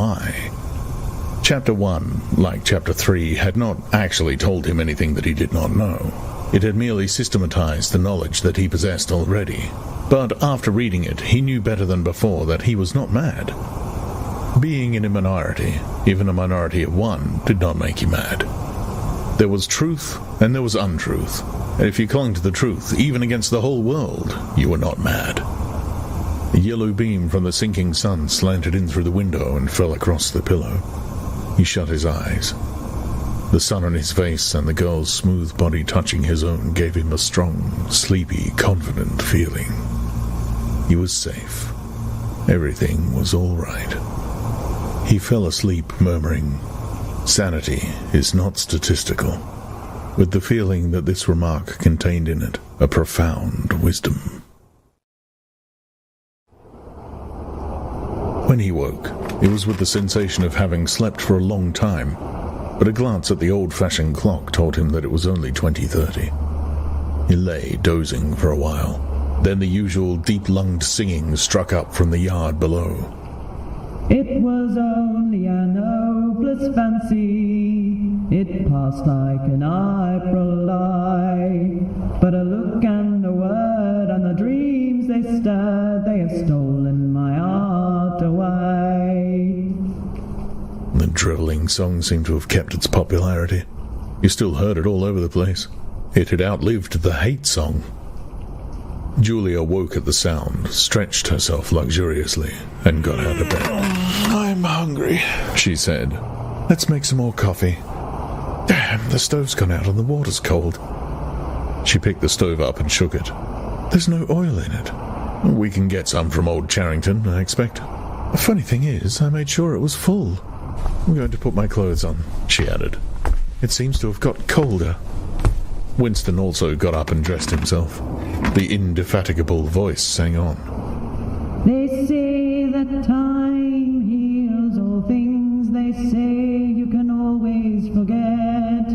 Why? Chapter 1, like Chapter 3, had not actually told him anything that he did not know. It had merely systematized the knowledge that he possessed already. But after reading it, he knew better than before that he was not mad. Being in a minority, even a minority of one, did not make you mad. There was truth and there was untruth, and if you clung to the truth, even against the whole world, you were not mad. A yellow beam from the sinking sun slanted in through the window and fell across the pillow. He shut his eyes. The sun on his face and the girl's smooth body touching his own gave him a strong, sleepy, confident feeling. He was safe. Everything was all right. He fell asleep murmuring, "Sanity is not statistical," with the feeling that this remark contained in it a profound wisdom. When he woke, it was with the sensation of having slept for a long time, but a glance at the old-fashioned clock told him that it was only 20:30. He lay dozing for a while. Then the usual deep-lunged singing struck up from the yard below. It was only an hopeless fancy, it passed like an April lie, but a look and a word and the dreams they stirred, they have stolen my heart away. The drivelling song seemed to have kept its popularity. You still heard it all over the place. It had outlived the hate song. Julia woke at the sound, stretched herself luxuriously, and got out of bed. "I'm hungry," she said. "Let's make some more coffee. Damn, the stove's gone out and the water's cold." She picked the stove up and shook it. "There's no oil in it." "We can get some from old Charrington, I expect." "The funny thing is, I made sure it was full. I'm going to put my clothes on," she added. "It seems to have got colder." Winston also got up and dressed himself. The indefatigable voice sang on. They say that time heals all things, they say you can always forget,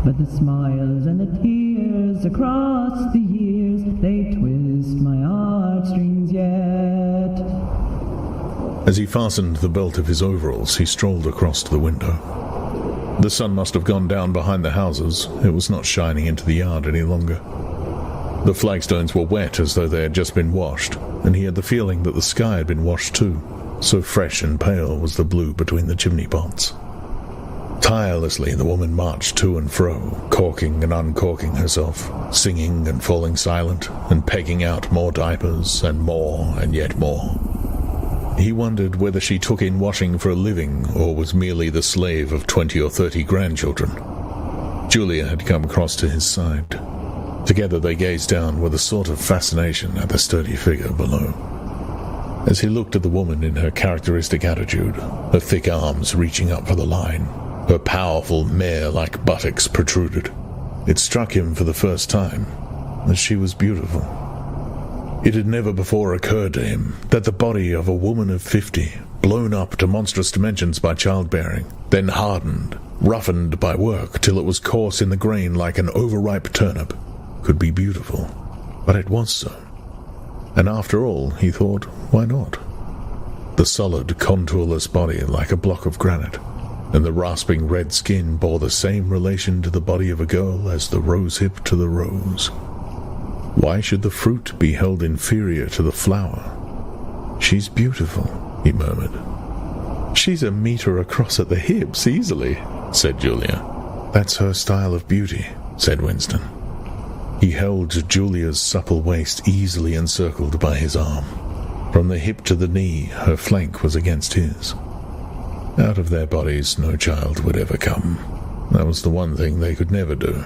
but the smiles and the tears across the years, they twist my heartstrings yet. As he fastened the belt of his overalls, he strolled across to the window. The sun must have gone down behind the houses. It was not shining into the yard any longer. The flagstones were wet as though they had just been washed, and he had the feeling that the sky had been washed too, so fresh and pale was the blue between the chimney pots. Tirelessly the woman marched to and fro, corking and uncorking herself, singing and falling silent, and pegging out more diapers, and yet more. He wondered whether she took in washing for a living, or was merely the slave of 20 or 30 grandchildren. Julia had come across to his side. Together they gazed down with a sort of fascination at the sturdy figure below. As he looked at the woman in her characteristic attitude, her thick arms reaching up for the line, her powerful mare-like buttocks protruded, it struck him for the first time that she was beautiful. It had never before occurred to him that the body of a woman of 50, blown up to monstrous dimensions by childbearing, then hardened, roughened by work till it was coarse in the grain like an overripe turnip, could be beautiful. But it was so. And after all, he thought, why not? The solid, contourless body like a block of granite, and the rasping red skin bore the same relation to the body of a girl as the rose-hip to the rose. Why should the fruit be held inferior to the flower? "She's beautiful," he murmured. "She's a meter across at the hips, easily," said Julia. "That's her style of beauty," said Winston. He held Julia's supple waist easily encircled by his arm. From the hip to the knee, her flank was against his. Out of their bodies no child would ever come. That was the one thing they could never do.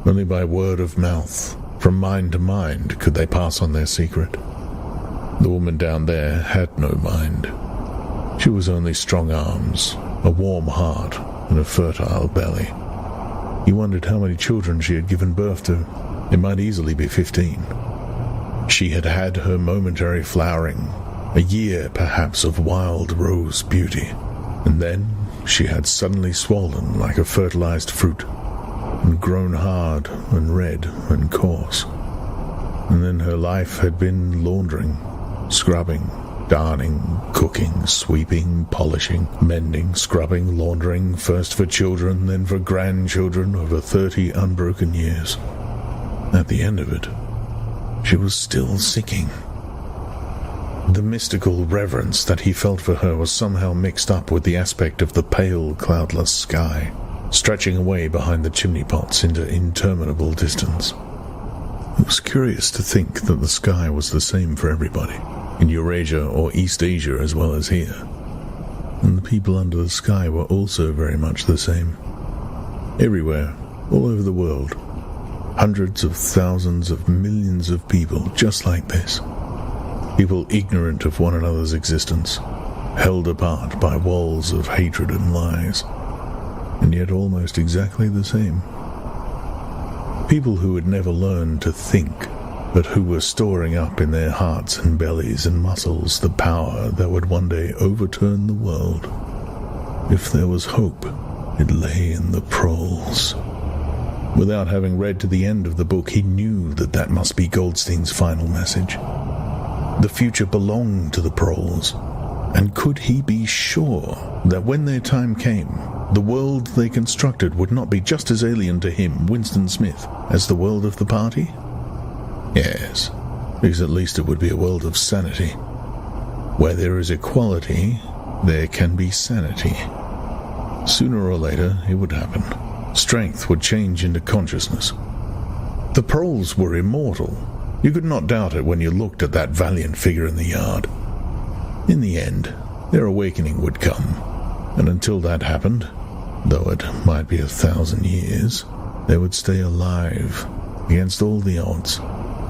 Only by word of mouth, from mind to mind, could they pass on their secret. The woman down there had no mind. She was only strong arms, a warm heart, and a fertile belly. He wondered how many children she had given birth to. It might easily be 15. She had had her momentary flowering, a year perhaps of wild rose beauty, and then she had suddenly swollen like a fertilized fruit, and grown hard and red and coarse. And then her life had been laundering, scrubbing, darning, cooking, sweeping, polishing, mending, scrubbing, laundering, first for children, then for grandchildren, over 30 unbroken years. At the end of it, she was still singing. The mystical reverence that he felt for her was somehow mixed up with the aspect of the pale, cloudless sky, stretching away behind the chimney pots into interminable distance. It was curious to think that the sky was the same for everybody, in Eurasia or East Asia as well as here. And the people under the sky were also very much the same. Everywhere, all over the world, hundreds of thousands of millions of people just like this. People ignorant of one another's existence, held apart by walls of hatred and lies, and yet almost exactly the same. People who had never learned to think, but who were storing up in their hearts and bellies and muscles the power that would one day overturn the world. If there was hope, it lay in the proles. Without having read to the end of the book, he knew that that must be Goldstein's final message. The future belonged to the proles, and could he be sure that when their time came, the world they constructed would not be just as alien to him, Winston Smith, as the world of the party? Yes, because at least it would be a world of sanity. Where there is equality, there can be sanity. Sooner or later, it would happen. Strength would change into consciousness. The proles were immortal. You could not doubt it when you looked at that valiant figure in the yard. In the end, their awakening would come, and until that happened, though it might be 1,000 years, they would stay alive against all the odds,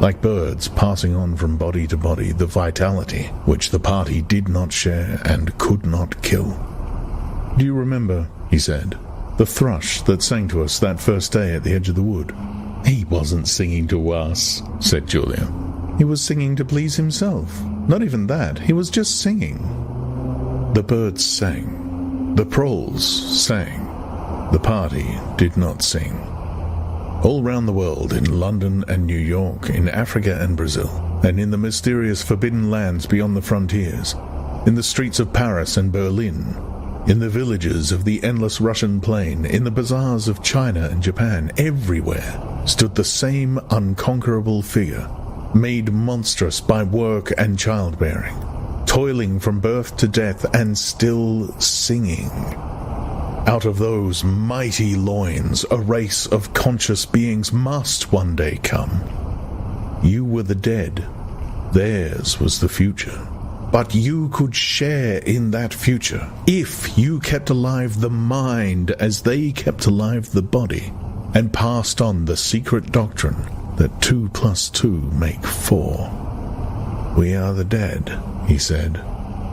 like birds passing on from body to body the vitality which the party did not share and could not kill. "Do you remember," he said, "the thrush that sang to us that first day at the edge of the wood?" "He wasn't singing to us," said Julia. "He was singing to please himself. Not even that, he was just singing." The birds sang. The proles sang. The party did not sing. All round the world, in London and New York, in Africa and Brazil, and in the mysterious forbidden lands beyond the frontiers, in the streets of Paris and Berlin, in the villages of the endless Russian plain, in the bazaars of China and Japan, everywhere stood the same unconquerable figure, made monstrous by work and childbearing, toiling from birth to death and still singing. Out of those mighty loins, a race of conscious beings must one day come. You were the dead. Theirs was the future. But you could share in that future if you kept alive the mind as they kept alive the body, and passed on the secret doctrine that 2 + 2 make 4. "We are the dead," he said.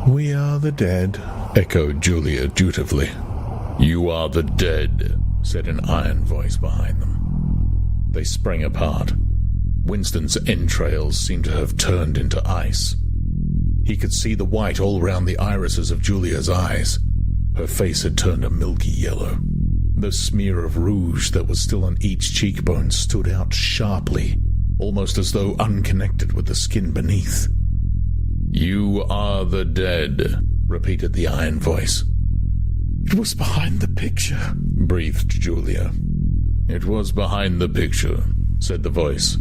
"We are the dead," echoed Julia dutifully. "You are the dead," said an iron voice behind them. They sprang apart. Winston's entrails seemed to have turned into ice. He could see the white all round the irises of Julia's eyes. Her face had turned a milky yellow. The smear of rouge that was still on each cheekbone stood out sharply, almost as though unconnected with the skin beneath. "You are the dead," repeated the iron voice. "It was behind the picture," breathed Julia. "It was behind the picture," said the voice.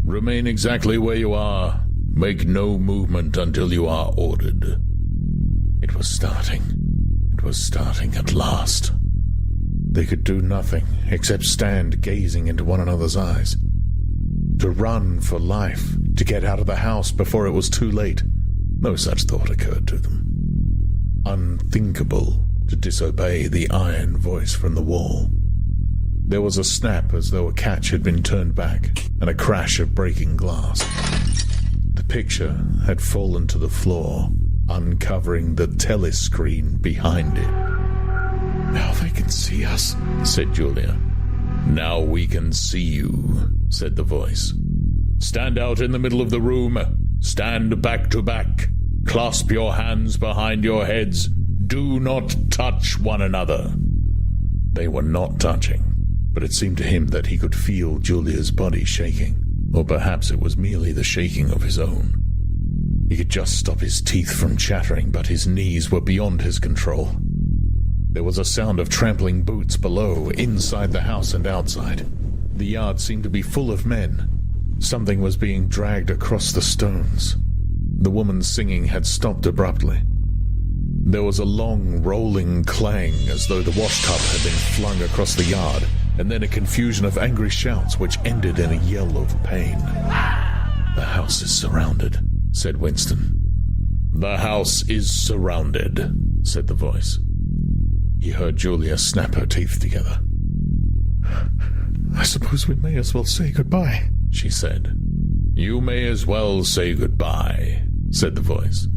"Remain exactly where you are. Make no movement until you are ordered." It was starting. It was starting at last. They could do nothing except stand gazing into one another's eyes. To run for life, to get out of the house before it was too late. No such thought occurred to them. Unthinkable to disobey the iron voice from the wall. There was a snap as though a catch had been turned back, and a crash of breaking glass. The picture had fallen to the floor, uncovering the telescreen behind it. "Now they can see us," said Julia. "Now we can see you," said the voice. "Stand out in the middle of the room. Stand back to back. Clasp your hands behind your heads. Do not touch one another." They were not touching, but it seemed to him that he could feel Julia's body shaking, or perhaps it was merely the shaking of his own. He could just stop his teeth from chattering, but his knees were beyond his control. There was a sound of trampling boots below, inside the house and outside. The yard seemed to be full of men. Something was being dragged across the stones. The woman's singing had stopped abruptly. There was a long, rolling clang as though the wash tub had been flung across the yard, and then a confusion of angry shouts which ended in a yell of pain. "The house is surrounded," said Winston. "The house is surrounded," said the voice. He heard Julia snap her teeth together. "I suppose we may as well say goodbye," she said. "You may as well say goodbye," said the voice.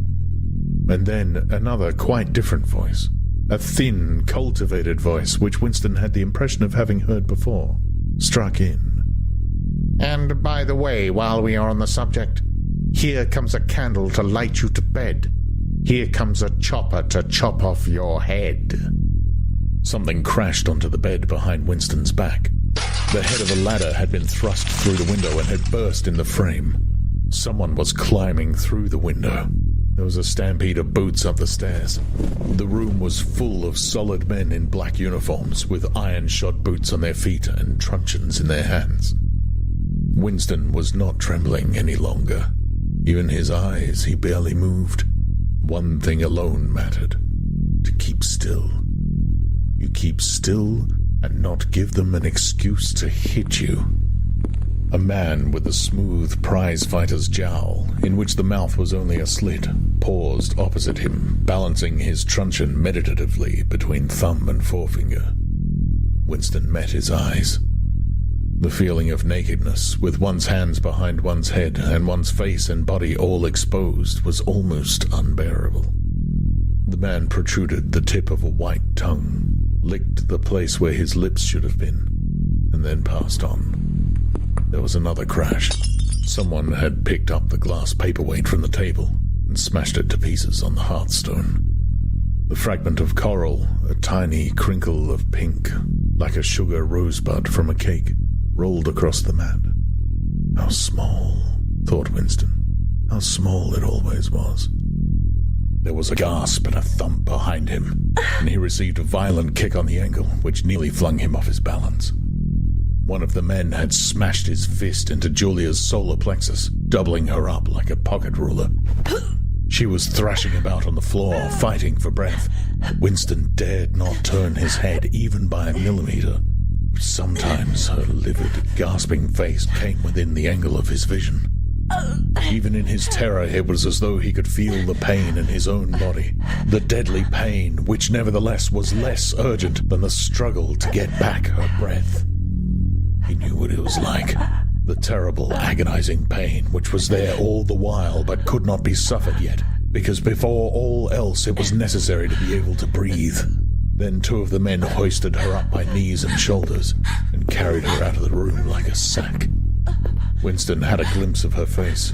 And then another quite different voice, a thin, cultivated voice which Winston had the impression of having heard before, struck in. "And by the way, while we are on the subject, here comes a candle to light you to bed. Here comes a chopper to chop off your head." Something crashed onto the bed behind Winston's back. The head of a ladder had been thrust through the window and had burst in the frame. Someone was climbing through the window. There was a stampede of boots up the stairs. The room was full of solid men in black uniforms, with iron-shod boots on their feet and truncheons in their hands. Winston was not trembling any longer. Even his eyes, he barely moved. One thing alone mattered: to keep still. You keep still and not give them an excuse to hit you. A man with a smooth prize-fighter's jowl, in which the mouth was only a slit, paused opposite him, balancing his truncheon meditatively between thumb and forefinger. Winston met his eyes. The feeling of nakedness, with one's hands behind one's head and one's face and body all exposed, was almost unbearable. The man protruded the tip of a white tongue, licked the place where his lips should have been, and then passed on. There was another crash. Someone had picked up the glass paperweight from the table and smashed it to pieces on the hearthstone. The fragment of coral, a tiny crinkle of pink, like a sugar rosebud from a cake, rolled across the mat. How small, thought Winston. How small it always was. There was a gasp and a thump behind him, and he received a violent kick on the ankle, which nearly flung him off his balance. One of the men had smashed his fist into Julia's solar plexus, doubling her up like a pocket ruler. She was thrashing about on the floor, fighting for breath. Winston dared not turn his head even by a millimeter. Sometimes her livid, gasping face came within the angle of his vision. Even in his terror, it was as though he could feel the pain in his own body. The deadly pain, which nevertheless was less urgent than the struggle to get back her breath. He knew what it was like. The terrible, agonizing pain, which was there all the while but could not be suffered yet, because before all else it was necessary to be able to breathe. Then two of the men hoisted her up by knees and shoulders and carried her out of the room like a sack. Winston had a glimpse of her face,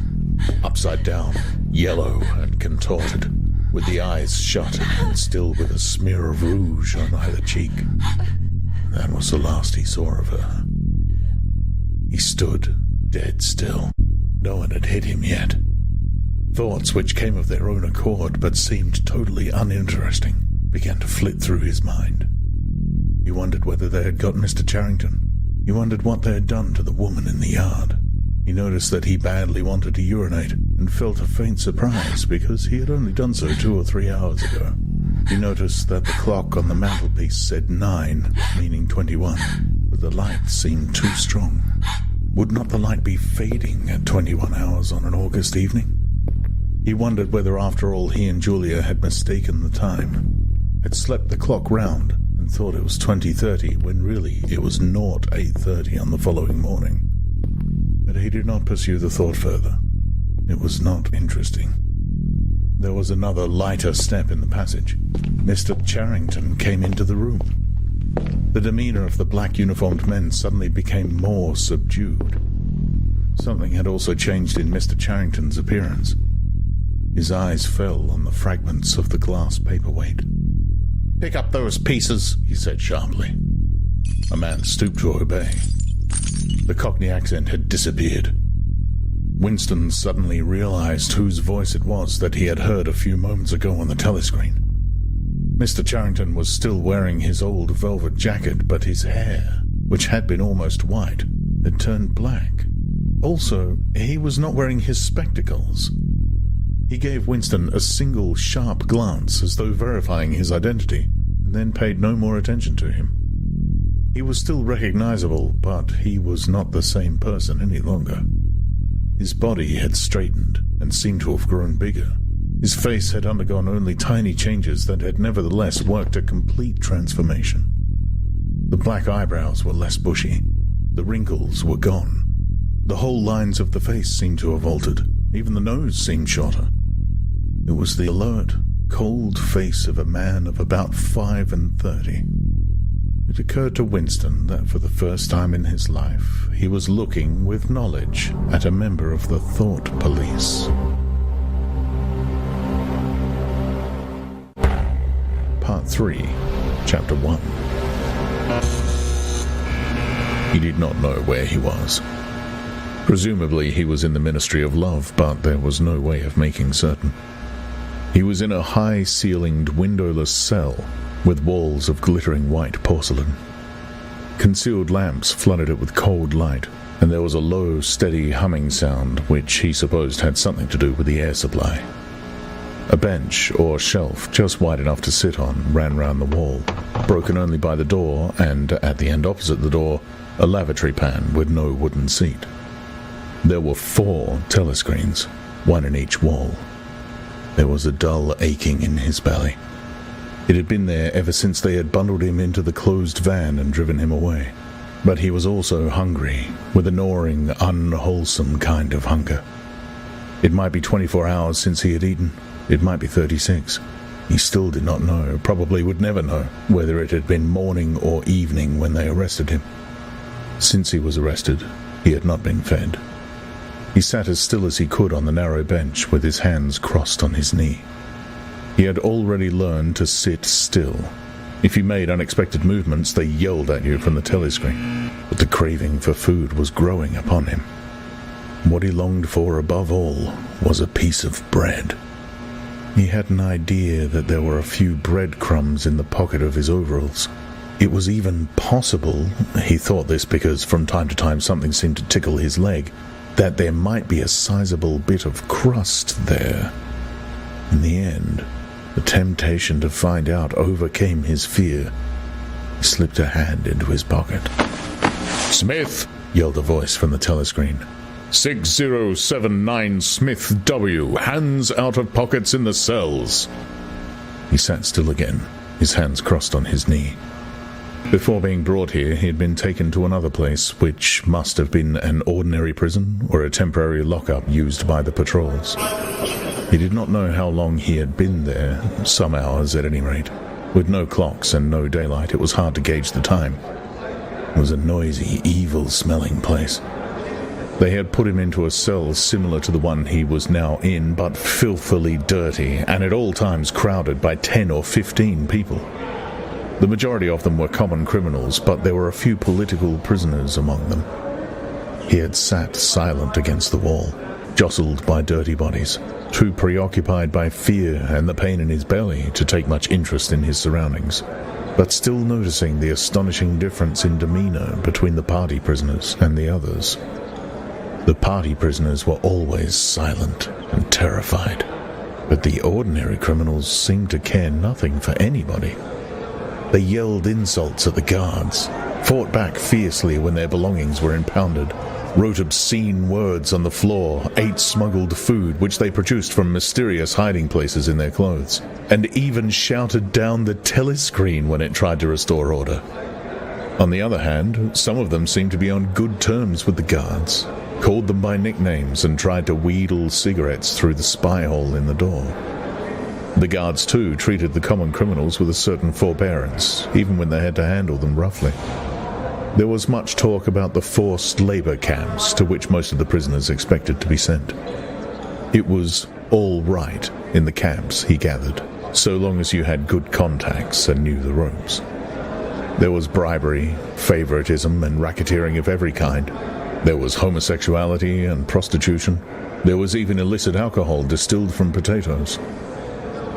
upside down, yellow and contorted, with the eyes shut and still with a smear of rouge on either cheek. That was the last he saw of her. He stood, dead still. No one had hit him yet. Thoughts which came of their own accord but seemed totally uninteresting began to flit through his mind. He wondered whether they had got Mr. Charrington. He wondered what they had done to the woman in the yard. He noticed that he badly wanted to urinate and felt a faint surprise because he had only done so 2 or 3 hours ago. He noticed that the clock on the mantelpiece said 9, meaning 21, but the light seemed too strong. Would not the light be fading at 21 hours on an August evening? He wondered whether after all he and Julia had mistaken the time, had slept the clock round and thought it was 20:30 when really it was 08:30 on the following morning. But he did not pursue the thought further. It was not interesting. There was another lighter step in the passage. Mr. Charrington came into the room. The demeanor of the black-uniformed men suddenly became more subdued. Something had also changed in Mr. Charrington's appearance. His eyes fell on the fragments of the glass paperweight. "Pick up those pieces," he said sharply. A man stooped to obey. The Cockney accent had disappeared. Winston suddenly realized whose voice it was that he had heard a few moments ago on the telescreen. Mr. Charrington was still wearing his old velvet jacket, but his hair, which had been almost white, had turned black. Also, he was not wearing his spectacles. He gave Winston a single sharp glance as though verifying his identity, and then paid no more attention to him. He was still recognizable, but he was not the same person any longer. His body had straightened and seemed to have grown bigger. His face had undergone only tiny changes that had nevertheless worked a complete transformation. The black eyebrows were less bushy. The wrinkles were gone. The whole lines of the face seemed to have altered. Even the nose seemed shorter. It was the alert, cold face of a man of about 35. It occurred to Winston that for the first time in his life, he was looking with knowledge at a member of the Thought Police. Part 3, Chapter 1. He did not know where he was. Presumably he was in the Ministry of Love, but there was no way of making certain. He was in a high-ceilinged, windowless cell with walls of glittering white porcelain. Concealed lamps flooded it with cold light, and there was a low, steady humming sound which he supposed had something to do with the air supply. A bench or shelf just wide enough to sit on ran round the wall, broken only by the door, and at the end opposite the door, a lavatory pan with no wooden seat. There were 4 telescreens, one in each wall. There was a dull aching in his belly. It had been there ever since they had bundled him into the closed van and driven him away. But he was also hungry, with a gnawing, unwholesome kind of hunger. It might be 24 hours since he had eaten. It might be 36. He still did not know, probably would never know, whether it had been morning or evening when they arrested him. Since he was arrested, he had not been fed. He sat as still as he could on the narrow bench with his hands crossed on his knee. He had already learned to sit still. If you made unexpected movements, they yelled at you from the telescreen. But the craving for food was growing upon him. What he longed for above all was a piece of bread. He had an idea that there were a few breadcrumbs in the pocket of his overalls. It was even possible, he thought this because from time to time something seemed to tickle his leg, that there might be a sizable bit of crust there. In the end, the temptation to find out overcame his fear. He slipped a hand into his pocket. "Smith!" yelled a voice from the telescreen. 6079 Smith W. Hands out of pockets in the cells. He sat still again, his hands crossed on his knee. Before being brought here, he had been taken to another place, which must have been an ordinary prison or a temporary lockup used by the patrols. He did not know how long he had been there, some hours at any rate. With no clocks and no daylight, it was hard to gauge the time. It was a noisy, evil-smelling place. They had put him into a cell similar to the one he was now in, but filthily dirty, and at all times crowded by 10 or 15 people. The majority of them were common criminals, but there were a few political prisoners among them. He had sat silent against the wall, jostled by dirty bodies, too preoccupied by fear and the pain in his belly to take much interest in his surroundings, but still noticing the astonishing difference in demeanor between the party prisoners and the others. The party prisoners were always silent and terrified, but the ordinary criminals seemed to care nothing for anybody. They yelled insults at the guards, fought back fiercely when their belongings were impounded, wrote obscene words on the floor, ate smuggled food which they produced from mysterious hiding places in their clothes, and even shouted down the telescreen when it tried to restore order. On the other hand, some of them seemed to be on good terms with the guards, called them by nicknames and tried to wheedle cigarettes through the spy hole in the door. The guards, too, treated the common criminals with a certain forbearance, even when they had to handle them roughly. There was much talk about the forced labor camps to which most of the prisoners expected to be sent. It was all right in the camps, he gathered, so long as you had good contacts and knew the ropes. There was bribery, favoritism, and racketeering of every kind, There was homosexuality and prostitution. There was even illicit alcohol distilled from potatoes.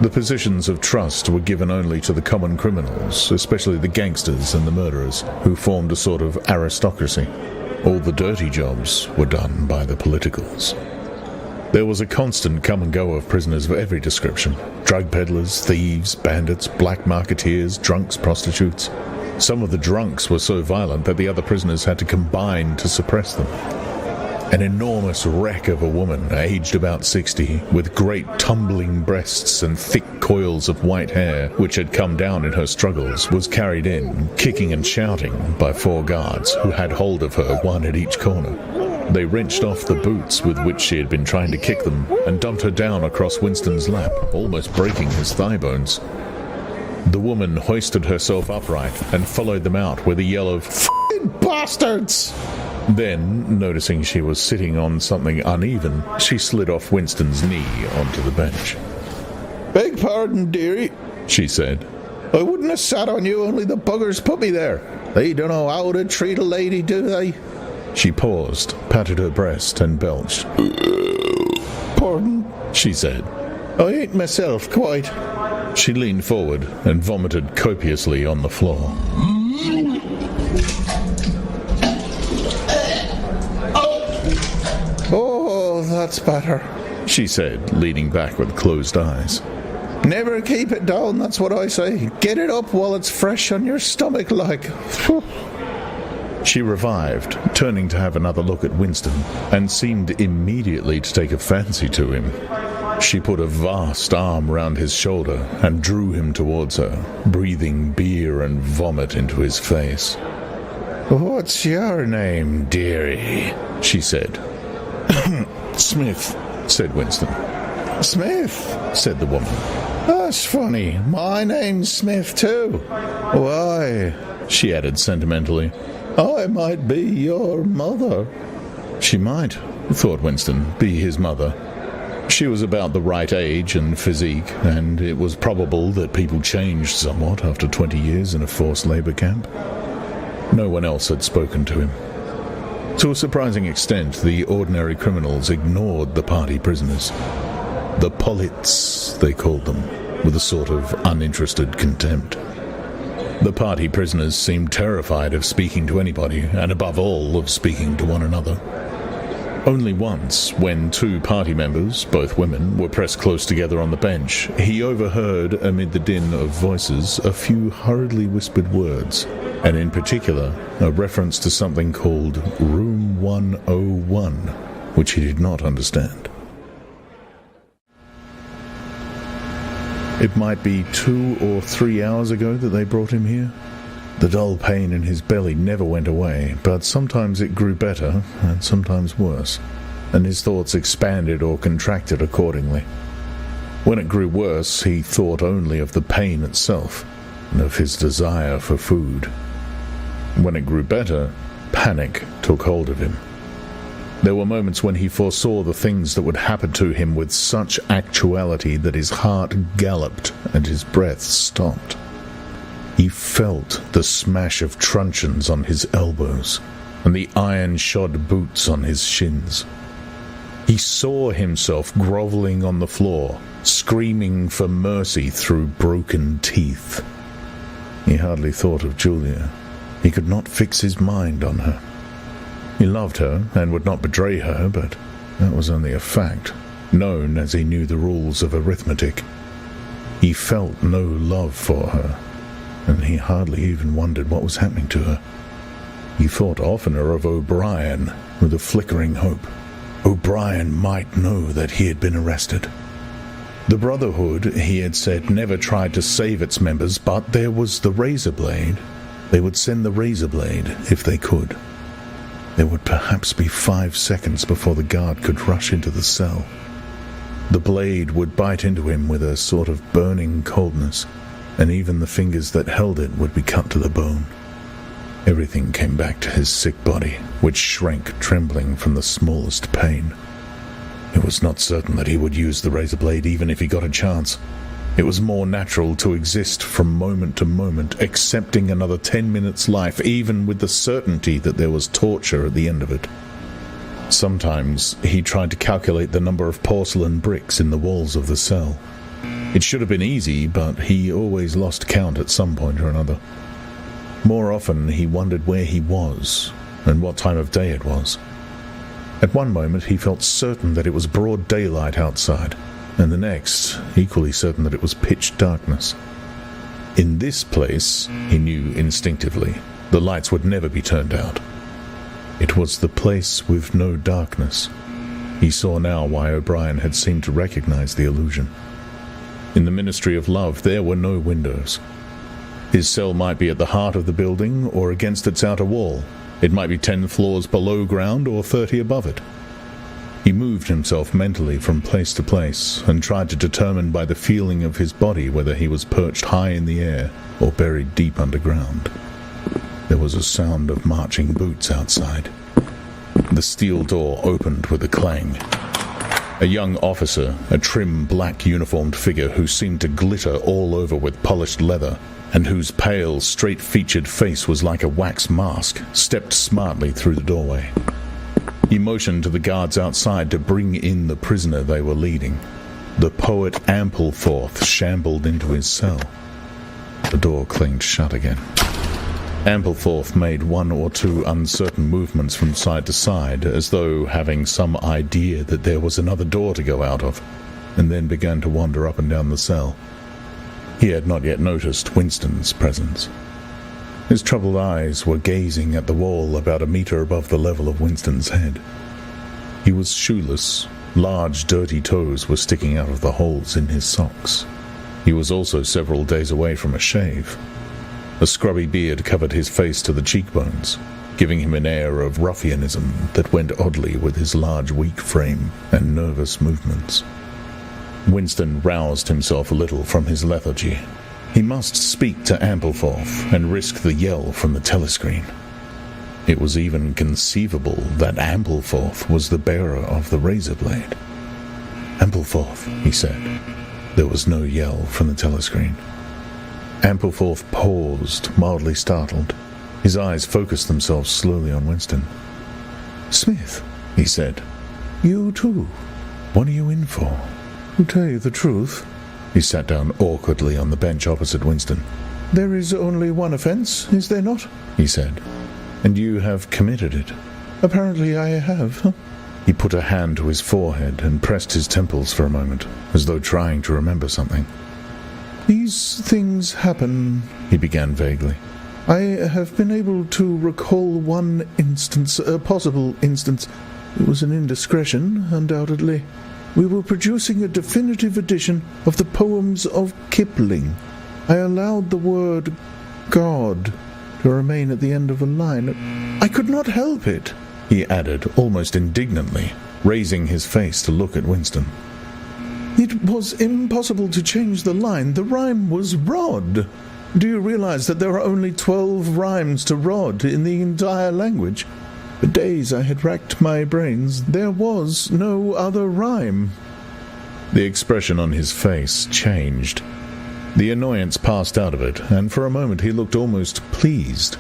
The positions of trust were given only to the common criminals, especially the gangsters and the murderers, who formed a sort of aristocracy. All the dirty jobs were done by the politicals. There was a constant come and go of prisoners of every description: drug peddlers, thieves, bandits, black marketeers, drunks, prostitutes. Some of the drunks were so violent that the other prisoners had to combine to suppress them. An enormous wreck of a woman, aged about 60, with great tumbling breasts and thick coils of white hair, which had come down in her struggles, was carried in, kicking and shouting, by 4 guards, who had hold of her, one at each corner. They wrenched off the boots with which she had been trying to kick them, and dumped her down across Winston's lap, almost breaking his thigh bones. The woman hoisted herself upright and followed them out with a yell of "F***ing bastards!" Then, noticing she was sitting on something uneven, she slid off Winston's knee onto the bench. "Beg pardon, dearie," she said. "I wouldn't have sat on you, only the buggers put me there. They don't know how to treat a lady, do they?" She paused, patted her breast, and belched. "Pardon," she said. "I ain't myself, quite." She leaned forward and vomited copiously on the floor. "Oh, that's better," she said, leaning back with closed eyes. "Never keep it down, that's what I say. Get it up while it's fresh on your stomach, like." She revived, turning to have another look at Winston, and seemed immediately to take a fancy to him. She put a vast arm round his shoulder and drew him towards her, breathing beer and vomit into his face. "What's your name, dearie?" she said. "Smith," said Winston. "Smith," said the woman. "That's funny. My name's Smith, too. Why," she added sentimentally, "I might be your mother." She might, thought Winston, be his mother. She was about the right age and physique, and it was probable that people changed somewhat after 20 years in a forced labour camp. No one else had spoken to him. To a surprising extent, the ordinary criminals ignored the party prisoners. The polits, they called them, with a sort of uninterested contempt. The party prisoners seemed terrified of speaking to anybody, and above all, of speaking to one another. Only once, when 2 party members, both women, were pressed close together on the bench, he overheard, amid the din of voices, a few hurriedly whispered words, and in particular, a reference to something called Room 101, which he did not understand. It might be 2 or 3 hours ago that they brought him here. The dull pain in his belly never went away, but sometimes it grew better, and sometimes worse, and his thoughts expanded or contracted accordingly. When it grew worse, he thought only of the pain itself, and of his desire for food. When it grew better, panic took hold of him. There were moments when he foresaw the things that would happen to him with such actuality that his heart galloped and his breath stopped. He felt the smash of truncheons on his elbows and the iron-shod boots on his shins. He saw himself grovelling on the floor, screaming for mercy through broken teeth. He hardly thought of Julia. He could not fix his mind on her. He loved her and would not betray her, but that was only a fact, known as he knew the rules of arithmetic. He felt no love for her, and he hardly even wondered what was happening to her. He thought oftener of O'Brien, with a flickering hope. O'Brien might know that he had been arrested. The Brotherhood, he had said, never tried to save its members, but there was the razor blade. They would send the razor blade if they could. There would perhaps be 5 seconds before the guard could rush into the cell. The blade would bite into him with a sort of burning coldness, and even the fingers that held it would be cut to the bone. Everything came back to his sick body, which shrank trembling from the smallest pain. It was not certain that he would use the razor blade even if he got a chance. It was more natural to exist from moment to moment, accepting another 10 minutes' life, even with the certainty that there was torture at the end of it. Sometimes he tried to calculate the number of porcelain bricks in the walls of the cell. It should have been easy, but he always lost count at some point or another. More often he wondered where he was and what time of day it was. At one moment he felt certain that it was broad daylight outside, and the next equally certain that it was pitch darkness. In this place, he knew instinctively, the lights would never be turned out. It was the place with no darkness. He saw now why O'Brien had seemed to recognize the illusion. In the Ministry of Love there were no windows. His cell might be at the heart of the building or against its outer wall. It might be 10 floors below ground or 30 above it. He moved himself mentally from place to place and tried to determine by the feeling of his body whether he was perched high in the air or buried deep underground. There was a sound of marching boots outside. The steel door opened with a clang. A young officer, a trim black uniformed figure who seemed to glitter all over with polished leather, and whose pale, straight-featured face was like a wax mask, stepped smartly through the doorway. He motioned to the guards outside to bring in the prisoner they were leading. The poet Ampleforth shambled into his cell. The door clanged shut again. Ampleforth made one or two uncertain movements from side to side, as though having some idea that there was another door to go out of, and then began to wander up and down the cell. He had not yet noticed Winston's presence. His troubled eyes were gazing at the wall about a meter above the level of Winston's head. He was shoeless. Large, dirty toes were sticking out of the holes in his socks. He was also several days away from a shave. A scrubby beard covered his face to the cheekbones, giving him an air of ruffianism that went oddly with his large, weak frame and nervous movements. Winston roused himself a little from his lethargy. He must speak to Ampleforth and risk the yell from the telescreen. It was even conceivable that Ampleforth was the bearer of the razor blade. "Ampleforth," he said. There was no yell from the telescreen. Ampleforth paused, mildly startled. His eyes focused themselves slowly on Winston. "Smith," he said. "You too? What are you in for?" "To tell you the truth," he sat down awkwardly on the bench opposite Winston. "There is only one offence, is there not?" he said. "And you have committed it." "Apparently I have." He put a hand to his forehead and pressed his temples for a moment, as though trying to remember something. "These things happen," he began vaguely. "I have been able to recall one instance, a possible instance. It was an indiscretion, undoubtedly. We were producing a definitive edition of the poems of Kipling. I allowed the word God to remain at the end of a line. I could not help it," he added, almost indignantly, raising his face to look at Winston. "It was impossible to change the line. The rhyme was rod. Do you realize that there are only 12 rhymes to rod in the entire language? For days I had racked my brains. There was no other rhyme." The expression on his face changed. The annoyance passed out of it, and for a moment he looked almost pleased,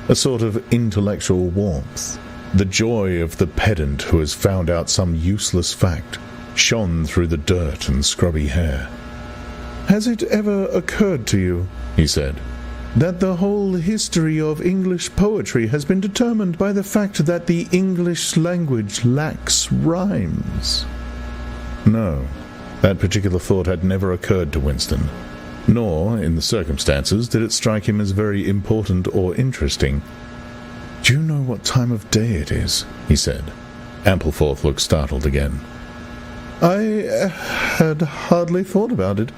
a sort of intellectual warmth. The joy of the pedant who has found out some useless fact shone through the dirt and scrubby hair. "Has it ever occurred to you," he said, "that the whole history of English poetry has been determined by the fact that the English language lacks rhymes?" No, that particular thought had never occurred to Winston, nor, in the circumstances, did it strike him as very important or interesting. "Do you know what time of day it is?" he said. Ampleforth looked startled again. "I had hardly thought about it.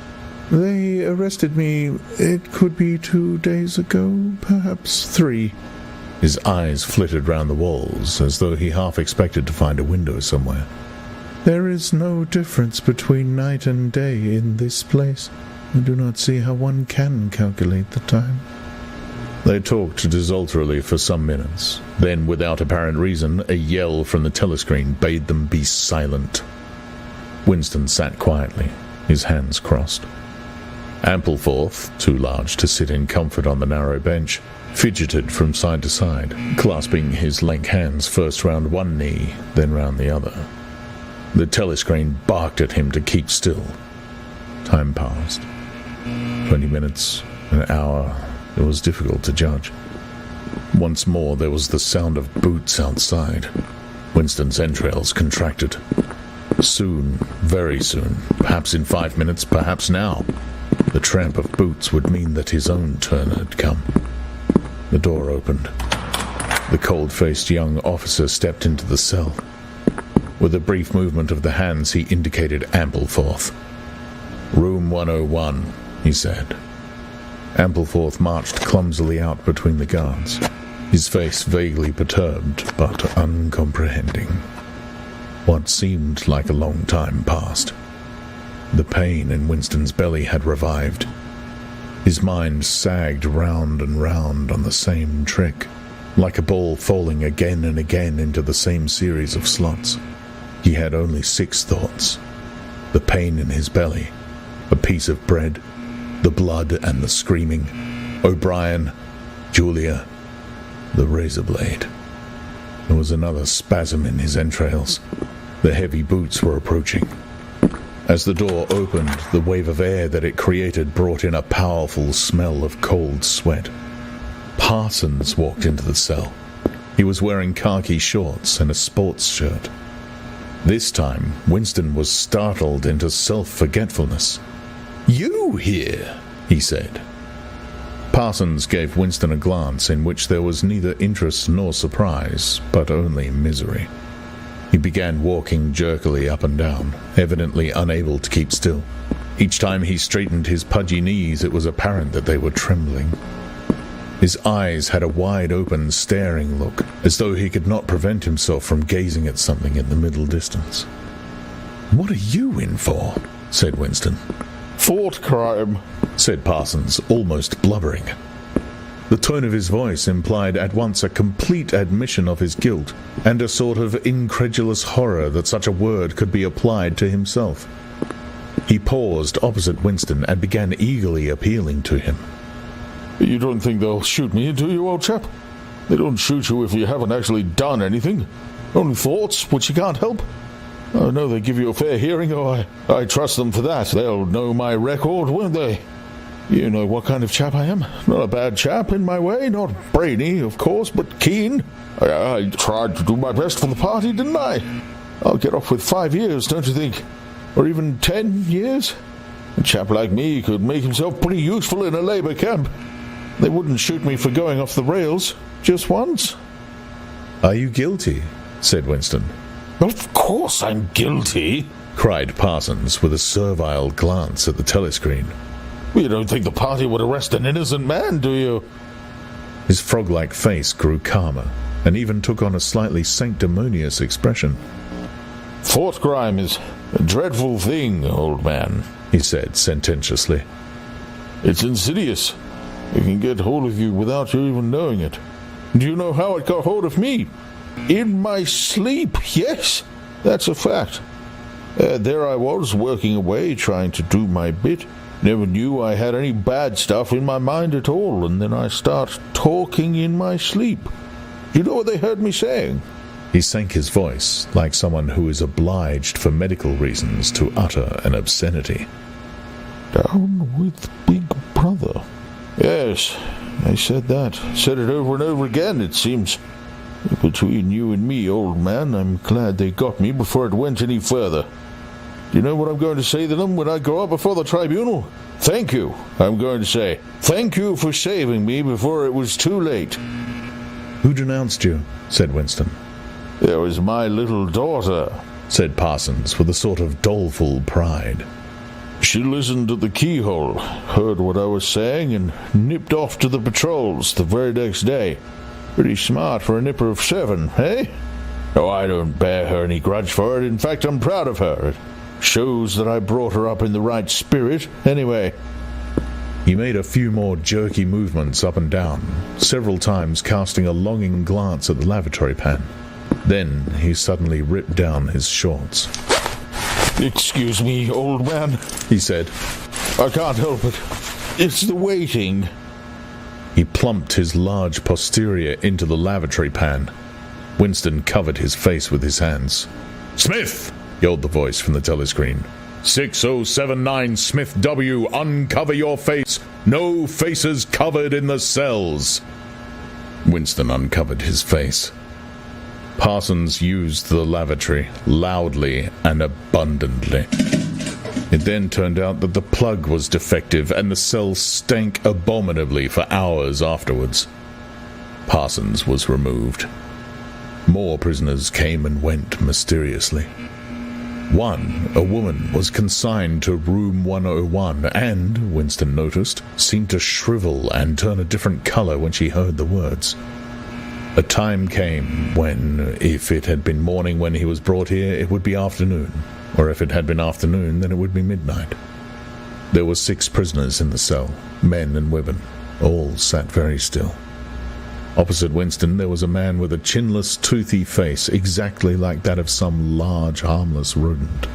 They arrested me, it could be 2 days ago, perhaps 3. His eyes flitted round the walls, as though he half expected to find a window somewhere. "There is no difference between night and day in this place. I do not see how one can calculate the time." They talked desultorily for some minutes. Then, without apparent reason, a yell from the telescreen bade them be silent. Winston sat quietly, his hands crossed. Ampleforth, too large to sit in comfort on the narrow bench, fidgeted from side to side, clasping his lank hands first round one knee, then round the other. The telescreen barked at him to keep still. Time passed. 20 minutes, an hour, it was difficult to judge. Once more there was the sound of boots outside. Winston's entrails contracted. Soon, very soon, perhaps in 5 minutes, perhaps now, the tramp of boots would mean that his own turn had come. The door opened. The cold-faced young officer stepped into the cell. With a brief movement of the hands, he indicated Ampleforth. "Room 101, he said. Ampleforth marched clumsily out between the guards, his face vaguely perturbed but uncomprehending. What seemed like a long time passed. The pain in Winston's belly had revived. His mind sagged round and round on the same trick, like a ball falling again and again into the same series of slots. He had only 6 thoughts: the pain in his belly, a piece of bread, the blood and the screaming, O'Brien, Julia, the razor blade. There was another spasm in his entrails. The heavy boots were approaching. As the door opened, the wave of air that it created brought in a powerful smell of cold sweat. Parsons walked into the cell. He was wearing khaki shorts and a sports shirt. This time, Winston was startled into self-forgetfulness. "You here?" he said. Parsons gave Winston a glance in which there was neither interest nor surprise, but only misery. He began walking jerkily up and down, evidently unable to keep still. Each time he straightened his pudgy knees, it was apparent that they were trembling. His eyes had a wide-open, staring look, as though he could not prevent himself from gazing at something in the middle distance. "What are you in for?" said Winston. "Thought crime," said Parsons, almost blubbering. The tone of his voice implied at once a complete admission of his guilt and a sort of incredulous horror that such a word could be applied to himself. He paused opposite Winston and began eagerly appealing to him. "You don't think they'll shoot me, do you, old chap? They don't shoot you if you haven't actually done anything. Only thoughts, which you can't help. I know they give you a fair hearing. I trust them for that. They'll know my record, won't they? You know what kind of chap I am. Not a bad chap in my way, not brainy, of course, but keen. I tried to do my best for the party, didn't I? I'll get off with 5 years, don't you think? Or even 10 years? A chap like me could make himself pretty useful in a Labour camp. They wouldn't shoot me for going off the rails, just once." "Are you guilty?" said Winston. "Of course I'm guilty," cried Parsons with a servile glance at the telescreen. "You don't think the party would arrest an innocent man, do you?" His frog-like face grew calmer, and even took on a slightly sanctimonious expression. "Thought crime is a dreadful thing, old man," he said sententiously. "It's insidious. It can get hold of you without you even knowing it. Do you know how it got hold of me? In my sleep, yes, that's a fact. There I was, working away, trying to do my bit. Never knew I had any bad stuff in my mind at all, and then I start talking in my sleep. You know what they heard me saying?" He sank his voice, like someone who is obliged for medical reasons to utter an obscenity. "Down with Big Brother." "Yes, I said that. Said it over and over again, it seems. Between you and me, old man, I'm glad they got me before it went any further. Do you know what I'm going to say to them when I go up before the tribunal? Thank you, I'm going to say. Thank you for saving me before it was too late." "Who denounced you?" said Winston. "It was my little daughter," said Parsons with a sort of doleful pride. "She listened at the keyhole, heard what I was saying, and nipped off to the patrols the very next day. Pretty smart for a nipper of 7, eh? Oh, I don't bear her any grudge for it. In fact, I'm proud of her. It shows that I brought her up in the right spirit, anyway." He made a few more jerky movements up and down, several times casting a longing glance at the lavatory pan. Then he suddenly ripped down his shorts. "Excuse me, old man," he said. "I can't help it. It's the waiting." He plumped his large posterior into the lavatory pan. Winston covered his face with his hands. "Smith!" yelled the voice from the telescreen. 6079 Smith W., uncover your face. No faces covered in the cells. Winston uncovered his face. Parsons used the lavatory loudly and abundantly. It then turned out that the plug was defective and the cell stank abominably for hours afterwards. Parsons was removed. More prisoners came and went mysteriously. One, a woman, was consigned to room 101 and, Winston noticed, seemed to shrivel and turn a different color when she heard the words. A time came when, if it had been morning when he was brought here, it would be afternoon, or if it had been afternoon, then it would be midnight. There were 6 prisoners in the cell, men and women. All sat very still. Opposite Winston there was a man with a chinless, toothy face, exactly like that of some large, harmless rodent.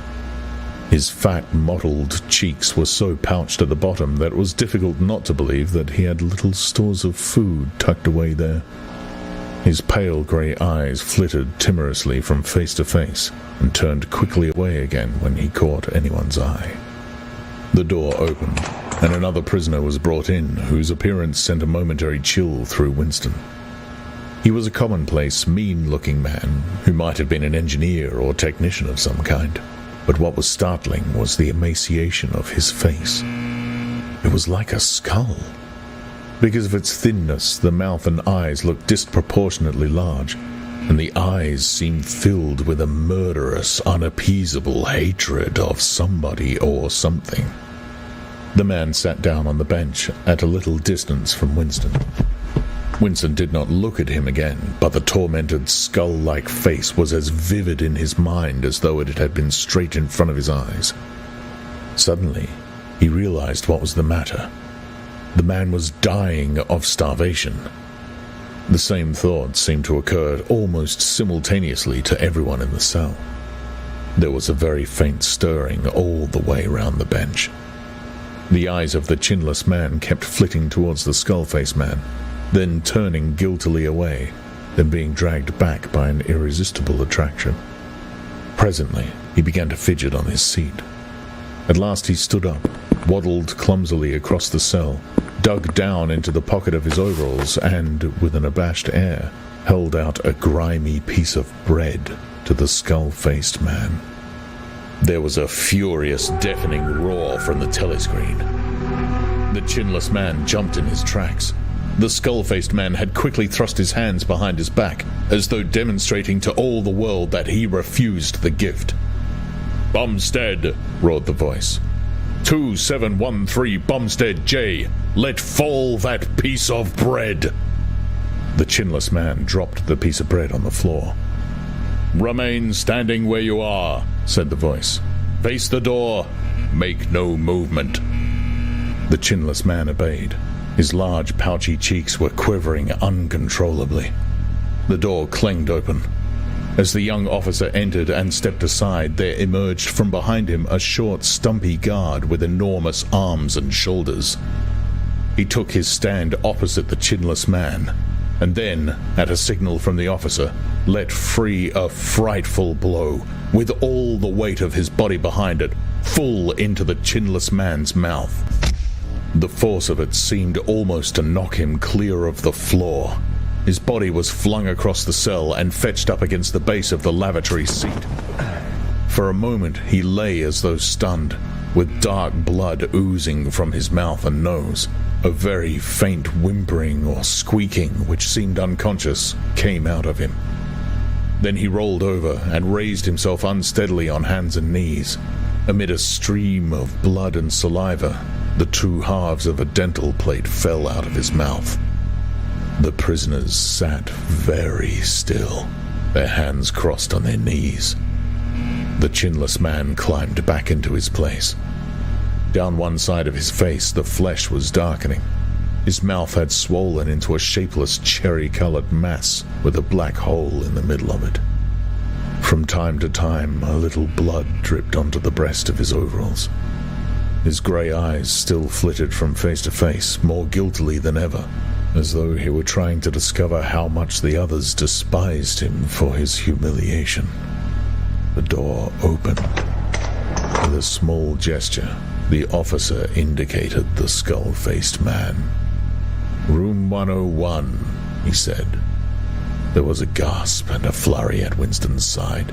His fat, mottled cheeks were so pouched at the bottom that it was difficult not to believe that he had little stores of food tucked away there. His pale grey eyes flitted timorously from face to face and turned quickly away again when he caught anyone's eye. The door opened, and another prisoner was brought in, whose appearance sent a momentary chill through Winston. He was a commonplace, mean-looking man, who might have been an engineer or technician of some kind, but what was startling was the emaciation of his face. It was like a skull. Because of its thinness, the mouth and eyes looked disproportionately large, and the eyes seemed filled with a murderous, unappeasable hatred of somebody or something. The man sat down on the bench at a little distance from Winston. Winston did not look at him again, but the tormented, skull-like face was as vivid in his mind as though it had been straight in front of his eyes. Suddenly, he realized what was the matter. The man was dying of starvation. The same thought seemed to occur almost simultaneously to everyone in the cell. There was a very faint stirring all the way round the bench. The eyes of the chinless man kept flitting towards the skull-faced man, then turning guiltily away, then being dragged back by an irresistible attraction. Presently, he began to fidget on his seat. At last he stood up, waddled clumsily across the cell, dug down into the pocket of his overalls, and, with an abashed air, held out a grimy piece of bread to the skull-faced man. There was a furious, deafening roar from the telescreen. The chinless man jumped in his tracks. The skull-faced man had quickly thrust his hands behind his back, as though demonstrating to all the world that he refused the gift. "Bumstead," roared the voice. 2713 Bumstead J. Let fall that piece of bread. The chinless man dropped the piece of bread on the floor. "Remain standing where you are," said the voice. "Face the door. Make no movement." The chinless man obeyed. His large, pouchy cheeks were quivering uncontrollably. The door clanged open. As the young officer entered and stepped aside, there emerged from behind him a short, stumpy guard with enormous arms and shoulders. He took his stand opposite the chinless man, and then, at a signal from the officer, let free a frightful blow, with all the weight of his body behind it, full into the chinless man's mouth. The force of it seemed almost to knock him clear of the floor. His body was flung across the cell and fetched up against the base of the lavatory seat. For a moment he lay as though stunned, with dark blood oozing from his mouth and nose. A very faint whimpering or squeaking, which seemed unconscious, came out of him. Then he rolled over and raised himself unsteadily on hands and knees. Amid a stream of blood and saliva, the 2 halves of a dental plate fell out of his mouth. The prisoners sat very still, their hands crossed on their knees. The chinless man climbed back into his place. Down one side of his face, the flesh was darkening. His mouth had swollen into a shapeless cherry-colored mass with a black hole in the middle of it. From time to time, a little blood dripped onto the breast of his overalls. His grey eyes still flitted from face to face, more guiltily than ever, as though he were trying to discover how much the others despised him for his humiliation. The door opened. With a small gesture, the officer indicated the skull-faced man. "Room 101, he said. There was a gasp and a flurry at Winston's side.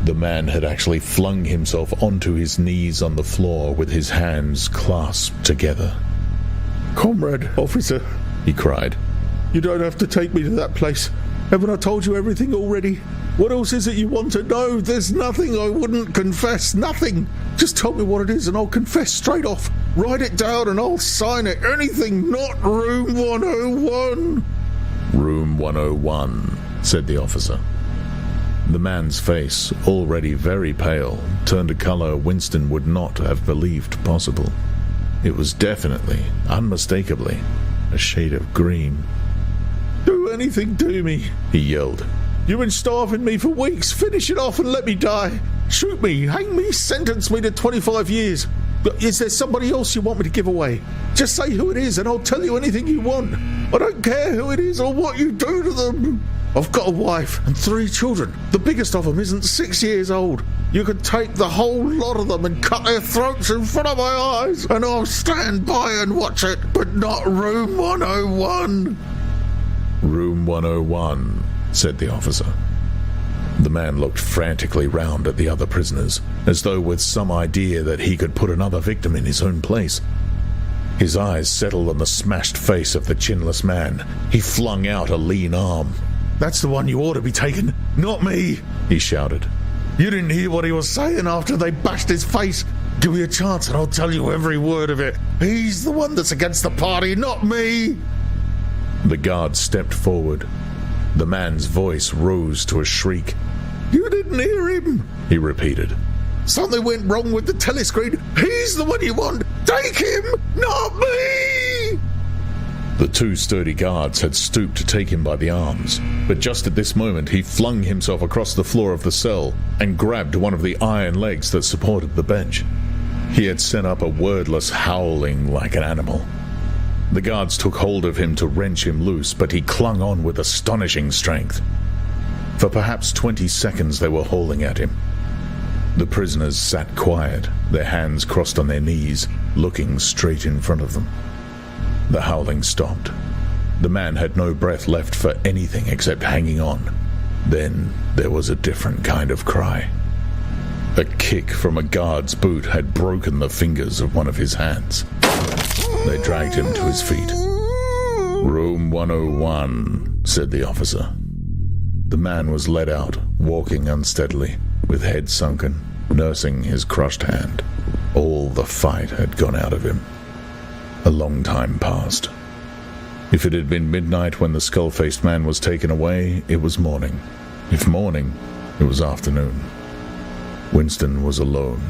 The man had actually flung himself onto his knees on the floor with his hands clasped together. "Comrade, officer," he cried, "you don't have to take me to that place. Haven't I told you everything already? What else is it you want to know? There's nothing I wouldn't confess, nothing. Just tell me what it is and I'll confess straight off. Write it down and I'll sign it. Anything, not room 101. "Room 101, said the officer. The man's face, already very pale, turned a color Winston would not have believed possible. It was definitely, unmistakably, a shade of green. "Do anything to me," he yelled. "You've been starving me for weeks. Finish it off and let me die. Shoot me, hang me, sentence me to 25 years. Is there somebody else you want me to give away? Just say who it is and I'll tell you anything you want. I don't care who it is or what you do to them. I've got a wife and 3 children. The biggest of them isn't 6 years old. You could take the whole lot of them and cut their throats in front of my eyes and I'll stand by and watch it, but not room 101. "Room 101, said the officer. The man looked frantically round at the other prisoners, as though with some idea that he could put another victim in his own place. His eyes settled on the smashed face of the chinless man. He flung out a lean arm. "That's the one you ought to be taking, not me," he shouted. "You didn't hear what he was saying after they bashed his face. Give me a chance and I'll tell you every word of it. He's the one that's against the party, not me." The guard stepped forward. The man's voice rose to a shriek. "You didn't hear him," he repeated. "Something went wrong with the telescreen. He's the one you want. Take him, not me." The 2 sturdy guards had stooped to take him by the arms, but just at this moment he flung himself across the floor of the cell and grabbed one of the iron legs that supported the bench. He had set up a wordless howling like an animal. The guards took hold of him to wrench him loose, but he clung on with astonishing strength. For perhaps 20 seconds they were hauling at him. The prisoners sat quiet, their hands crossed on their knees, looking straight in front of them. The howling stopped. The man had no breath left for anything except hanging on. Then there was a different kind of cry. A kick from a guard's boot had broken the fingers of one of his hands. They dragged him to his feet. "Room 101, said the officer. The man was led out, walking unsteadily, with head sunken, nursing his crushed hand. All the fight had gone out of him. A long time passed. If it had been midnight when the skull-faced man was taken away, it was morning. If morning, it was afternoon. Winston was alone,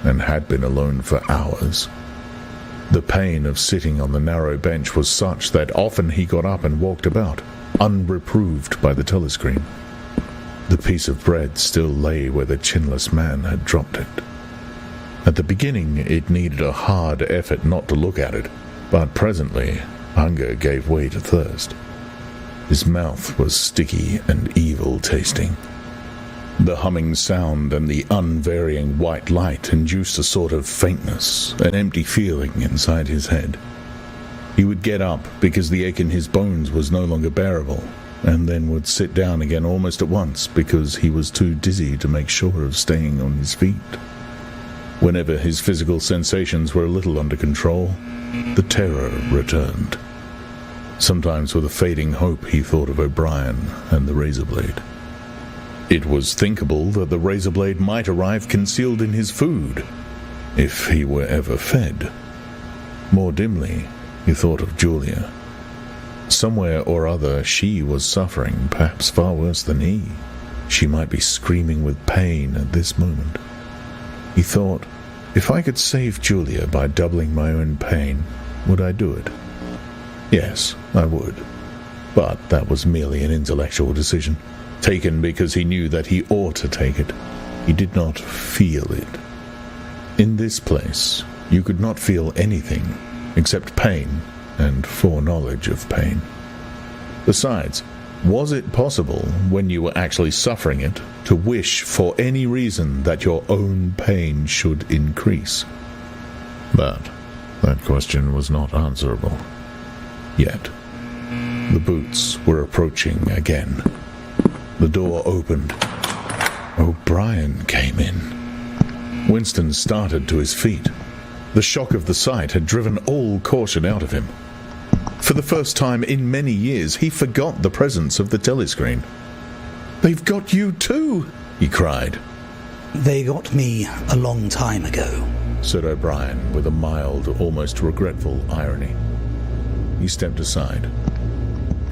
and had been alone for hours. The pain of sitting on the narrow bench was such that often he got up and walked about, unreproved by the telescreen. The piece of bread still lay where the chinless man had dropped it. At the beginning, it needed a hard effort not to look at it, but presently, hunger gave way to thirst. His mouth was sticky and evil-tasting. The humming sound and the unvarying white light induced a sort of faintness, an empty feeling inside his head. He would get up because the ache in his bones was no longer bearable, and then would sit down again almost at once because he was too dizzy to make sure of staying on his feet. Whenever his physical sensations were a little under control, the terror returned. Sometimes with a fading hope he thought of O'Brien and the razor blade. It was thinkable that the razor blade might arrive concealed in his food, if he were ever fed. More dimly, he thought of Julia. Somewhere or other she was suffering, perhaps far worse than he. She might be screaming with pain at this moment. He thought, if I could save Julia by doubling my own pain, would I do it? Yes, I would. But that was merely an intellectual decision, taken because he knew that he ought to take it. He did not feel it. In this place, you could not feel anything except pain and foreknowledge of pain. Besides, was it possible, when you were actually suffering it, to wish for any reason that your own pain should increase? But that question was not answerable. Yet, the boots were approaching again. The door opened. O'Brien came in. Winston started to his feet. The shock of the sight had driven all caution out of him. For the first time in many years, he forgot the presence of the telescreen. "They've got you too!" he cried. "They got me a long time ago," said O'Brien with a mild, almost regretful irony. He stepped aside.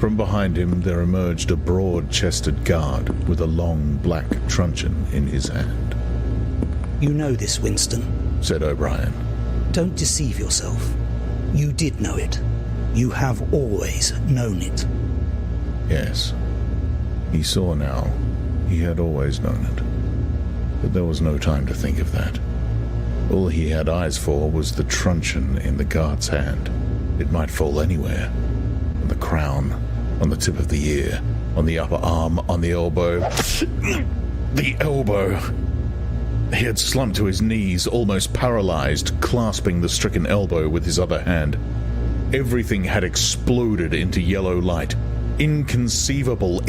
From behind him there emerged a broad-chested guard with a long black truncheon in his hand. "You know this, Winston," said O'Brien. "Don't deceive yourself. You did know it. You have always known it." Yes. He saw now. He had always known it. But there was no time to think of that. All he had eyes for was the truncheon in the guard's hand. It might fall anywhere. On the crown, on the tip of the ear, on the upper arm, on the elbow. The elbow! He had slumped to his knees, almost paralyzed, clasping the stricken elbow with his other hand. Everything had exploded into yellow light. Inconceivable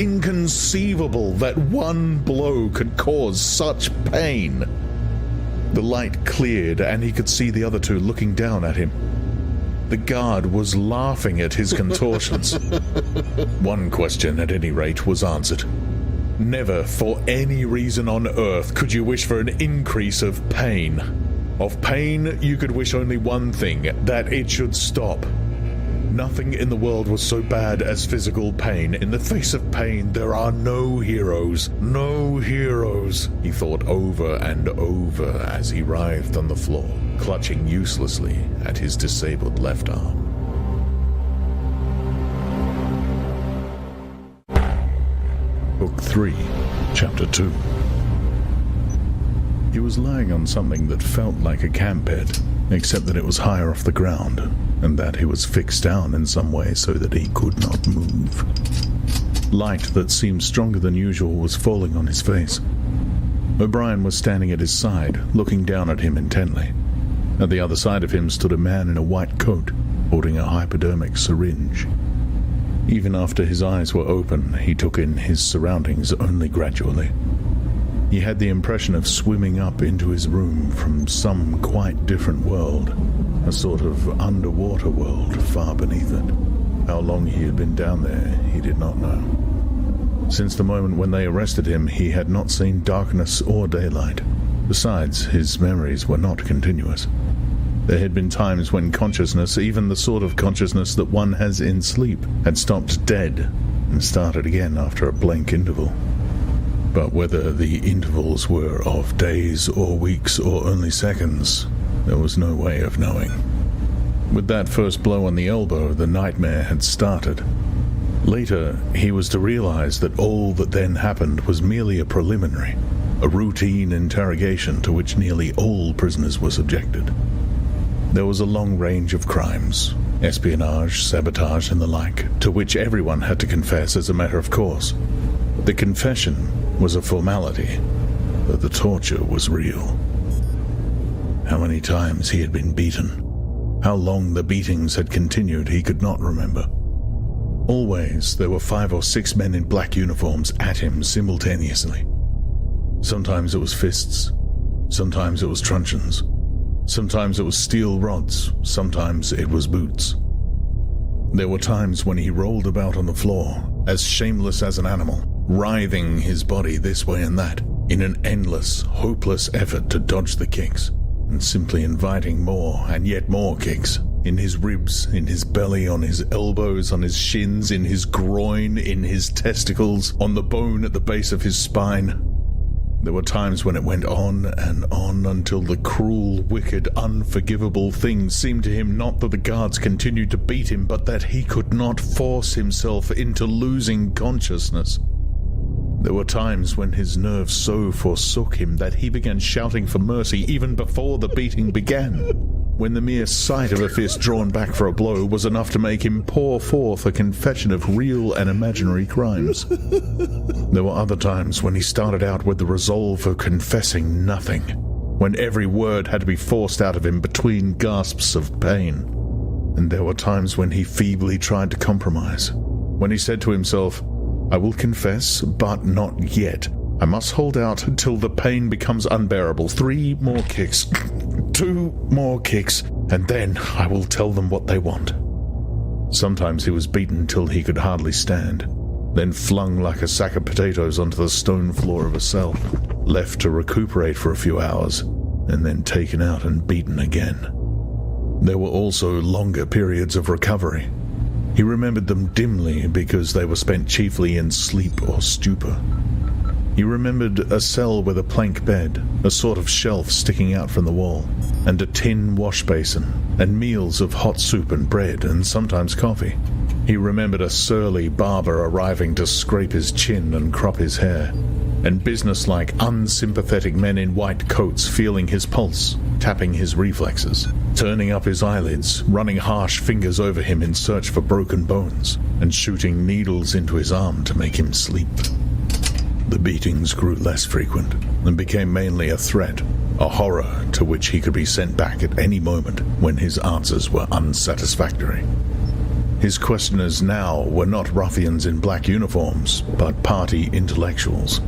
that one blow could cause such pain. The light cleared, and he could see the other two looking down at him. The guard was laughing at his contortions. One question, at any rate, was answered. Never, for any reason on earth, could you wish for an increase of pain. Of pain, you could wish only one thing, that it should stop. Nothing in the world was so bad as physical pain. In the face of pain, there are no heroes. No heroes, he thought over and over as he writhed on the floor, clutching uselessly at his disabled left arm. Book 3, Chapter 2. He was lying on something that felt like a camp bed, except that it was higher off the ground, and that he was fixed down in some way so that he could not move. Light that seemed stronger than usual was falling on his face. O'Brien was standing at his side, looking down at him intently. At the other side of him stood a man in a white coat, holding a hypodermic syringe. Even after his eyes were open, he took in his surroundings only gradually. He had the impression of swimming up into his room from some quite different world, a sort of underwater world far beneath it. How long he had been down there, he did not know. Since the moment when they arrested him, he had not seen darkness or daylight. Besides, his memories were not continuous. There had been times when consciousness, even the sort of consciousness that one has in sleep, had stopped dead and started again after a blank interval. But whether the intervals were of days or weeks or only seconds, there was no way of knowing. With that first blow on the elbow, the nightmare had started. Later, he was to realize that all that then happened was merely a preliminary, a routine interrogation to which nearly all prisoners were subjected. There was a long range of crimes, espionage, sabotage, and the like, to which everyone had to confess as a matter of course. The confession was a formality, but the torture was real. How many times he had been beaten, how long the beatings had continued, he could not remember. Always there were 5 or 6 men in black uniforms at him simultaneously. Sometimes it was fists, sometimes it was truncheons, sometimes it was steel rods, sometimes it was boots. There were times when he rolled about on the floor, as shameless as an animal, writhing his body this way and that, in an endless, hopeless effort to dodge the kicks, and simply inviting more and yet more kicks, in his ribs, in his belly, on his elbows, on his shins, in his groin, in his testicles, on the bone at the base of his spine. There were times when it went on until the cruel, wicked, unforgivable thing seemed to him not that the guards continued to beat him, but that he could not force himself into losing consciousness. There were times when his nerves so forsook him that he began shouting for mercy even before the beating began. when the mere sight of a fist drawn back for a blow was enough to make him pour forth a confession of real and imaginary crimes. There were other times when he started out with the resolve of confessing nothing, when every word had to be forced out of him between gasps of pain. And there were times when he feebly tried to compromise, when he said to himself, "I will confess, but not yet. I must hold out until the pain becomes unbearable. 3 more kicks, 2 more kicks, and then I will tell them what they want." Sometimes he was beaten till he could hardly stand, then flung like a sack of potatoes onto the stone floor of a cell, left to recuperate for a few hours, and then taken out and beaten again. There were also longer periods of recovery. He remembered them dimly because they were spent chiefly in sleep or stupor. He remembered a cell with a plank bed, a sort of shelf sticking out from the wall, and a tin wash basin, and meals of hot soup and bread, and sometimes coffee. He remembered a surly barber arriving to scrape his chin and crop his hair, and businesslike, unsympathetic men in white coats feeling his pulse, tapping his reflexes, turning up his eyelids, running harsh fingers over him in search for broken bones, and shooting needles into his arm to make him sleep. The beatings grew less frequent and became mainly a threat, a horror to which he could be sent back at any moment when his answers were unsatisfactory. His questioners now were not ruffians in black uniforms, but party intellectuals,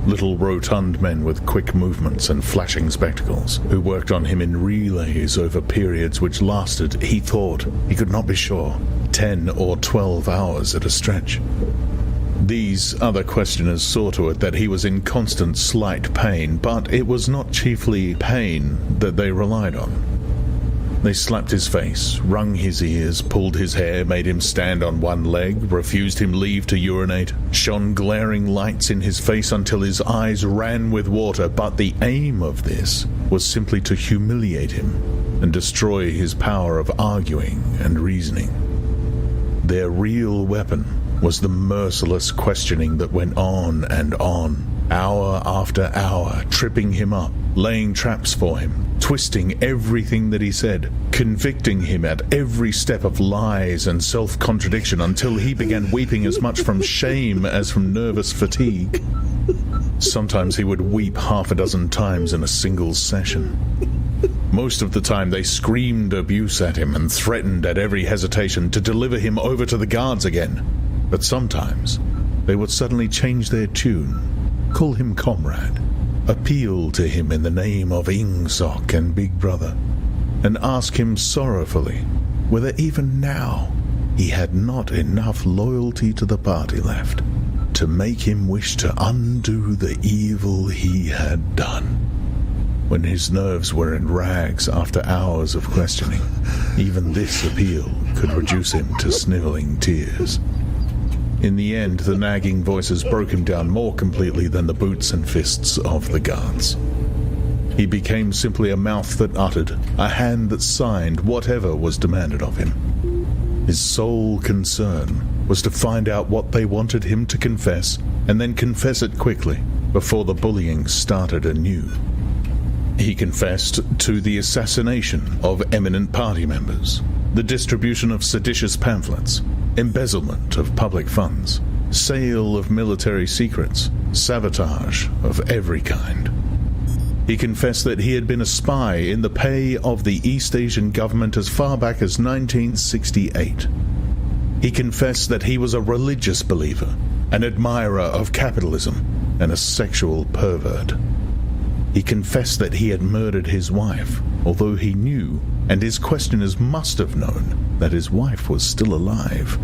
little rotund men with quick movements and flashing spectacles, who worked on him in relays over periods which lasted, he thought, he could not be sure, 10 or 12 hours at a stretch. These other questioners saw to it that he was in constant slight pain, but it was not chiefly pain that they relied on. They slapped his face, wrung his ears, pulled his hair, made him stand on one leg, refused him leave to urinate, shone glaring lights in his face until his eyes ran with water, but the aim of this was simply to humiliate him and destroy his power of arguing and reasoning. Their real weapon was the merciless questioning that went on and on, hour after hour, tripping him up, laying traps for him, twisting everything that he said, convicting him at every step of lies and self-contradiction until he began weeping as much from shame as from nervous fatigue. Sometimes he would weep 6 times in a single session. Most of the time they screamed abuse at him and threatened at every hesitation to deliver him over to the guards again. But sometimes they would suddenly change their tune, call him comrade, appeal to him in the name of Ingsoc and Big Brother, and ask him sorrowfully whether even now he had not enough loyalty to the party left to make him wish to undo the evil he had done. When his nerves were in rags after hours of questioning, even this appeal could reduce him to sniveling tears. In the end, the nagging voices broke him down more completely than the boots and fists of the guards. He became simply a mouth that uttered, a hand that signed whatever was demanded of him. His sole concern was to find out what they wanted him to confess, and then confess it quickly, before the bullying started anew. He confessed to the assassination of eminent party members, the distribution of seditious pamphlets, embezzlement of public funds, sale of military secrets, sabotage of every kind. He confessed that he had been a spy in the pay of the East Asian government as far back as 1968. He confessed that he was a religious believer, an admirer of capitalism, and a sexual pervert. He confessed that he had murdered his wife, although he knew, and his questioners must have known, that his wife was still alive.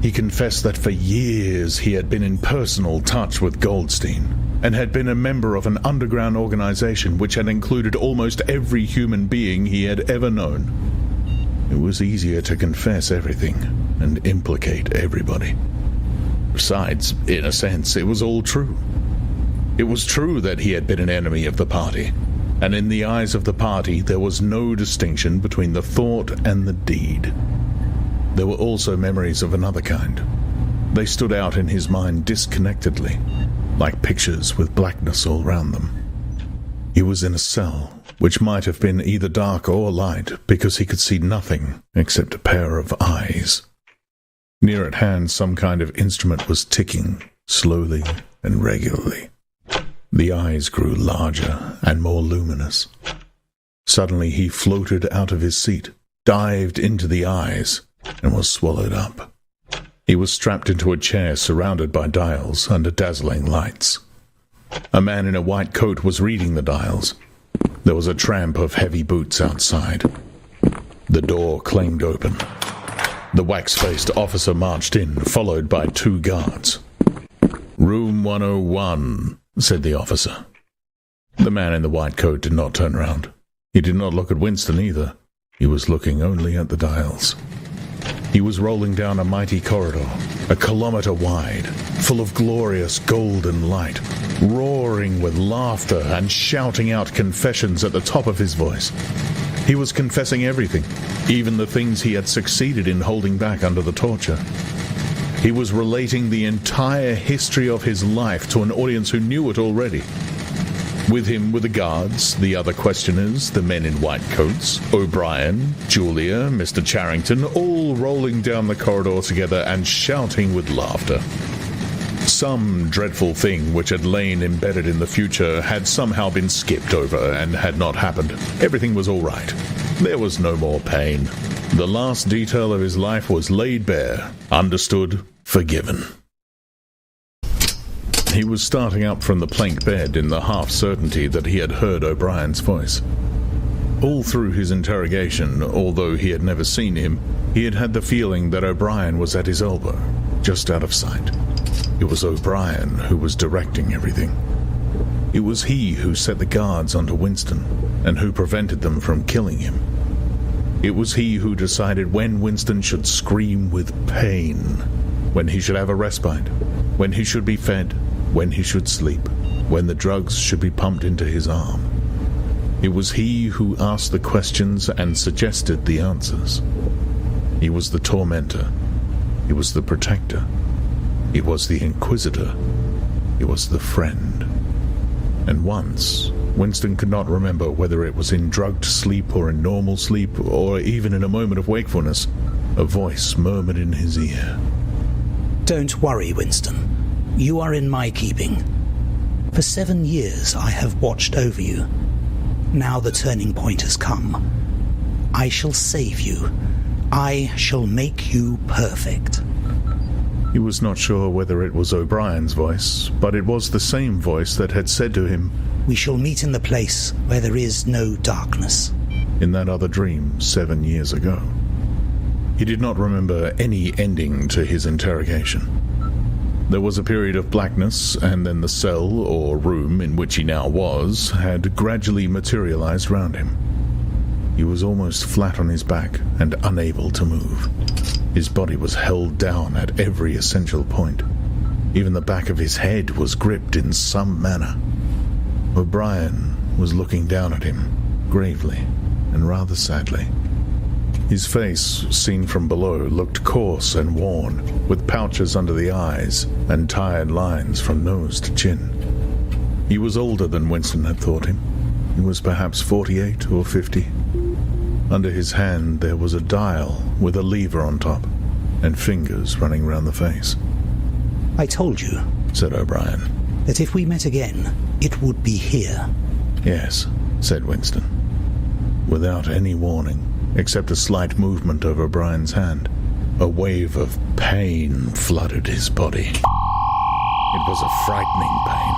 He confessed that for years he had been in personal touch with Goldstein, and had been a member of an underground organization which had included almost every human being he had ever known. It was easier to confess everything and implicate everybody. Besides, in a sense, it was all true. It was true that he had been an enemy of the party, and in the eyes of the party there was no distinction between the thought and the deed. There were also memories of another kind. They stood out in his mind disconnectedly, like pictures with blackness all round them. He was in a cell which might have been either dark or light, because he could see nothing except a pair of eyes. Near at hand, some kind of instrument was ticking, slowly and regularly. The eyes grew larger and more luminous. Suddenly he floated out of his seat, dived into the eyes, and was swallowed up. He was strapped into a chair surrounded by dials under dazzling lights. A man in a white coat was reading the dials. There was a tramp of heavy boots outside. The door clanged open. The wax-faced officer marched in, followed by 2 guards. "Room 101, said the officer. The man in the white coat did not turn round. He did not look at Winston either. He was looking only at the dials. He was rolling down a mighty corridor, a kilometre wide, full of glorious golden light, roaring with laughter and shouting out confessions at the top of his voice. He was confessing everything, even the things he had succeeded in holding back under the torture. He was relating the entire history of his life to an audience who knew it already. With him were the guards, the other questioners, the men in white coats, O'Brien, Julia, Mr. Charrington, all rolling down the corridor together and shouting with laughter. Some dreadful thing which had lain embedded in the future had somehow been skipped over and had not happened. Everything was all right. There was no more pain. The last detail of his life was laid bare, understood, forgiven. He was starting up from the plank bed in the half-certainty that he had heard O'Brien's voice. All through his interrogation, although he had never seen him, he had had the feeling that O'Brien was at his elbow, just out of sight. It was O'Brien who was directing everything. It was he who set the guards onto Winston, and who prevented them from killing him. It was he who decided when Winston should scream with pain, when he should have a respite, when he should be fed, when he should sleep, when the drugs should be pumped into his arm. It was he who asked the questions and suggested the answers. He was the tormentor. He was the protector. He was the inquisitor. He was the friend. And once, Winston could not remember whether it was in drugged sleep or in normal sleep or even in a moment of wakefulness, a voice murmured in his ear. "Don't worry, Winston. You are in my keeping. For 7 years I have watched over you. Now the turning point has come. I shall save you. I shall make you perfect." He was not sure whether it was O'Brien's voice, but it was the same voice that had said to him, "We shall meet in the place where there is no darkness," in that other dream 7 years ago. He did not remember any ending to his interrogation. There was a period of blackness, and then the cell, or room, in which he now was, had gradually materialized round him. He was almost flat on his back and unable to move. His body was held down at every essential point. Even the back of his head was gripped in some manner. O'Brien was looking down at him, gravely and rather sadly. His face, seen from below, looked coarse and worn, with pouches under the eyes and tired lines from nose to chin. He was older than Winston had thought him. He was perhaps 48 or 50. Under his hand there was a dial with a lever on top, and fingers running round the face. "I told you," said O'Brien, "that if we met again, it would be here." "Yes," said Winston. Without any warning, except a slight movement of O'Brien's hand, a wave of pain flooded his body. It was a frightening pain,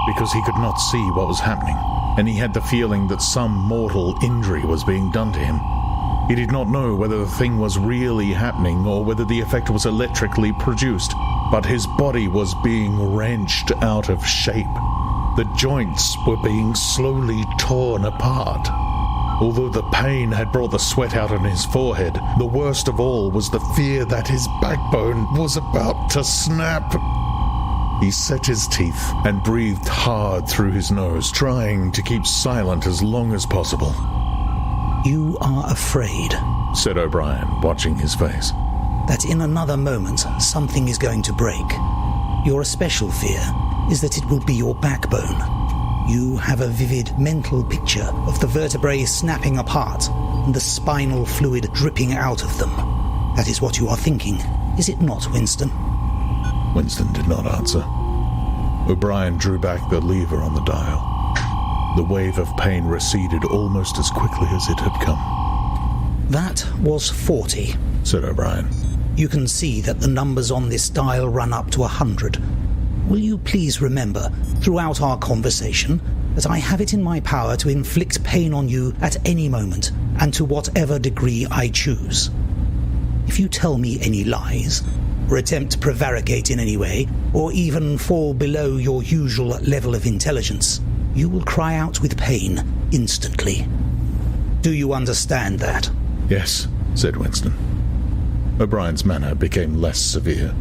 because he could not see what was happening, and he had the feeling that some mortal injury was being done to him. He did not know whether the thing was really happening or whether the effect was electrically produced, but his body was being wrenched out of shape. The joints were being slowly torn apart. Although the pain had brought the sweat out on his forehead, the worst of all was the fear that his backbone was about to snap. He set his teeth and breathed hard through his nose, trying to keep silent as long as possible. "You are afraid," said O'Brien, watching his face, "that in another moment something is going to break. Your especial fear is that it will be your backbone. You have a vivid mental picture of the vertebrae snapping apart and the spinal fluid dripping out of them. That is what you are thinking, is it not, Winston? Winston did not answer. O'Brien drew back the lever on the dial. The wave of pain receded almost as quickly as it had come. That was 40, said O'Brien. You can see that the numbers on this dial run up to 100. Will you please remember, throughout our conversation, that I have it in my power to inflict pain on you at any moment, and to whatever degree I choose. If you tell me any lies, or attempt to prevaricate in any way, or even fall below your usual level of intelligence, you will cry out with pain instantly. Do you understand that? Yes, said Winston. O'Brien's manner became less severe.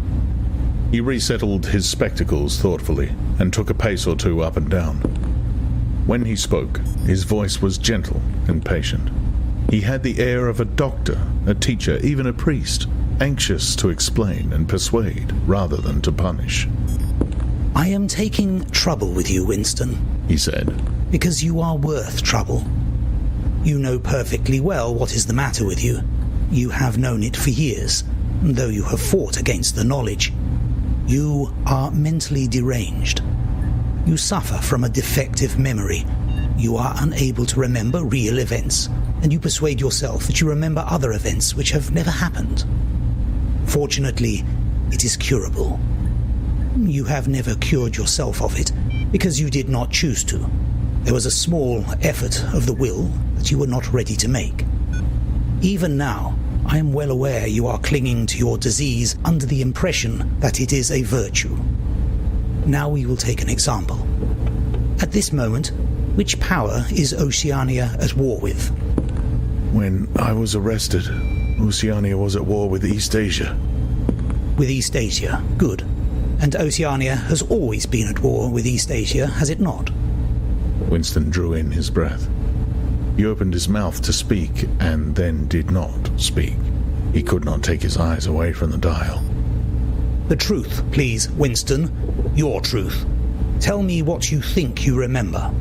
He resettled his spectacles thoughtfully and took a pace or two up and down. When he spoke, his voice was gentle and patient. He had the air of a doctor, a teacher, even a priest, anxious to explain and persuade rather than to punish. I am taking trouble with you, Winston, he said, because you are worth trouble. You know perfectly well what is the matter with you. You have known it for years, though you have fought against the knowledge. You are mentally deranged. You suffer from a defective memory. You are unable to remember real events, and you persuade yourself that you remember other events which have never happened. Fortunately, it is curable. You have never cured yourself of it, because you did not choose to. There was a small effort of the will that you were not ready to make. Even now, I am well aware you are clinging to your disease under the impression that it is a virtue. Now we will take an example. At this moment, which power is Oceania at war with? When I was arrested, Oceania was at war with East Asia. With East Asia, good. And Oceania has always been at war with East Asia, has it not? Winston drew in his breath. He opened his mouth to speak, and then did not speak. He could not take his eyes away from the dial. The truth, please, Winston. Your truth. Tell me what you think you remember.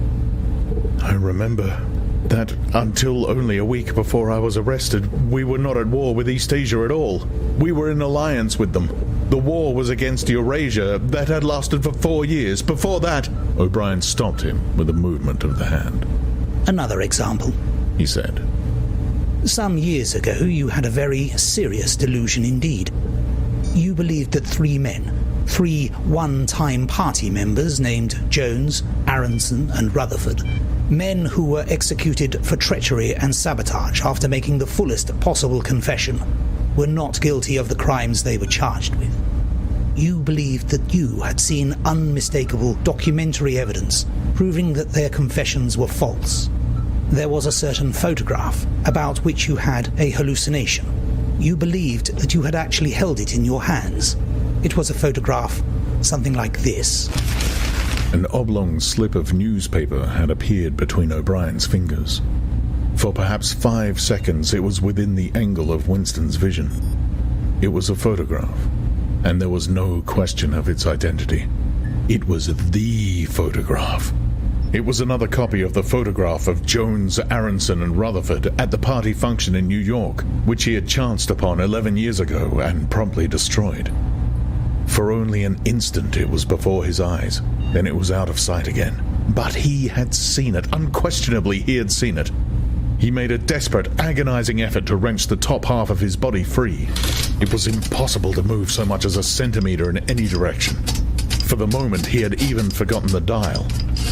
I remember that until only a week before I was arrested, we were not at war with East Asia at all. We were in alliance with them. The war was against Eurasia. That had lasted for 4 years. Before that... O'Brien stopped him with a movement of the hand. Another example, he said. Some years ago, you had a very serious delusion indeed. You believed that 3 men, 3 one-time party members named Jones, Aronson, and Rutherford, men who were executed for treachery and sabotage after making the fullest possible confession, were not guilty of the crimes they were charged with. You believed that you had seen unmistakable documentary evidence proving that their confessions were false. There was a certain photograph about which you had a hallucination. You believed that you had actually held it in your hands. It was a photograph, something like this. An oblong slip of newspaper had appeared between O'Brien's fingers. For perhaps 5 seconds it was within the angle of Winston's vision. It was a photograph, and there was no question of its identity. It was the photograph. It was another copy of the photograph of Jones, Aronson, and Rutherford at the party function in New York, which he had chanced upon 11 years ago and promptly destroyed. For only an instant it was before his eyes, then it was out of sight again. But he had seen it. Unquestionably, he had seen it. He made a desperate, agonizing effort to wrench the top half of his body free. It was impossible to move so much as a centimeter in any direction. For the moment, he had even forgotten the dial.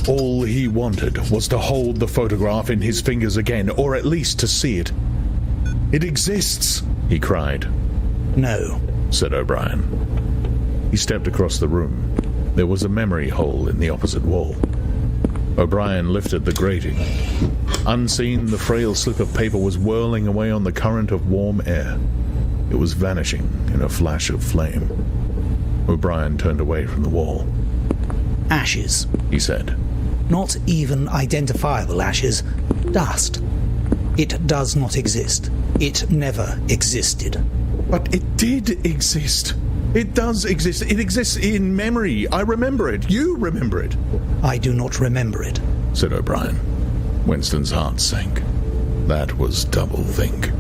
All he wanted was to hold the photograph in his fingers again, or at least to see it. "It exists!" he cried. "No," said O'Brien. He stepped across the room. There was a memory hole in the opposite wall. O'Brien lifted the grating. Unseen, the frail slip of paper was whirling away on the current of warm air. It was vanishing in a flash of flame. O'Brien turned away from the wall. "Ashes," he said. "Not even identifiable ashes. Dust. It does not exist. It never existed." "But it did exist," It does exist. It exists in memory. I remember it. You remember it. I do not remember it, said O'Brien. Winston's heart sank. That was doublethink.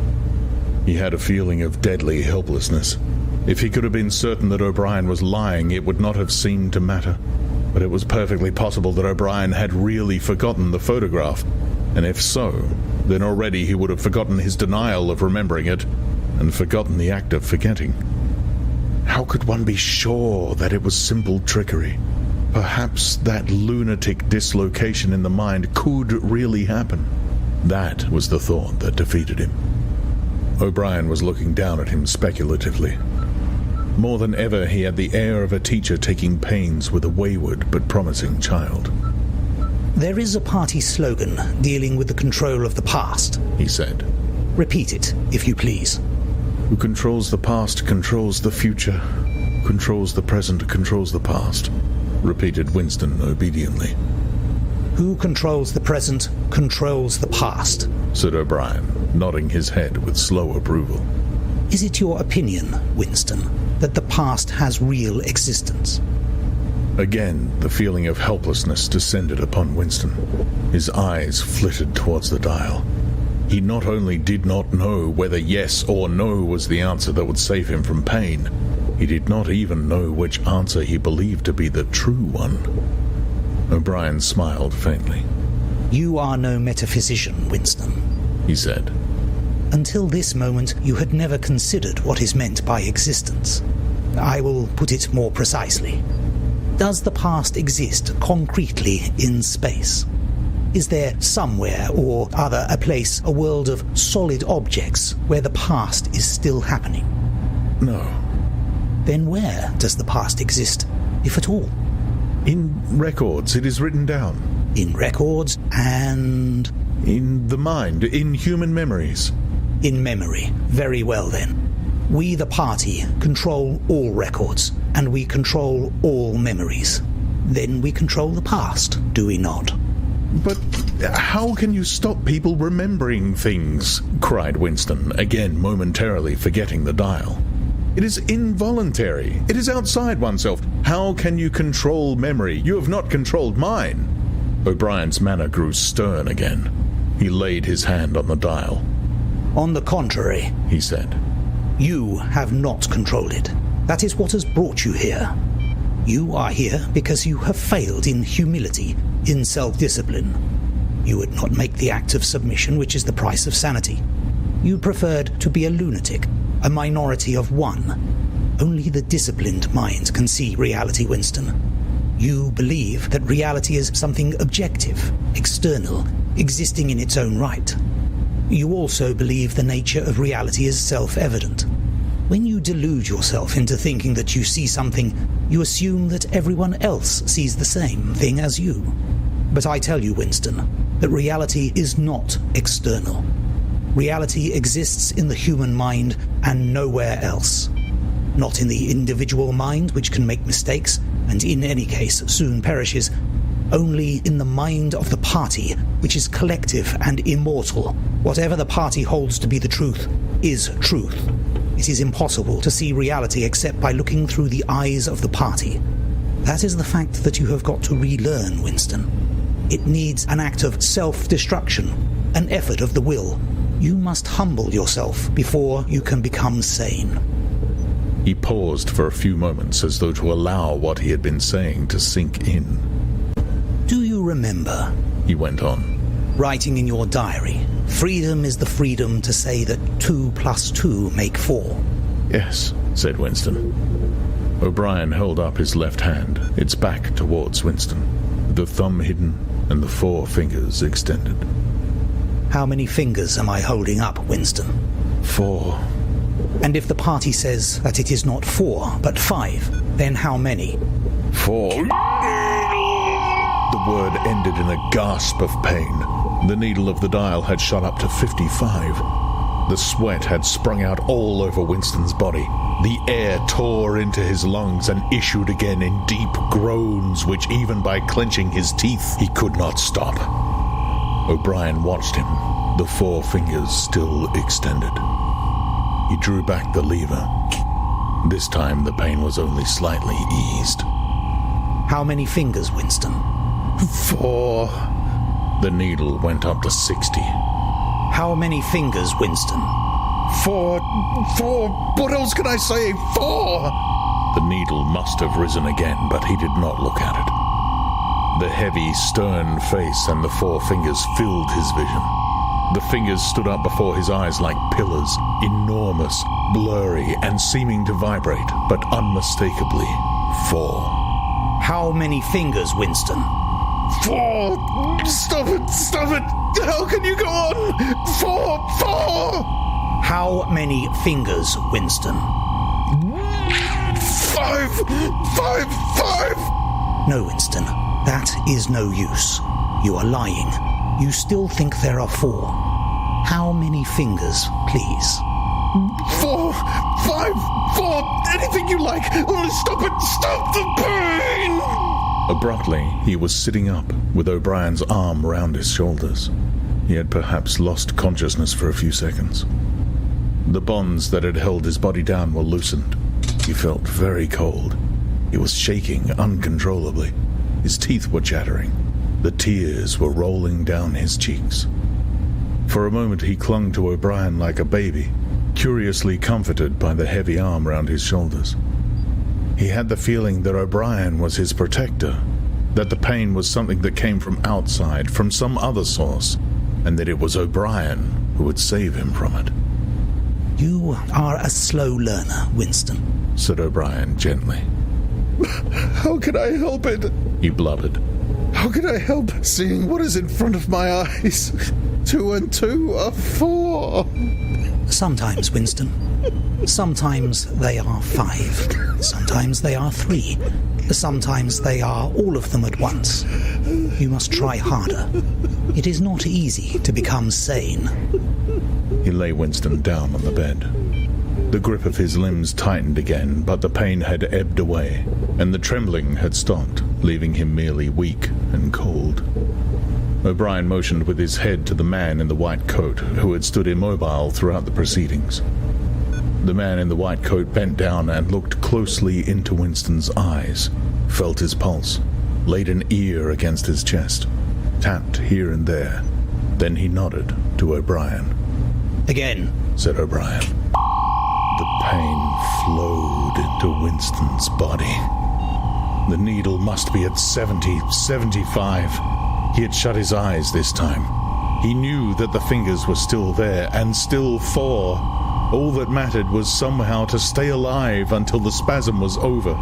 He had a feeling of deadly helplessness. If he could have been certain that O'Brien was lying, it would not have seemed to matter. But it was perfectly possible that O'Brien had really forgotten the photograph, and if so, then already he would have forgotten his denial of remembering it, and forgotten the act of forgetting. How could one be sure that it was simple trickery? Perhaps that lunatic dislocation in the mind could really happen. That was the thought that defeated him. O'Brien was looking down at him speculatively. More than ever, he had the air of a teacher taking pains with a wayward but promising child. There is a party slogan dealing with the control of the past, he said. Repeat it, if you please. Who controls the past controls the future. Controls the present controls the past, repeated Winston obediently. Who controls the present controls the past, said O'Brien, nodding his head with slow approval. Is it your opinion, Winston, that the past has real existence? Again, the feeling of helplessness descended upon Winston. His eyes flitted towards the dial. He not only did not know whether yes or no was the answer that would save him from pain, he did not even know which answer he believed to be the true one. O'Brien smiled faintly. You are no metaphysician, Winston, he said. Until this moment, you had never considered what is meant by existence. I will put it more precisely. Does the past exist concretely in space? Is there somewhere or other a place, a world of solid objects where the past is still happening? No. Then where does the past exist, if at all? In records. It is written down. In records and... In the mind, in human memories. In memory. Very well then. We, the party, control all records, and we control all memories. Then we control the past, do we not? But how can you stop people remembering things? Cried Winston, again momentarily forgetting the dial. It is involuntary. It is outside oneself. How can you control memory? You have not controlled mine. O'Brien's manner grew stern again. He laid his hand on the dial. On the contrary, he said. You have not controlled it. That is what has brought you here. You are here because you have failed in humility, in self-discipline. You would not make the act of submission, which is the price of sanity. You preferred to be a lunatic, a minority of one. Only the disciplined mind can see reality, Winston. You believe that reality is something objective, external, existing in its own right. You also believe the nature of reality is self-evident. When you delude yourself into thinking that you see something, you assume that everyone else sees the same thing as you. But I tell you, Winston, that reality is not external. Reality exists in the human mind and nowhere else. Not in the individual mind, which can make mistakes, and in any case soon perishes. Only in the mind of the party, which is collective and immortal. Whatever the party holds to be the truth is truth. It is impossible to see reality except by looking through the eyes of the party. That is the fact that you have got to relearn, Winston. It needs an act of self-destruction, an effort of the will. You must humble yourself before you can become sane. He paused for a few moments as though to allow what he had been saying to sink in. Do you remember, he went on, writing in your diary, freedom is the freedom to say that 2 + 2 make 4? Yes, said Winston. O'Brien held up his left hand, its back towards Winston, the thumb hidden and the 4 fingers extended. How many fingers am I holding up, Winston? 4. And if the party says that it is not 4, but 5, then how many? 4. The word ended in a gasp of pain. The needle of the dial had shot up to 55. The sweat had sprung out all over Winston's body. The air tore into his lungs and issued again in deep groans, which even by clenching his teeth he could not stop. O'Brien watched him, the 4 fingers still extended. He drew back the lever. This time the pain was only slightly eased. How many fingers, Winston? 4. The needle went up to 60. How many fingers, Winston? 4. What else can I say? 4. The needle must have risen again, but he did not look at it. The heavy, stern face and the 4 fingers filled his vision. The fingers stood up before his eyes like pillars, enormous, blurry, and seeming to vibrate, but unmistakably 4. How many fingers, Winston? 4! Stop it! How can you go on? 4! How many fingers, Winston? 5! No, Winston, that is no use. You are lying. You still think there are 4. How many fingers, please? 4! 5! 4! Anything you like! Only stop it! Stop the pain! Abruptly, he was sitting up, with O'Brien's arm round his shoulders. He had perhaps lost consciousness for a few seconds. The bonds that had held his body down were loosened. He felt very cold. He was shaking uncontrollably. His teeth were chattering. The tears were rolling down his cheeks. For a moment he clung to O'Brien like a baby, curiously comforted by the heavy arm round his shoulders. He had the feeling that O'Brien was his protector, that the pain was something that came from outside, from some other source, and that it was O'Brien who would save him from it. You are a slow learner, Winston, said O'Brien gently. How can I help it? He blubbered. How can I help seeing what is in front of my eyes? 2 and 2 are 4. Sometimes, Winston. Sometimes they are 5. Sometimes they are 3. Sometimes they are all of them at once. You must try harder. It is not easy to become sane. He lay Winston down on the bed. The grip of his limbs tightened again, but the pain had ebbed away, and the trembling had stopped, leaving him merely weak and cold. O'Brien motioned with his head to the man in the white coat, who had stood immobile throughout the proceedings. The man in the white coat bent down and looked closely into Winston's eyes, felt his pulse, laid an ear against his chest, tapped here and there. Then he nodded to O'Brien. Again, said O'Brien. The pain flowed into Winston's body. The needle must be at 70, 75. He had shut his eyes this time. He knew that the fingers were still there, and still 4. All that mattered was somehow to stay alive until the spasm was over.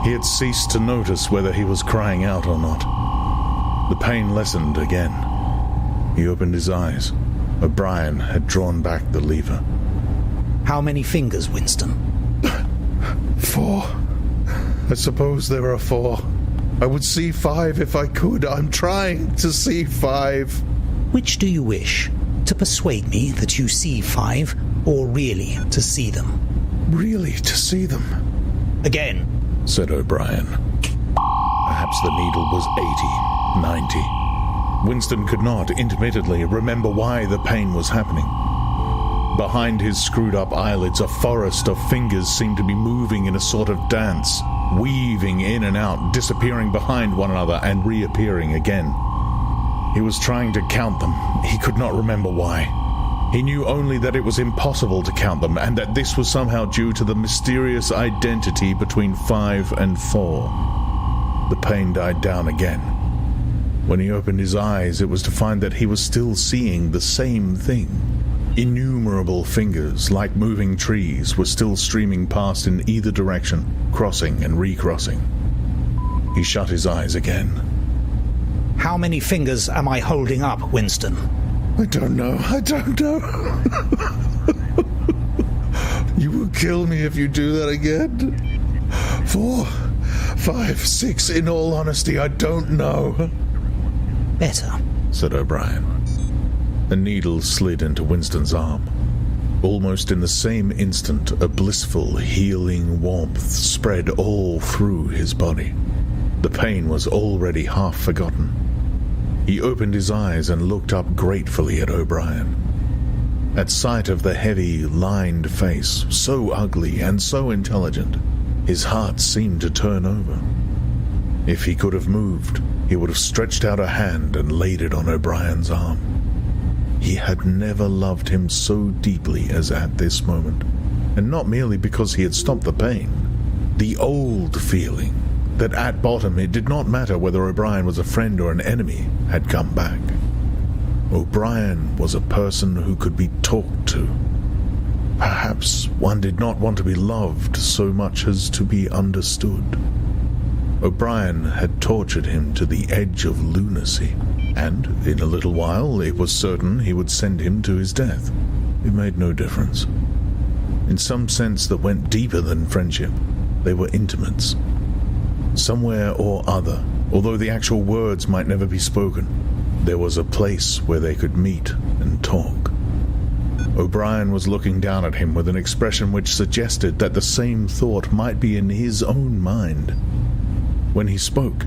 He had ceased to notice whether he was crying out or not. The pain lessened again. He opened his eyes. O'Brien had drawn back the lever. How many fingers, Winston? 4. I suppose there are 4. I would see 5 if I could. I'm trying to see 5. Which do you wish? To persuade me that you see 5, or really to see them? Really to see them. Again, said O'Brien. Perhaps the needle was 80, 90. Winston could not, intermittently, remember why the pain was happening. Behind his screwed-up eyelids, a forest of fingers seemed to be moving in a sort of dance, weaving in and out, disappearing behind one another and reappearing again. He was trying to count them. He could not remember why. He knew only that it was impossible to count them, and that this was somehow due to the mysterious identity between 5 and 4. The pain died down again. When he opened his eyes, it was to find that he was still seeing the same thing. Innumerable fingers, like moving trees, were still streaming past in either direction, crossing and recrossing. He shut his eyes again. How many fingers am I holding up, Winston? I don't know. You will kill me if you do that again. 4, 5, 6, in all honesty, I don't know. Better, said O'Brien. A needle slid into Winston's arm. Almost in the same instant, a blissful, healing warmth spread all through his body. The pain was already half forgotten. He opened his eyes and looked up gratefully at O'Brien. At sight of the heavy, lined face, so ugly and so intelligent, his heart seemed to turn over. If he could have moved, he would have stretched out a hand and laid it on O'Brien's arm. He had never loved him so deeply as at this moment, and not merely because he had stopped the pain. The old feeling that at bottom it did not matter whether O'Brien was a friend or an enemy had come back. O'Brien was a person who could be talked to. Perhaps one did not want to be loved so much as to be understood. O'Brien had tortured him to the edge of lunacy, and in a little while it was certain he would send him to his death. It made no difference. In some sense that went deeper than friendship, they were intimates. Somewhere or other, although the actual words might never be spoken, there was a place where they could meet and talk. O'Brien was looking down at him with an expression which suggested that the same thought might be in his own mind. When he spoke,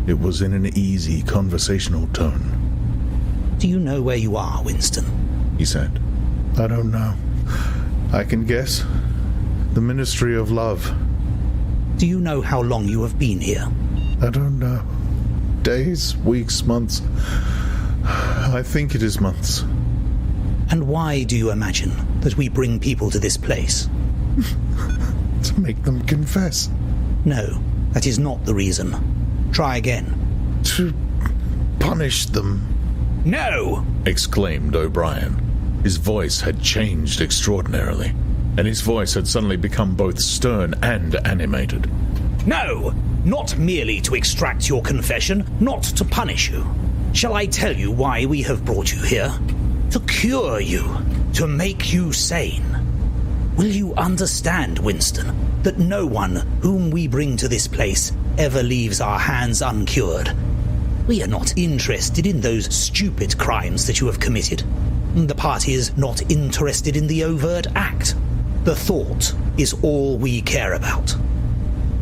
it was in an easy, conversational tone. Do you know where you are, Winston? He said. I don't know. I can guess. The Ministry of Love. Do you know how long you have been here? I don't know. Days, weeks, months. I think it is months. And why do you imagine that we bring people to this place? To make them confess. No, that is not the reason. Try again. To punish them. No! Exclaimed O'Brien. His voice had changed extraordinarily, and his voice had suddenly become both stern and animated. No! Not merely to extract your confession, not to punish you. Shall I tell you why we have brought you here? To cure you, to make you sane. Will you understand, Winston, that no one whom we bring to this place ever leaves our hands uncured? We are not interested in those stupid crimes that you have committed. The party is not interested in the overt act. The thought is all we care about.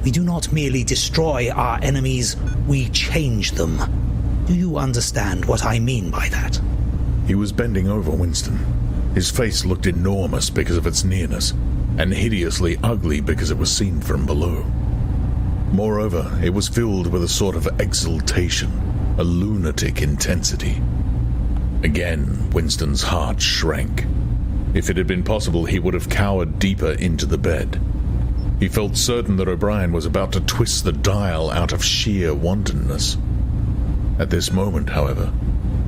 We do not merely destroy our enemies, we change them. Do you understand what I mean by that? He was bending over Winston. His face looked enormous because of its nearness, and hideously ugly because it was seen from below. Moreover, it was filled with a sort of exultation, a lunatic intensity. Again, Winston's heart shrank. If it had been possible, he would have cowered deeper into the bed. He felt certain that O'Brien was about to twist the dial out of sheer wantonness. At this moment, however,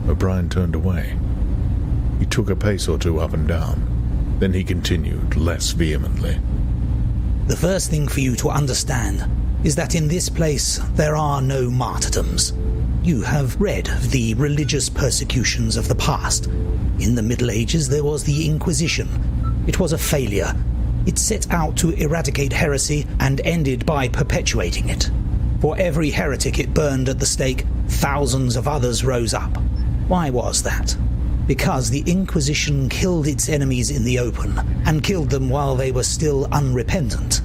O'Brien turned away. He took a pace or two up and down. Then he continued, less vehemently. The first thing for you to understand is that in this place there are no martyrdoms. You have read of the religious persecutions of the past. In the Middle Ages there was the Inquisition. It was a failure. It set out to eradicate heresy and ended by perpetuating it. For every heretic it burned at the stake, thousands of others rose up. Why was that? Because the Inquisition killed its enemies in the open, and killed them while they were still unrepentant.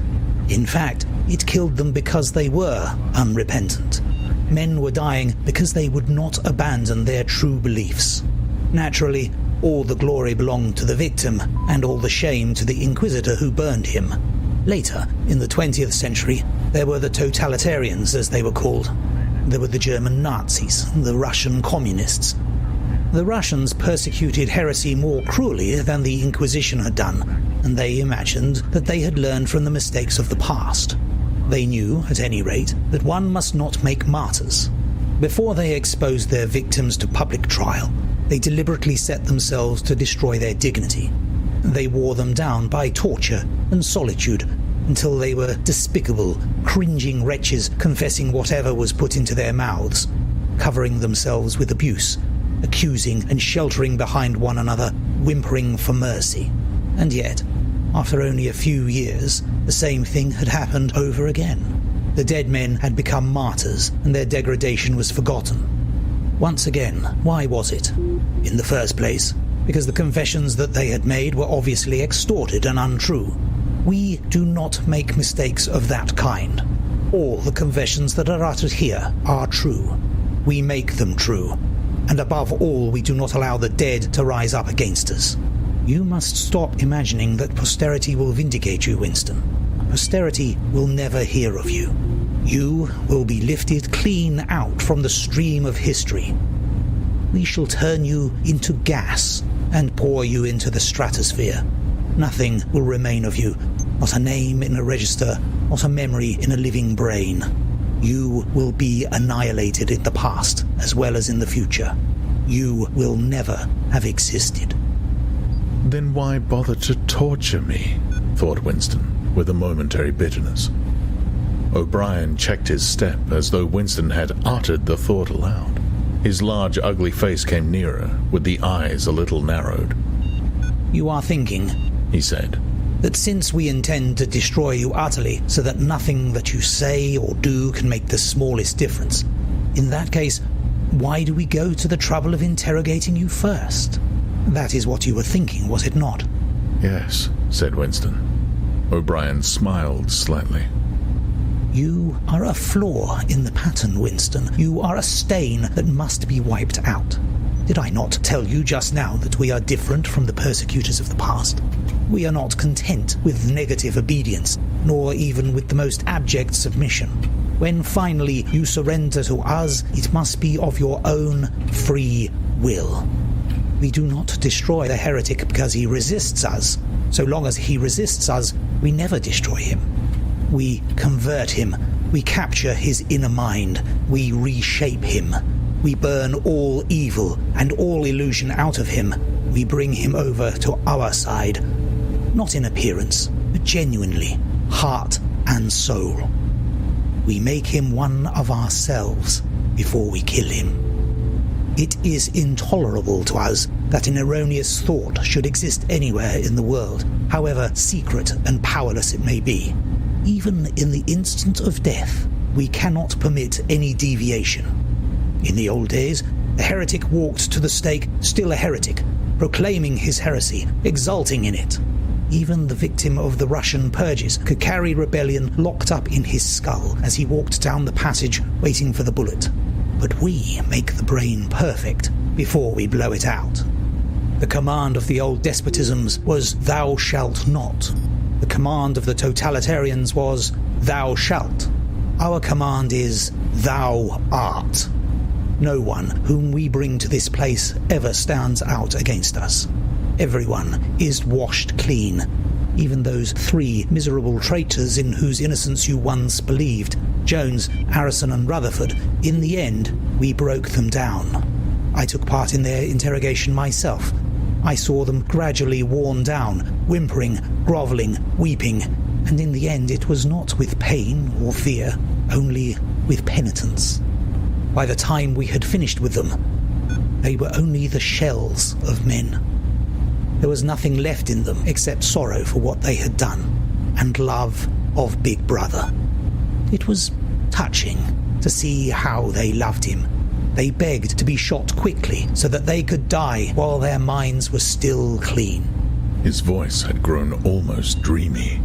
In fact, it killed them because they were unrepentant. Men were dying because they would not abandon their true beliefs. Naturally, all the glory belonged to the victim, and all the shame to the inquisitor who burned him. Later, in the 20th century, there were the totalitarians, as they were called. There were the German Nazis, the Russian communists. The Russians persecuted heresy more cruelly than the Inquisition had done, and they imagined that they had learned from the mistakes of the past. They knew, at any rate, that one must not make martyrs. Before they exposed their victims to public trial, they deliberately set themselves to destroy their dignity. They wore them down by torture and solitude until they were despicable, cringing wretches confessing whatever was put into their mouths, covering themselves with abuse, accusing and sheltering behind one another, whimpering for mercy. And yet, after only a few years, the same thing had happened over again. The dead men had become martyrs, and their degradation was forgotten. Once again, why was it? In the first place, because the confessions that they had made were obviously extorted and untrue. We do not make mistakes of that kind. All the confessions that are uttered here are true. We make them true. And above all, we do not allow the dead to rise up against us. You must stop imagining that posterity will vindicate you, Winston. Posterity will never hear of you. You will be lifted clean out from the stream of history. We shall turn you into gas and pour you into the stratosphere. Nothing will remain of you, not a name in a register, not a memory in a living brain. You will be annihilated in the past as well as in the future. You will never have existed. Then why bother to torture me? Thought Winston, with a momentary bitterness. O'Brien checked his step as though Winston had uttered the thought aloud. His large, ugly face came nearer, with the eyes a little narrowed. You are thinking, he said, that since we intend to destroy you utterly so that nothing that you say or do can make the smallest difference, in that case, why do we go to the trouble of interrogating you first? That is what you were thinking, was it not? Yes, said Winston. O'Brien smiled slightly. You are a flaw in the pattern, Winston. You are a stain that must be wiped out. Did I not tell you just now that we are different from the persecutors of the past? We are not content with negative obedience, nor even with the most abject submission. When finally you surrender to us, it must be of your own free will. We do not destroy the heretic because he resists us. So long as he resists us, we never destroy him. We convert him. We capture his inner mind. We reshape him. We burn all evil and all illusion out of him. We bring him over to our side. Not in appearance, but genuinely, heart and soul. We make him one of ourselves before we kill him. It is intolerable to us that an erroneous thought should exist anywhere in the world, however secret and powerless it may be. Even in the instant of death, we cannot permit any deviation. In the old days, the heretic walked to the stake still a heretic, proclaiming his heresy, exulting in it. Even the victim of the Russian purges could carry rebellion locked up in his skull as he walked down the passage waiting for the bullet. But we make the brain perfect before we blow it out. The command of the old despotisms was, "Thou shalt not." The command of the totalitarians was, "Thou shalt." Our command is, "Thou art." No one whom we bring to this place ever stands out against us. Everyone is washed clean. Even those 3 miserable traitors in whose innocence you once believed, Jones, Harrison and Rutherford, in the end, we broke them down. I took part in their interrogation myself. I saw them gradually worn down, whimpering, grovelling, weeping, and in the end it was not with pain or fear, only with penitence. By the time we had finished with them, they were only the shells of men. There was nothing left in them except sorrow for what they had done, and love of Big Brother. It was touching to see how they loved him. They begged to be shot quickly so that they could die while their minds were still clean. His voice had grown almost dreamy.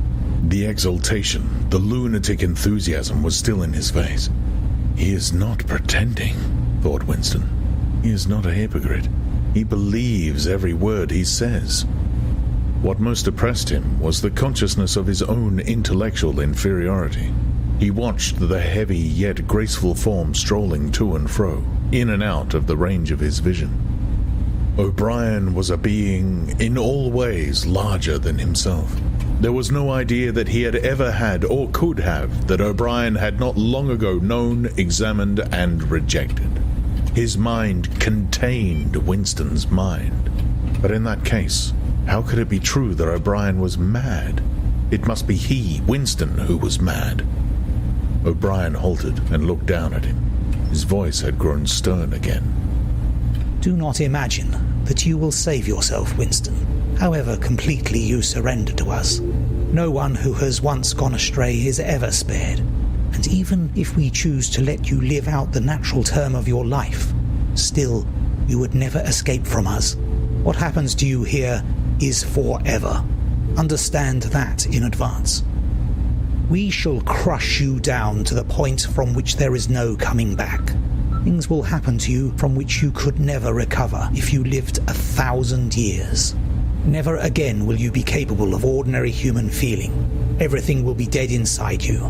The exultation, the lunatic enthusiasm was still in his face. He is not pretending, thought Winston. He is not a hypocrite. He believes every word he says. What most oppressed him was the consciousness of his own intellectual inferiority. He watched the heavy yet graceful form strolling to and fro, in and out of the range of his vision. O'Brien was a being in all ways larger than himself. There was no idea that he had ever had or could have that O'Brien had not long ago known, examined, and rejected. His mind contained Winston's mind. But in that case, how could it be true that O'Brien was mad? It must be he, Winston, who was mad. O'Brien halted and looked down at him. His voice had grown stern again. Do not imagine that you will save yourself, Winston, however completely you surrender to us. No one who has once gone astray is ever spared. And even if we choose to let you live out the natural term of your life, still, you would never escape from us. What happens to you here is forever. Understand that in advance. We shall crush you down to the point from which there is no coming back. Things will happen to you from which you could never recover if you lived 1,000 years. Never again will you be capable of ordinary human feeling. Everything will be dead inside you.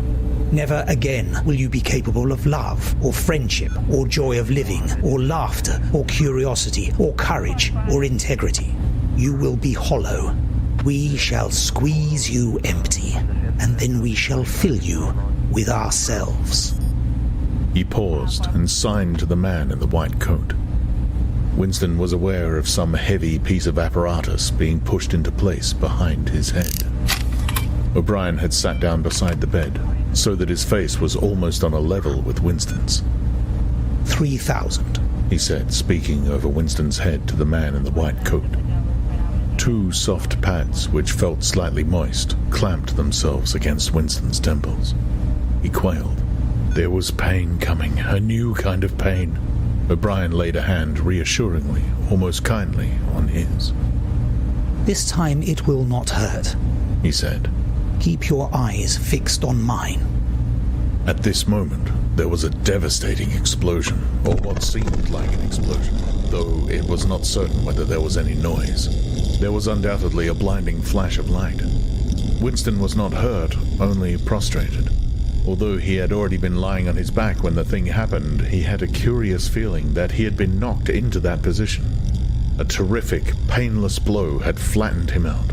Never again will you be capable of love, or friendship, or joy of living, or laughter, or curiosity, or courage, or integrity. You will be hollow. We shall squeeze you empty, and then we shall fill you with ourselves. He paused and signed to the man in the white coat. Winston was aware of some heavy piece of apparatus being pushed into place behind his head. O'Brien had sat down beside the bed, so that his face was almost on a level with Winston's. 3,000, he said, speaking over Winston's head to the man in the white coat. Two soft pads, which felt slightly moist, clamped themselves against Winston's temples. He quailed. There was pain coming, a new kind of pain. O'Brien laid a hand reassuringly, almost kindly, on his. This time it will not hurt, he said. Keep your eyes fixed on mine. At this moment, there was a devastating explosion, or what seemed like an explosion, though it was not certain whether there was any noise. There was undoubtedly a blinding flash of light. Winston was not hurt, only prostrated. Although he had already been lying on his back when the thing happened, he had a curious feeling that he had been knocked into that position. A terrific, painless blow had flattened him out.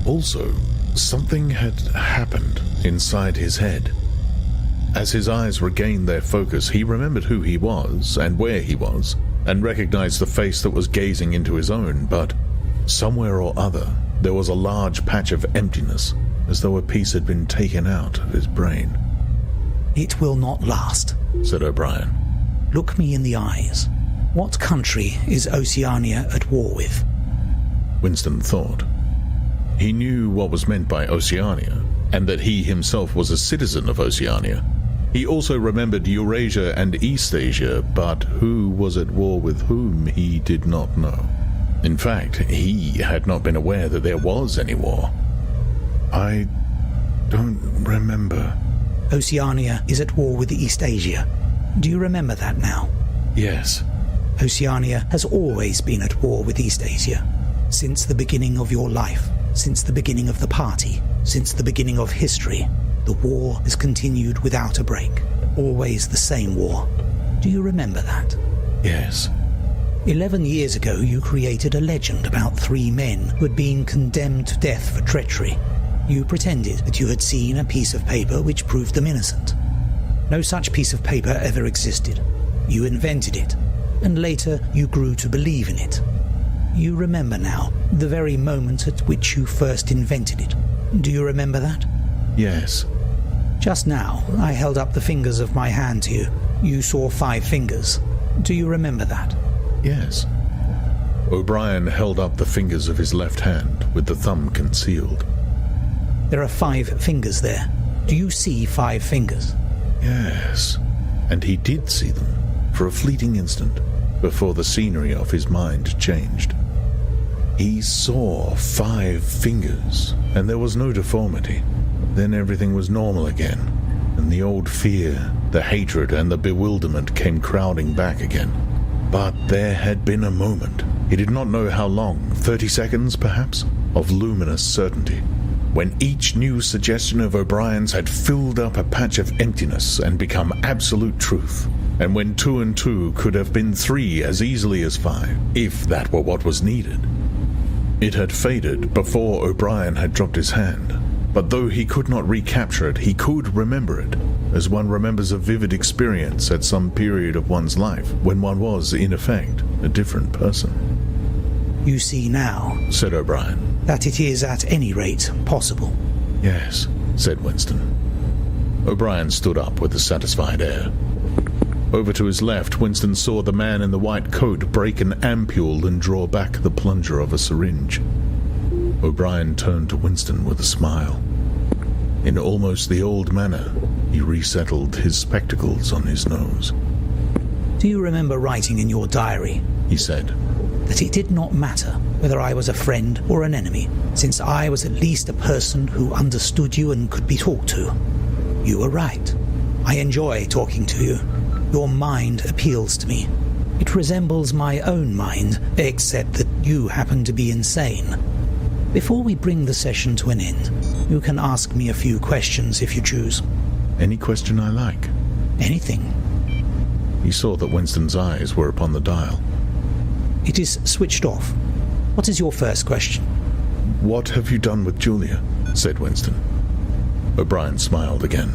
Also, something had happened inside his head. As his eyes regained their focus, he remembered who he was and where he was, and recognized the face that was gazing into his own, but somewhere or other there was a large patch of emptiness, as though a piece had been taken out of his brain. It will not last, said O'Brien. Look me in the eyes. What country is Oceania at war with? Winston thought. He knew what was meant by Oceania, and that he himself was a citizen of Oceania. He also remembered Eurasia and Eastasia, but who was at war with whom he did not know. In fact, he had not been aware that there was any war. I don't remember. Oceania is at war with Eastasia. Do you remember that now? Yes. Oceania has always been at war with Eastasia. Since the beginning of your life, since the beginning of the party, since the beginning of history, the war has continued without a break. Always the same war. Do you remember that? Yes. 11 years ago, you created a legend about 3 men who had been condemned to death for treachery. You pretended that you had seen a piece of paper which proved them innocent. No such piece of paper ever existed. You invented it, and later you grew to believe in it. You remember now the very moment at which you first invented it. Do you remember that? Yes. Just now, I held up the fingers of my hand to you. You saw 5 fingers. Do you remember that? Yes. O'Brien held up the fingers of his left hand, with the thumb concealed. There are 5 fingers there. Do you see 5 fingers? Yes. And he did see them, for a fleeting instant, before the scenery of his mind changed. He saw 5 fingers, and there was no deformity. Then everything was normal again, and the old fear, the hatred, and the bewilderment came crowding back again. But there had been a moment, he did not know how long, 30 seconds perhaps, of luminous certainty, when each new suggestion of O'Brien's had filled up a patch of emptiness and become absolute truth, and when 2 and 2 could have been 3 as easily as 5, if that were what was needed. It had faded before O'Brien had dropped his hand, but though he could not recapture it, he could remember it, as one remembers a vivid experience at some period of one's life, when one was, in effect, a different person. You see now, said O'Brien, that it is at any rate possible. Yes, said Winston. O'Brien stood up with a satisfied air. Over to his left, Winston saw the man in the white coat break an ampule and draw back the plunger of a syringe. O'Brien turned to Winston with a smile. In almost the old manner, he resettled his spectacles on his nose. Do you remember writing in your diary, he said, that it did not matter whether I was a friend or an enemy, since I was at least a person who understood you and could be talked to? You were right. I enjoy talking to you. Your mind appeals to me. It resembles my own mind, except that you happen to be insane. Before we bring the session to an end, you can ask me a few questions if you choose. Any question I like. Anything. He saw that Winston's eyes were upon the dial. It is switched off. What is your first question? What have you done with Julia? Said Winston. O'Brien smiled again.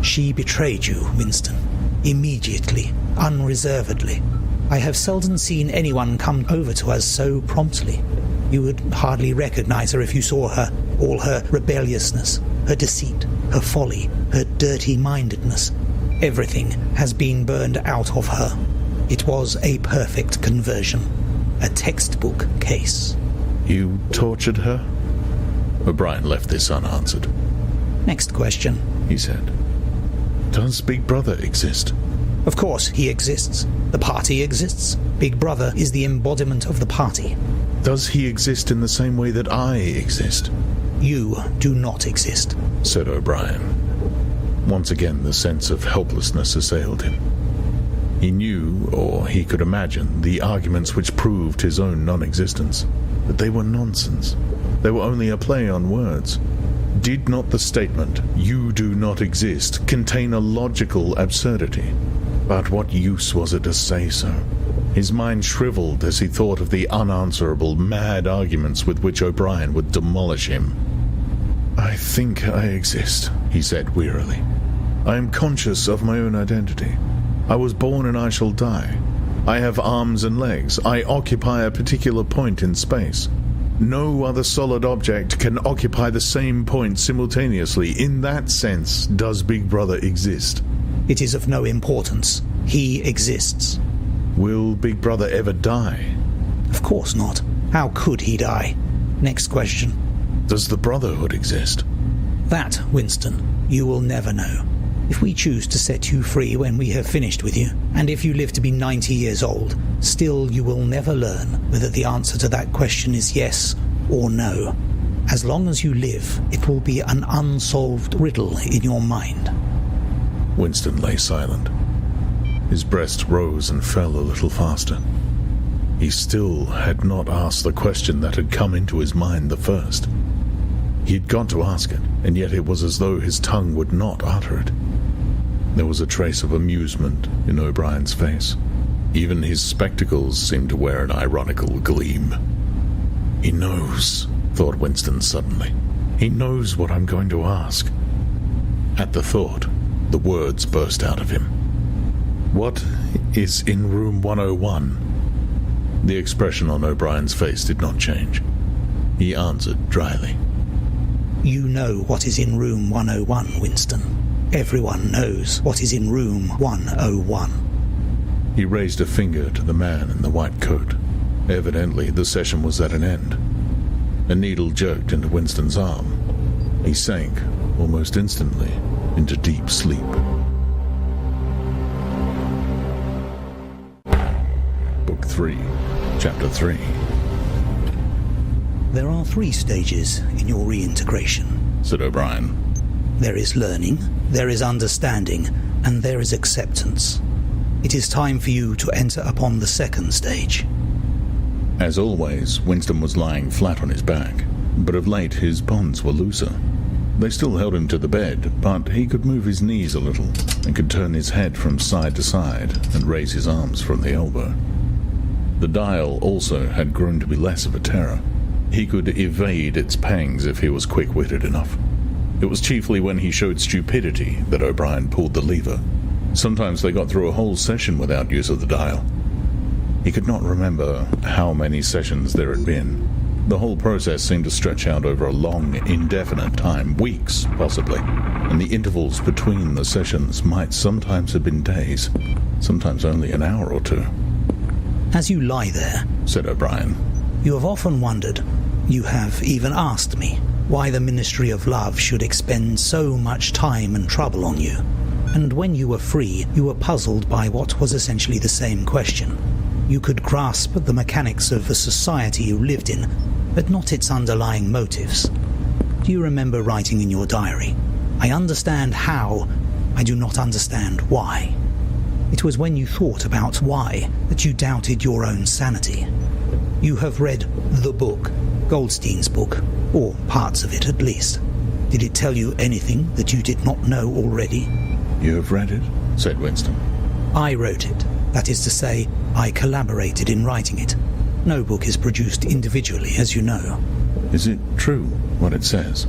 She betrayed you, Winston. Immediately, unreservedly. I have seldom seen anyone come over to us so promptly. You would hardly recognize her if you saw her. All her rebelliousness, her deceit, her folly, her dirty-mindedness. Everything has been burned out of her. It was a perfect conversion. A textbook case. You tortured her? O'Brien left this unanswered. Next question, he said. Does Big Brother exist? Of course he exists. The party exists. Big Brother is the embodiment of the party. Does he exist in the same way that I exist? You do not exist, said O'Brien. Once again the sense of helplessness assailed him. He knew, or he could imagine, the arguments which proved his own non-existence. But they were nonsense. They were only a play on words. Did not the statement, "You do not exist," contain a logical absurdity? But what use was it to say so? His mind shriveled as he thought of the unanswerable, mad arguments with which O'Brien would demolish him. I think I exist, he said wearily. I am conscious of my own identity. I was born and I shall die. I have arms and legs. I occupy a particular point in space. No other solid object can occupy the same point simultaneously. In that sense, does Big Brother exist? It is of no importance. He exists. Will Big Brother ever die? Of course not. How could he die? Next question. Does the Brotherhood exist? That, Winston, you will never know. If we choose to set you free when we have finished with you, and if you live to be 90 years old, still you will never learn whether the answer to that question is yes or no. As long as you live, it will be an unsolved riddle in your mind. Winston lay silent. His breast rose and fell a little faster. He still had not asked the question that had come into his mind the first. He had got to ask it, and yet it was as though his tongue would not utter it. There was a trace of amusement in O'Brien's face. Even his spectacles seemed to wear an ironical gleam. He knows, thought Winston suddenly. He knows what I'm going to ask. At the thought, the words burst out of him. What is in room 101? The expression on O'Brien's face did not change. He answered dryly. You know what is in room 101, Winston. Everyone knows what is in room 101. He raised a finger to the man in the white coat. Evidently, the session was at an end. A needle jerked into Winston's arm. He sank, almost instantly, into deep sleep. Book 3, Chapter 3. There are 3 stages in your reintegration, said O'Brien. There is learning, there is understanding, and there is acceptance. It is time for you to enter upon the 2nd stage. As always, Winston was lying flat on his back, but of late his bonds were looser. They still held him to the bed, but he could move his knees a little, and could turn his head from side to side and raise his arms from the elbow. The dial also had grown to be less of a terror. He could evade its pangs if he was quick-witted enough. It was chiefly when he showed stupidity that O'Brien pulled the lever. Sometimes they got through a whole session without use of the dial. He could not remember how many sessions there had been. The whole process seemed to stretch out over a long, indefinite time, weeks, possibly, and the intervals between the sessions might sometimes have been days, sometimes only an hour or 2. As you lie there, said O'Brien, you have often wondered, you have even asked me, why the Ministry of Love should expend so much time and trouble on you. And when you were free, you were puzzled by what was essentially the same question. You could grasp the mechanics of the society you lived in, but not its underlying motives. Do you remember writing in your diary, I understand how, I do not understand why. It was when you thought about why that you doubted your own sanity. You have read the book, Goldstein's book, or parts of it at least. Did it tell you anything that you did not know already? You have read it? Said Winston. I wrote it. That is to say, I collaborated in writing it. No book is produced individually, as you know. Is it true, what it says?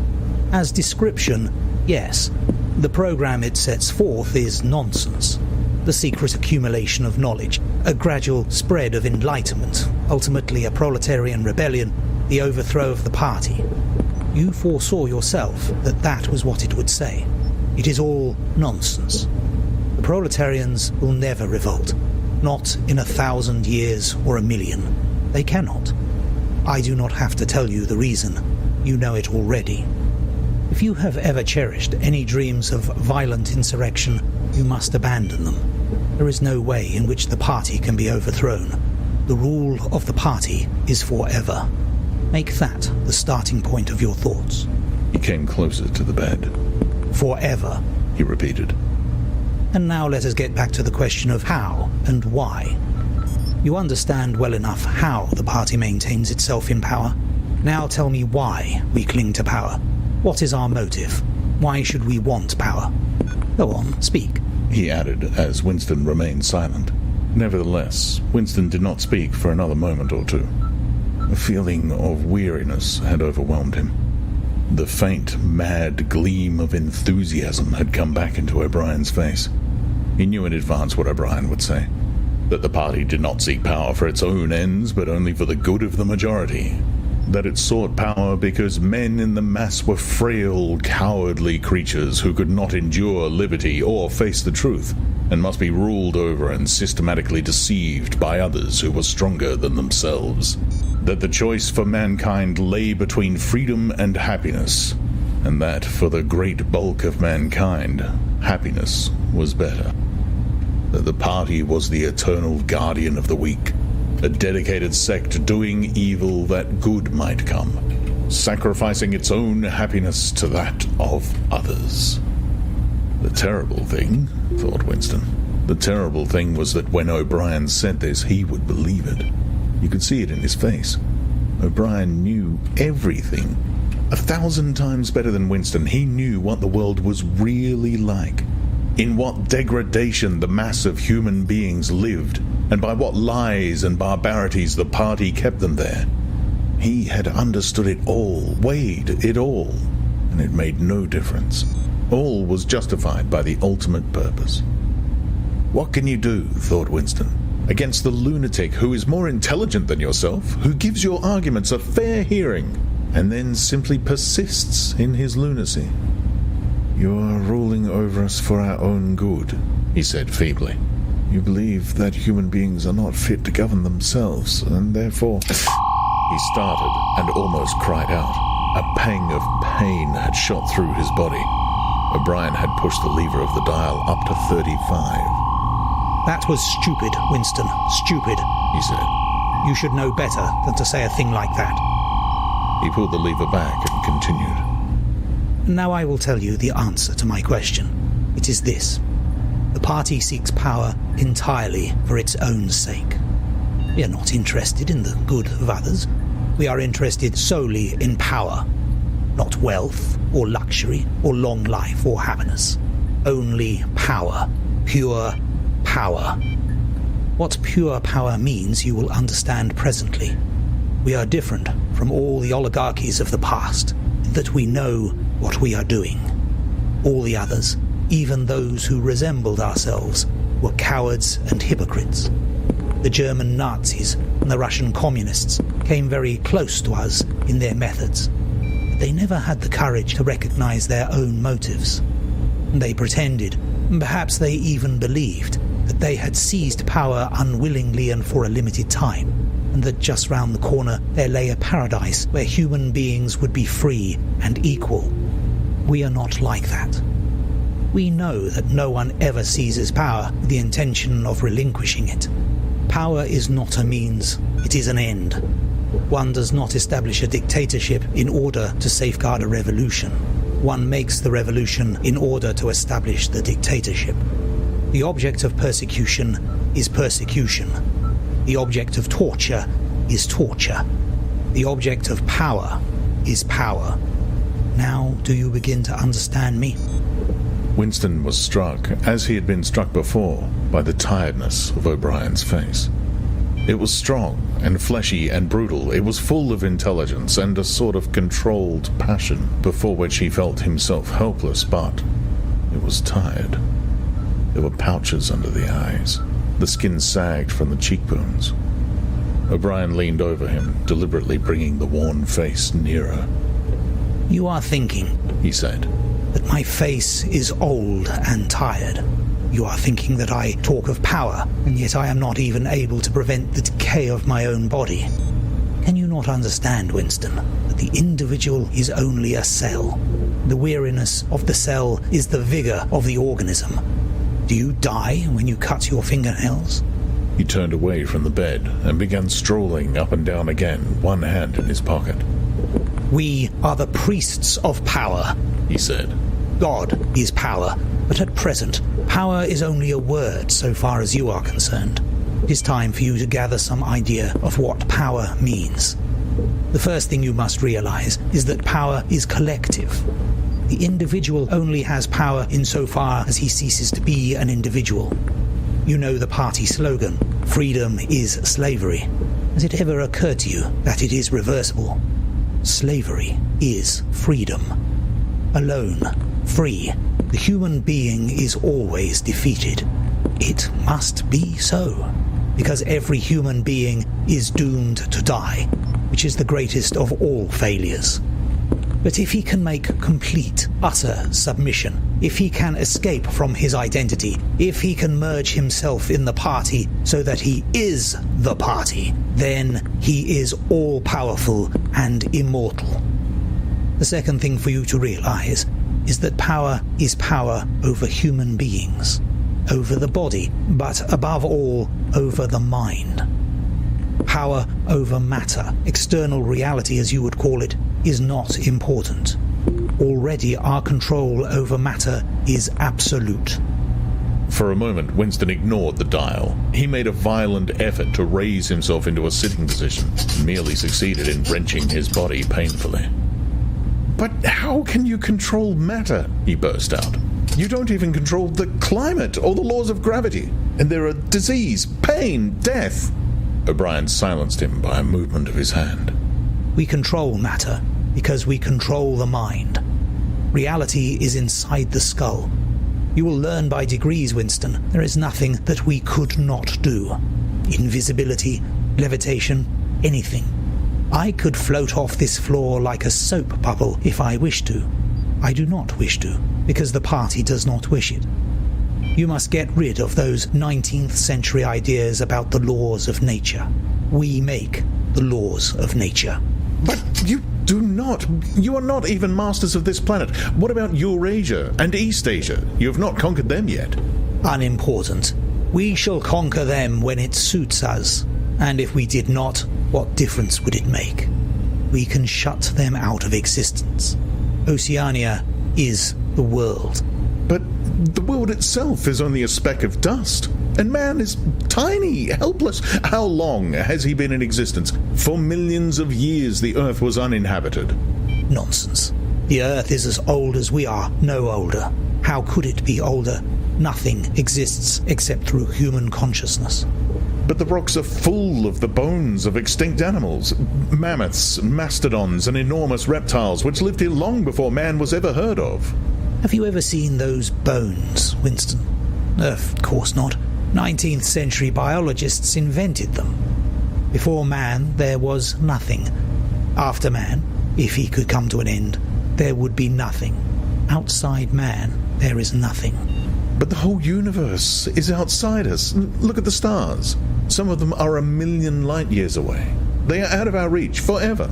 As description, yes. The program it sets forth is nonsense. The secret accumulation of knowledge, a gradual spread of enlightenment, ultimately a proletarian rebellion, the overthrow of the party. You foresaw yourself that that was what it would say. It is all nonsense. The proletarians will never revolt. Not in 1,000 years or 1,000,000. They cannot. I do not have to tell you the reason. You know it already. If you have ever cherished any dreams of violent insurrection, you must abandon them. There is no way in which the party can be overthrown. The rule of the party is forever. Make that the starting point of your thoughts. He came closer to the bed. Forever, he repeated. And now let us get back to the question of how and why. You understand well enough how the party maintains itself in power. Now tell me why we cling to power. What is our motive? Why should we want power? Go on, speak. He added, as Winston remained silent. Nevertheless, Winston did not speak for another moment or two. A feeling of weariness had overwhelmed him. The faint, mad gleam of enthusiasm had come back into O'Brien's face. He knew in advance what O'Brien would say. That the party did not seek power for its own ends, but only for the good of the majority. That it sought power because men in the mass were frail, cowardly creatures who could not endure liberty or face the truth, and must be ruled over and systematically deceived by others who were stronger than themselves. That the choice for mankind lay between freedom and happiness, and that for the great bulk of mankind, happiness was better. That the party was the eternal guardian of the weak, a dedicated sect doing evil that good might come, sacrificing its own happiness to that of others. The terrible thing, thought Winston, the terrible thing was that when O'Brien said this, he would believe it. You could see it in his face. O'Brien knew everything. 1,000 times better than Winston, he knew what the world was really like. In what degradation the mass of human beings lived, and by what lies and barbarities the party kept them there. He had understood it all, weighed it all, and it made no difference. All was justified by the ultimate purpose. What can you do, thought Winston, against the lunatic who is more intelligent than yourself, who gives your arguments a fair hearing, and then simply persists in his lunacy? You are ruling over us for our own good, he said feebly. You believe that human beings are not fit to govern themselves, and therefore... He started and almost cried out. A pang of pain had shot through his body. O'Brien had pushed the lever of the dial up to 35. That was stupid, Winston. Stupid, he said. You should know better than to say a thing like that. He pulled the lever back and continued. Now I will tell you the answer to my question. It is this. The party seeks power entirely for its own sake. We are not interested in the good of others. We are interested solely in power. Not wealth, or luxury, or long life, or happiness. Only power. Pure power. What pure power means you will understand presently. We are different from all the oligarchies of the past, in that we know what we are doing. All the others, even those who resembled ourselves, were cowards and hypocrites. The German Nazis and the Russian communists came very close to us in their methods. But they never had the courage to recognize their own motives. They pretended, and perhaps they even believed, that they had seized power unwillingly and for a limited time, and that just round the corner there lay a paradise where human beings would be free and equal. We are not like that. We know that no one ever seizes power with the intention of relinquishing it. Power is not a means, it is an end. One does not establish a dictatorship in order to safeguard a revolution. One makes the revolution in order to establish the dictatorship. The object of persecution is persecution. The object of torture is torture. The object of power is power. Now do you begin to understand me? Winston was struck, as he had been struck before, by the tiredness of O'Brien's face. It was strong and fleshy and brutal. It was full of intelligence and a sort of controlled passion, before which he felt himself helpless, but it was tired. There were pouches under the eyes. The skin sagged from the cheekbones. O'Brien leaned over him, deliberately bringing the worn face nearer. You are thinking, he said, that my face is old and tired. You are thinking that I talk of power, and yet I am not even able to prevent the decay of my own body. Can you not understand, Winston, that the individual is only a cell? The weariness of the cell is the vigor of the organism. Do you die when you cut your fingernails? He turned away from the bed and began strolling up and down again, one hand in his pocket. We are the priests of power, he said. God is power, but at present, power is only a word so far as you are concerned. It is time for you to gather some idea of what power means. The first thing you must realize is that power is collective. The individual only has power insofar as he ceases to be an individual. You know the party slogan, freedom is slavery. Has it ever occurred to you that it is reversible? Slavery is freedom. Alone, free, the human being is always defeated. It must be so, because every human being is doomed to die, which is the greatest of all failures. But if he can make complete, utter submission, if he can escape from his identity, if he can merge himself in the party so that he is the party, then he is all-powerful and immortal. The second thing for you to realize is that power is power over human beings, over the body, but above all, over the mind. Power over matter, external reality as you would call it, is not important. Already our control over matter is absolute. For a moment, Winston ignored the dial. He made a violent effort to raise himself into a sitting position, and merely succeeded in wrenching his body painfully. "But how can you control matter?" he burst out. "You don't even control the climate or the laws of gravity, and there are disease, pain, death." O'Brien silenced him by a movement of his hand. We control matter because we control the mind. Reality is inside the skull. You will learn by degrees, Winston. There is nothing that we could not do. Invisibility, levitation, anything. I could float off this floor like a soap bubble if I wished to. I do not wish to, because the party does not wish it. You must get rid of those 19th century ideas about the laws of nature. We make the laws of nature. "But you do not. You are not even masters of this planet. What about Eurasia and Eastasia? You have not conquered them yet." Unimportant. We shall conquer them when it suits us. And if we did not, what difference would it make? We can shut them out of existence. Oceania is the world. But the world itself is only a speck of dust. And man is tiny, helpless. How long has he been in existence? For millions of years the Earth was uninhabited. Nonsense. The Earth is as old as we are, no older. How could it be older? Nothing exists except through human consciousness. But the rocks are full of the bones of extinct animals. Mammoths, mastodons, and enormous reptiles which lived here long before man was ever heard of. Have you ever seen those bones, Winston? Of course not. 19th century biologists invented them. Before man, there was nothing. After man, if he could come to an end, there would be nothing. Outside man, there is nothing. But the whole universe is outside us. Look at the stars. Some of them are 1,000,000 light years away. They are out of our reach forever.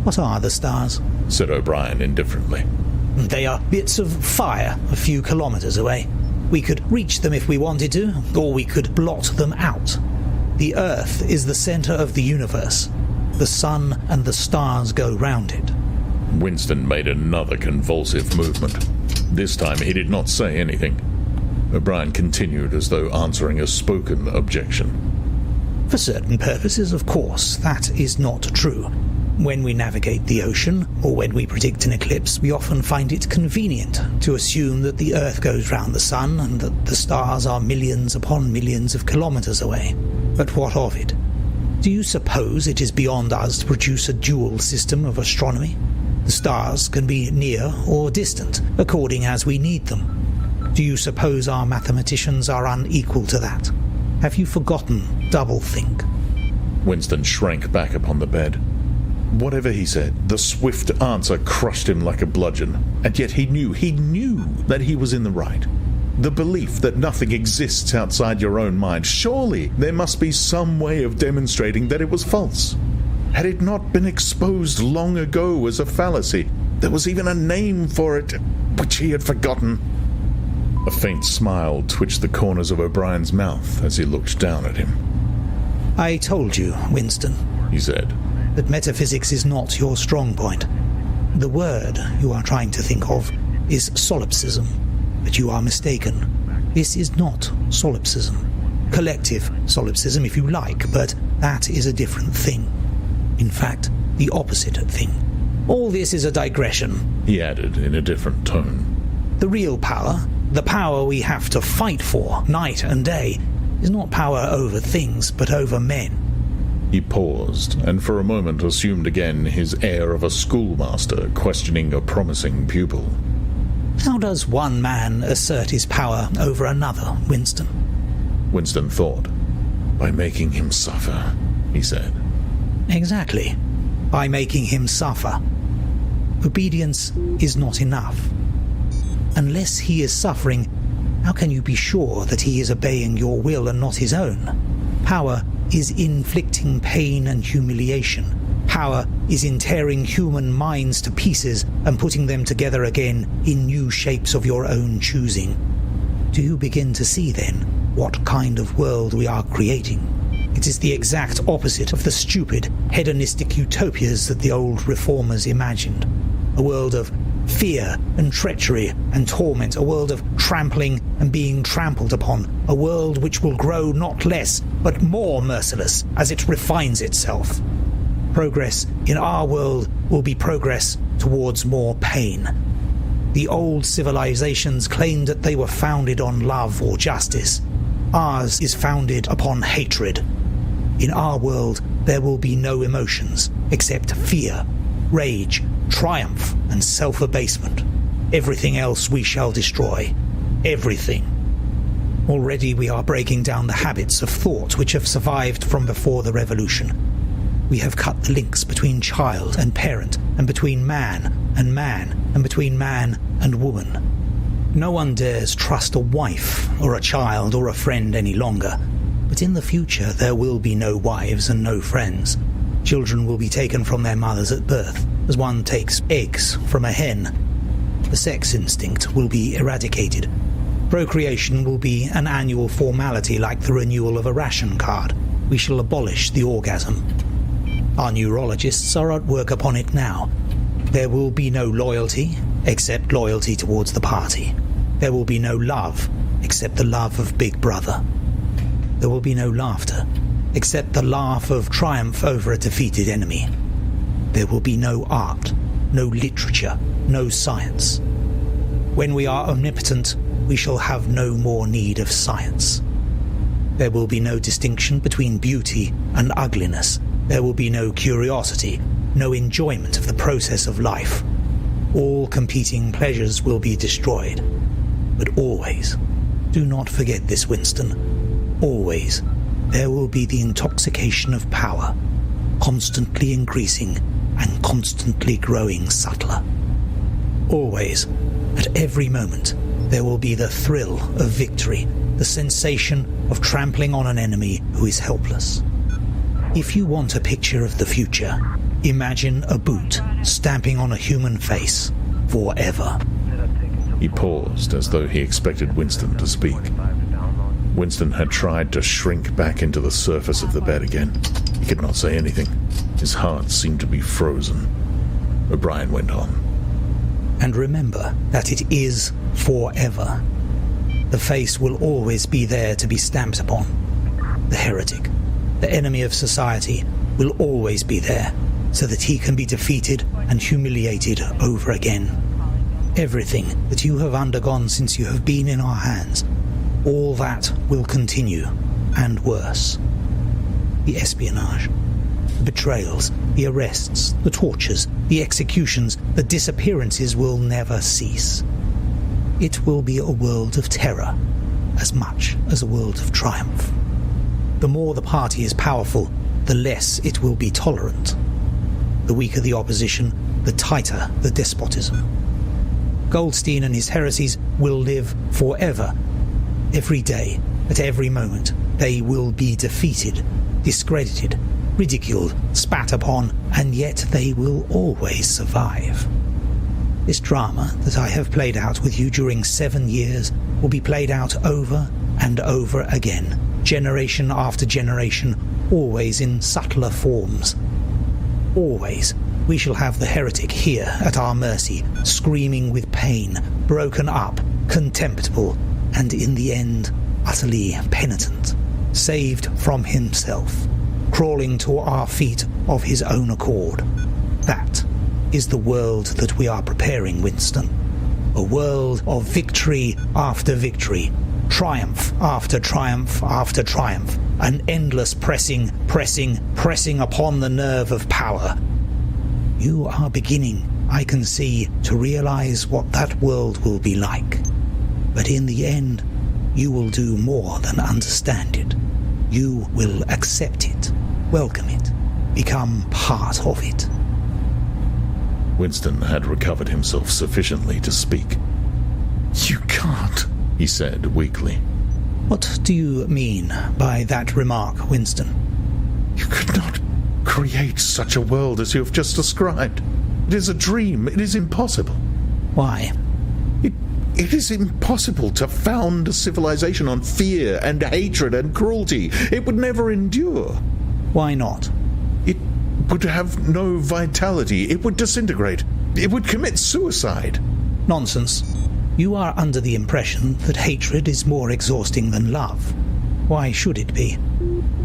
What are the stars? Said O'Brien indifferently. They are bits of fire a few kilometers away. We could reach them if we wanted to, or we could blot them out. The Earth is the center of the universe. The sun and the stars go round it. Winston made another convulsive movement. This time he did not say anything. O'Brien continued as though answering a spoken objection. For certain purposes, of course, that is not true. When we navigate the ocean, or when we predict an eclipse, we often find it convenient to assume that the Earth goes round the Sun and that the stars are millions upon millions of kilometres away. But what of it? Do you suppose it is beyond us to produce a dual system of astronomy? The stars can be near or distant, according as we need them. Do you suppose our mathematicians are unequal to that? Have you forgotten doublethink? Winston shrank back upon the bed. Whatever he said, the swift answer crushed him like a bludgeon, and yet he knew that he was in the right. The belief that nothing exists outside your own mind, surely there must be some way of demonstrating that it was false. Had it not been exposed long ago as a fallacy? There was even a name for it, which he had forgotten. A faint smile twitched the corners of O'Brien's mouth as he looked down at him. I told you, Winston, he said, that metaphysics is not your strong point. The word you are trying to think of is solipsism, but you are mistaken. This is not solipsism. Collective solipsism, if you like, but that is a different thing. In fact, the opposite thing. All this is a digression, he added in a different tone. The real power, the power we have to fight for night and day, is not power over things, but over men. He paused, and for a moment assumed again his air of a schoolmaster questioning a promising pupil. How does one man assert his power over another, Winston? Winston thought. By making him suffer, he said. Exactly. By making him suffer. Obedience is not enough. Unless he is suffering, how can you be sure that he is obeying your will and not his own? Power is inflicting pain and humiliation. Power is in tearing human minds to pieces and putting them together again in new shapes of your own choosing. Do you begin to see, then, what kind of world we are creating? It is the exact opposite of the stupid, hedonistic utopias that the old reformers imagined. A world of fear and treachery and torment, a world of trampling and being trampled upon, a world which will grow not less but more merciless as it refines itself. Progress in our world will be progress towards more pain. The old civilizations claimed that they were founded on love or justice. Ours is founded upon hatred. In our world, there will be no emotions except fear, rage, triumph, and self-abasement. Everything else we shall destroy. Everything. Already we are breaking down the habits of thought which have survived from before the revolution. We have cut the links between child and parent, and between man, and between man and woman. No one dares trust a wife, or a child, or a friend any longer. But in the future there will be no wives and no friends. Children will be taken from their mothers at birth, as one takes eggs from a hen. The sex instinct will be eradicated. Procreation will be an annual formality like the renewal of a ration card. We shall abolish the orgasm. Our neurologists are at work upon it now. There will be no loyalty, except loyalty towards the party. There will be no love, except the love of Big Brother. There will be no laughter, except the laugh of triumph over a defeated enemy. There will be no art, no literature, no science. When we are omnipotent, we shall have no more need of science. There will be no distinction between beauty and ugliness. There will be no curiosity, no enjoyment of the process of life. All competing pleasures will be destroyed. But always, do not forget this, Winston, always, there will be the intoxication of power, constantly increasing and constantly growing subtler. Always, at every moment, there will be the thrill of victory, the sensation of trampling on an enemy who is helpless. If you want a picture of the future, imagine a boot stamping on a human face forever. He paused as though he expected Winston to speak. Winston had tried to shrink back into the surface of the bed again. He could not say anything. His heart seemed to be frozen. O'Brien went on. And remember that it is forever. The face will always be there to be stamped upon. The heretic, the enemy of society, will always be there. so that he can be defeated and humiliated over again. Everything that you have undergone since you have been in our hands, all that will continue, and worse. The espionage, the betrayals, the arrests, the tortures, the executions, the disappearances will never cease. It will be a world of terror, as much as a world of triumph. The more the party is powerful, the less it will be tolerant. The weaker the opposition, the tighter the despotism. Goldstein and his heresies will live forever. Every day, at every moment, they will be defeated, discredited, ridiculed, spat upon, and yet they will always survive. This drama that I have played out with you during 7 years will be played out over and over again, generation after generation, always in subtler forms. Always we shall have the heretic here at our mercy, screaming with pain, broken up, contemptible, and in the end utterly penitent, saved from himself, crawling to our feet of his own accord. That is the world that we are preparing, Winston. A world of victory after victory, triumph after triumph after triumph, an endless pressing upon the nerve of power. You are beginning, I can see, to realize what that world will be like. But in the end, you will do more than understand it. You will accept it, welcome it, become part of it. Winston had recovered himself sufficiently to speak. "You can't," he said weakly. What do you mean by that remark, Winston? "You could not create such a world as you have just described. It is a dream. It is impossible." Why? It is impossible to found a civilization on fear and hatred and cruelty. It would never endure. Why not? It would have no vitality. It would disintegrate. It would commit suicide. Nonsense. You are under the impression that hatred is more exhausting than love. Why should it be?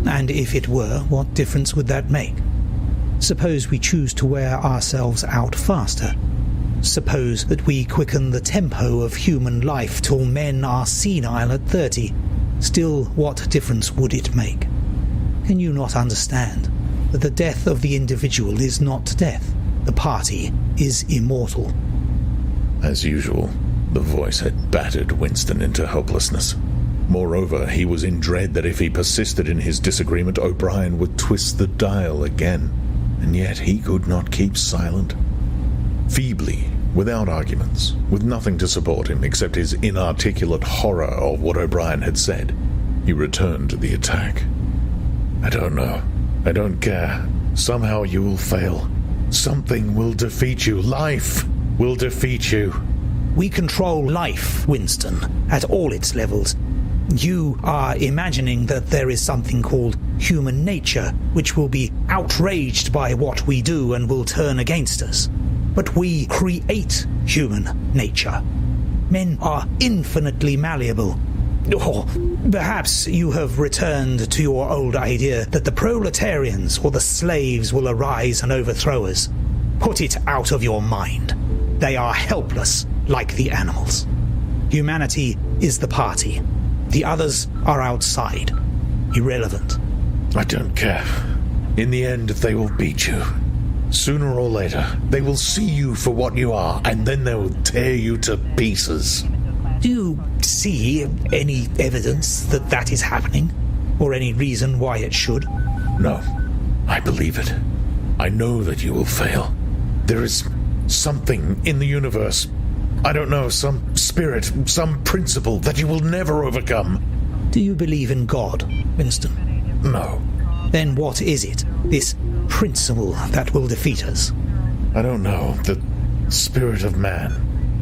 And if it were, what difference would that make? Suppose we choose to wear ourselves out faster. Suppose that we quicken the tempo of human life till men are senile at 30. Still, what difference would it make? Can you not understand that the death of the individual is not death? The party is immortal. As usual, the voice had battered Winston into helplessness. Moreover, he was in dread that if he persisted in his disagreement, O'Brien would twist the dial again, and yet he could not keep silent. Feebly, without arguments, with nothing to support him except his inarticulate horror of what O'Brien had said, he returned to the attack. "I don't know. I don't care. Somehow you will fail. Something will defeat you. Life will defeat you." We control life, Winston, at all its levels. You are imagining that there is something called human nature, which will be outraged by what we do and will turn against us. But we create human nature. Men are infinitely malleable. Or perhaps you have returned to your old idea that the proletarians or the slaves will arise and overthrow us. Put it out of your mind. They are helpless, like the animals. Humanity is the party. The others are outside, irrelevant. "I don't care. In the end, they will beat you. Sooner or later, they will see you for what you are, and then they will tear you to pieces." Do you see any evidence that that is happening? Or any reason why it should? No, I believe it. I know that you will fail. There is something in the universe, I don't know, some spirit, some principle that you will never overcome. Do you believe in God, Winston? No. Then what is it, this principle that will defeat us? I don't know. The spirit of man.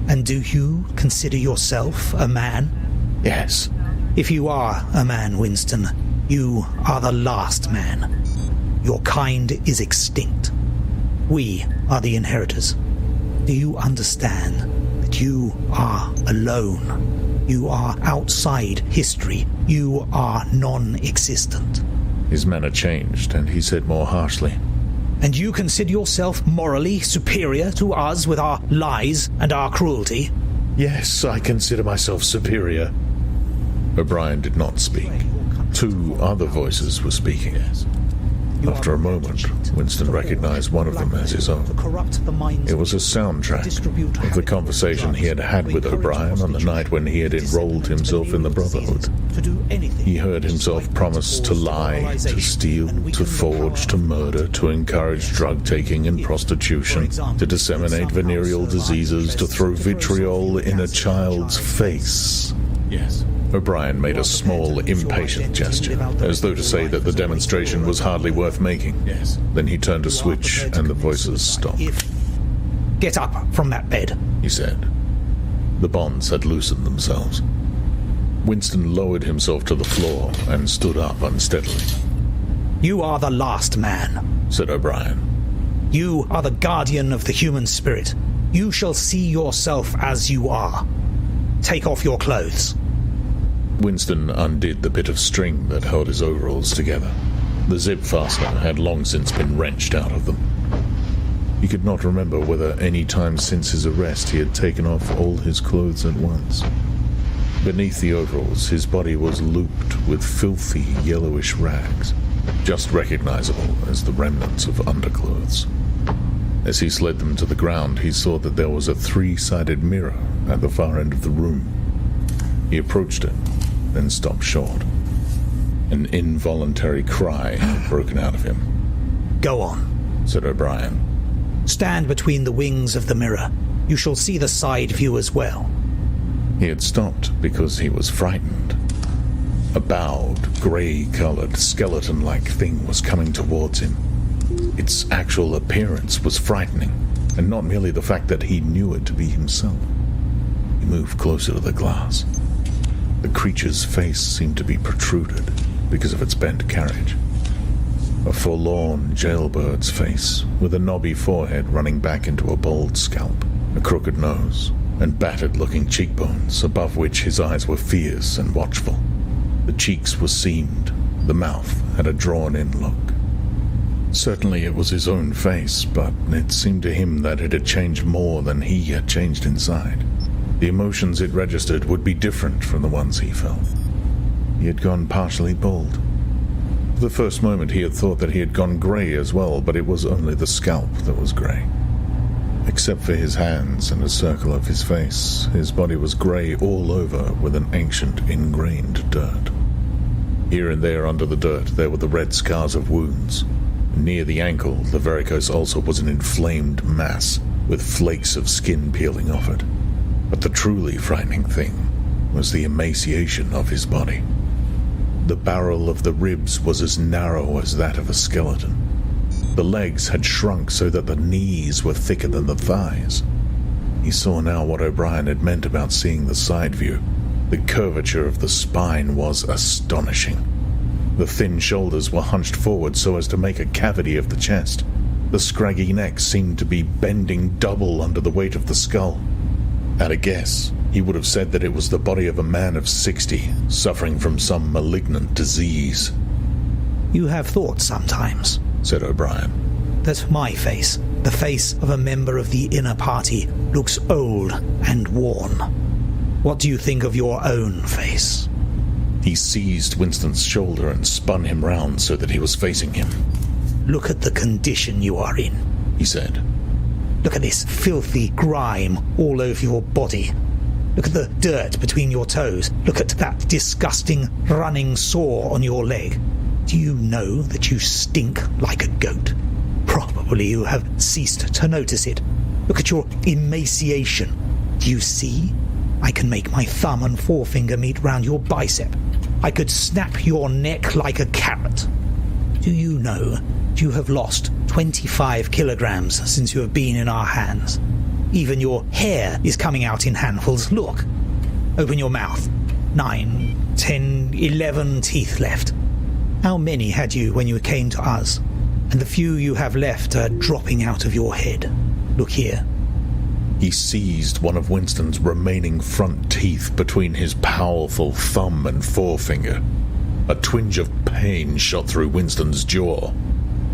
And do you consider yourself a man? Yes. If you are a man, Winston, you are the last man. Your kind is extinct. We are the inheritors. Do you understand that you are alone? You are outside history. You are non-existent. His manner changed, and he said more harshly, And you consider yourself morally superior to us with our lies and our cruelty? Yes, I consider myself superior. O'Brien did not speak. Two other voices were speaking. After a moment, Winston recognized one of them as his own. It was a soundtrack of the conversation he had had with O'Brien on the night when he had enrolled himself in the Brotherhood. He heard himself promise to lie, to steal, to forge, to murder, to encourage drug-taking and prostitution, to disseminate venereal diseases, to throw vitriol in a child's face. Yes. O'Brien made a small, impatient gesture, as though to say that the demonstration was hardly worth making. Yes. Then he turned a switch, and the voices stopped. Get up from that bed, he said. The bonds had loosened themselves. Winston lowered himself to the floor and stood up unsteadily. You are the last man, said O'Brien. You are the guardian of the human spirit. You shall see yourself as you are. Take off your clothes. Winston undid the bit of string that held his overalls together. The zip fastener had long since been wrenched out of them. He could not remember whether any time since his arrest he had taken off all his clothes at once. Beneath the overalls, his body was looped with filthy yellowish rags, just recognizable as the remnants of underclothes. As he slid them to the ground, he saw that there was a three-sided mirror at the far end of the room. He approached it, then stopped short. An involuntary cry had broken out of him. Go on, said O'Brien. Stand between the wings of the mirror. You shall see the side view as well. He had stopped because he was frightened. A bowed, grey-coloured, skeleton-like thing was coming towards him. Its actual appearance was frightening, and not merely the fact that he knew it to be himself. He moved closer to the glass. The creature's face seemed to be protruded because of its bent carriage. A forlorn jailbird's face, with a knobby forehead running back into a bald scalp, a crooked nose, and battered-looking cheekbones, above which his eyes were fierce and watchful. The cheeks were seamed. The mouth had a drawn-in look. Certainly it was his own face, but it seemed to him that it had changed more than he had changed inside. The emotions it registered would be different from the ones he felt. He had gone partially bald. For the first moment he had thought that he had gone grey as well, but it was only the scalp that was grey. Except for his hands and a circle of his face, his body was grey all over with an ancient, ingrained dirt. Here and there under the dirt there were the red scars of wounds. Near the ankle, the varicose ulcer was an inflamed mass, with flakes of skin peeling off it. But the truly frightening thing was the emaciation of his body. The barrel of the ribs was as narrow as that of a skeleton. The legs had shrunk so that the knees were thicker than the thighs. He saw now what O'Brien had meant about seeing the side view. The curvature of the spine was astonishing. The thin shoulders were hunched forward so as to make a cavity of the chest. The scraggy neck seemed to be bending double under the weight of the skull. At a guess, he would have said that it was the body of a man of 60, suffering from some malignant disease. You have thought sometimes, said O'Brien, that my face, the face of a member of the inner party, looks old and worn. What do you think of your own face? He seized Winston's shoulder and spun him round so that he was facing him. Look at the condition you are in, he said. Look at this filthy grime all over your body. Look at the dirt between your toes. Look at that disgusting running sore on your leg. Do you know that you stink like a goat? Probably you have ceased to notice it. Look at your emaciation. Do you see? I can make my thumb and forefinger meet round your bicep. I could snap your neck like a carrot. Do you know you have lost 25 kilograms since you have been in our hands? Even your hair is coming out in handfuls. Look. Open your mouth. 9, 10, 11 teeth left. How many had you when you came to us? And the few you have left are dropping out of your head. Look here. He seized one of Winston's remaining front teeth between his powerful thumb and forefinger. A twinge of pain shot through Winston's jaw.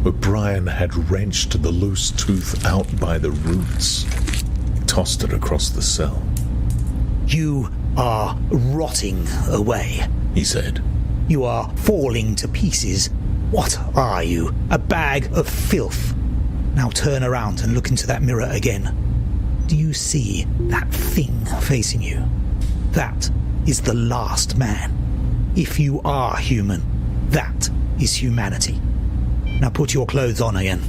O'Brien had wrenched the loose tooth out by the roots, tossed it across the cell. "You are rotting away," he said. "You are falling to pieces. What are you? A bag of filth. Now turn around and look into that mirror again. Do you see that thing facing you? That is the last man. If you are human, that is humanity. Now put your clothes on again."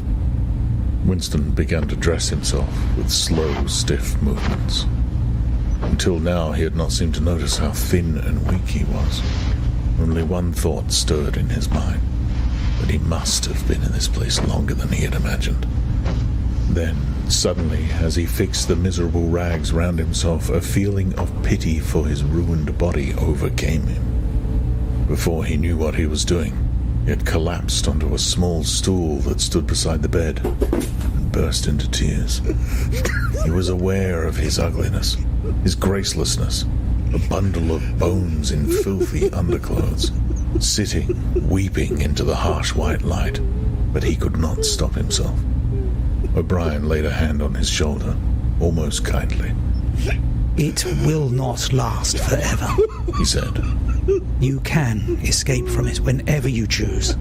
Winston began to dress himself with slow, stiff movements. Until now, he had not seemed to notice how thin and weak he was. Only one thought stirred in his mind, that he must have been in this place longer than he had imagined. Then, suddenly, as he fixed the miserable rags round himself, a feeling of pity for his ruined body overcame him. Before he knew what he was doing, he had collapsed onto a small stool that stood beside the bed and burst into tears. He was aware of his ugliness, his gracelessness, a bundle of bones in filthy underclothes, sitting, weeping into the harsh white light, but he could not stop himself. O'Brien laid a hand on his shoulder, almost kindly. "It will not last forever," he said. "You can escape from it whenever you choose.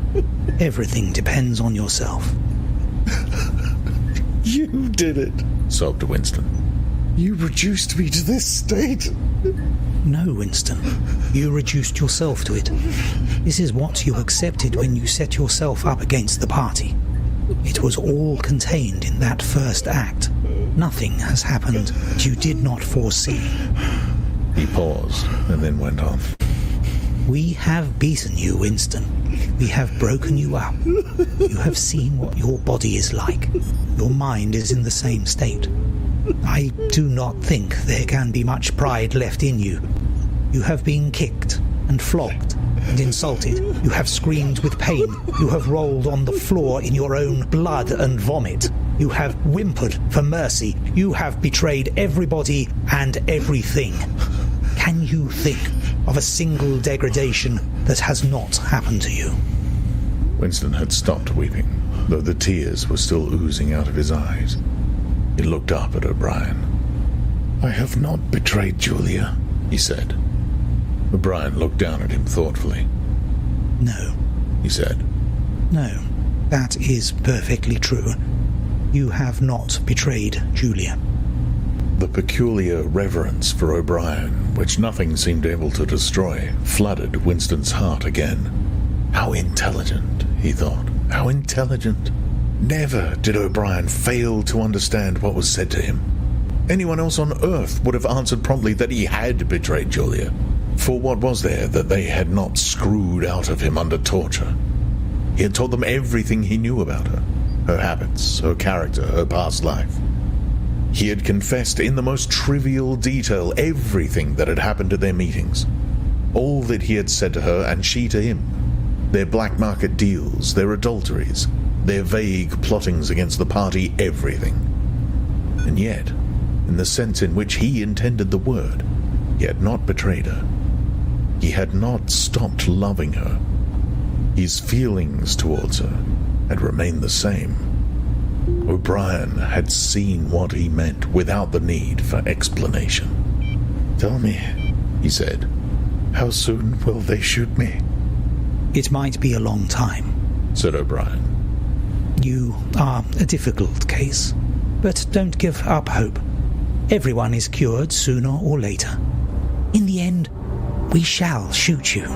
Everything depends on yourself." "You did it," sobbed Winston. "You reduced me to this state." "No, Winston. You reduced yourself to it. This is what you accepted when you set yourself up against the party. It was all contained in that first act. Nothing has happened that you did not foresee." He paused and then went on. "We have beaten you, Winston. We have broken you up. You have seen what your body is like. Your mind is in the same state. I do not think there can be much pride left in you. You have been kicked and flogged and insulted. You have screamed with pain. You have rolled on the floor in your own blood and vomit. You have whimpered for mercy. You have betrayed everybody and everything. Can you think of a single degradation that has not happened to you?" Winston had stopped weeping, though the tears were still oozing out of his eyes. He looked up at O'Brien. "I have not betrayed Julia," he said. O'Brien looked down at him thoughtfully. "No," he said. "No, that is perfectly true. You have not betrayed Julia." The peculiar reverence for O'Brien, which nothing seemed able to destroy, flooded Winston's heart again. How intelligent, he thought. How intelligent. Never did O'Brien fail to understand what was said to him. Anyone else on Earth would have answered promptly that he had betrayed Julia. For what was there that they had not screwed out of him under torture? He had told them everything he knew about her habits, her character, her past life. He had confessed in the most trivial detail everything that had happened at their meetings. All that he had said to her and she to him. Their black market deals, their adulteries, their vague plottings against the party, everything. And yet, in the sense in which he intended the word, he had not betrayed her. He had not stopped loving her. His feelings towards her had remained the same. O'Brien had seen what he meant without the need for explanation. "Tell me," he said, "how soon will they shoot me?" "It might be a long time," said O'Brien. "You are a difficult case, but don't give up hope. Everyone is cured sooner or later. In the end, we shall shoot you."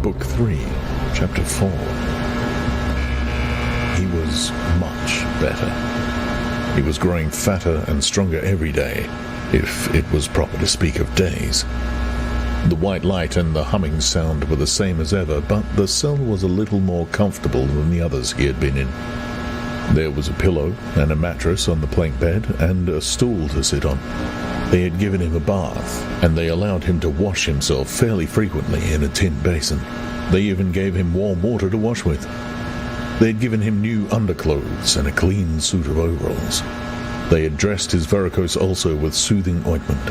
Book 3, Chapter 4. He was much better. He was growing fatter and stronger every day, if it was proper to speak of days. The white light and the humming sound were the same as ever, but the cell was a little more comfortable than the others he had been in. There was a pillow and a mattress on the plank bed, and a stool to sit on. They had given him a bath, and they allowed him to wash himself fairly frequently in a tin basin. They even gave him warm water to wash with. They had given him new underclothes and a clean suit of overalls. They had dressed his varicose ulcer with soothing ointment.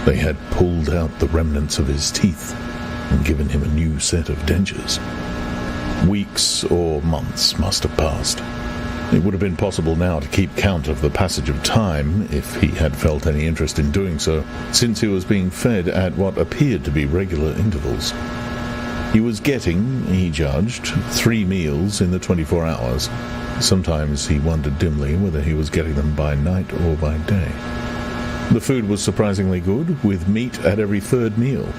They had pulled out the remnants of his teeth and given him a new set of dentures. Weeks or months must have passed. It would have been possible now to keep count of the passage of time, if he had felt any interest in doing so, since he was being fed at what appeared to be regular intervals. He was getting, he judged, 3 meals in the 24 hours. Sometimes he wondered dimly whether he was getting them by night or by day. The food was surprisingly good, with meat at every 3rd meal.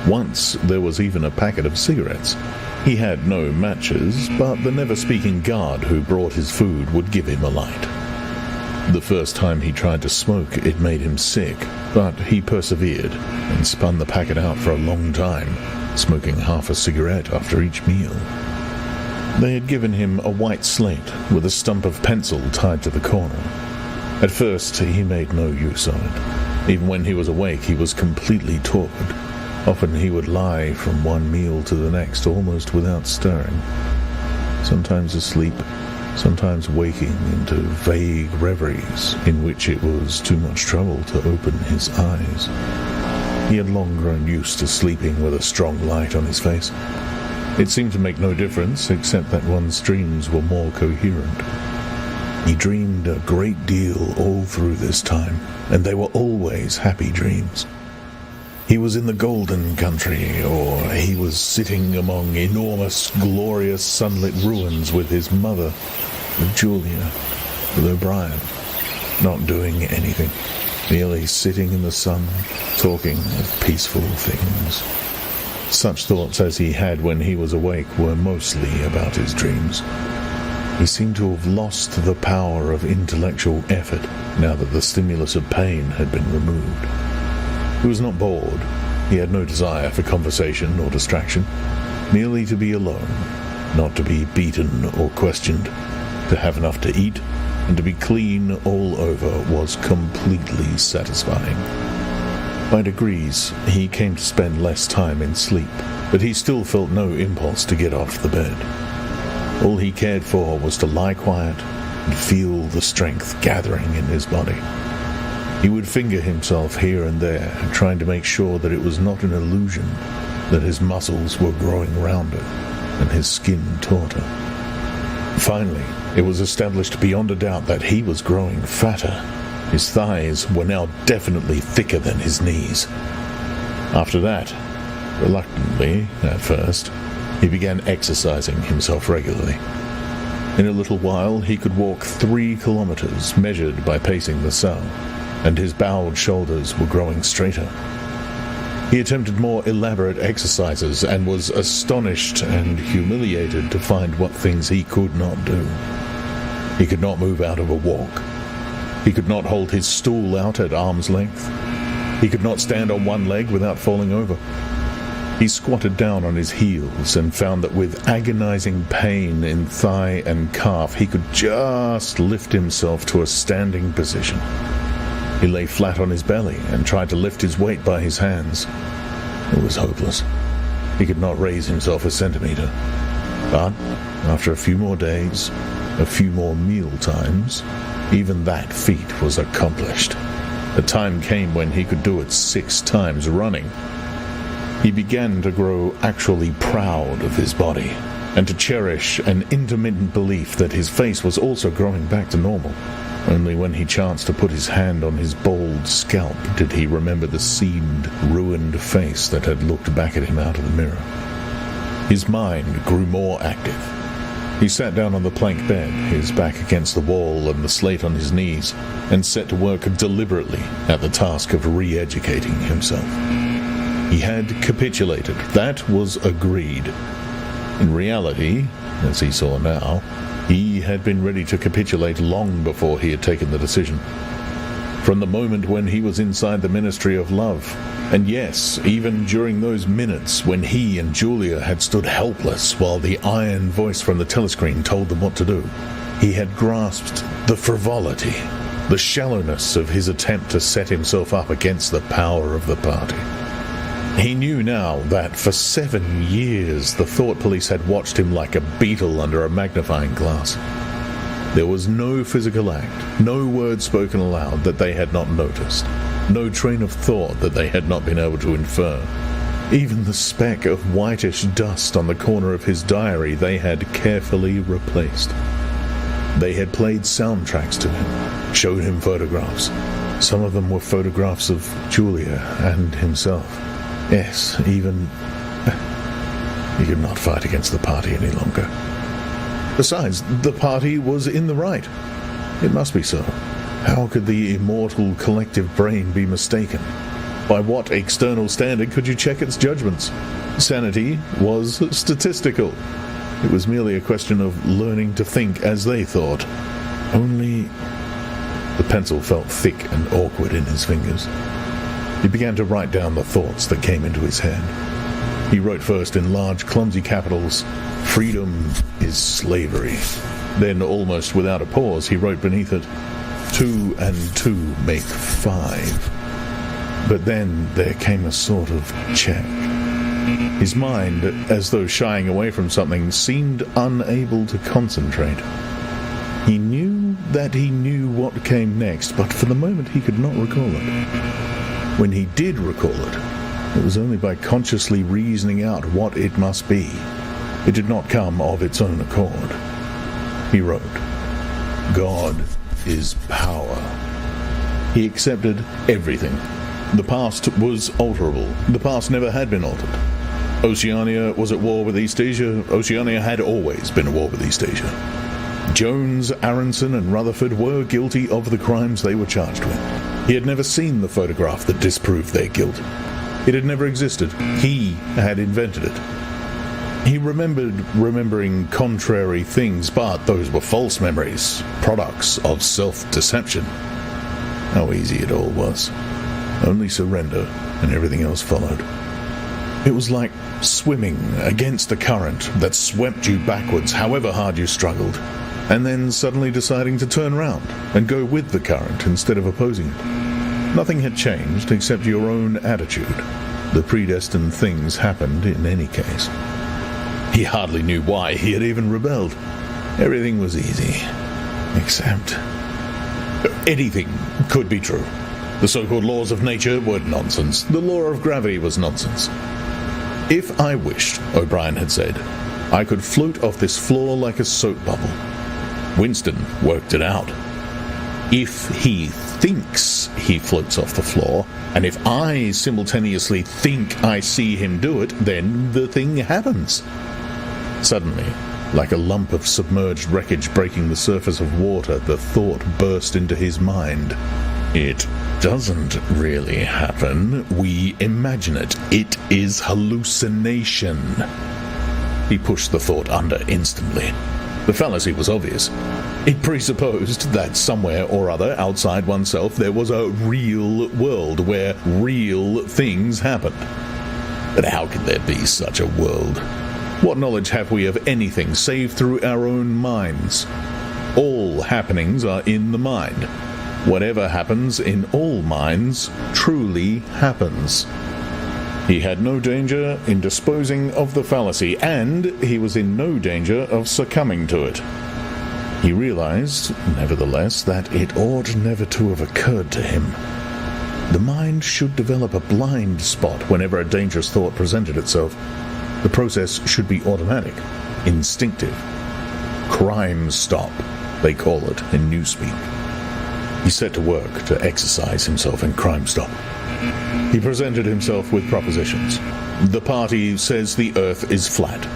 Once there was even a packet of cigarettes. He had no matches, but the never-speaking guard who brought his food would give him a light. The first time he tried to smoke, it made him sick, but he persevered and spun the packet out for a long time, smoking half a cigarette after each meal. They had given him a white slate with a stump of pencil tied to the corner. At first, he made no use of it. Even when he was awake, he was completely torpid. Often he would lie from one meal to the next almost without stirring, sometimes asleep, sometimes waking into vague reveries in which it was too much trouble to open his eyes. He had long grown used to sleeping with a strong light on his face. It seemed to make no difference except that one's dreams were more coherent. He dreamed a great deal all through this time, and they were always happy dreams. He was in the Golden Country, or he was sitting among enormous, glorious, sunlit ruins with his mother, with Julia, with O'Brien, not doing anything, merely sitting in the sun, talking of peaceful things. Such thoughts as he had when he was awake were mostly about his dreams. He seemed to have lost the power of intellectual effort now that the stimulus of pain had been removed. He was not bored. He had no desire for conversation or distraction, merely to be alone, not to be beaten or questioned, to have enough to eat, and to be clean all over was completely satisfying. By degrees, he came to spend less time in sleep, but he still felt no impulse to get off the bed. All he cared for was to lie quiet and feel the strength gathering in his body. He would finger himself here and there, trying to make sure that it was not an illusion, that his muscles were growing rounder and his skin tauter. Finally, it was established beyond a doubt that he was growing fatter. His thighs were now definitely thicker than his knees. After that, reluctantly at first, he began exercising himself regularly. In a little while, he could walk 3 kilometers, measured by pacing the cell, and his bowed shoulders were growing straighter. He attempted more elaborate exercises and was astonished and humiliated to find what things he could not do. He could not move out of a walk. He could not hold his stool out at arm's length. He could not stand on one leg without falling over. He squatted down on his heels and found that with agonizing pain in thigh and calf, he could just lift himself to a standing position. He lay flat on his belly and tried to lift his weight by his hands. It was hopeless. He could not raise himself a centimeter. But after a few more days, a few more meal times, even that feat was accomplished. The time came when he could do it 6 times running. He began to grow actually proud of his body, and to cherish an intermittent belief that his face was also growing back to normal. Only when he chanced to put his hand on his bald scalp did he remember the seamed, ruined face that had looked back at him out of the mirror. His mind grew more active. He sat down on the plank bed, his back against the wall and the slate on his knees, and set to work deliberately at the task of re-educating himself. He had capitulated. That was agreed. In reality, as he saw now, he had been ready to capitulate long before he had taken the decision. From the moment when he was inside the Ministry of Love, and yes, even during those minutes when he and Julia had stood helpless while the iron voice from the telescreen told them what to do, he had grasped the frivolity, the shallowness of his attempt to set himself up against the power of the party. He knew now that for 7 years the thought police had watched him like a beetle under a magnifying glass. There was no physical act, no word spoken aloud that they had not noticed, no train of thought that they had not been able to infer. Even the speck of whitish dust on the corner of his diary they had carefully replaced. They had played soundtracks to him, showed him photographs. Some of them were photographs of Julia and himself. Yes, even... He could not fight against the party any longer. Besides, the party was in the right. It must be so. How could the immortal collective brain be mistaken? By what external standard could you check its judgments? Sanity was statistical. It was merely a question of learning to think as they thought. Only... The pencil felt thick and awkward in his fingers. He began to write down the thoughts that came into his head. He wrote first in large, clumsy capitals, "Freedom is slavery." Then, almost without a pause, he wrote beneath it, 2 and 2 make 5. But then there came a sort of check. His mind, as though shying away from something, seemed unable to concentrate. He knew that he knew what came next, but for the moment he could not recall it. When he did recall it, it was only by consciously reasoning out what it must be. It did not come of its own accord. He wrote, "God is power." He accepted everything. The past was alterable. The past never had been altered. Oceania was at war with Eastasia. Oceania had always been at war with Eastasia. Jones, Aronson, and Rutherford were guilty of the crimes they were charged with. He had never seen the photograph that disproved their guilt. It had never existed. He had invented it. He remembered remembering contrary things, but those were false memories, products of self-deception. How easy it all was. Only surrender, and everything else followed. It was like swimming against a current that swept you backwards, however hard you struggled, and then suddenly deciding to turn round and go with the current instead of opposing it. Nothing had changed except your own attitude. The predestined things happened in any case. He hardly knew why he had even rebelled. Everything was easy. Except... anything could be true. The so-called laws of nature were nonsense. The law of gravity was nonsense. "If I wished," O'Brien had said, "I could float off this floor like a soap bubble." Winston worked it out. If he thinks he floats off the floor, and if I simultaneously think I see him do it, then the thing happens. Suddenly, like a lump of submerged wreckage breaking the surface of water, the thought burst into his mind. It doesn't really happen. We imagine it. It is hallucination. He pushed the thought under instantly. The fallacy was obvious. It presupposed that somewhere or other outside oneself there was a real world where real things happened. But how could there be such a world? What knowledge have we of anything save through our own minds? All happenings are in the mind. Whatever happens in all minds truly happens. He had no danger in disposing of the fallacy, and he was in no danger of succumbing to it. He realized, nevertheless, that it ought never to have occurred to him. The mind should develop a blind spot whenever a dangerous thought presented itself. The process should be automatic, instinctive. Crime stop, they call it in Newspeak. He set to work to exercise himself in Crime Stop. He presented himself with propositions. The party says the earth is flat.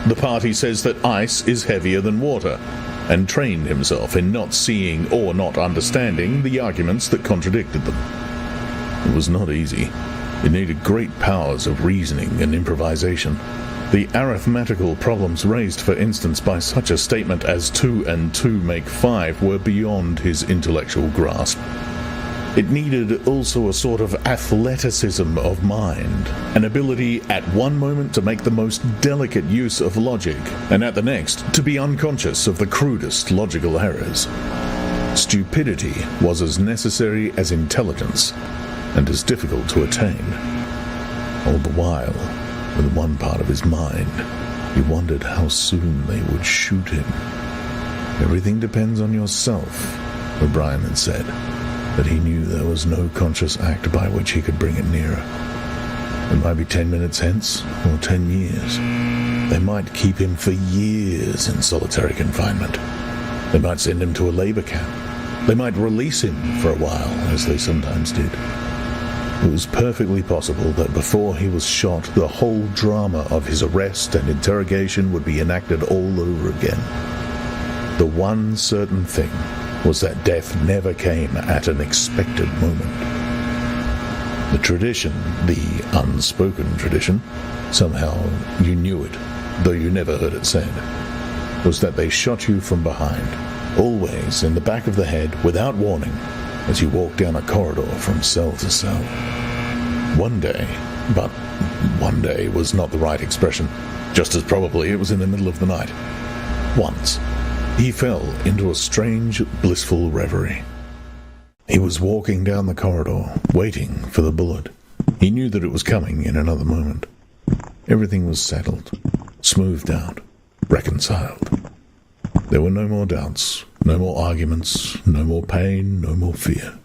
The party says that ice is heavier than water, and trained himself in not seeing or not understanding the arguments that contradicted them. It was not easy. It needed great powers of reasoning and improvisation. The arithmetical problems raised, for instance, by such a statement as 2 and 2 make 5 were beyond his intellectual grasp. It needed also a sort of athleticism of mind, an ability at one moment to make the most delicate use of logic, and at the next to be unconscious of the crudest logical errors. Stupidity was as necessary as intelligence, and as difficult to attain. All the while, with one part of his mind, he wondered how soon they would shoot him. "Everything depends on yourself," O'Brien had said, but he knew there was no conscious act by which he could bring it nearer. It might be 10 minutes hence, or 10 years. They might keep him for years in solitary confinement. They might send him to a labor camp. They might release him for a while, as they sometimes did. It was perfectly possible that before he was shot, the whole drama of his arrest and interrogation would be enacted all over again. The one certain thing was that death never came at an expected moment. The tradition, the unspoken tradition, somehow you knew it, though you never heard it said, was that they shot you from behind, always in the back of the head, without warning, as you walked down a corridor from cell to cell. One day, but one day was not the right expression, just as probably it was in the middle of the night. Once, he fell into a strange, blissful reverie. He was walking down the corridor, waiting for the bullet. He knew that it was coming in another moment. Everything was settled, smoothed out, reconciled. There were no more doubts, no more arguments, no more pain, no more fear.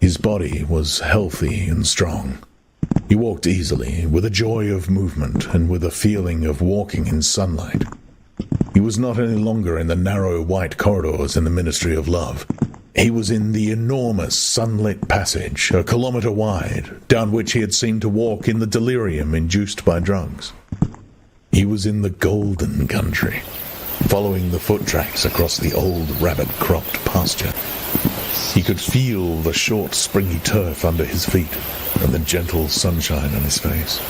His body was healthy and strong. He walked easily, with a joy of movement and with a feeling of walking in sunlight. He was not any longer in the narrow white corridors in the Ministry of Love. He was in the enormous sunlit passage, a kilometre wide, down which he had seemed to walk in the delirium induced by drugs. He was in the golden country, following the foot tracks across the old rabbit-cropped pasture. He could feel the short, springy turf under his feet and the gentle sunshine on his face.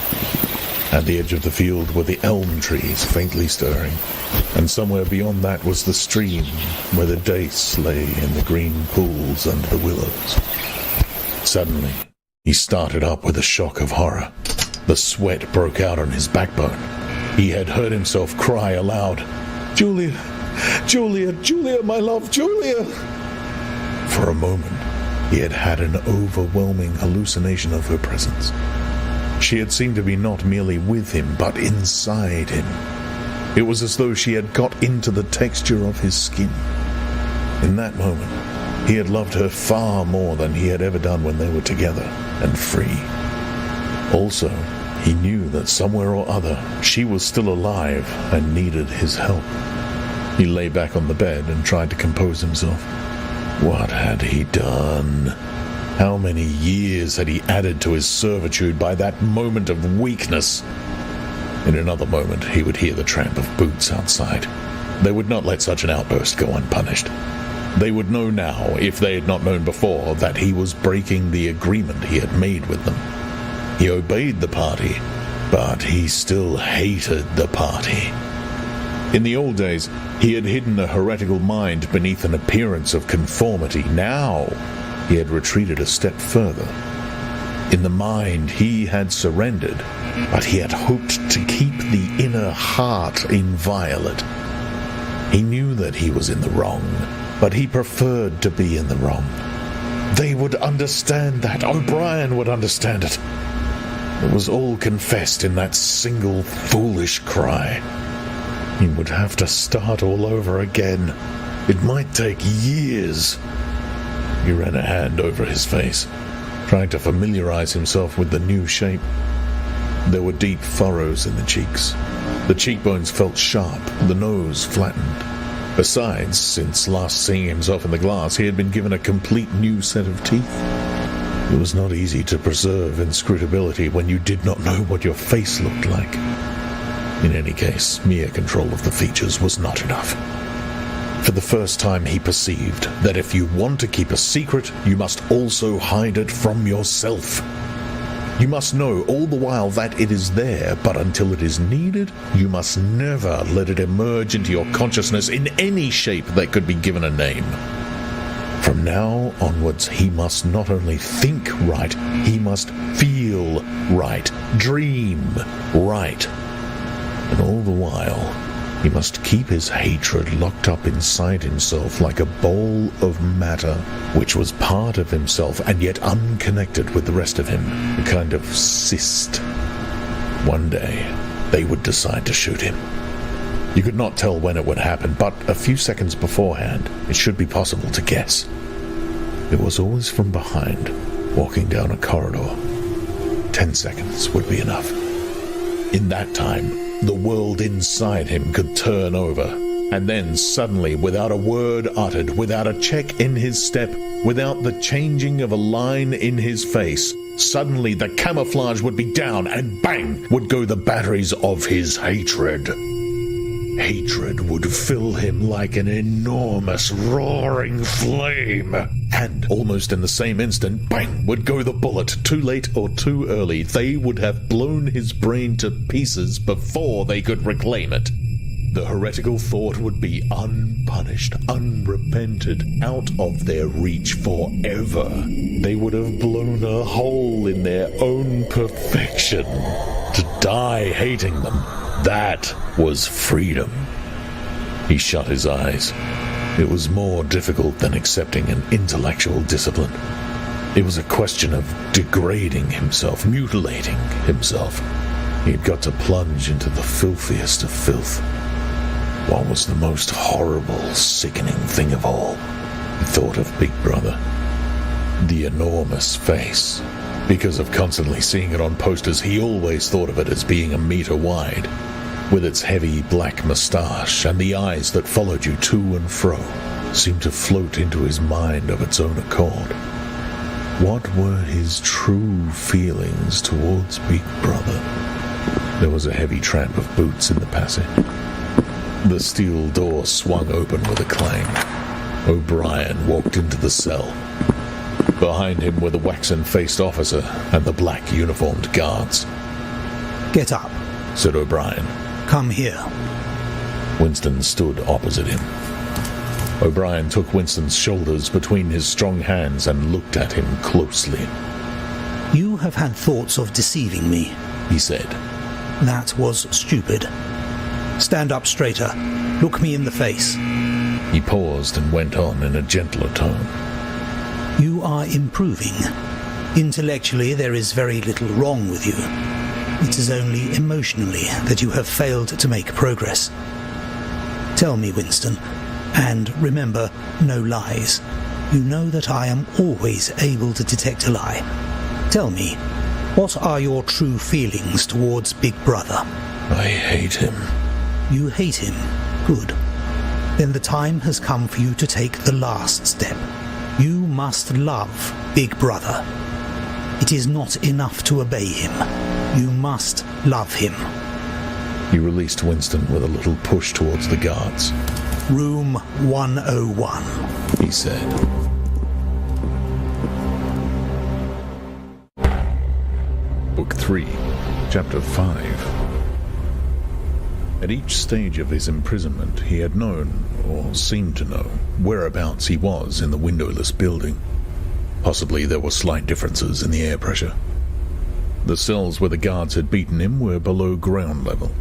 At the edge of the field were the elm trees faintly stirring, and somewhere beyond that was the stream where the dace lay in the green pools under the willows. Suddenly, he started up with a shock of horror. The sweat broke out on his backbone. He had heard himself cry aloud, "Julia! Julia! Julia, my love! Julia!" For a moment, he had had an overwhelming hallucination of her presence. She had seemed to be not merely with him, but inside him. It was as though she had got into the texture of his skin. In that moment, he had loved her far more than he had ever done when they were together and free. Also, he knew that somewhere or other she was still alive and needed his help. He lay back on the bed and tried to compose himself. What had he done? How many years had he added to his servitude by that moment of weakness? In another moment, he would hear the tramp of boots outside. They would not let such an outburst go unpunished. They would know now, if they had not known before, that he was breaking the agreement he had made with them. He obeyed the party, but he still hated the party. In the old days, he had hidden a heretical mind beneath an appearance of conformity. Now, he had retreated a step further. In the mind, he had surrendered, but he had hoped to keep the inner heart inviolate. He knew that he was in the wrong, but he preferred to be in the wrong. They would understand that. O'Brien would understand it. It was all confessed in that single foolish cry. He would have to start all over again. It might take years. He ran a hand over his face, trying to familiarize himself with the new shape. There were deep furrows in the cheeks. The cheekbones felt sharp, the nose flattened. Besides, since last seeing himself in the glass, he had been given a complete new set of teeth. It was not easy to preserve inscrutability when you did not know what your face looked like. In any case, mere control of the features was not enough. For the first time he perceived that if you want to keep a secret, you must also hide it from yourself. You must know all the while that it is there, but until it is needed, you must never let it emerge into your consciousness in any shape that could be given a name. From now onwards, he must not only think right, he must feel right, dream right. And all the while, he must keep his hatred locked up inside himself like a bowl of matter which was part of himself and yet unconnected with the rest of him, a kind of cyst. One day, they would decide to shoot him. You could not tell when it would happen, but a few seconds beforehand, it should be possible to guess. It was always from behind, walking down a corridor. 10 seconds would be enough. In that time, the world inside him could turn over, and then suddenly, without a word uttered, without a check in his step, without the changing of a line in his face, suddenly the camouflage would be down, and bang would go the batteries of his hatred. Hatred would fill him like an enormous roaring flame, and almost in the same instant, bang would go the bullet. Too late or too early, they would have blown his brain to pieces before they could reclaim it. The heretical thought would be unpunished, unrepented, out of their reach forever. They would have blown a hole in their own perfection. To die hating them, that was freedom. He shut his eyes. It was more difficult than accepting an intellectual discipline. It was a question of degrading himself, mutilating himself. He had got to plunge into the filthiest of filth. What was the most horrible, sickening thing of all? He thought of Big Brother. The enormous face. Because of constantly seeing it on posters, he always thought of it as being a meter wide, with its heavy black moustache and the eyes that followed you to and fro, seemed to float into his mind of its own accord. What were his true feelings towards Big Brother? There was a heavy tramp of boots in the passage. The steel door swung open with a clang. O'Brien walked into the cell. Behind him were the waxen-faced officer and the black-uniformed guards. "Get up," said O'Brien. "Come here." Winston stood opposite him. O'Brien took Winston's shoulders between his strong hands and looked at him closely. "You have had thoughts of deceiving me," he said. "That was stupid. Stand up straighter. Look me in the face." He paused and went on in a gentler tone. "You are improving. Intellectually, there is very little wrong with you. It is only emotionally that you have failed to make progress. Tell me, Winston, and remember, no lies. You know that I am always able to detect a lie. Tell me, what are your true feelings towards Big Brother?" "I hate him." "You hate him? Good. Then the time has come for you to take the last step. You must love Big Brother. It is not enough to obey him. You must love him." He released Winston with a little push towards the guards. "Room 101, he said. Book 3, Chapter 5. At each stage of his imprisonment, he had known, or seemed to know, whereabouts he was in the windowless building. Possibly there were slight differences in the air pressure. The cells where the guards had beaten him were below ground level.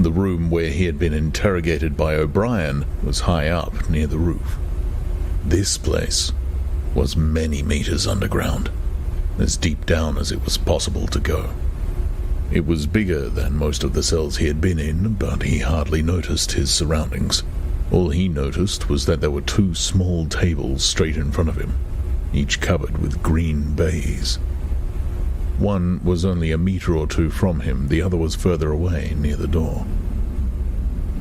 The room where he had been interrogated by O'Brien was high up near the roof. This place was many meters underground, as deep down as it was possible to go. It was bigger than most of the cells he had been in, but he hardly noticed his surroundings. All he noticed was that there were 2 small tables straight in front of him, each covered with green baize. One was only a meter or 2 from him, the other was further away, near the door.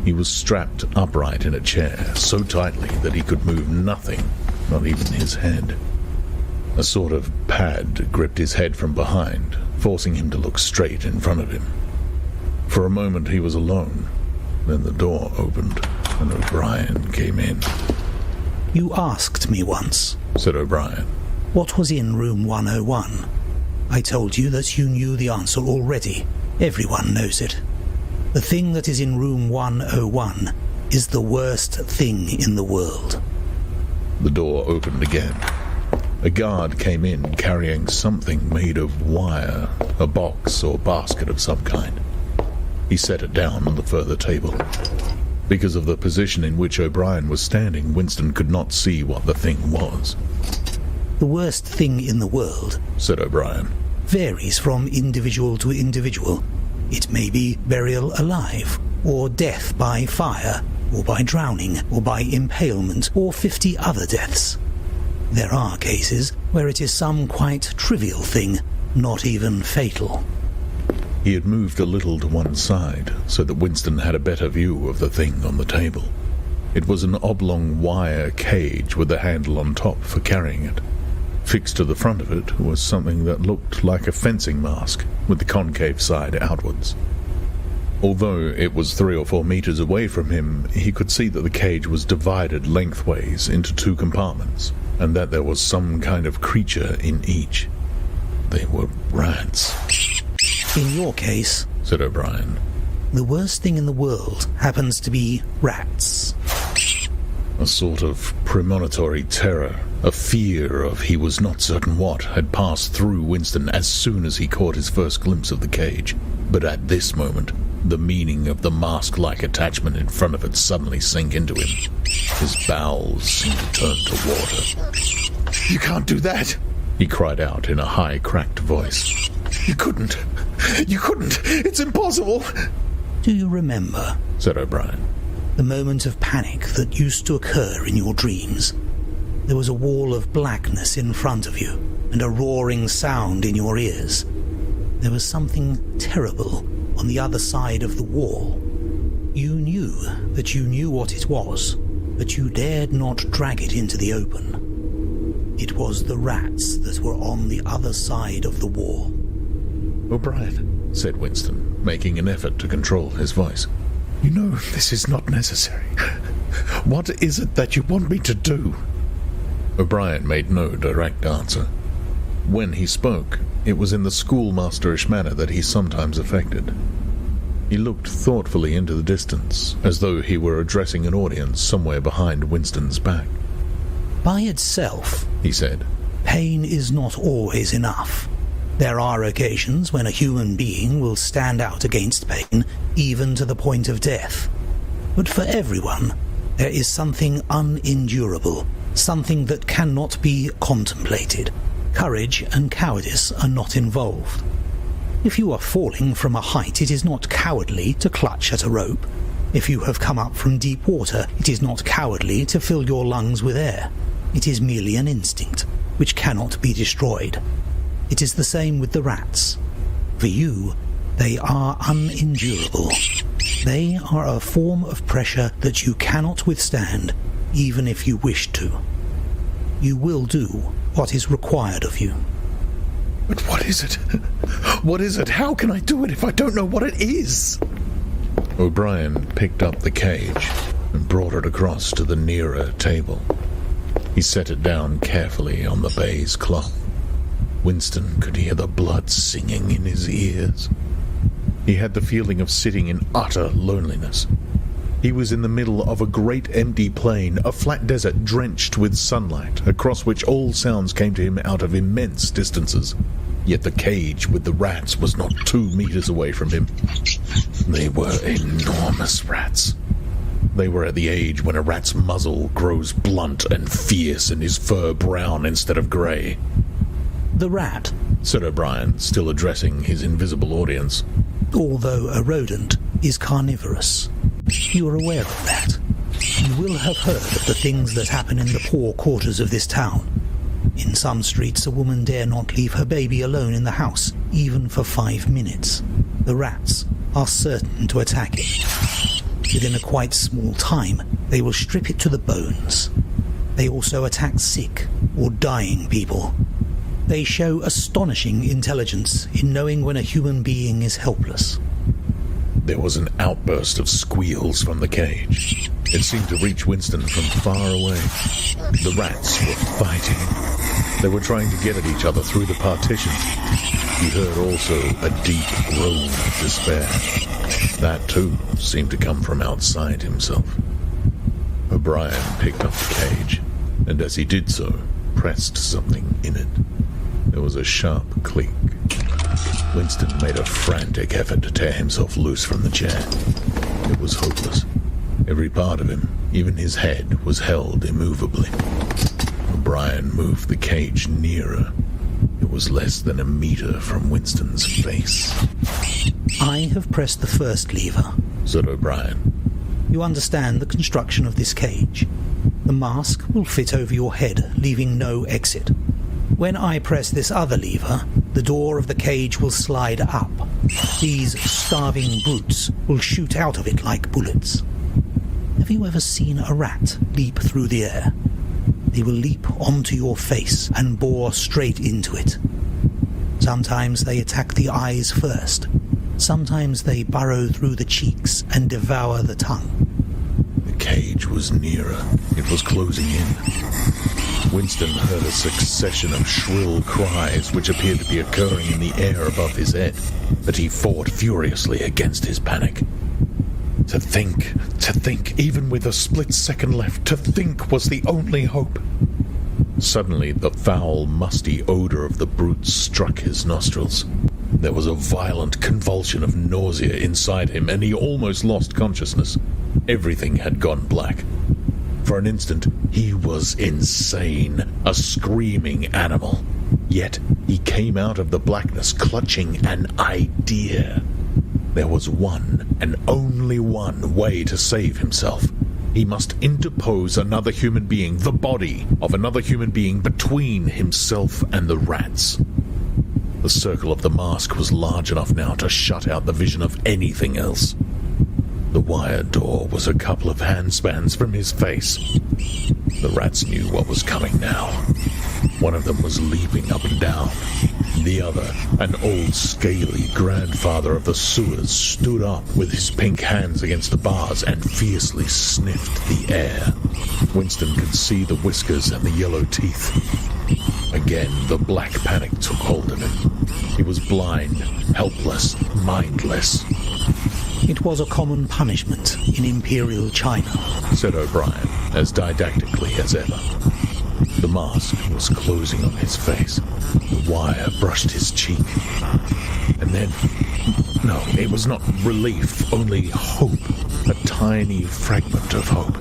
He was strapped upright in a chair, so tightly that he could move nothing, not even his head. A sort of pad gripped his head from behind, forcing him to look straight in front of him. For a moment he was alone. Then the door opened, and O'Brien came in. "You asked me once," said O'Brien, "what was in room 101. I told you that you knew the answer already. Everyone knows it. The thing that is in room 101 is the worst thing in the world." The door opened again. A guard came in carrying something made of wire, a box or basket of some kind. He set it down on the further table. Because of the position in which O'Brien was standing, Winston could not see what the thing was. "The worst thing in the world," said O'Brien, "varies from individual to individual. It may be burial alive, or death by fire, or by drowning, or by impalement, or 50 other deaths. There are cases where it is some quite trivial thing, not even fatal. He had moved a little to one side so that Winston had a better view of the thing on the table. It was an oblong wire cage with a handle on top for carrying it. Fixed to the front of it was something that looked like a fencing mask with the concave side outwards. Although it was 3 or 4 meters away from him, he could see that the cage was divided lengthways into 2 compartments, and that there was some kind of creature in each. They were rats. In your case, said O'Brien, the worst thing in the world happens to be rats. a sort of premonitory terror, a fear of he was not certain what, had passed through Winston as soon as he caught his first glimpse of the cage. But at this moment, the meaning of the mask-like attachment in front of it suddenly sank into him. His bowels seemed to turn to water. You can't do that! He cried out in a high, cracked voice. You couldn't! You couldn't! It's impossible! Do you remember, said O'Brien, the moment of panic that used to occur in your dreams? There was a wall of blackness in front of you, and a roaring sound in your ears. There was something terrible on the other side of the wall. You knew that you knew what it was, but you dared not drag it into the open. It was the rats that were on the other side of the wall. O'Brien, said Winston, making an effort to control his voice. You know this is not necessary. What is it that you want me to do? O'Brien made no direct answer. When he spoke, it was in the schoolmasterish manner that he sometimes affected. He looked thoughtfully into the distance, as though he were addressing an audience somewhere behind Winston's back. By itself, he said, pain is not always enough. There are occasions when a human being will stand out against pain, even to the point of death. But for everyone, there is something unendurable, something that cannot be contemplated. Courage and cowardice are not involved. If you are falling from a height, it is not cowardly to clutch at a rope. If you have come up from deep water, it is not cowardly to fill your lungs with air. It is merely an instinct, which cannot be destroyed. It is the same with the rats. For you, they are unendurable. They are a form of pressure that you cannot withstand, even if you wish to. You will do what is required of you. But what is it? What is it? How can I do it if I don't know what it is? O'Brien picked up the cage and brought it across to the nearer table. He set it down carefully on the baize cloth. Winston could hear the blood singing in his ears. He had the feeling of sitting in utter loneliness. He was in the middle of a great empty plain, a flat desert drenched with sunlight, across which all sounds came to him out of immense distances. Yet the cage with the rats was not 2 meters away from him. They were enormous rats. They were at the age when a rat's muzzle grows blunt and fierce and his fur brown instead of grey. The rat, said O'Brien, still addressing his invisible audience, although a rodent, is carnivorous. You are aware of that. You will have heard of the things that happen in the poor quarters of this town. In some streets, a woman dare not leave her baby alone in the house, even for 5 minutes. The rats are certain to attack it. Within a quite small time, they will strip it to the bones. They also attack sick or dying people. They show astonishing intelligence in knowing when a human being is helpless. There was an outburst of squeals from the cage. It seemed to reach Winston from far away. The rats were fighting. They were trying to get at each other through the partition. He heard also a deep groan of despair. That, too, seemed to come from outside himself. O'Brien picked up the cage, and as he did so, pressed something in it. There was a sharp click. Winston made a frantic effort to tear himself loose from the chair. It was hopeless. Every part of him, even his head, was held immovably. O'Brien moved the cage nearer. It was less than a meter from Winston's face. I have pressed the first lever, said O'Brien. You understand the construction of this cage. The mask will fit over your head, leaving no exit. When I press this other lever, the door of the cage will slide up. These starving brutes will shoot out of it like bullets. Have you ever seen a rat leap through the air? They will leap onto your face and bore straight into it. Sometimes they attack the eyes first. Sometimes they burrow through the cheeks and devour the tongue. The cage was nearer. It was closing in. Winston heard a succession of shrill cries which appeared to be occurring in the air above his head, but he fought furiously against his panic. To think, even with a split second left, to think was the only hope. Suddenly, the foul, musty odor of the brutes struck his nostrils. There was a violent convulsion of nausea inside him, and he almost lost consciousness. Everything had gone black. For an instant, he was insane, a screaming animal. Yet, he came out of the blackness clutching an idea. There was one, and only one, way to save himself. He must interpose another human being, the body of another human being, between himself and the rats. The circle of the mask was large enough now to shut out the vision of anything else. The wire door was a couple of handspans from his face. The rats knew what was coming now. One of them was leaping up and down. The other, an old scaly grandfather of the sewers, stood up with his pink hands against the bars and fiercely sniffed the air. Winston could see the whiskers and the yellow teeth. Again, the black panic took hold of him. He was blind, helpless, mindless. It was a common punishment in Imperial China, said O'Brien, as didactically as ever. The mask was closing on his face. The wire brushed his cheek. And then... no, it was not relief, only hope. A tiny fragment of hope.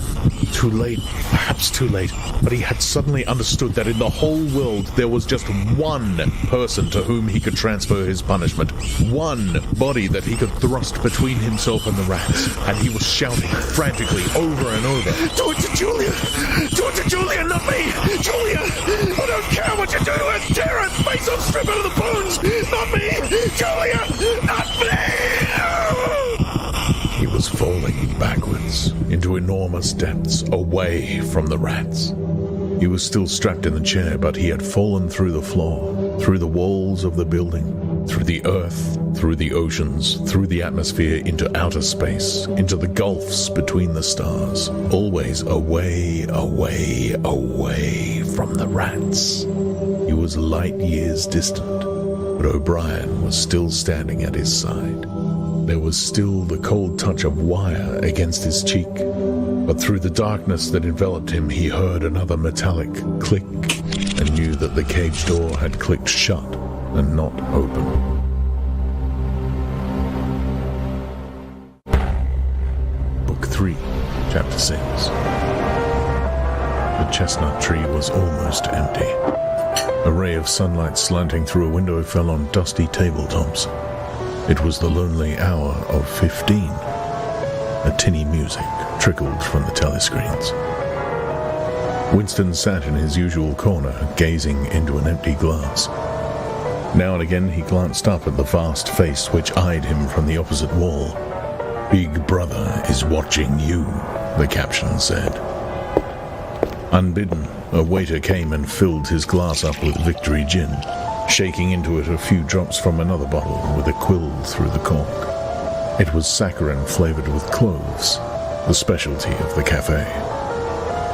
Too late, perhaps too late, but he had suddenly understood that in the whole world there was just one person to whom he could transfer his punishment. One body that he could thrust between himself and the rats. And he was shouting frantically over and over. Do it to Julia! Do it to Julia, not me! Julia! I don't care what you do to her! Tear her face off, strip her of the bones! Not me! Julia! Not me! He was falling backwards into enormous depths, away from the rats. He was still strapped in the chair, but he had fallen through the floor, through the walls of the building, through the earth, through the oceans, through the atmosphere, into outer space, into the gulfs between the stars, always away, away, away from the rats. He was light years distant, but O'Brien was still standing at his side. There was still the cold touch of wire against his cheek, but through the darkness that enveloped him he heard another metallic click and knew that the cage door had clicked shut and not open. Book 3, Chapter 6. The chestnut tree was almost empty. A ray of sunlight slanting through a window fell on dusty tabletops. It was the lonely hour of 15. A tinny music trickled from the telescreens. Winston sat in his usual corner, gazing into an empty glass. Now and again he glanced up at the vast face which eyed him from the opposite wall. "Big Brother is watching you," the caption said. Unbidden, a waiter came and filled his glass up with Victory Gin, shaking into it a few drops from another bottle with a quill through the cork. It was saccharin flavored with cloves, the specialty of the cafe.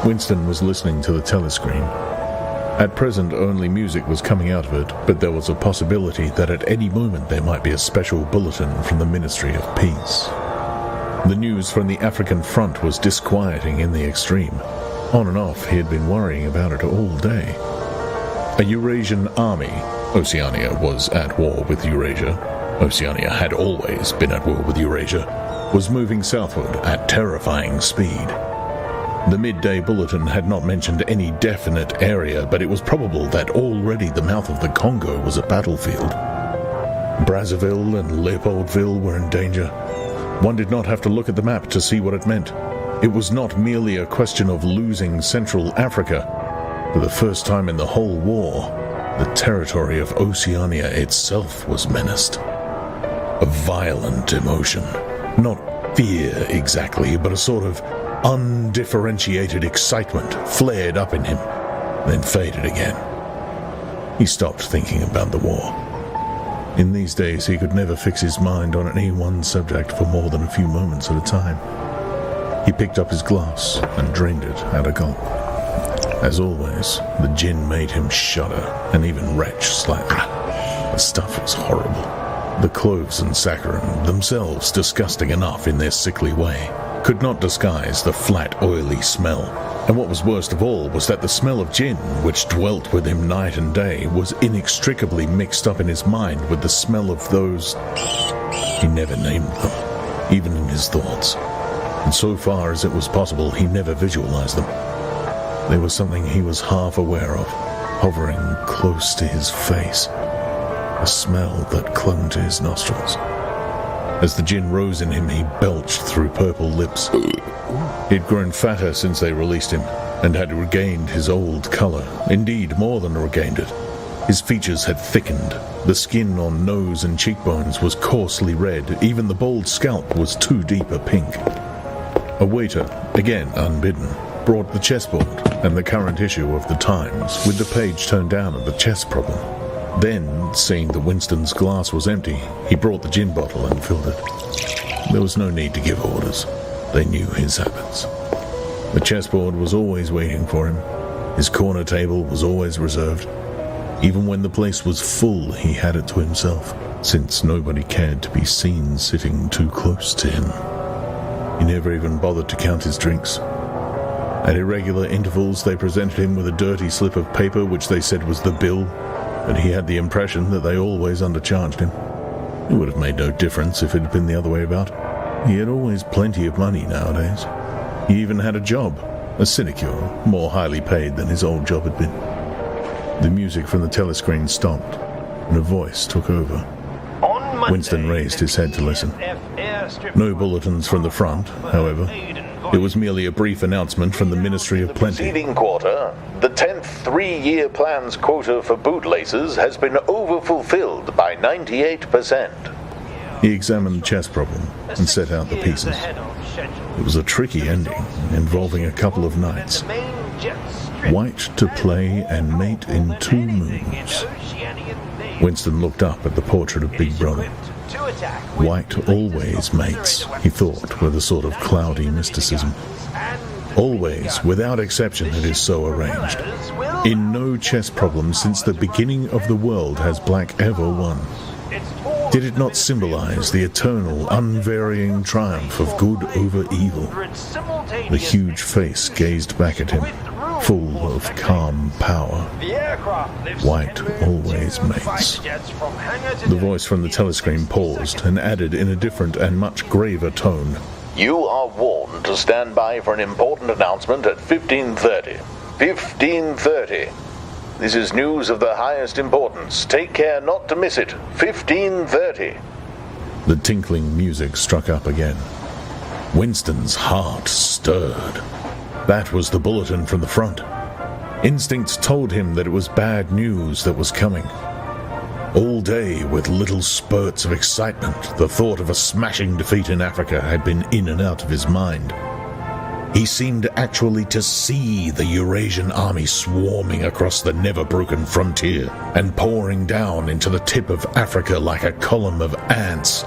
Winston was listening to the telescreen. At present only music was coming out of it, but there was a possibility that at any moment there might be a special bulletin from the Ministry of Peace. The news from the African front was disquieting in the extreme. On and off he had been worrying about it all day. A Eurasian army, Oceania was at war with Eurasia, Oceania had always been at war with Eurasia, was moving southward at terrifying speed. The midday bulletin had not mentioned any definite area, but it was probable that already the mouth of the Congo was a battlefield. Brazzaville and Leopoldville were in danger. One did not have to look at the map to see what it meant. It was not merely a question of losing Central Africa. For the first time in the whole war, The territory of Oceania itself was menaced. A violent emotion. Not fear exactly, but a sort of undifferentiated excitement flared up in him, then faded again. He stopped thinking about the war. In these days, he could never fix his mind on any one subject for more than a few moments at a time. He picked up his glass and drained it at a gulp. As always, the gin made him shudder and even retch slightly. The stuff was horrible. The cloves and saccharin, themselves disgusting enough in their sickly way, could not disguise the flat, oily smell. And what was worst of all was that the smell of gin, which dwelt with him night and day, was inextricably mixed up in his mind with the smell of those... He never named them, even in his thoughts. And so far as it was possible, he never visualized them. They were something he was half aware of, hovering close to his face. A smell that clung to his nostrils. As the gin rose in him, he belched through purple lips. He'd grown fatter since they released him, and had regained his old color. Indeed, more than regained it. His features had thickened. The skin on nose and cheekbones was coarsely red. Even the bald scalp was too deep a pink. A waiter, again unbidden, brought the chessboard and the current issue of the Times, with the page turned down at the chess problem. Then, seeing that Winston's glass was empty, he brought the gin bottle and filled it. There was no need to give orders. They knew his habits. The chessboard was always waiting for him. His corner table was always reserved. Even when the place was full, he had it to himself, since nobody cared to be seen sitting too close to him. He never even bothered to count his drinks. At irregular intervals, they presented him with a dirty slip of paper which they said was the bill, but he had the impression that they always undercharged him. It would have made no difference if it had been the other way about. He had always plenty of money nowadays. He even had a job, a sinecure, more highly paid than his old job had been. The music from the telescreen stopped, and a voice took over. Winston raised his head to listen. No bulletins from the front, however. It was merely a brief announcement from the Ministry of Plenty. Preceding quarter, the 10th three-year plan's quota for bootlaces has been overfulfilled by 98%. He examined the chess problem and set out the pieces. It was a tricky ending, involving a couple of knights. White to play and mate in 2 moves. Winston looked up at the portrait of Big Brother. White always mates, he thought, with a sort of cloudy mysticism. Always, without exception, it is so arranged. In no chess problem since the beginning of the world has black ever won. Did it not symbolize the eternal, unvarying triumph of good over evil? The huge face gazed back at him, full of calm power. White always mates. The voice from the telescreen paused and added in a different and much graver tone. You are warned to stand by for an important announcement at 15:30. 15:30. This is news of the highest importance. Take care not to miss it. 15:30. The tinkling music struck up again. Winston's heart stirred. That was the bulletin from the front. Instincts told him that it was bad news that was coming. All day, with little spurts of excitement, the thought of a smashing defeat in Africa had been in and out of his mind. He seemed actually to see the Eurasian army swarming across the never-broken frontier and pouring down into the tip of Africa like a column of ants.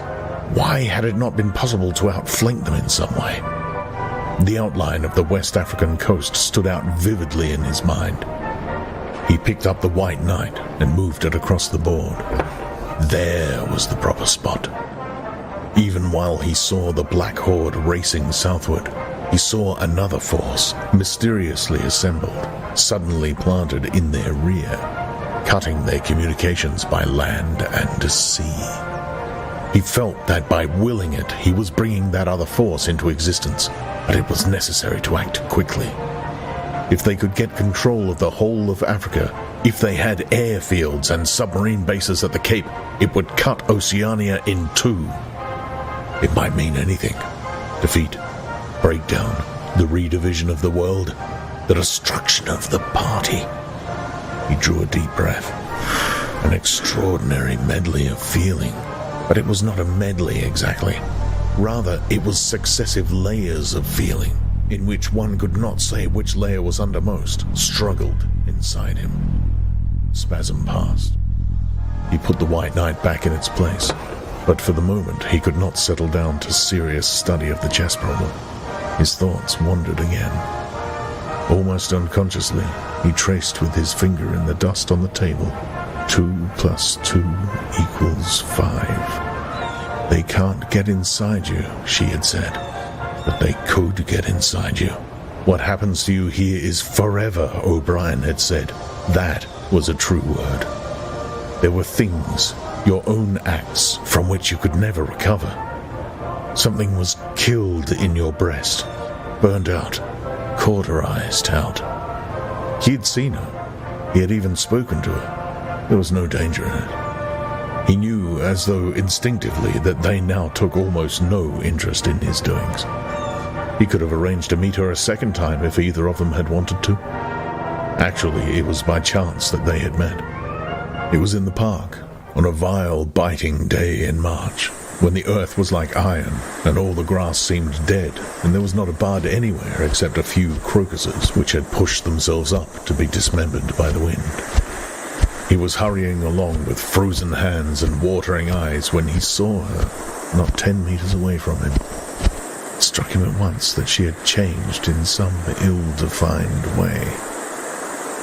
Why had it not been possible to outflank them in some way? The outline of the West African coast stood out vividly in his mind. He picked up the white knight and moved it across the board. There was the proper spot. Even while he saw the Black Horde racing southward, he saw another force, mysteriously assembled, suddenly planted in their rear, cutting their communications by land and sea. He felt that by willing it, he was bringing that other force into existence, but it was necessary to act quickly. If they could get control of the whole of Africa, if they had airfields and submarine bases at the Cape, it would cut Oceania in 2. It might mean anything. Defeat, breakdown, the redivision of the world, the destruction of the party. He drew a deep breath. An extraordinary medley of feeling. But it was not a medley exactly. Rather, it was successive layers of feeling, in which one could not say which layer was undermost, struggled inside him. Spasm passed. He put the White Knight back in its place, but for the moment he could not settle down to serious study of the chess problem. His thoughts wandered again. Almost unconsciously, he traced with his finger in the dust on the table, 2 + 2 = 5. They can't get inside you, she had said, but they could get inside you. What happens to you here is forever, O'Brien had said. That was a true word. There were things, your own acts, from which you could never recover. Something was killed in your breast, burned out, cauterized out. He had seen her. He had even spoken to her. There was no danger in it. He knew, as though instinctively, that they now took almost no interest in his doings. He could have arranged to meet her a second time if either of them had wanted to. Actually, it was by chance that they had met. It was in the park, on a vile, biting day in March, when the earth was like iron, and all the grass seemed dead, and there was not a bud anywhere except a few crocuses which had pushed themselves up to be dismembered by the wind. He was hurrying along with frozen hands and watering eyes when he saw her, not 10 meters away from him. It struck him at once that she had changed in some ill-defined way.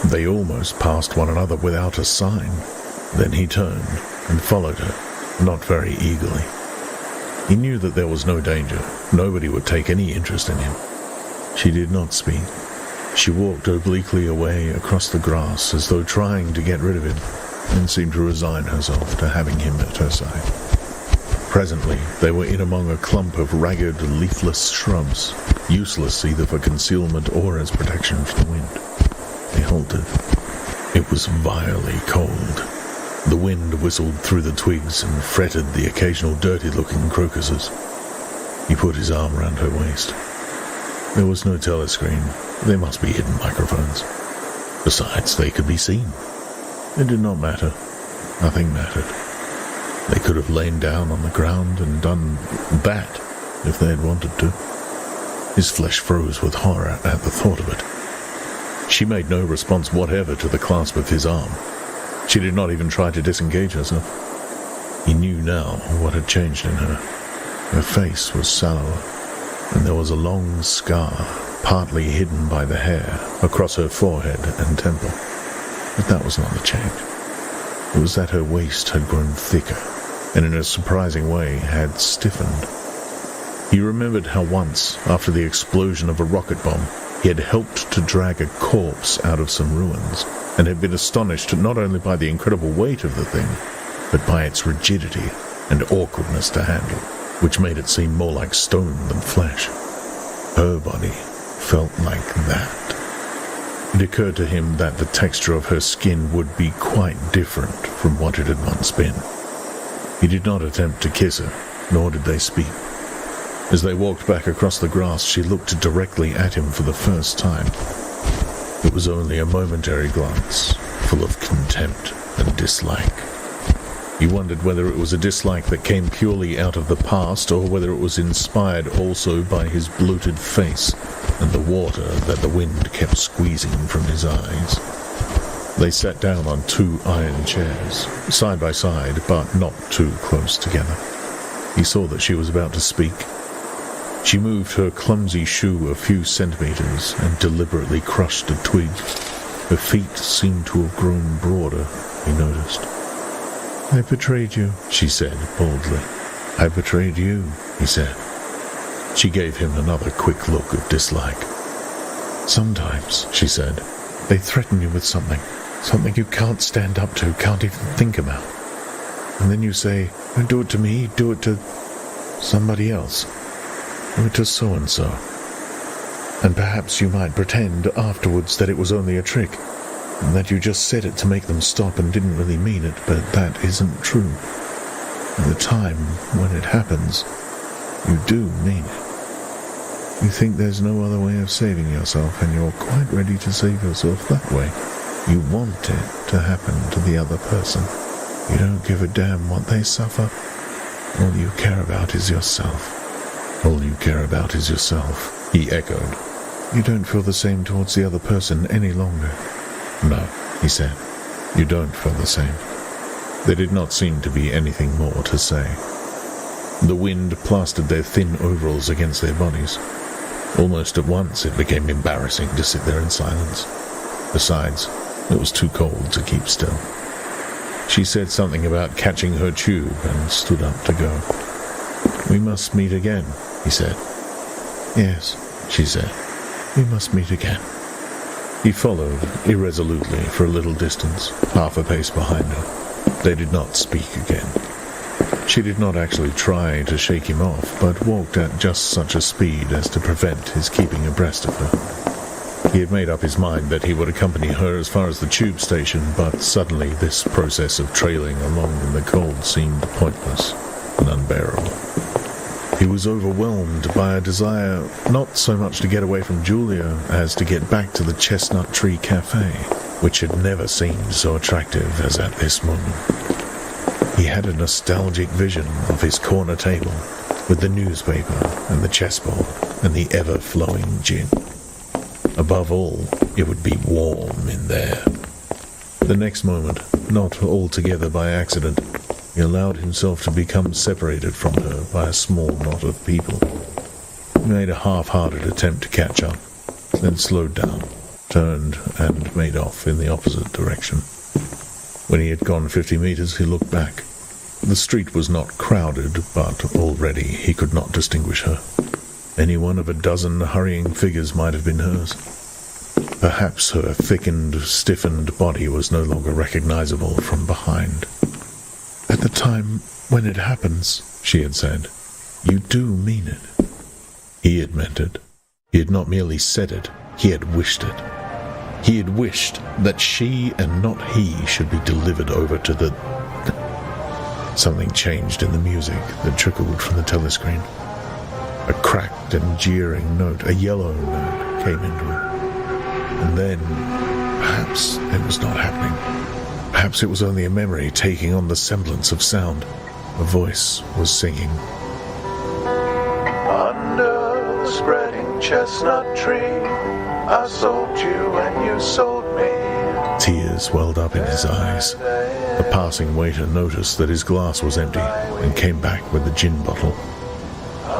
They almost passed one another without a sign. Then he turned and followed her, not very eagerly. He knew that there was no danger. Nobody would take any interest in him. She did not speak. She walked obliquely away across the grass as though trying to get rid of him, and seemed to resign herself to having him at her side. Presently, they were in among a clump of ragged, leafless shrubs, useless either for concealment or as protection from the wind. They halted. It was vilely cold. The wind whistled through the twigs and fretted the occasional dirty-looking crocuses. He put his arm round her waist. There was no telescreen. They must be hidden microphones. Besides, they could be seen. It did not matter. Nothing mattered. They could have lain down on the ground and done that if they had wanted to. His flesh froze with horror at the thought of it. She made no response whatever to the clasp of his arm. She did not even try to disengage herself. He knew now what had changed in her. Her face was sallower, and there was a long scar, partly hidden by the hair, across her forehead and temple. But that was not the change. It was that her waist had grown thicker, and in a surprising way had stiffened. He remembered how once, after the explosion of a rocket bomb, he had helped to drag a corpse out of some ruins, and had been astonished not only by the incredible weight of the thing, but by its rigidity and awkwardness to handle, which made it seem more like stone than flesh. Her body felt like that. It occurred to him that the texture of her skin would be quite different from what it had once been. He did not attempt to kiss her, nor did they speak. As they walked back across the grass, she looked directly at him for the first time. It was only a momentary glance, full of contempt and dislike. He wondered whether it was a dislike that came purely out of the past, or whether it was inspired also by his bloated face and the water that the wind kept squeezing from his eyes. They sat down on 2 iron chairs, side by side, but not too close together. He saw that she was about to speak. She moved her clumsy shoe a few centimeters and deliberately crushed a twig. Her feet seemed to have grown broader, he noticed. "I betrayed you," she said boldly. "I betrayed you," he said. She gave him another quick look of dislike. "Sometimes," she said, "they threaten you with something you can't stand up to, can't even think about. And then you say, don't do it to me, do it to somebody else. Do it to so-and-so. And perhaps you might pretend afterwards that it was only a trick, and that you just said it to make them stop and didn't really mean it, but that isn't true. At the time when it happens, you do mean it. You think there's no other way of saving yourself, and you're quite ready to save yourself that way. You want it. to happen to the other person. You don't give a damn what they suffer. All you care about is yourself. All you care about is yourself, he echoed. You don't feel the same towards the other person any longer. No, he said. You don't feel the same. There did not seem to be anything more to say. The wind plastered their thin overalls against their bodies. Almost at once it became embarrassing to sit there in silence. Besides, it was too cold to keep still. She said something about catching her tube and stood up to go. We must meet again, he said. Yes, she said. We must meet again. He followed irresolutely for a little distance, half a pace behind her. They did not speak again. She did not actually try to shake him off, but walked at just such a speed as to prevent his keeping abreast of her. He had made up his mind that he would accompany her as far as the tube station, but suddenly this process of trailing along in the cold seemed pointless and unbearable. He was overwhelmed by a desire not so much to get away from Julia as to get back to the Chestnut Tree Cafe, which had never seemed so attractive as at this moment. He had a nostalgic vision of his corner table with the newspaper and the chessboard and the ever-flowing gin. Above all, it would be warm in there. The next moment, not altogether by accident, he allowed himself to become separated from her by a small knot of people. He made a half-hearted attempt to catch up, then slowed down, turned, and made off in the opposite direction. When he had gone 50 meters, he looked back. The street was not crowded, but already he could not distinguish her. Any one of a dozen hurrying figures might have been hers. Perhaps her thickened, stiffened body was no longer recognizable from behind. At the time when it happens, she had said, you do mean it. He had meant it. He had not merely said it, he had wished it. He had wished that she and not he should be delivered over to the... Something changed in the music that trickled from the telescreen. A cracked and jeering note, a yellow note, came into it. And then, perhaps it was not happening. Perhaps it was only a memory taking on the semblance of sound. A voice was singing. Under the spreading chestnut tree, I sold you and you sold me. Tears welled up in his eyes. The passing waiter noticed that his glass was empty and came back with the gin bottle.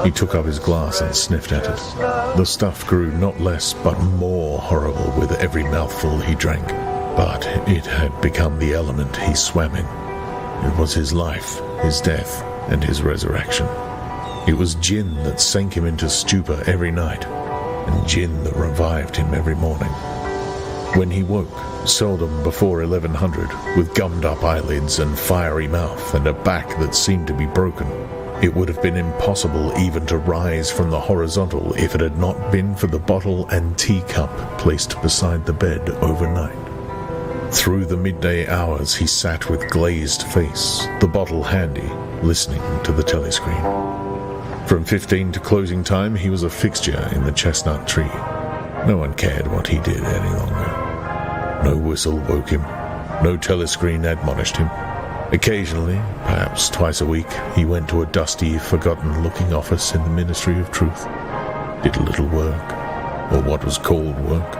He took up his glass and sniffed at it. The stuff grew not less but more horrible with every mouthful he drank. But it had become the element he swam in. It was his life, his death, and his resurrection. It was gin that sank him into stupor every night, and gin that revived him every morning. When he woke, seldom before 1100, with gummed-up eyelids and fiery mouth and a back that seemed to be broken, it would have been impossible even to rise from the horizontal if it had not been for the bottle and teacup placed beside the bed overnight. Through the midday hours he sat with glazed face, the bottle handy, listening to the telescreen. From 15 to closing time he was a fixture in the Chestnut Tree. No one cared what he did any longer. No whistle woke him, no telescreen admonished him. Occasionally, perhaps twice a week, he went to a dusty, forgotten-looking office in the Ministry of Truth, did a little work, or what was called work.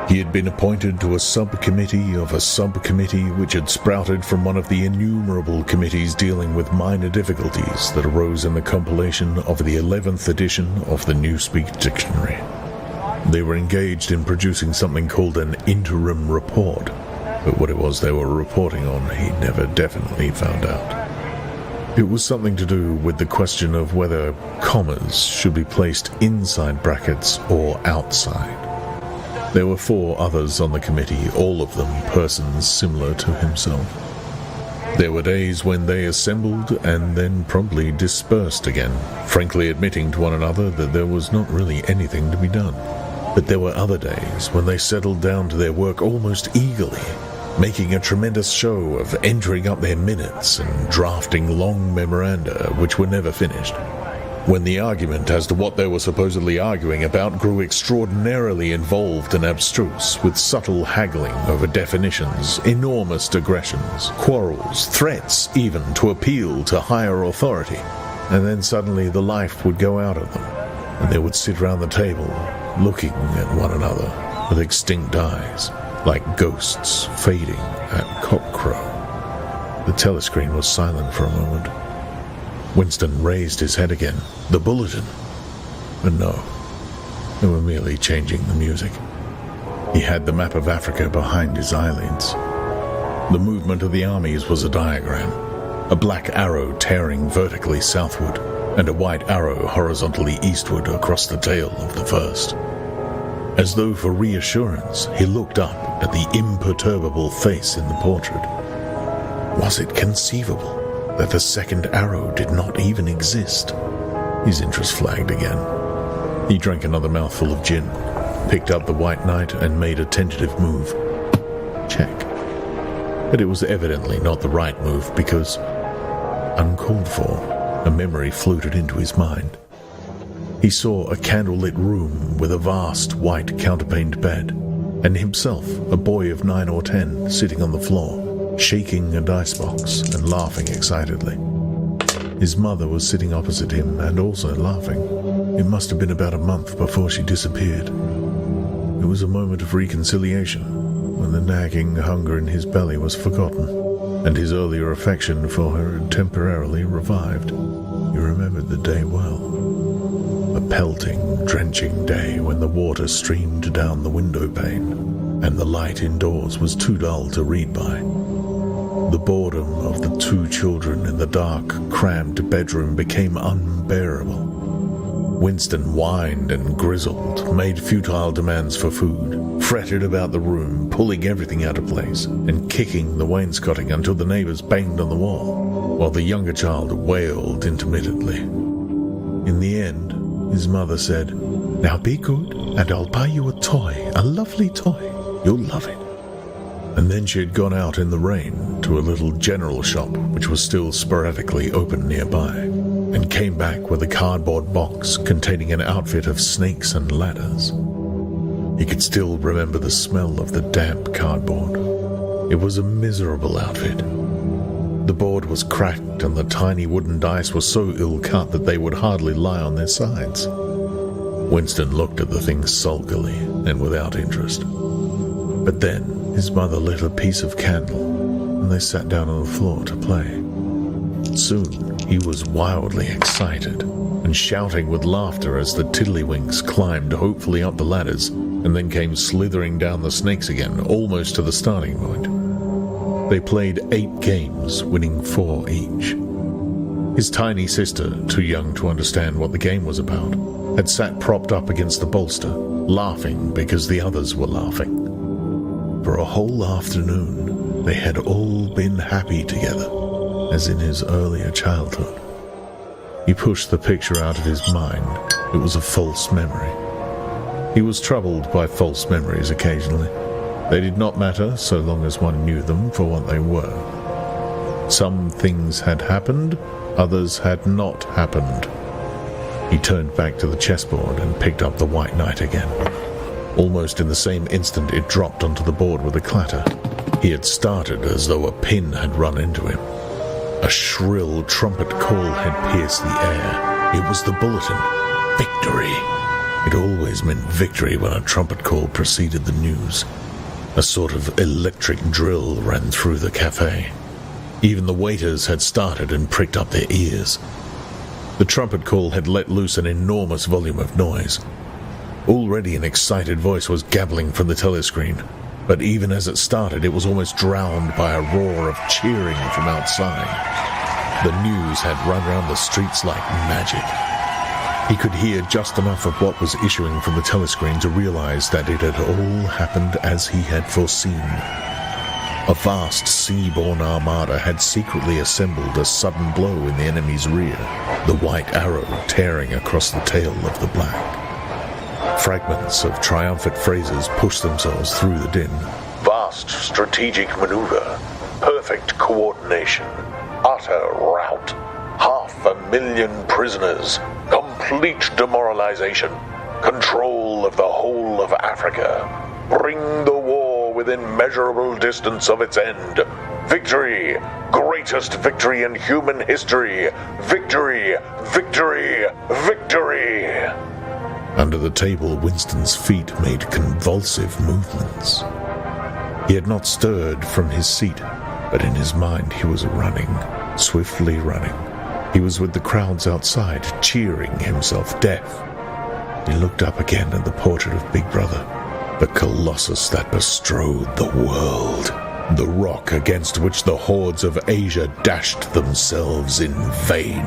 He had been appointed to a subcommittee of a subcommittee which had sprouted from one of the innumerable committees dealing with minor difficulties that arose in the compilation of the 11th edition of the Newspeak Dictionary. They were engaged in producing something called an interim report, but what it was they were reporting on he never definitely found out. It was something to do with the question of whether commas should be placed inside brackets or outside. There were 4 others on the committee, all of them persons similar to himself. There were days when they assembled and then promptly dispersed again, frankly admitting to one another that there was not really anything to be done. But there were other days when they settled down to their work almost eagerly, making a tremendous show of entering up their minutes and drafting long memoranda which were never finished. when the argument as to what they were supposedly arguing about grew extraordinarily involved and abstruse, with subtle haggling over definitions, enormous digressions, quarrels, threats even to appeal to higher authority. And then suddenly the life would go out of them, and they would sit round the table, looking at one another with extinct eyes, like ghosts fading at cockcrow. The telescreen was silent for a moment. Winston raised his head again. The bulletin. But no, they were merely changing the music. He had the map of Africa behind his eyelids. The movement of the armies was a diagram, a black arrow tearing vertically southward, and a white arrow horizontally eastward across the tail of the first. As though for reassurance, he looked up at the imperturbable face in the portrait. Was it conceivable that the second arrow did not even exist? His interest flagged again. He drank another mouthful of gin, picked up the White Knight, and made a tentative move. Check. But it was evidently not the right move because, uncalled for, a memory floated into his mind. He saw a candlelit room with a vast white counterpaned bed, and himself, a boy of 9 or 10, sitting on the floor, shaking a dice box and laughing excitedly. His mother was sitting opposite him and also laughing. It must have been about a month before she disappeared. It was a moment of reconciliation, when the nagging hunger in his belly was forgotten, and his earlier affection for her had temporarily revived. He remembered the day well. A pelting, drenching day when the water streamed down the window pane, and the light indoors was too dull to read by. The boredom of the 2 children in the dark, cramped bedroom became unbearable. Winston whined and grizzled, made futile demands for food, fretted about the room, pulling everything out of place, and kicking the wainscoting until the neighbors banged on the wall, while the younger child wailed intermittently. In the end, his mother said, "Now be good, and I'll buy you a toy, a lovely toy. You'll love it." And then she had gone out in the rain to a little general shop which was still sporadically open nearby, and came back with a cardboard box containing an outfit of snakes and ladders. He could still remember the smell of the damp cardboard. It was a miserable outfit. The board was cracked and the tiny wooden dice were so ill-cut that they would hardly lie on their sides. Winston looked at the thing sulkily and without interest. But then his mother lit a piece of candle, and they sat down on the floor to play. Soon he was wildly excited, and shouting with laughter as the tiddlywinks climbed hopefully up the ladders, and then came slithering down the snakes again, almost to the starting point. They played 8 games, winning 4 each. His tiny sister, too young to understand what the game was about, had sat propped up against the bolster, laughing because the others were laughing. For a whole afternoon, they had all been happy together, as in his earlier childhood. He pushed the picture out of his mind. It was a false memory. He was troubled by false memories occasionally. They did not matter so long as one knew them for what they were. Some things had happened, others had not happened. He turned back to the chessboard and picked up the White Knight again. Almost in the same instant it dropped onto the board with a clatter. He had started as though a pin had run into him. A shrill trumpet call had pierced the air. It was the bulletin. Victory! It always meant victory when a trumpet call preceded the news. A sort of electric drill ran through the cafe. Even the waiters had started and pricked up their ears. The trumpet call had let loose an enormous volume of noise. Already an excited voice was gabbling from the telescreen, but even as it started, it was almost drowned by a roar of cheering from outside. The news had run round the streets like magic. He could hear just enough of what was issuing from the telescreen to realize that it had all happened as he had foreseen. A vast sea-borne armada had secretly assembled a sudden blow in the enemy's rear, the white arrow tearing across the tail of the black. Fragments of triumphant phrases pushed themselves through the din. Vast strategic maneuver, perfect coordination, utter rout, 500,000 prisoners, complete demoralization, control of the whole of Africa, bring the war within measurable distance of its end. Victory! Greatest victory in human history! Victory! Victory! Victory! Under the table, Winston's feet made convulsive movements. He had not stirred from his seat, but in his mind he was running, swiftly running. He was with the crowds outside, cheering himself deaf. He looked up again at the portrait of Big Brother, the colossus that bestrode the world, the rock against which the hordes of Asia dashed themselves in vain.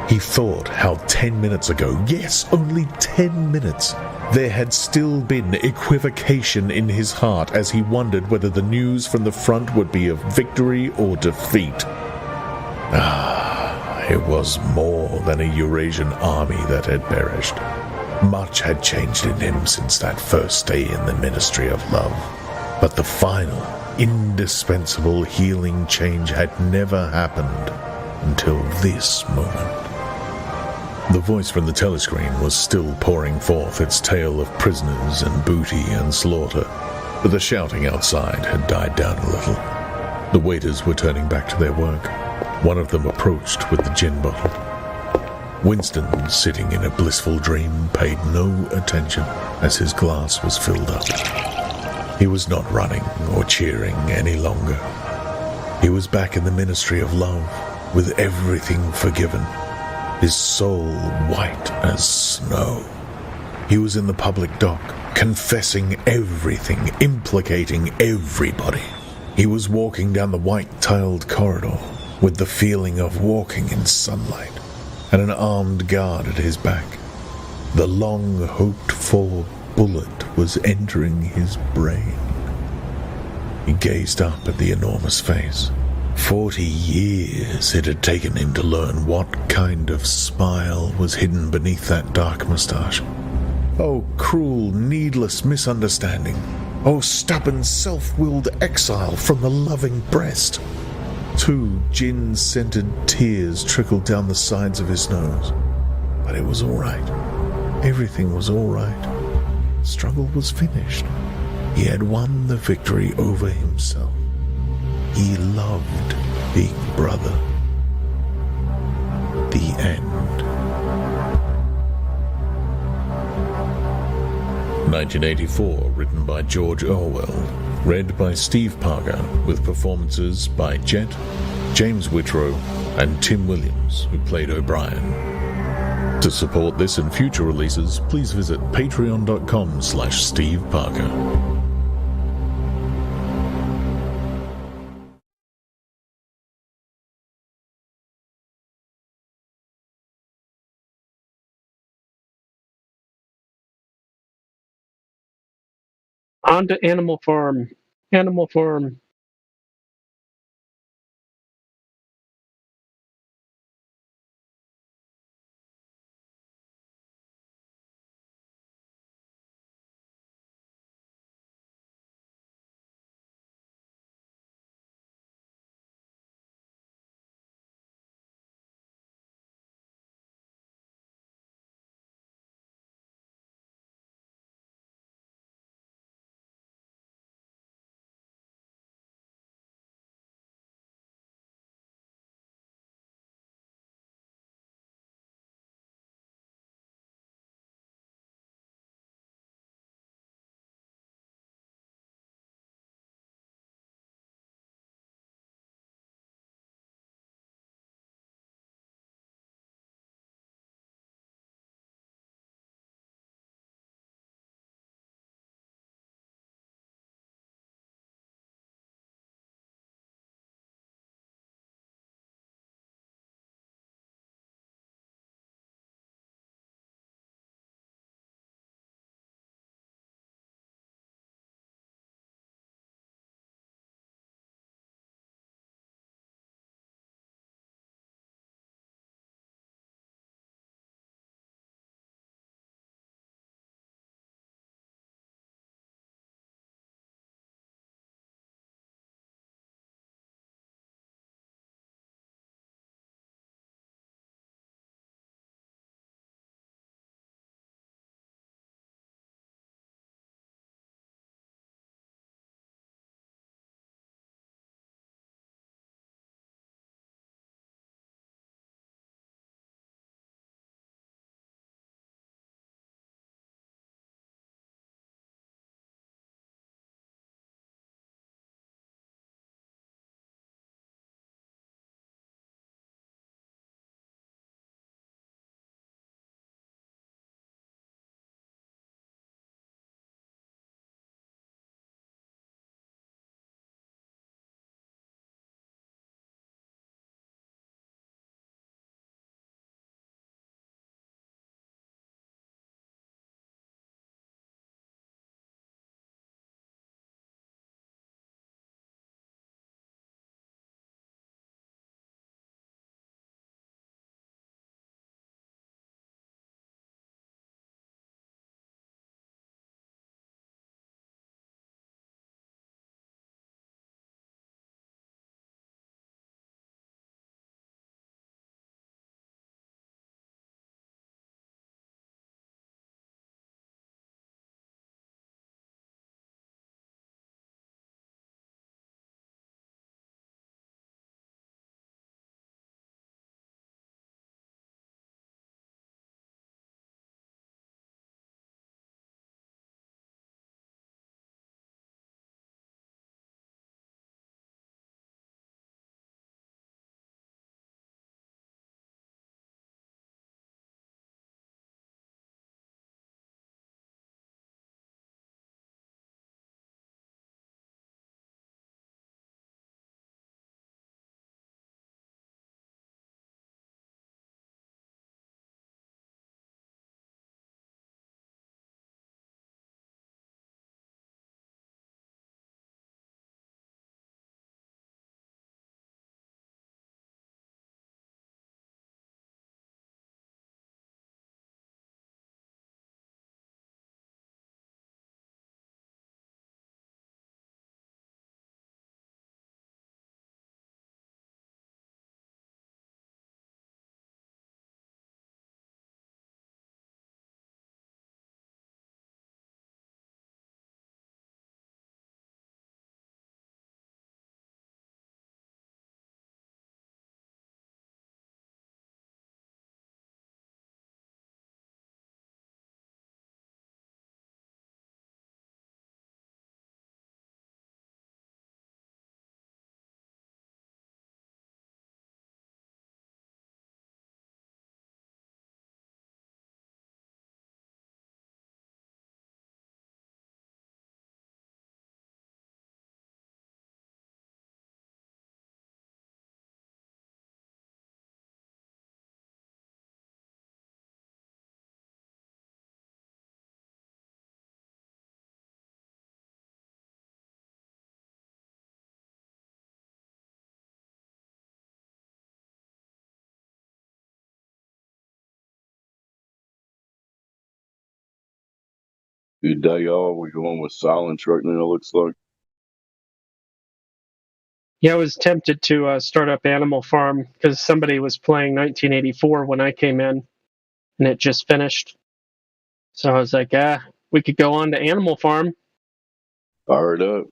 He thought how 10 minutes ago, yes, only 10 minutes, there had still been equivocation in his heart as he wondered whether the news from the front would be of victory or defeat. It was more than a Eurasian army that had perished. Much had changed in him since that first day in the Ministry of Love. But the final, indispensable healing change had never happened until this moment. The voice from the telescreen was still pouring forth its tale of prisoners and booty and slaughter, but the shouting outside had died down a little. The waiters were turning back to their work. One of them approached with the gin bottle. Winston, sitting in a blissful dream, paid no attention as his glass was filled up. He was not running or cheering any longer. He was back in the Ministry of Love, with everything forgiven, his soul white as snow. He was in the public dock, confessing everything, implicating everybody. He was walking down the white-tiled corridor, with the feeling of walking in sunlight, and an armed guard at his back. The long-hoped-for bullet was entering his brain. He gazed up at the enormous face. 40 years it had taken him to learn what kind of smile was hidden beneath that dark moustache. Oh, cruel, needless misunderstanding. Oh, stubborn, self-willed exile from the loving breast. 2 gin-scented tears trickled down the sides of his nose. But it was all right. Everything was all right. The struggle was finished. He had won the victory over himself. He loved Big Brother. The end. 1984, written by George Orwell. Read by Steve Parker, with performances by Jet, James Whitrow, and Tim Williams, who played O'Brien. To support this and future releases, please visit patreon.com/Steve Parker. On to Animal Farm. Animal Farm. Good day, y'all. We're going with silence right now, looks like. Yeah, I was tempted to start up Animal Farm because somebody was playing 1984 when I came in, and it just finished. So I was like, we could go on to Animal Farm. Fired up.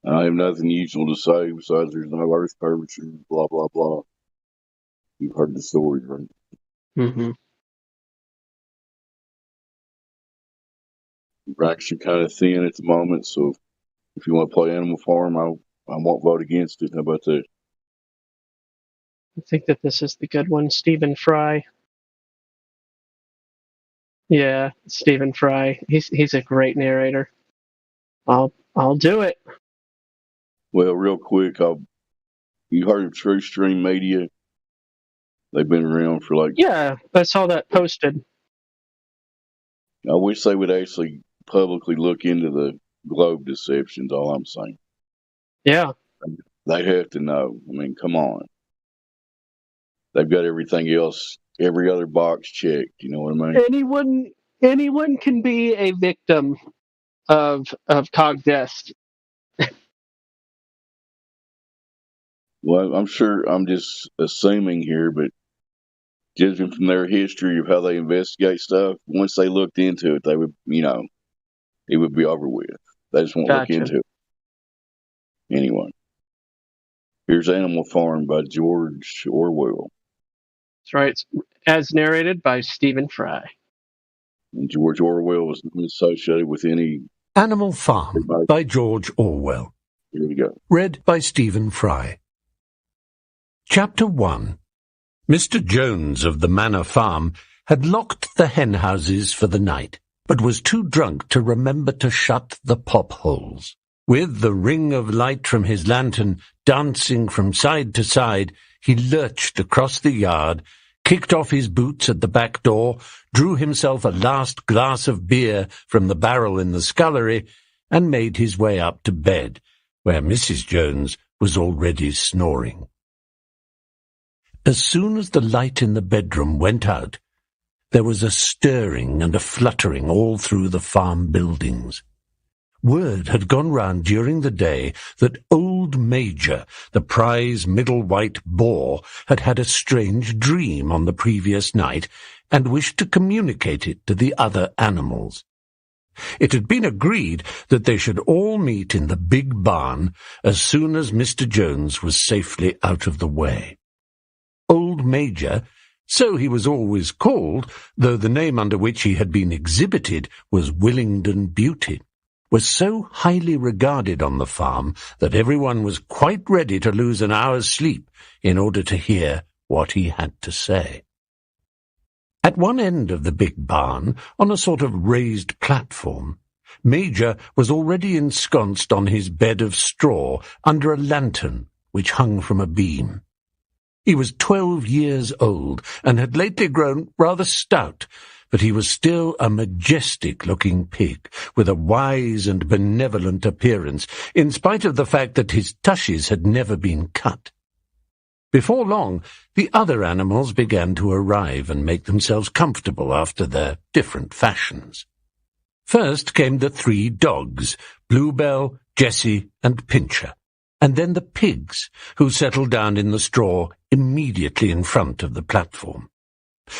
I have nothing usual to say besides there's no earth curvature, blah, blah, blah. You've heard the story, right? Mm-hmm. Racks are kind of thin at the moment, so if you want to play Animal Farm, I won't vote against it. How about that? I think that this is the good one, Stephen Fry. Yeah, Stephen Fry. He's a great narrator. I'll do it. Well, real quick, you heard of True Stream Media? They've been around for like... Yeah, I saw that posted. I wish they would actually publicly look into the globe deceptions, all I'm saying. Yeah. They have to know. I mean, come on. They've got everything else, every other box checked, you know what I mean? Anyone can be a victim of Cogdest. Well, I'm sure I'm just assuming here, but judging from their history of how they investigate stuff, once they looked into it, they would, it would be over with. They just won't look into it. Anyway, here's Animal Farm by George Orwell. That's right. As narrated by Stephen Fry. And George Orwell was not associated with any... Animal Farm by George Orwell. Here we go. Read by Stephen Fry. Chapter 1. Mr. Jones of the Manor Farm had locked the hen houses for the night, but was too drunk to remember to shut the pop holes. With the ring of light from his lantern dancing from side to side, he lurched across the yard, kicked off his boots at the back door, drew himself a last glass of beer from the barrel in the scullery, and made his way up to bed, where Mrs. Jones was already snoring. As soon as the light in the bedroom went out, there was a stirring and a fluttering all through the farm buildings. Word had gone round during the day that old Major, the prize middle white boar, had had a strange dream on the previous night and wished to communicate it to the other animals. It had been agreed that they should all meet in the big barn as soon as Mr. Jones was safely out of the way. Old Major, so he was always called, though the name under which he had been exhibited was Willingdon Beauty, was so highly regarded on the farm that everyone was quite ready to lose an hour's sleep in order to hear what he had to say. At one end of the big barn, on a sort of raised platform, Major was already ensconced on his bed of straw under a lantern which hung from a beam. He was 12 years old and had lately grown rather stout, but he was still a majestic-looking pig, with a wise and benevolent appearance, in spite of the fact that his tushes had never been cut. Before long, the other animals began to arrive and make themselves comfortable after their different fashions. First came the 3 dogs, Bluebell, Jessie, and Pincher, and then the pigs, who settled down in the straw immediately in front of the platform.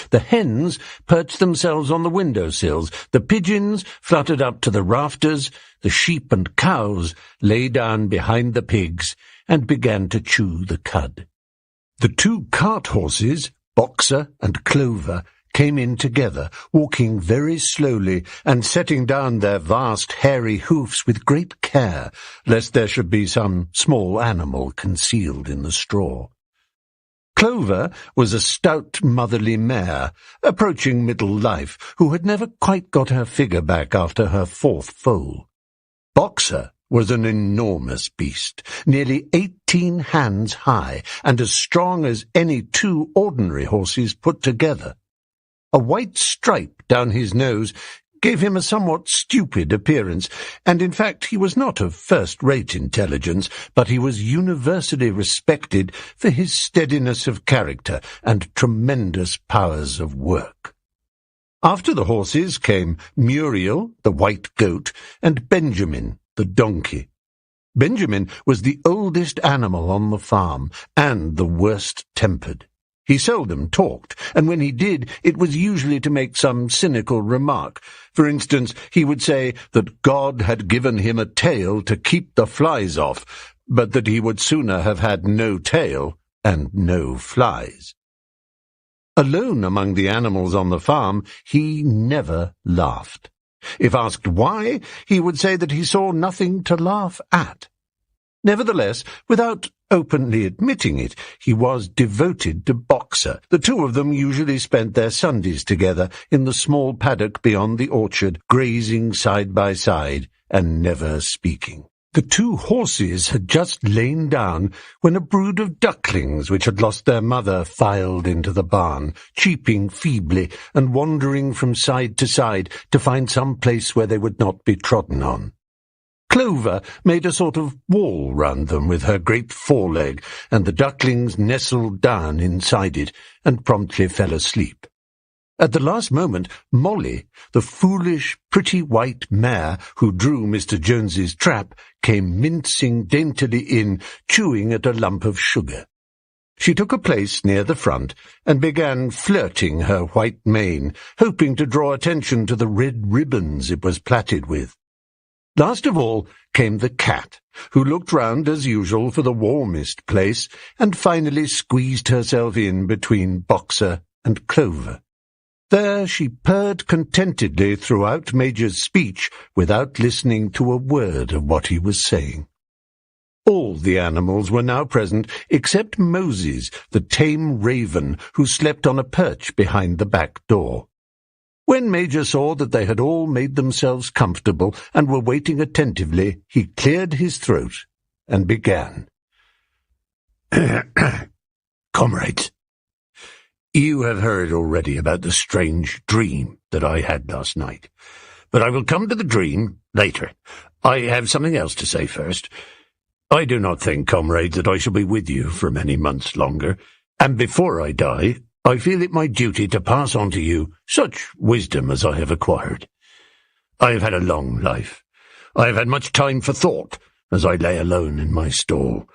The hens perched themselves on the window-sills, the pigeons fluttered up to the rafters, the sheep and cows lay down behind the pigs and began to chew the cud. The 2 cart horses, Boxer and Clover, came in together, walking very slowly and setting down their vast hairy hoofs with great care, lest there should be some small animal concealed in the straw. Clover was a stout motherly mare, approaching middle life, who had never quite got her figure back after her 4th foal. Boxer was an enormous beast, nearly 18 hands high, and as strong as any 2 ordinary horses put together. A white stripe down his nose gave him a somewhat stupid appearance, and in fact he was not of first-rate intelligence, but he was universally respected for his steadiness of character and tremendous powers of work. After the horses came Muriel, the white goat, and Benjamin, the donkey. Benjamin was the oldest animal on the farm, and the worst-tempered. He seldom talked, and when he did, it was usually to make some cynical remark. For instance, he would say that God had given him a tail to keep the flies off, but that he would sooner have had no tail and no flies. Alone among the animals on the farm, he never laughed. If asked why, he would say that he saw nothing to laugh at. Nevertheless, without openly admitting it, he was devoted to Boxer. The two of them usually spent their Sundays together in the small paddock beyond the orchard, grazing side by side and never speaking. The two horses had just lain down when a brood of ducklings which had lost their mother filed into the barn, cheeping feebly and wandering from side to side to find some place where they would not be trodden on. Clover made a sort of wall round them with her great foreleg, and the ducklings nestled down inside it and promptly fell asleep. At the last moment, Molly, the foolish, pretty white mare who drew Mr. Jones's trap, came mincing daintily in, chewing at a lump of sugar. She took a place near the front and began flirting her white mane, hoping to draw attention to the red ribbons it was plaited with. Last of all came the cat, who looked round as usual for the warmest place, and finally squeezed herself in between Boxer and Clover. There she purred contentedly throughout Major's speech without listening to a word of what he was saying. All the animals were now present except Moses, the tame raven, who slept on a perch behind the back door. When Major saw that they had all made themselves comfortable and were waiting attentively, he cleared his throat and began. Comrades, you have heard already about the strange dream that I had last night, but I will come to the dream later. I have something else to say first. I do not think, comrades, that I shall be with you for many months longer, and before I die, I feel it my duty to pass on to you such wisdom as I have acquired. I have had a long life. I have had much time for thought as I lay alone in my stall,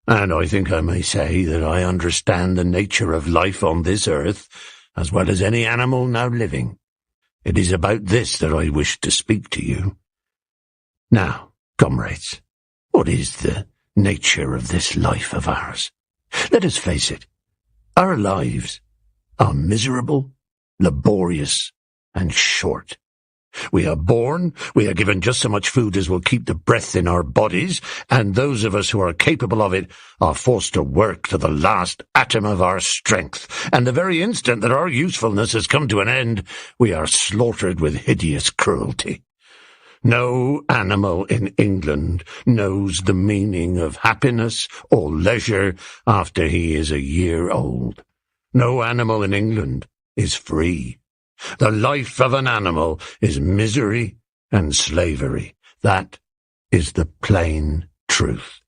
and I think I may say that I understand the nature of life on this earth as well as any animal now living. It is about this that I wish to speak to you. Now, comrades, what is the nature of this life of ours? Let us face it. Our lives are miserable, laborious, and short. We are born, we are given just so much food as will keep the breath in our bodies, and those of us who are capable of it are forced to work to the last atom of our strength, and the very instant that our usefulness has come to an end, we are slaughtered with hideous cruelty. No animal in England knows the meaning of happiness or leisure after he is a year old. No animal in England is free. The life of an animal is misery and slavery. That is the plain truth.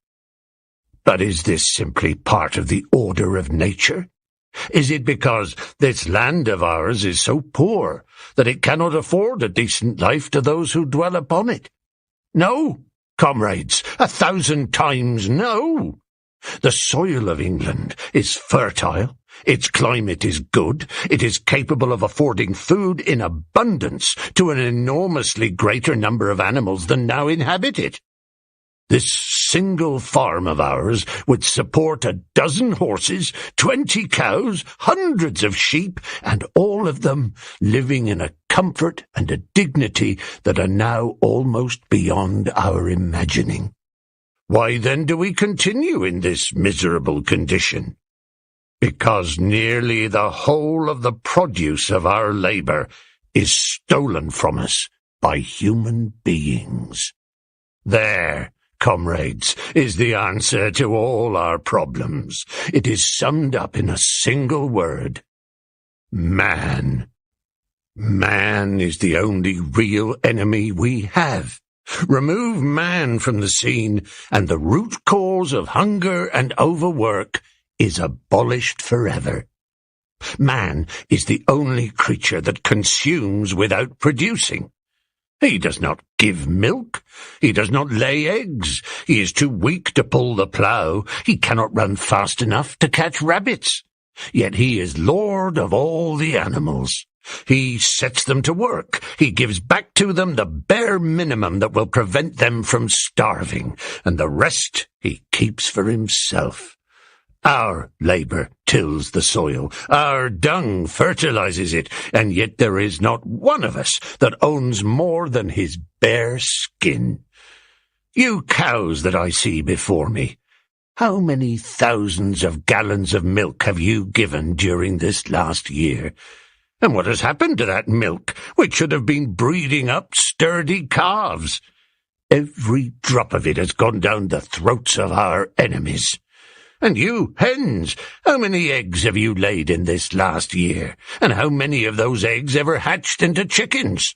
But is this simply part of the order of nature? Is it because this land of ours is so poor that it cannot afford a decent life to those who dwell upon it? No, comrades, 1,000 times no. The soil of England is fertile, its climate is good, it is capable of affording food in abundance to an enormously greater number of animals than now inhabit it. This single farm of ours would support 12 horses, 20 cows, hundreds of sheep, and all of them living in a comfort and a dignity that are now almost beyond our imagining. Why then do we continue in this miserable condition? Because nearly the whole of the produce of our labor is stolen from us by human beings. There, comrades, is the answer to all our problems. It is summed up in a single word. Man. Man is the only real enemy we have. Remove man from the scene, and the root cause of hunger and overwork is abolished forever. Man is the only creature that consumes without producing. He does not give milk. He does not lay eggs. He is too weak to pull the plough. He cannot run fast enough to catch rabbits. Yet he is lord of all the animals. He sets them to work. He gives back to them the bare minimum that will prevent them from starving, and the rest he keeps for himself. Our labour tills the soil, our dung fertilizes it, and yet there is not one of us that owns more than his bare skin. You cows that I see before me, how many thousands of gallons of milk have you given during this last year? And what has happened to that milk, which should have been breeding up sturdy calves? Every drop of it has gone down the throats of our enemies. And you, hens, how many eggs have you laid in this last year? And how many of those eggs ever hatched into chickens?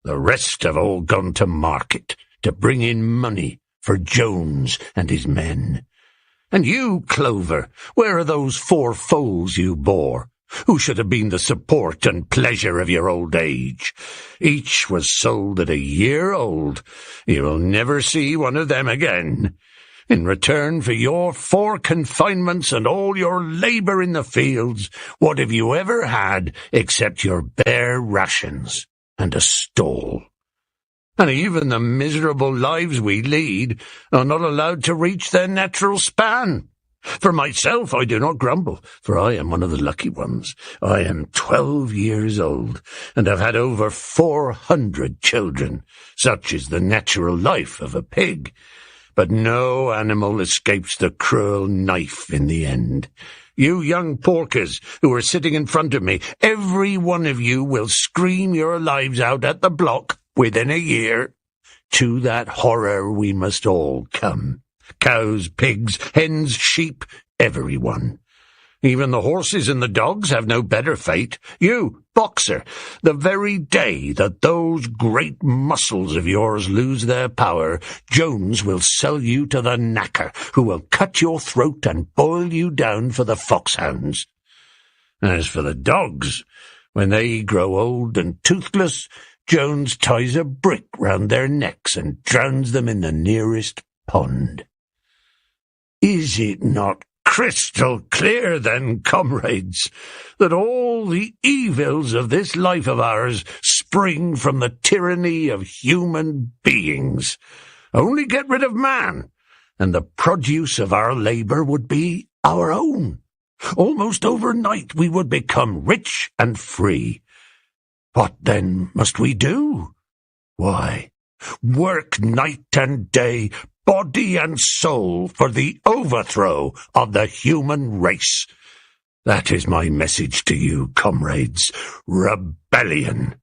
The rest have all gone to market to bring in money for Jones and his men. And you, Clover, where are those 4 foals you bore, who should have been the support and pleasure of your old age? Each was sold at a year old. You will never see one of them again. In return for your 4 confinements and all your labour in the fields, what have you ever had except your bare rations and a stall? And even the miserable lives we lead are not allowed to reach their natural span. For myself, I do not grumble, for I am one of the lucky ones. I am 12 years old, and have had over 400 children. Such is the natural life of a pig. But no animal escapes the cruel knife in the end. You young porkers who are sitting in front of me, every one of you will scream your lives out at the block within a year. To that horror we must all come. Cows, pigs, hens, sheep, everyone. Even the horses and the dogs have no better fate. You, Boxer, the very day that those great muscles of yours lose their power, Jones will sell you to the knacker, who will cut your throat and boil you down for the foxhounds. As for the dogs, when they grow old and toothless, Jones ties a brick round their necks and drowns them in the nearest pond. Is it not crystal clear, then, comrades, that all the evils of this life of ours spring from the tyranny of human beings? Only get rid of man, and the produce of our labour would be our own. Almost overnight we would become rich and free. What, then, must we do? Why, work night and day, body and soul, for the overthrow of the human race. That is my message to you, comrades. Rebellion.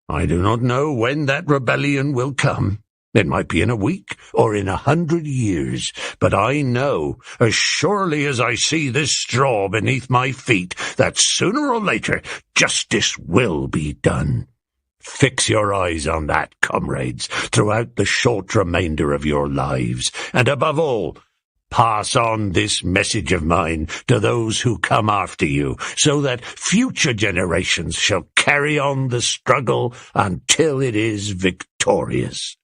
I do not know when that rebellion will come. It might be in a week or in 100 years, but I know, as surely as I see this straw beneath my feet, that sooner or later justice will be done. Fix your eyes on that, comrades, throughout the short remainder of your lives, and above all, pass on this message of mine to those who come after you, so that future generations shall carry on the struggle until it is victorious.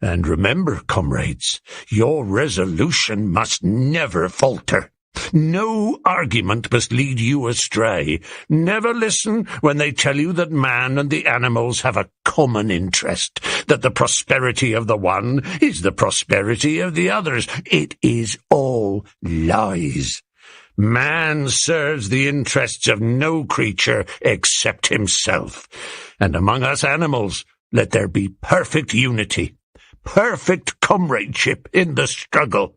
And remember, comrades, your resolution must never falter. No argument must lead you astray. Never listen when they tell you that man and the animals have a common interest, that the prosperity of the one is the prosperity of the others. It is all lies. Man serves the interests of no creature except himself. And among us animals, let there be perfect unity, perfect comradeship in the struggle.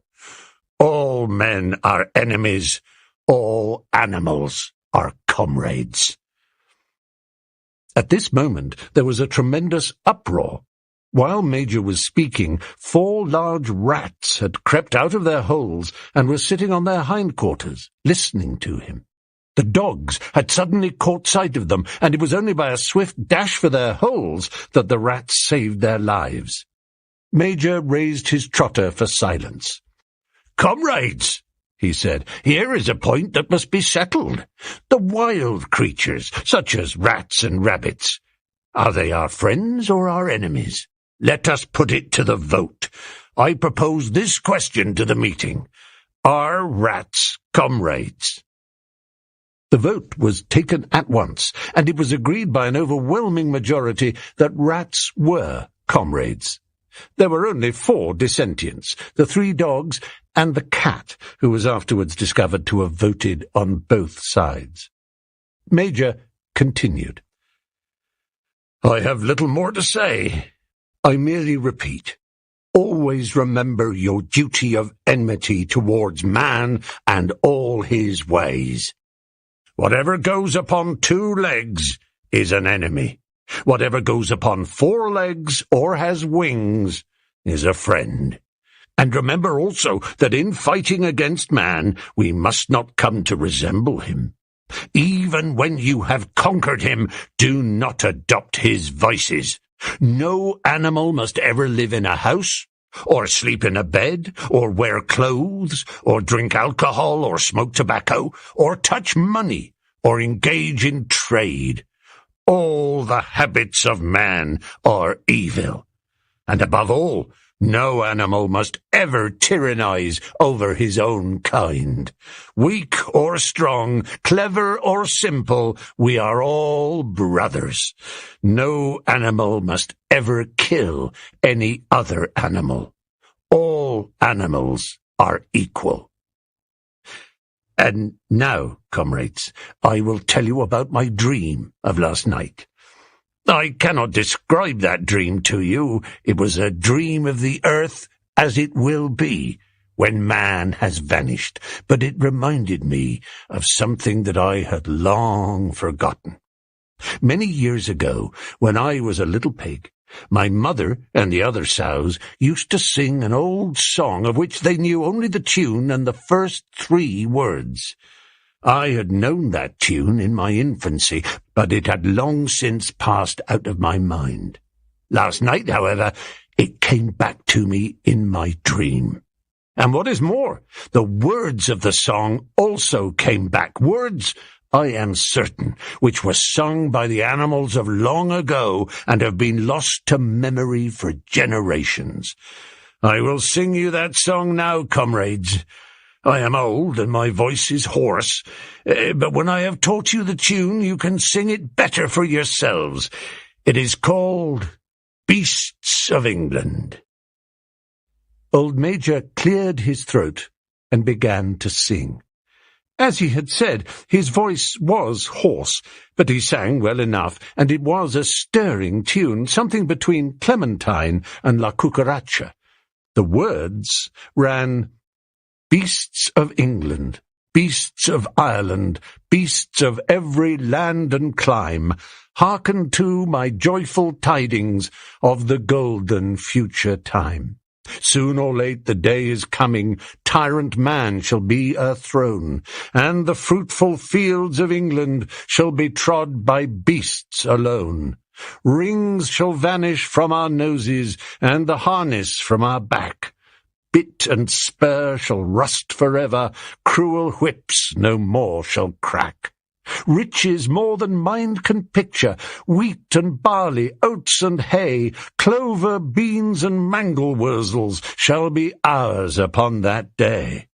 All men are enemies, all animals are comrades. At this moment there was a tremendous uproar. While Major was speaking, 4 large rats had crept out of their holes and were sitting on their hindquarters, listening to him. The dogs had suddenly caught sight of them, and it was only by a swift dash for their holes that the rats saved their lives. Major raised his trotter for silence. "Comrades," he said. "Here is a point that must be settled. The wild creatures, such as rats and rabbits, are they our friends or our enemies? Let us put it to the vote. I propose this question to the meeting. Are rats comrades?" The vote was taken at once, and it was agreed by an overwhelming majority that rats were comrades. There were only 4 dissentients, the 3 dogs and the cat, who was afterwards discovered to have voted on both sides. Major continued. "I have little more to say. I merely repeat, always remember your duty of enmity towards man and all his ways. Whatever goes upon 2 legs is an enemy. Whatever goes upon 4 legs or has wings is a friend. And remember also that in fighting against man, we must not come to resemble him. Even when you have conquered him, do not adopt his vices. No animal must ever live in a house, or sleep in a bed, or wear clothes, or drink alcohol, or smoke tobacco, or touch money, or engage in trade. All the habits of man are evil. And above all, no animal must ever tyrannize over his own kind. Weak or strong, clever or simple, we are all brothers. No animal must ever kill any other animal. All animals are equal. And now, comrades, I will tell you about my dream of last night. I cannot describe that dream to you. It was a dream of the earth as it will be when man has vanished, but it reminded me of something that I had long forgotten. Many years ago, when I was a little pig, my mother and the other sows used to sing an old song of which they knew only the tune and the first 3 words. I had known that tune in my infancy, but it had long since passed out of my mind. Last night, however, it came back to me in my dream. And what is more, the words of the song also came back, words, I am certain, which were sung by the animals of long ago and have been lost to memory for generations. I will sing you that song now, comrades. I am old and my voice is hoarse, but when I have taught you the tune, you can sing it better for yourselves. It is called Beasts of England. Old Major cleared his throat and began to sing. As he had said, his voice was hoarse, but he sang well enough, and it was a stirring tune, something between Clementine and La Cucaracha. The words ran, Beasts of England, beasts of Ireland, beasts of every land and clime, hearken to my joyful tidings of the golden future time. Soon or late the day is coming, tyrant man shall be o'erthrown, and the fruitful fields of England shall be trod by beasts alone. Rings shall vanish from our noses, and the harness from our back. Bit and spur shall rust forever, cruel whips no more shall crack. Riches more than mind can picture, wheat and barley, oats and hay, clover, beans and mangel wurzels shall be ours upon that day.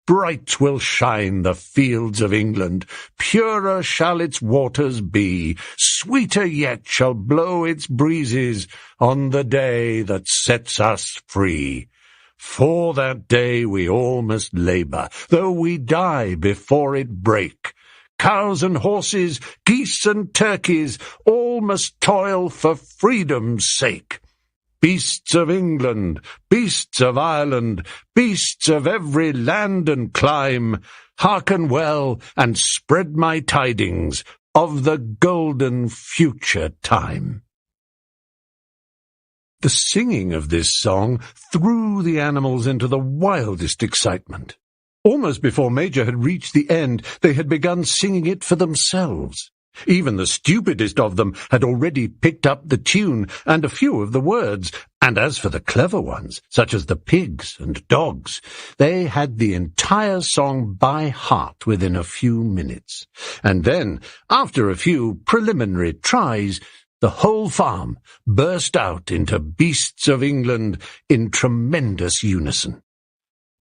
Bright will shine the fields of England, purer shall its waters be, sweeter yet shall blow its breezes on the day that sets us free. For that day we all must labour, though we die before it break. Cows and horses, geese and turkeys, all must toil for freedom's sake. Beasts of England, beasts of Ireland, beasts of every land and clime, hearken well and spread my tidings of the golden future time. The singing of this song threw the animals into the wildest excitement. Almost before Major had reached the end, they had begun singing it for themselves. Even the stupidest of them had already picked up the tune and a few of the words, and as for the clever ones, such as the pigs and dogs, they had the entire song by heart within a few minutes. And then, after a few preliminary tries, the whole farm burst out into Beasts of England in tremendous unison.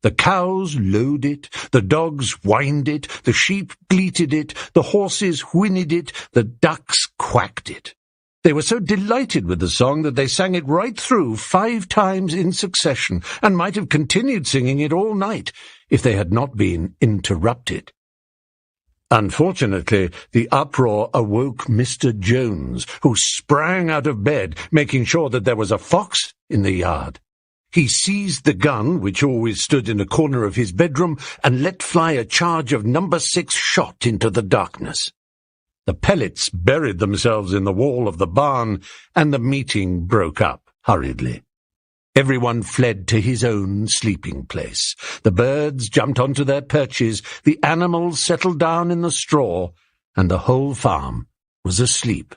The cows lowed it, the dogs whined it, the sheep bleated it, the horses whinnied it, the ducks quacked it. They were so delighted with the song that they sang it right through 5 times in succession, and might have continued singing it all night if they had not been interrupted. Unfortunately, the uproar awoke Mr. Jones, who sprang out of bed, making sure that there was a fox in the yard. He seized the gun, which always stood in a corner of his bedroom, and let fly a charge of No. 6 shot into the darkness. The pellets buried themselves in the wall of the barn, and the meeting broke up hurriedly. Everyone fled to his own sleeping place. The birds jumped onto their perches, the animals settled down in the straw, and the whole farm was asleep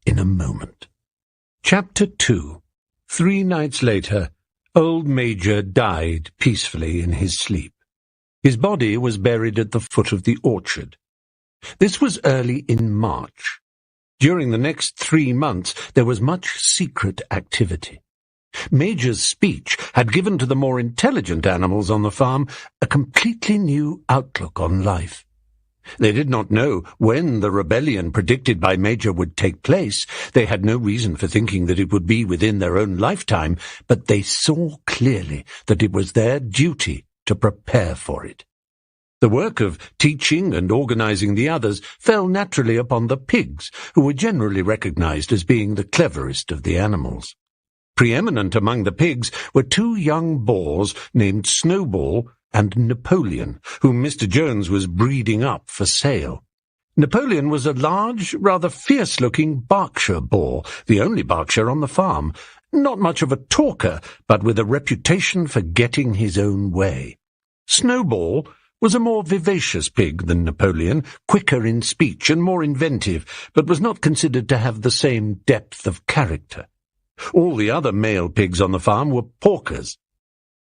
in a moment. Chapter 2. 3 nights later, old Major died peacefully in his sleep. His body was buried at the foot of the orchard. This was early in March. During the next 3 months there was much secret activity. Major's speech had given to the more intelligent animals on the farm a completely new outlook on life. They did not know when the rebellion predicted by Major would take place. They had no reason for thinking that it would be within their own lifetime, but they saw clearly that it was their duty to prepare for it. The work of teaching and organizing the others fell naturally upon the pigs, who were generally recognized as being the cleverest of the animals. Preeminent among the pigs were 2 young boars named Snowball and Napoleon, whom Mr. Jones was breeding up for sale. Napoleon was a large, rather fierce-looking Berkshire boar, the only Berkshire on the farm, not much of a talker, but with a reputation for getting his own way. Snowball was a more vivacious pig than Napoleon, quicker in speech and more inventive, but was not considered to have the same depth of character. All the other male pigs on the farm were porkers.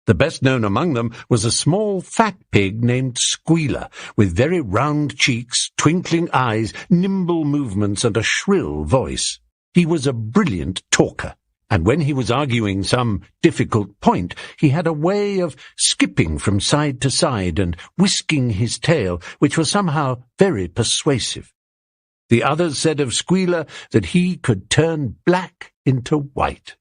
The best known among them was a small fat pig named Squealer, with very round cheeks, twinkling eyes, nimble movements, and a shrill voice. He was a brilliant talker, and when he was arguing some difficult point, he had a way of skipping from side to side and whisking his tail, which was somehow very persuasive. The others said of Squealer that he could turn black into white.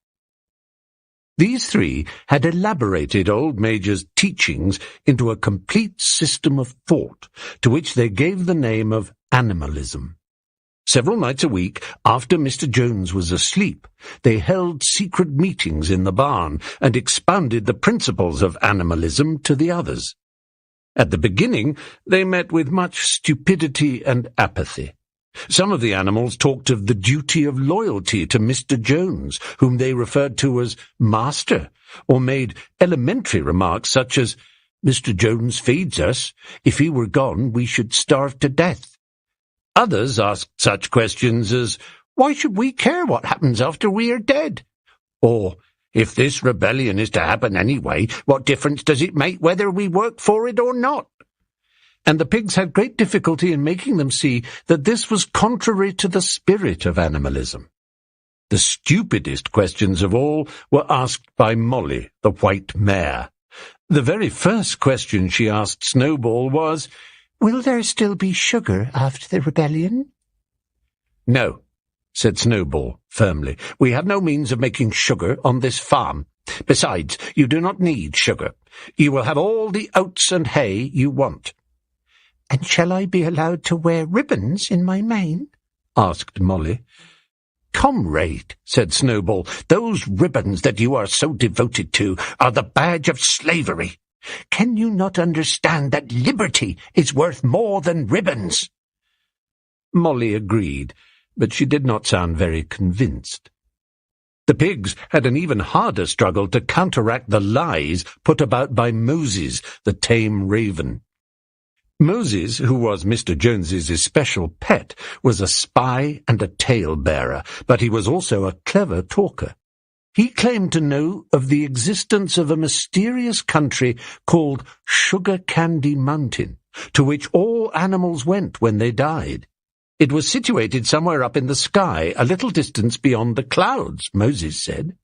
These 3 had elaborated old Major's teachings into a complete system of thought, to which they gave the name of animalism. Several nights a week, after Mr. Jones was asleep, they held secret meetings in the barn and expounded the principles of animalism to the others. At the beginning, they met with much stupidity and apathy. Some of the animals talked of the duty of loyalty to Mr. Jones, whom they referred to as Master, or made elementary remarks such as, "Mr. Jones feeds us. If he were gone, we should starve to death." Others asked such questions as, "Why should we care what happens after we are dead?" Or, "If this rebellion is to happen anyway, what difference does it make whether we work for it or not?" And the pigs had great difficulty in making them see that this was contrary to the spirit of animalism. The stupidest questions of all were asked by Molly, the white mare. The very first question she asked Snowball was, "Will there still be sugar after the rebellion?" "No," said Snowball firmly. "We have no means of making sugar on this farm. Besides, you do not need sugar. You will have all the oats and hay you want." "And shall I be allowed to wear ribbons in my mane?" asked Molly. "Comrade," said Snowball, "those ribbons that you are so devoted to are the badge of slavery. Can you not understand that liberty is worth more than ribbons?" Molly agreed, but she did not sound very convinced. The pigs had an even harder struggle to counteract the lies put about by Moses, the tame raven. Moses, who was Mr. Jones's especial pet, was a spy and a tale-bearer, but he was also a clever talker. He claimed to know of the existence of a mysterious country called Sugar Candy Mountain, to which all animals went when they died. It was situated somewhere up in the sky, a little distance beyond the clouds, Moses said.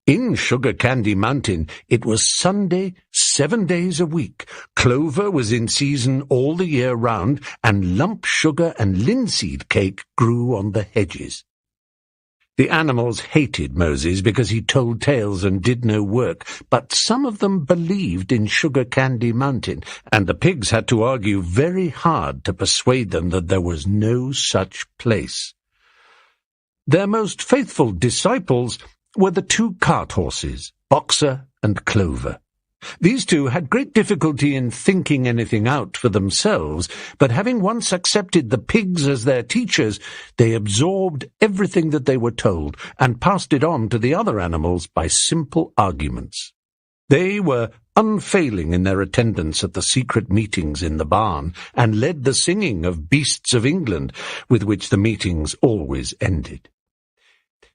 In Sugar Candy Mountain, it was Sunday 7 days a week. Clover was in season all the year round, and lump sugar and linseed cake grew on the hedges. The animals hated Moses because he told tales and did no work, but some of them believed in Sugar Candy Mountain, and the pigs had to argue very hard to persuade them that there was no such place. Their most faithful disciples were the 2 cart horses, Boxer and Clover. These 2 had great difficulty in thinking anything out for themselves, but having once accepted the pigs as their teachers, they absorbed everything that they were told and passed it on to the other animals by simple arguments. They were unfailing in their attendance at the secret meetings in the barn, and led the singing of Beasts of England, with which the meetings always ended.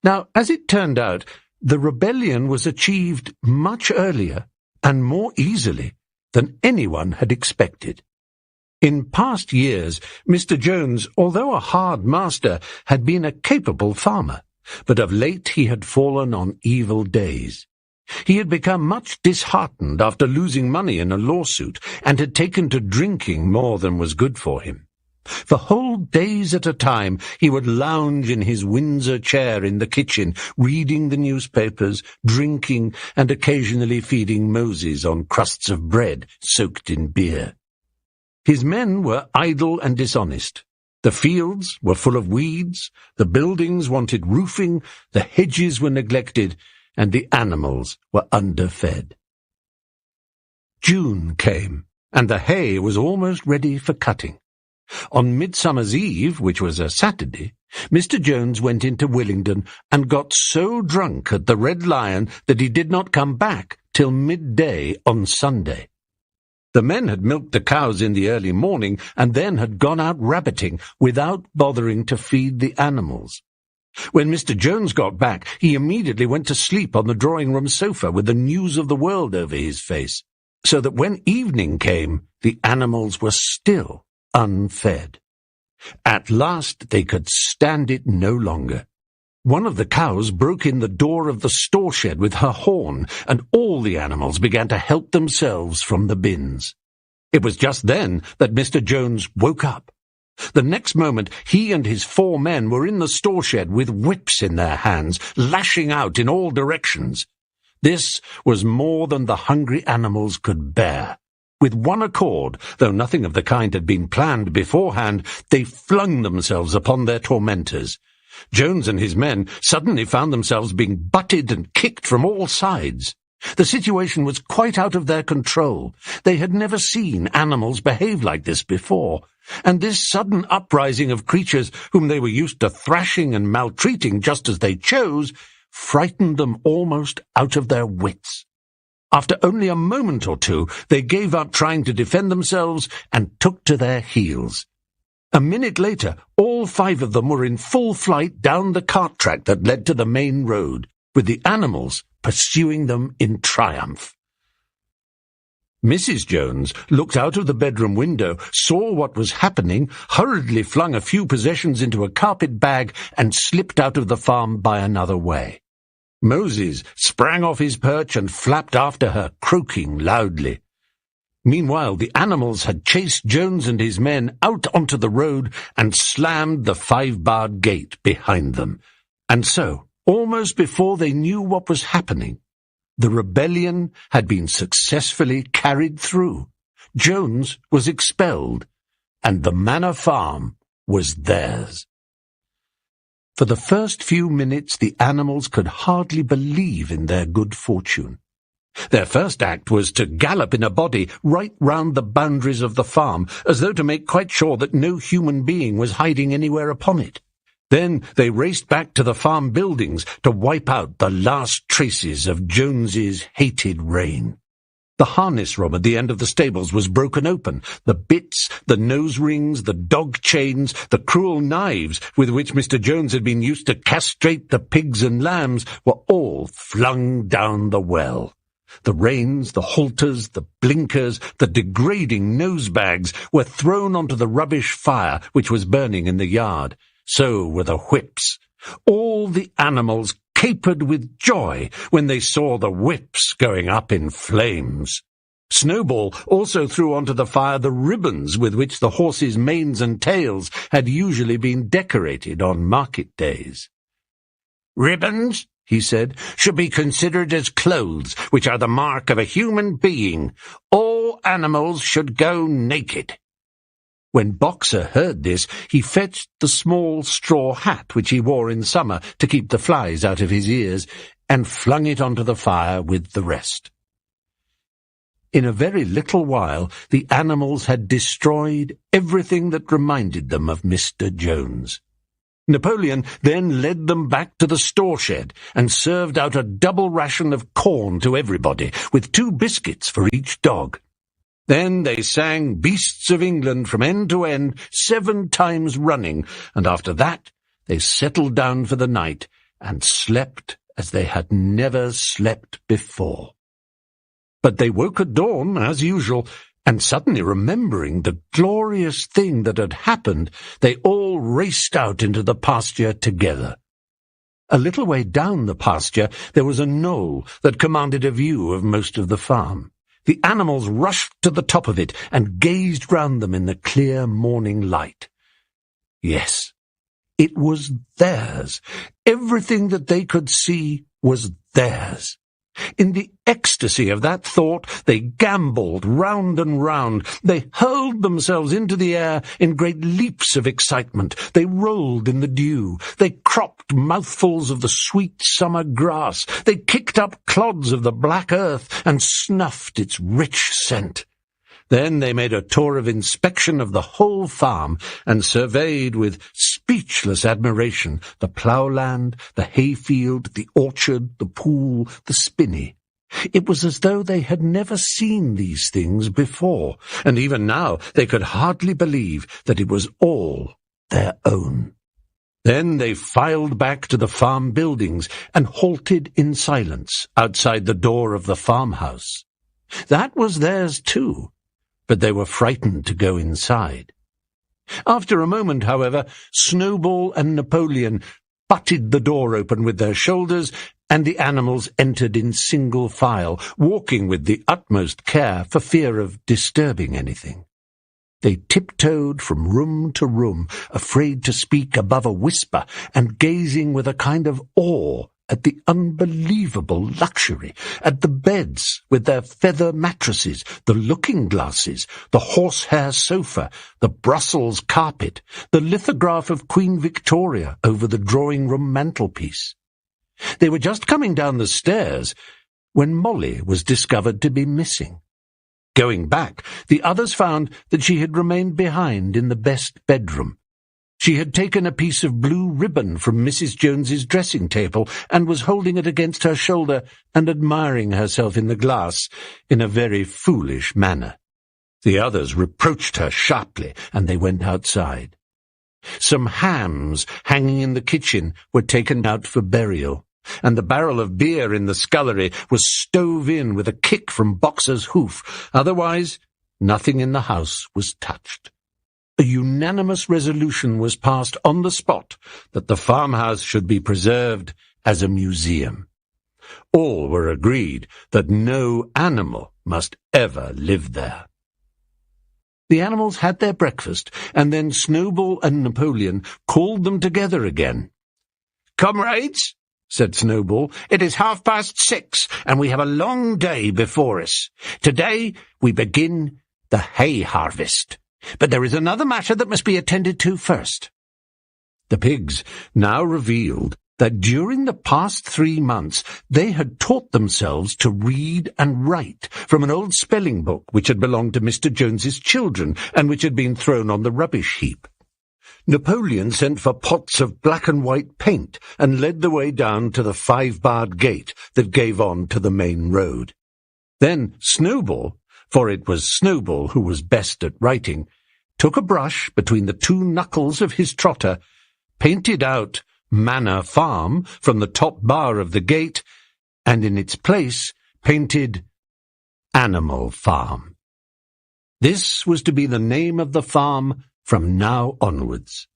Now, as it turned out, the rebellion was achieved much earlier and more easily than anyone had expected. In past years, Mr. Jones, although a hard master, had been a capable farmer, but of late he had fallen on evil days. He had become much disheartened after losing money in a lawsuit, and had taken to drinking more than was good for him. For whole days at a time he would lounge in his Windsor chair in the kitchen, reading the newspapers, drinking, and occasionally feeding Moses on crusts of bread soaked in beer. His men were idle and dishonest. The fields were full of weeds, the buildings wanted roofing, the hedges were neglected, and the animals were underfed. June came, and the hay was almost ready for cutting. On Midsummer's Eve, which was a Saturday, Mr. Jones went into Willingdon and got so drunk at the Red Lion that he did not come back till midday on Sunday. The men had milked the cows in the early morning and then had gone out rabbiting without bothering to feed the animals. When Mr. Jones got back, he immediately went to sleep on the drawing-room sofa with the news of the world over his face, so that when evening came, the animals were still unfed. At last they could stand it no longer. One of the cows broke in the door of the store shed with her horn, and all the animals began to help themselves from the bins. It was just then that Mr. Jones woke up. The next moment he and his 4 men were in the store shed with whips in their hands, lashing out in all directions. This was more than the hungry animals could bear. With one accord, though nothing of the kind had been planned beforehand, they flung themselves upon their tormentors. Jones and his men suddenly found themselves being butted and kicked from all sides. The situation was quite out of their control. They had never seen animals behave like this before, and this sudden uprising of creatures whom they were used to thrashing and maltreating just as they chose frightened them almost out of their wits. After only a moment or 2, they gave up trying to defend themselves and took to their heels. A minute later, all 5 of them were in full flight down the cart track that led to the main road, with the animals pursuing them in triumph. Mrs. Jones looked out of the bedroom window, saw what was happening, hurriedly flung a few possessions into a carpet bag, and slipped out of the farm by another way. Moses sprang off his perch and flapped after her, croaking loudly. Meanwhile, the animals had chased Jones and his men out onto the road and slammed the 5-barred gate behind them. And so, almost before they knew what was happening, the rebellion had been successfully carried through. Jones was expelled, and the Manor Farm was theirs. For the first few minutes the animals could hardly believe in their good fortune. Their first act was to gallop in a body right round the boundaries of the farm, as though to make quite sure that no human being was hiding anywhere upon it. Then they raced back to the farm buildings to wipe out the last traces of Jones's hated reign. The harness room at the end of the stables was broken open. The bits, the nose rings, the dog chains, the cruel knives with which Mr. Jones had been used to castrate the pigs and lambs were all flung down the well. The reins, the halters, the blinkers, the degrading nose-bags were thrown onto the rubbish fire which was burning in the yard. So were the whips. All the animals capered with joy when they saw the whips going up in flames. Snowball also threw onto the fire the ribbons with which the horses' manes and tails had usually been decorated on market days. "Ribbons," he said, "should be considered as clothes, which are the mark of a human being. All animals should go naked." When Boxer heard this, he fetched the small straw hat which he wore in summer to keep the flies out of his ears, and flung it onto the fire with the rest. In a very little while, the animals had destroyed everything that reminded them of Mr. Jones. Napoleon then led them back to the store-shed and served out a double ration of corn to everybody, with 2 biscuits for each dog. Then they sang Beasts of England from end to end 7 times running, and after that they settled down for the night and slept as they had never slept before. But they woke at dawn, as usual, and suddenly remembering the glorious thing that had happened, they all raced out into the pasture together. A little way down the pasture there was a knoll that commanded a view of most of the farm. The animals rushed to the top of it and gazed round them in the clear morning light. Yes, it was theirs. Everything that they could see was theirs. In the ecstasy of that thought, they gambolled round and round. They hurled themselves into the air in great leaps of excitement. They rolled in the dew. They cropped mouthfuls of the sweet summer grass. They kicked up clods of the black earth and snuffed its rich scent. Then they made a tour of inspection of the whole farm and surveyed with speechless admiration the ploughland, the hayfield, the orchard, the pool, the spinney. It was as though they had never seen these things before, and even now they could hardly believe that it was all their own. Then they filed back to the farm buildings and halted in silence outside the door of the farmhouse. That was theirs too, but they were frightened to go inside. After a moment, however, Snowball and Napoleon butted the door open with their shoulders, and the animals entered in single file, walking with the utmost care for fear of disturbing anything. They tiptoed from room to room, afraid to speak above a whisper, and gazing with a kind of awe at the unbelievable luxury, at the beds with their feather mattresses, the looking-glasses, the horsehair sofa, the Brussels carpet, the lithograph of Queen Victoria over the drawing-room mantelpiece. They were just coming down the stairs when Molly was discovered to be missing. Going back, the others found that she had remained behind in the best bedroom. She had taken a piece of blue ribbon from Mrs. Jones's dressing table and was holding it against her shoulder and admiring herself in the glass in a very foolish manner. The others reproached her sharply, and they went outside. Some hams hanging in the kitchen were taken out for burial, and the barrel of beer in the scullery was stove in with a kick from Boxer's hoof. Otherwise, nothing in the house was touched. A unanimous resolution was passed on the spot that the farmhouse should be preserved as a museum. All were agreed that no animal must ever live there. The animals had their breakfast, and then Snowball and Napoleon called them together again. "Comrades," said Snowball, "it is 6:30, and we have a long day before us. Today we begin the hay harvest. But there is another matter that must be attended to first." The pigs now revealed that during the past 3 months they had taught themselves to read and write from an old spelling book which had belonged to Mr. Jones's children and which had been thrown on the rubbish heap. Napoleon sent for pots of black and white paint and led the way down to the 5-barred gate that gave on to the main road. Then Snowball, for it was Snowball who was best at writing, took a brush between the two knuckles of his trotter, painted out Manor Farm from the top bar of the gate, and in its place painted Animal Farm. This was to be the name of the farm from now onwards.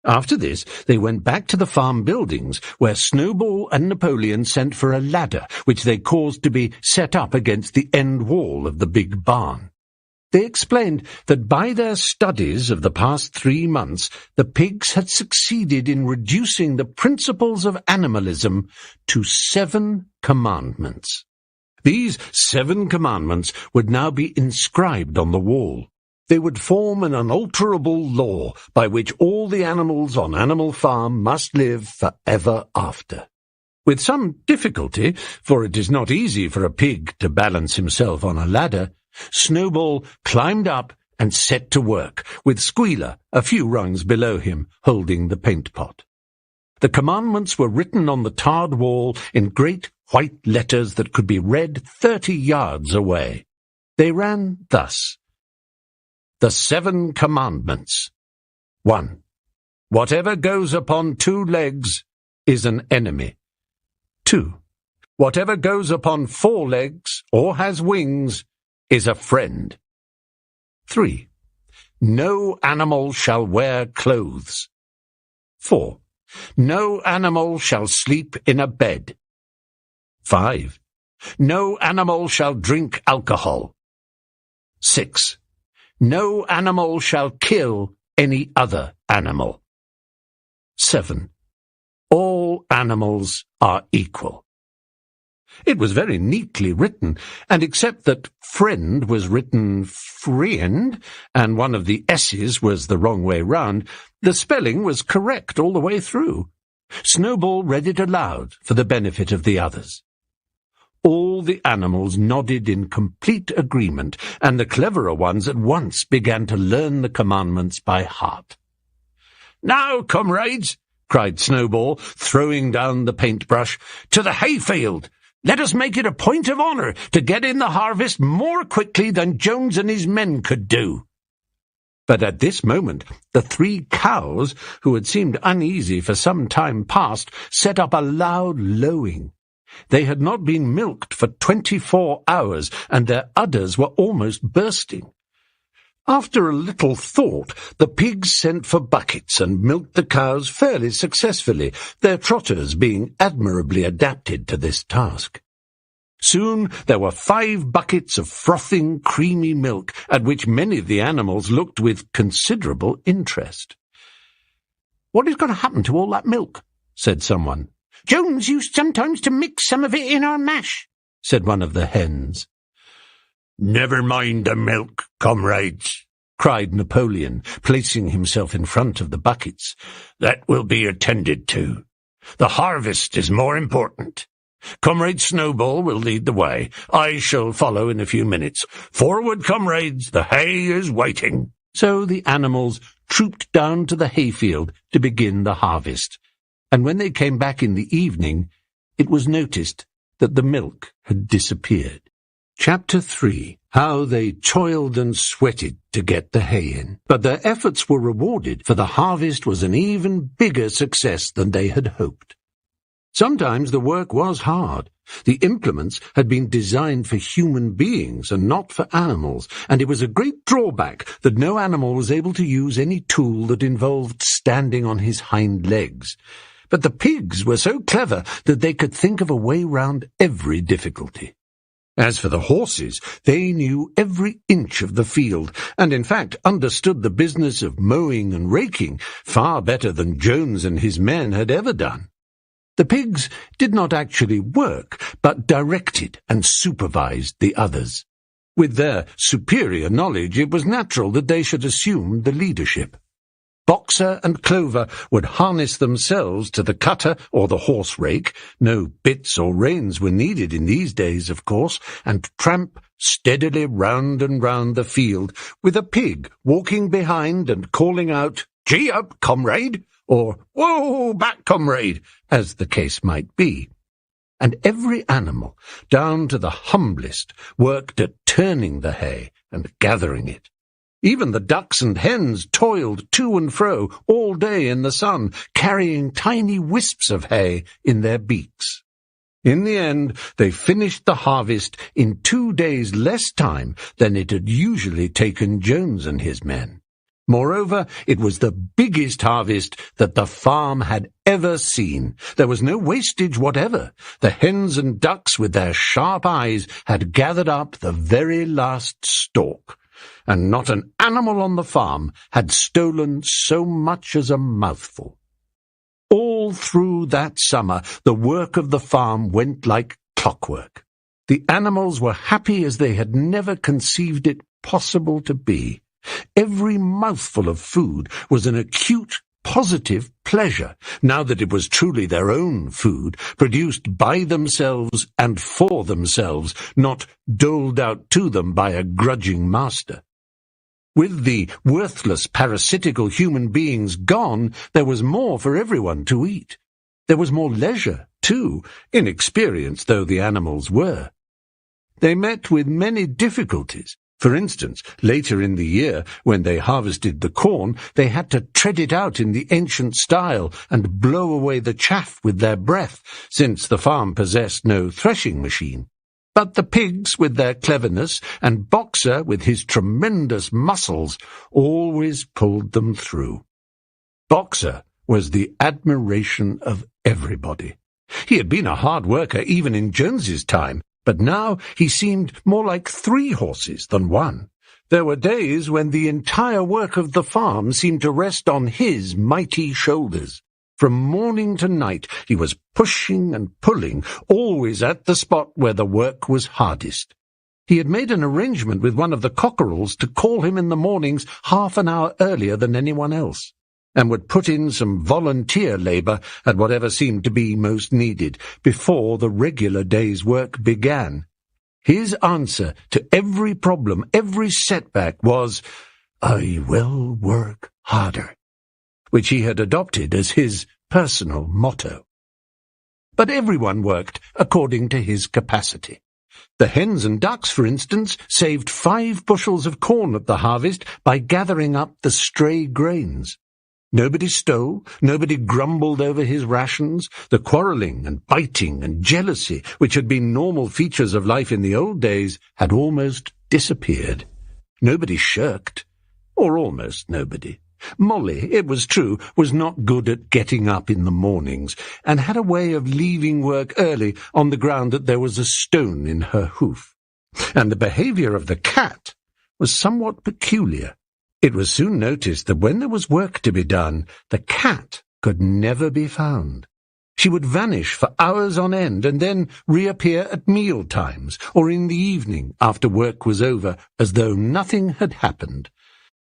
After this, they went back to the farm buildings, where Snowball and Napoleon sent for a ladder, which they caused to be set up against the end wall of the big barn. They explained that by their studies of the past 3 months, the pigs had succeeded in reducing the principles of animalism to 7 commandments. These 7 commandments would now be inscribed on the wall. They would form an unalterable law by which all the animals on Animal Farm must live forever after. With some difficulty, for it is not easy for a pig to balance himself on a ladder, Snowball climbed up and set to work, with Squealer a few rungs below him, holding the paint pot. The commandments were written on the tarred wall in great white letters that could be read 30 yards away. They ran thus. The 7 commandments. 1. Whatever goes upon 2 legs is an enemy. 2. Whatever goes upon 4 legs or has wings is a friend. 3. No animal shall wear clothes. 4. No animal shall sleep in a bed. 5. No animal shall drink alcohol. 6. No animal shall kill any other animal. 7. All animals are equal. It was very neatly written, and except that friend was written friend, and one of the S's was the wrong way round, the spelling was correct all the way through. Snowball read it aloud for the benefit of the others. All the animals nodded in complete agreement, and the cleverer ones at once began to learn the commandments by heart. "Now, comrades," cried Snowball, throwing down the paintbrush, "to the hayfield! Let us make it a point of honour to get in the harvest more quickly than Jones and his men could do." But at this moment the 3 cows, who had seemed uneasy for some time past, set up a loud lowing. They had not been milked for 24 hours, and their udders were almost bursting. After a little thought, the pigs sent for buckets and milked the cows fairly successfully, their trotters being admirably adapted to this task. Soon there were 5 buckets of frothing, creamy milk, at which many of the animals looked with considerable interest. "What is going to happen to all that milk?" said someone. "Jones used sometimes to mix some of it in our mash," said one of the hens. "Never mind the milk, comrades," cried Napoleon, placing himself in front of the buckets. "That will be attended to. The harvest is more important. Comrade Snowball will lead the way. I shall follow in a few minutes. Forward, comrades, the hay is waiting." So the animals trooped down to the hayfield to begin the harvest, and when they came back in the evening, it was noticed that the milk had disappeared. Chapter 3. How they toiled and sweated to get the hay in. But their efforts were rewarded, for the harvest was an even bigger success than they had hoped. Sometimes the work was hard. The implements had been designed for human beings and not for animals, and it was a great drawback that no animal was able to use any tool that involved standing on his hind legs. But the pigs were so clever that they could think of a way round every difficulty. As for the horses, they knew every inch of the field, and in fact understood the business of mowing and raking far better than Jones and his men had ever done. The pigs did not actually work, but directed and supervised the others. With their superior knowledge, it was natural that they should assume the leadership. Boxer and Clover would harness themselves to the cutter or the horse rake, no bits or reins were needed in these days, of course, and tramp steadily round and round the field, with a pig walking behind and calling out, "Gee up, comrade!" or "Whoa, back, comrade!" as the case might be. and every animal, down to the humblest, worked at turning the hay and gathering it. Even the ducks and hens toiled to and fro all day in the sun, carrying tiny wisps of hay in their beaks. In the end, they finished the harvest in 2 days less time than it had usually taken Jones and his men. Moreover, it was the biggest harvest that the farm had ever seen. There was no wastage whatever. The hens and ducks with their sharp eyes had gathered up the very last stalk, and not an animal on the farm had stolen so much as a mouthful. All through that summer, the work of the farm went like clockwork. The animals were happy as they had never conceived it possible to be. Every mouthful of food was an acute, positive pleasure, now that it was truly their own food, produced by themselves and for themselves, not doled out to them by a grudging master. With the worthless, parasitical human beings gone, there was more for everyone to eat. There was more leisure, too, inexperienced though the animals were. They met with many difficulties. For instance, later in the year, when they harvested the corn, they had to tread it out in the ancient style and blow away the chaff with their breath, since the farm possessed no threshing machine. But the pigs, with their cleverness, and Boxer, with his tremendous muscles, always pulled them through. Boxer was the admiration of everybody. He had been a hard worker even in Jones's time, but now he seemed more like 3 horses than 1. There were days when the entire work of the farm seemed to rest on his mighty shoulders. From morning to night he was pushing and pulling, always at the spot where the work was hardest. He had made an arrangement with one of the cockerels to call him in the mornings half an hour earlier than anyone else, and would put in some volunteer labour at whatever seemed to be most needed before the regular day's work began. His answer to every problem, every setback, was, "I will work harder," which he had adopted as his personal motto. But everyone worked according to his capacity. The hens and ducks, for instance, saved 5 bushels of corn at the harvest by gathering up the stray grains. Nobody stole, nobody grumbled over his rations. The quarrelling and biting and jealousy, which had been normal features of life in the old days, had almost disappeared. Nobody shirked, or almost nobody. Molly, it was true, was not good at getting up in the mornings, and had a way of leaving work early on the ground that there was a stone in her hoof. And the behaviour of the cat was somewhat peculiar. It was soon noticed that when there was work to be done, the cat could never be found. She would vanish for hours on end and then reappear at meal times or in the evening after work was over, as though nothing had happened.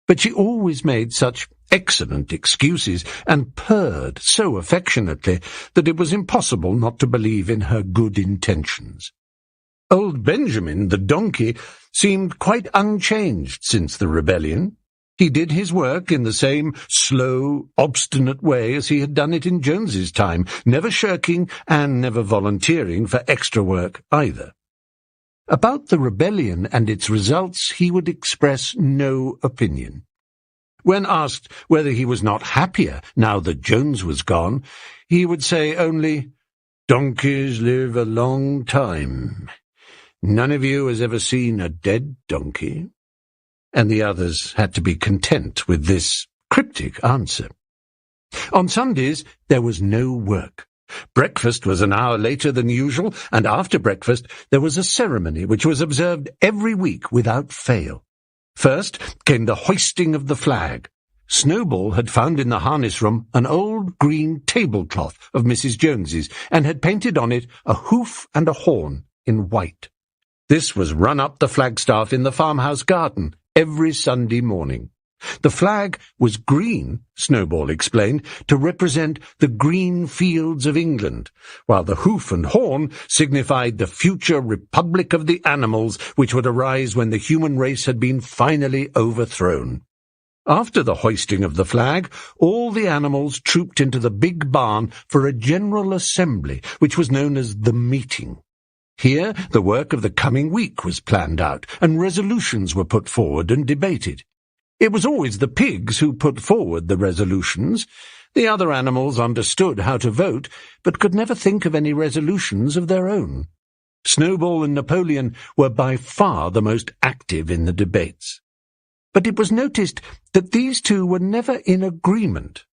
But she always made such excellent excuses and purred so affectionately that it was impossible not to believe in her good intentions. Old Benjamin, the donkey, seemed quite unchanged since the rebellion. He did his work in the same slow, obstinate way as he had done it in Jones's time, never shirking and never volunteering for extra work either. About the rebellion and its results he would express no opinion. When asked whether he was not happier now that Jones was gone, he would say only, "Donkeys live a long time. None of you has ever seen a dead donkey." And the others had to be content with this cryptic answer. On Sundays there was no work. Breakfast was an hour later than usual, and after breakfast there was a ceremony which was observed every week without fail. First came the hoisting of the flag. Snowball had found in the harness room an old green tablecloth of Mrs. Jones's, and had painted on it a hoof and a horn in white. This was run up the flagstaff in the farmhouse garden every Sunday morning. The flag was green, Snowball explained, to represent the green fields of England, while the hoof and horn signified the future republic of the animals which would arise when the human race had been finally overthrown. After the hoisting of the flag, all the animals trooped into the big barn for a general assembly, which was known as the meeting. Here the work of the coming week was planned out, and resolutions were put forward and debated. It was always the pigs who put forward the resolutions. The other animals understood how to vote, but could never think of any resolutions of their own. Snowball and Napoleon were by far the most active in the debates. But it was noticed that these two were never in agreement.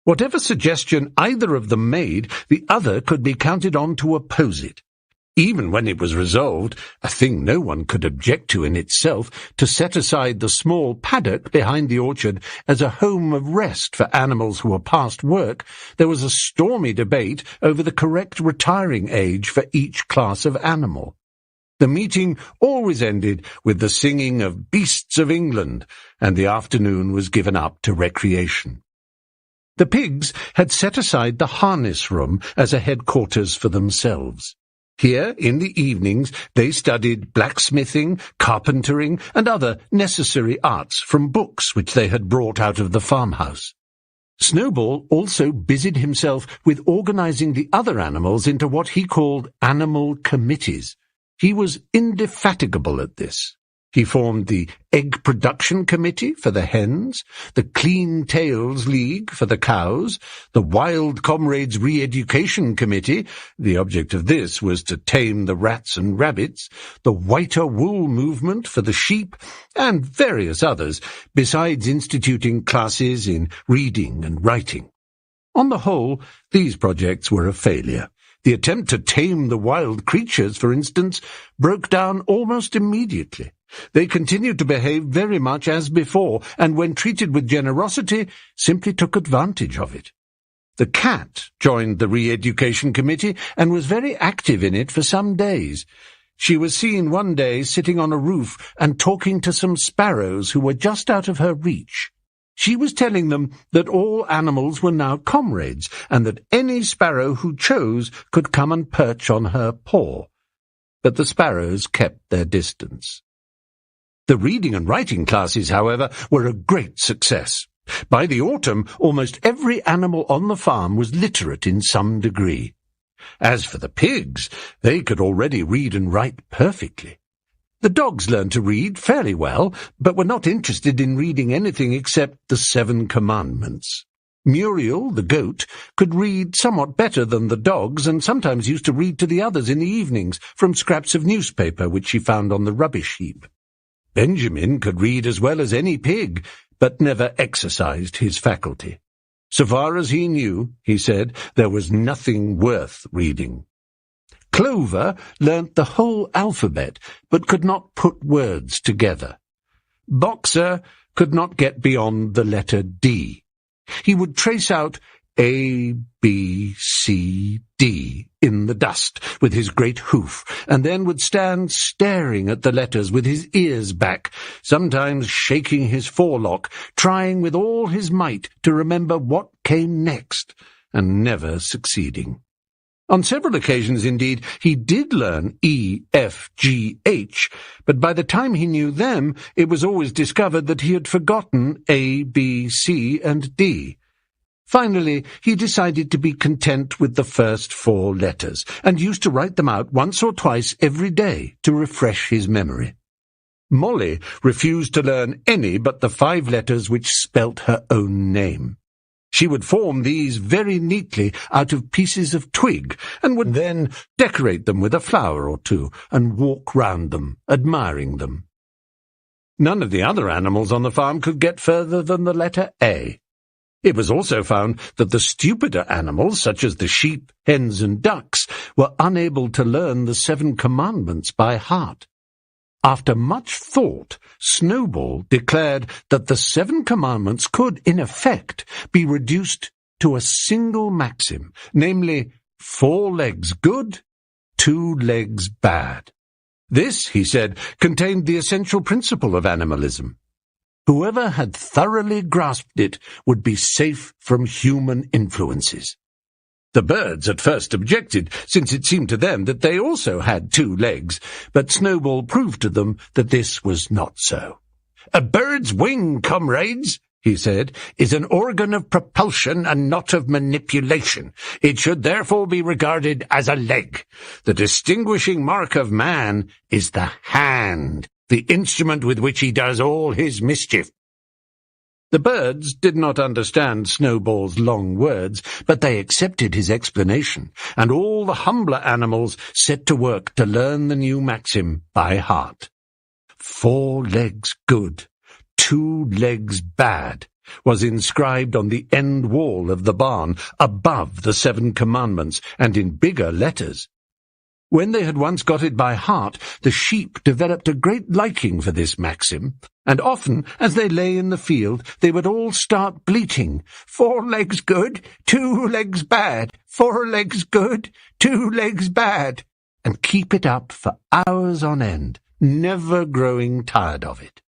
Whatever suggestion either of them made, the other could be counted on to oppose it. Even when it was resolved, a thing no one could object to in itself, to set aside the small paddock behind the orchard as a home of rest for animals who were past work, there was a stormy debate over the correct retiring age for each class of animal. The meeting always ended with the singing of Beasts of England, and the afternoon was given up to recreation. The pigs had set aside the harness room as a headquarters for themselves. Here, in the evenings, they studied blacksmithing, carpentering, and other necessary arts from books which they had brought out of the farmhouse. Snowball also busied himself with organizing the other animals into what he called animal committees. He was indefatigable at this. He formed the Egg Production Committee for the hens, the Clean Tails League for the cows, the Wild Comrades Re-Education Committee — the object of this was to tame the rats and rabbits — the Whiter Wool Movement for the sheep, and various others, besides instituting classes in reading and writing. On the whole, these projects were a failure. The attempt to tame the wild creatures, for instance, broke down almost immediately. They continued to behave very much as before, and when treated with generosity, simply took advantage of it. The cat joined the Re-Education Committee and was very active in it for some days. She was seen one day sitting on a roof and talking to some sparrows who were just out of her reach. She was telling them that all animals were now comrades, and that any sparrow who chose could come and perch on her paw. But the sparrows kept their distance. The reading and writing classes, however, were a great success. By the autumn, almost every animal on the farm was literate in some degree. As for the pigs, they could already read and write perfectly. The dogs learned to read fairly well, but were not interested in reading anything except the 7 Commandments. Muriel, the goat, could read somewhat better than the dogs, and sometimes used to read to the others in the evenings from scraps of newspaper which she found on the rubbish heap. Benjamin could read as well as any pig, but never exercised his faculty. So far as he knew, he said, there was nothing worth reading. Clover learnt the whole alphabet, but could not put words together. Boxer could not get beyond the letter D. He would trace out A, B, C, D in the dust with his great hoof, and then would stand staring at the letters with his ears back, sometimes shaking his forelock, trying with all his might to remember what came next, and never succeeding. On several occasions, indeed, he did learn E, F, G, H, but by the time he knew them, it was always discovered that he had forgotten A, B, C, and D. Finally, he decided to be content with the first 4 letters, and used to write them out once or twice every day to refresh his memory. Molly refused to learn any but the 5 letters which spelt her own name. She would form these very neatly out of pieces of twig, and would then decorate them with a flower or two, and walk round them, admiring them. None of the other animals on the farm could get further than the letter A. It was also found that the stupider animals, such as the sheep, hens, and ducks, were unable to learn the 7 Commandments by heart. After much thought, Snowball declared that the 7 Commandments could, in effect, be reduced to a single maxim, namely, 4 legs good, 2 legs bad. This, he said, contained the essential principle of animalism. Whoever had thoroughly grasped it would be safe from human influences. The birds at first objected, since it seemed to them that they also had 2 legs, but Snowball proved to them that this was not so. "A bird's wing, comrades," he said, is an organ of propulsion and not of manipulation. It should therefore be regarded as a leg. The distinguishing mark of man is the hand, the instrument with which he does all his mischief. The birds did not understand Snowball's long words, but they accepted his explanation, and all the humbler animals set to work to learn the new maxim by heart. 4 legs good, 2 legs bad, was inscribed on the end wall of the barn, above the 7 commandments, and in bigger letters. When they had once got it by heart, the sheep developed a great liking for this maxim, and often, as they lay in the field, they would all start bleating, 4 legs good, 2 legs bad, 4 legs good, 2 legs bad, and keep it up for hours on end, never growing tired of it.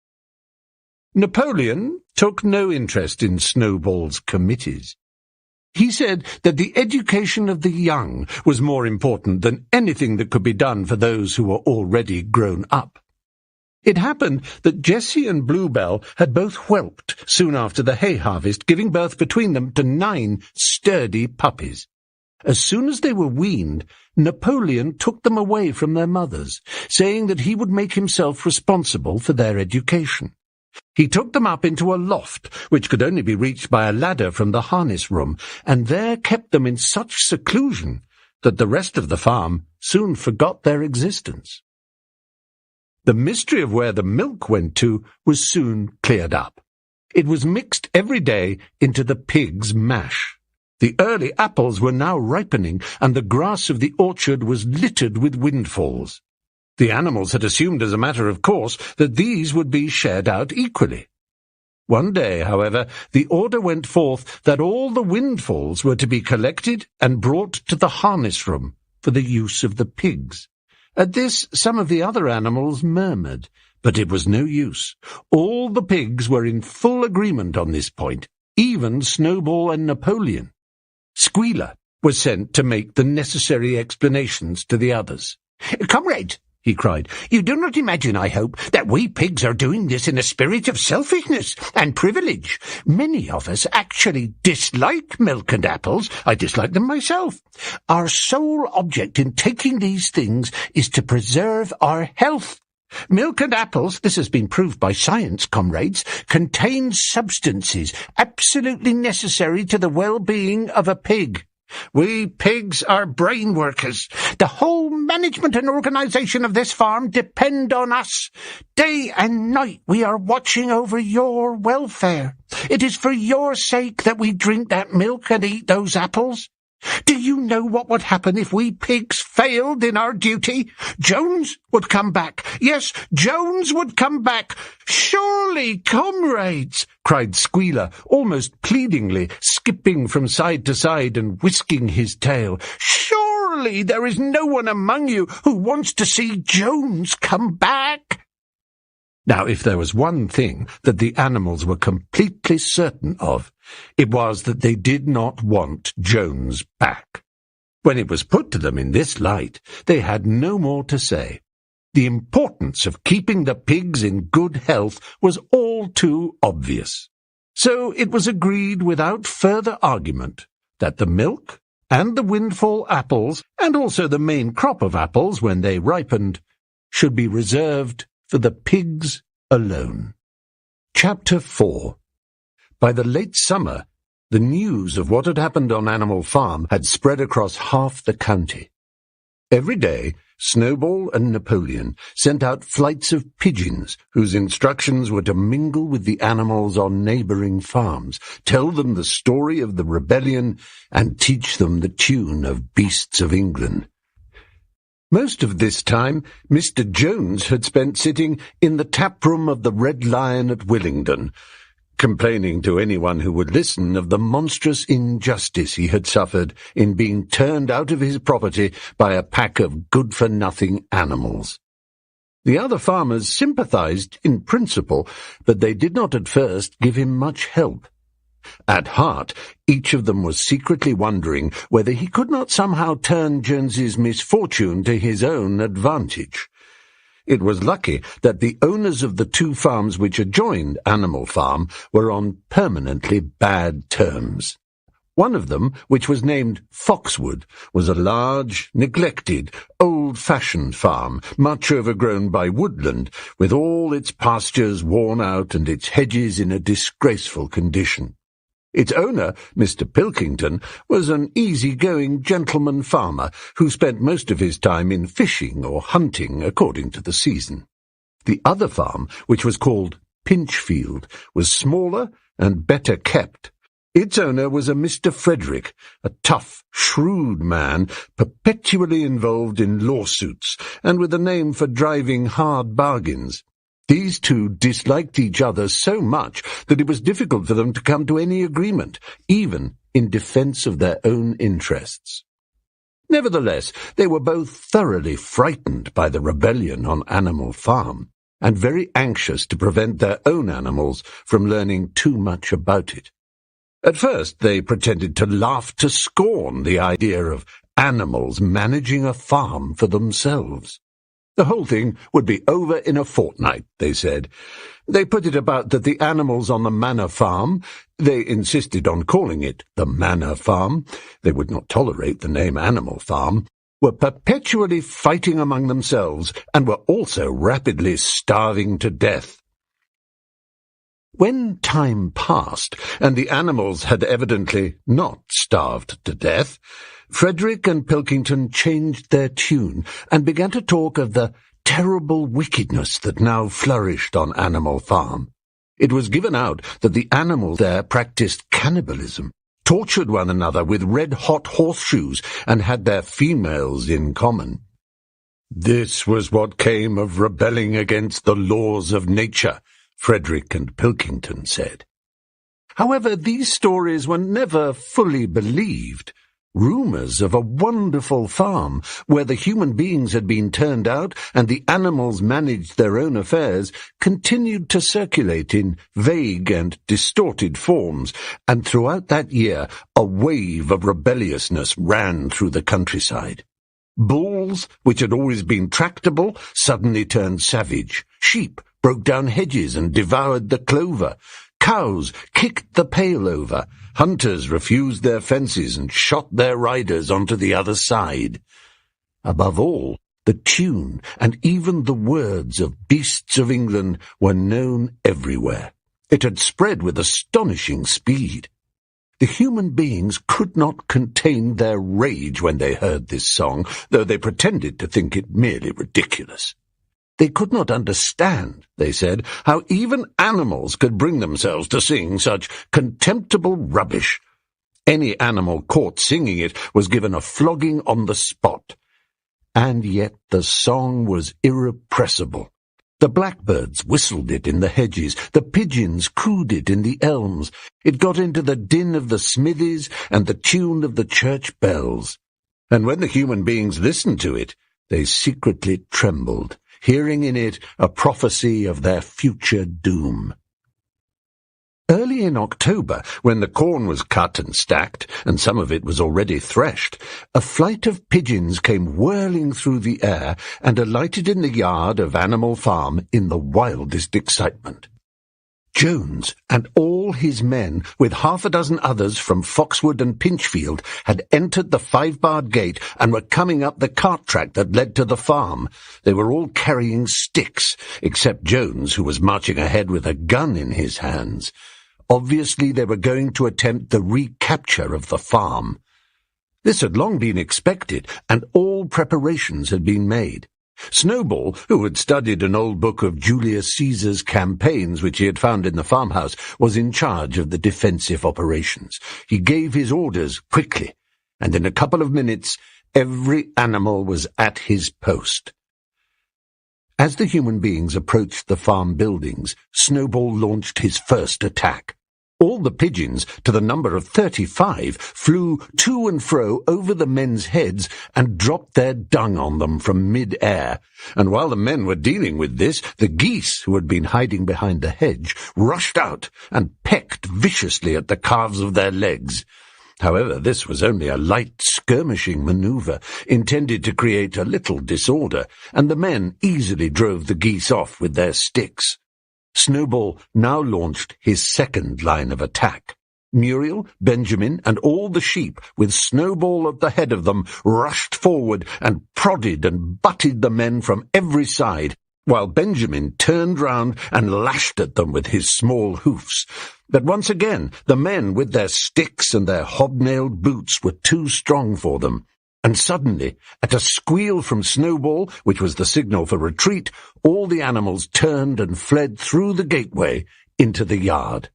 Napoleon took no interest in Snowball's committees. He said that the education of the young was more important than anything that could be done for those who were already grown up. It happened that Jessie and Bluebell had both whelped soon after the hay harvest, giving birth between them to 9 sturdy puppies. As soon as they were weaned, Napoleon took them away from their mothers, saying that he would make himself responsible for their education. He took them up into a loft, which could only be reached by a ladder from the harness room, and there kept them in such seclusion that the rest of the farm soon forgot their existence. The mystery of where the milk went to was soon cleared up. It was mixed every day into the pigs' mash. The early apples were now ripening, and the grass of the orchard was littered with windfalls. The animals had assumed as a matter of course that these would be shared out equally. One day, however, the order went forth that all the windfalls were to be collected and brought to the harness room for the use of the pigs. At this some of the other animals murmured, but it was no use. All the pigs were in full agreement on this point, even Snowball and Napoleon. Squealer was sent to make the necessary explanations to the others. "Comrade," he cried, "you do not imagine, I hope, that we pigs are doing this in a spirit of selfishness and privilege. Many of us actually dislike milk and apples. I dislike them myself. Our sole object in taking these things is to preserve our health. Milk and apples, this has been proved by science, comrades, contain substances absolutely necessary to the well-being of a pig. We pigs are brain workers. The whole management and organization of this farm depend on us. Day and night we are watching over your welfare. It is for your sake that we drink that milk and eat those apples. Do you know what would happen if we pigs failed in our duty? Jones would come back. Yes, Jones would come back. Surely, comrades, cried Squealer, almost pleadingly, skipping from side to side and whisking his tail. Surely there is no one among you who wants to see Jones come back. Now, if there was one thing that the animals were completely certain of, it was that they did not want Jones back. When it was put to them in this light, they had no more to say. The importance of keeping the pigs in good health was all too obvious. So it was agreed without further argument that the milk and the windfall apples, and also the main crop of apples when they ripened, should be reserved for the pigs alone. Chapter 4. By the late summer, the news of what had happened on Animal Farm had spread across half the county. Every day, Snowball and Napoleon sent out flights of pigeons whose instructions were to mingle with the animals on neighbouring farms, tell them the story of the rebellion, and teach them the tune of Beasts of England. Most of this time, Mr. Jones had spent sitting in the taproom of the Red Lion at Willingdon, complaining to anyone who would listen of the monstrous injustice he had suffered in being turned out of his property by a pack of good-for-nothing animals. The other farmers sympathized in principle, but they did not at first give him much help. At heart, each of them was secretly wondering whether he could not somehow turn Jones's misfortune to his own advantage. It was lucky that the owners of the two farms which adjoined Animal Farm were on permanently bad terms. One of them, which was named Foxwood, was a large, neglected, old-fashioned farm, much overgrown by woodland, with all its pastures worn out and its hedges in a disgraceful condition. Its owner, Mr. Pilkington, was an easy-going gentleman farmer who spent most of his time in fishing or hunting according to the season. The other farm, which was called Pinchfield, was smaller and better kept. Its owner was a Mr. Frederick, a tough, shrewd man, perpetually involved in lawsuits, and with a name for driving hard bargains. These two disliked each other so much that it was difficult for them to come to any agreement, even in defence of their own interests. Nevertheless, they were both thoroughly frightened by the rebellion on Animal Farm, and very anxious to prevent their own animals from learning too much about it. At first they pretended to laugh to scorn the idea of animals managing a farm for themselves. The whole thing would be over in a fortnight, they said. They put it about that the animals on the Manor Farm, they insisted on calling it the Manor Farm, they would not tolerate the name Animal Farm, were perpetually fighting among themselves and were also rapidly starving to death. When time passed, and the animals had evidently not starved to death, Frederick and Pilkington changed their tune and began to talk of the terrible wickedness that now flourished on Animal Farm. It was given out that the animals there practiced cannibalism, tortured one another with red-hot horseshoes, and had their females in common. This was what came of rebelling against the laws of nature, Frederick and Pilkington said. However, these stories were never fully believed. Rumours of a wonderful farm, where the human beings had been turned out and the animals managed their own affairs, continued to circulate in vague and distorted forms, and throughout that year a wave of rebelliousness ran through the countryside. Bulls, which had always been tractable, suddenly turned savage. Sheep broke down hedges and devoured the clover. Cows kicked the pail over. Hunters refused their fences and shot their riders onto the other side. Above all, the tune and even the words of Beasts of England were known everywhere. It had spread with astonishing speed. The human beings could not contain their rage when they heard this song, though they pretended to think it merely ridiculous. They could not understand, they said, how even animals could bring themselves to sing such contemptible rubbish. Any animal caught singing it was given a flogging on the spot. And yet the song was irrepressible. The blackbirds whistled it in the hedges, the pigeons cooed it in the elms. It got into the din of the smithies and the tune of the church bells. And when the human beings listened to it, they secretly trembled, hearing in it a prophecy of their future doom. Early in October, when the corn was cut and stacked, and some of it was already threshed, a flight of pigeons came whirling through the air and alighted in the yard of Animal Farm in the wildest excitement. Jones and all his men, with half a dozen others from Foxwood and Pinchfield, had entered the 5-barred gate and were coming up the cart track that led to the farm. They were all carrying sticks, except Jones, who was marching ahead with a gun in his hands. Obviously they were going to attempt the recapture of the farm. This had long been expected, and all preparations had been made. Snowball, who had studied an old book of Julius Caesar's campaigns which he had found in the farmhouse, was in charge of the defensive operations. He gave his orders quickly, and in a couple of minutes every animal was at his post. As the human beings approached the farm buildings, Snowball launched his first attack. All the pigeons, to the number of 35, flew to and fro over the men's heads and dropped their dung on them from mid-air. And while the men were dealing with this, the geese, who had been hiding behind the hedge, rushed out and pecked viciously at the calves of their legs. However, this was only a light skirmishing maneuver, intended to create a little disorder, and the men easily drove the geese off with their sticks. Snowball now launched his second line of attack. Muriel, Benjamin, and all the sheep, with Snowball at the head of them, rushed forward and prodded and butted the men from every side, while Benjamin turned round and lashed at them with his small hoofs. But once again the men with their sticks and their hobnailed boots were too strong for them, and suddenly, at a squeal from Snowball, which was the signal for retreat, all the animals turned and fled through the gateway into the yard.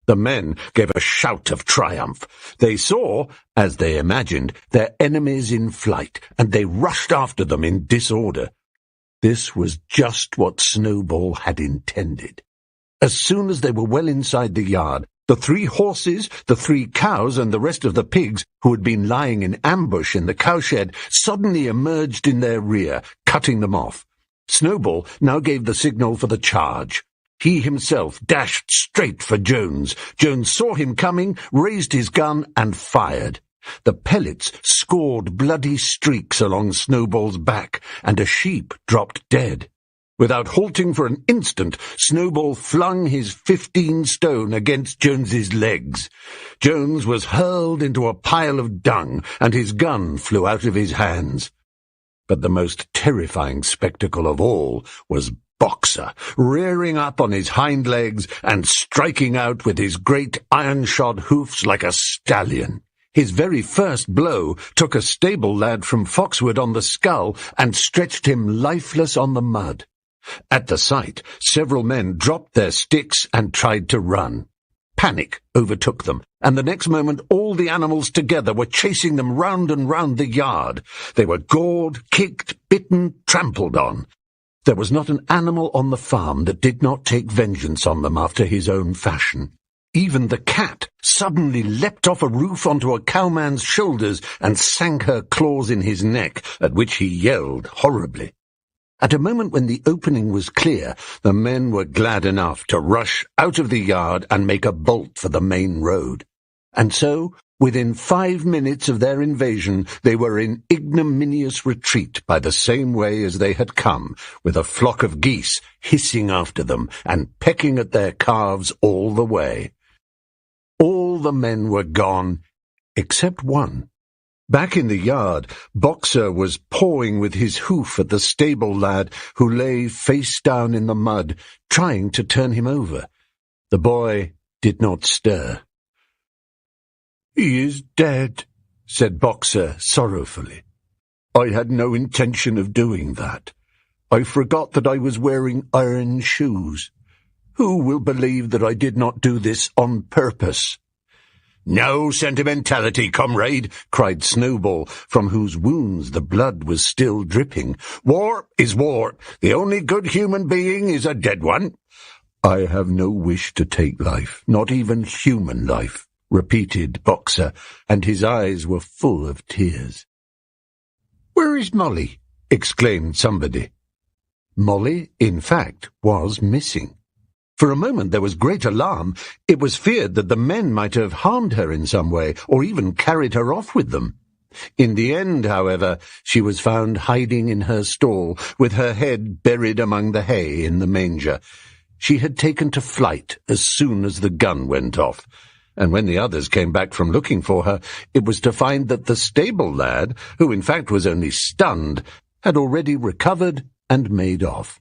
The men gave a shout of triumph. They saw, as they imagined, their enemies in flight, and they rushed after them in disorder. This was just what Snowball had intended. As soon as they were well inside the yard, the 3 horses, the 3 cows, and the rest of the pigs, who had been lying in ambush in the cowshed, suddenly emerged in their rear, cutting them off. Snowball now gave the signal for the charge. He himself dashed straight for Jones. Jones saw him coming, raised his gun, and fired. The pellets scored bloody streaks along Snowball's back, and a sheep dropped dead. Without halting for an instant, Snowball flung his 15 stone against Jones's legs. Jones was hurled into a pile of dung, and his gun flew out of his hands. But the most terrifying spectacle of all was Boxer, rearing up on his hind legs and striking out with his great iron-shod hoofs like a stallion. His very first blow took a stable lad from Foxwood on the skull and stretched him lifeless on the mud. At the sight, several men dropped their sticks and tried to run. Panic overtook them, and the next moment all the animals together were chasing them round and round the yard. They were gored, kicked, bitten, trampled on. There was not an animal on the farm that did not take vengeance on them after his own fashion. Even the cat suddenly leapt off a roof onto a cowman's shoulders and sank her claws in his neck, at which he yelled horribly. At a moment when the opening was clear, the men were glad enough to rush out of the yard and make a bolt for the main road. And so, within 5 minutes of their invasion, they were in ignominious retreat by the same way as they had come, with a flock of geese hissing after them and pecking at their calves all the way. All the men were gone, except one. Back in the yard, Boxer was pawing with his hoof at the stable lad who lay face down in the mud, trying to turn him over. The boy did not stir. "He is dead," said Boxer sorrowfully. "I had no intention of doing that. I forgot that I was wearing iron shoes. Who will believe that I did not do this on purpose?" "No sentimentality, comrade," cried Snowball, from whose wounds the blood was still dripping. "War is war. The only good human being is a dead one." "I have no wish to take life, not even human life," repeated Boxer, and his eyes were full of tears. "Where is Molly?" exclaimed somebody. Molly, in fact, was missing. For a moment there was great alarm. It was feared that the men might have harmed her in some way, or even carried her off with them. In the end, however, she was found hiding in her stall, with her head buried among the hay in the manger. She had taken to flight as soon as the gun went off, and when the others came back from looking for her, it was to find that the stable lad, who in fact was only stunned, had already recovered and made off.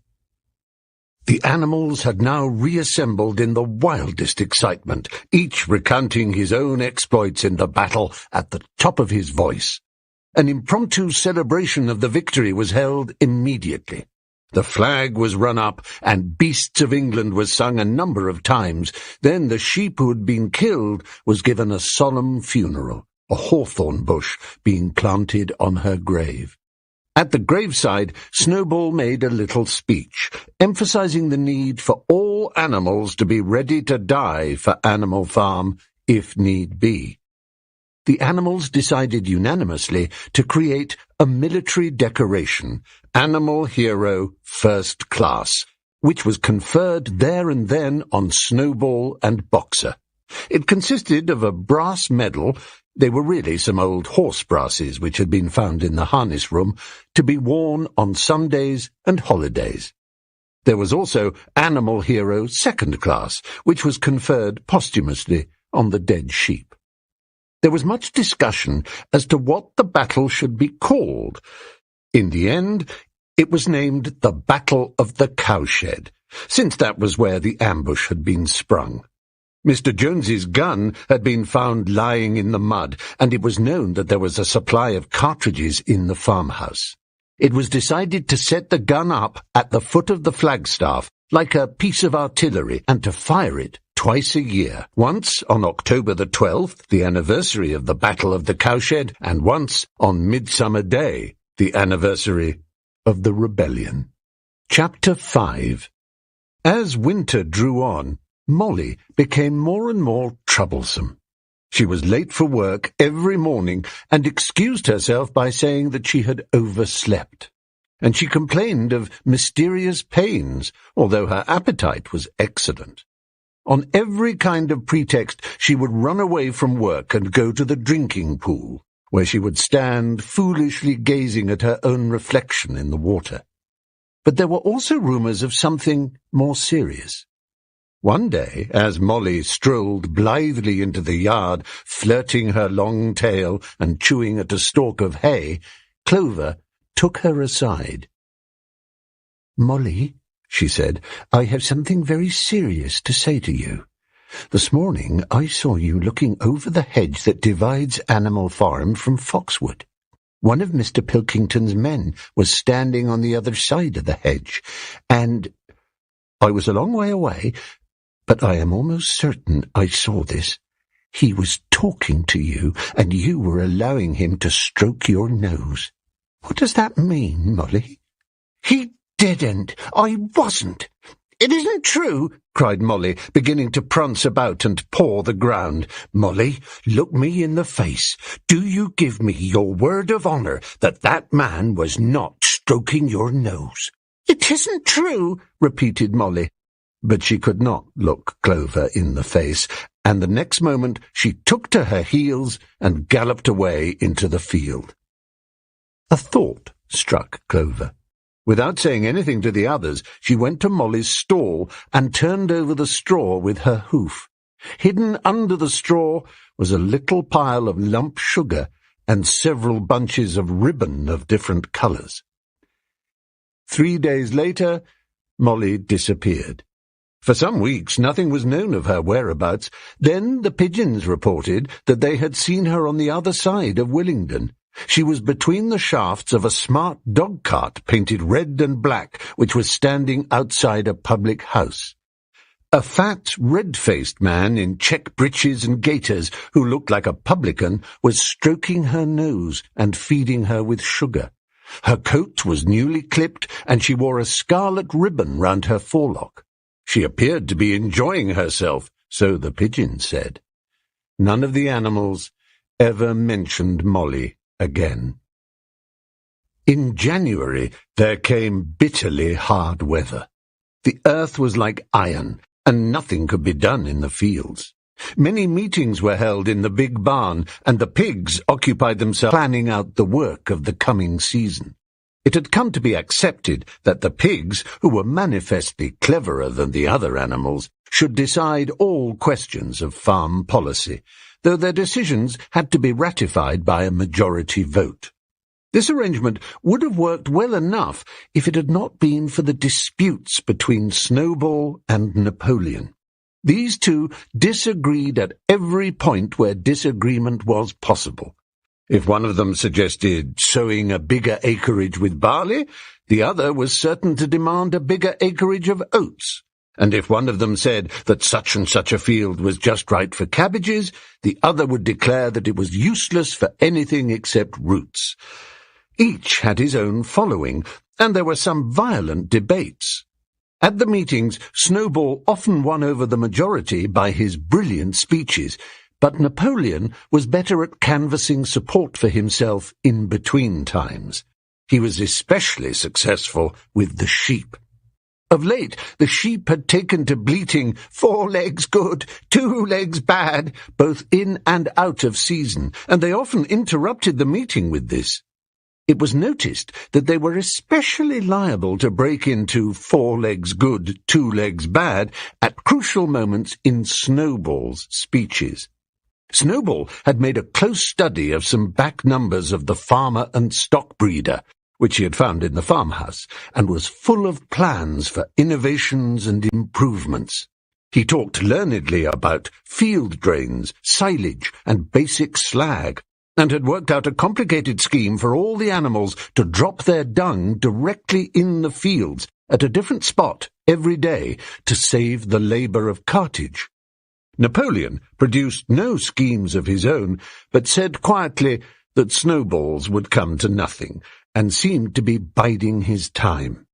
The animals had now reassembled in the wildest excitement, each recounting his own exploits in the battle at the top of his voice. An impromptu celebration of the victory was held immediately. The flag was run up, and Beasts of England was sung a number of times. Then the sheep who had been killed was given a solemn funeral, a hawthorn bush being planted on her grave. At the graveside, Snowball made a little speech, emphasizing the need for all animals to be ready to die for Animal Farm, if need be. The animals decided unanimously to create a military decoration, Animal Hero First Class, which was conferred there and then on Snowball and Boxer. It consisted of a brass medal, They were really some old horse brasses which had been found in the harness room to be worn on Sundays and holidays. There was also Animal Hero Second Class, which was conferred posthumously on the dead sheep. There was much discussion as to what the battle should be called. In the end, it was named the Battle of the Cowshed, since that was where the ambush had been sprung. Mr. Jones's gun had been found lying in the mud, and it was known that there was a supply of cartridges in the farmhouse. It was decided to set the gun up at the foot of the flagstaff, like a piece of artillery, and to fire it twice a year, once on October the 12th, the anniversary of the Battle of the Cowshed, and once on Midsummer Day, the anniversary of the rebellion. Chapter 5. As winter drew on, Molly became more and more troublesome. She was late for work every morning and excused herself by saying that she had overslept. And she complained of mysterious pains, although her appetite was excellent. On every kind of pretext, she would run away from work and go to the drinking pool, where she would stand foolishly gazing at her own reflection in the water. But there were also rumours of something more serious. One day, as Molly strolled blithely into the yard, flirting her long tail and chewing at a stalk of hay, Clover took her aside. "Molly," she said, "I have something very serious to say to you. This morning I saw you looking over the hedge that divides Animal Farm from Foxwood. One of Mr. Pilkington's men was standing on the other side of the hedge, and I was a long way away, but I am almost certain I saw this. He was talking to you, and you were allowing him to stroke your nose. What does that mean, Molly?" "He didn't. I wasn't. It isn't true," cried Molly, beginning to prance about and paw the ground. "Molly, look me in the face. Do you give me your word of honour that that man was not stroking your nose?" "It isn't true," repeated Molly. But she could not look Clover in the face, and the next moment she took to her heels and galloped away into the field. A thought struck Clover. Without saying anything to the others, she went to Molly's stall and turned over the straw with her hoof. Hidden under the straw was a little pile of lump sugar and several bunches of ribbon of different colours. 3 days later, Molly disappeared. For some weeks nothing was known of her whereabouts. Then the pigeons reported that they had seen her on the other side of Willingdon. She was between the shafts of a smart dog-cart painted red and black, which was standing outside a public house. A fat, red-faced man in check breeches and gaiters, who looked like a publican, was stroking her nose and feeding her with sugar. Her coat was newly clipped, and she wore a scarlet ribbon round her forelock. She appeared to be enjoying herself, so the pigeons said. None of the animals ever mentioned Molly again. In January there came bitterly hard weather. The earth was like iron, and nothing could be done in the fields. Many meetings were held in the big barn, and the pigs occupied themselves planning out the work of the coming season. It had come to be accepted that the pigs, who were manifestly cleverer than the other animals, should decide all questions of farm policy, though their decisions had to be ratified by a majority vote. This arrangement would have worked well enough if it had not been for the disputes between Snowball and Napoleon. These two disagreed at every point where disagreement was possible. If one of them suggested sowing a bigger acreage with barley, the other was certain to demand a bigger acreage of oats. And if one of them said that such and such a field was just right for cabbages, the other would declare that it was useless for anything except roots. Each had his own following, and there were some violent debates. At the meetings, Snowball often won over the majority by his brilliant speeches, but Napoleon was better at canvassing support for himself in between times. He was especially successful with the sheep. Of late, the sheep had taken to bleating 4 legs good, 2 legs bad, both in and out of season, and they often interrupted the meeting with this. It was noticed that they were especially liable to break into 4 legs good, 2 legs bad at crucial moments in Snowball's speeches. Snowball had made a close study of some back numbers of the Farmer and Stock Breeder, which he had found in the farmhouse, and was full of plans for innovations and improvements. He talked learnedly about field drains, silage, and basic slag, and had worked out a complicated scheme for all the animals to drop their dung directly in the fields at a different spot every day to save the labour of cartage. Napoleon produced no schemes of his own, but said quietly that Snowball's would come to nothing, and seemed to be biding his time.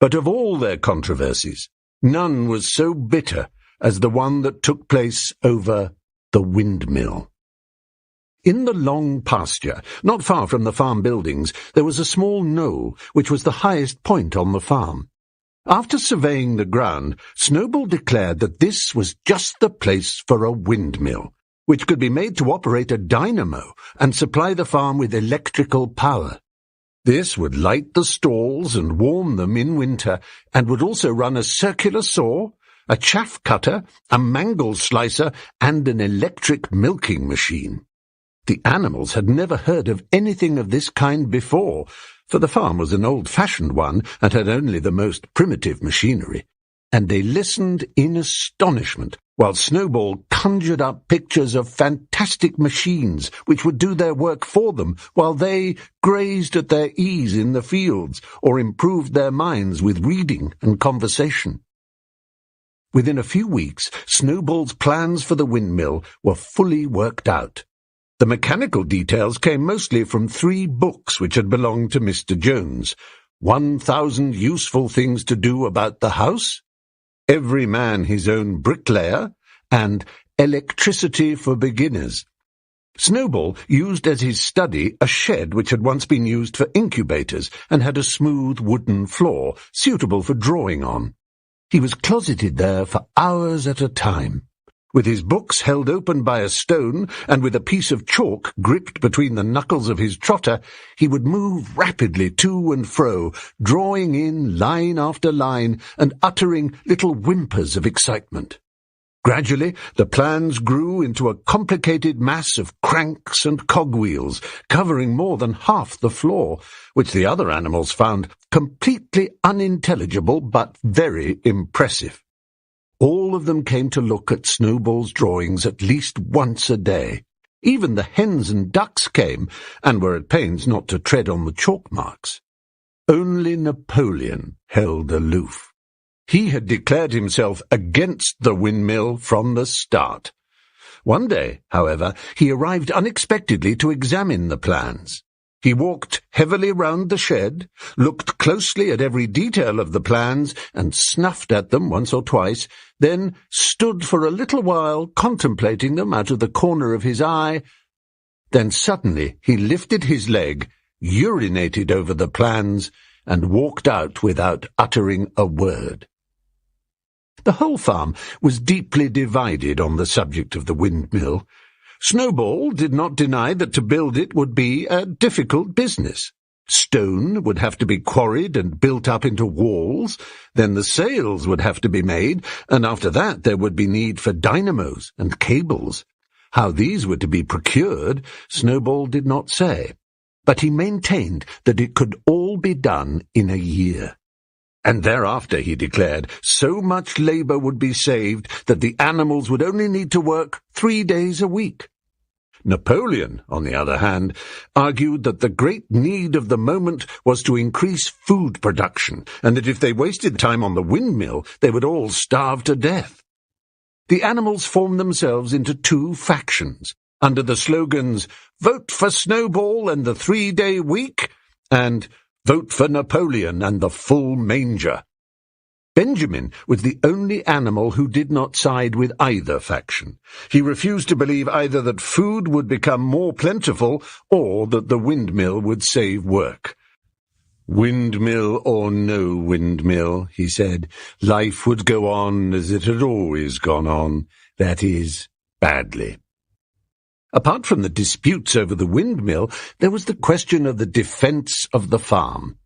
But of all their controversies, none was so bitter as the one that took place over the windmill. In the long pasture, not far from the farm buildings, there was a small knoll, which was the highest point on the farm. After surveying the ground, Snowball declared that this was just the place for a windmill, which could be made to operate a dynamo and supply the farm with electrical power. This would light the stalls and warm them in winter, and would also run a circular saw, a chaff cutter, a mangle slicer, and an electric milking machine. The animals had never heard of anything of this kind before, for the farm was an old-fashioned one and had only the most primitive machinery, and they listened in astonishment while Snowball conjured up pictures of fantastic machines which would do their work for them while they grazed at their ease in the fields or improved their minds with reading and conversation. Within a few weeks, Snowball's plans for the windmill were fully worked out. The mechanical details came mostly from 3 books which had belonged to Mr. Jones: 1,000 Useful Things to Do About the House, Every Man His Own Bricklayer, and Electricity for Beginners. Snowball used as his study a shed which had once been used for incubators and had a smooth wooden floor suitable for drawing on. He was closeted there for hours at a time. With his books held open by a stone, and with a piece of chalk gripped between the knuckles of his trotter, he would move rapidly to and fro, drawing in line after line, and uttering little whimpers of excitement. Gradually, the plans grew into a complicated mass of cranks and cogwheels, covering more than half the floor, which the other animals found completely unintelligible but very impressive. All of them came to look at Snowball's drawings at least once a day. Even the hens and ducks came, and were at pains not to tread on the chalk marks. Only Napoleon held aloof. He had declared himself against the windmill from the start. One day, however, he arrived unexpectedly to examine the plans. He walked heavily round the shed, looked closely at every detail of the plans, and snuffed at them once or twice, then stood for a little while contemplating them out of the corner of his eye. Then suddenly he lifted his leg, urinated over the plans, and walked out without uttering a word. The whole farm was deeply divided on the subject of the windmill. Snowball did not deny that to build it would be a difficult business. Stone would have to be quarried and built up into walls, then the sails would have to be made, and after that there would be need for dynamos and cables. How these were to be procured, Snowball did not say, but he maintained that it could all be done in a year. And thereafter, he declared, so much labour would be saved that the animals would only need to work 3 days a week. Napoleon, on the other hand, argued that the great need of the moment was to increase food production, and that if they wasted time on the windmill, they would all starve to death. The animals formed themselves into 2 factions, under the slogans, "Vote for Snowball and the 3-day week," and "Vote for Napoleon and the full manger." Benjamin was the only animal who did not side with either faction. He refused to believe either that food would become more plentiful or that the windmill would save work. Windmill or no windmill, he said, life would go on as it had always gone on, that is, badly. Apart from the disputes over the windmill, there was the question of the defence of the farm.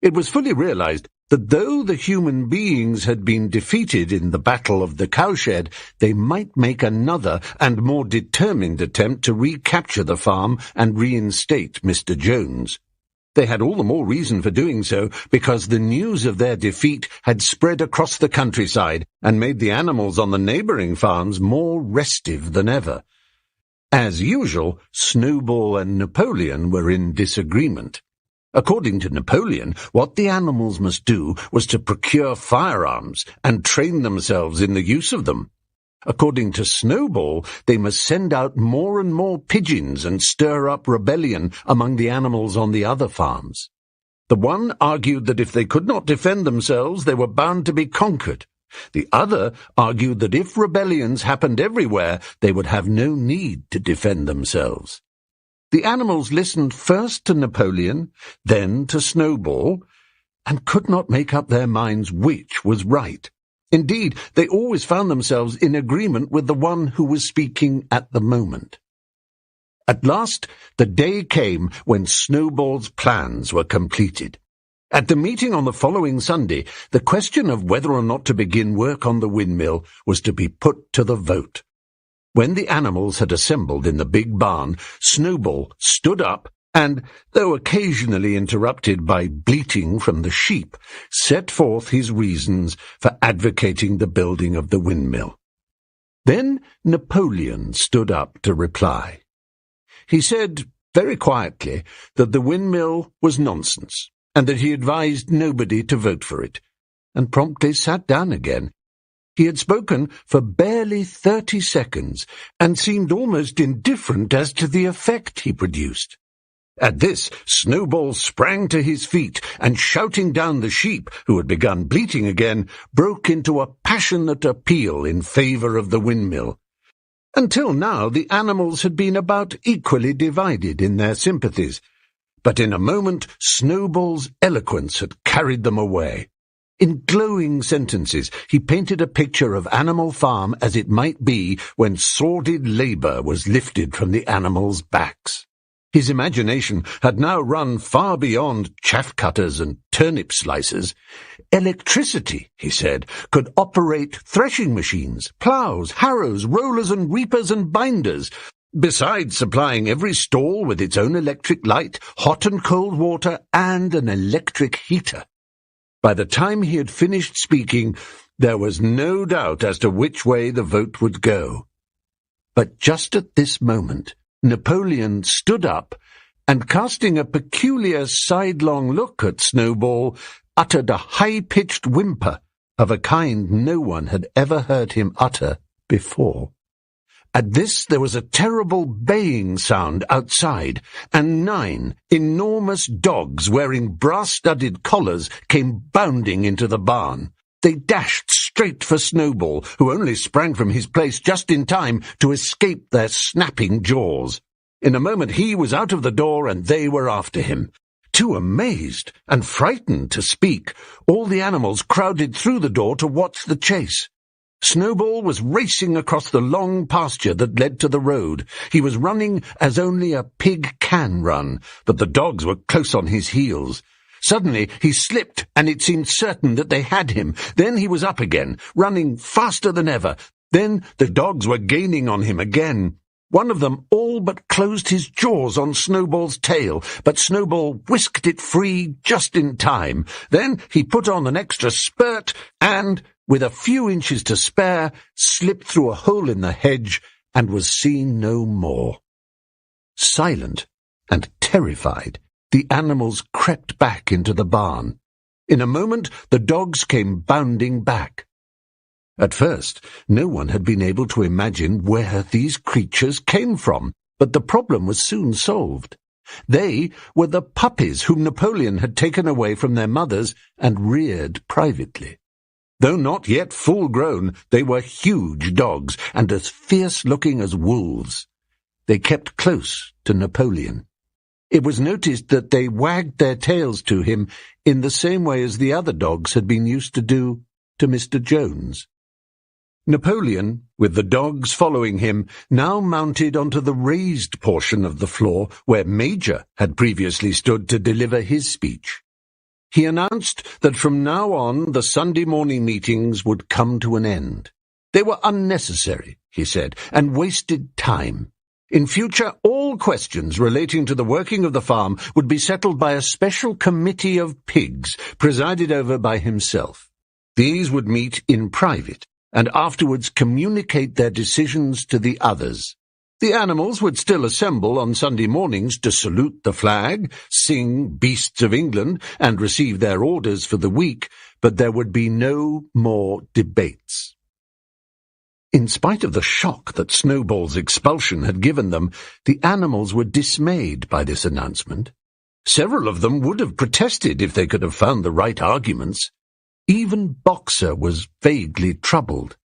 It was fully realised that though the human beings had been defeated in the Battle of the Cowshed, they might make another and more determined attempt to recapture the farm and reinstate Mr. Jones. They had all the more reason for doing so because the news of their defeat had spread across the countryside and made the animals on the neighbouring farms more restive than ever. As usual, Snowball and Napoleon were in disagreement. According to Napoleon, what the animals must do was to procure firearms and train themselves in the use of them. According to Snowball, they must send out more and more pigeons and stir up rebellion among the animals on the other farms. The one argued that if they could not defend themselves, they were bound to be conquered. The other argued that if rebellions happened everywhere, they would have no need to defend themselves. The animals listened first to Napoleon, then to Snowball, and could not make up their minds which was right. Indeed, they always found themselves in agreement with the one who was speaking at the moment. At last, the day came when Snowball's plans were completed. At the meeting on the following Sunday, the question of whether or not to begin work on the windmill was to be put to the vote. When the animals had assembled in the big barn, Snowball stood up and, though occasionally interrupted by bleating from the sheep, set forth his reasons for advocating the building of the windmill. Then Napoleon stood up to reply. He said, very quietly, that the windmill was nonsense, and that he advised nobody to vote for it, and promptly sat down again. He had spoken for barely 30 seconds, and seemed almost indifferent as to the effect he produced. At this, Snowball sprang to his feet, and shouting down the sheep, who had begun bleating again, broke into a passionate appeal in favour of the windmill. Until now the animals had been about equally divided in their sympathies, but in a moment Snowball's eloquence had carried them away. In glowing sentences he painted a picture of Animal Farm as it might be when sordid labour was lifted from the animals' backs. His imagination had now run far beyond chaff-cutters and turnip slicers. Electricity, he said, could operate threshing machines, ploughs, harrows, rollers and reapers and binders, besides supplying every stall with its own electric light, hot and cold water, and an electric heater. By the time he had finished speaking, there was no doubt as to which way the vote would go. But just at this moment, Napoleon stood up, and casting a peculiar sidelong look at Snowball, uttered a high-pitched whimper of a kind no one had ever heard him utter before. At this there was a terrible baying sound outside, and 9 enormous dogs wearing brass-studded collars came bounding into the barn. They dashed straight for Snowball, who only sprang from his place just in time to escape their snapping jaws. In a moment he was out of the door, and they were after him. Too amazed and frightened to speak, all the animals crowded through the door to watch the chase. Snowball was racing across the long pasture that led to the road. He was running as only a pig can run, but the dogs were close on his heels. Suddenly he slipped, and it seemed certain that they had him. Then he was up again, running faster than ever. Then the dogs were gaining on him again. One of them all but closed his jaws on Snowball's tail, but Snowball whisked it free just in time. Then he put on an extra spurt and, with a few inches to spare, slipped through a hole in the hedge and was seen no more. Silent and terrified, the animals crept back into the barn. In a moment the dogs came bounding back. At first, no one had been able to imagine where these creatures came from, but the problem was soon solved. They were the puppies whom Napoleon had taken away from their mothers and reared privately. Though not yet full-grown, they were huge dogs, and as fierce-looking as wolves. They kept close to Napoleon. it was noticed that they wagged their tails to him in the same way as the other dogs had been used to do to Mr. Jones. Napoleon, with the dogs following him, now mounted onto the raised portion of the floor where Major had previously stood to deliver his speech. He announced that from now on the Sunday morning meetings would come to an end. They were unnecessary, he said, and wasted time. In future, all questions relating to the working of the farm would be settled by a special committee of pigs, presided over by himself. These would meet in private, and afterwards communicate their decisions to the others. The animals would still assemble on Sunday mornings to salute the flag, sing Beasts of England, and receive their orders for the week, but there would be no more debates. In spite of the shock that Snowball's expulsion had given them, the animals were dismayed by this announcement. Several of them would have protested if they could have found the right arguments. Even Boxer was vaguely troubled.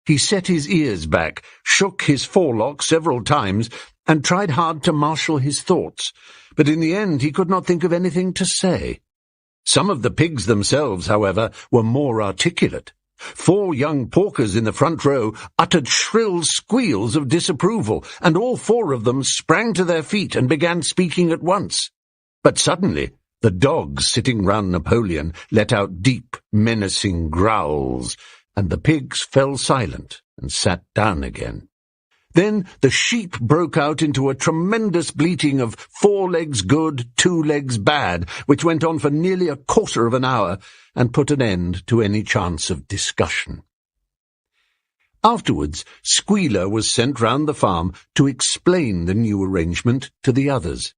He set his ears back, shook his forelock several times, and tried hard to marshal his thoughts, but in the end he could not think of anything to say. Some of the pigs themselves, however, were more articulate. 4 young porkers in the front row uttered shrill squeals of disapproval, and all 4 of them sprang to their feet and began speaking at once. But suddenly the dogs sitting round Napoleon let out deep, menacing growls, and the pigs fell silent and sat down again. Then the sheep broke out into a tremendous bleating of 4 legs good, 2 legs bad, which went on for nearly a quarter of an hour, and put an end to any chance of discussion. Afterwards, Squealer was sent round the farm to explain the new arrangement to the others.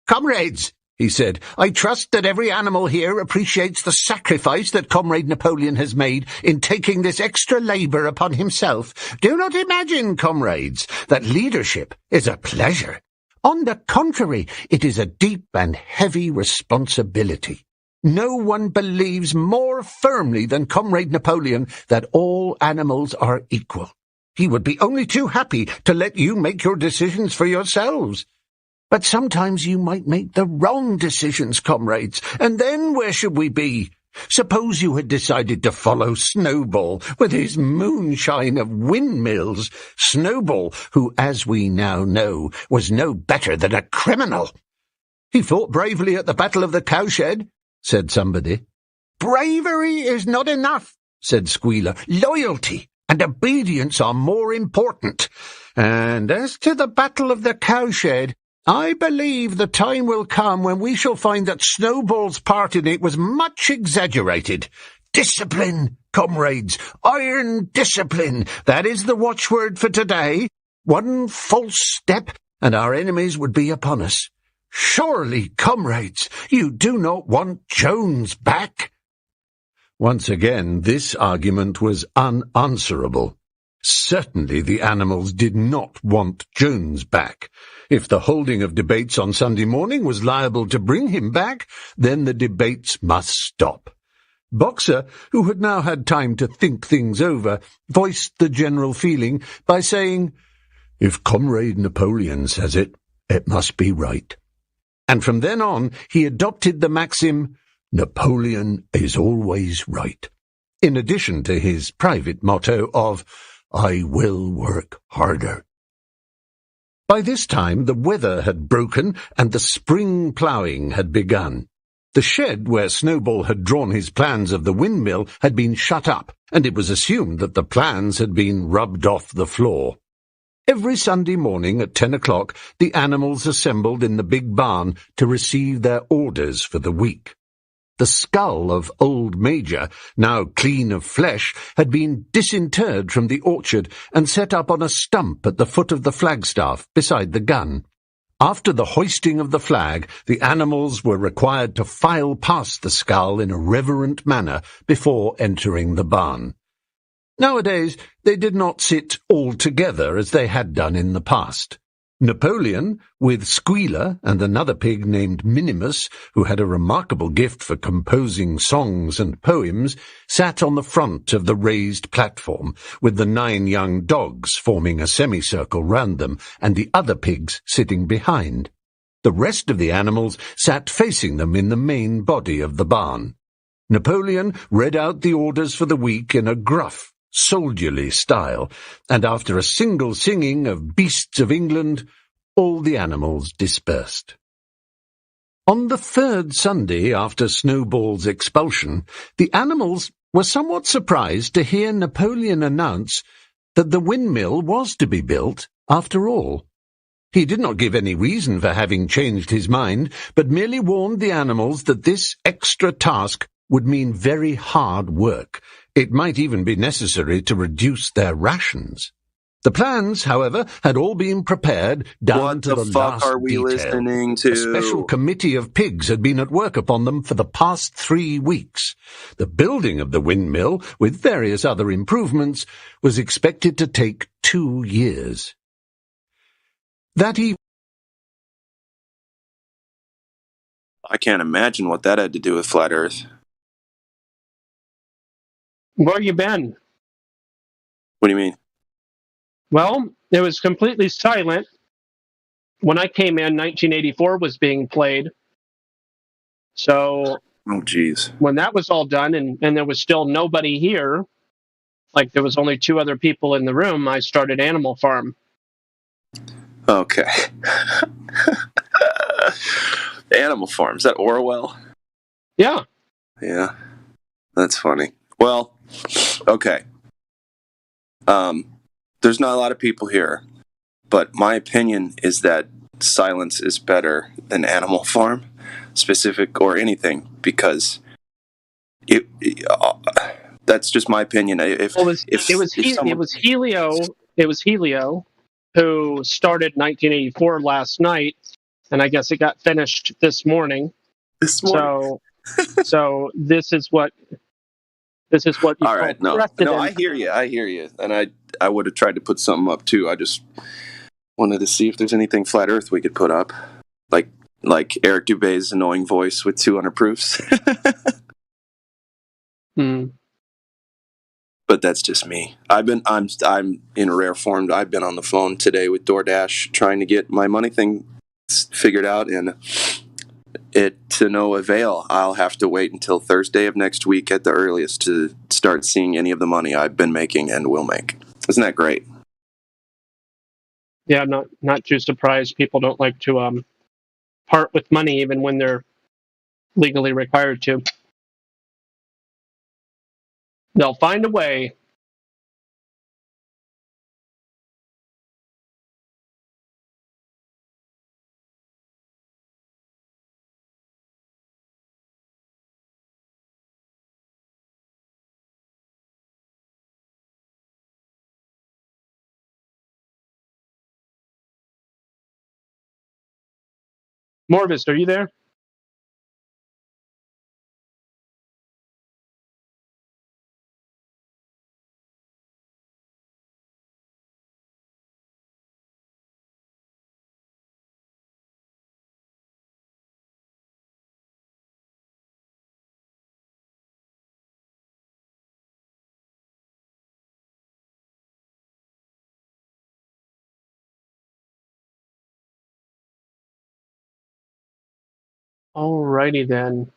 "Comrades," he said, "I trust that every animal here appreciates the sacrifice that Comrade Napoleon has made in taking this extra labour upon himself. Do not imagine, comrades, that leadership is a pleasure. On the contrary, it is a deep and heavy responsibility. No one believes more firmly than Comrade Napoleon that all animals are equal. He would be only too happy to let you make your decisions for yourselves. But sometimes you might make the wrong decisions, comrades, and then where should we be? Suppose you had decided to follow Snowball with his moonshine of windmills, Snowball, who, as we now know, was no better than a criminal." "He fought bravely at the Battle of the Cowshed," said somebody. "Bravery is not enough," said Squealer. "Loyalty and obedience are more important. And as to the Battle of the Cowshed, I believe the time will come when we shall find that Snowball's part in it was much exaggerated. Discipline, comrades, iron discipline, that is the watchword for today. One false step, and our enemies would be upon us. Surely, comrades, you do not want Jones back?" Once again, this argument was unanswerable. Certainly the animals did not want Jones back. If the holding of debates on Sunday morning was liable to bring him back, then the debates must stop. Boxer, who had now had time to think things over, voiced the general feeling by saying, "If Comrade Napoleon says it, it must be right." And from then on he adopted the maxim, "Napoleon is always right," in addition to his private motto of, "I will work harder." By this time the weather had broken and the spring ploughing had begun. The shed where Snowball had drawn his plans of the windmill had been shut up, and it was assumed that the plans had been rubbed off the floor. Every Sunday morning at 10 o'clock the animals assembled in the big barn to receive their orders for the week. The skull of old Major, now clean of flesh, had been disinterred from the orchard and set up on a stump at the foot of the flagstaff beside the gun. After the hoisting of the flag, the animals were required to file past the skull in a reverent manner before entering the barn. Nowadays they did not sit all together as they had done in the past. Napoleon, with Squealer and another pig named Minimus, who had a remarkable gift for composing songs and poems, sat on the front of the raised platform, with the 9 young dogs forming a semicircle round them, and the other pigs sitting behind. The rest of the animals sat facing them in the main body of the barn. Napoleon read out the orders for the week in a gruff, soldierly style, and after a single singing of Beasts of England, all the animals dispersed. On the third Sunday after Snowball's expulsion, the animals were somewhat surprised to hear Napoleon announce that the windmill was to be built after all. He did not give any reason for having changed his mind, but merely warned the animals that this extra task would mean very hard work. It might even be necessary to reduce their rations. The plans, however, had all been prepared down to the last are we detail. listening to? A special committee of pigs had been at work upon them for the past 3 weeks. The building of the windmill, with various other improvements, was expected to take 2 years. That evening, I can't imagine what that had to do with Flat Earth. Where you been? What do you mean? Well, it was completely silent. When I came in, 1984 was being played. So Oh, jeez. when that was all done and there was still nobody here, like there was only 2 other people in the room, I started Animal Farm. Okay. Animal Farm. Is that Orwell? Yeah. Yeah. That's funny. Well, okay. There's not a lot of people here, but my opinion is that silence is better than Animal Farm, specific or anything, because that's just my opinion. It was Helio who started 1984 last night, and I guess it got finished this morning. So this is what you all right, call no, precedent. I hear you, and I would have tried to put something up too. I just wanted to see if there's anything Flat Earth we could put up, like Eric Dubé's annoying voice with 200 proofs. But that's just me. I'm in a rare form. I've been on the phone today with DoorDash trying to get my money thing figured out, and it to no avail. I'll have to wait until Thursday of next week at the earliest to start seeing any of the money I've been making and will make. Isn't that great? Yeah, not too surprised. People don't like to part with money even when they're legally required to. They'll find a way. Morvis, are you there? Alrighty then.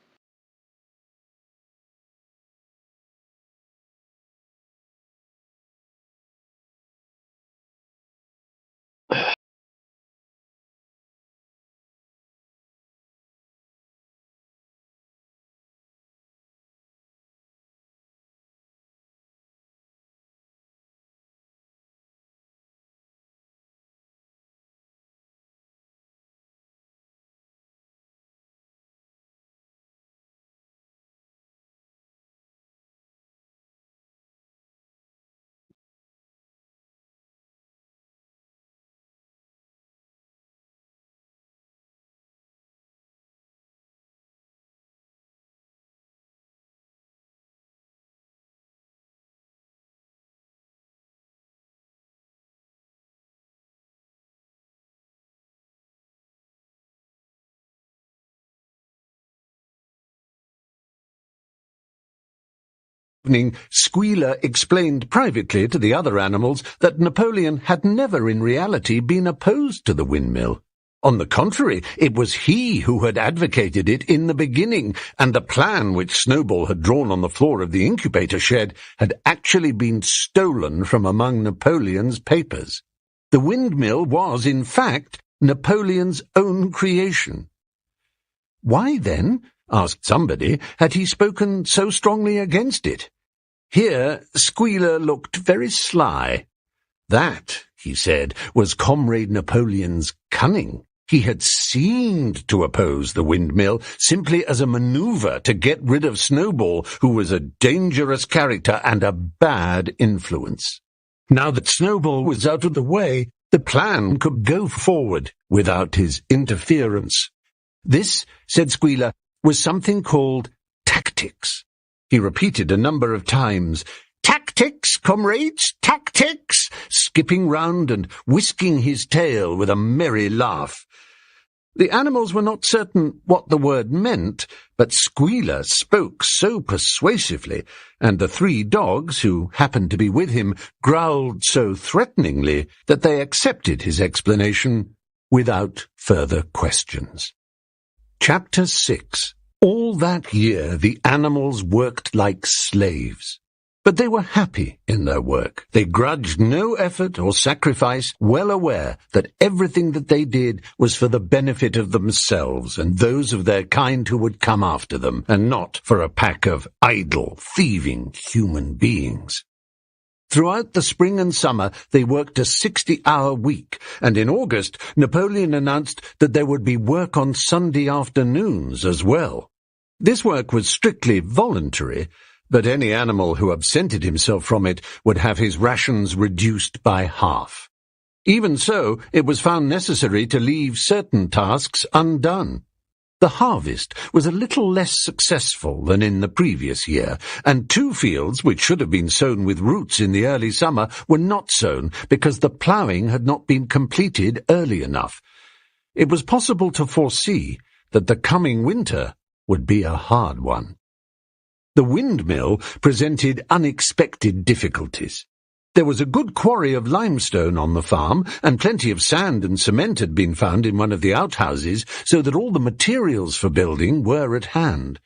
Squealer explained privately to the other animals that Napoleon had never in reality been opposed to the windmill. On the contrary, it was he who had advocated it in the beginning, and the plan which Snowball had drawn on the floor of the incubator shed had actually been stolen from among Napoleon's papers. The windmill was, in fact, Napoleon's own creation. Why, then, asked somebody, had he spoken so strongly against it? Here Squealer looked very sly. That, he said, was Comrade Napoleon's cunning. He had seemed to oppose the windmill simply as a manoeuvre to get rid of Snowball, who was a dangerous character and a bad influence. Now that Snowball was out of the way, the plan could go forward without his interference. This, said Squealer, was something called tactics. He repeated a number of times, "Tactics, comrades, tactics!" skipping round and whisking his tail with a merry laugh. The animals were not certain what the word meant, but Squealer spoke so persuasively, and the 3 dogs, who happened to be with him, growled so threateningly that they accepted his explanation without further questions. Chapter 6. All that year the animals worked like slaves. But they were happy in their work. They grudged no effort or sacrifice, well aware that everything that they did was for the benefit of themselves and those of their kind who would come after them, and not for a pack of idle, thieving human beings. Throughout the spring and summer they worked a 60-hour week, and in August Napoleon announced that there would be work on Sunday afternoons as well. This work was strictly voluntary, but any animal who absented himself from it would have his rations reduced by half. Even so, it was found necessary to leave certain tasks undone. The harvest was a little less successful than in the previous year, and 2 fields, which should have been sown with roots in the early summer, were not sown because the ploughing had not been completed early enough. It was possible to foresee that the coming winter would be a hard one. The windmill presented unexpected difficulties. There was a good quarry of limestone on the farm, and plenty of sand and cement had been found in one of the outhouses, so that all the materials for building were at hand.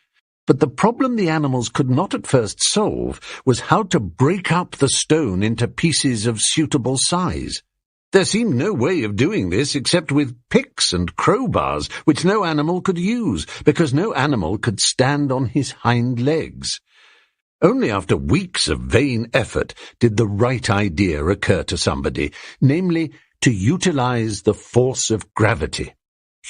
But the problem the animals could not at first solve was how to break up the stone into pieces of suitable size. There seemed no way of doing this except with picks and crowbars, which no animal could use, because no animal could stand on his hind legs. Only after weeks of vain effort did the right idea occur to somebody, namely, to utilize the force of gravity.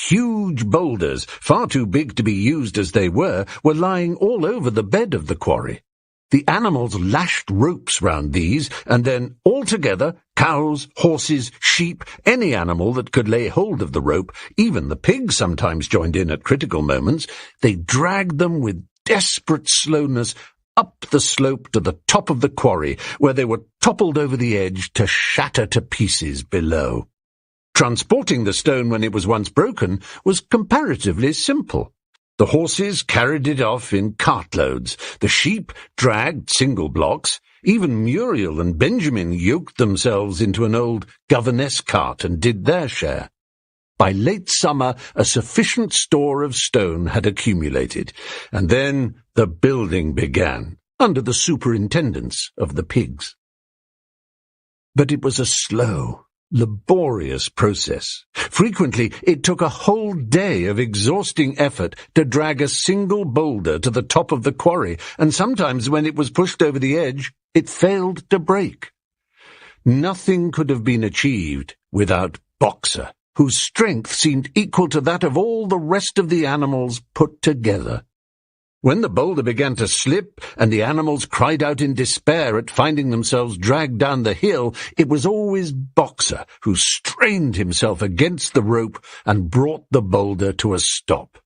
Huge boulders, far too big to be used as they were lying all over the bed of the quarry. The animals lashed ropes round these, and then, all together, cows, horses, sheep, any animal that could lay hold of the rope, even the pigs sometimes joined in at critical moments, they dragged them with desperate slowness up the slope to the top of the quarry, where they were toppled over the edge to shatter to pieces below. Transporting the stone when it was once broken was comparatively simple. The horses carried it off in cartloads, the sheep dragged single blocks, even Muriel and Benjamin yoked themselves into an old governess cart and did their share. By late summer a sufficient store of stone had accumulated, and then the building began, under the superintendence of the pigs. But it was a slow, laborious process. Frequently it took a whole day of exhausting effort to drag a single boulder to the top of the quarry, and sometimes when it was pushed over the edge, it failed to break. Nothing could have been achieved without Boxer, whose strength seemed equal to that of all the rest of the animals put together. When the boulder began to slip and the animals cried out in despair at finding themselves dragged down the hill, it was always Boxer who strained himself against the rope and brought the boulder to a stop.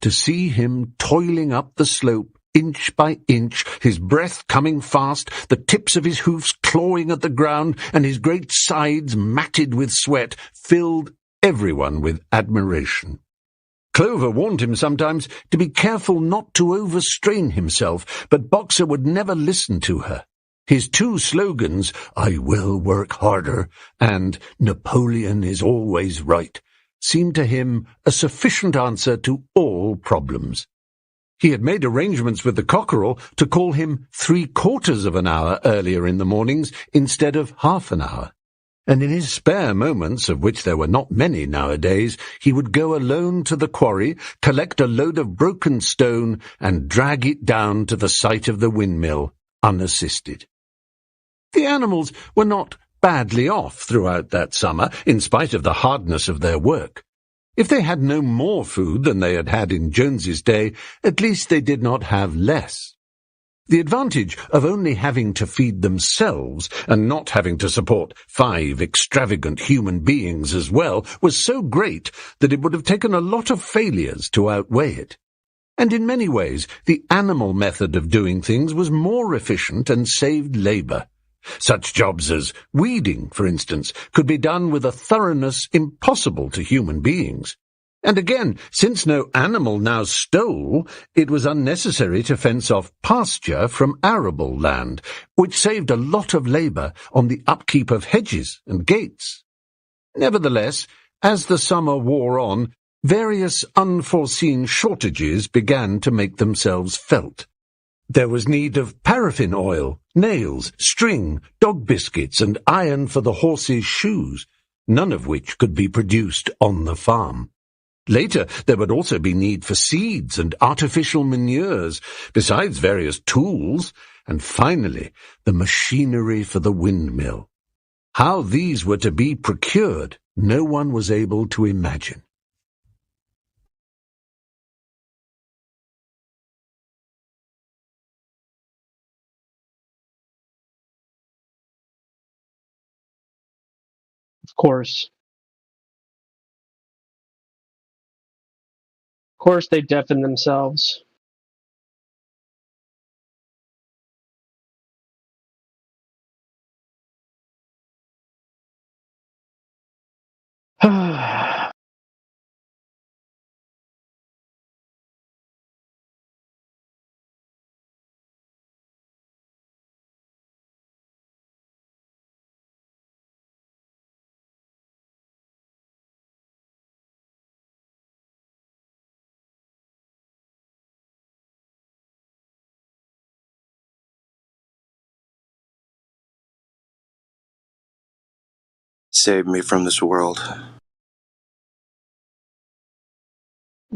To see him toiling up the slope, inch by inch, his breath coming fast, the tips of his hoofs clawing at the ground, and his great sides matted with sweat, filled everyone with admiration. Clover warned him sometimes to be careful not to overstrain himself, but Boxer would never listen to her. His 2 slogans, "I will work harder," and "Napoleon is always right," seemed to him a sufficient answer to all problems. He had made arrangements with the cockerel to call him 3/4 of an hour earlier in the mornings instead of half an hour. And in his spare moments, of which there were not many nowadays, he would go alone to the quarry, collect a load of broken stone, and drag it down to the site of the windmill, unassisted. The animals were not badly off throughout that summer, in spite of the hardness of their work. If they had no more food than they had had in Jones's day, at least they did not have less. The advantage of only having to feed themselves and not having to support 5 extravagant human beings as well was so great that it would have taken a lot of failures to outweigh it. And in many ways, the animal method of doing things was more efficient and saved labor. Such jobs as weeding, for instance, could be done with a thoroughness impossible to human beings. And again, since no animal now stole, it was unnecessary to fence off pasture from arable land, which saved a lot of labor on the upkeep of hedges and gates. Nevertheless, as the summer wore on, various unforeseen shortages began to make themselves felt. There was need of paraffin oil, nails, string, dog biscuits, and iron for the horses' shoes, none of which could be produced on the farm. Later, there would also be need for seeds and artificial manures, besides various tools, and finally, the machinery for the windmill. How these were to be procured, no one was able to imagine. Of course. Of course they deafen themselves. Save me from this world.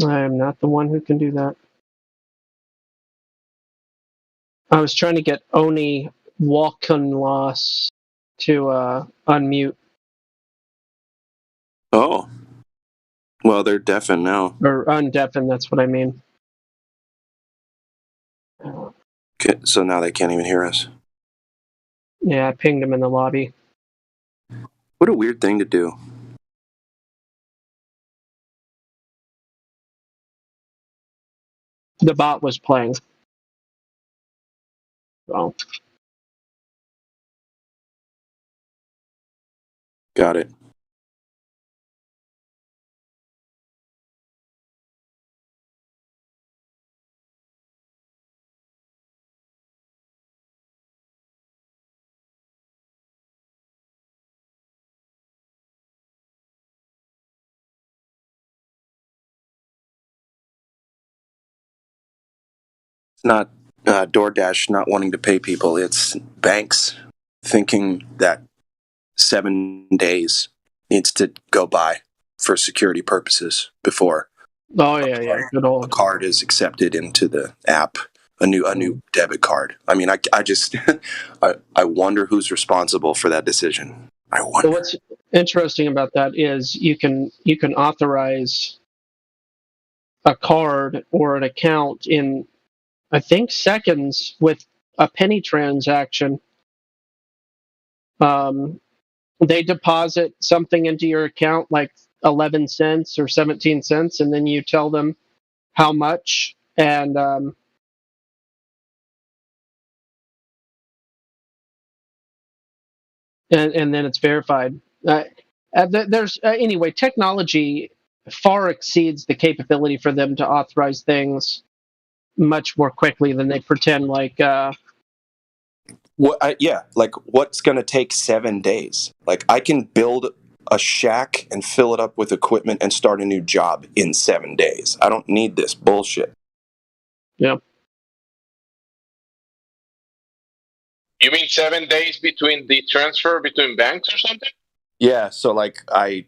I am not the one who can do that. I was trying to get Oni Walkenloss to unmute. Oh. Well, they're deafened now. Or undeafen, that's what I mean. Okay, so now they can't even hear us. Yeah, I pinged him in the lobby. What a weird thing to do. The bot was playing. Oh. Got it. It's not DoorDash not wanting to pay people. It's banks thinking that 7 days needs to go by for security purposes before Oh yeah, good a old. card is accepted into the app. A new debit card. I mean, I just I wonder who's responsible for that decision. I wonder. Well, what's interesting about that is you can authorize a card or an account in, I think, seconds with a penny transaction. They deposit something into your account like 11 cents or 17 cents, and then you tell them how much, and then it's verified. There's anyway, technology far exceeds the capability for them to authorize things much more quickly than they pretend. Like, Like what's going to take 7 days? Like I can build a shack and fill it up with equipment and start a new job in 7 days. I don't need this bullshit. Yeah. You mean 7 days between the transfer between banks or something? Yeah, so like I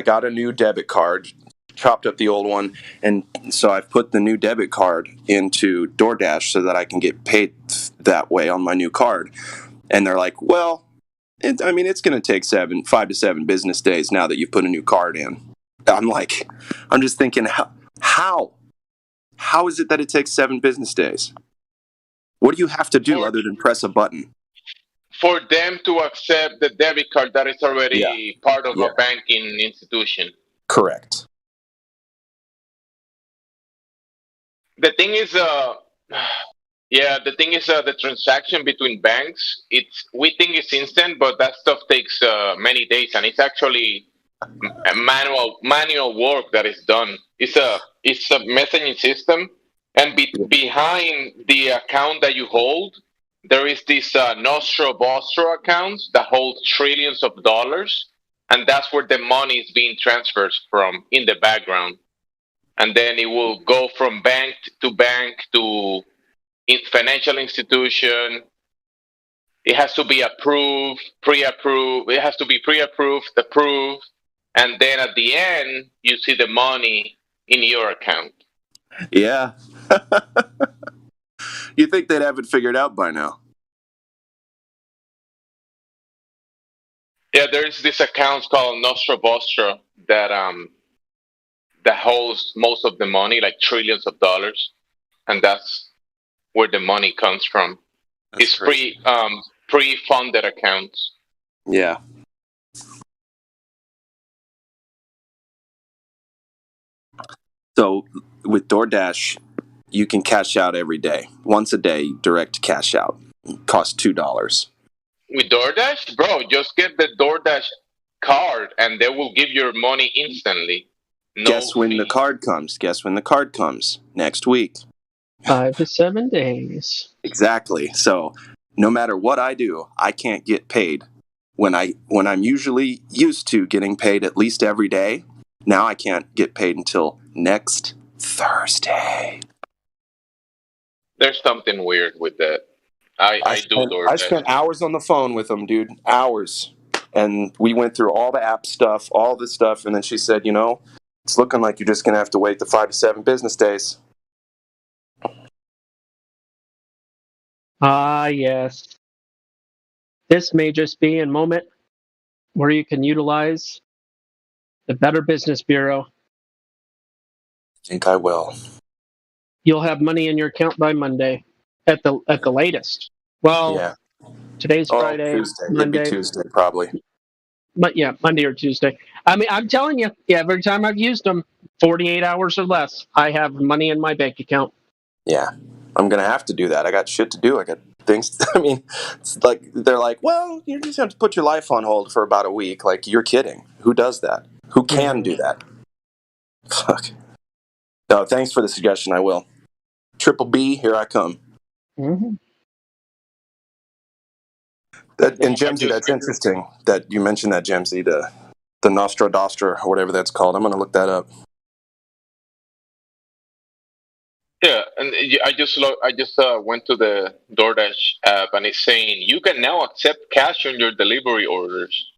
got a new debit card, chopped up the old one, and so I've put the new debit card into DoorDash so that I can get paid that way on my new card. And they're like, well, it's going to take 5 to 7 business days now that you put a new card in. I'm just thinking, how is it that it takes 7 business days? What do you have to do other than press a button? For them to accept the debit card that is already part of a banking institution. Correct. The thing is, the transaction between banks, we think it's instant, but that stuff takes many days, and it's actually a manual work that is done. It's a messaging system, and behind the account that you hold, there is this Nostro Vostro accounts that hold trillions of dollars, and that's where the money is being transferred from in the background. And then it will go from bank to financial institution. It has to be approved, pre-approved. It has to be pre-approved, approved, and then at the end, you see the money in your account. Yeah. You think they'd have it figured out by now? Yeah, there's this account called Nostro Vostro that holds most of the money, like trillions of dollars, and that's where the money comes from. It's pre-funded accounts. Yeah. So with DoorDash, you can cash out every day. Once a day, direct cash out. Costs $2. With DoorDash? Bro, just get the DoorDash card and they will give your money instantly. Guess when the card comes? Next week. 5 to 7 days. Exactly. So no matter what I do, I can't get paid. When I'm usually used to getting paid at least every day, now I can't get paid until next Thursday. There's something weird with that. I spent hours on the phone with them, dude. Hours. And we went through all the app stuff, all this stuff, and then she said, it's looking like you're just going to have to wait the 5 to 7 business days. Yes. This may just be a moment where you can utilize the Better Business Bureau. I think I will. You'll have money in your account by Monday, at the latest. Well, yeah. Today's Friday. Tuesday. Monday. It'd be Tuesday, probably. But yeah, Monday or Tuesday. I mean, I'm telling you, every time I've used them, 48 hours or less, I have money in my bank account. Yeah, I'm going to have to do that. I got shit to do. I got things. It's like, they're like, well, you just have to put your life on hold for about a week. Like, you're kidding. Who does that? Who can do that? Fuck. No, thanks for the suggestion. I will. Triple B, here I come. Mm-hmm. And Gemsy, that's interesting that you mentioned that, Gemsy, the Nostro Dostra or whatever that's called. I'm going to look that up. Yeah, and I just went to the DoorDash app and it's saying you can now accept cash on your delivery orders.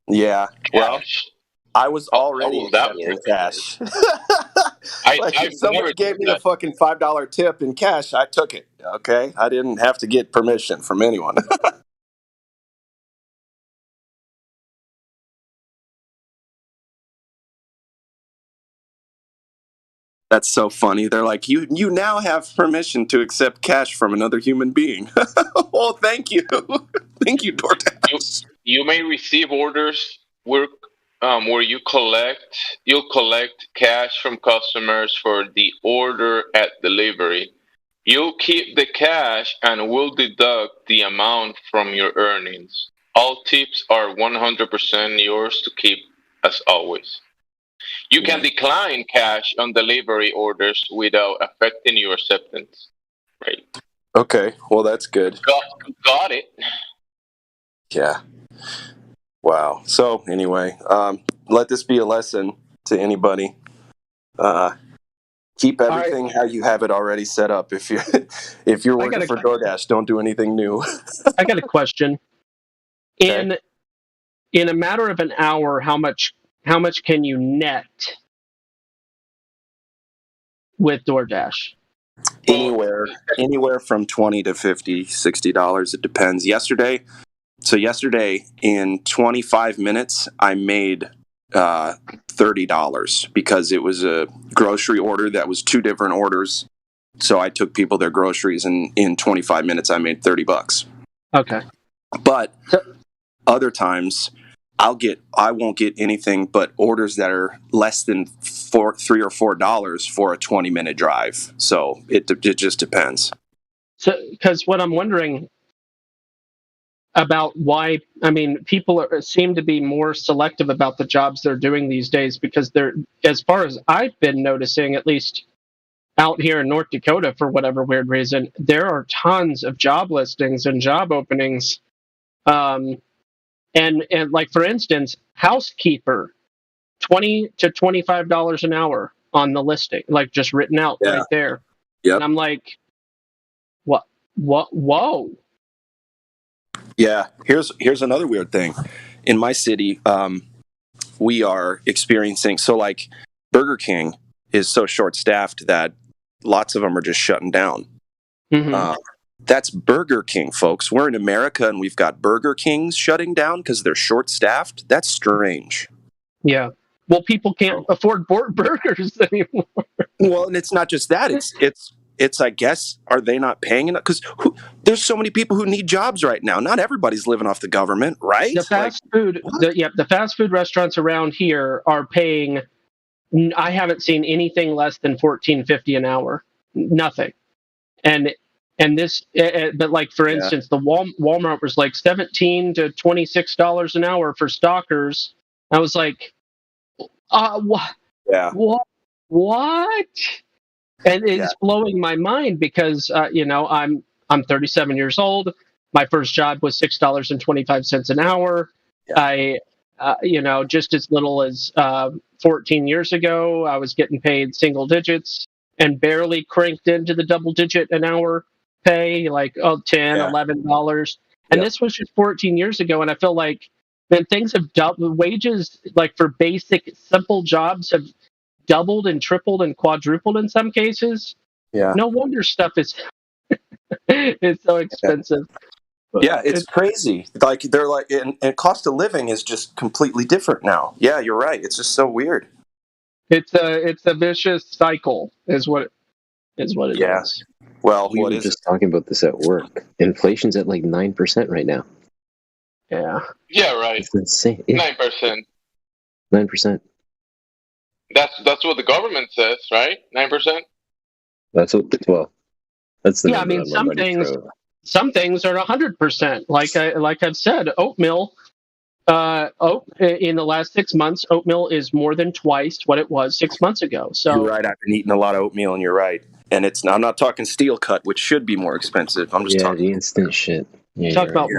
Yeah, well, I was already accepting cash. If someone gave me the fucking $5 tip in cash, I took it. Okay, I didn't have to get permission from anyone. That's so funny. They're like, you now have permission to accept cash from another human being. Well, thank you. Thank you, DoorDash. You may receive orders where you'll collect cash from customers for the order at delivery. You'll keep the cash and we'll deduct the amount from your earnings. All tips are 100% yours to keep, as always. You can decline cash on delivery orders without affecting your acceptance. Right. Okay, well, that's good. Got it. Yeah. Wow. So anyway, let this be a lesson to anybody. Keep everything how you have it already set up. If you're working for DoorDash, don't do anything new. I got a question. In a matter of an hour, how much can you net with DoorDash? Anywhere from $20 to $50, $60. It depends. Yesterday in 25 minutes, I made $30 because it was a grocery order that was two different orders. So I took people their groceries, and in 25 minutes, I made $30. Okay. But other times, I won't get anything but orders that are less than $3 or $4 for a 20-minute drive. So it just depends. So, because what I'm wondering about why, I mean, people seem to be more selective about the jobs they're doing these days, because they're, as far as I've been noticing, at least out here in North Dakota, for whatever weird reason, there are tons of job listings and job openings. And like, for instance, housekeeper, $20 to $25 an hour on the listing, like just written out right there. Yep. And I'm like, what? Whoa. Yeah. Here's another weird thing. In my city, we are experiencing, so like Burger King is so short-staffed that lots of them are just shutting down. Mm-hmm. That's Burger King, folks. We're in America and we've got Burger Kings shutting down because they're short-staffed. That's strange. Yeah. Well, people can't afford burgers anymore. Well, and it's not just that. It's I guess, are they not paying enough? Because there's so many people who need jobs right now. Not everybody's living off the government, right? The fast food restaurants around here are paying. I haven't seen anything less than $14.50 an hour. Nothing. And this, but like, for instance, the Walmart was like $17 to $26 an hour for stalkers. I was like, what? Yeah. What? And it's blowing my mind because I'm 37 years old. My first job was $6.25 an hour. Yeah. I just as little as 14 years ago, I was getting paid single digits and barely cranked into the double digit an hour pay, like $10, $11. And this was just 14 years ago. And I feel like, man, things have doubled. Wages, like for basic, simple jobs, have doubled and tripled and quadrupled in some cases. Yeah. No wonder stuff is it's so expensive. Yeah, it's crazy. Like they're like, and cost of living is just completely different now. Yeah, you're right. It's just so weird. It's a vicious cycle, is what it is. Well, we were just talking about this at work. Inflation's at like 9% right now. Yeah. Yeah, right. It's insane. Yeah. 9%. 9%. That's what the government says, right? 9%. That's the yeah. I mean, some things are 100%. Like I've said, oatmeal. In the last 6 months, oatmeal is more than twice what it was 6 months ago. So you're right. I've been eating a lot of oatmeal, and you're right. And I'm not talking steel cut, which should be more expensive. I'm just talking the instant shit. Yeah, talk about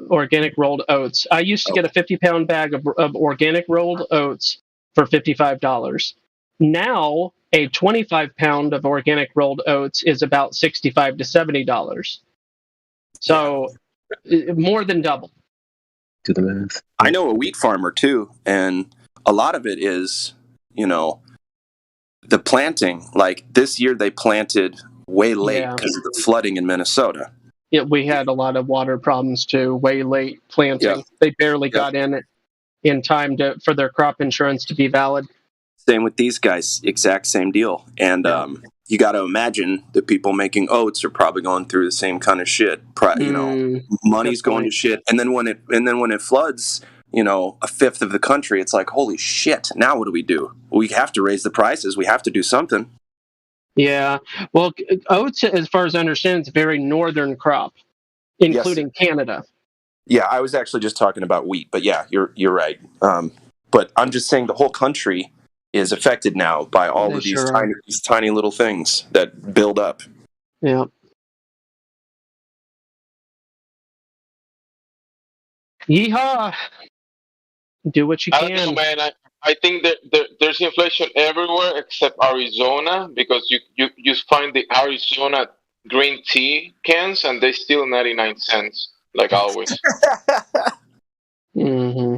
organic rolled oats. I used to get a 50-pound bag of organic rolled oats for $55. Now, a 25-pound of organic rolled oats is about $65 to $70. So, more than double. Do the math. I know a wheat farmer too, and a lot of it is, the planting. Like this year, they planted way late because of the flooding in Minnesota. Yeah, we had a lot of water problems too. Way late planting. Yeah. They barely got in time for their crop insurance to be valid. Same with these guys. Exact same deal. And you got to imagine the people making oats are probably going through the same kind of shit. Money's going to shit, and then when it floods, a fifth of the country, it's like, holy shit! Now what do we do? We have to raise the prices. We have to do something. Yeah. Well, oats, as far as I understand, it's a very northern crop, including Canada. Yeah, I was actually just talking about wheat, but yeah, you're right. But I'm just saying the whole country is affected now by all of these tiny little things that build up. Yeah. Yeehaw! Do what you I don't know, can. man. I think that there's inflation everywhere except Arizona because you find the Arizona green tea cans and they still 99 cents like always. Hmm.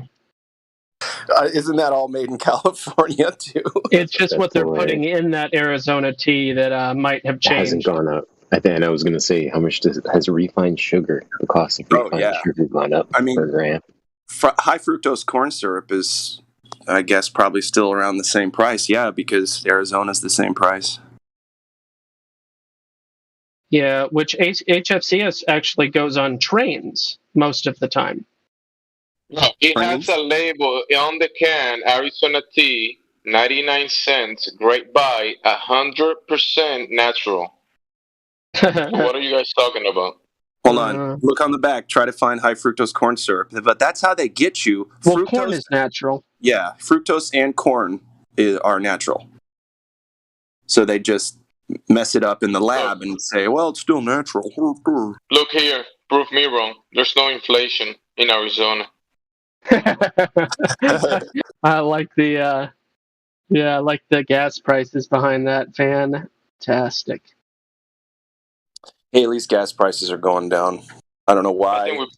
Isn't that all made in California too? It's just That's what they're hilarious. putting in that Arizona tea that might have It hasn't changed. gone up. I was going to say, how much has refined sugar, the cost of Oh, refined yeah. sugar gone up I mean, per gram? high fructose corn syrup is, I guess, probably still around the same price. Yeah, because Arizona's the same price. Yeah, which HFCS actually goes on trains most of the time. No, it has Trains? a label on the can, Arizona tea, 99 cents, great buy, 100% natural. So what are you guys talking about? Hold on. Look on the back. Try to find high fructose corn syrup. But that's how they get you. Well, Fructose, corn is natural. yeah, fructose and corn are natural. So they just mess it up in the lab and say, well, it's still natural. Look here, prove me wrong. There's no inflation in Arizona. I like the I like the gas prices behind that. Fantastic. Haley's gas prices are going down. I don't know I why. think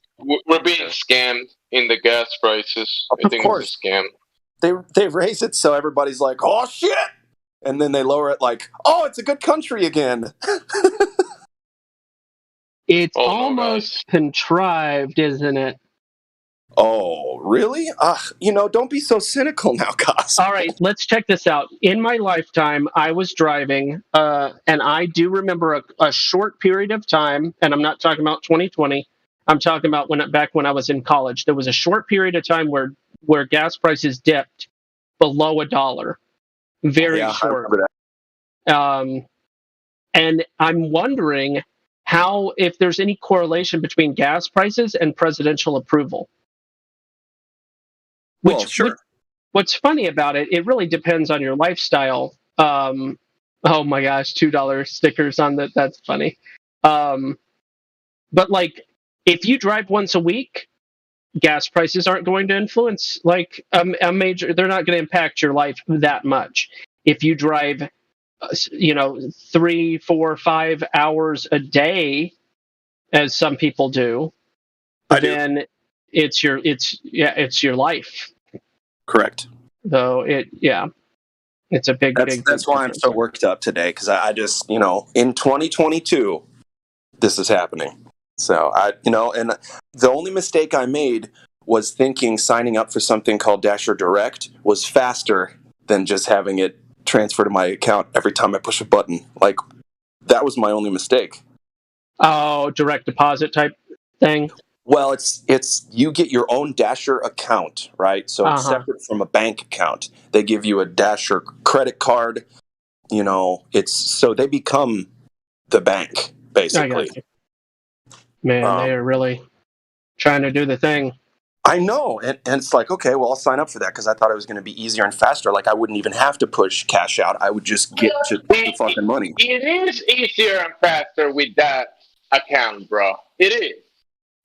we're being scammed in the gas prices. I Of think course. it's a scam. They raise it so everybody's like, oh, shit! And then they lower it like, oh, it's a good country again. It's Oh, no, almost contrived, isn't it? Oh, really? Don't be so cynical now, Cos. All right, let's check this out. In my lifetime, I was driving, and I do remember a short period of time, and I'm not talking about 2020. I'm talking about back when I was in college. There was a short period of time where gas prices dipped below $1. Very Yeah, short. I remember that. And I'm wondering if there's any correlation between gas prices and presidential approval. Well, sure. What's funny about it, it really depends on your lifestyle. Oh my gosh, $2 stickers on that. That's funny. But like, if you drive once a week, gas prices aren't going to influence like a major. They're not going to impact your life that much. If you drive, 3, 4, 5 hours a day, as some people do, then it's your life. Correct. So it's a big. That's why I'm so worked up today, because I just, in 2022, this is happening. So and the only mistake I made was thinking signing up for something called Dasher Direct was faster than just having it transfer to my account every time I push a button. Like, that was my only mistake. Oh, direct deposit type thing. Well, it's you get your own Dasher account, right? So it's separate from a bank account. They give you a Dasher credit card. It's so they become the bank, basically. Man, they are really trying to do the thing. I know, and it's like, okay, well, I'll sign up for that because I thought it was going to be easier and faster. Like, I wouldn't even have to push cash out. I would just get to the fucking money. It is easier and faster with that account, bro. It is.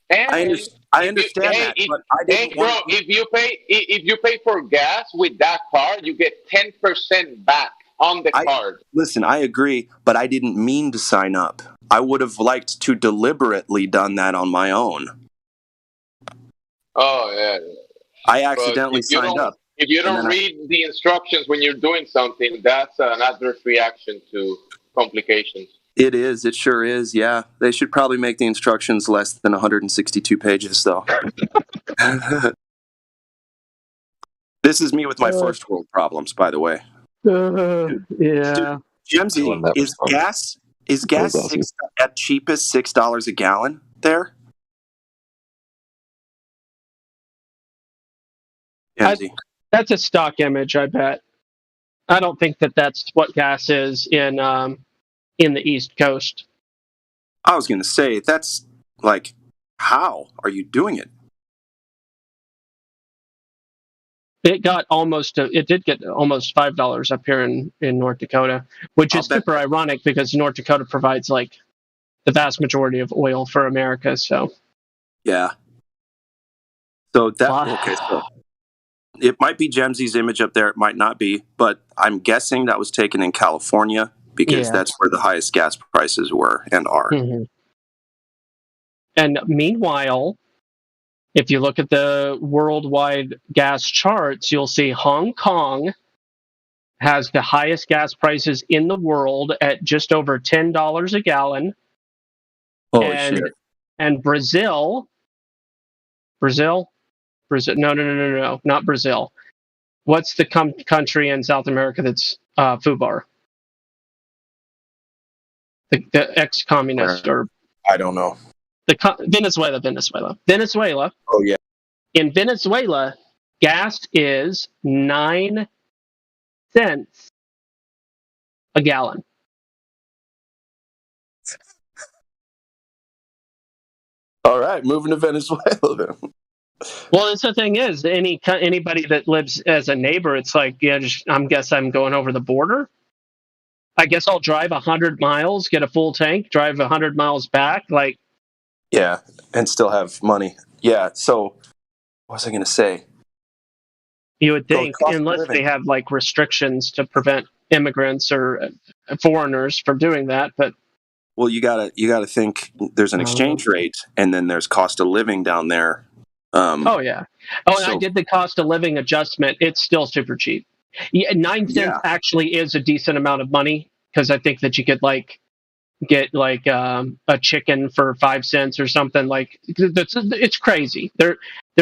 And I understand that, but I didn't bro, if you pay for gas with that card, you get 10% back on the card. Listen, I agree, but I didn't mean to sign up. I would have liked to deliberately done that on my own. Oh, yeah. I accidentally signed up. If you don't read the instructions when you're doing something, that's an adverse reaction to complications. It is. It sure is, yeah. They should probably make the instructions less than 162 pages, though. This is me with my first world problems, by the way. Yeah. Jemsy, is gas at cheapest $6 a gallon there? That's a stock image, I bet. I don't think that's what gas is in the East Coast. I was going to say, that's like, how are you doing it? It did get almost $5 up here in North Dakota, which is super ironic because North Dakota provides like the vast majority of oil for America. So yeah. So that okay. So It might be Gemsy's image up there. It might not be, but I'm guessing that was taken in California because Yeah. that's where the highest gas prices were and are. Mhm. And meanwhile, if you look at the worldwide gas charts, you'll see Hong Kong has the highest gas prices in the world at just over $10 a gallon. Holy and shit. and Brazil, no, not Brazil. What's the country in South America that's FUBAR? The ex-communist, or I don't know. Venezuela. Oh, yeah. In Venezuela, gas is 9 cents a gallon. All right, moving to Venezuela then. Well, the thing is, anybody that lives as a neighbor, it's like, yeah, I'm going over the border. I guess I'll drive 100 miles, get a full tank, drive 100 miles back. Like, Yeah, and still have money. Yeah, so what was I going to say? you would So think, cost of unless living. they have like restrictions to prevent immigrants or foreigners from doing that. But Well, you gotta think there's an exchange rate, and then there's cost of living down there. oh yeah, and I So- did the cost of living adjustment. It's still super cheap. Yeah, 9 cents Yeah. actually is a decent amount of money, because I think that you could get a chicken for 5 cents or something. Like, it's crazy. Their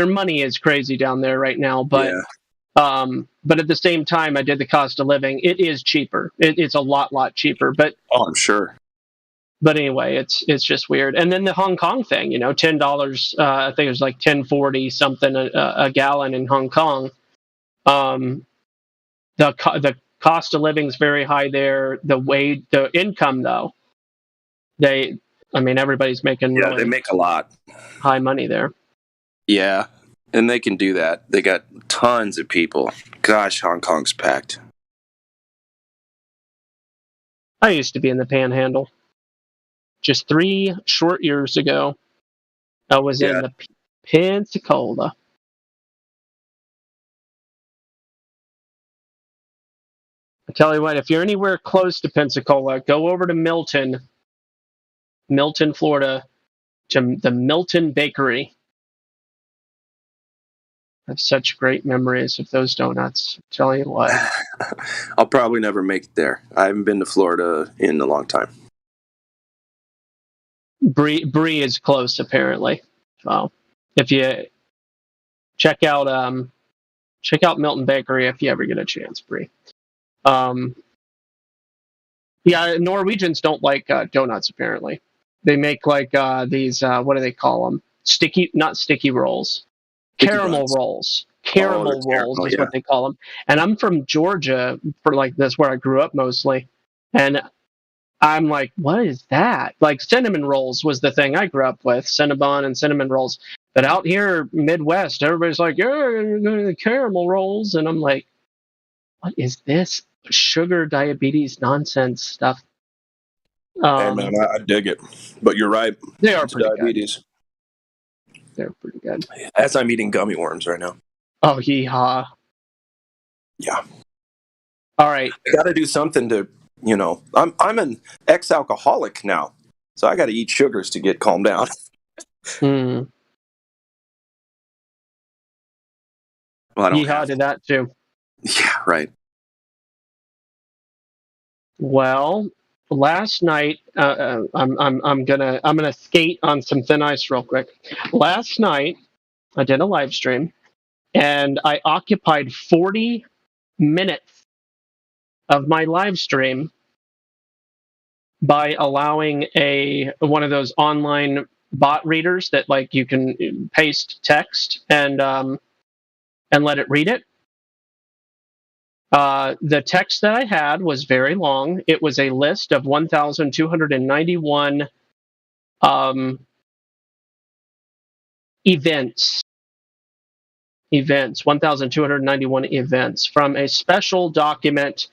money is crazy down there right now. But but at the same time, I did the cost of living. It is cheaper. It's a lot cheaper. But Oh, I'm sure. But anyway, it's just weird. And then the Hong Kong thing, $10. I think it was like $10.40 something a gallon in Hong Kong. The cost of living is very high there. The income though, everybody's making Yeah, really they make a lot. high money there. Yeah, and they can do that. They got tons of people. Gosh, Hong Kong's packed. I used to be in the Panhandle. Just 3 short years ago, I was in the Pensacola. I tell you what, if you're anywhere close to Pensacola, go over to Milton, Florida, to the Milton Bakery. I have such great memories of those donuts. I tell you what. I'll probably never make it there. I haven't been to Florida in a long time. Bree is close, apparently. So if you check out Milton Bakery if you ever get a chance, Bree. Yeah, Norwegians don't like donuts. Apparently, they make these. What do they call them? Not sticky rolls. Caramel rolls. Caramel rolls is what they call them. And I'm from Georgia, that's where I grew up mostly. And I'm like, what is that? Like, cinnamon rolls was the thing I grew up with, Cinnabon and cinnamon rolls. But out here, Midwest, everybody's like, yeah, caramel rolls. And I'm like, what is this sugar diabetes nonsense stuff? Hey, man, I dig it. But you're right. They are It's pretty diabetes. good. They're pretty good. As I'm eating gummy worms right now. Oh, yeehaw. Yeah. All right. I got to do something to, I'm an ex-alcoholic now, so I got to eat sugars to get calmed down. Mm. Well, I don't Yeehaw to that too. Yeah, right. Well, last night, I'm gonna skate on some thin ice real quick. Last night, I did a live stream, and I occupied 40 minutes of my live stream by allowing one of those online bot readers that you can paste text and let it read it. The text that I had was very long. It was a list of 1,291 events. 1,291 events from a special document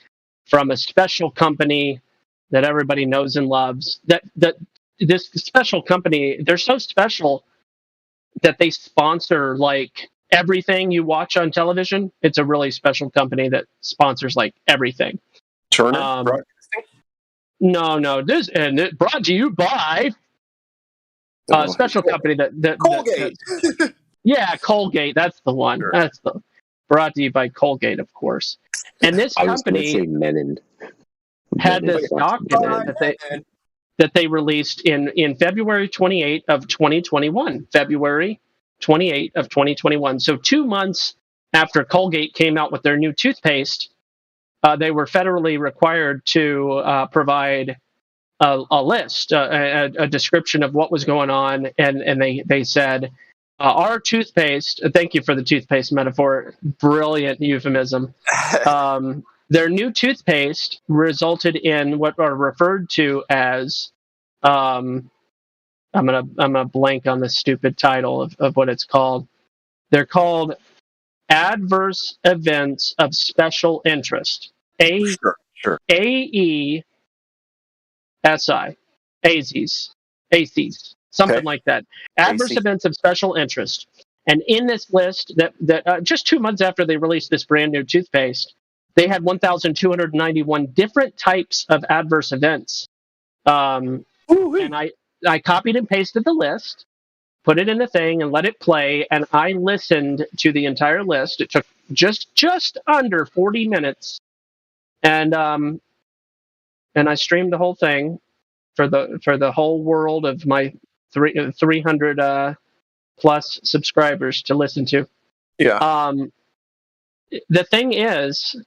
from a special company that everybody knows and loves. That this special company, they're so special that they sponsor everything you watch on television. It's a really special company that sponsors like everything. Turner. No. This and it brought to you by a special company that Colgate. Yeah, Colgate. That's the one. Sure. That's the brought to you by Colgate, of course. And this I was going to company say Menon. had Menon this sponsors document that they released in February 28 of 2021. February 28 of 2021. So 2 months after Colgate came out with their new toothpaste, they were federally required to provide a list, a description of what was going on, and they said, our toothpaste, thank you for the toothpaste metaphor, brilliant euphemism. Their new toothpaste resulted in what are referred to as, I'm gonna blank on the stupid title of what it's called. They're called adverse events of special interest. Sure. AESI, ACES, something like that. Adverse events of special interest. And in this list, that just 2 months after they released this brand new toothpaste, they had 1,291 different types of adverse events. And I copied and pasted the list, put it in the thing, and let it play. And I listened to the entire list. It took just under 40 minutes, and I streamed the whole thing for the whole world of my 300 plus subscribers to listen to. Yeah. The thing is,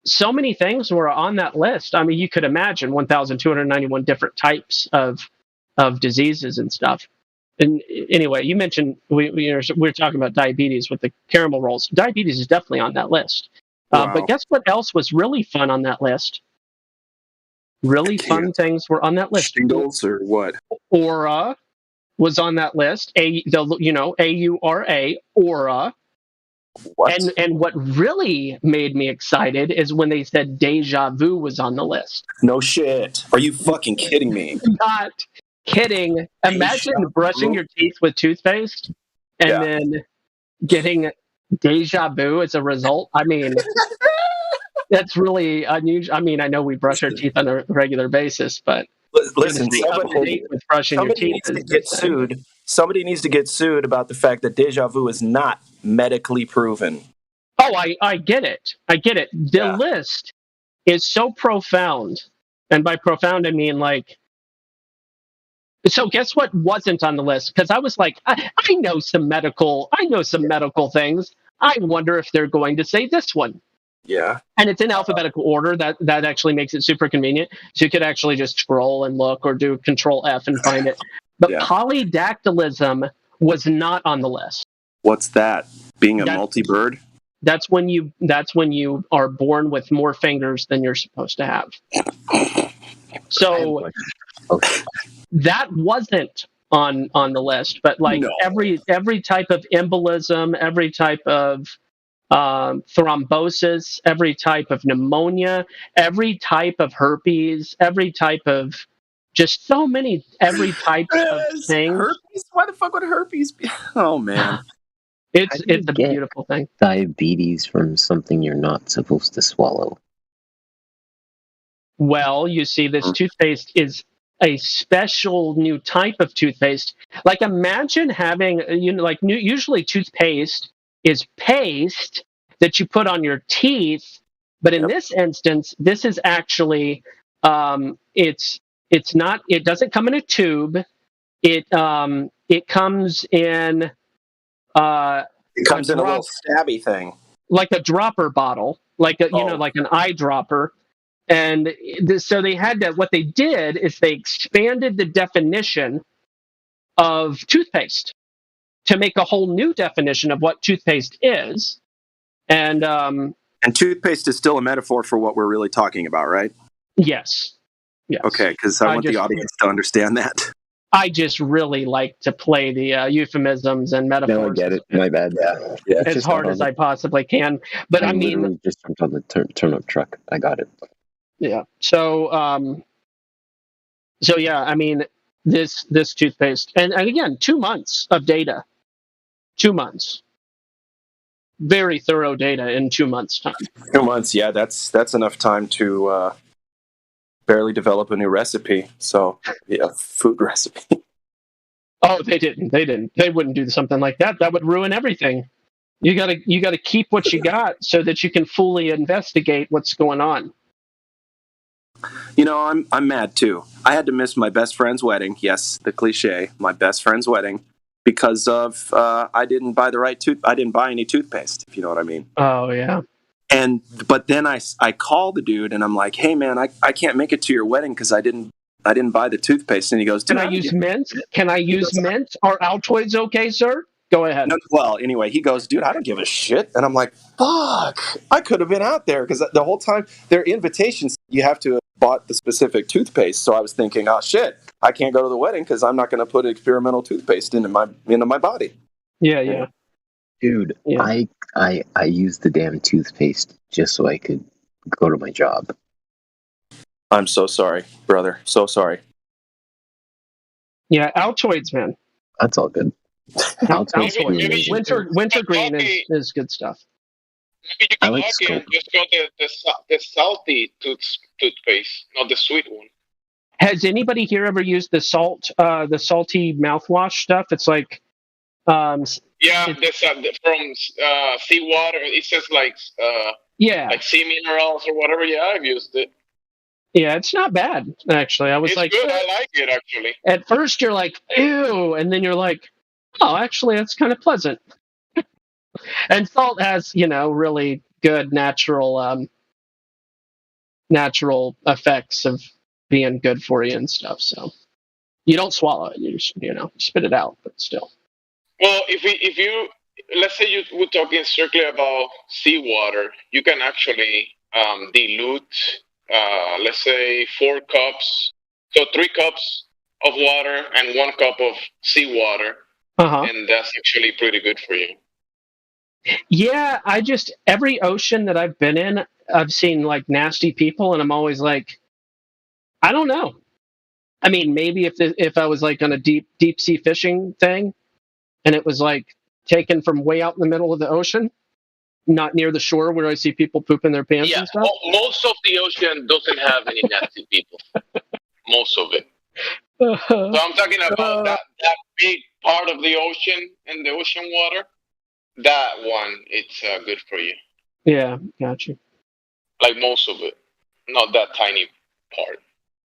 so many things were on that list. I mean, you could imagine 1,291 different types of diseases and stuff. And anyway, you mentioned we're talking about diabetes with the caramel rolls. Diabetes is definitely on that list. Wow. But guess what else was really fun on that list? Really fun things were on that list. Shingles or what? Aura was on that list. AURA, Aura. What? And what really made me excited is when they said deja vu was on the list. No shit. Are you fucking kidding me? Not kidding. Imagine brushing your teeth with toothpaste and then getting deja vu as a result. I mean, that's really unusual. I mean, I know we brush our teeth on a regular basis, but listen, somebody needs to get sued. Somebody needs to get sued about the fact that deja vu is not medically proven. Oh, I get it. I get it. The list is so profound, and by profound I mean like. So guess what wasn't on the list? Because I was like, I know some medical things. I wonder if they're going to say this one. Yeah. And it's in alphabetical order. That actually makes it super convenient. So you could actually just scroll and look or do Control F and find it. But polydactylism was not on the list. What's that? Being a multi-bird? That's when you are born with more fingers than you're supposed to have. So that wasn't on the list, but like every type of embolism, every type of thrombosis, every type of pneumonia, every type of herpes, every type of just so many every type of thing. Herpes? Why the fuck would herpes be? Oh man. It's a beautiful thing. Diabetes from something you're not supposed to swallow. Well, you see, this toothpaste is a special new type of toothpaste. Like, imagine having, usually toothpaste is paste that you put on your teeth, but in this instance, this is actually, it's not. It doesn't come in a tube. It comes in. It comes in a little stabby thing, like a dropper bottle, like like an eyedropper. And so they had that. What they did is they expanded the definition of toothpaste to make a whole new definition of what toothpaste is. And toothpaste is still a metaphor for what we're really talking about, right? Yes. Yes. Okay, because I want the audience to understand that. I just really like to play the euphemisms and metaphors. No, I get it. My bad. Yeah. As hard as I possibly can. But I mean, just jumped on the turn-up truck. I got it. Yeah. So yeah, I mean, this toothpaste, and again, 2 months of data. 2 months. very thorough data in 2 months' time. 2 months, yeah, that's enough time to barely develop a new recipe. So, yeah, food recipe. Oh, they didn't. They wouldn't do something like that. That would ruin everything. You gotta keep what you got so that you can fully investigate what's going on. You know, I'm mad too. I had to miss my best friend's wedding. Yes, the cliche, my best friend's wedding, because of I didn't buy any toothpaste. If you know what I mean. Oh yeah. But then I call the dude and I'm like, hey man, I can't make it to your wedding because I didn't buy the toothpaste. And he goes, Can I use mint? Can I use mint? Are Altoids okay, sir? Go ahead. No, well, anyway, he goes, dude, I don't give a shit. And I'm like, fuck, I could have been out there because the whole time their invitations, you have to have bought the specific toothpaste. So I was thinking, oh shit, I can't go to the wedding because I'm not going to put experimental toothpaste into my body. Yeah. Dude, Yeah. I used the damn toothpaste just so I could go to my job. I'm so sorry, brother. So sorry. Yeah, Altoids, man. That's all good. Altoids Maybe- were maybe- amazing. Wintergreen is good stuff. Maybe you I can like lucky and Scope. just go the salty toothpaste, not the sweet one. Has anybody here ever used the salty mouthwash stuff? It's like, Yeah, this from seawater. It says like sea minerals or whatever. Yeah, I've used it. Yeah, it's not bad actually. I was It's like, good. I like it actually. at first you're like, ew, and then you're like, oh, actually, it's kind of pleasant. And salt has, really good natural effects of being good for you and stuff. So you don't swallow it; you just, spit it out. But still, Well, if you let's say we're talking strictly about seawater, you can actually dilute, let's say 4 cups, so 3 cups of water and 1 cup of seawater, and that's actually pretty good for you. Yeah, every ocean that I've been in, I've seen like nasty people, and I'm always like, I don't know. I mean, maybe if I was like on a deep sea fishing thing, and it was like taken from way out in the middle of the ocean, not near the shore where I see people pooping their pants and stuff. Most of the ocean doesn't have any nasty people. Most of it. So I'm talking about that big part of the ocean and the ocean water. That one, it's good for you. Yeah, gotcha. Like most of it, not that tiny part.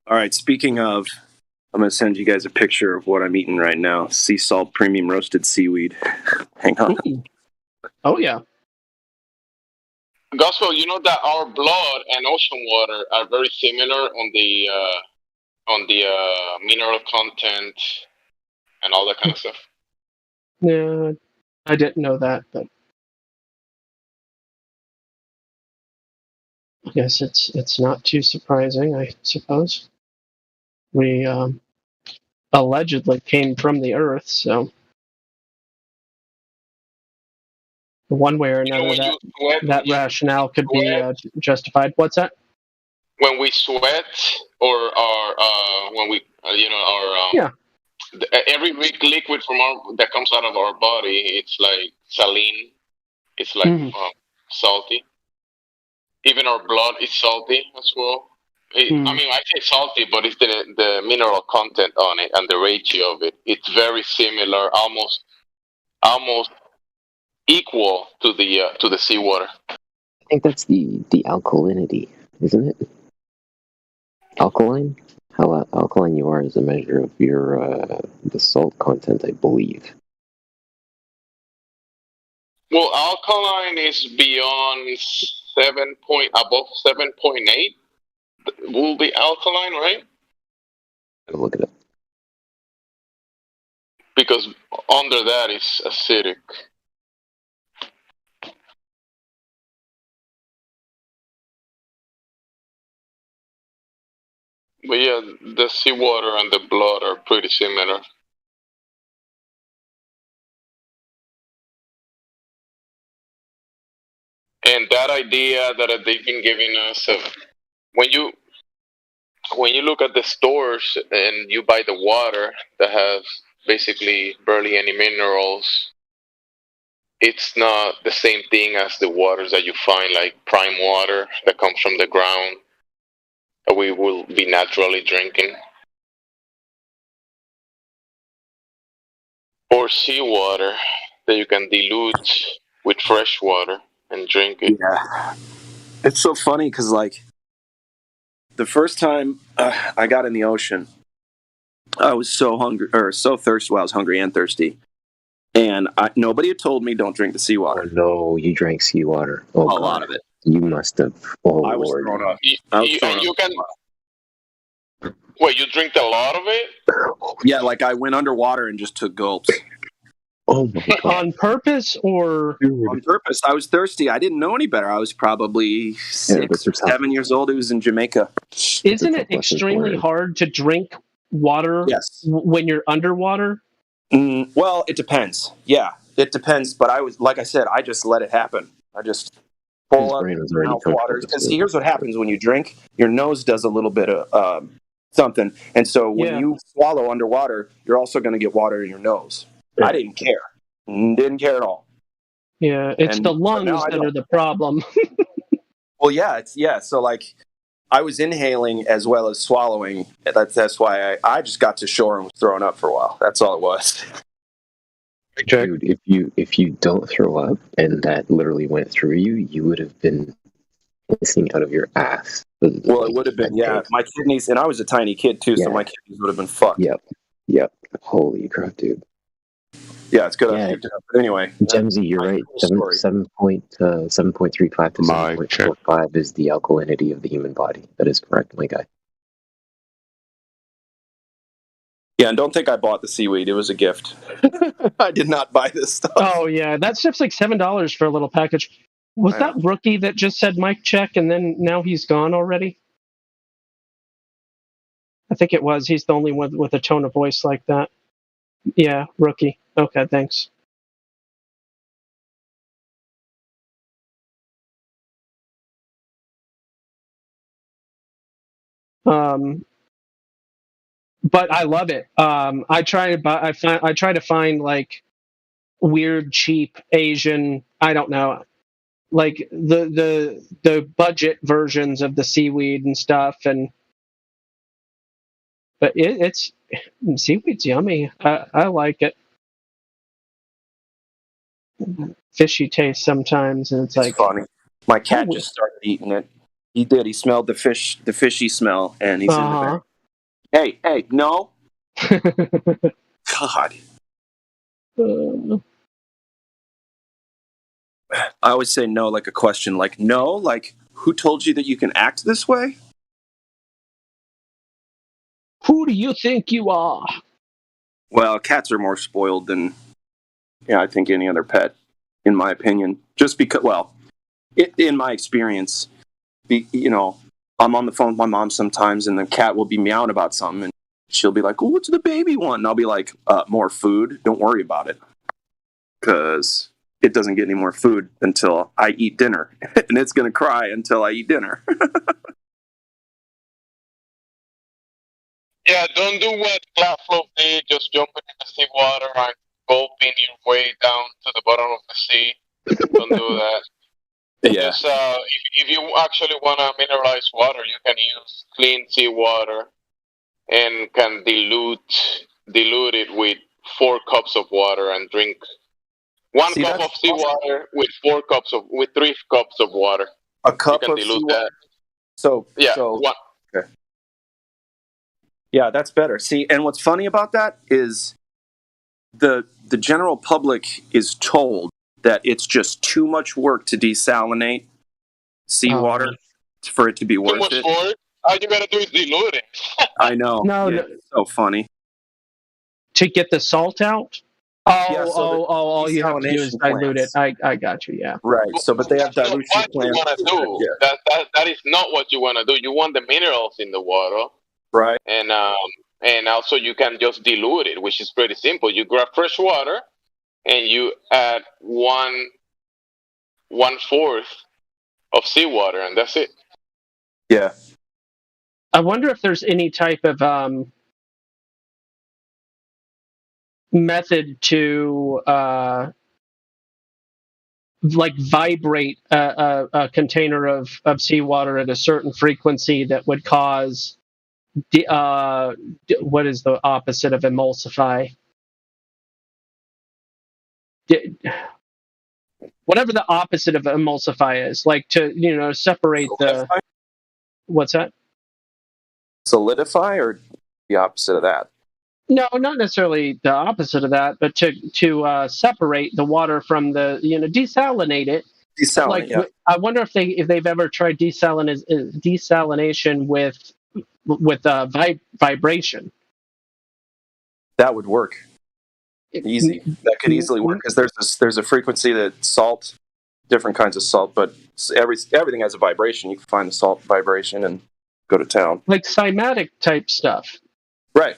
All right, speaking of, I'm going to send you guys a picture of what I'm eating right now. Sea salt premium roasted seaweed. Hang on. Ooh. Oh, yeah. Gospel, you know that our blood and ocean water are very similar on the mineral content and all that kind of stuff. Yeah, I didn't know that, but I guess it's not too surprising, I suppose. We allegedly came from the Earth, so one way or another, that rationale could be justified. What's that? When we sweat, or when we, every liquid that comes out of our body, it's like saline. It's like salty. Even our blood is salty as well. I mean, I say salty, but it's the mineral content on it and the ratio of it. It's very similar, almost equal to the seawater. I think that's the alkalinity, isn't it? Alkaline? How alkaline you are is a measure of your the salt content, I believe. Well, alkaline is beyond above 7.8. Will be alkaline, right? I'll look it up. Because under that is acidic. But yeah, the seawater and the blood are pretty similar. And that idea that they've been giving us of when you look at the stores and you buy the water that has basically barely any minerals, it's not the same thing as the waters that you find, like prime water that comes from the ground that we will be naturally drinking. Or seawater that you can dilute with fresh water and drink it. Yeah. It's so funny because, like, the first time I got in the ocean, I was so hungry, or so thirsty. Well, I was hungry and thirsty. And nobody had told me don't drink the seawater. Oh, no, you drank seawater. Oh, A God. lot of it. You must have. Oh, I was Lord. thrown up. Wait, you drink a lot of it? Yeah, like I went underwater and just took gulps. Oh, my God. On purpose or? On purpose. I was thirsty. I didn't know any better. I was probably 6 or 7 years old. It was in Jamaica. Isn't it extremely hard to drink water when you're underwater? Well, it depends. Yeah, it depends. But like I said, I just let it happen. I just pull up mouth water. Because here's what happens when you drink: your nose does a little bit of something, and so when you swallow underwater, you're also going to get water in your nose. Yeah. I didn't care. Didn't care at all. Yeah, it's the lungs that are the problem. Well, yeah. So like, I was inhaling as well as swallowing. That's why I just got to shore and was throwing up for a while. That's all it was. Dude, if you don't throw up and that literally went through you, you would have been pissing out of your ass. Well, it would have been, yeah. My kidneys, and I was a tiny kid too, so my kidneys would have been fucked. Yep. Holy crap, dude. Yeah, it's good. I picked it up. But anyway, Gemsy, you're right. 7.35 to 7.45 is the alkalinity of the human body. That is correct, my guy. Yeah, and don't think I bought the seaweed. It was a gift. I did not buy this stuff. Oh, yeah. That stuff's like $7 for a little package. Was that Rookie that just said mic check and then now he's gone already? I think it was. He's the only one with a tone of voice like that. Yeah, Rookie. Okay, thanks. But I love it. I try to find like weird, cheap Asian. I don't know, like the budget versions of the seaweed and stuff. But it's seaweed's yummy. I like it. Fishy taste sometimes, and it's like funny. My cat just started eating it. He did. He smelled the fishy smell, and he's in the bed. Hey, no. God. I always say no like a question, like no, like who told you that you can act this way? Who do you think you are? Well, cats are more spoiled than, I think any other pet, in my opinion. Just because, in my experience, I'm on the phone with my mom sometimes, and the cat will be meowing about something, and she'll be like, "Oh, what's the baby want?" And I'll be like, "More food. Don't worry about it, because it doesn't get any more food until I eat dinner, and it's gonna cry until I eat dinner." Yeah, don't do what Flatflow did, just jumping in the sea water and gulping your way down to the bottom of the sea. Don't do that. Yeah. Just, if you actually want to mineralize water, you can use clean seawater and can dilute it with 4 cups of water and drink 1 cup of seawater with 3 cups of water. A cup you can of dilute seawater. that. So one. Okay. Yeah, that's better. See, and what's funny about that is the general public is told that it's just too much work to desalinate seawater for it to be worth it. Too much work? All you gotta do is dilute it. I know. No, it's so funny. To get the salt out? All you have to do is dilute it. I got you, yeah. Right, so but they have dilution plants. plants. What you want to do, that is not what you want to do. You want the minerals in the water. Right. And also you can just dilute it, which is pretty simple. You grab fresh water and you add 1/4 of seawater, and that's it. Yeah. I wonder if there's any type of method to like vibrate a container of seawater at a certain frequency that would cause what is the opposite of emulsify? Whatever the opposite of emulsify is, like to separate Solidify? What's that? Solidify, or the opposite of that? No, not necessarily the opposite of that, but to separate the water from the desalinate it. Desalinate, Like, yeah. I wonder if they've ever tried desalination with vibration. That would work. Easy. That could easily work because there's a frequency that salt, different kinds of salt, but everything has a vibration. You can find the salt vibration and go to town. Like cymatic type stuff. Right.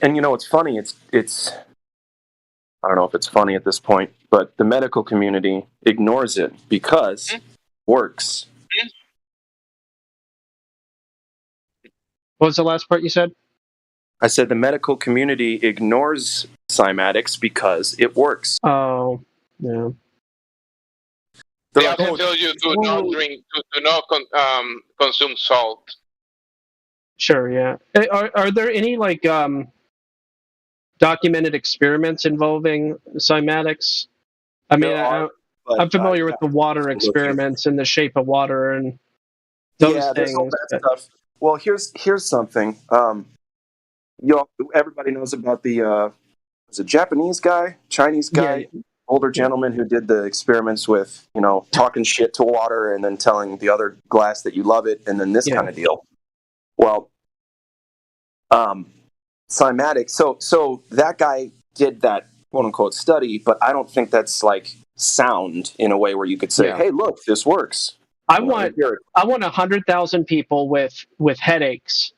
And it's funny. It's I don't know if it's funny at this point, but the medical community ignores it because it works. What was the last part you said? I said the medical community ignores cymatics because it works. Oh, yeah. They also tell you to not drink, to not consume salt. Sure, yeah. Are there any documented experiments involving cymatics? I mean, I'm familiar with the water experiments and the shape of water and those things. All that stuff. Well, here's something. Everybody knows about the was it Japanese guy, Chinese guy, older gentleman who did the experiments with talking shit to water and then telling the other glass that you love it, and then this kind of deal. Well, cymatics. So that guy did that quote unquote study, but I don't think that's like sound in a way where you could say, "Hey, look, this works." I want 100,000 people with headaches.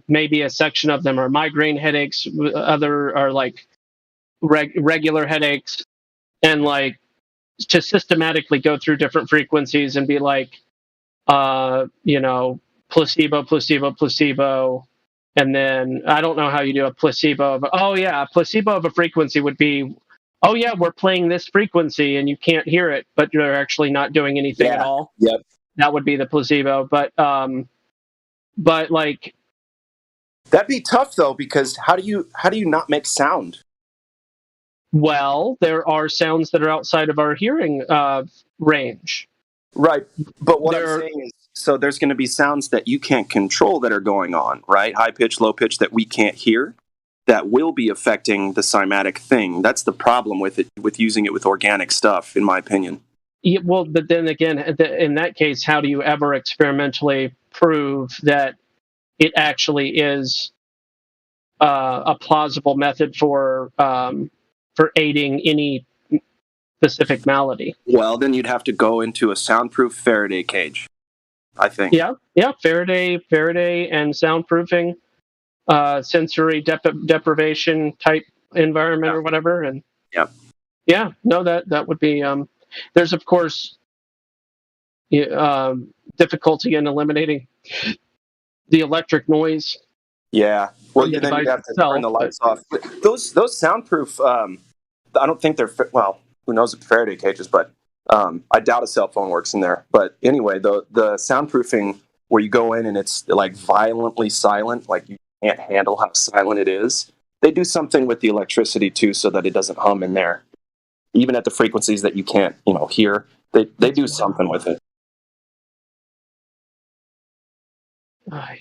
Maybe a section of them are migraine headaches, other are like regular headaches, and like to systematically go through different frequencies and be like, placebo, and then I don't know how you do a placebo. Placebo of a frequency would be, we're playing this frequency and you can't hear it, but you're actually not doing anything at all. Yep. That would be the placebo. But like, that'd be tough though, because how do you not make sound? Well, there are sounds that are outside of our hearing range. Right. But what I'm saying is, so there's going to be sounds that you can't control that are going on, right? High pitch, low pitch that we can't hear, that will be affecting the cymatic thing. That's the problem with it, with using it with organic stuff, in my opinion. Yeah, well, but then again, in that case, how do you ever experimentally prove that it actually is a plausible method for aiding any specific malady? Well, then you'd have to go into a soundproof Faraday cage, I think. Yeah, Faraday and soundproofing, sensory deprivation type environment or whatever, and that would be. There's of course difficulty in eliminating the electric noise. Yeah, well, then you'd have to turn the lights off. But those soundproof, I don't think they're well. Who knows with Faraday cages, but I doubt a cell phone works in there. But anyway, the soundproofing where you go in and it's like violently silent, like you can't handle how silent it is. They do something with the electricity too, so that it doesn't hum in there, even at the frequencies that you can't, hear. They do something with it. Why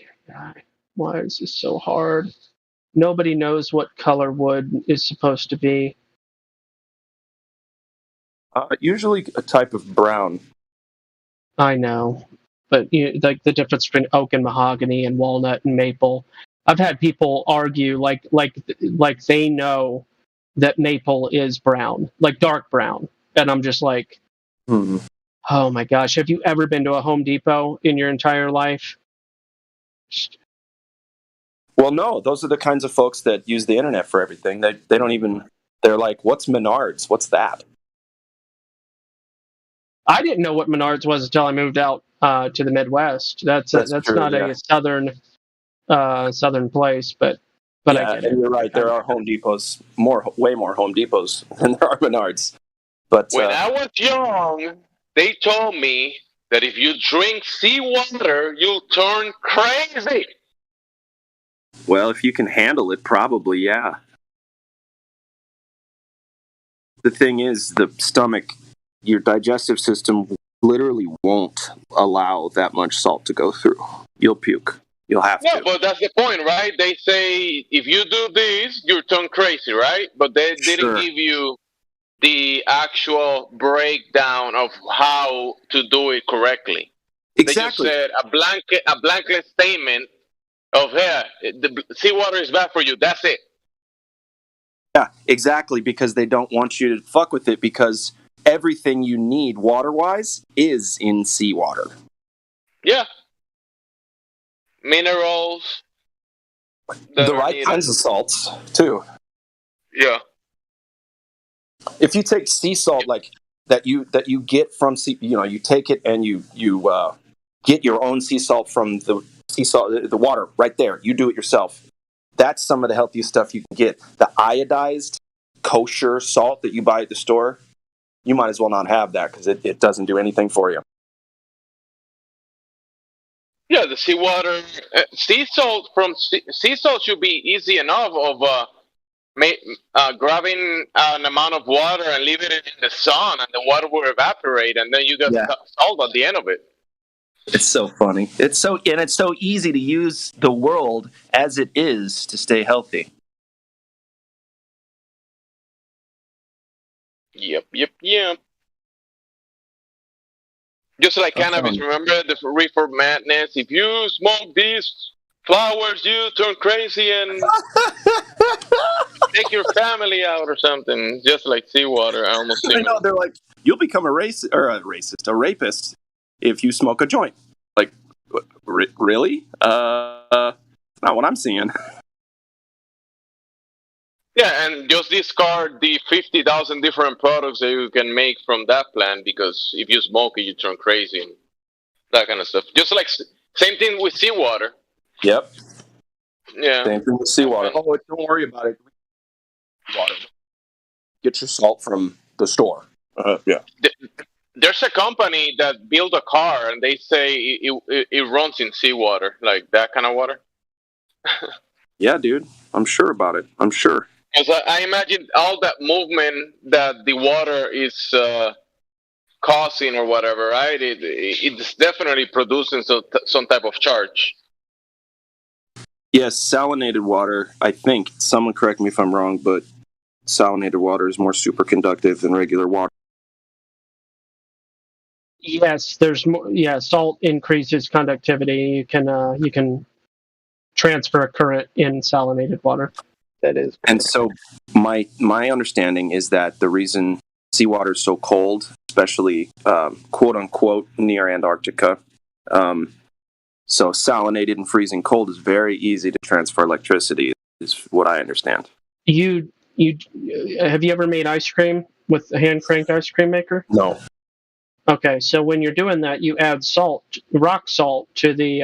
is this so hard? Nobody knows what color wood is supposed to be. Usually a type of brown. I know, but like the difference between oak and mahogany and walnut and maple. I've had people argue like they know that maple is brown, like dark brown, and I'm just like, oh my gosh, have you ever been to a Home Depot in your entire life? Well, no, those are the kinds of folks that use the internet for everything. They don't even. They're like, what's Menards? What's that? I didn't know what Menards was until I moved out to the Midwest. That's true, not a southern place, but But yeah, I get it. and you're right. There are Home Depots, way more Home Depots than there are Menards. But When I was young, they told me that if you drink seawater, you'll turn crazy. well, if you can handle it, probably, yeah. The thing is, the stomach, your digestive system literally won't allow that much salt to go through. You'll puke. You'll have No, to. but that's the point, right? They say if you do this, you'll turn crazy, right? But they didn't Sure. give you the actual breakdown of how to do it correctly. Exactly. They just said a blanket statement of, "Hey, the seawater is bad for you." That's it. Yeah, exactly, because they don't want you to fuck with it, because everything you need water-wise is in seawater. Yeah. Minerals. The right kinds of salts, too. Yeah. If you take sea salt, like that you get from sea, you take it and you get your own sea salt from the water right there. You do it yourself. That's some of the healthiest stuff you can get. The iodized kosher salt that you buy at the store, you might as well not have that, because it doesn't do anything for you. Yeah, the seawater, sea salt sea salt should be easy enough of grabbing an amount of water and leave it in the sun, and the water will evaporate, and then you get salt at the end of it. It's so funny. It's so easy to use the world as it is to stay healthy. Yep. Just like cannabis, remember the reefer madness? If you smoke these flowers, you turn crazy and take your family out or something. Just like seawater, almost I similar. know, they're like, you'll become a rapist, if you smoke a joint. Like, really? Not what I'm seeing. Yeah, and just discard the 50,000 different products that you can make from that plant, because if you smoke it, you turn crazy and that kind of stuff. Just like same thing with seawater. Yep. Yeah. Same thing with seawater. Oh, don't worry about it. Water. Get your salt from the store. Yeah. There's a company that built a car, and they say it runs in seawater, like that kind of water. Yeah, dude. I'm sure about it. I'm sure. Because I imagine all that movement that the water is causing or whatever, right? It's definitely producing some type of charge. Yes, salinated water, I think, someone correct me if I'm wrong, but salinated water is more superconductive than regular water. Yes, there's more. Yeah, salt increases conductivity. You can transfer a current in salinated water. That is. And so my understanding is that the reason seawater is so cold, especially quote unquote near Antarctica, so salinated and freezing cold is very easy to transfer electricity, is what I understand. You have you ever made ice cream with a hand cranked ice cream maker? No. Okay, so when you're doing that, you add salt, rock salt, to the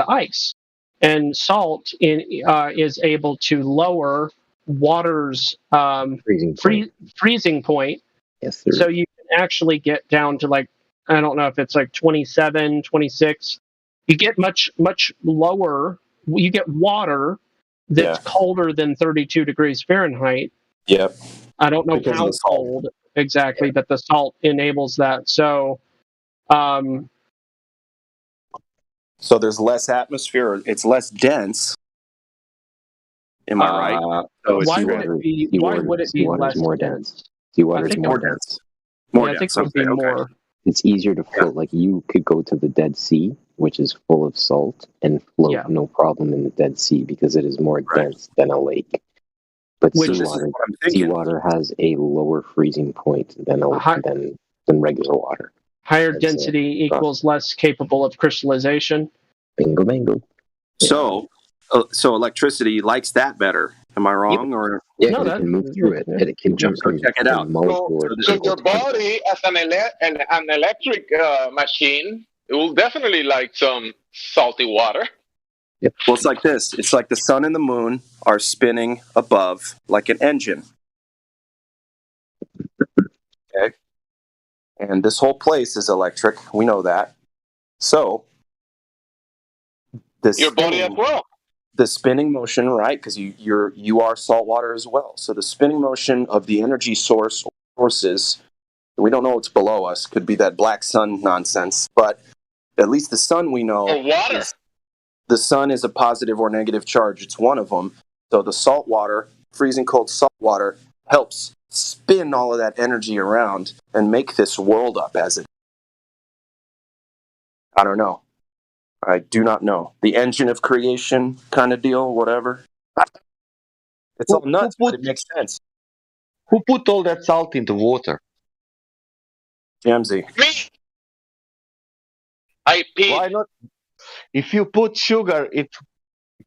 ice, and salt is able to lower water's freezing point. Yes, sir. So you can actually get down to, like, I don't know if it's like 27, 26. You get much lower. You get water that's colder than 32 degrees Fahrenheit. Yep. I don't know how cold exactly, but the salt enables that. So, so there's less atmosphere. It's less dense. Am I right? So why would it be? Why would it be less more dense? Seawater is more dense. More I think dense. it would be Okay. more. It's easier to float. Like, you could go to the Dead Sea, which is full of salt, and float no problem in the Dead Sea because it is more dense than a lake. But seawater has a lower freezing point than regular water. Higher density equals less capable of crystallization. Bingo, bingo. So electricity likes that better. Am I wrong? Or it can move through it, and it can jump from check it out. So your body, as an electric machine, it will definitely like some salty water. Well, it's like this. It's like the sun and the moon are spinning above like an engine. Okay? And this whole place is electric. We know that. So, your body as well. The spinning motion, right? Because you are salt water as well. So the spinning motion of the energy sources, we don't know what's below us. Could be that black sun nonsense, but at least the sun we know. Or water. The sun is a positive or negative charge. It's one of them. So the salt water, freezing cold salt water, helps spin all of that energy around and make this world up as it. I don't know. I do not know. The engine of creation kind of deal, whatever. It's all nuts, but it makes sense. Who put all that salt into water? Jamsey. Me. I peed. Why not? If you put sugar, it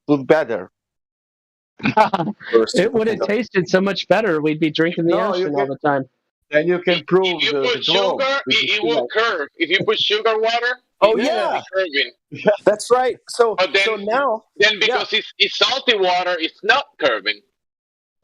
would better. It would have tasted so much better. We'd be drinking the ocean all the time. Then you can prove if you put sugar, it will curve. If you put sugar water, oh it yeah, will be curving. That's right. So, then, so now, because it's salty water, it's not curving.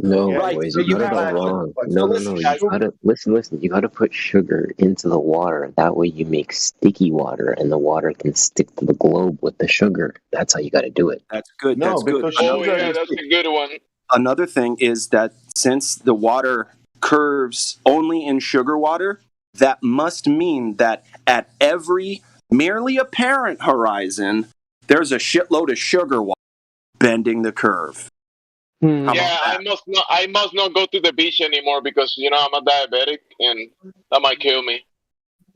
No, right. boys, So you gotta go wrong. No. You gotta listen. You gotta put sugar into the water. That way, you make sticky water, and the water can stick to the globe with the sugar. That's how you gotta do it. That's good. No, that's good. Oh yeah, that's a good one. Another thing is that since the water curves only in sugar water, that must mean that at every merely apparent horizon, there's a shitload of sugar water bending the curve. Yeah, I must not go to the beach anymore because I'm a diabetic and that might kill me.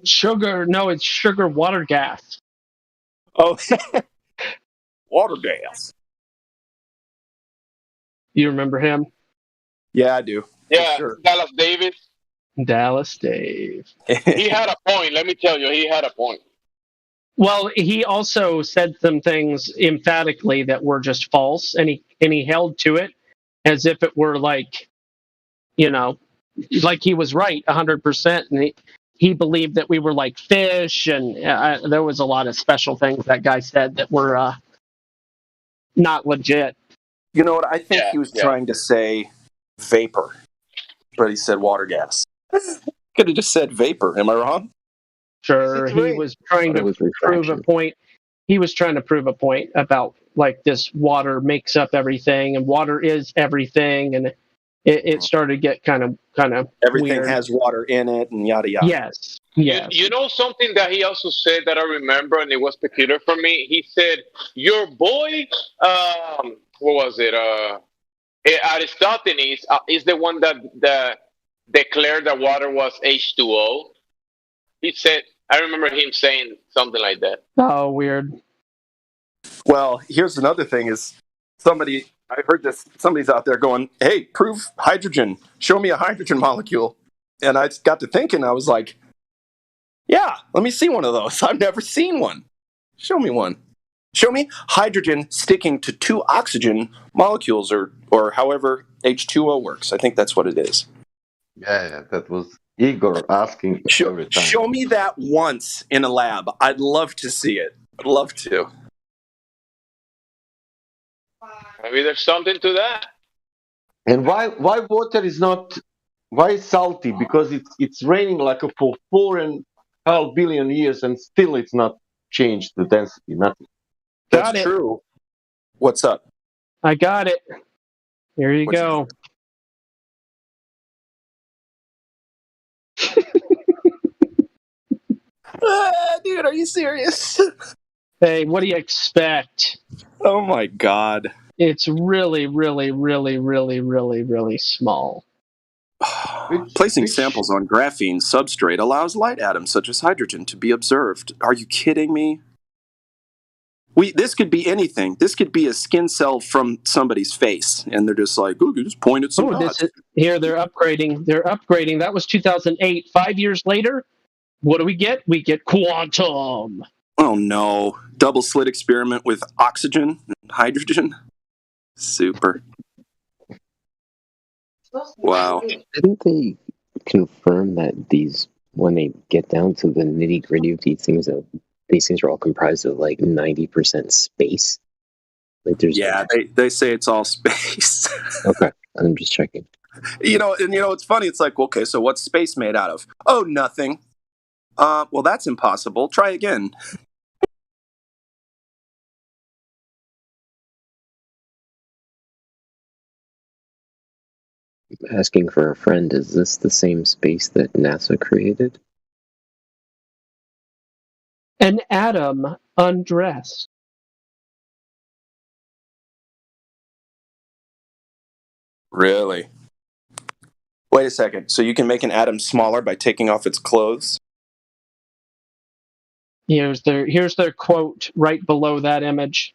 Sugar? No, it's sugar water gas. Oh, water gas. You remember him? Yeah, I do. Yeah, sure. Dallas Davis. Dallas Dave. He had a point. Let me tell you, he had a point. Well, he also said some things emphatically that were just false, and he held to it as if it were like he was right 100%, and he believed that we were like fish, and there was a lot of special things that guy said that were not legit. You know what? I think he was trying to say vapor, but he said water gas. Could have just said vapor. Am I wrong? Sure, he was trying to prove a point. He was trying to prove a point about like this water makes up everything, and water is everything, and it started to get kind of everything weird. Has water in it, and yada yada. Yes. Yes. You know something that he also said that I remember, and it was peculiar for me. He said, "Your boy, what was it? Aristophanes is the one that declared that water was H2O." He said, I remember him saying something like that. Oh, weird. Well, here's another thing is I heard this, somebody's out there going, hey, prove hydrogen. Show me a hydrogen molecule. And I got to thinking, I was like, yeah, let me see one of those. I've never seen one. Show me one. Show me hydrogen sticking to 2 oxygen molecules or however H2O works. I think that's what it is. Yeah, that was Igor asking every time. Show me that once in a lab. I'd love to see it. I'd love to. Maybe there's something to that. And why water is not? Why it's salty? Because it's raining like for 4.5 billion years, and still it's not changed the density. Nothing. That's true. What's up? I got it. Here you go. Dude, are you serious? Hey, what do you expect? Oh my God. It's really, really, really, really, really, really small. Placing samples on graphene substrate allows light atoms such as hydrogen to be observed. Are you kidding me? This could be anything. This could be a skin cell from somebody's face, and they're just like, "Oh, you just pointed some dots." Here they're upgrading. They're upgrading. That was 2008. 5 years later, what do we get? We get quantum. Oh no! Double slit experiment with oxygen and hydrogen. Super. Wow. Didn't they confirm that when they get down to the nitty gritty of these things are all comprised of like 90% space? Like there's Yeah, they say it's all space. Okay, I'm just checking. It's funny. It's like, okay, so what's space made out of? Oh, nothing. Well, that's impossible. Try again. Asking for a friend, is this the same space that NASA created? An atom undressed. Really? Wait a second. So you can make an atom smaller by taking off its clothes? Here's their quote right below that image.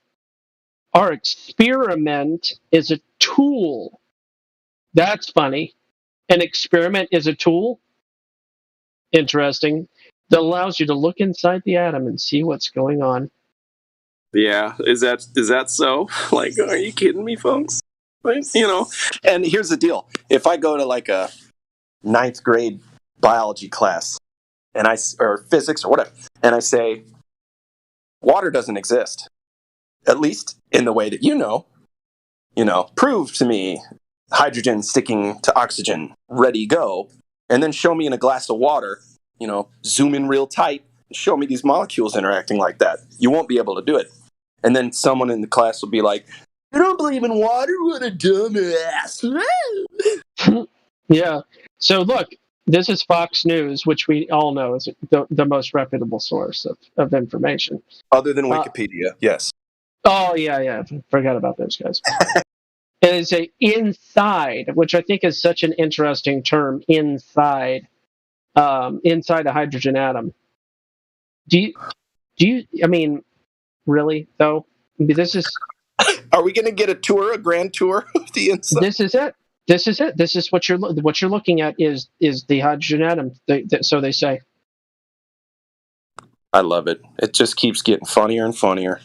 Our experiment is a tool. That's funny. An experiment is a tool? Interesting. That allows you to look inside the atom and see what's going on. Yeah, is that so? Like, are you kidding me, folks? And here's the deal: if I go to like a 9th grade biology class, or physics or whatever, and I say water doesn't exist, at least in the way that prove to me hydrogen sticking to oxygen, ready, go, and then show me in a glass of water, zoom in real tight, and show me these molecules interacting like that. You won't be able to do it. And then someone in the class will be like, "You don't believe in water? What a dumbass." Yeah. So look, this is Fox News, which we all know is the most reputable source of information. Other than Wikipedia, yes. Oh, yeah. Forgot about those guys. And it's a inside, which I think is such an interesting term, inside a hydrogen atom. Do you, I mean, really, though? This is... Are we going to get a grand tour of the inside? This is it. This is what you're looking at is the hydrogen atom. So they say. I love it. It just keeps getting funnier and funnier.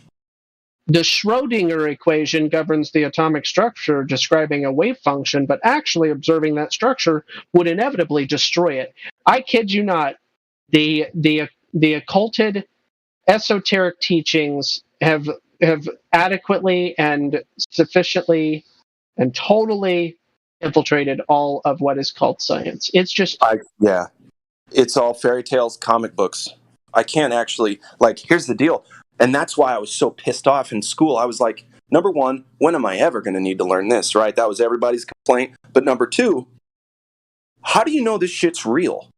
The Schrödinger equation governs the atomic structure, describing a wave function, but actually observing that structure would inevitably destroy it. I kid you not. The occulted, esoteric teachings have adequately and sufficiently and totally infiltrated all of what is called science. It's just... Yeah. It's all fairy tales, comic books. I can't actually... here's the deal. And that's why I was so pissed off in school. I was like, number one, when am I ever going to need to learn this, right? That was everybody's complaint. But number two, how do you know this shit's real?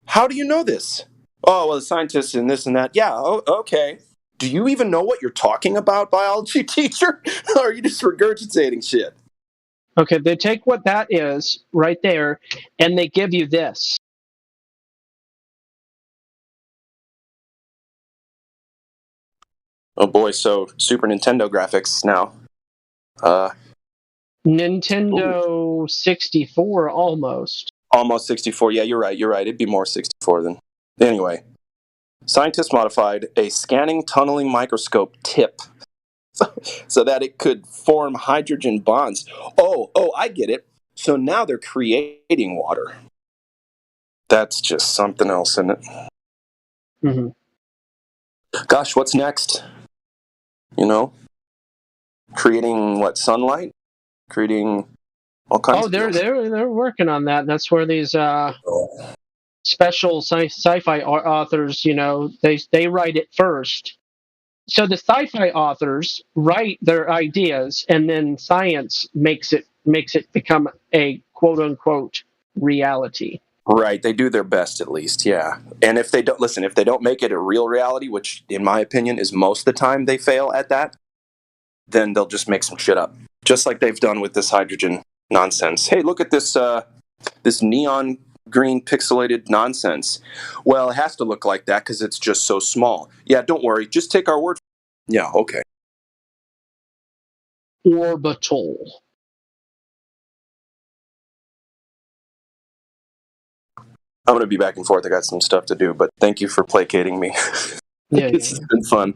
How do you know this? Oh, well, the scientists and this and that. Yeah, okay. Do you even know what you're talking about, biology teacher? Or are you just regurgitating shit? Okay, they take what that is right there, and they give you this. Oh boy, so Super Nintendo graphics now. Nintendo 64, almost. Almost 64. Yeah, you're right. It'd be more 64 than... Anyway, scientists modified a scanning tunneling microscope tip so that it could form hydrogen bonds. Oh, I get it. So now they're creating water. That's just something else, isn't it? Mm-hmm. Gosh, what's next? Creating what? Sunlight? Creating all kinds of they're working on that. That's where these special sci-fi authors, they write it first. So the sci-fi authors write their ideas, and then science makes it become a quote unquote reality. Right, they do their best at least, yeah. And if they don't make it a real reality, which in my opinion is most of the time they fail at that, then they'll just make some shit up. Just like they've done with this hydrogen nonsense. Hey, look at this this neon green pixelated nonsense. Well, it has to look like that because it's just so small. Yeah, don't worry, just take our word for it. Yeah, okay. Orbital. I'm going to be back and forth. I got some stuff to do, but thank you for placating me. Yeah, It's been fun.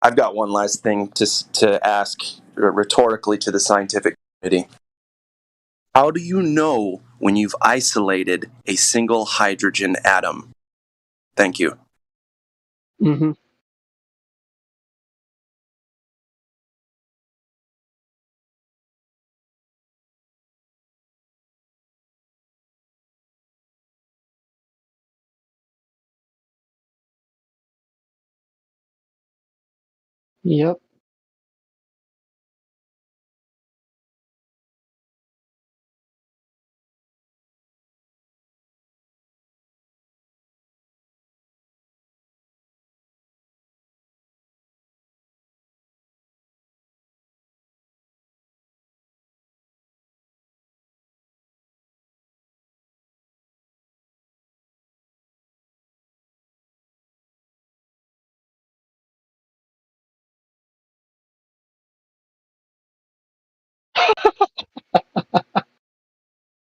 I've got one last thing to ask rhetorically to the scientific community. How do you know when you've isolated a single hydrogen atom? Thank you. Mm-hmm. Yep.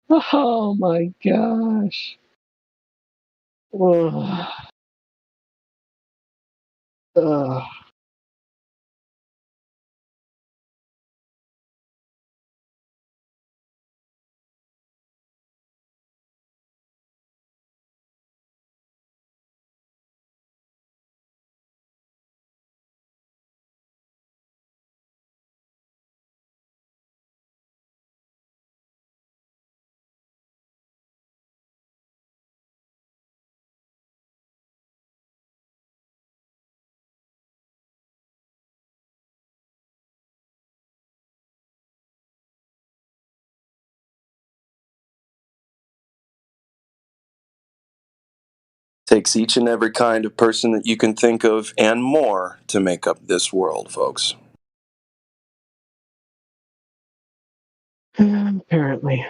Oh my gosh. Ugh. Ugh. Takes each and every kind of person that you can think of and more to make up this world, folks. Apparently.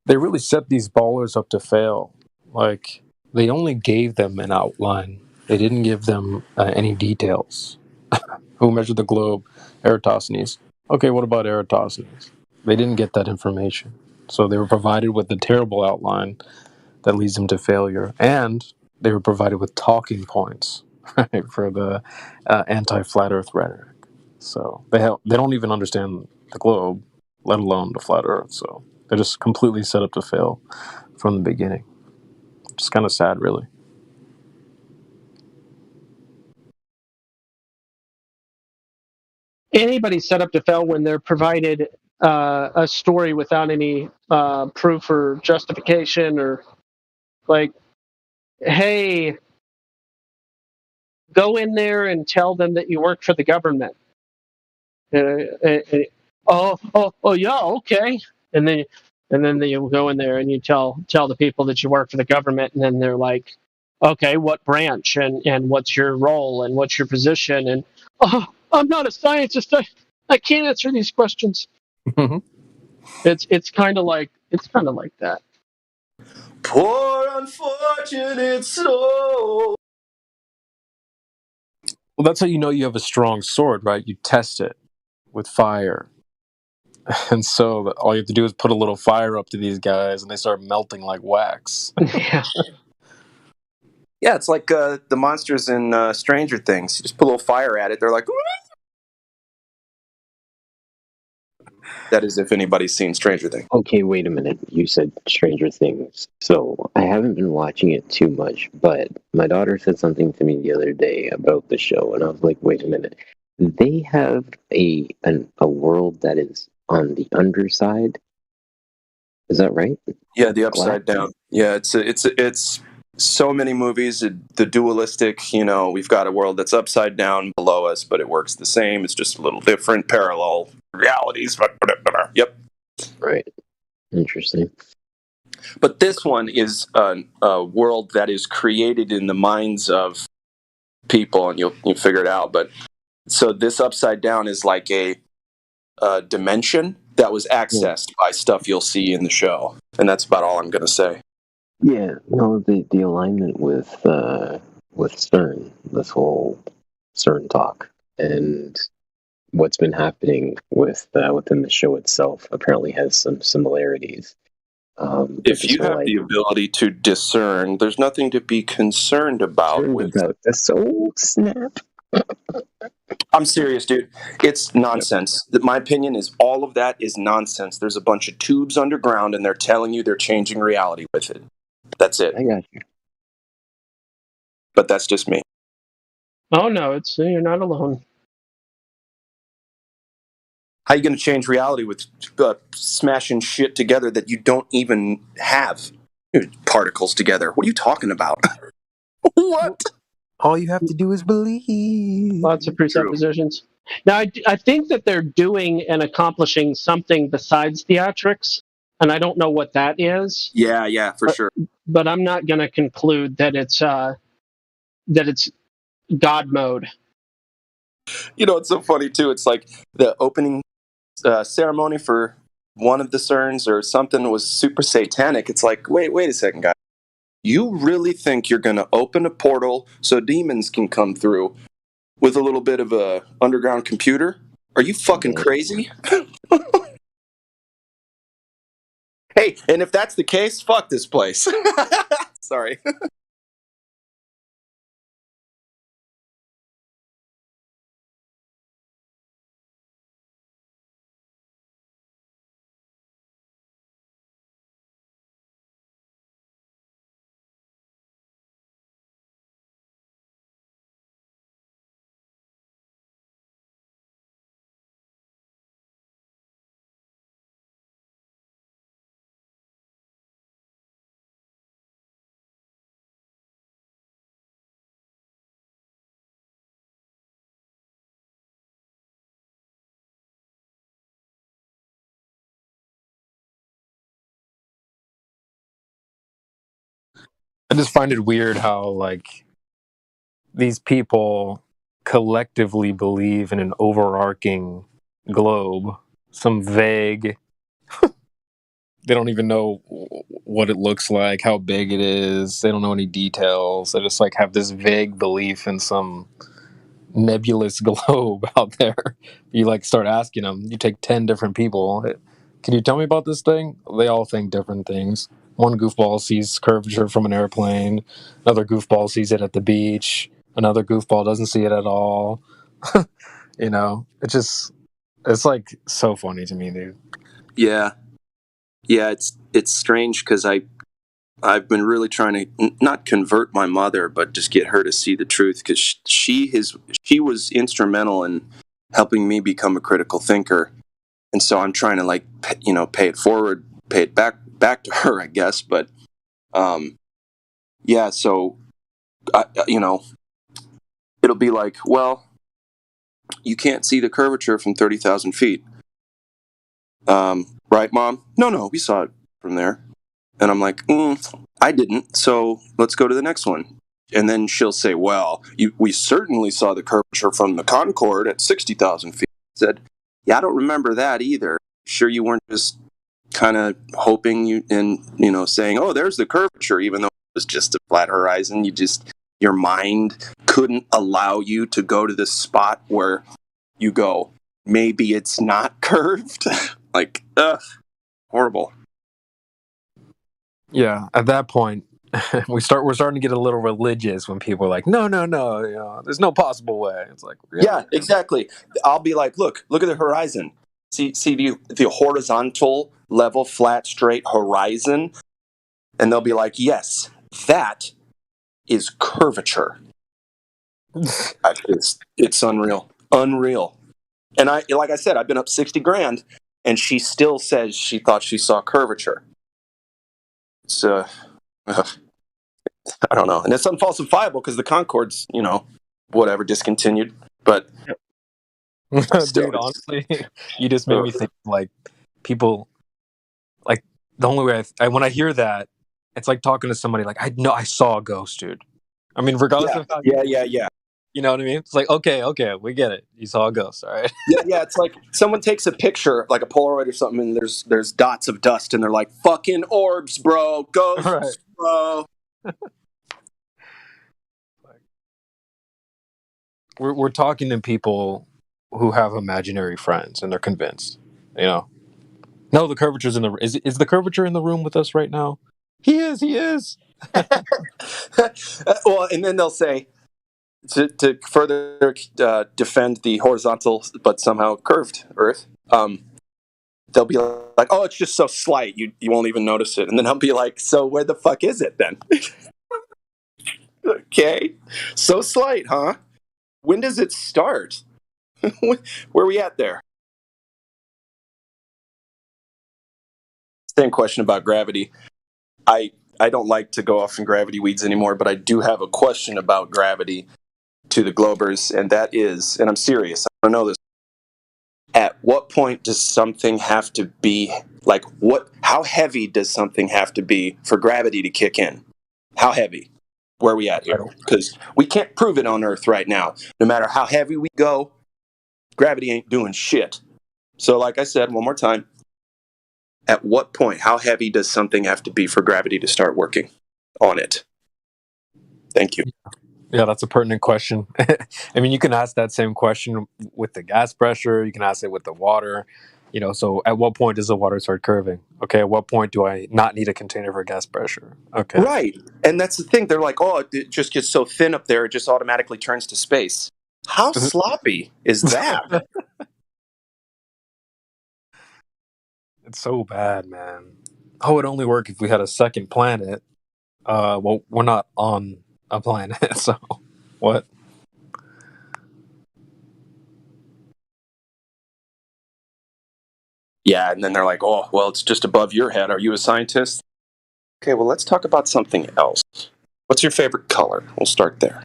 They really set these ballers up to fail. Like, they only gave them an outline. They didn't give them any details. Who measured the globe? Eratosthenes. Okay, what about Eratosthenes? They didn't get that information. So they were provided with a terrible outline that leads them to failure. And they were provided with talking points, right, for the anti-flat Earth rhetoric. So they don't even understand the globe, let alone the flat Earth. So they're just completely set up to fail from the beginning. It's kind of sad, really. Anybody's set up to fail when they're provided a story without any proof or justification, or like, hey, go in there and tell them that you work for the government. Oh, yeah, okay. And then you go in there and you tell the people that you work for the government, and then they're like, okay, what branch and what's your role and what's your position? And I'm not a scientist. I can't answer these questions. It's kind of like that. Poor unfortunate soul. Well, that's how you know you have a strong sword, right? You test it with fire. And so all you have to do is put a little fire up to these guys, and they start melting like wax. Yeah. Yeah, it's like the monsters in Stranger Things. You just put a little fire at it, they're like, that is if anybody's seen Stranger Things. Okay, wait a minute. You said Stranger Things. So I haven't been watching it too much, but my daughter said something to me the other day about the show, and I was like, wait a minute. They have a world that is on the underside. Is that right? Yeah, the upside down. Yeah, it's so many movies. The dualistic, we've got a world that's upside down below us, but it works the same. It's just a little different, parallel realities. Yep. Right. Interesting. But this one is a world that is created in the minds of people, and you'll figure it out. But so this Upside Down is like a dimension that was accessed by stuff you'll see in the show, and that's about all I'm going to say. Yeah, no, the alignment with CERN, this whole CERN talk, and what's been happening with within the show itself apparently has some similarities. If you have the ability to discern, there's nothing to be concerned about. The soul snap. I'm serious, dude. It's nonsense. My opinion is all of that is nonsense. There's a bunch of tubes underground, and they're telling you they're changing reality with it. That's it. I got you. But that's just me. Oh no, you're not alone. How are you going to change reality with smashing shit together that you don't even have particles together? What are you talking about? What? All you have to do is believe. Lots of presuppositions. Now, I think that they're doing and accomplishing something besides theatrics, and I don't know what that is. Yeah, for sure. But I'm not going to conclude that it's God mode. You know, it's so funny too. It's like the opening ceremony for one of the CERNs or something was super satanic. It's like, wait a second, guys. You really think you're going to open a portal so demons can come through with a little bit of a underground computer? Are you fucking crazy? Hey, and if that's the case, fuck this place. Sorry. I just find it weird how, like, these people collectively believe in an overarching globe, some vague... They don't even know what it looks like, how big it is. They don't know any details. They just, like, have this vague belief in some nebulous globe out there. You, like, start asking them. You take 10 different people. Can you tell me about this thing? They all think different things. One goofball sees curvature from an airplane. Another goofball sees it at the beach. Another goofball doesn't see it at all. You know, it's like so funny to me, dude. Yeah, it's strange because I've been really trying to not convert my mother, but just get her to see the truth, because she was instrumental in helping me become a critical thinker, and so I'm trying to, like, pay it forward, pay it back to her, I guess. But yeah, so it'll be like, well, you can't see the curvature from 30,000 feet, right, Mom? No, we saw it from there. And I'm like, I didn't, so let's go to the next one. And then she'll say, well, we certainly saw the curvature from the Concorde at 60,000 feet. I said, yeah, I don't remember that either. Sure you weren't just kind of hoping saying, oh, there's the curvature, even though it was just a flat horizon. Your mind couldn't allow you to go to this spot where you go, maybe it's not curved. Like, horrible. Yeah, at that point, we're starting to get a little religious when people are like, no, there's no possible way. It's like, really? Yeah, exactly. I'll be like, look at the horizon. See the horizontal, level, flat, straight horizon? And they'll be like, yes, that is curvature. It's unreal. And like I said, I've been up 60 grand, and she still says she thought she saw curvature. It's I don't know, and it's unfalsifiable because the Concorde's discontinued. But dude, honestly, you just made me think, like, people, like, the only way when I hear that, it's like talking to somebody like, I saw a ghost, dude. I mean, regardless of how yeah. You know what I mean? It's like, okay, we get it. You saw a ghost, all right? Yeah. It's like someone takes a picture, like a Polaroid or something, and there's dots of dust, and they're like, "Fucking orbs, bro, ghosts, Right. bro." We're talking to people who have imaginary friends, and they're convinced. You know, no, the curvature's in the. Is the curvature in the room with us right now? He is. Well, and then they'll say, to further defend the horizontal but somehow curved Earth, they'll be like, "Oh, it's just so slight, you won't even notice it." And then I'll be like, "So where the fuck is it then?" Okay, so slight, huh? When does it start? Where are we at there? Same question about gravity. I don't like to go off in gravity weeds anymore, but I do have a question about gravity to the Globers, and that is, and I'm serious, I don't know this. At what point does something have to be, like, how heavy does something have to be for gravity to kick in? How heavy? Where are we at here? Because we can't prove it on Earth right now. No matter how heavy we go, gravity ain't doing shit. So like I said, one more time, at what point, how heavy does something have to be for gravity to start working on it? Thank you. Yeah, that's a pertinent question. I mean, you can ask that same question with the gas pressure. You can ask it with the water. You know, so at what point does the water start curving? Okay, at what point do I not need a container for gas pressure? Okay. Right. And that's the thing. They're like, oh, it just gets so thin up there, it just automatically turns to space. How sloppy is that? It's so bad, man. Oh, it'd only work if we had a second planet. Well, we're not on a planet, so what? Yeah, and then they're like, oh, well, it's just above your head. Are you a scientist? Okay, well, let's talk about something else. What's your favorite color? We'll start there.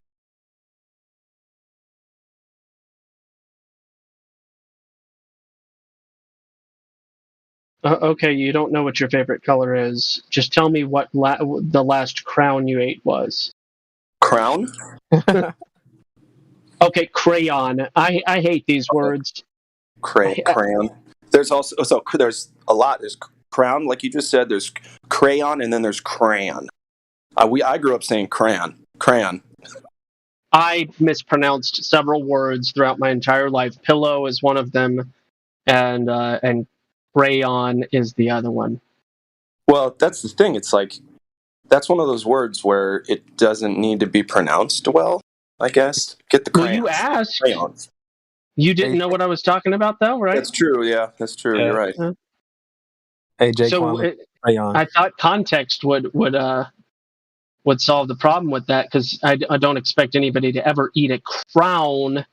Okay, you don't know what your favorite color is. Just tell me what the last crown you ate was. Crown? Okay, crayon. I hate these words. Crayon. There's also there's a lot. There's crown, like you just said. There's crayon, and then there's crayon. I grew up saying crayon. I mispronounced several words throughout my entire life. Pillow is one of them, and crayon is the other one. Well, that's the thing. It's like, that's one of those words where it doesn't need to be pronounced well, I guess. Get the crayons. Well, you asked. Crayons. You didn't know what I was talking about, though, right? That's true, yeah. That's true. You're right. Hey, Jake, I thought context would solve the problem with that, because I don't expect anybody to ever eat a crown,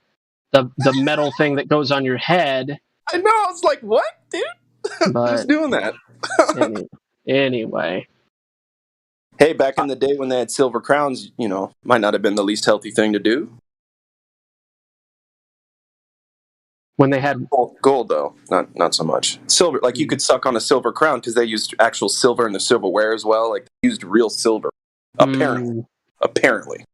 the metal thing that goes on your head. I know. I was like, what, dude? Who's doing that? Anyway. Hey, back in the day when they had silver crowns, might not have been the least healthy thing to do. When they had gold, though, not so much. Silver, like you could suck on a silver crown because they used actual silver in the silverware as well. Like they used real silver, apparently.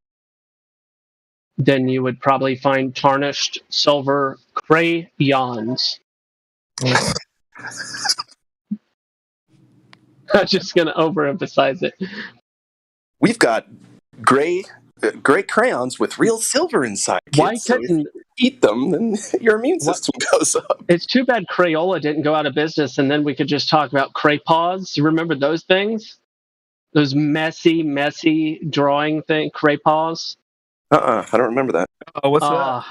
Then you would probably find tarnished silver crayons. I'm just going to overemphasize it. We've got gray crayons with real silver inside. Kids. Why couldn't you eat them? Then your immune system goes up. It's too bad Crayola didn't go out of business, and then we could just talk about Craypaws. You remember those things? Those messy drawing thing, Craypaws. I don't remember that. Oh, what's that?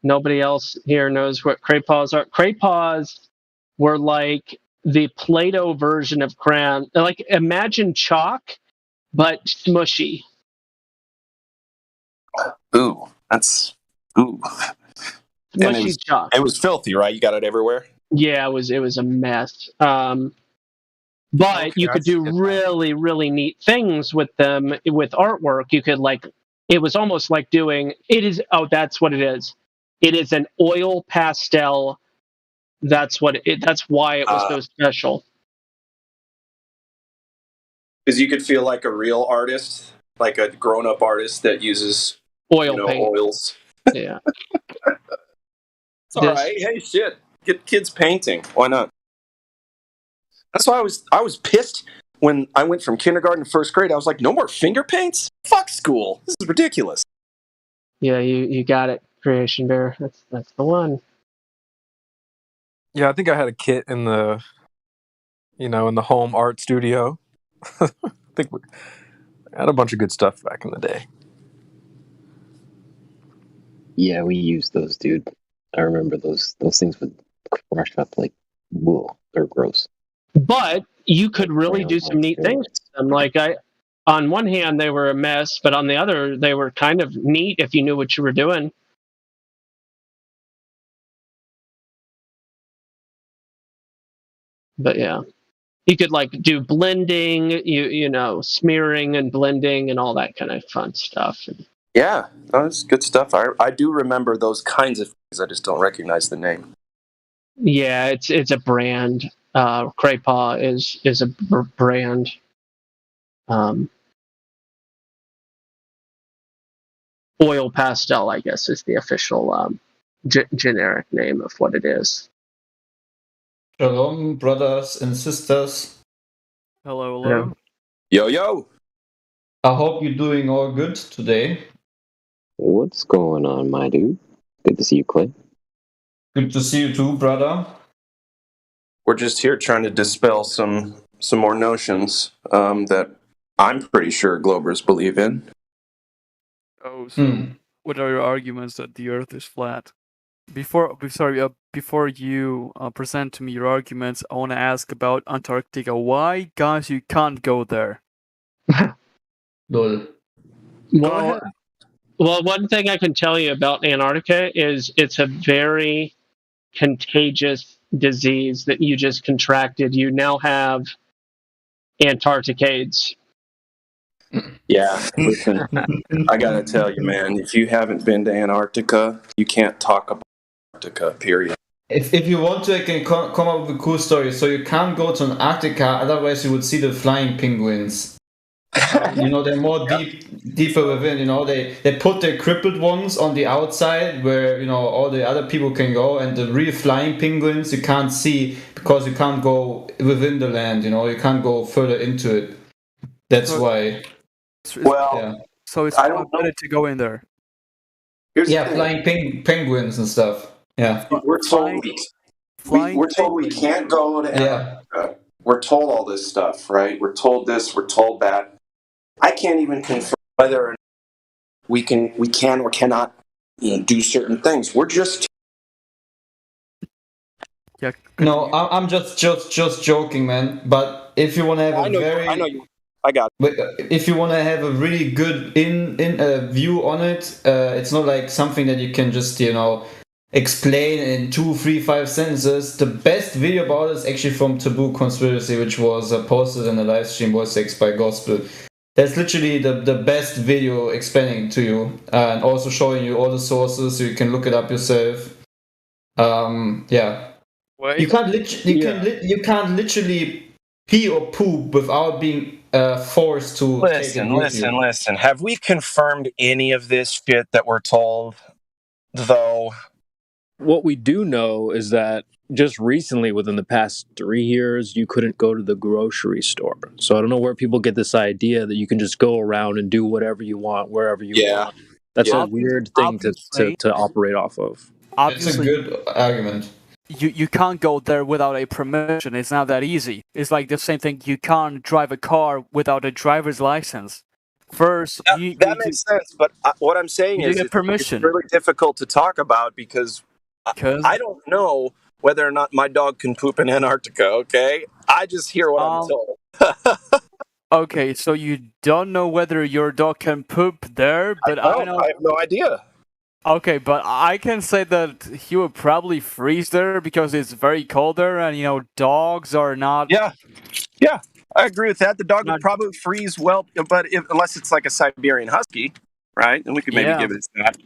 Nobody else here knows what Craypaws are. Craypaws were like the Play-Doh version of crayon. Like, imagine chalk, but smushy. Ooh. Smushy chalk. It was filthy, right? You got it everywhere? Yeah, it was a mess. But you could do really, really neat things with them with artwork. You could it was almost like that's what it is. It is an oil pastel. That's why it was so special. Because you could feel like a real artist, like a grown-up artist that uses paint. oils. Yeah. It's all right. Hey, shit. Get kids painting. Why not? That's why I was pissed when I went from kindergarten to first grade. I was like, no more finger paints? Fuck school. This is ridiculous. Yeah, you got it, Creation Bear. That's the one. Yeah, I think I had a kit in the, in the home art studio. I think we had a bunch of good stuff back in the day. Yeah, we used those, dude. I remember those things would crush up like wool. They're gross. But you could really do some neat things with them. Like on one hand, they were a mess, but on the other, they were kind of neat if you knew what you were doing. But yeah, you could like do blending, smearing and blending and all that kind of fun stuff. Yeah, that's good stuff. I do remember those kinds of things. I just don't recognize the name. Yeah, it's a brand. Craypaw is a brand. Oil pastel, I guess, is the official generic name of what it is. Shalom, brothers and sisters. Hello, hello. Yo. I hope you're doing all good today. What's going on, my dude? Good to see you, Clay. Good to see you too, brother. We're just here trying to dispel some more notions that I'm pretty sure Globers believe in. Oh, so what are your arguments that the Earth is flat? Before you present to me your arguments, I want to ask about Antarctica. Why, guys, you can't go there? Lol. Well, one thing I can tell you about Antarctica is it's a very contagious disease that you just contracted. You now have Antarctic AIDS. Yeah. I gotta tell you, man, if you haven't been to Antarctica, you can't talk about Antarctica, period. If you want to, I can come up with a cool story. So you can't go to Antarctica, otherwise you would see the flying penguins. They're more deeper within. They put the crippled ones on the outside where all the other people can go, and the real flying penguins you can't see because you can't go within the land. You can't go further into it. That's why. So it's not better to go in there. Flying penguins and stuff. Yeah, we're told we can't go to Antarctica. Yeah. We're told all this stuff, right? We're told this. We're told that. I can't even confirm whether or not we can or cannot do certain things. We're just. Yeah. No, I'm just joking, man. But if you want to have I know you. I got it. If you want to have a really good view on it, it's not like something that you can just explain in 2, 3, 5 sentences. The best video about it is actually from Taboo Conspiracy, which was posted in the live stream Voice X by Gospel. That's literally the best video explaining to you and also showing you all the sources so you can look it up yourself. Yeah. Wait. You can't literally pee or poop without being forced to Listen. Have we confirmed any of this shit that we're told, though? What we do know is that just recently, within the past 3 years, you couldn't go to the grocery store. So I don't know where people get this idea that you can just go around and do whatever you want, wherever you want. That's a weird thing to operate off of. Obviously, it's a good argument. You can't go there without a permission. It's not that easy. It's like the same thing. You can't drive a car without a driver's license. First, that makes sense. But what I'm saying is it's really difficult to talk about because I don't know whether or not my dog can poop in Antarctica, okay? I just hear what I'm told. Okay, so you don't know whether your dog can poop there, but I have no idea. Okay, but I can say that he would probably freeze there because it's very cold there, and dogs are not. Yeah, I agree with that. The dog would probably freeze well, but unless it's like a Siberian Husky, right? Then we could maybe give it a shot.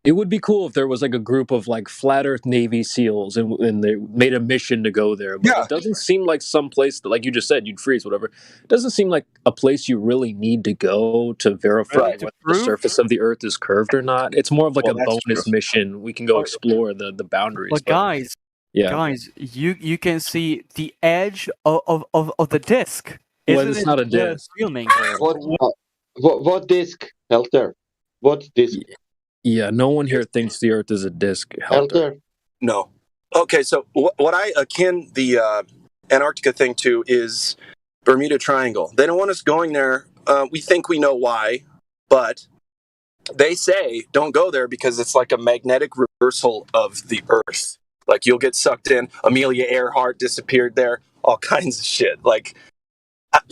It would be cool if there was like a group of like flat Earth Navy SEALs and they made a mission to go there. But it doesn't seem like some place that, like you just said, you'd freeze, whatever. It doesn't seem like a place you really need to go to verify whether the surface of the Earth is curved or not. It's more of like a bonus mission. We can go explore the boundaries. But guys, you can see the edge of the disc. Well, it's not a disc. Filming. What disc, Helter? What disc? Yeah, no one here thinks the Earth is a disc. Helter. No. Okay, so what I akin the Antarctica thing to is Bermuda Triangle. They don't want us going there. We think we know why, but they say don't go there because it's like a magnetic reversal of the Earth. Like you'll get sucked in. Amelia Earhart disappeared there. All kinds of shit. Like,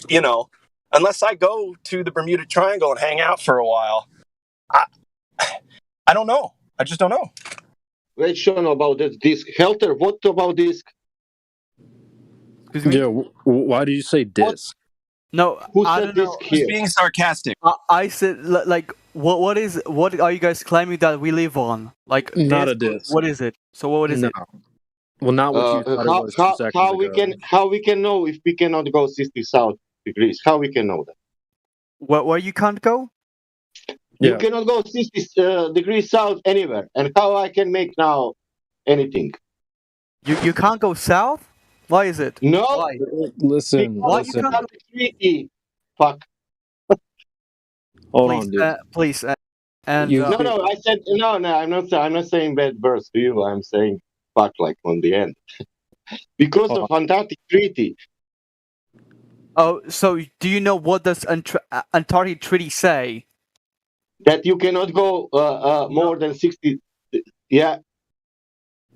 you know, unless I go to the Bermuda Triangle and hang out for a while, I don't know. I just don't know. Wait, Sean, about this disc. Helter, what about disc? Yeah, why do you say disc? No, Who I said don't know. disc here? Being sarcastic. I said like what are you guys claiming that we live on? Like not a disc. What is it? So what is it? Well, not what you thought it was 2 seconds ago. How we can know if we cannot go 60 south degrees? How we can know that? Where you can't go? You cannot go 60 degrees south anywhere. And how I can make now anything? You can't go south? Why is it? No. Why? Listen. Why you can't have the treaty? Fuck. Hold on, dude. Please. And no. I said no. I'm not saying bad words to you. I'm saying fuck like on the end because of Antarctic Treaty. Oh, so do you know what does Antarctic Treaty say? That you cannot go more than 60. Yeah.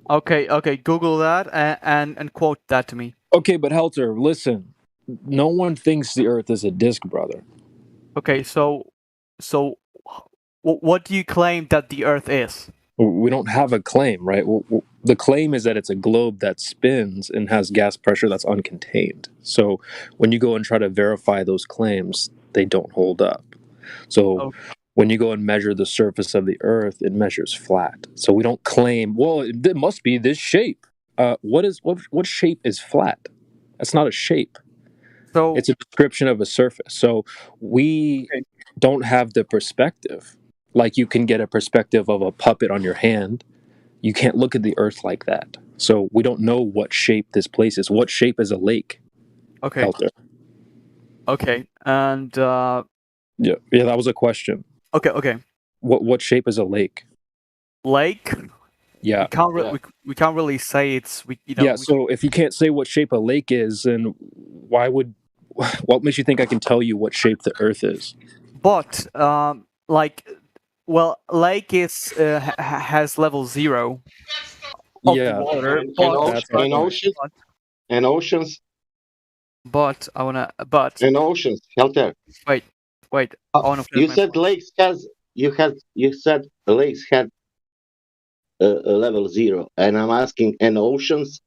Okay. Google that and quote that to me. Okay, but Helter, listen. No one thinks the Earth is a disc, brother. Okay, so what do you claim that the Earth is? We don't have a claim, right? The claim is that it's a globe that spins and has gas pressure that's uncontained. So when you go and try to verify those claims, they don't hold up. So when you go and measure the surface of the Earth, it measures flat. So we don't claim, well, it must be this shape. What shape is flat? That's not a shape. So it's a description of a surface. So we don't have the perspective. Like you can get a perspective of a puppet on your hand. You can't look at the Earth like that. So we don't know what shape this place is. What shape is a lake? Okay. Out there? Okay. And yeah, that was a question. Okay. What shape is a lake? Lake? Yeah. We can't really say it's so if you can't say what shape a lake is, then what makes you think I can tell you what shape the Earth is? But lake is has level 0 of the water. And oceans. But I wanna. But and oceans. Helter. Wait. I wanna you said lakes has. You said the lakes had a level 0, and I'm asking, and oceans.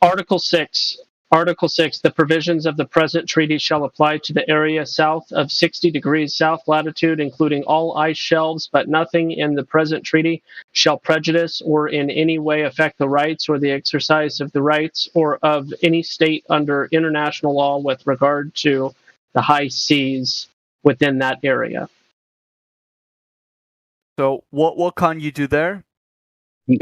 Article 6. The provisions of the present treaty shall apply to the area south of 60 degrees south latitude, including all ice shelves, but nothing in the present treaty shall prejudice or in any way affect the rights or the exercise of the rights or of any state under international law with regard to the high seas within that area. So what can you do there? You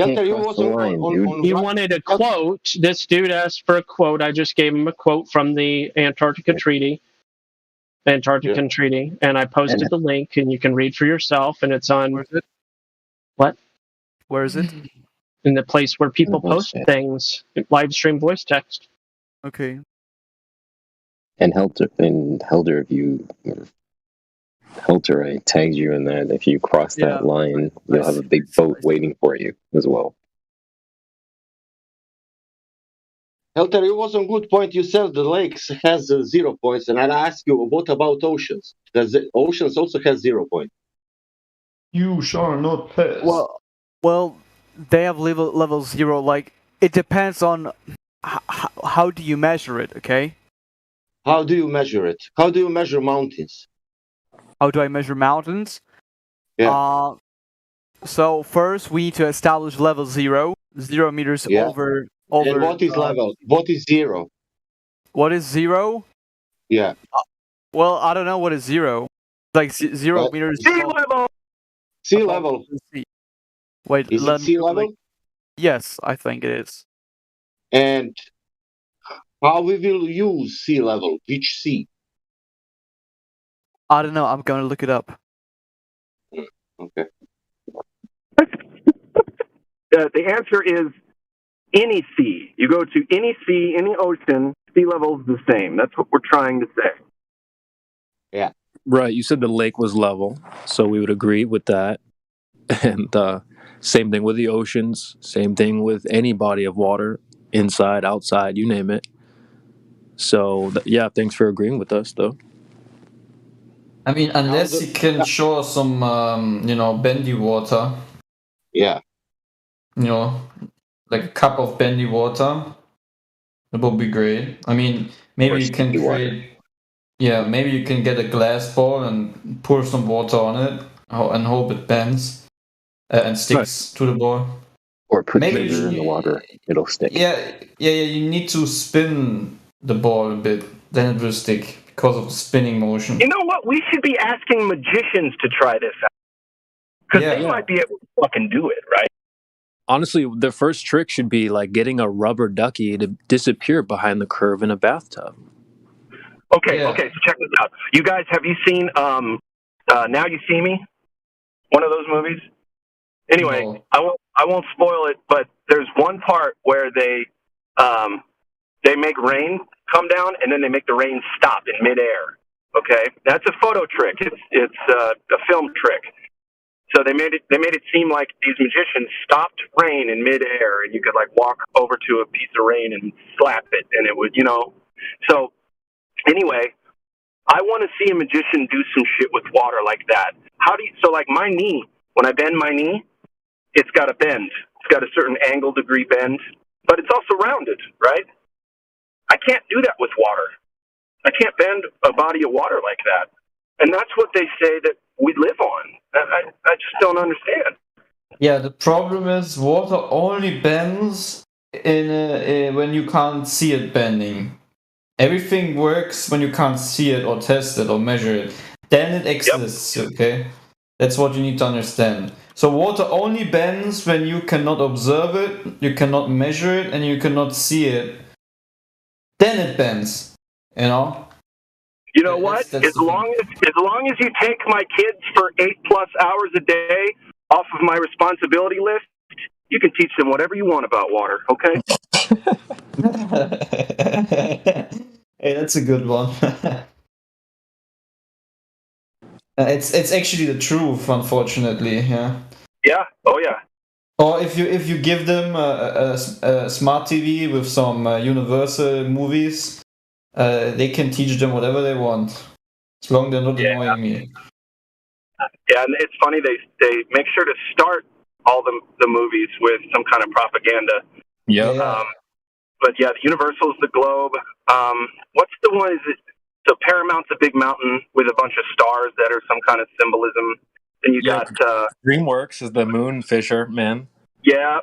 wanted a quote. This dude asked for a quote. I just gave him a quote from the Antarctica Treaty, Treaty, and I posted the link, and you can read for yourself. And it's on. Where is it? What? Where is it? In the place where people post things, live stream voice text. Okay. And Helter, if you. Helter, I tagged you in that. If you cross that line, you'll have a big boat waiting for you as well. Helter, it was a good point. You said the lakes has 0 points, and I asked you, what about oceans? Does the oceans also has 0 points? You shall not pass. Well, they have level 0. Like it depends on how do you measure it. Okay. How do you measure it? How do you measure mountains? How do I measure mountains? Yeah. So first we need to establish level 0. 0 meters over. And what is level? What is 0? What is 0? Yeah. Well, I don't know what is 0. Like 0 meters. Sea level. Sea level. Wait, is it sea level? Yes, I think it is. And how we will use sea level? Which sea? I don't know. I'm going to look it up. Okay. The answer is any sea. You go to any sea, any ocean, sea level's the same. That's what we're trying to say. Yeah. Right. You said the lake was level, so we would agree with that. And same thing with the oceans. Same thing with any body of water, inside, outside, you name it. So, yeah, thanks for agreeing with us, though. I mean, unless you can show some, bendy water. Yeah. Like a cup of bendy water. That would be great. I mean, maybe you can create... Yeah, maybe you can get a glass ball and pour some water on it and hope it bends and sticks to the ball. Or put sugar in the water. It'll stick. Yeah, you need to spin the ball a bit. Then it will stick because of the spinning motion. You know what? We should be asking magicians to try this out. Because they might be able to fucking do it, right? Honestly, the first trick should be like getting a rubber ducky to disappear behind the curve in a bathtub. Okay, so check this out. You guys, have you seen Now You See Me? One of those movies? Anyway, no. I won't spoil it, but there's one part where they make rain come down and then they make the rain stop in midair. Okay? That's a photo trick. It's a film trick. So they made it seem like these magicians stopped rain in midair and you could like walk over to a piece of rain and slap it and it would, So anyway, I want to see a magician do some shit with water like that. So like my knee, when I bend my knee, it's got a bend. It's got a certain angle degree bend, but it's also rounded, right? I can't do that with water. I can't bend a body of water like that. And that's what they say that we live on. I just don't understand. Yeah, the problem is water only bends when you can't see it bending. Everything works when you can't see it or test it or measure it. Then it exists, okay? That's what you need to understand. So water only bends when you cannot observe it, you cannot measure it, and you cannot see it. Then it bends, You know what? As long as you take my kids for 8+ hours a day off of my responsibility list, you can teach them whatever you want about water, okay? Hey, that's a good one. It's actually the truth, unfortunately. Yeah. Yeah. Oh yeah. Or if you give them a smart TV with some Universal movies, they can teach them whatever they want, as long as they're not annoying me. Yeah, and it's funny they make sure to start all the movies with some kind of propaganda. Yeah. But yeah, the Universal is the globe. What's the one? Is it so Paramount's a big mountain with a bunch of stars that are some kind of symbolism? And you got DreamWorks is the Moon Fisher man. Yeah,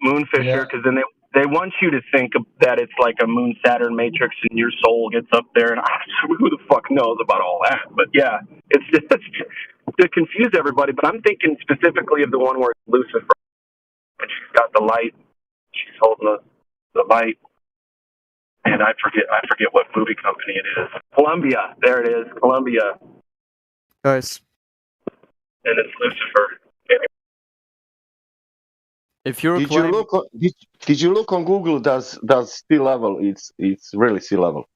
Moon Fisher. Because then they want you to think that it's like a Moon Saturn matrix, and your soul gets up there. And who the fuck knows about all that? But yeah, it's just to confuse everybody. But I'm thinking specifically of the one where it's Lucifer, and she's got the light. She's holding the light. And I forget what movie company it is. Columbia. There it is. Columbia. Nice. And it's Lucifer. If you're did you look on Google? Does sea level? It's really sea level.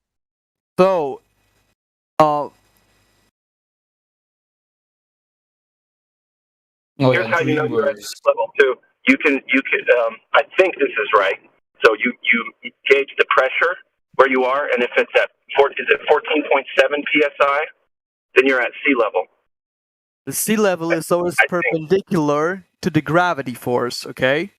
So, here's how you know you're at sea level too. You can. I think this is right. So you gauge the pressure where you are, and if it's at 14.7 psi, then you're at sea level. The sea level is always perpendicular to the gravity force. Okay.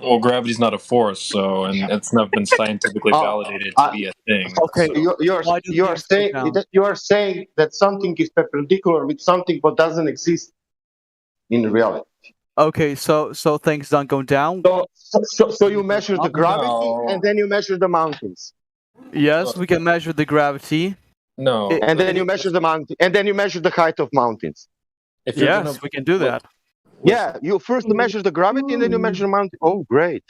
Well, gravity's not a force, and it's not been scientifically validated to be a thing. Okay. So you are saying that something is perpendicular with something but doesn't exist. in reality. Okay, so things don't go down. So you measure the gravity and then you measure the mountains. Yes, we can measure the gravity. No. And then you measure the mountain, and then you measure the height of mountains. If you're Yes, we can do that. Yeah, you first measure the gravity and then you measure the mountain. Oh, great.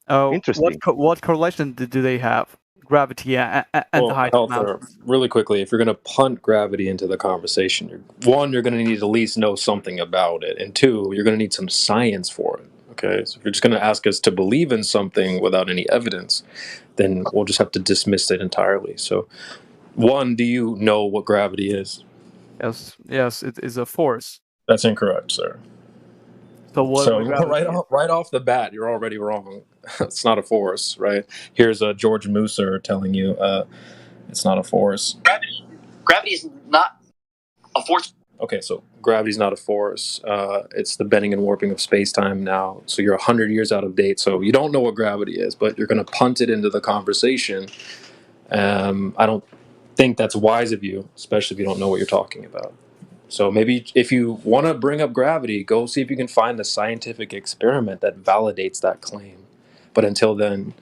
Oh, Interesting. What correlation do they have? Gravity and the height of mountains. Really quickly, if you're going to punt gravity into the conversation, you're going to need to at least know something about it, and two, you're going to need some science for it. Okay, so if you're just going to ask us to believe in something without any evidence, then we'll just have to dismiss it entirely. So, one, do you know what gravity is? Yes, it is a force. That's incorrect, sir. So right off the bat, you're already wrong. It's not a force, right? Here's George Musser telling you it's not a force. Gravity is not a force. Okay, so gravity's not a force. It's the bending and warping of space-time now. So you're 100 years out of date. So you don't know what gravity is, but you're going to punt it into the conversation. I don't think that's wise of you, especially if you don't know what you're talking about. So maybe if you want to bring up gravity, go see if you can find the scientific experiment that validates that claim. But until then,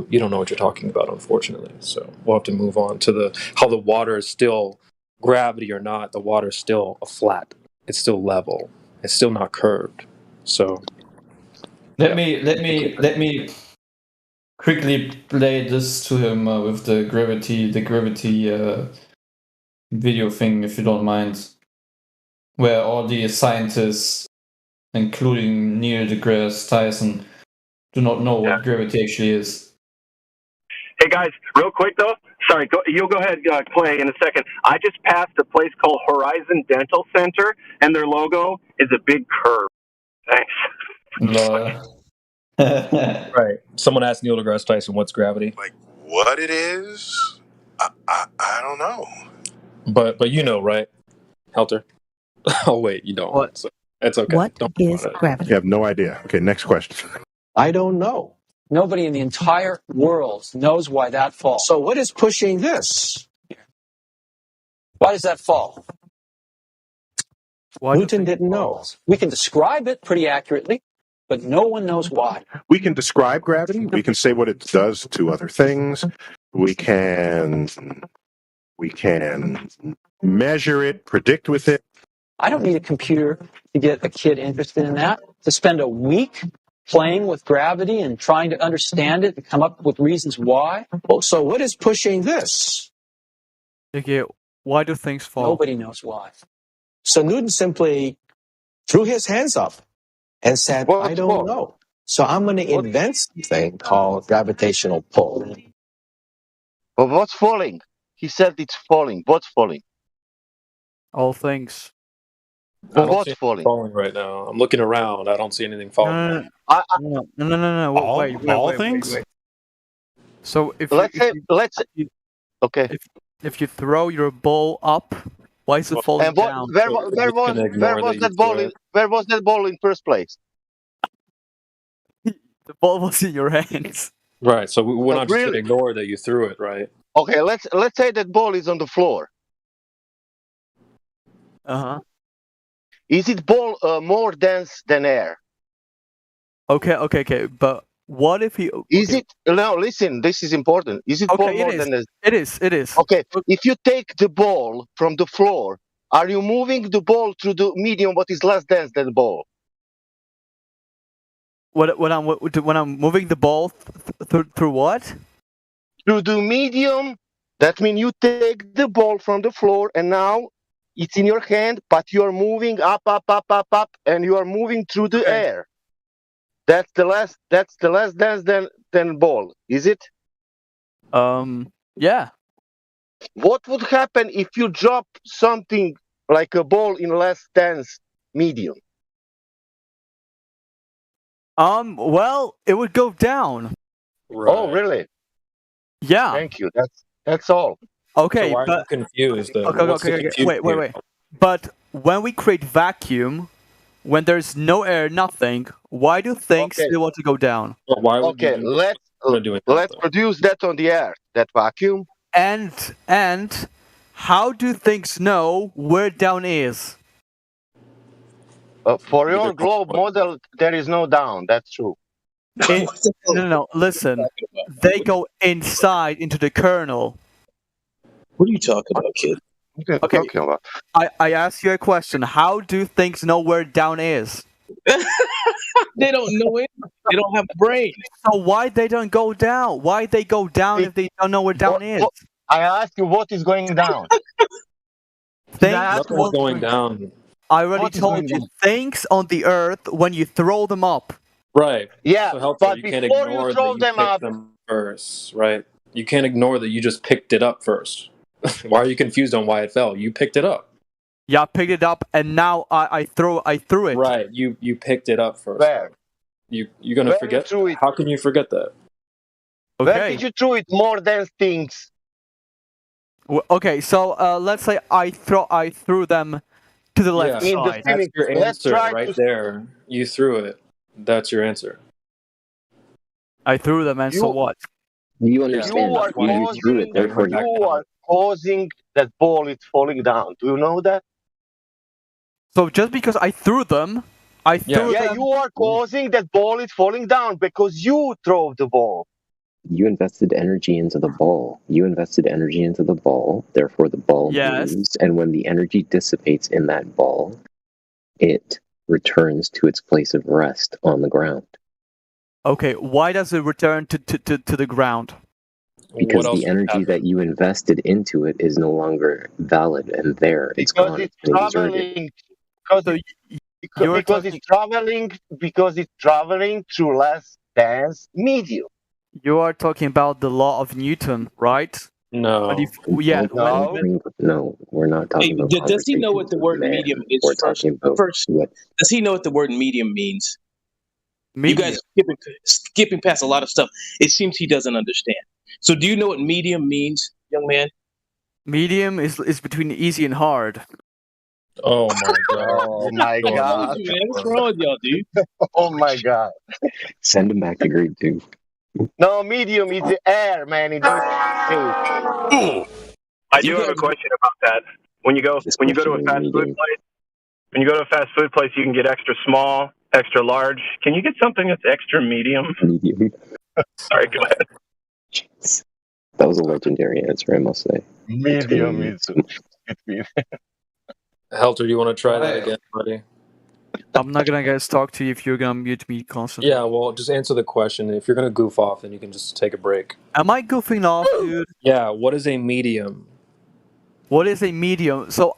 you don't know what you're talking about, unfortunately. So we'll have to move on to how the water is still, gravity or not, the water is still a flat. It's still level. It's still not curved. So let me quickly play this to him with the gravity video thing, if you don't mind, where all the scientists, including Neil deGrasse Tyson, do not know what gravity actually is. Hey guys, real quick though. Sorry, you'll go ahead, Clay, in a second. I just passed a place called Horizon Dental Center, and their logo is a big curve. Thanks. Right. Someone asked Neil deGrasse Tyson, "What's gravity?" Like what it is, I don't know. But you know, right, Helter? Oh wait, you don't. What? So it's okay. What is gravity? You have no idea. Okay, next question. I don't know. Nobody in the entire world knows why that falls. So what is pushing this? Why does that fall? Newton didn't know. We can describe it pretty accurately, but no one knows why. We can describe gravity. We can say what it does to other things. We can measure it, predict with it. I don't need a computer to get a kid interested in that. To spend a week playing with gravity and trying to understand it and come up with reasons why. Well, so what is pushing this? Okay, why do things fall? Nobody knows why. So Newton simply threw his hands up and said, I don't know. So I'm going to invent something called gravitational pull. But what's falling? He said it's falling. What's falling? All things. Well, what's falling right now? I'm looking around. I don't see anything falling. No. Wait. So if if you throw your ball up, why is it falling down? Where was that ball in first place? The ball was in your hands. Right. So we're not just going to ignore that you threw it, right? Okay. Let's say that ball is on the floor. Is it ball more dense than air? Okay. But what if he? Is it? No, listen. This is important. Is it ball more than? It is. Okay. If you take the ball from the floor, are you moving the ball through the medium? What is less dense than the ball? When I'm moving the ball through what? Through the medium. That means you take the ball from the floor and now it's in your hand, but you are moving up, and you are moving through the air. That's the less dense than ball, is it? Yeah. What would happen if you drop something like a ball in less dense medium? Well, it would go down. Right. Oh, really? Yeah. Thank you. That's all. Okay, so why but are you confused? Okay. Wait. But when we create vacuum, when there's no air, nothing, why do things still want to go down? Why would let's produce that on the air, that vacuum. And how do things know where down is? For your globe model, there is no down. That's true. No. Listen, they go inside into the kernel. What are you talking about, kid? Okay, I asked you a question. How do things know where down is? They don't know it. They don't have brains. So why they don't go down? Why they go down if they don't know where down is? I ask you, what is going down? Nothing's going down. I already told you. Things on the Earth when you throw them up. Right. Yeah, so helpful. but You can't before ignore you throw that you them picked up, them first, right? You can't ignore that you just picked it up first. Why are you confused on why it fell? You picked it up. Yeah, I picked it up, and now I threw it. Right. You picked it up first. Where? You're gonna Where forget? you threw it? How can you forget that? Where did you throw it? More dense things. Okay, so let's say I threw them to the left Yeah, side. that's your answer right there. You threw it. That's your answer. I threw them, and so what? You understand? You are You threw it, therefore you are causing that ball is falling down. Do you know that? So just because I threw them, Yeah, you are causing that ball is falling down because you throw the ball. You invested energy into the ball. Therefore the ball moves, and when the energy dissipates in that ball, it returns to its place of rest on the ground. Okay, why does it return to the ground? Because the energy that you invested into it is no longer valid and there. It's gone. It's traveling. Because it's traveling through less dense medium. You are talking about the law of Newton, right? No. No, we're not talking about. Does he know what the word medium is? We're talking about what? Does he know what the word medium means? You guys are skipping past a lot of stuff. It seems he doesn't understand. So, do you know what medium means, young man? Medium is between easy and hard. Oh my god! Oh my god! What's wrong with y'all, dude? Oh my god! Send him back to grade 2. No, medium is the air, man. I do have a question about that. When you go to a fast food place, you can get extra small, extra large. Can you get something that's extra medium? Sorry, go ahead. Jeez. That was a legendary answer, I must say. Medium is between. Helter, do you want to try that again, buddy? I'm not gonna guys talk to you if you're gonna mute me constantly. Yeah, well, just answer the question. If you're gonna goof off, then you can just take a break. Am I goofing off, dude? Yeah. What is a medium? What is a medium? So,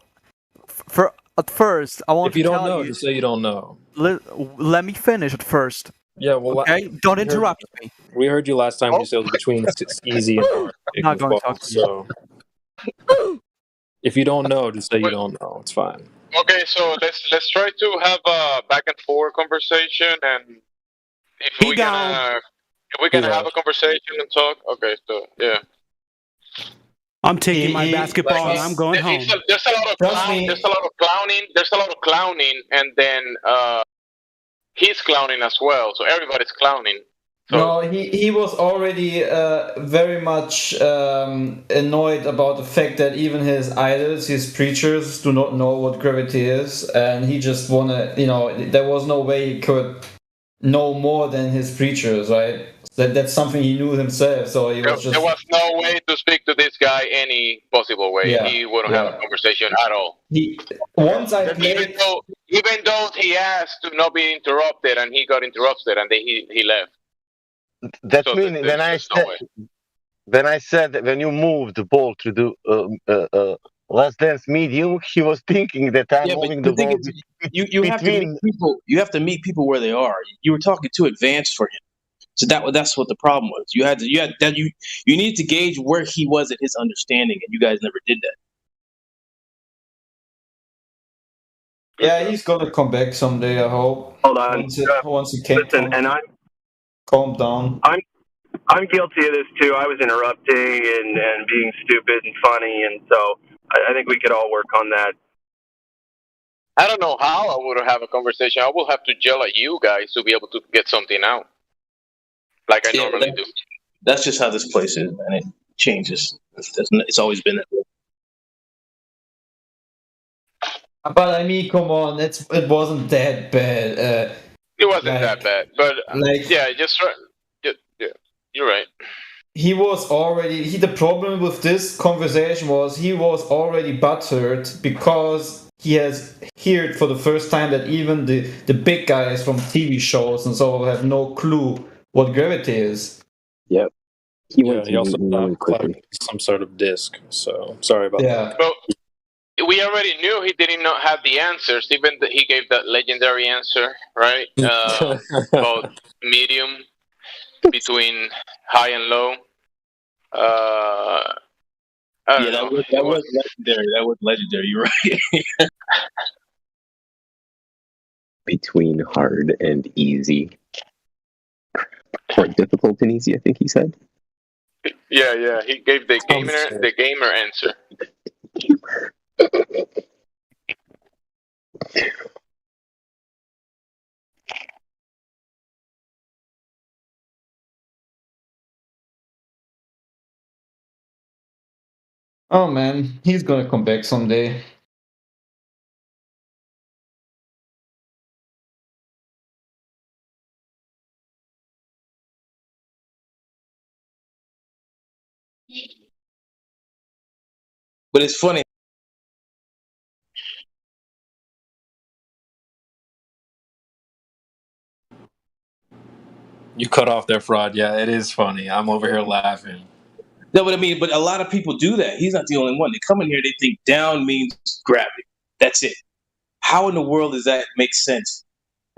at first, I want if you to don't tell know, you. just say you don't know. Let me finish at first. Yeah. Well. Okay. Don't interrupt me. We heard you last time when you said it was between easy and hard. I'm not going to talk to you. So, if you don't know, just say you don't know. It's fine. Okay, so let's try to have a back and forth conversation, and if we can have a conversation and talk. Okay, so yeah. I'm taking my basketball and I'm going home. There's a lot of clowning, and then he's clowning as well. So everybody's clowning. So. No, he was already very much annoyed about the fact that even his idols, his preachers, do not know what gravity is, and he just wanna, there was no way he could know more than his preachers, right? That's something he knew himself, so he was just... There was no way to speak to this guy any possible way. Yeah, he wouldn't have a conversation at all. Even though he asked to not be interrupted, and he got interrupted, and then he left. That means then I said that when you move the ball to the less dense medium, he was thinking that I'm moving the ball. You have to meet people. You have to meet people where they are. You were talking too advanced for him, so that's what the problem was. You need to gauge where he was at his understanding, and you guys never did that. Yeah, he's gonna come back someday. I hope. Hold on. Once he came. Listen, and calm down. I'm guilty of this too. I was interrupting and being stupid and funny, and so I think we could all work on that. I don't know how I would have a conversation. I will have to yell at you guys to be able to get something out, like I normally do. That's just how this place is, man. It changes. It's always been that way. But I mean, come on, it wasn't that bad. It wasn't that bad, but yeah, you're right. He was already. The problem with this conversation was he was already butthurt because he has heard for the first time that even the big guys from TV shows and so have no clue what gravity is. Yep. He also thought some sort of disc. So sorry about that. Well, we already knew he didn't have the answers. Even he gave that legendary answer, right? About medium between high and low. That was legendary. That was legendary. You're right. Between hard and easy. Or difficult and easy, I think he said. Yeah. He gave the gamer answer. Oh man, he's gonna come back someday. But it's funny. You cut off their fraud. Yeah, it is funny. I'm over here laughing. No, but I mean, but a lot of people do that. He's not the only one. They come in here, they think down means gravity. That's it. How in the world does that make sense?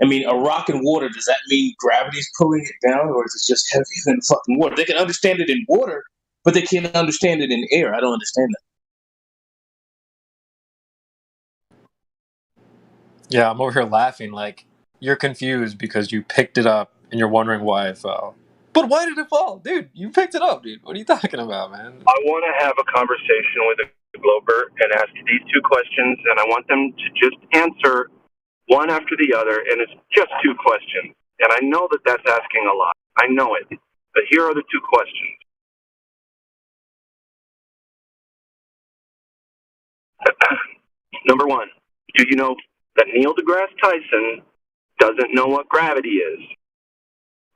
I mean, a rock in water, does that mean gravity's pulling it down, or is it just heavier than fucking water? They can understand it in water, but they can't understand it in air. I don't understand that. Yeah, I'm over here laughing like you're confused because you picked it up and you're wondering why it fell. But why did it fall? Dude, you picked it up, dude. What are you talking about, man? I want to have a conversation with a Glober and ask these two questions, and I want them to just answer one after the other, and it's just two questions. And I know that that's asking a lot. I know it. But here are the two questions. Number one, do you know that Neil deGrasse Tyson doesn't know what gravity is?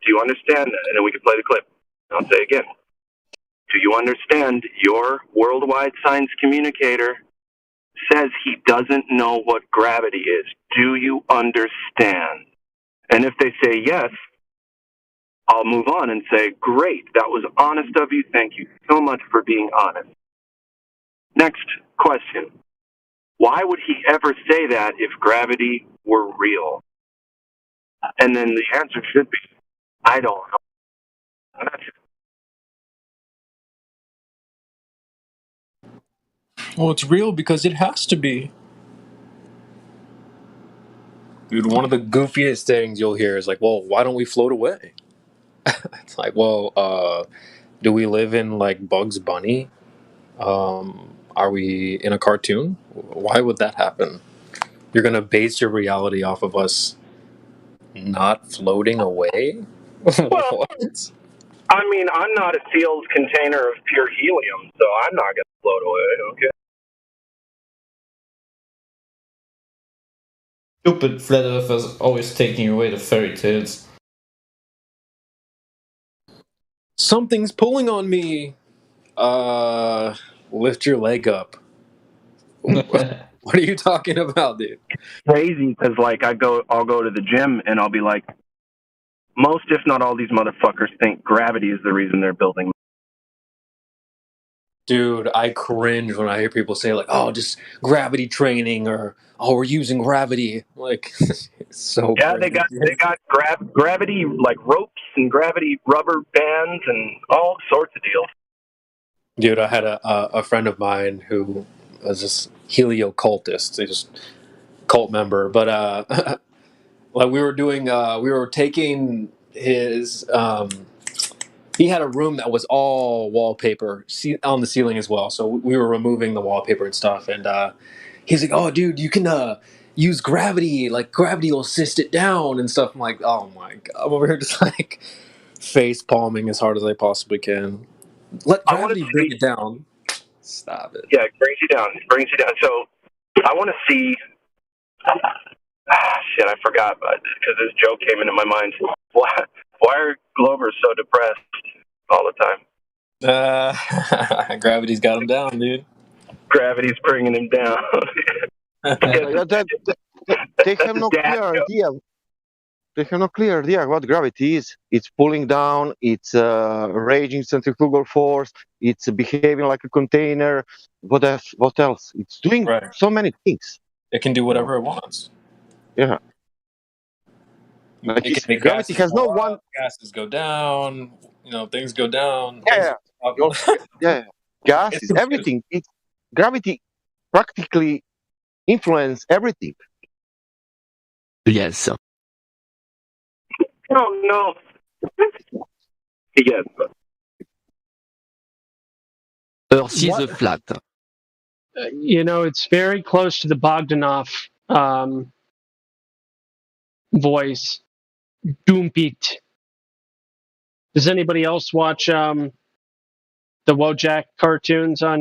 Do you understand that? And then we can play the clip. I'll say again. Do you understand your worldwide science communicator says he doesn't know what gravity is? Do you understand? And if they say yes, I'll move on and say, great, that was honest of you. Thank you so much for being honest. Next question. Why would he ever say that if gravity were real? And then the answer should be, I don't know. And that's it. Well, it's real because it has to be. Dude, one of the goofiest things you'll hear is like, well, why don't we float away? It's like, well, do we live in like Bugs Bunny? Are we in a cartoon? Why would that happen? You're going to base your reality off of us not floating away? What? I mean, I'm not a sealed container of pure helium, so I'm not going to float away, okay? Stupid flat earthers always taking away the fairy tales. Something's pulling on me. Lift your leg up. What are you talking about, dude? Crazy, because like I'll go to the gym and I'll be like, most, if not all, these motherfuckers think gravity is the reason they're building. Dude, I cringe when I hear people say like, "Oh, just gravity training," or "Oh, we're using gravity." Like, it's so. Yeah, crazy. they got gravity like ropes and gravity rubber bands and all sorts of deals. Dude, I had a friend of mine who was this heliocultist, just cult member, but like we were taking his. He had a room that was all wallpaper on the ceiling as well, so we were removing the wallpaper and stuff. And he's like, "Oh, dude, you can use gravity. Like gravity will assist it down and stuff." I'm like, "Oh my god!" I'm over here just like face palming as hard as I possibly can. Let gravity bring it down. Stop it. Yeah, it brings you down. So I want to see Shit, I forgot because this joke came into my mind. Why are Glovers so depressed all the time? Gravity's got him down, dude. Gravity's bringing him down. They have no clear idea. They have no clear idea what gravity is. It's pulling down. It's raging centrifugal force. It's behaving like a container. What else? What else? It's doing so many things. It can do whatever it wants. Yeah. It can make gravity has no one. Gases go down. Things go down. Yeah. Yeah. Gases, everything. Gravity practically influences everything. Yes. Oh, no. Yes. Earth is flat. It's very close to the Bogdanov voice. Doompit. Does anybody else watch the Wojak cartoons on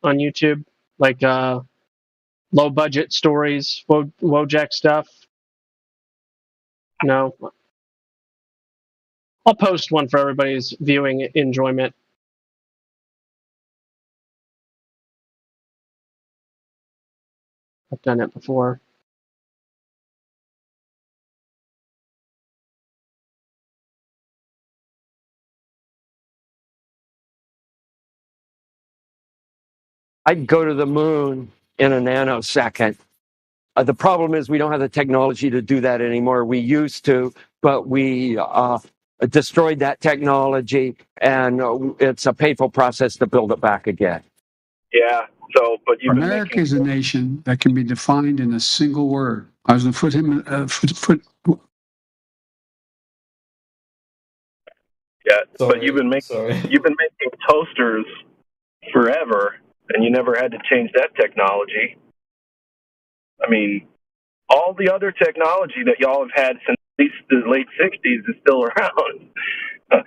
YouTube? Like low budget stories, Wojak stuff? No. I'll post one for everybody's viewing enjoyment. I've done it before. I'd go to the moon in a nanosecond. The problem is we don't have the technology to do that anymore. We used to, but we destroyed that technology, and it's a painful process to build it back again. Yeah. So, but America is a nation that can be defined in a single word. I was going to put him Yeah, but you've been making toasters forever, and you never had to change that technology. I mean, all the other technology that y'all have had since at least the late 60s is still around. I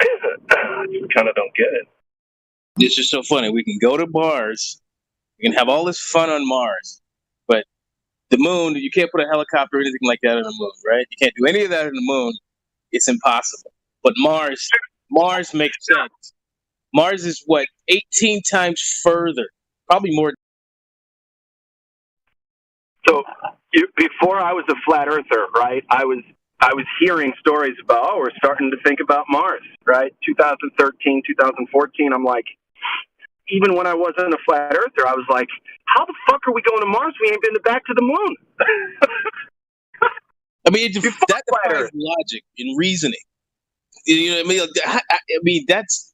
just kind of don't get it. It's just so funny. We can go to bars, we can have all this fun on Mars, but the moon, you can't put a helicopter or anything like that on the moon, right? You can't do any of that on the moon. It's impossible. But Mars makes sense. Mars is 18 times further, probably more. So before I was a flat earther, right? I was hearing stories about, we're starting to think about Mars, right? 2013, 2014. I'm like, even when I wasn't a flat earther, I was like, how the fuck are we going to Mars? We ain't been back to the moon. I mean, that defies logic and reasoning. You know what I mean? That's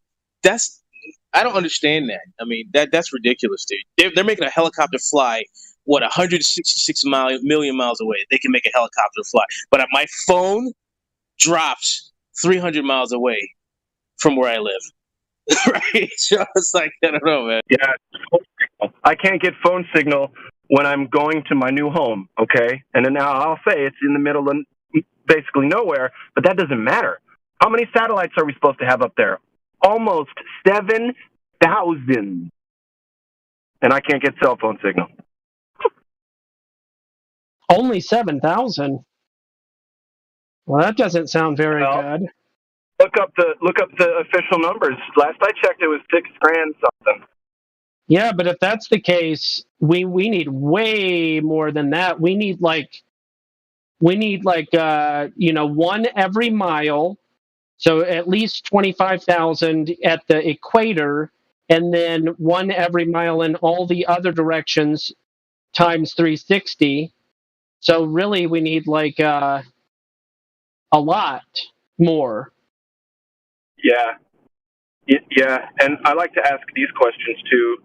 I don't understand that. I mean, that's ridiculous, dude. They're making a helicopter fly 166 million miles away. They can make a helicopter fly, but my phone drops 300 miles away from where I live. Right? So it's like, I don't know, man. Yeah, I can't get phone signal when I'm going to my new home. Okay, and then now I'll say it's in the middle of basically nowhere, but that doesn't matter. How many satellites are we supposed to have up there? Almost 7,000, and I can't get cell phone signal. Only 7,000. Well, that doesn't sound very good. Look up the official numbers. Last I checked, it was $6,000 something. Yeah, but if that's the case, we need way more than that. We need like one every mile, so at least 25,000 at the equator, and then one every mile in all the other directions times 360. So really, we need like a lot more. Yeah, and I like to ask these questions to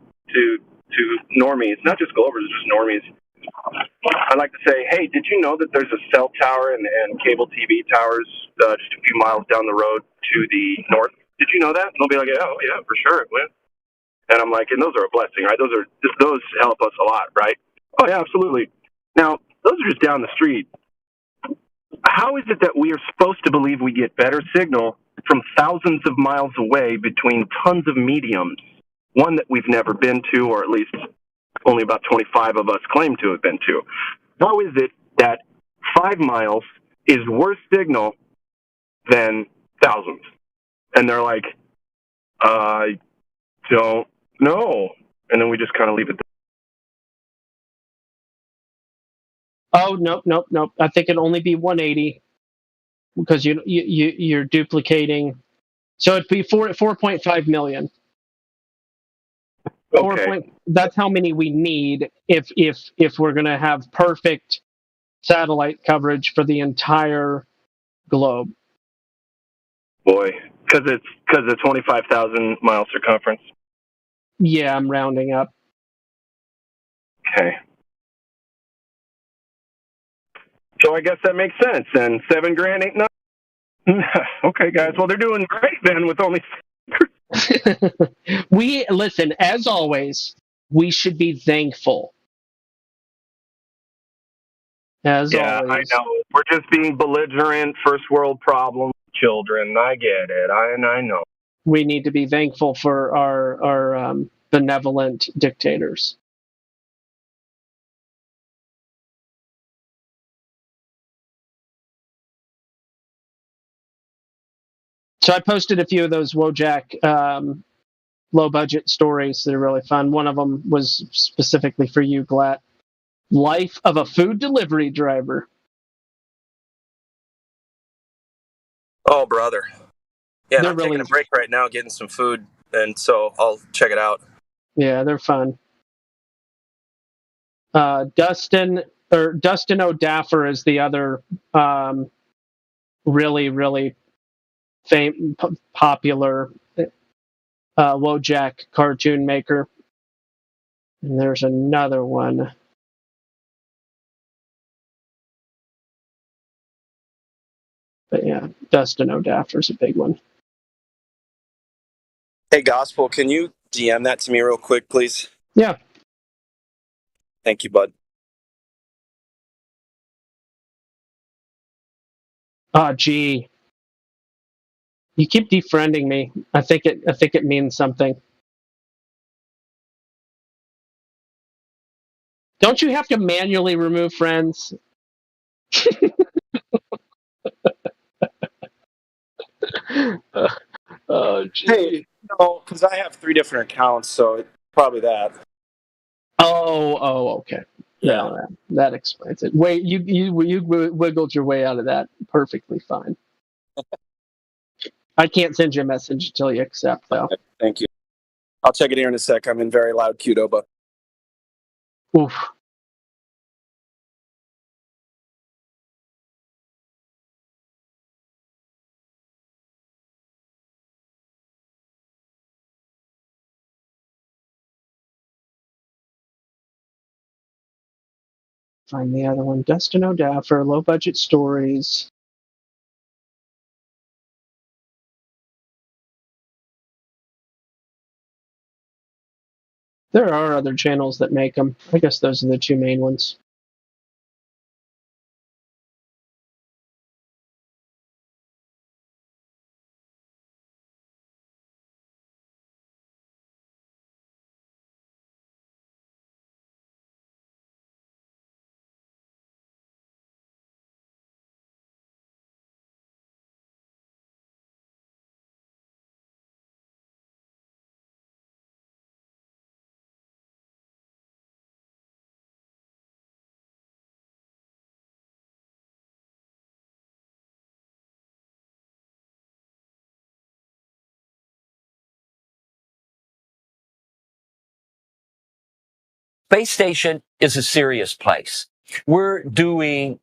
normies, not just Glovers, just normies. I like to say, hey, did you know that there's a cell tower and cable TV towers just a few miles down the road to the north? Did you know that? And they'll be like, oh yeah, for sure. And I'm like, and those are a blessing, right? Those help us a lot, right? Oh yeah, absolutely. Now those are just down the street. How is it that we are supposed to believe we get better signal from thousands of miles away between tons of mediums, one that we've never been to, or at least only about 25 of us claim to have been to? how is it that 5 miles is worse signal than thousands? And they're like, I don't know. And then we just kind of leave it there. Oh, nope. I think it'd only be 180 because you're duplicating. So it'd be 4.5 million. Okay. That's how many we need if we're going to have perfect satellite coverage for the entire globe. Boy, because it's 25,000 mile circumference. Yeah, I'm rounding up. Okay. So I guess that makes sense. And $7,000 ain't nothing. Okay, guys. Well, they're doing great then with only. We listen, as always, we should be thankful. As always. I know. We're just being belligerent, first world problem children. I get it. I know. We need to be thankful for our benevolent dictators. So I posted a few of those Wojak low budget stories that are really fun. One of them was specifically for you, Glatt. Life of a food delivery driver. Oh, brother. Yeah, They're I'm really taking a break right now, getting some food, and so I'll check it out. Yeah, they're fun. Dustin O'Daffer is the other really popular Wojak cartoon maker. And there's another one. But yeah, Dustin O'Daffer's a big one. Hey, Gospel, can you DM that to me real quick, please? Yeah. Thank you, bud. Oh, gee. You keep defriending me. I think it means something. Don't you have to manually remove friends? Oh, gee. Hey, no, because I have 3 different accounts, so it's probably that. Oh, okay. Yeah, no, that explains it. Wait, you wiggled your way out of that perfectly fine. I can't send you a message until you accept, though. Okay, thank you. I'll check it here in a sec. I'm in very loud Qdoba. Oof. Find the other one. Dustin O'Daffer, low budget stories. There are other channels that make them. I guess those are the 2 main ones. Space station is a serious place. We're doing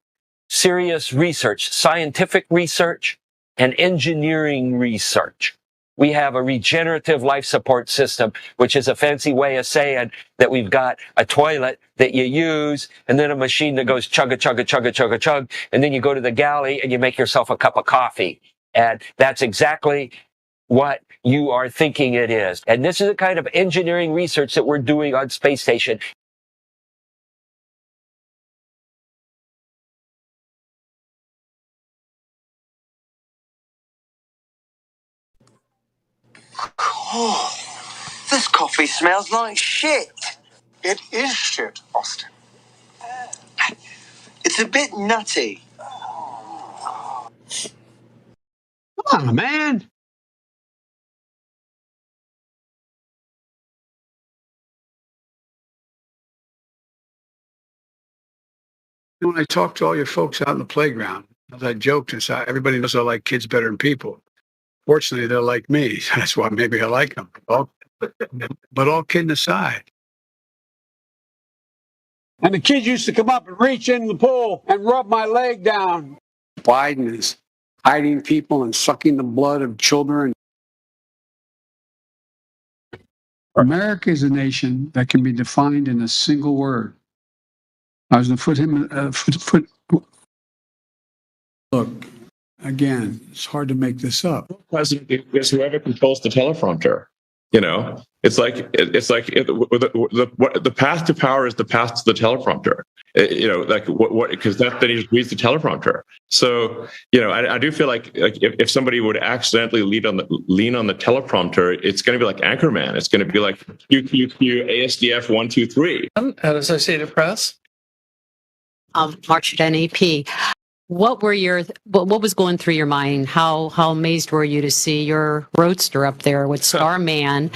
serious research, scientific research and engineering research. We have a regenerative life support system, which is a fancy way of saying that we've got a toilet that you use and then a machine that goes chugga, chugga, chugga, chugga, chug. And then you go to the galley and you make yourself a cup of coffee. And that's exactly what you are thinking it is. And this is the kind of engineering research that we're doing on space station. Oh, this coffee smells like shit. It is shit, Austin. It's a bit nutty. Come on, man. When I talk to all your folks out in the playground, as I joked and said, everybody knows I like kids better than people. Fortunately, they're like me. That's why maybe I like them. But all kidding aside. And the kids used to come up and reach in the pool and rub my leg down. Biden is hiding people and sucking the blood of children. America is a nation that can be defined in a single word. I was going to Look, again, it's hard to make this up. President is whoever controls the teleprompter. You know, it's like the path to power is the path to the teleprompter. You know, like what because then he just reads the teleprompter. So you know, I do feel like if somebody would accidentally lean on the teleprompter, it's going to be like Anchorman. It's going to be like QQQ ASDF 1 2 3. At Associated Press. March at NAP. What was going through your mind? How amazed were you to see your roadster up there with Starman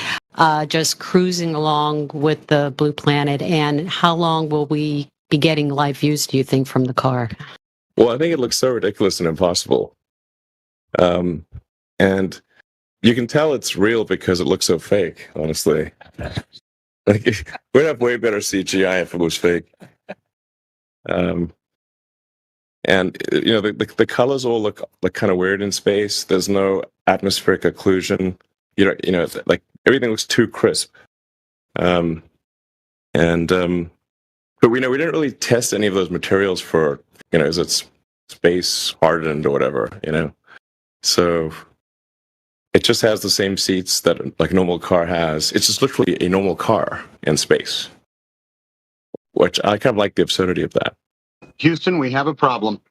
just cruising along with the Blue Planet? And how long will we be getting live views, do you think, from the car? Well, I think it looks so ridiculous and impossible. And you can tell it's real because it looks so fake, honestly. Like, we'd have way better CGI if it was fake. And you know the colors all look like kind of weird in space. There's no atmospheric occlusion. You know, like everything looks too crisp. But we didn't really test any of those materials for is it space hardened or whatever. You know, so it just has the same seats that like a normal car has. It's just literally a normal car in space, which I kind of like the absurdity of that. Houston, we have a problem.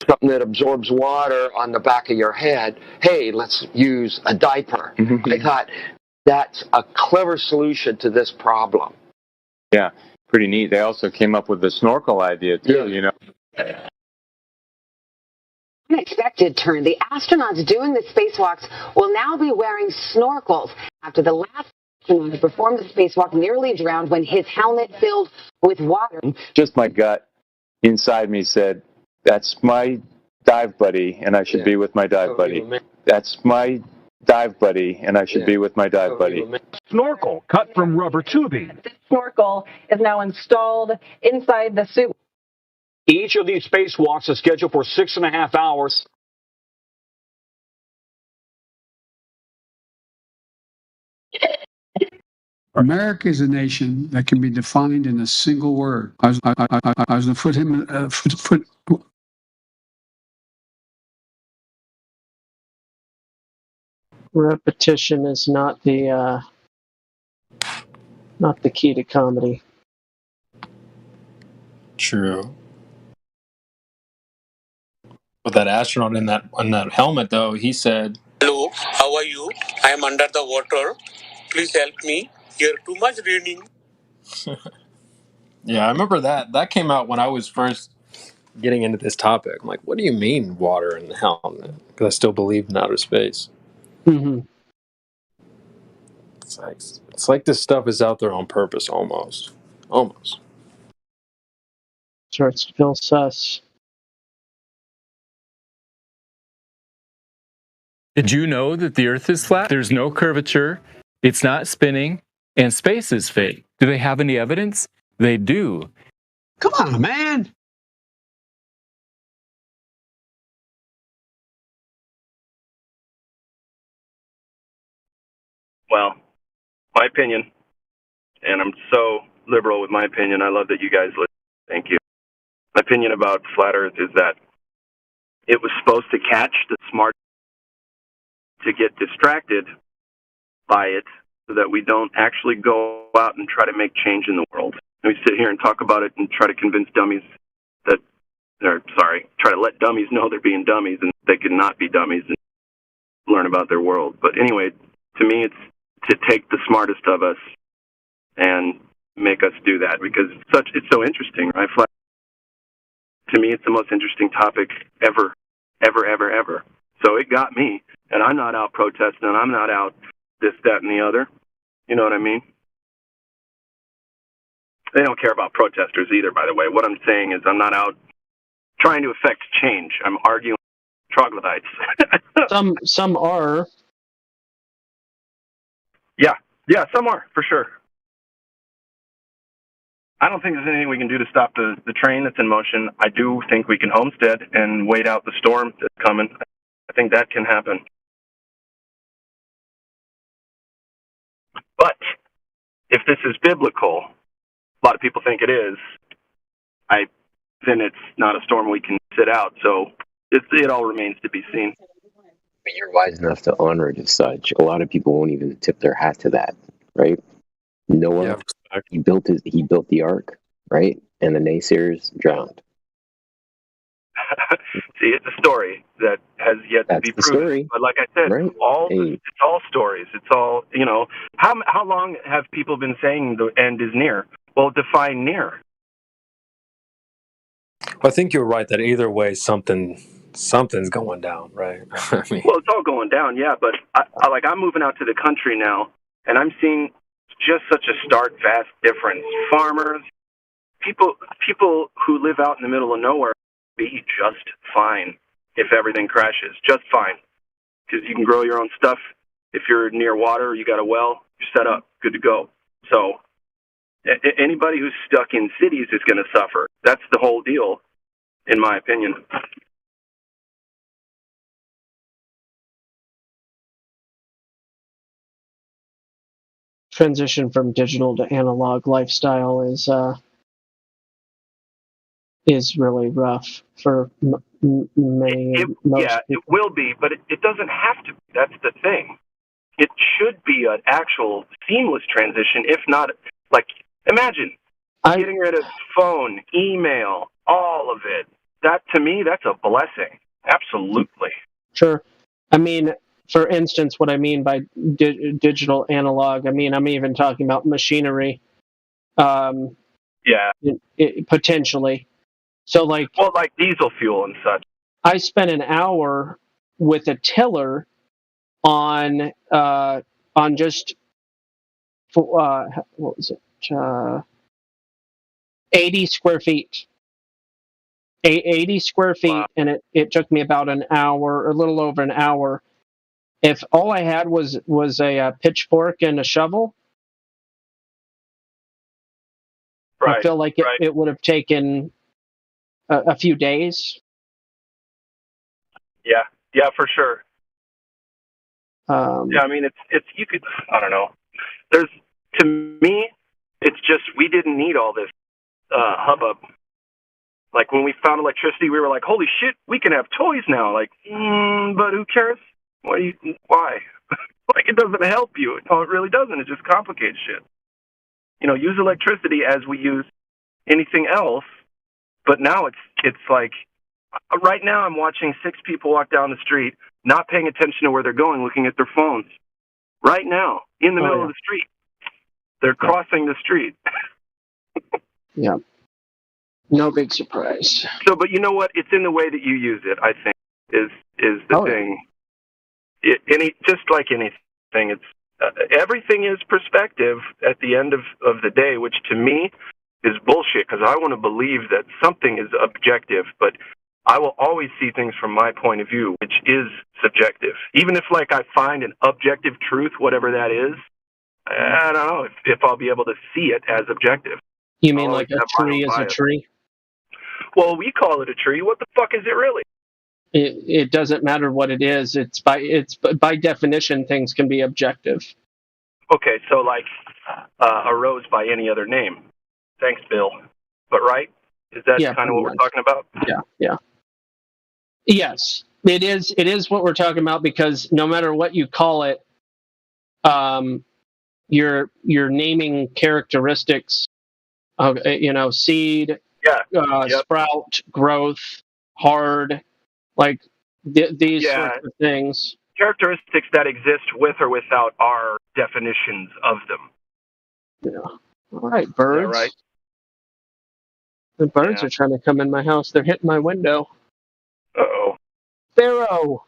Something that absorbs water on the back of your head. Hey, let's use a diaper. I thought that's a clever solution to this problem. Yeah, pretty neat. They also came up with the snorkel idea too, you know. Unexpected turn. The astronauts doing the spacewalks will now be wearing snorkels after the last astronaut who performed the spacewalk nearly drowned when his helmet filled with water. Just my gut inside me said, that's my dive buddy, and I should be with my dive buddy. That's my dive buddy, and I should be with my dive buddy. Snorkel cut from rubber tubing. This snorkel is now installed inside the suit. Each of these spacewalks is scheduled for 6.5 hours. America is a nation that can be defined in a single word. I was going to put him. Repetition is not the key to comedy. True. But that astronaut in that helmet, though, he said, "Hello, how are you? I am under the water. Please help me. Here too much raining." Yeah, I remember that. That came out when I was first getting into this topic. I'm like, what do you mean water in the helmet? Because I still believe in outer space. Mm-hmm. It's like this stuff is out there on purpose, almost. Starts to feel sus. Did you know that the Earth is flat? There's no curvature, it's not spinning, and space is fake. Do they have any evidence? They do. Come on, man. Well, my opinion, and I'm so liberal with my opinion. I love that you guys listen. Thank you. My opinion about flat Earth is that it was supposed to catch the smart to get distracted by it so that we don't actually go out and try to make change in the world. We sit here and talk about it and try to convince dummies that try to let dummies know they're being dummies and they can not be dummies and learn about their world. But anyway, to me, it's to take the smartest of us and make us do that because it's so interesting, right? To me, it's the most interesting topic ever. So it got me, and I'm not out protesting, and I'm not out this, that, and the other. You know what I mean? They don't care about protesters either, by the way. What I'm saying is I'm not out trying to affect change. I'm arguing troglodytes. Some are. Yeah, some are, for sure. I don't think there's anything we can do to stop the train that's in motion. I do think we can homestead and wait out the storm that's coming. I think that can happen. But if this is biblical, a lot of people think it is, then it's not a storm we can sit out. So it all remains to be seen. But you're wise enough to honor it as such. A lot of people won't even tip their hat to that, right? Noah, he built the ark, right? And the naysayers drowned. See, it's a story that has yet to be proven. Story. But like I said, it's all stories. It's all, how long have people been saying the end is near? Well, define near. I think you're right that either way, something's going down, right? Well, it's all going down, yeah. But I'm moving out to the country now, and I'm seeing just such a stark, vast difference. Farmers, people who live out in the middle of nowhere be just fine if everything crashes, just fine, because you can grow your own stuff. If you're near water, you got a well, you're set up, good to go. So anybody who's stuck in cities is going to suffer. That's the whole deal, in my opinion. Transition from digital to analog lifestyle is really rough for many. It will be, but it doesn't have to be. That's the thing. It should be an actual seamless transition, if not, imagine getting rid of phone, email, all of it. That, to me, that's a blessing. Absolutely. Sure. I mean, for instance, what I mean by digital analog, I'm even talking about machinery. Potentially. So like diesel fuel and such. I spent an hour with a tiller on just what was it? 80 square feet. 80 square feet, wow. And it took me about an hour, or a little over an hour. If all I had was a pitchfork and a shovel, I feel like it would have taken a few days. Yeah, for sure. I mean, it's you could, I don't know. To me, it's just we didn't need all this hubbub. Like when we found electricity, we were like, "Holy shit, we can have toys now!" Like, but who cares? Why? It doesn't help you. No, it really doesn't. It just complicates shit. Use electricity as we use anything else. But now it's like, right now I'm watching 6 people walk down the street, not paying attention to where they're going, looking at their phones. Right now, in the middle of the street. They're crossing the street. Yeah. No big surprise. So, but you know what? It's in the way that you use it, I think, is the thing. Just like anything, it's everything is perspective at the end of the day, which to me is bullshit, because I want to believe that something is objective, but I will always see things from my point of view, which is subjective. Even if I find an objective truth, whatever that is, I don't know if I'll be able to see it as objective. You mean like a tree is a tree? Well, we call it a tree. What the fuck is it really? It doesn't matter what it is. It's by definition, things can be objective. Okay, so a rose by any other name. Thanks, Bill. But right? Is that kind of what we're talking about? Yeah. Yes, it is. It is what we're talking about, because no matter what you call it, you're naming characteristics of seed, sprout, growth, hard, like these sorts of things. Characteristics that exist with or without our definitions of them. Yeah. All right, birds. Yeah, right. The birds are trying to come in my house. They're hitting my window. Uh-oh. Pharaoh,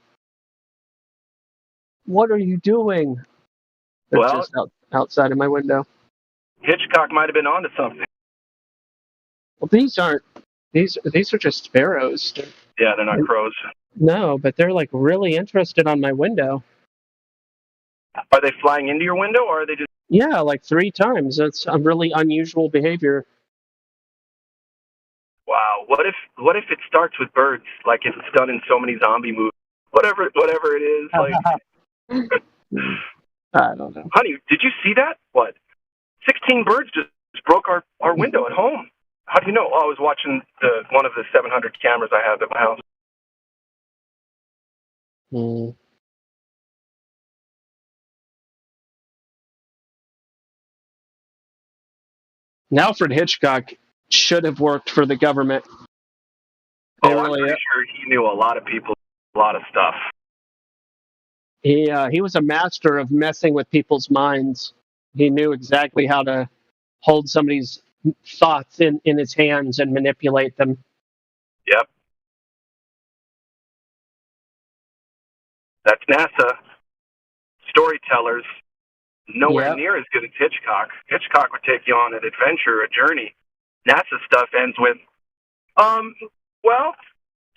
what are you doing? They're just outside of my window. Hitchcock might have been onto something. Well, these aren't. These are just sparrows. Yeah, they're not crows. No, but they're like really interested on my window. Are they flying into your window, or are they just? Yeah, like 3 times. That's a really unusual behavior. Wow. What if it starts with birds, like it's done in so many zombie movies? Whatever it is, like. I don't know. Honey, did you see that? What? 16 birds just broke our window at home. How do you know? Oh, I was watching one of the 700 cameras I have at my house. Alfred Hitchcock should have worked for the government. I'm pretty sure he knew a lot of people, a lot of stuff. He was a master of messing with people's minds. He knew exactly how to hold somebody's thoughts in his hands and manipulate them. Yep. That's NASA. Storytellers, nowhere near as good as Hitchcock. Hitchcock would take you on an adventure, a journey. NASA stuff ends with, well,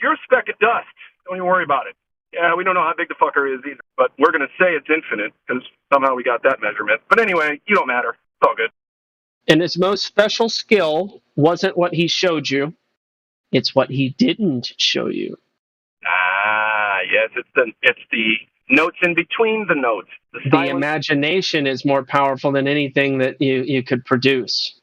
you're a speck of dust. Don't even worry about it. Yeah, we don't know how big the fucker is either, but we're going to say it's infinite because somehow we got that measurement. But anyway, you don't matter. It's all good. And his most special skill wasn't what he showed you. It's what he didn't show you. Ah, yes. It's the notes in between the notes. The imagination is more powerful than anything that you could produce.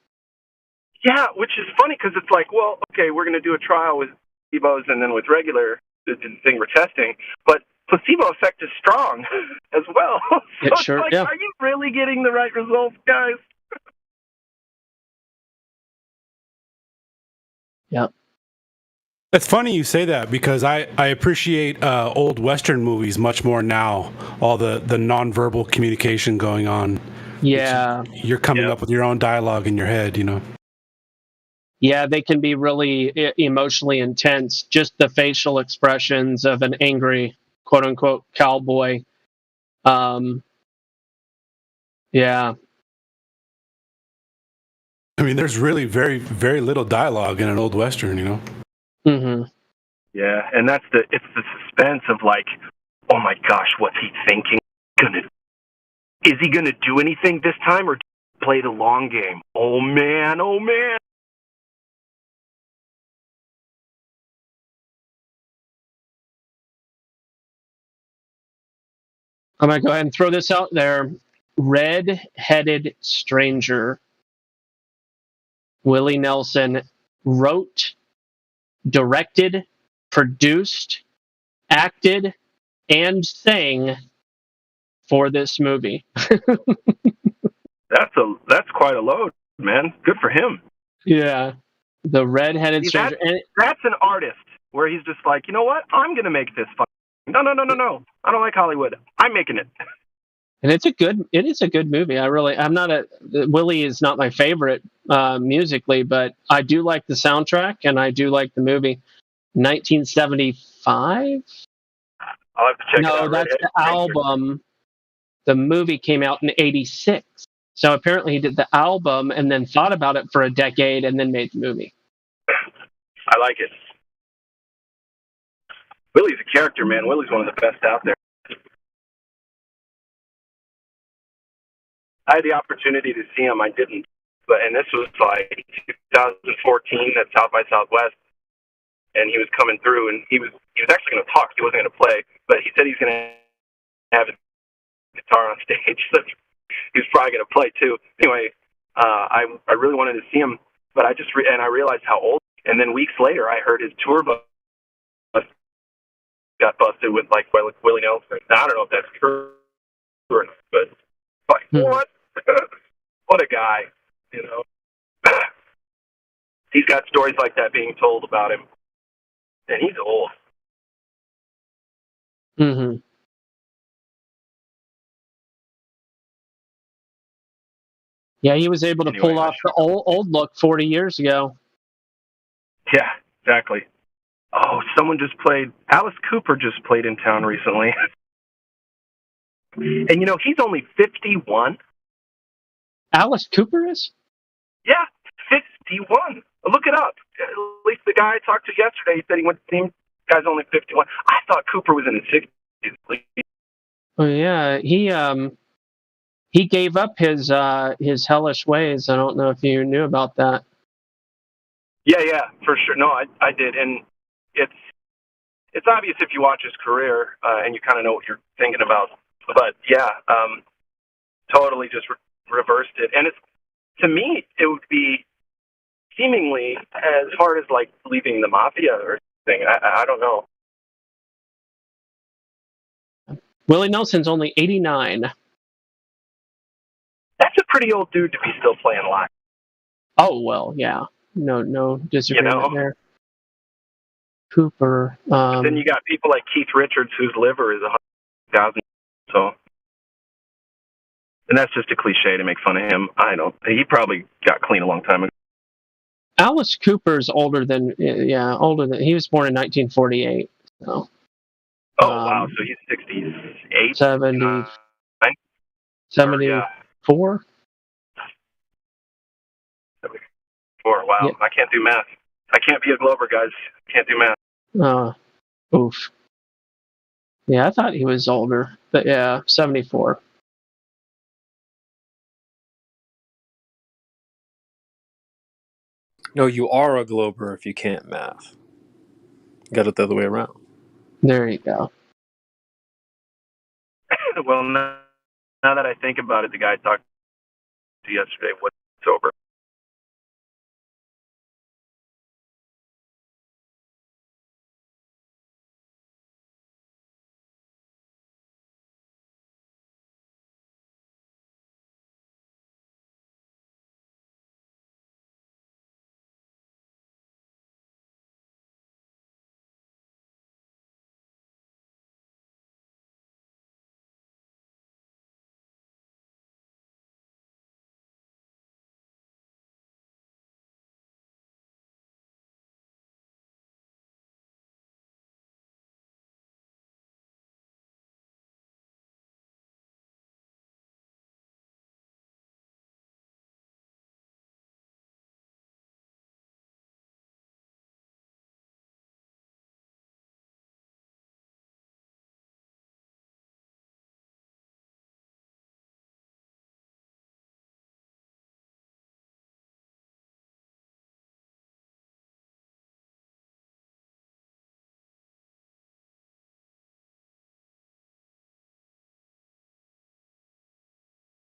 Yeah, which is funny because it's like, well, okay, we're going to do a trial with placebos and then with regular, the thing we're testing, but placebo effect is strong as well. So it's like, are you really getting the right results, guys? Yeah. It's funny you say that because I appreciate old Western movies much more now. All the nonverbal communication going on. Yeah. You're coming up with your own dialogue in your head, you know. Yeah, they can be really emotionally intense. Just the facial expressions of an angry, quote unquote, cowboy. Yeah. I mean, there's really very, very little dialogue in an old Western, you know. Mm-hmm. Yeah, and it's the suspense of like, oh my gosh, what's he thinking? Is he gonna do anything this time or play the long game? Oh man, oh man. I'm going to go ahead and throw this out there. Red-Headed Stranger. Willie Nelson wrote, directed, produced, acted, and sang for this movie. That's quite a load, man. Good for him. Yeah. The Red-Headed Stranger. That's an artist where he's just like, you know what? I'm going to make this fun. No. I don't like Hollywood. I'm making it. And it is a good movie. Willie is not my favorite musically, but I do like the soundtrack and I do like the movie. 1975? I'll have to check it out. No, that's the album. The movie came out in 86. So apparently he did the album and then thought about it for a decade and then made the movie. I like it. Willie's a character, man. Willie's one of the best out there. I had the opportunity to see him. I didn't. And this was like 2014 at South by Southwest. And he was coming through, and he was actually going to talk. He wasn't going to play, but he said he's going to have his guitar on stage. So he was probably going to play too. Anyway, I really wanted to see him, but I realized how old. And then weeks later, I heard his tour bus got busted with like Willie Nelson. Now, I don't know if that's true or not, but like what? What a guy, you know. he's got stories like that being told about him, and he's old. Mm-hmm. Yeah, he was able to pull off the old look 40 years ago. Yeah, exactly. Oh, someone just played. Alice Cooper just played in town recently. And you know, he's only 51. Alice Cooper is? Yeah, 51. Look it up. At least the guy I talked to yesterday, he said he went to see him. Guy's only 51. I thought Cooper was in his 60s. Oh yeah, he gave up his hellish ways. I don't know if you knew about that. Yeah, for sure. No, I did, and it's obvious if you watch his career and you kind of know what you're thinking about. But yeah, totally just reversed it. And it's, to me, it would be seemingly as hard as like leaving the mafia or something. I don't know. Willie Nelson's only 89. That's a pretty old dude to be still playing live. Oh well, yeah. No disagreement there. Cooper. Then you got people like Keith Richards, whose liver is 100,000. So, and that's just a cliche to make fun of him. I don't. He probably got clean a long time ago. Alice Cooper's older than he was born in 1948. So. Oh wow! So he's 68, 70, 74. 74. Wow! Yeah. I can't do math. I can't be a Glover, guys. Can't do math. Oof. Yeah, I thought he was older, but yeah, 74. No, you are a Glober if you can't math. Got it the other way around. There you go. Well, now that I think about it, the guy I talked to yesterday was sober.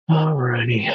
Alrighty.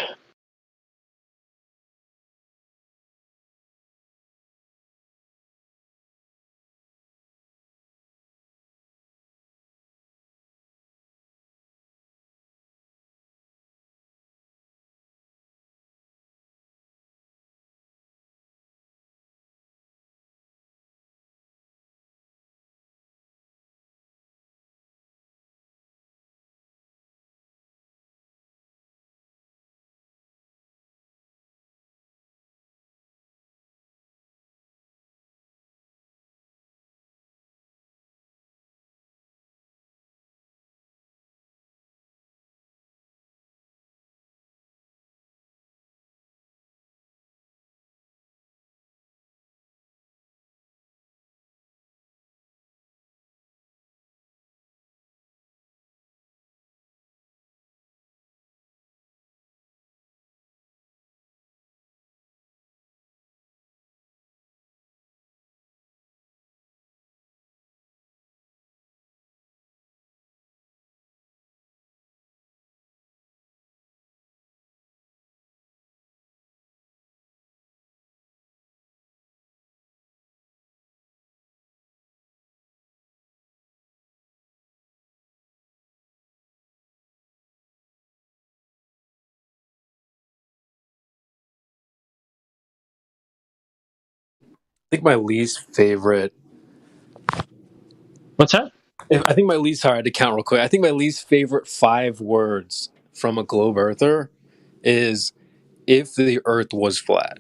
think my least favorite. What's that? I think my least. Sorry, I had to count real quick. I think my least favorite 5 words from a globe earther is "if the Earth was flat,"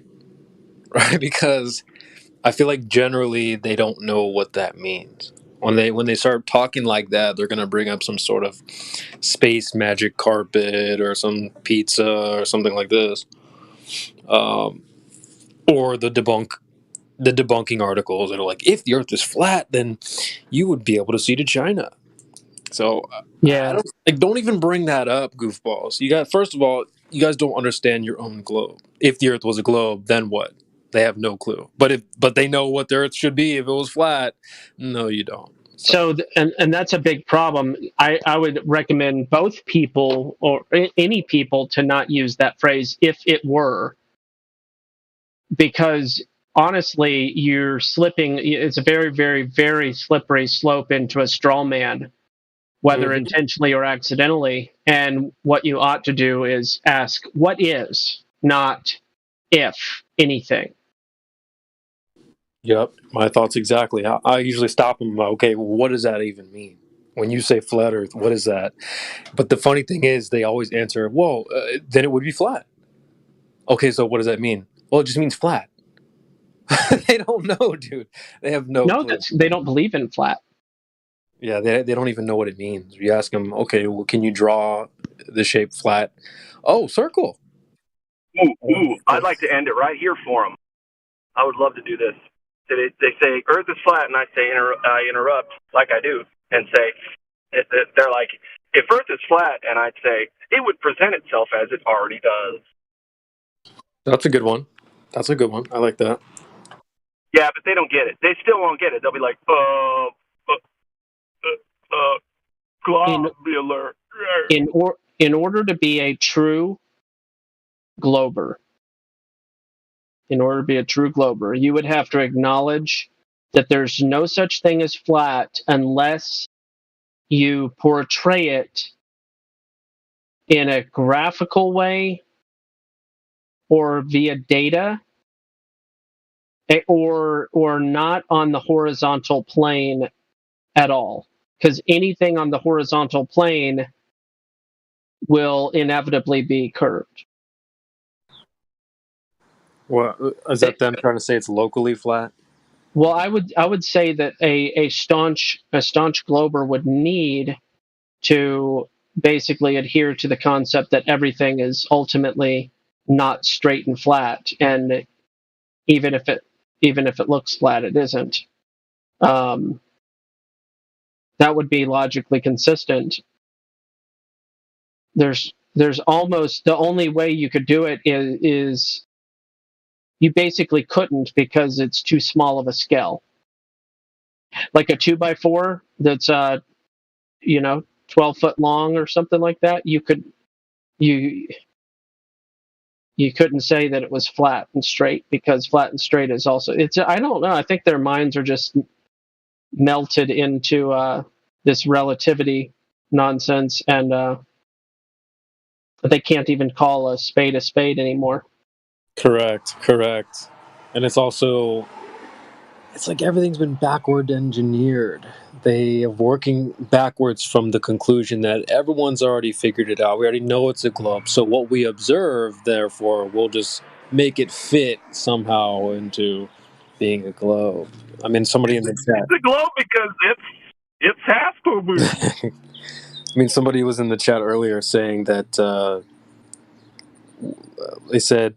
right? Because I feel like generally they don't know what that means. When they start talking like that, they're gonna bring up some sort of space magic carpet or some pizza or something like this, or the debunking articles that are like, if the Earth is flat, then you would be able to see to China. So I don't even bring that up, goofballs. First of all, you guys don't understand your own globe. If the Earth was a globe, then what? They have no clue. But they know what the Earth should be if it was flat. No, you don't. So, and that's a big problem. I would recommend both people or any people to not use that phrase "if it were," because honestly, you're slipping. It's a very, very, very slippery slope into a straw man, whether intentionally or accidentally. And what you ought to do is ask, "What is?" not "if anything." Yep, my thoughts exactly. I usually stop them. Okay, well, what does that even mean? When you say flat Earth, what is that? But the funny thing is, they always answer, "Well, then it would be flat." Okay, so what does that mean? Well, it just means flat. They don't know, dude. They have no clue. They don't believe in flat. Yeah, they don't even know what it means. You ask them, okay, well, can you draw the shape flat? Oh, circle. Ooh, I'd like to end it right here for them. I would love to do this. They say Earth is flat, and I say I interrupt like I do and say they're like, if Earth is flat, and I'd say it would present itself as it already does. That's a good one. I like that. Yeah, but they don't get it. They still won't get it. They'll be like, globular. In order to be a true glober, you would have to acknowledge that there's no such thing as flat unless you portray it in a graphical way or via data or not on the horizontal plane at all, because anything on the horizontal plane will inevitably be curved. Well, is that them trying to say it's locally flat? Well, I would say that a staunch glober would need to basically adhere to the concept that everything is ultimately not straight and flat, and even if it looks flat, it isn't. That would be logically consistent. There's almost the only way you could do it is you basically couldn't, because it's too small of a scale. Like a 2x4 that's 12 foot long or something like that, you couldn't say that it was flat and straight, because flat and straight is also, I don't know, I think their minds are just melted into this relativity nonsense, and they can't even call a spade anymore. Correct. And it's like everything's been backward engineered. They are working backwards from the conclusion that everyone's already figured it out. We already know it's a globe. So what we observe, therefore, we'll just make it fit somehow into being a globe. I mean, somebody in the chat. It's a globe because it's Hasselblad. I mean, somebody was in the chat earlier saying that they said,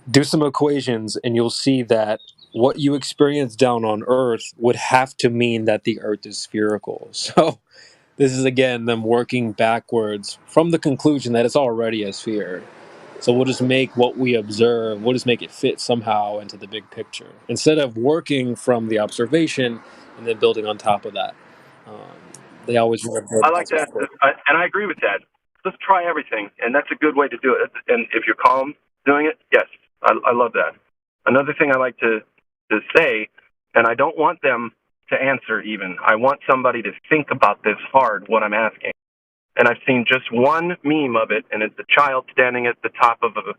do some equations and you'll see that what you experience down on Earth would have to mean that the Earth is spherical. So this is, again, them working backwards from the conclusion that it's already a sphere. So we'll just make what we observe, we'll just make it fit somehow into the big picture, instead of working from the observation and then building on top of that. They always want to build. I like that, and I agree with that. Let's try everything, and that's a good way to do it. And if you're calm doing it, yes, I love that. Another thing I like to say, and I don't want them to answer even. I want somebody to think about this hard, what I'm asking. And I've seen just one meme of it, and it's a child standing at the top of a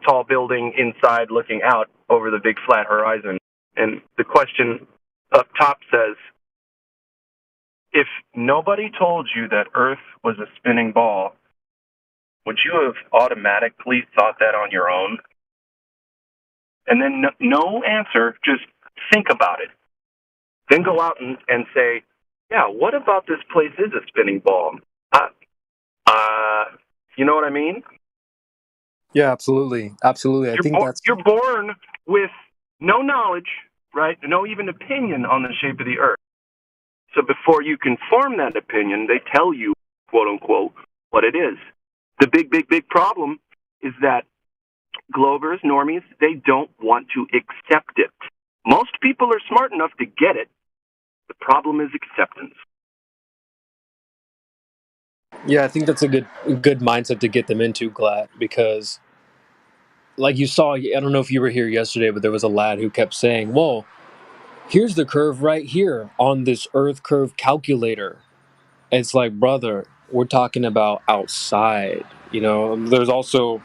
tall building inside looking out over the big flat horizon. And the question up top says, if nobody told you that Earth was a spinning ball, would you have automatically thought that on your own? And then no answer, just think about it. Then go out and say, yeah, what about this place is a spinning ball? You know what I mean? Yeah, absolutely. Absolutely. I think that's You're born with no knowledge, right? No even opinion on the shape of the Earth. So before you can form that opinion, they tell you, quote unquote, what it is. The big problem is that Globers, normies, they don't want to accept it. Most people are smart enough to get it. The problem is acceptance. Yeah, I think that's a good mindset to get them into, Glad, because like you saw, I don't know if you were here yesterday, but there was a lad who kept saying, "Whoa, here's the curve right here on this Earth curve calculator." It's like, brother, we're talking about outside. You know, there's also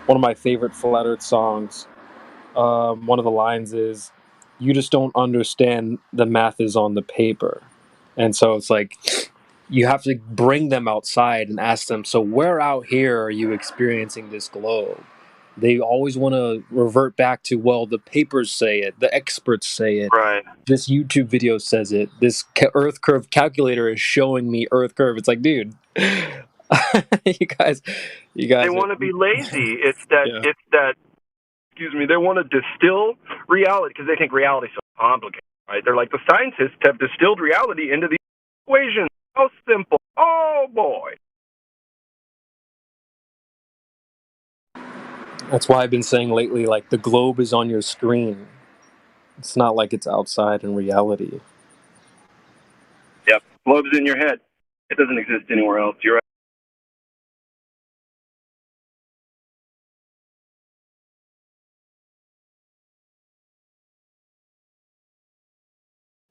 one of my favorite Flat Earth songs. One of the lines is, "You just don't understand the math is on the paper," and so it's like you have to bring them outside and ask them, so where out here are you experiencing this globe? They always want to revert back to, well, the papers say it, the experts say it, right? This YouTube video says it, this Earth curve calculator is showing me Earth curve. It's like, dude, you guys They want to be lazy. It's that excuse me, they want to distill reality because they think reality is so complicated, right? They're like, the scientists have distilled reality into the equation. How simple. Oh, boy. That's why I've been saying lately, like, the globe is on your screen. It's not like it's outside in reality. Yep. Globe's in your head. It doesn't exist anywhere else. You're right.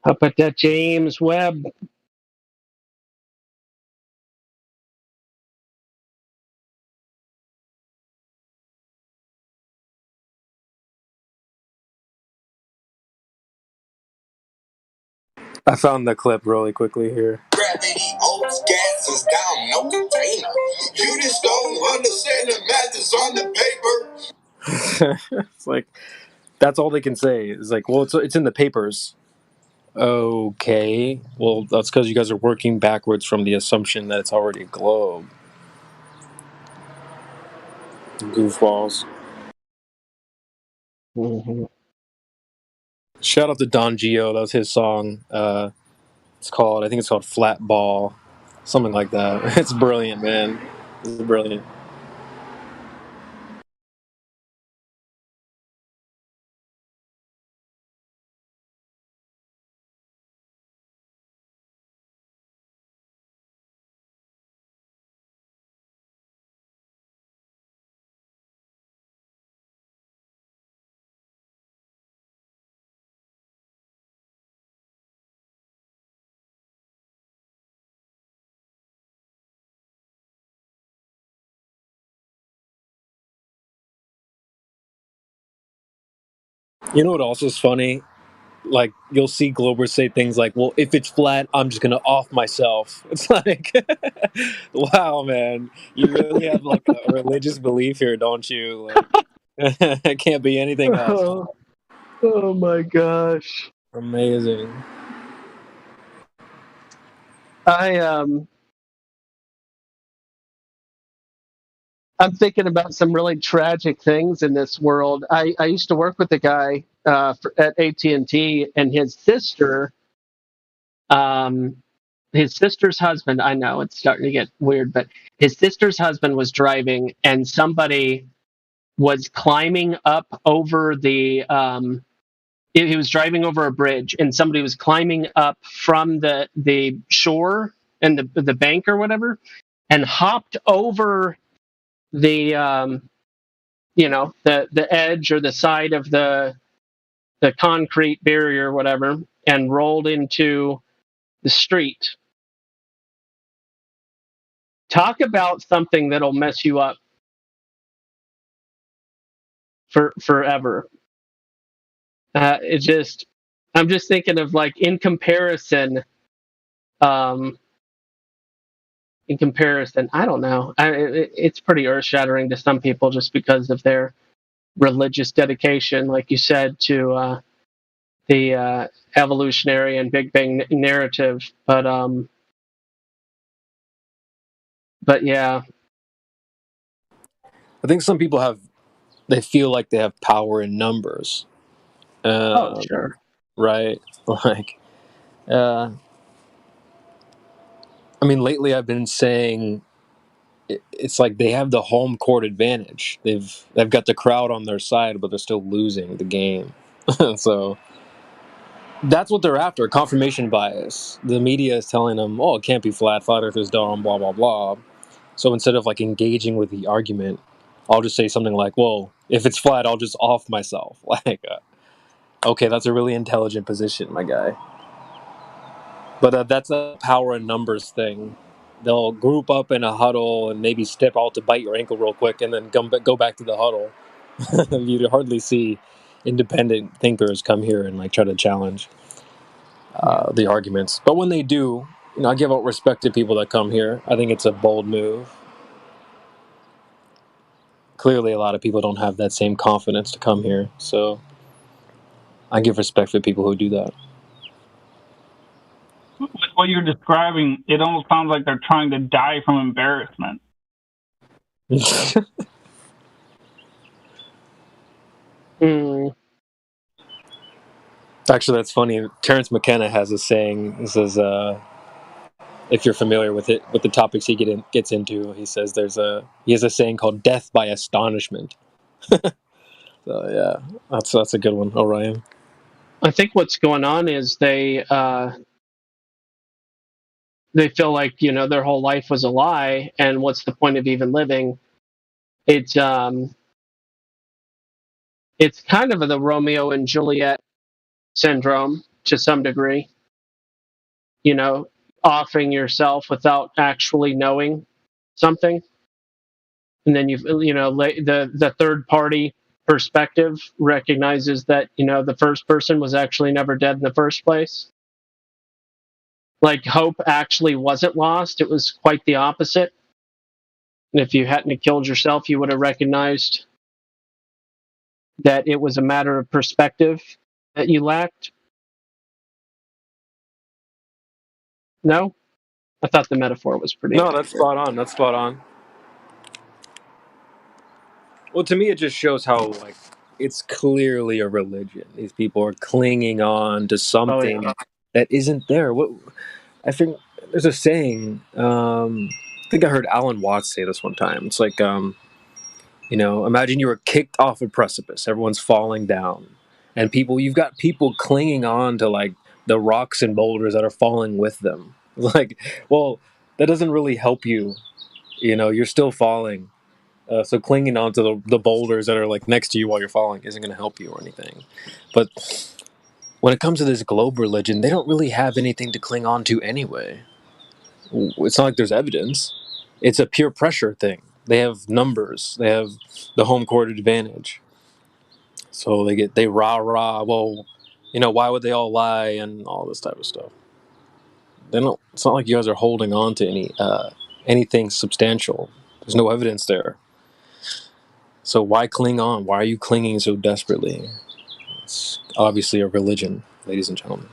How about that James Webb? I found the clip really quickly here. Gravity, oats, gases down, no container. You just don't understand the math is on the paper. It's like, that's all they can say. It's like, well, it's in the papers. Okay, well, that's because you guys are working backwards from the assumption that it's already a globe. Goofballs. Mm-hmm. Shout out to Don Gio. That was his song. I think it's called Flat Ball. Something like that. It's brilliant, man. It's brilliant. You know what also is funny? Like, you'll see Globers say things like, well, if it's flat, I'm just going to off myself. It's like, wow, man. You really have, like, a religious belief here, don't you? Like, it can't be anything else. Oh, my gosh. Amazing. I'm thinking about some really tragic things in this world. I used to work with a guy at AT&T, and his sister's husband, I know it's starting to get weird, but his sister's husband was driving, and somebody was climbing up over the he was driving over a bridge, and somebody was climbing up from the shore and the bank or whatever, and hopped over the the edge or the side of the concrete barrier or whatever, and rolled into the street. Talk about something that'll mess you up forever. I'm just thinking of like um, in comparison, I don't know. It's pretty earth shattering to some people just because of their religious dedication, like you said, to the evolutionary and Big Bang narrative. But yeah. I think some people they feel like they have power in numbers. Sure. Right? Like, I mean, lately I've been saying it's like they have the home court advantage. They've got the crowd on their side, but they're still losing the game. So that's what they're after, confirmation bias. The media is telling them, oh, it can't be flat earth is dumb, blah, blah, blah. So instead of like engaging with the argument, I'll just say something like, well, if it's flat, I'll just off myself. Like, okay, that's a really intelligent position, my guy. But that's a power in numbers thing. They'll group up in a huddle and maybe step out to bite your ankle real quick and then go back to the huddle. You'd hardly see independent thinkers come here and like try to challenge the arguments. But when they do, I give out respect to people that come here. I think it's a bold move. Clearly, a lot of people don't have that same confidence to come here. So I give respect for people who do that. With what you're describing, it almost sounds like they're trying to die from embarrassment. Actually, that's funny. Terrence McKenna has a saying. He says, if you're familiar with it, with the topics he gets into, he says he has a saying called "death by astonishment." So yeah, that's a good one, Orion. I think what's going on is they feel like their whole life was a lie, and what's the point of even living? It's kind of the Romeo and Juliet syndrome to some degree. Offering yourself without actually knowing something, and then the third party perspective recognizes that the first person was actually never dead in the first place. Like, hope actually wasn't lost; it was quite the opposite. And if you hadn't killed yourself, you would have recognized that it was a matter of perspective that you lacked. No, I thought the metaphor was pretty. No, that's spot on. That's spot on. Well, to me, it just shows how like it's clearly a religion. These people are clinging on to something that isn't there. What I think there's a saying. I think I heard Alan Watts say this one time. It's like, imagine you were kicked off a precipice. Everyone's falling down, and you've got people clinging on to like the rocks and boulders that are falling with them. Like, well, that doesn't really help you. You're still falling. So clinging onto the boulders that are like next to you while you're falling isn't going to help you or anything. But when it comes to this globe religion, they don't really have anything to cling on to anyway. It's not like there's evidence. It's a pure pressure thing. They have numbers. They have the home court advantage. So they rah rah. Well, why would they all lie and all this type of stuff? They don't. It's not like you guys are holding on to anything substantial. There's no evidence there. So why cling on? Why are you clinging so desperately? It's obviously a religion, ladies and gentlemen.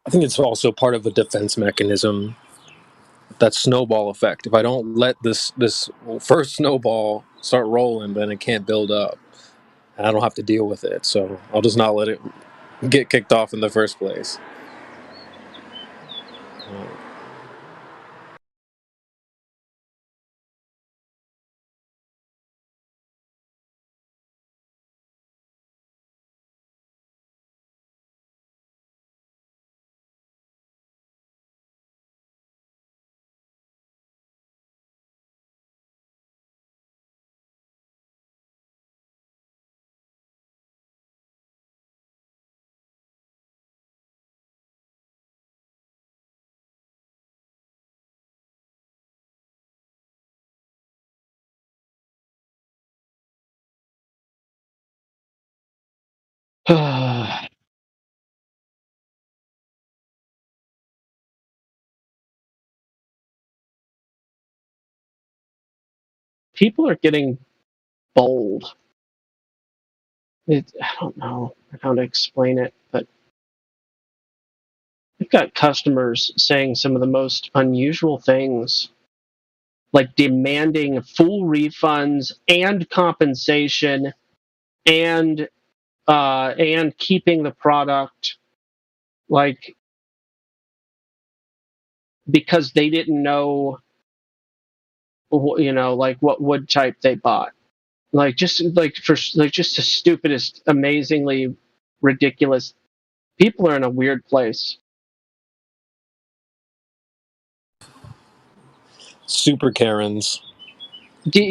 I think it's also part of a defense mechanism. That snowball effect. If I don't let this first snowball start rolling, then it can't build up. And I don't have to deal with it. So I'll just not let it get kicked off in the first place. people are getting bold. I don't know how to explain it, but we've got customers saying some of the most unusual things, like demanding full refunds and compensation and keeping the product, like, because they didn't know, like what wood type they bought. Just the stupidest, amazingly ridiculous. People are in a weird place. Super Karens.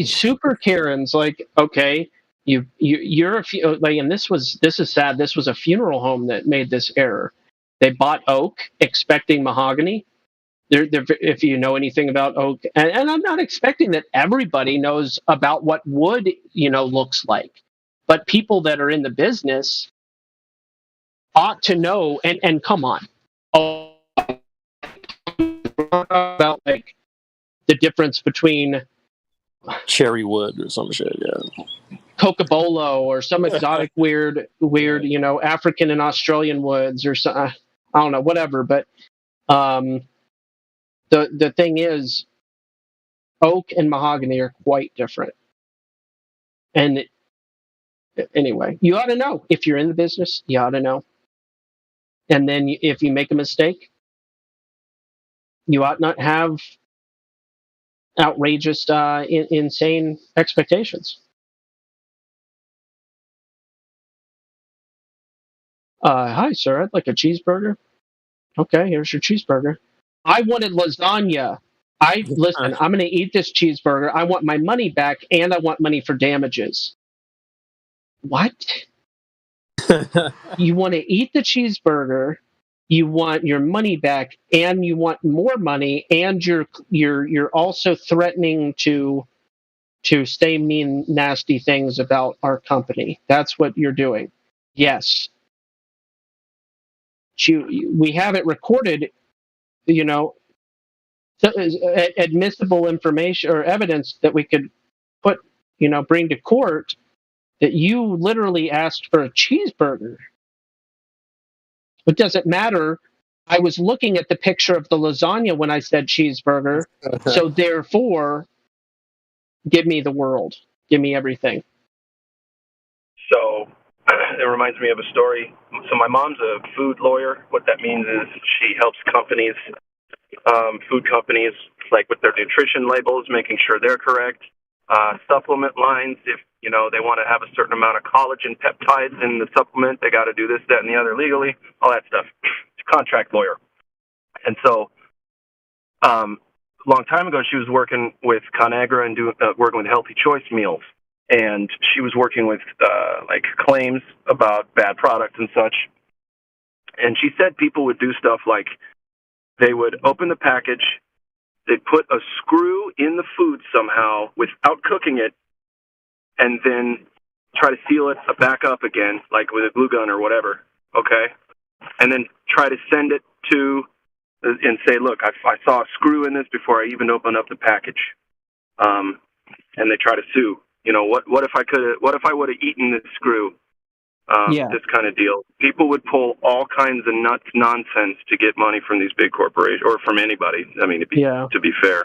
Super Karens, like, okay, you're and this is sad. This was a funeral home that made this error. They bought oak expecting mahogany. If you know anything about oak, and I'm not expecting that everybody knows about what wood, looks like, but people that are in the business ought to know. And come on, about like the difference between cherry wood or some shit, yeah. Cocobolo or some exotic weird, African and Australian woods or some, I don't know, whatever. But the thing is, oak and mahogany are quite different. And anyway, you ought to know. If you're in the business, you ought to know. And then if you make a mistake, you ought not have outrageous, insane expectations. Hi, sir. I'd like a cheeseburger. Okay, here's your cheeseburger. I wanted lasagna. Listen, I'm going to eat this cheeseburger. I want my money back, and I want money for damages. What? You want to eat the cheeseburger, you want your money back, and you want more money, and you're also threatening to say mean, nasty things about our company. That's what you're doing. Yes. We have it recorded, admissible information or evidence that we could bring to court that you literally asked for a cheeseburger. It doesn't matter. I was looking at the picture of the lasagna when I said cheeseburger. So therefore, give me the world. Give me everything. So it reminds me of a story. So my mom's a food lawyer. What that means is she helps companies, food companies, like with their nutrition labels, making sure they're correct. Supplement lines, if they want to have a certain amount of collagen peptides in the supplement, they got to do this, that, and the other legally, all that stuff. She's a contract lawyer. And so a long time ago, she was working with ConAgra and working with Healthy Choice Meals. And she was working with like claims about bad products and such. And she said people would do stuff like they would open the package, they'd put a screw in the food somehow without cooking it, and then try to seal it back up again, like with a glue gun or whatever, okay? And then try to send it to, and say, look, I saw a screw in this before I even opened up the package. And they try to sue. What if I would have eaten this screw? This kind of deal. People would pull all kinds of nuts nonsense to get money from these big corporations, or from anybody. I mean, to be fair.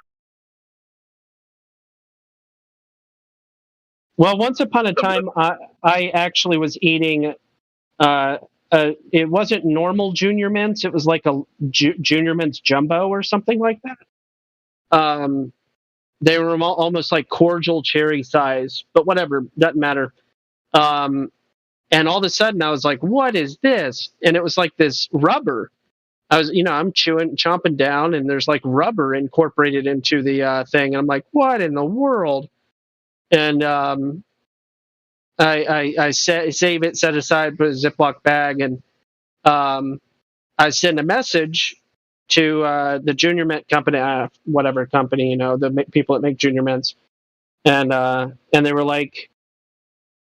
Well, once upon a time, I actually was eating. It wasn't normal Junior Mints. It was like a Junior Mints Jumbo or something like that. They were almost like cordial cherry size, but whatever, doesn't matter. And all of a sudden, I was like, "What is this?" And it was like this rubber. I'm chomping down, and there's like rubber incorporated into the thing. And I'm like, "What in the world?" And I save it, set aside, put a Ziploc bag, and I send a message to the Junior Mint company, whatever company, the people that make Junior Mints, and they were like,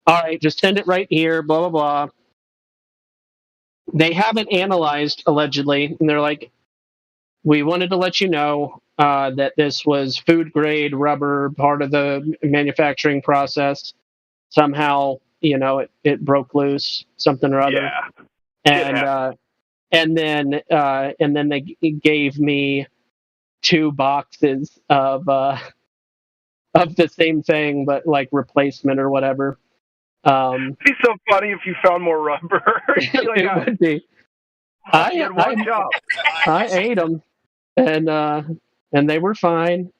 "All right, just send it right here, blah blah blah." They haven't analyzed, allegedly, and they're like, "We wanted to let you know that this was food grade rubber, part of the manufacturing process. Somehow, it broke loose, something or other. Yeah. And then they gave me 2 boxes of the same thing, but like replacement or whatever. It'd be so funny if you found more rubber. It would be. I ate them, and they were fine.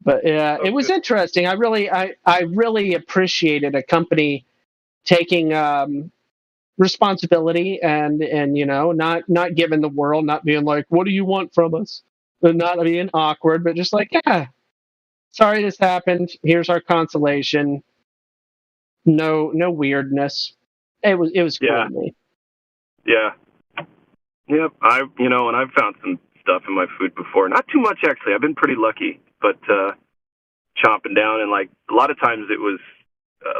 But yeah, it was interesting. I really appreciated a company taking responsibility and not giving the world, not being like, what do you want from us? But not being awkward, but just like, yeah, sorry this happened. Here's our consolation. No weirdness. It was cool to me. Yeah. Yep. And I've found some stuff in my food before. Not too much actually. I've been pretty lucky, but chomping down, and like a lot of times it was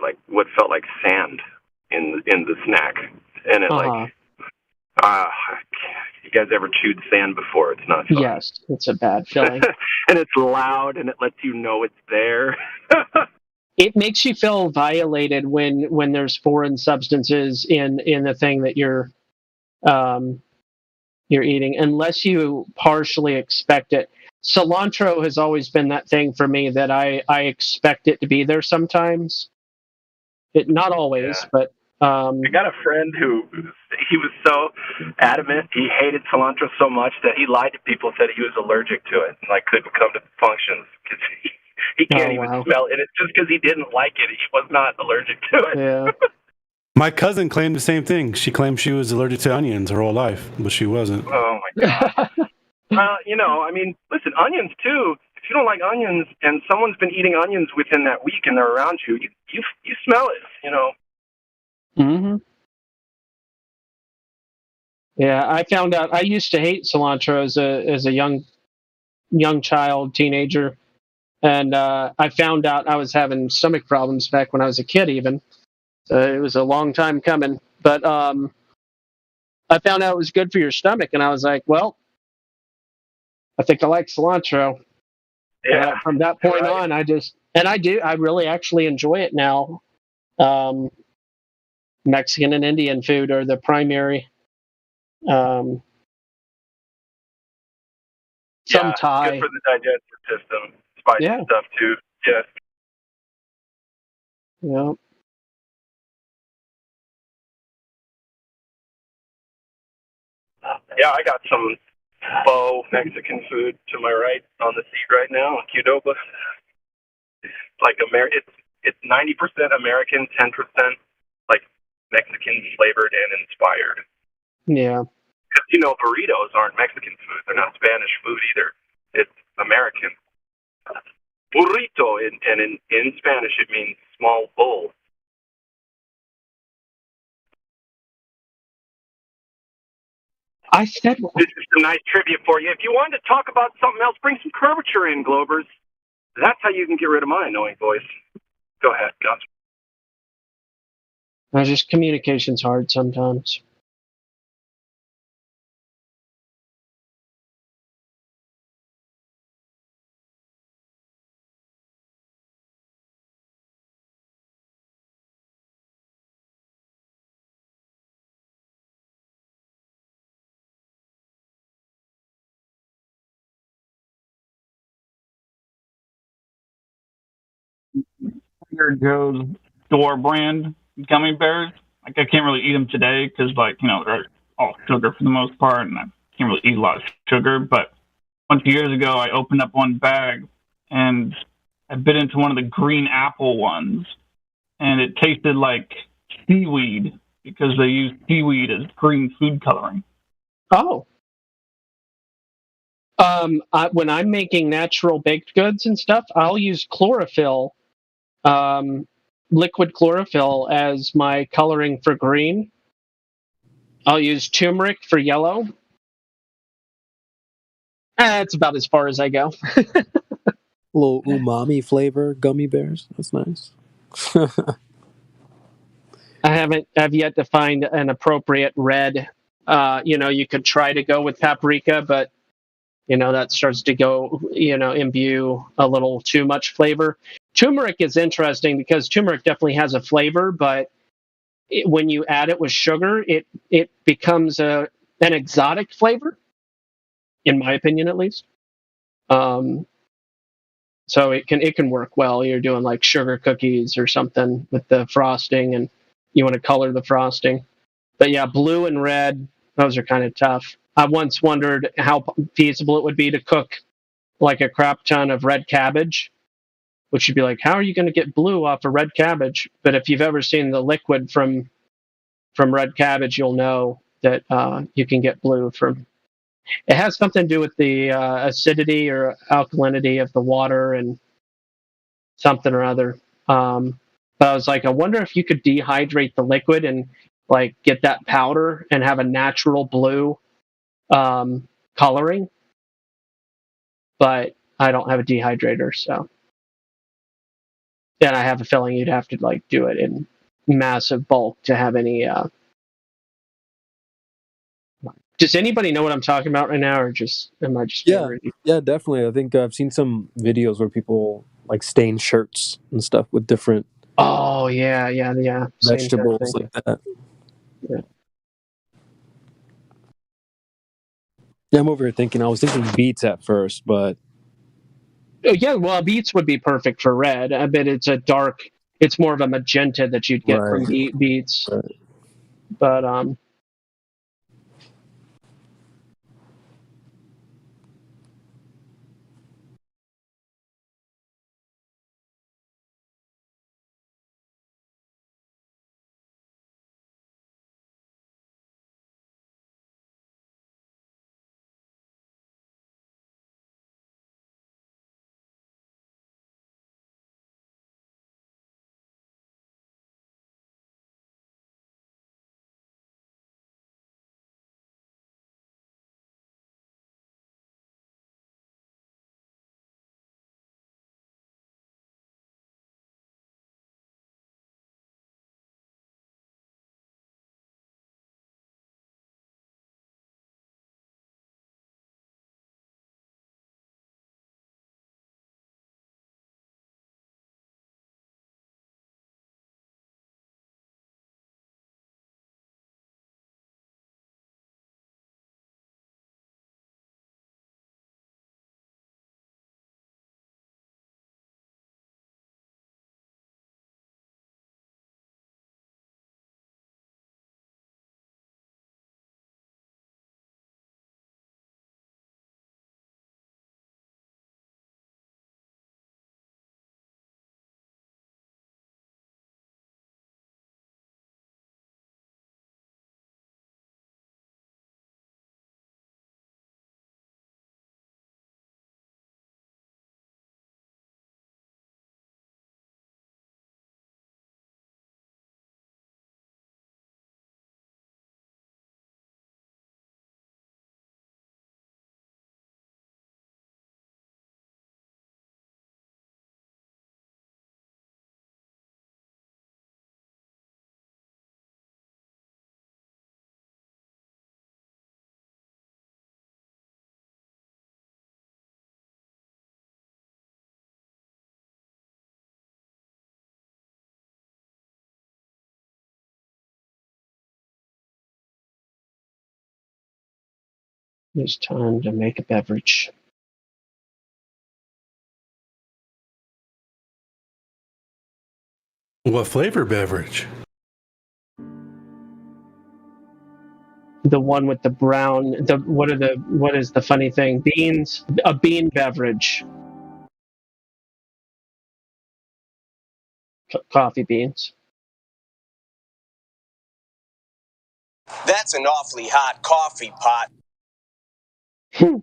like what felt like sand in the snack, and it you guys ever chewed sand before? It's not fun. Yes, it's a bad feeling. And it's loud, and it lets you know it's there. It makes you feel violated when there's foreign substances in the thing that you're eating, unless you partially expect it. Cilantro has always been that thing for me that I expect it to be there sometimes. Not always, but I got a friend who he was so adamant he hated cilantro so much that he lied to people, said he was allergic to it, and couldn't come to functions because he can't even smell it. And it's just because he didn't like it. He was not allergic to it. Yeah. My cousin claimed the same thing. She claimed she was allergic to onions her whole life, but she wasn't. Oh my God. Listen, onions too. If you don't like onions and someone's been eating onions within that week and they're around you, you smell it, Mm-hmm. Yeah, I found out I used to hate cilantro as a young child, teenager, and I found out I was having stomach problems back when I was a kid even. It was a long time coming, but I found out it was good for your stomach, and I was like, well, I think I like cilantro. Yeah. From that point on, I really actually enjoy it now. Mexican and Indian food are the primary. Some Thai. Good for the digestive system. Spicy stuff too. Yeah. Yeah. Yeah, I got some faux Mexican food to my right on the seat right now, Qdoba. Like it's 90% American, 10% like Mexican flavored and inspired. Yeah. Because burritos aren't Mexican food; they're not Spanish food either. It's American. Burrito, and in Spanish it means small bowl. I said this is some nice trivia for you. If you wanted to talk about something else, bring some curvature in, Globers. That's how you can get rid of my annoying voice. Go ahead, Gus. Just communication's hard sometimes. Trader Joe's store brand gummy bears. I can't really eat them today because, they're all sugar for the most part, and I can't really eat a lot of sugar. But a bunch of years ago, I opened up one bag, and I bit into one of the green apple ones, and it tasted like seaweed because they use seaweed as green food coloring. Oh. When I'm making natural baked goods and stuff, I'll use chlorophyll, liquid chlorophyll as my coloring for green. I'll use turmeric for yellow. That's about as far as I go. A little umami flavor gummy bears. That's nice. I've yet to find an appropriate red. You could try to go with paprika, but That starts to go, imbue a little too much flavor. Turmeric is interesting because turmeric definitely has a flavor, but when you add it with sugar, it becomes an exotic flavor, in my opinion, at least. So it can work well. You're doing like sugar cookies or something with the frosting, and you want to color the frosting. But yeah, blue and red, those are kind of tough. I once wondered how feasible it would be to cook like a crap ton of red cabbage, which would be like, how are you going to get blue off of red cabbage? But if you've ever seen the liquid from red cabbage, you'll know that you can get blue from. It has something to do with the acidity or alkalinity of the water and something or other. But I was like, I wonder if you could dehydrate the liquid and like get that powder and have a natural blue coloring. But I don't have a dehydrator, so. And I have a feeling you'd have to like do it in massive bulk to have any. Does anybody know what I'm talking about right now, or just am I just? Yeah, definitely. I think I've seen some videos where people like stain shirts and stuff with different. Oh yeah. Vegetables like that. Yeah. Yeah, I'm over here thinking. I was thinking beets at first, but. Oh yeah, well, beets would be perfect for red. I bet it's a dark. It's more of a magenta that you'd get from beets. Right. But it's time to make a beverage. What flavor beverage? The one with the brown. What is the funny thing? Beans. A bean beverage. Coffee beans. That's an awfully hot coffee pot. I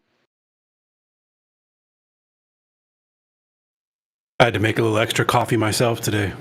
had to make a little extra coffee myself today.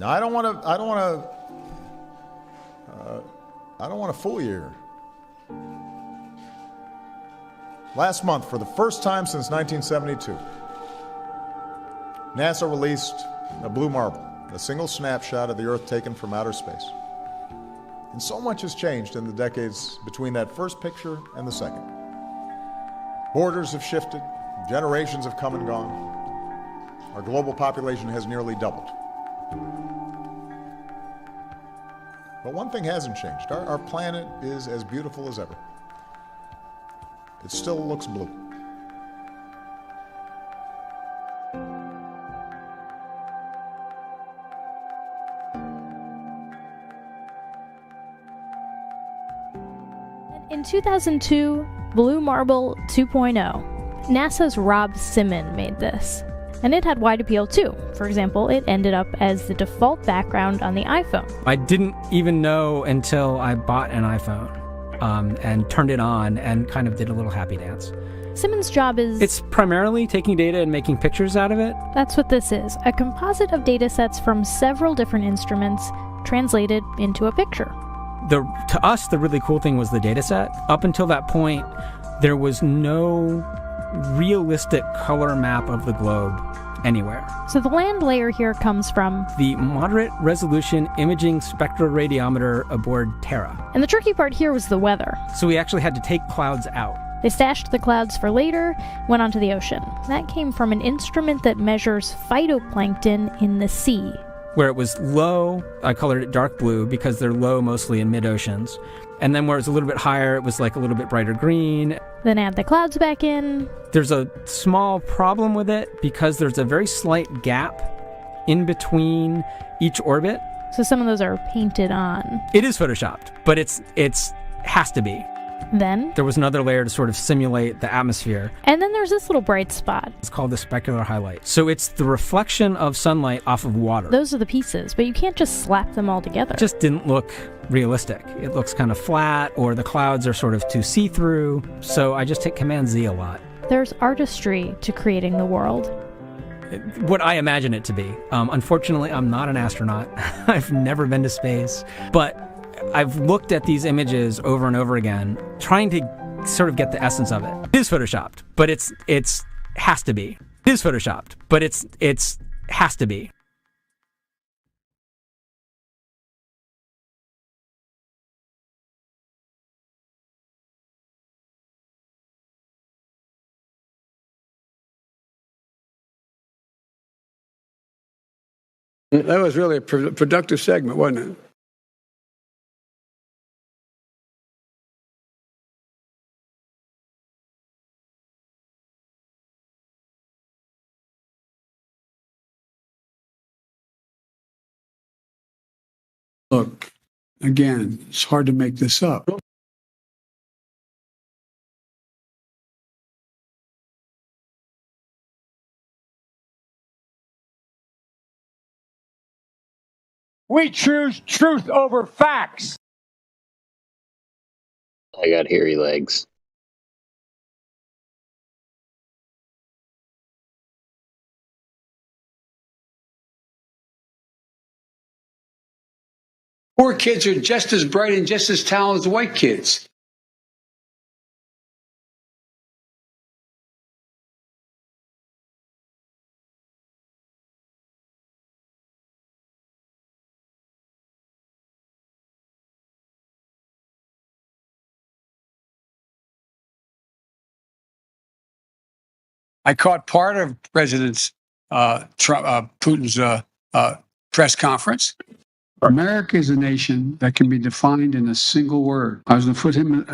Now, I don't want to fool you here. Last month, for the first time since 1972, NASA released a blue marble, a single snapshot of the Earth taken from outer space. And so much has changed in the decades between that first picture and the second. Borders have shifted, generations have come and gone. Our global population has nearly doubled. But one thing hasn't changed. Our planet is as beautiful as ever. It still looks blue. In 2002, Blue Marble 2.0, NASA's Rob Simon made this. And it had wide appeal too. For example, it ended up as the default background on the iPhone. I didn't even know until I bought an iPhone and turned it on and kind of did a little happy dance. Simon's job is... It's primarily taking data and making pictures out of it. That's what this is, a composite of data sets from several different instruments translated into a picture. To us, the really cool thing was the data set. Up until that point, there was no realistic color map of the globe anywhere. So the land layer here comes from the Moderate Resolution Imaging Spectroradiometer aboard Terra. And the tricky part here was the weather. So we actually had to take clouds out. They stashed the clouds for later, went onto the ocean. That came from an instrument that measures phytoplankton in the sea. Where it was low, I colored it dark blue because they're low mostly in mid-oceans. And then where it was a little bit higher, it was like a little bit brighter green. Then add the clouds back in. There's a small problem with it because there's a very slight gap in between each orbit. So some of those are painted on. It is photoshopped, but it's has to be. Then there was another layer to sort of simulate the atmosphere. And then there's this little bright spot. It's called the specular highlight. So it's the reflection of sunlight off of water. Those are the pieces, but you can't just slap them all together. It just didn't look realistic. It looks kind of flat, or the clouds are sort of too see-through. So I just hit Command-Z a lot. There's artistry to creating the world. What I imagine it to be. Unfortunately, I'm not an astronaut. I've never been to space. But I've looked at these images over and over again, trying to sort of get the essence of it. It is photoshopped, but it's has to be. It is photoshopped, but it's has to be. That was really a productive segment, wasn't it? Look, again, it's hard to make this up. We choose truth over facts. I got hairy legs. Poor kids are just as bright and just as talented as white kids. I caught part of President Putin's press conference. America is a nation that can be defined in a single word. I was going to put him.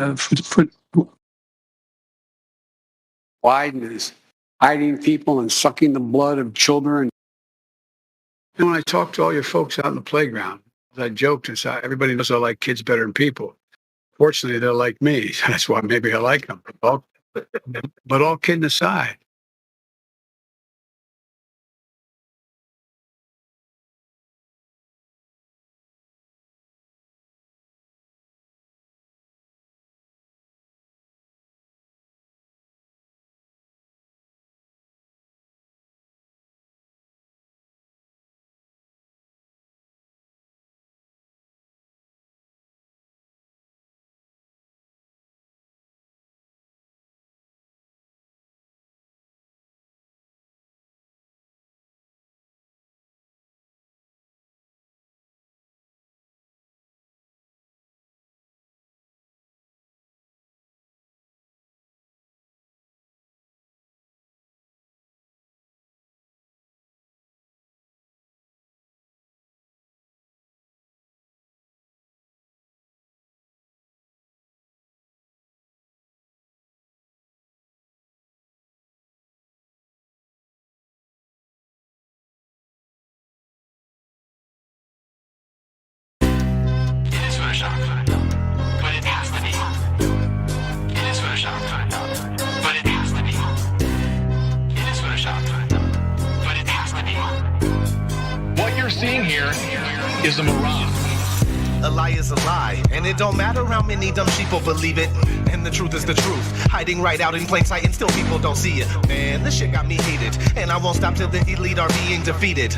Biden is hiding people and sucking the blood of children. And when I talk to all your folks out in the playground, I joked and said, everybody knows I like kids better than people. Fortunately, they're like me. That's why maybe I like them. But all kidding aside, is a mirage. A lie is a lie, and it don't matter how many dumb sheeple believe it. And the truth is the truth, hiding right out in plain sight, and still people don't see it. Man, this shit got me heated, and I won't stop till the elite are being defeated.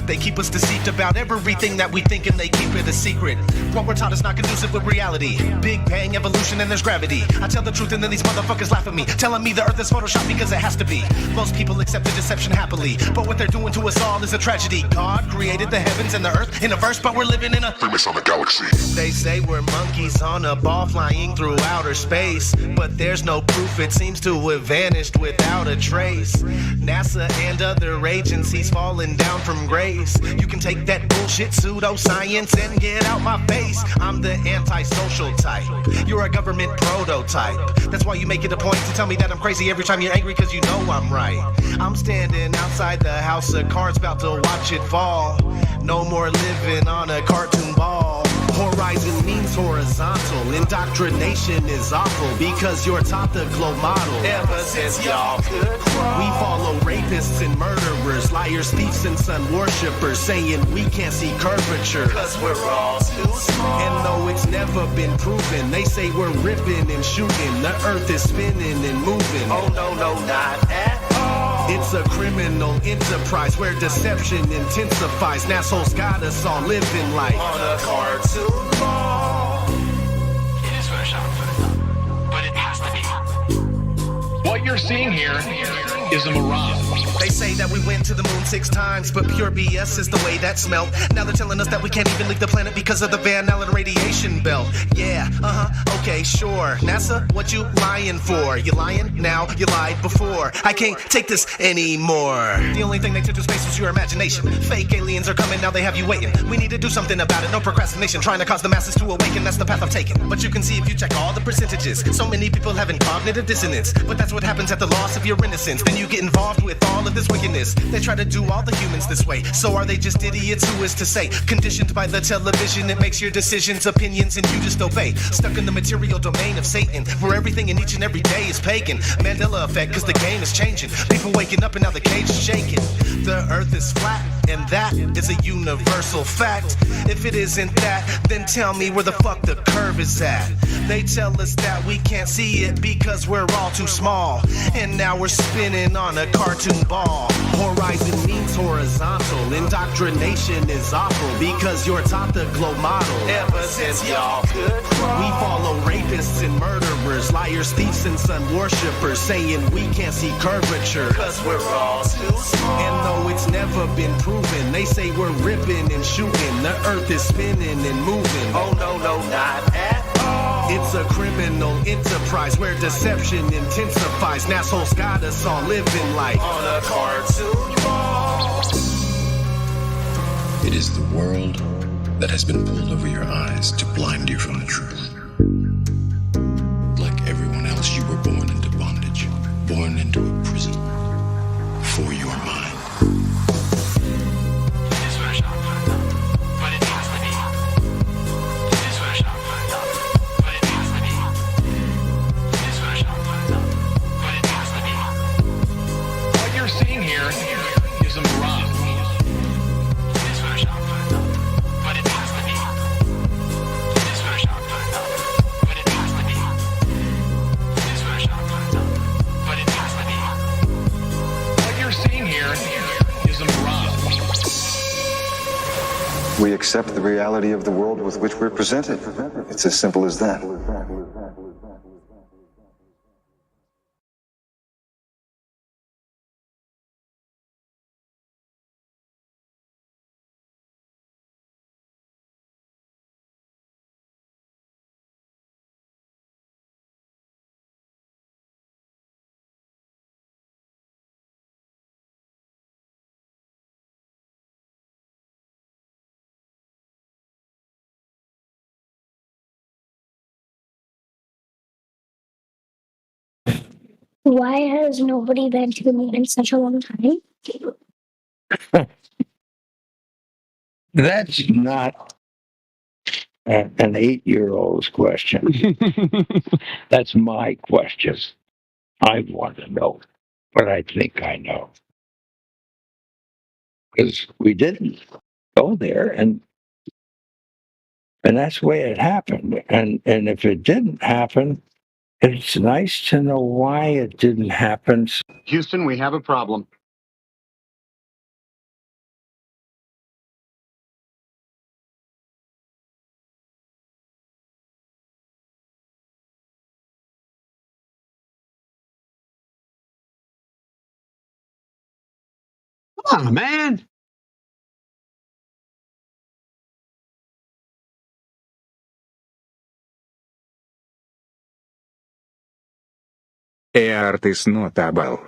They keep us deceived about everything that we think, and they keep it a secret. What we're taught is not conducive with reality. Big bang, evolution, and there's gravity. I tell the truth, and then these motherfuckers laugh at me, telling me the earth is photoshopped because it has to be. Most people accept the deception happily, but what they're doing to us all is a tragedy. God created the heavens and the earth in a verse, but we're living in a famous on the galaxy. They say we're monkeys on a ball flying through outer space, but there's no proof, it seems to have vanished without a trace. NASA and other agencies falling down from grace. You can take that bullshit pseudoscience and get out my face. I'm the antisocial type, you're a government prototype. That's why you make it a point to tell me that I'm crazy every time you're angry, cause you know I'm right. I'm standing outside the house of cards about to watch it fall. No more living on a cartoon ball. Horizon means horizontal. Indoctrination is awful because you're taught the globe model. Ever since y'all could crawl, we follow rapists and murderers, liars, thieves, and sun worshippers, saying we can't see curvature cause we're all too small. And though it's never been proven, they say we're ripping and shooting. The earth is spinning and moving. Oh no, no, not at all. It's a criminal enterprise where deception intensifies. Nassholes got us all living life on a cartoon ball. It is photoshopped, but it has to be. What you're seeing here is a mirage. They say that we went to the moon 6 times, but pure BS is the way that smelled. Now they're telling us that we can't even leave the planet because of the Van Allen radiation belt. Yeah, okay, sure. NASA, what you lying for? You lying now, you lied before. I can't take this anymore. The only thing they took to space was your imagination. Fake aliens are coming, now they have you waiting. We need to do something about it, no procrastination. Trying to cause the masses to awaken, that's the path I've taken. But you can see if you check all the percentages, so many people having cognitive dissonance. But that's what happens at the loss of your innocence. Then you get involved with all of this wickedness. They try to do all the humans this way. So are they just idiots? Who is to say? Conditioned by the television, it makes your decisions, opinions, and you just obey. Stuck in the material domain of Satan, where everything in each and every day is pagan. Mandela effect, cause the game is changing. People waking up and now the cage is shaking. The earth is flat, and that is a universal fact. If it isn't that, then tell me where the fuck the curve is at. They tell us that we can't see it because we're all too small. And now we're spinning on a cartoon ball. Horizon means horizontal. Indoctrination is awful because you're taught the globe model. Ever since y'all could crawl, we follow rapists and murderers, liars, thieves, and sun worshippers, saying we can't see curvature cause we're all too small. And though it's never been proven, they say we're ripping and shooting. The earth is spinning and moving. Oh no, no, not at all. It's a criminal enterprise where deception intensifies. Nassholes got us all living life on a cartoon ball. It is the world that has been pulled over your eyes to blind you from the truth. Like everyone else, you were born into bondage, born into a prison for your mind. We accept the reality of the world with which we're presented. It's as simple as that. Why has nobody been to the moon in such a long time? That's not an 8-year-old's question. That's my question. I want to know, but I think I know. Because we didn't go there, and And that's the way it happened. And if it didn't happen, it's nice to know why it didn't happen. Houston, we have a problem. Come on, man. Earth is not a ball.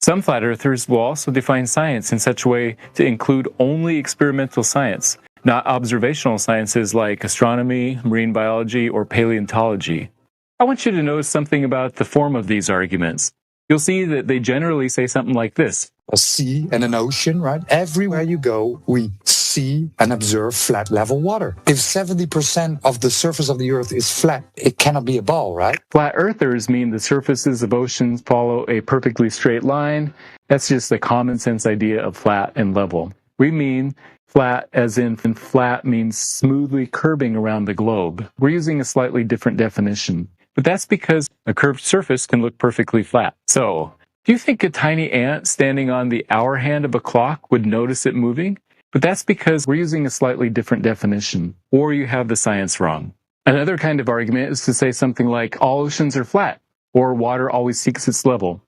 Some flat earthers will also define science in such a way to include only experimental science, not observational sciences like astronomy, marine biology, or paleontology. I want you to notice something about the form of these arguments. You'll see that they generally say something like this. A sea and an ocean, right? Everywhere you go, we see and observe flat level water. If 70% of the surface of the earth is flat, it cannot be a ball, right? Flat earthers mean the surfaces of oceans follow a perfectly straight line. That's just a common sense idea of flat and level. We mean flat as in flat means smoothly curving around the globe. We're using a slightly different definition. But that's because a curved surface can look perfectly flat. So, do you think a tiny ant standing on the hour hand of a clock would notice it moving? But that's because we're using a slightly different definition, or you have the science wrong. Another kind of argument is to say something like, all oceans are flat, or water always seeks its level.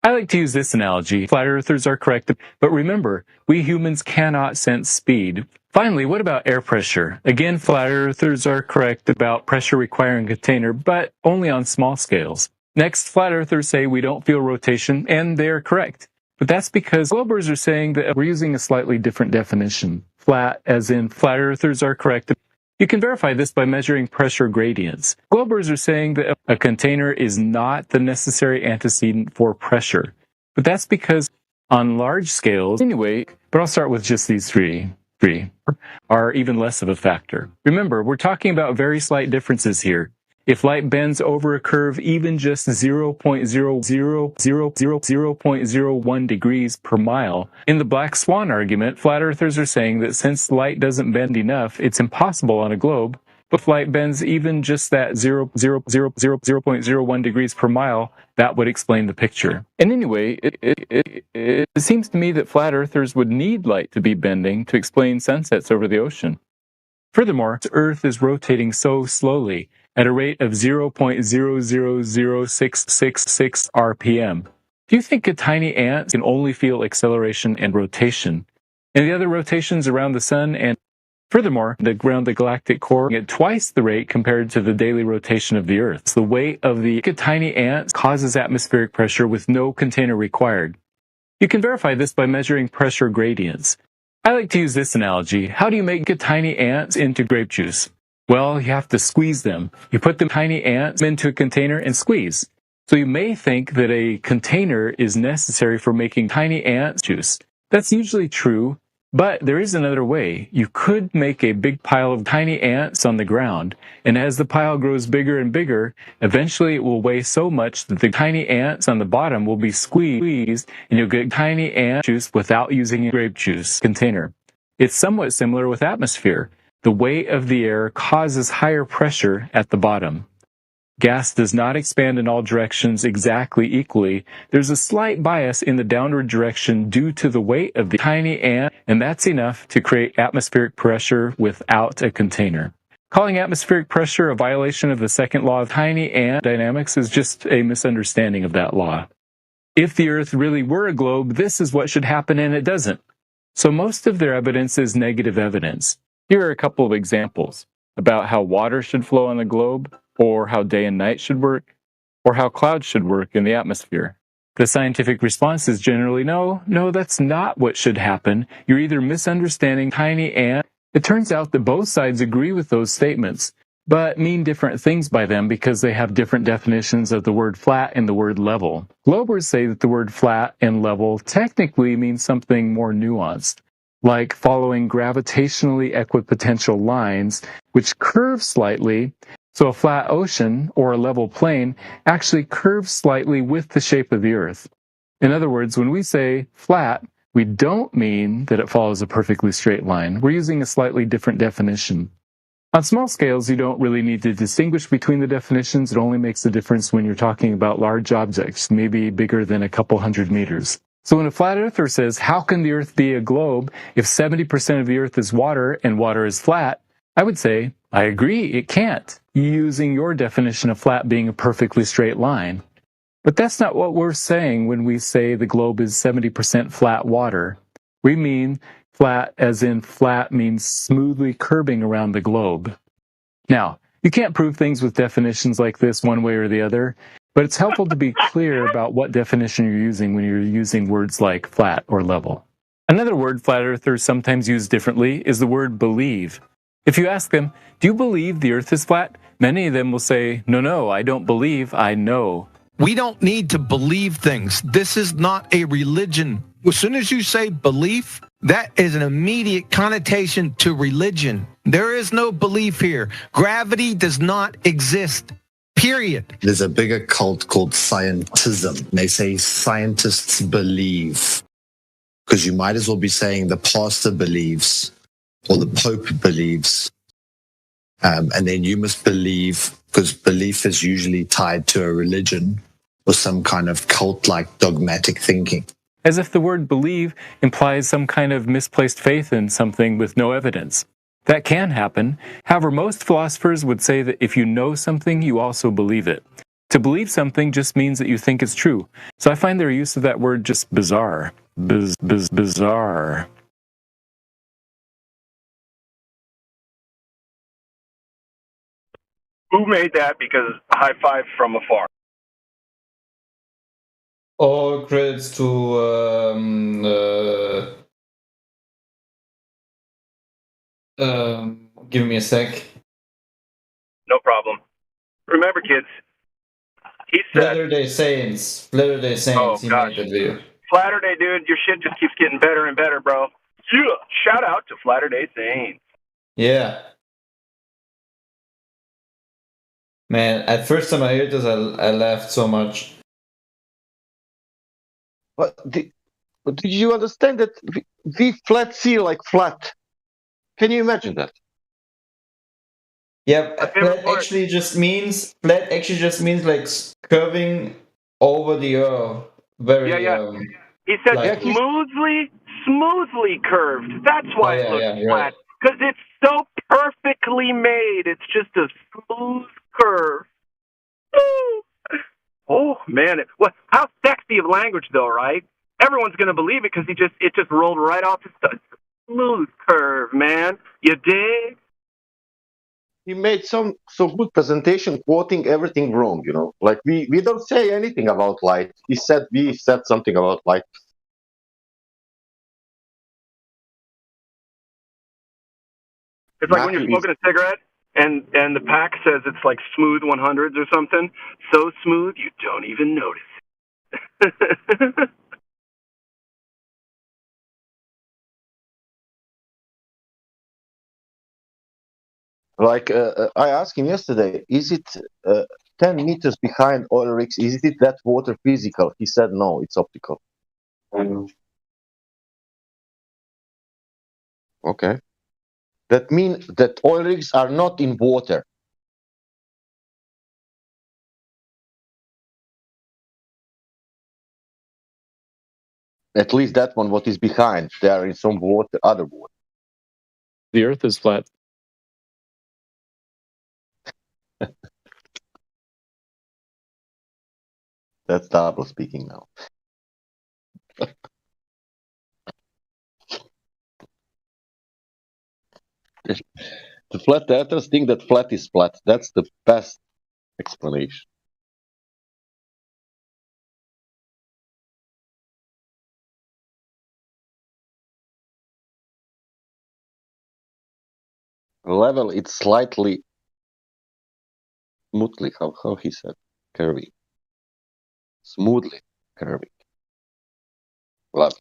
I like to use this analogy. Flat earthers are correct, but remember, we humans cannot sense speed. Finally, what about air pressure? Again, flat earthers are correct about pressure requiring a container, but only on small scales. Next, flat earthers say we don't feel rotation, and they're correct. But that's because globers are saying that we're using a slightly different definition. Flat, as in flat earthers are correct. You can verify this by measuring pressure gradients. Globers are saying that a container is not the necessary antecedent for pressure. But that's because on large scales, anyway, but I'll start with just these three are even less of a factor. Remember, we're talking about very slight differences here. If light bends over a curve even just 0.001 degrees per mile, in the black swan argument, flat earthers are saying that since light doesn't bend enough, it's impossible on a globe. But if light bends even just that 0.01 degrees per mile, that would explain the picture. And anyway, it seems to me that flat earthers would need light to be bending to explain sunsets over the ocean. Furthermore, the Earth is rotating so slowly, at a rate of 0.000666 RPM. Do you think a tiny ant can only feel acceleration and rotation, and the other rotations around the sun and furthermore, around the galactic core at twice the rate compared to the daily rotation of the Earth? The weight of the tiny ant causes atmospheric pressure with no container required. You can verify this by measuring pressure gradients. I like to use this analogy. How do you make tiny ants into grape juice? Well, you have to squeeze them. You put the tiny ants into a container and squeeze. So you may think that a container is necessary for making tiny ant juice. That's usually true, but there is another way. You could make a big pile of tiny ants on the ground, and as the pile grows bigger and bigger, eventually it will weigh so much that the tiny ants on the bottom will be squeezed, and you'll get tiny ant juice without using a grape juice container. It's somewhat similar with atmosphere. The weight of the air causes higher pressure at the bottom. Gas does not expand in all directions exactly equally. There's a slight bias in the downward direction due to the weight of the tiny ant, and that's enough to create atmospheric pressure without a container. Calling atmospheric pressure a violation of the second law of tiny ant dynamics is just a misunderstanding of that law. If the Earth really were a globe, this is what should happen, and it doesn't. So most of their evidence is negative evidence. Here are a couple of examples about how water should flow on the globe, or how day and night should work, or how clouds should work in the atmosphere. The scientific response is generally, no, that's not what should happen. You're either misunderstanding tiny ant. It turns out that both sides agree with those statements. but mean different things by them because they have different definitions of the word flat and the word level. Globers say that the word flat and level technically means something more nuanced, like following gravitationally equipotential lines which curve slightly. So a flat ocean or a level plane actually curves slightly with the shape of the Earth. In other words, when we say flat, we don't mean that it follows a perfectly straight line. We're using a slightly different definition. On small scales, you don't really need to distinguish between the definitions. It only makes a difference when you're talking about large objects, maybe bigger than a couple hundred meters. So when a flat earther says, how can the Earth be a globe if 70% of the Earth is water and water is flat? I would say, I agree, it can't, using your definition of flat being a perfectly straight line. But that's not what we're saying when we say the globe is 70% flat water. We mean flat as in flat means smoothly curving around the globe. Now, you can't prove things with definitions like this one way or the other, but it's helpful to be clear about what definition you're using when you're using words like flat or level. Another word flat earthers sometimes use differently is the word believe. If you ask them, do you believe the Earth is flat? Many of them will say, no, I don't believe, I know. We don't need to believe things. This is not a religion. As soon as you say belief, that is an immediate connotation to religion. There is no belief here. Gravity does not exist. Period. There's a bigger cult called scientism. They say scientists believe, because you might as well be saying the pastor believes or the Pope believes. And then you must believe, because belief is usually tied to a religion or some kind of cult-like dogmatic thinking. As if the word believe implies some kind of misplaced faith in something with no evidence. That can happen. However, most philosophers would say that if you know something, you also believe it. To believe something just means that you think it's true. So I find their use of that word just bizarre. Bizarre. Who made that? Because high five from afar. All credits to give me a sec. No problem. Remember, kids, he said... Latter-day Saints. Latter-day Saints, he made that video. Flatter Day, dude, your shit just keeps getting better and better, bro. Yeah. Shout out to Flatter Day Saints. Yeah. Man, at first time I heard this, I laughed so much. But did you understand that we flat see like flat? Can you imagine that? Yeah, flat actually just means like curving over the earth. Very He said like, smoothly curved. That's why it looks flat. Because it's so perfectly made. It's just a smooth curve. Oh man, how sexy of language though, right? Everyone's gonna believe it because it just rolled right off his smooth curve, man. You dig? He made some good presentation, quoting everything wrong. You know, like we don't say anything about light. We said something about light. It's like when you're smoking a cigarette and the pack says it's like smooth 100s or something. So smooth you don't even notice it. Like I asked him yesterday, is it 10 meters behind oil rigs? Is it that water physical? He said no, it's optical. Okay. That means that oil rigs are not in water. At least that one, what is behind, they are in some water, other water. The Earth is flat. That's double speaking now. The flat earthers think that flat is flat. That's the best explanation. Level, it's slightly Smoothly, how he said, curving. Smoothly curving. Love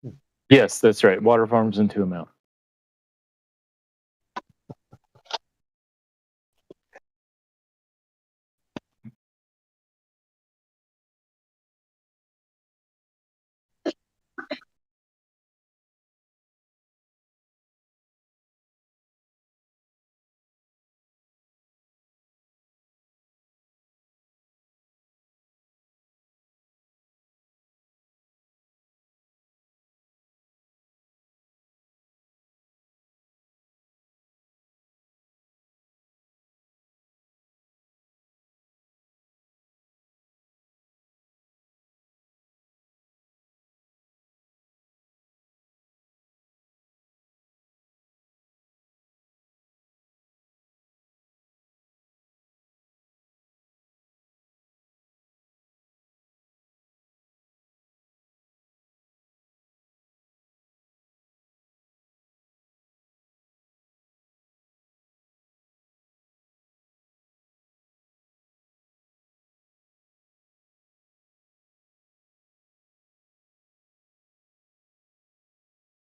it. Yes, that's right. Water farms in Tuamau.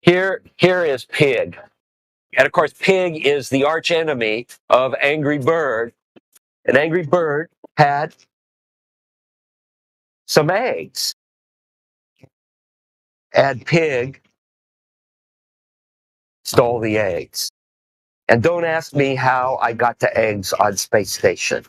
Here is Pig. And of course, Pig is the arch enemy of Angry Bird. And Angry Bird had some eggs. And Pig stole the eggs. And don't ask me how I got to eggs on Space Station.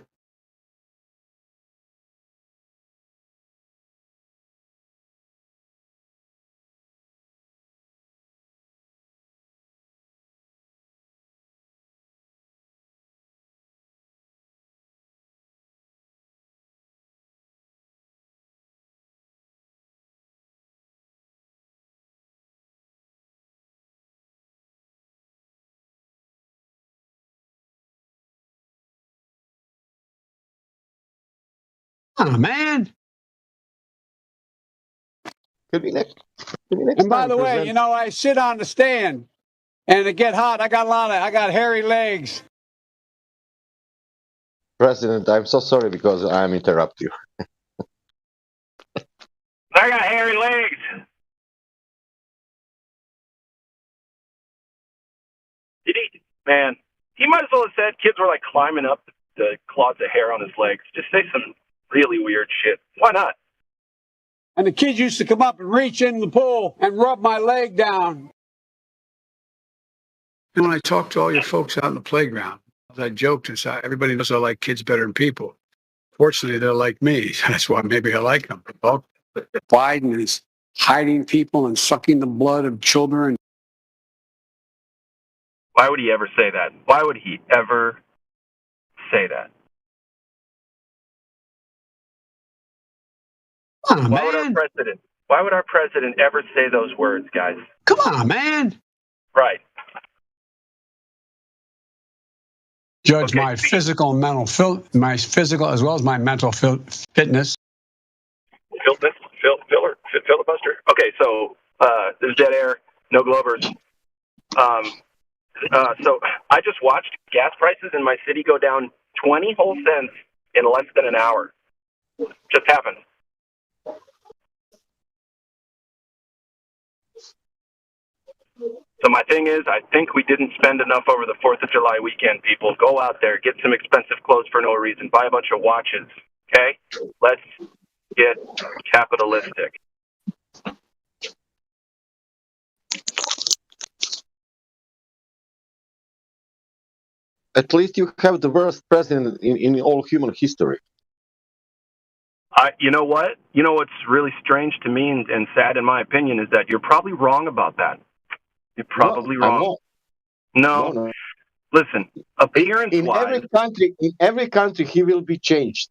Oh, man. Could be next And by time. the way, Present. you know, I sit on the stand and it get hot. I got hairy legs. President, I'm so sorry because I'm interrupt you. I got hairy legs. Did he? Man, he might as well have said kids were like climbing up the clods of hair on his legs. Just say some really weird shit. Why not? And the kids used to come up and reach in the pool and rub my leg down. And when I talk to all your folks out in the playground, I joked and said, everybody knows I like kids better than people. Fortunately, they're like me. That's why maybe I like them. Well, Biden is hiding people and sucking the blood of children. Why would he ever say that? Why would he ever say that? Come on, Why would man. Why would our president ever say those words, guys? Come on, man. Right. Judge my physical and mental, my physical as well as my mental fitness. Filibuster. Okay, so there's dead air, no Glovers. So I just watched gas prices in my city go down 20 whole cents in less than an hour. Just happened. So my thing is, I think we didn't spend enough over the 4th of July weekend, people. Go out there, get some expensive clothes for no reason, buy a bunch of watches, okay? Let's get capitalistic. At least you have the worst president in all human history. You know what? You know what's really strange to me and sad in my opinion is that you're probably wrong about that. You're probably wrong. No. Listen, appearance-wise, in every country, he will be changed.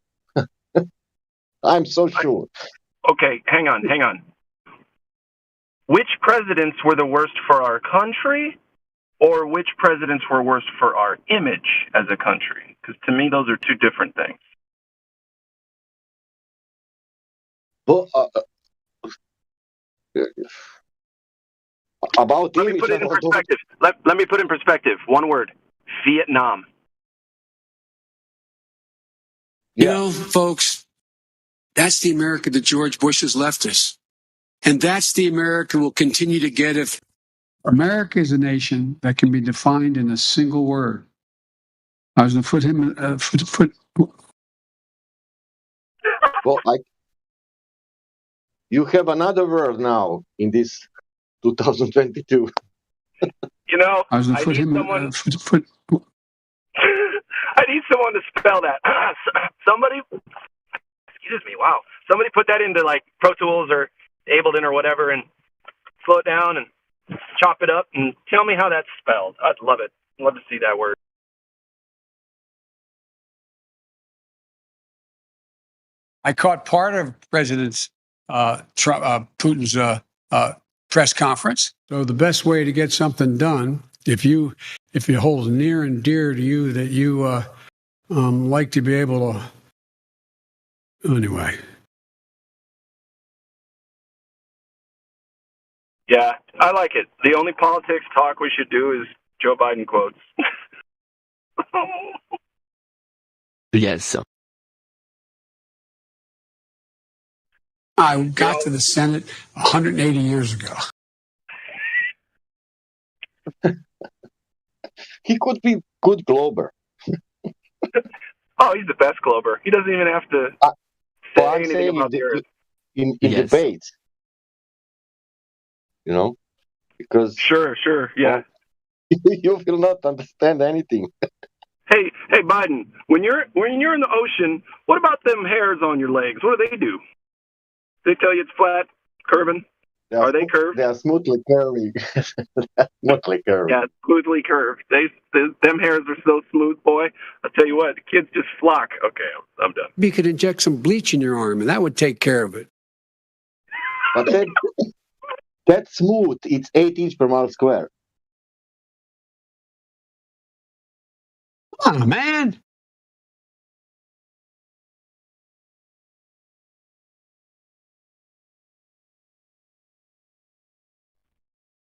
I'm so sure. Okay, hang on. Which presidents were the worst for our country? or which presidents were worse for our image as a country? Because to me, those are two different things. Well, about let me put it in perspective. Let me put it in perspective. One word: Vietnam. You know, folks, that's the America that George Bush has left us. And that's the America we'll continue to get if America is a nation that can be defined in a single word. I was going to put him Well, you have another word now in this 2022. You know, I was going to put him I need someone to spell that. Somebody, excuse me, wow. Somebody put that into like Pro Tools or Ableton or whatever and slow it down and chop it up and tell me how that's spelled. I'd love it. I'd love to see that word. I caught part of President Putin's press conference. So the best way to get something done, if it holds near and dear to you that you like to be able to, anyway. Yeah, I like it. The only politics talk we should do is Joe Biden quotes. Yes. I got to the Senate 180 years ago. He could be good glober. Oh, he's the best glober. He doesn't even have to say anything about the earth. In debates. You know? Because Sure, yeah. you will not understand anything. Hey, Biden, when you're in the ocean, what about them hairs on your legs? What do? They tell you it's flat, curving. Are they curved? They are smoothly curving. Smoothly curved. Yeah, smoothly curved. Them hairs are so smooth, boy. I'll tell you what, the kids just flock. Okay, I'm done. You could inject some bleach in your arm, and that would take care of it. But that's smooth. It's 8 inches per mile square. Come on, man.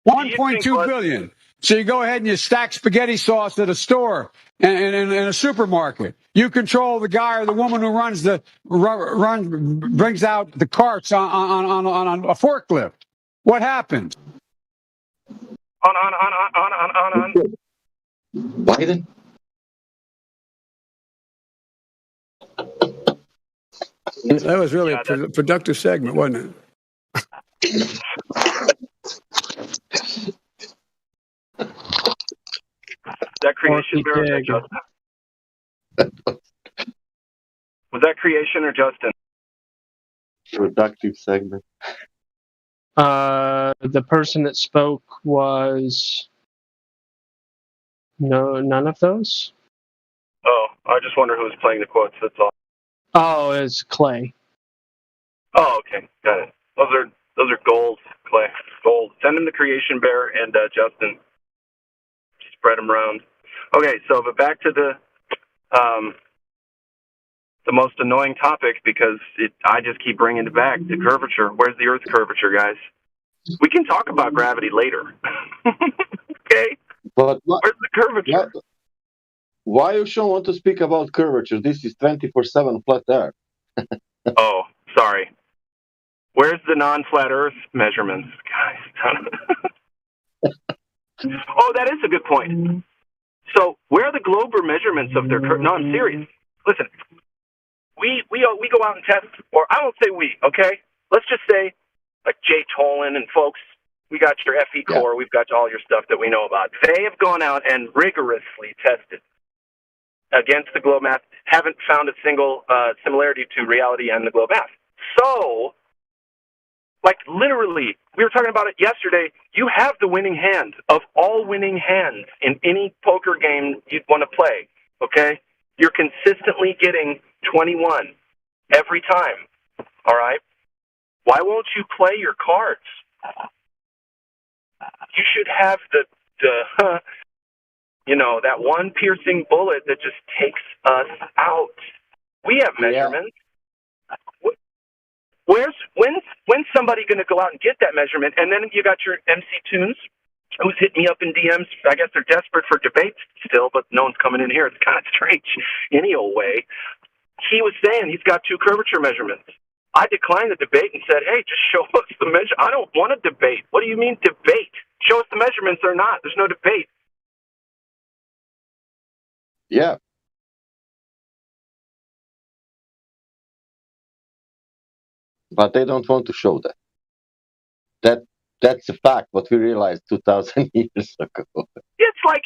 $1.2 billion. So you go ahead and you stack spaghetti sauce at a store and in a supermarket. You control the guy or the woman who brings out the carts on a forklift. What happens? On. Biden? That was really a productive segment, wasn't it? That creation bear or Justin? Was that creation or Justin? Productive segment. The person that spoke was none of those. Oh, I just wonder who was playing the quotes. That's all. Oh, it's Clay. Oh, okay, got it. Those are gold, Clay. Gold. Send him the creation bear and Justin. Spread them around. Okay, but back to the most annoying topic because I just keep bringing it back. The curvature. Where's the Earth's curvature, guys? We can talk about gravity later. Okay? But where's the curvature? Why you sure want to speak about curvature? This is 24/7 flat Earth. Oh, sorry. Where's the non-flat Earth measurements, guys? Oh, that is a good point. So, where are the glober measurements of their curve? No, I'm serious. Listen, we go out and test, or I won't say we, okay? Let's just say, like Jay Tolan and folks, we got your FE core, we've got all your stuff that we know about. They have gone out and rigorously tested against the globe math, haven't found a single similarity to reality and the globe math. So, like literally, we were talking about it yesterday, you have the winning hand of all winning hands in any poker game you'd want to play, okay? You're consistently getting 21 every time, all right? Why won't you play your cards? You should have the that one piercing bullet that just takes us out. We have measurements. When's somebody going to go out and get that measurement? And then you got your MC Tunes, who's hitting me up in DMs. I guess they're desperate for debates still, but no one's coming in here. It's kind of strange any old way. He was saying he's got 2 curvature measurements. I declined the debate and said, hey, just show us the measure. I don't want a debate. What do you mean debate? Show us the measurements or not. There's no debate. Yeah. But they don't want to show that. That's a fact, what we realized 2,000 years ago. It's like,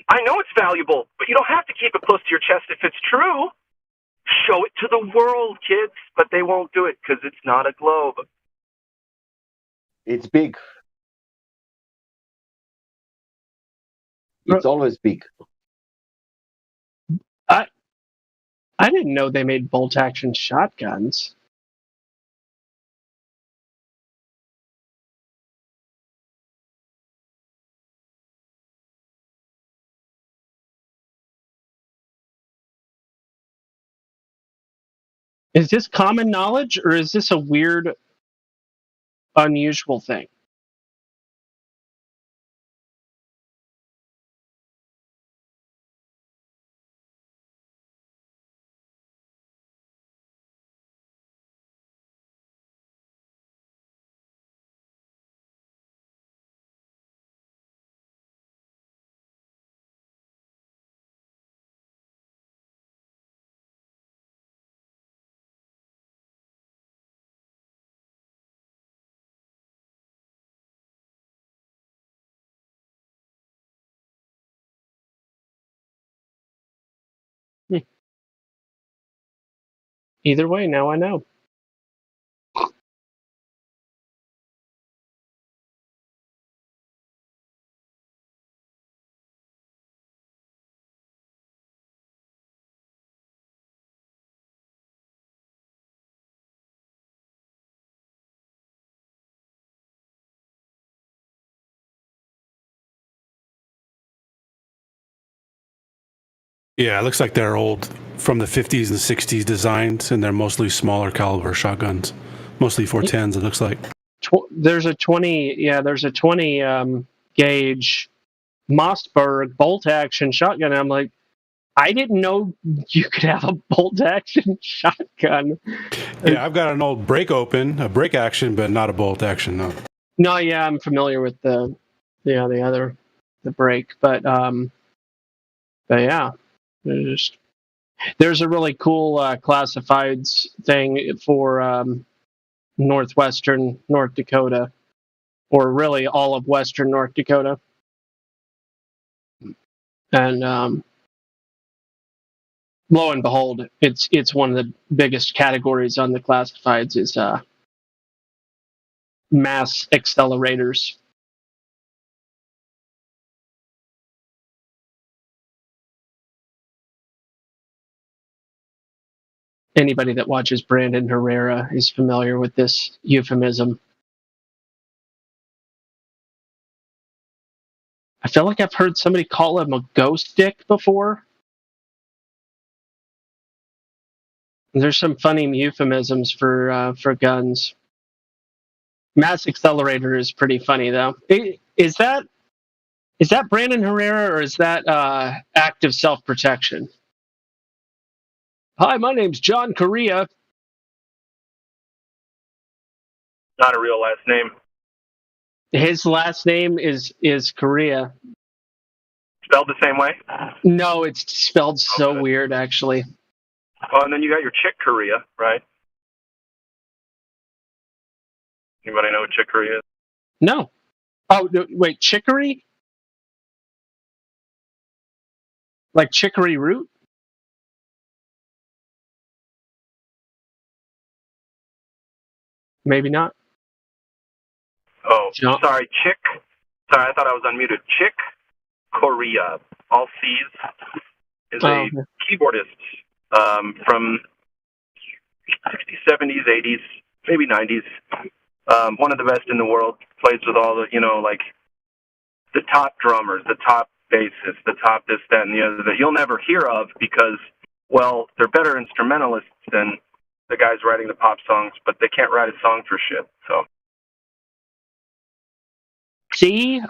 I know it's valuable, but you don't have to keep it close to your chest if it's true. Show it to the world, kids, but they won't do it because it's not a globe. It's big. It's always big. I didn't know they made bolt-action shotguns. Is this common knowledge, or is this a weird, unusual thing? Either way, now I know. Yeah, it looks like they're old from the 50s and 60s designs, and they're mostly smaller caliber shotguns, mostly 410s. It looks like There's a 20 gauge Mossberg bolt action shotgun. And I'm like, I didn't know you could have a bolt action shotgun. Yeah, I've got an old break action, but not a bolt action. No. No, yeah, I'm familiar with the break, but yeah. There's a really cool classifieds thing for northwestern North Dakota, or really all of western North Dakota, and lo and behold, it's one of the biggest categories on the classifieds is mass accelerators. Anybody that watches Brandon Herrera is familiar with this euphemism. I feel like I've heard somebody call him a ghost dick before. There's some funny euphemisms for guns. Mass accelerator is pretty funny though. Is that Brandon Herrera, or is that active self-protection? Hi, my name's John Correa. Not a real last name. His last name is Correa. Spelled the same way? No, it's spelled so weird, actually. Oh, and then you got your Chick Corea, right? Anybody know what Chick Corea is? No. Oh, wait, chicory? Like chicory root? Maybe not. Oh, sorry, Chick. Sorry, I thought I was unmuted. Chick Corea, all C's, is a keyboardist from 60s, 70s, 80s, maybe 90s. One of the best in the world. Plays with all the, the top drummers, the top bassists, the top this, that, and the other that you'll never hear of because, well, they're better instrumentalists than the guys writing the pop songs, but they can't write a song for shit. So Coreia.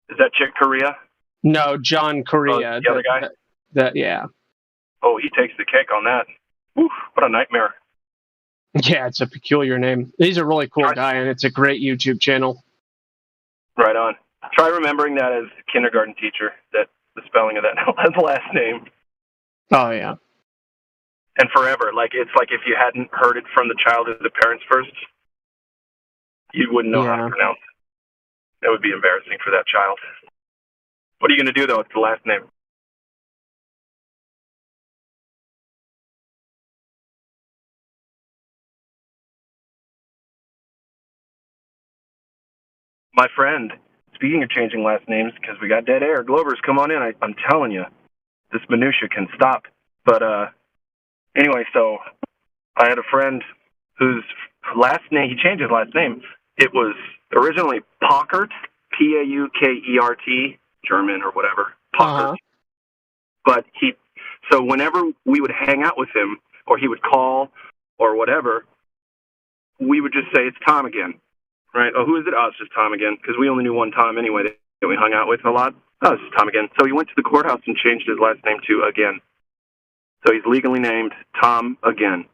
Is that Chick Corea? No, John Corea. The other guy? Yeah. Oh, he takes the cake on that. Whew, what a nightmare. Yeah, it's a peculiar name. He's a really cool guy, and it's a great YouTube channel. Right on. Try remembering that as a kindergarten teacher, that the spelling of that last name. Oh, yeah. And forever. It's like if you hadn't heard it from the child or the parents first, you wouldn't know how to pronounce it. That would be embarrassing for that child. What are you going to do, though? It's the last name. My friend, speaking of changing last names, because we got dead air, Glovers, come on in. I'm telling you, this minutia can stop. But anyway, so I had a friend whose last name, he changed his last name. It was originally Paukert, Paukert, German or whatever, Paukert. But so whenever we would hang out with him, or he would call, or whatever, we would just say, it's Tom again. Right? Oh, who is it? Oh, it's just Tom again. Because we only knew one Tom anyway that we hung out with a lot. Oh, it's just Tom again. So he went to the courthouse and changed his last name to Again. So he's legally named Tom Again.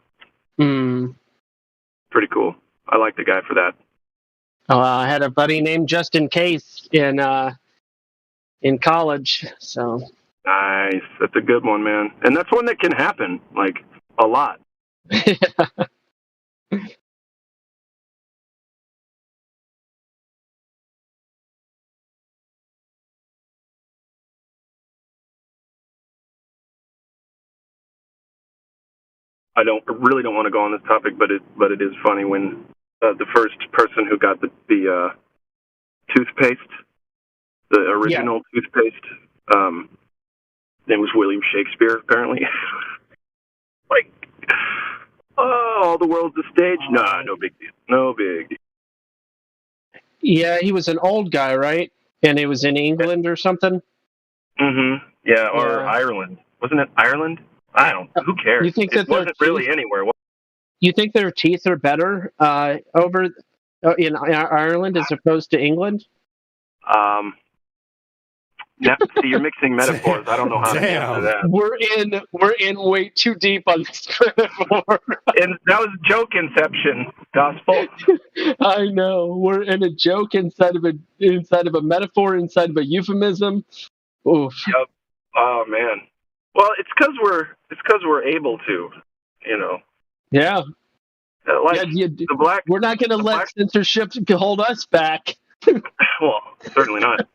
Pretty cool. I like the guy for that. I had a buddy named Justin Case in college. So nice. That's a good one, man. And that's one that can happen, a lot. I really don't want to go on this topic, but it is funny when the first person who got the toothpaste, the original toothpaste, name was William Shakespeare, apparently. Oh, the world's a stage? Nah, no big deal. No big deal. Yeah, he was an old guy, right? And it was in England or something? Mm-hmm. Yeah, or Ireland. Wasn't it Ireland? I don't know. Who cares? You think it wasn't really anywhere. You think their teeth are better over in Ireland as opposed to England? Now, see, you're mixing metaphors. I don't know how to answer that. We're in way too deep on this metaphor. And that was joke inception, gospel. I know. We're in a joke inside of a metaphor, inside of a euphemism. Oof. Yep. Oh man. Well, it's because we're able to, Yeah. The we're not going to let censorship hold us back. Well, certainly not.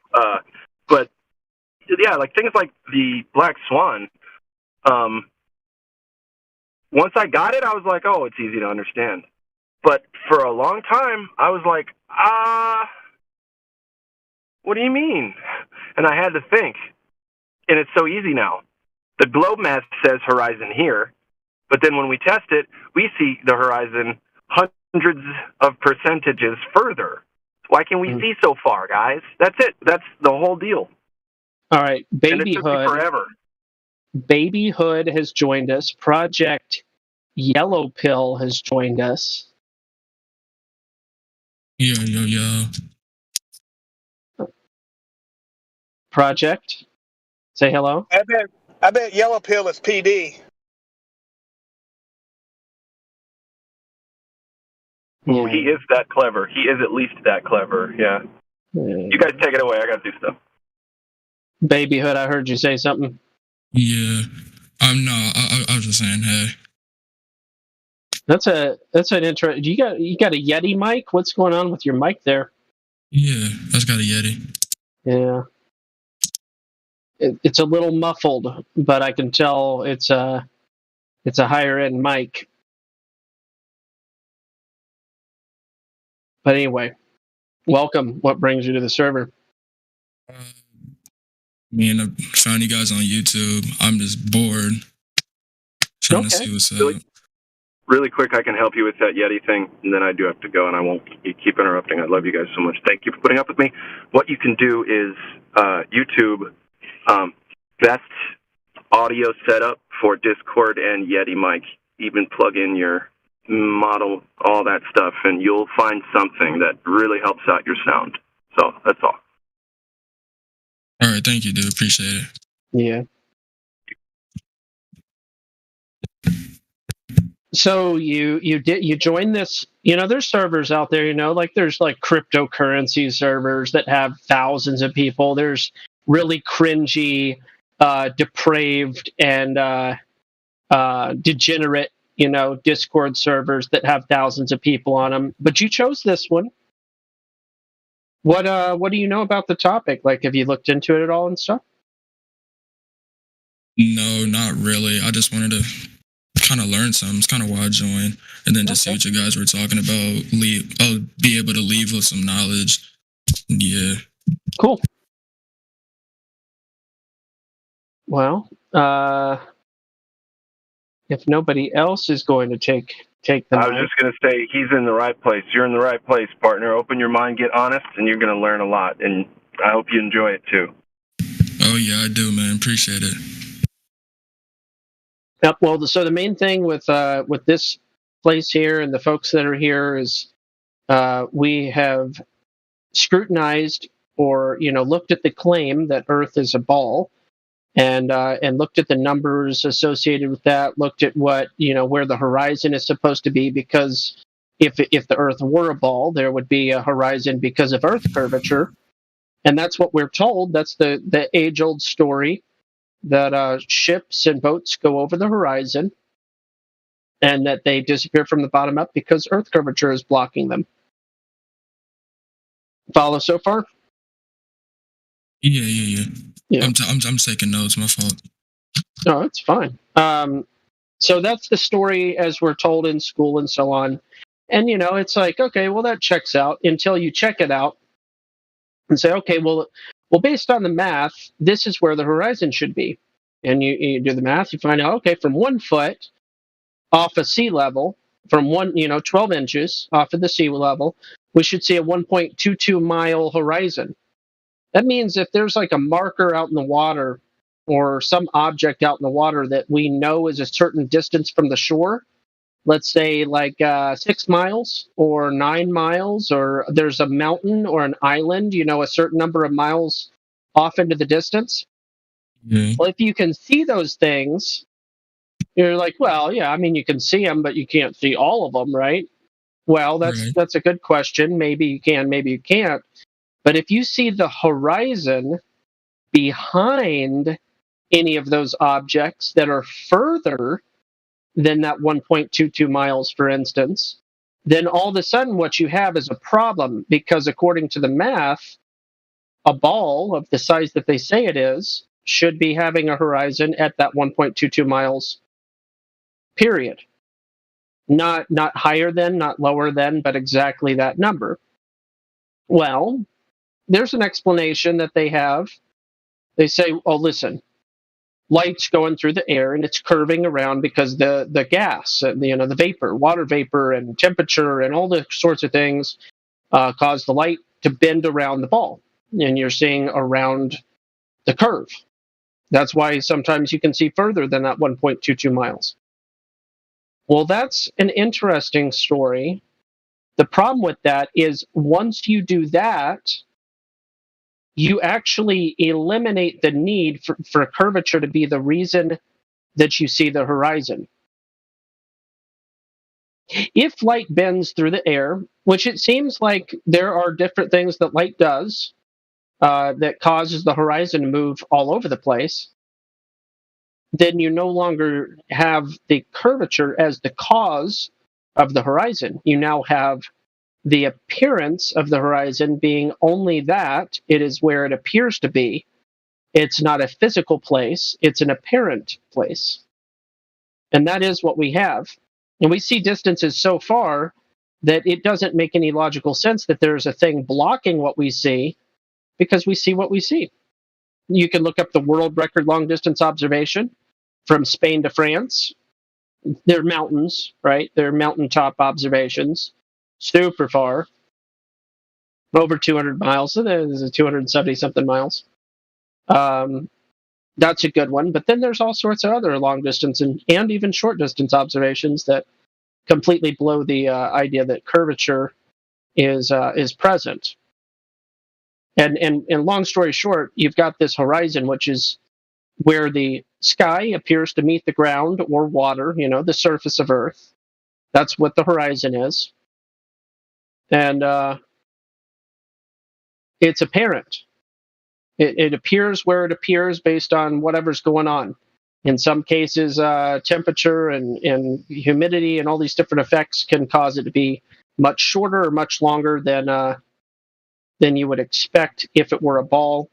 But yeah, things like the Black Swan. Once I got it, I was like, oh, it's easy to understand. But for a long time, I was like, what do you mean? And I had to think. And it's so easy now. The globe math says horizon here, but then when we test it, we see the horizon hundreds of percentages further. Why can we see so far, guys? That's it. That's the whole deal. All right, Babyhood. Forever. Babyhood has joined us. Project Yellow Pill has joined us. Yo. Project, say hello. I bet Yellow Pill is PD. Oh, he is that clever. He is at least that clever. Yeah. You guys take it away. I got to do stuff. Babyhood, I heard you say something. Yeah. I was just saying, hey. That's an intro. You got a Yeti mic? What's going on with your mic there? Yeah, that's got a Yeti. Yeah. It's a little muffled, but I can tell it's a higher end mic. But anyway, welcome. What brings you to the server? I found you guys on YouTube. I'm just bored, trying to see what's up. really quick, I can help you with that Yeti thing, and then I do have to go, and I won't keep interrupting. I love you guys so much. Thank you for putting up with me. What you can do is YouTube best audio setup for Discord and Yeti mic. Even plug in your model, all that stuff, and you'll find something that really helps out your sound. So that's all. All right, thank you, dude. Appreciate it. Yeah. So you join this, there's servers out there, like there's like cryptocurrency servers that have thousands of people. There's really cringy, depraved, and degenerate, Discord servers that have thousands of people on them. But you chose this one. What do you know about the topic? Like, have you looked into it at all and stuff? No, not really. I just wanted to kind of learn something. It's kind of why I joined, and then just see what you guys were talking about. I'll be able to leave with some knowledge. Yeah. Cool. Well, if nobody else is going to take the I was just going to say, he's in the right place. You're in the right place, partner. Open your mind, get honest, and you're going to learn a lot. And I hope you enjoy it too. Oh yeah, I do, man. Appreciate it. Yep. Well, so the main thing with this place here and the folks that are here is we have scrutinized or looked at the claim that Earth is a ball, and looked at the numbers associated with that. Looked at what where the horizon is supposed to be, because if the Earth were a ball, there would be a horizon because of Earth curvature, and that's what we're told. That's the age-old story, that ships and boats go over the horizon and that they disappear from the bottom up because Earth curvature is blocking them. Follow so far? Yeah. I'm taking notes. My fault. No, it's fine. So that's the story as we're told in school and so on. And, it's like, okay, well, that checks out until you check it out and say, okay, well, based on the math, this is where the horizon should be. And you do the math, you find out, okay, from 1 foot off of sea level, from 12 inches off of the sea level, we should see a 1.22 mile horizon. That means if there's like a marker out in the water or some object out in the water that we know is a certain distance from the shore, let's say like 6 miles or 9 miles, or there's a mountain or an island, a certain number of miles off into the distance. Yeah. Well, if you can see those things, you're like, well, yeah, I mean, you can see them, but you can't see all of them, right? Well, that's a good question. Maybe you can, maybe you can't. But if you see the horizon behind any of those objects that are further than that 1.22 miles, for instance, then all of a sudden what you have is a problem, because according to the math, a ball of the size that they say it is should be having a horizon at that 1.22 miles, period. Not higher than, not lower than, but exactly that number. Well, there's an explanation that they have. They say, oh, listen, light's going through the air and it's curving around because the gas, the vapor, water vapor and temperature and all the sorts of things cause the light to bend around the ball. And you're seeing around the curve. That's why sometimes you can see further than that 1.22 miles. Well, that's an interesting story. The problem with that is once you do that, you actually eliminate the need for curvature to be the reason that you see the horizon. If light bends through the air, which it seems like there are different things that light does that causes the horizon to move all over the place, then you no longer have the curvature as the cause of the horizon. You now have the appearance of the horizon being only that it is where it appears to be. It's not a physical place, it's an apparent place. And that is what we have. And we see distances so far that it doesn't make any logical sense that there's a thing blocking what we see, because we see what we see. You can look up the world record long distance observation from Spain to France. they're mountains, right? They're mountaintop observations, super far, over 200 miles. So there's 270 something miles. That's a good one. But then there's all sorts of other long distance and even short distance observations that completely blow the idea that curvature is present. And long story short, you've got this horizon, which is where the sky appears to meet the ground or water, the surface of Earth. That's what the horizon is. And it's apparent. It appears where it appears based on whatever's going on. In some cases, temperature and humidity and all these different effects can cause it to be much shorter or much longer than you would expect if it were a ball.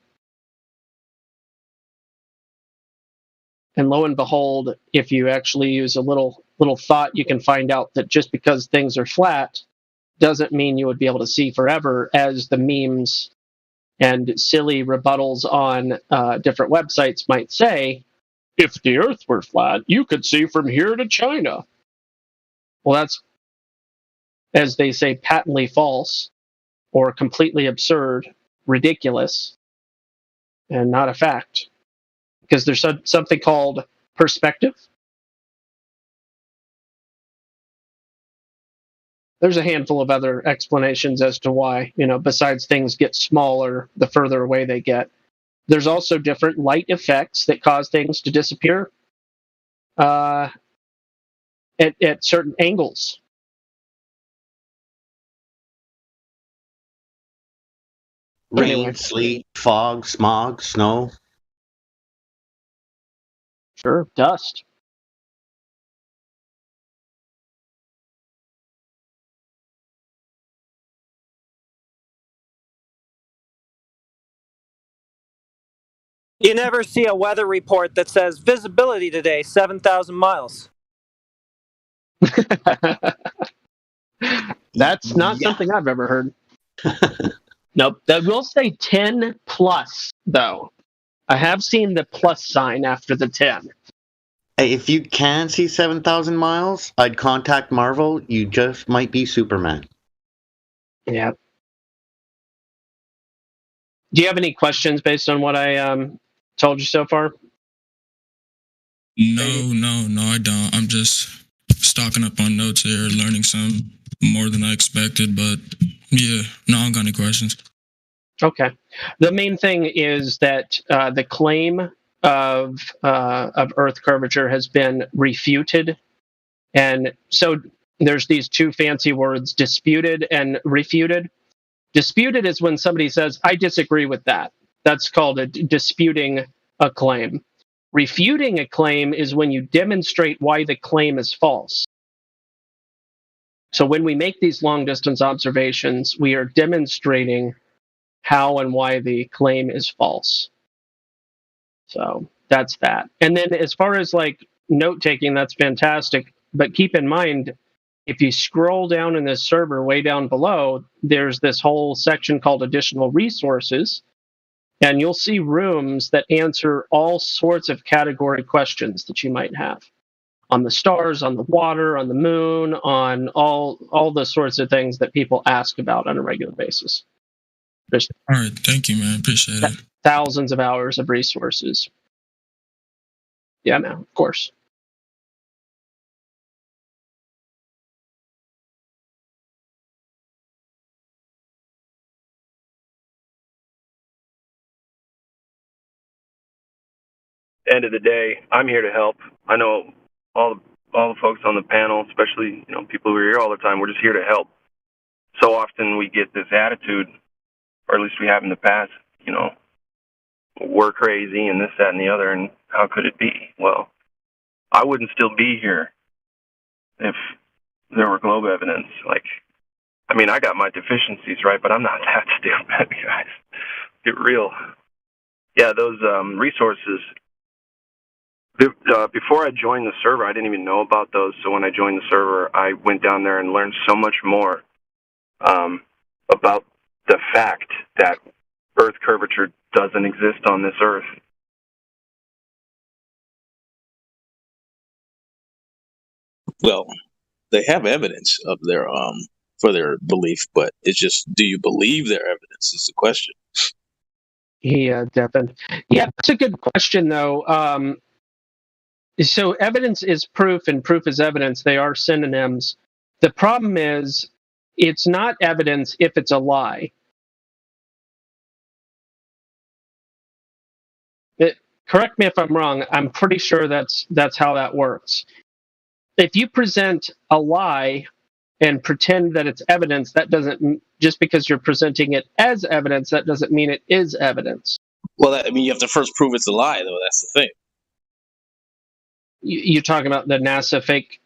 And lo and behold, if you actually use a little thought, you can find out that just because things are flat doesn't mean you would be able to see forever, as the memes and silly rebuttals on different websites might say. If the Earth were flat, you could see from here to China. Well, that's, as they say, patently false or completely absurd, ridiculous, and not a fact. Because there's something called perspective. There's a handful of other explanations as to why, besides things get smaller the further away they get. There's also different light effects that cause things to disappear at certain angles. Rain, Anyway. sleet, fog, smog, snow. Sure, dust. You never see a weather report that says visibility today 7,000 miles. That's not something I've ever heard. Nope. That will say 10 plus, though. I have seen the plus sign after the 10. Hey, if you can see 7,000 miles, I'd contact Marvel. You just might be Superman. Yeah. Do you have any questions based on what I told you so far? No, I don't. I'm just stocking up on notes here, learning some more than I expected. But yeah, no, I don't got any questions. Okay. The main thing is that the claim of Earth curvature has been refuted, and so there's these two fancy words: disputed and refuted. Disputed is when somebody says, "I disagree with that." That's called disputing a claim. Refuting a claim is when you demonstrate why the claim is false. So when we make these long distance observations, we are demonstrating how and why the claim is false. So that's that. And then as far as like note taking, that's fantastic. But keep in mind, if you scroll down in this server way down below, there's this whole section called additional resources. And you'll see rooms that answer all sorts of category questions that you might have on the stars, on the water, on the moon, on all the sorts of things that people ask about on a regular basis. There's all right, thank you, man. Appreciate it. Thousands of hours of resources. Yeah, man, of course. End of the day, I'm here to help. I know all the folks on the panel, especially people who are here all the time. We're just here to help. So often we get this attitude, or at least we have in the past. We're crazy and this, that, and the other. And how could it be? Well, I wouldn't still be here if there were globe evidence. I got my deficiencies, right? But I'm not that stupid, guys. Get real. Yeah, those resources. Before I joined the server, I didn't even know about those. So when I joined the server, I went down there and learned so much more about the fact that Earth curvature doesn't exist on this Earth. Well, they have evidence of their for their belief, but it's just, do you believe their evidence is the question. Yeah, Devin. Yeah, that's a good question, though. So evidence is proof and proof is evidence. They are synonyms. The problem is it's not evidence if it's a lie. Correct me if I'm wrong. I'm pretty sure that's how that works. If you present a lie and pretend that it's evidence, that doesn't, just because you're presenting it as evidence, that doesn't mean it is evidence. Well, I mean, you have to first prove it's a lie, though. That's the thing. You're talking about the NASA fake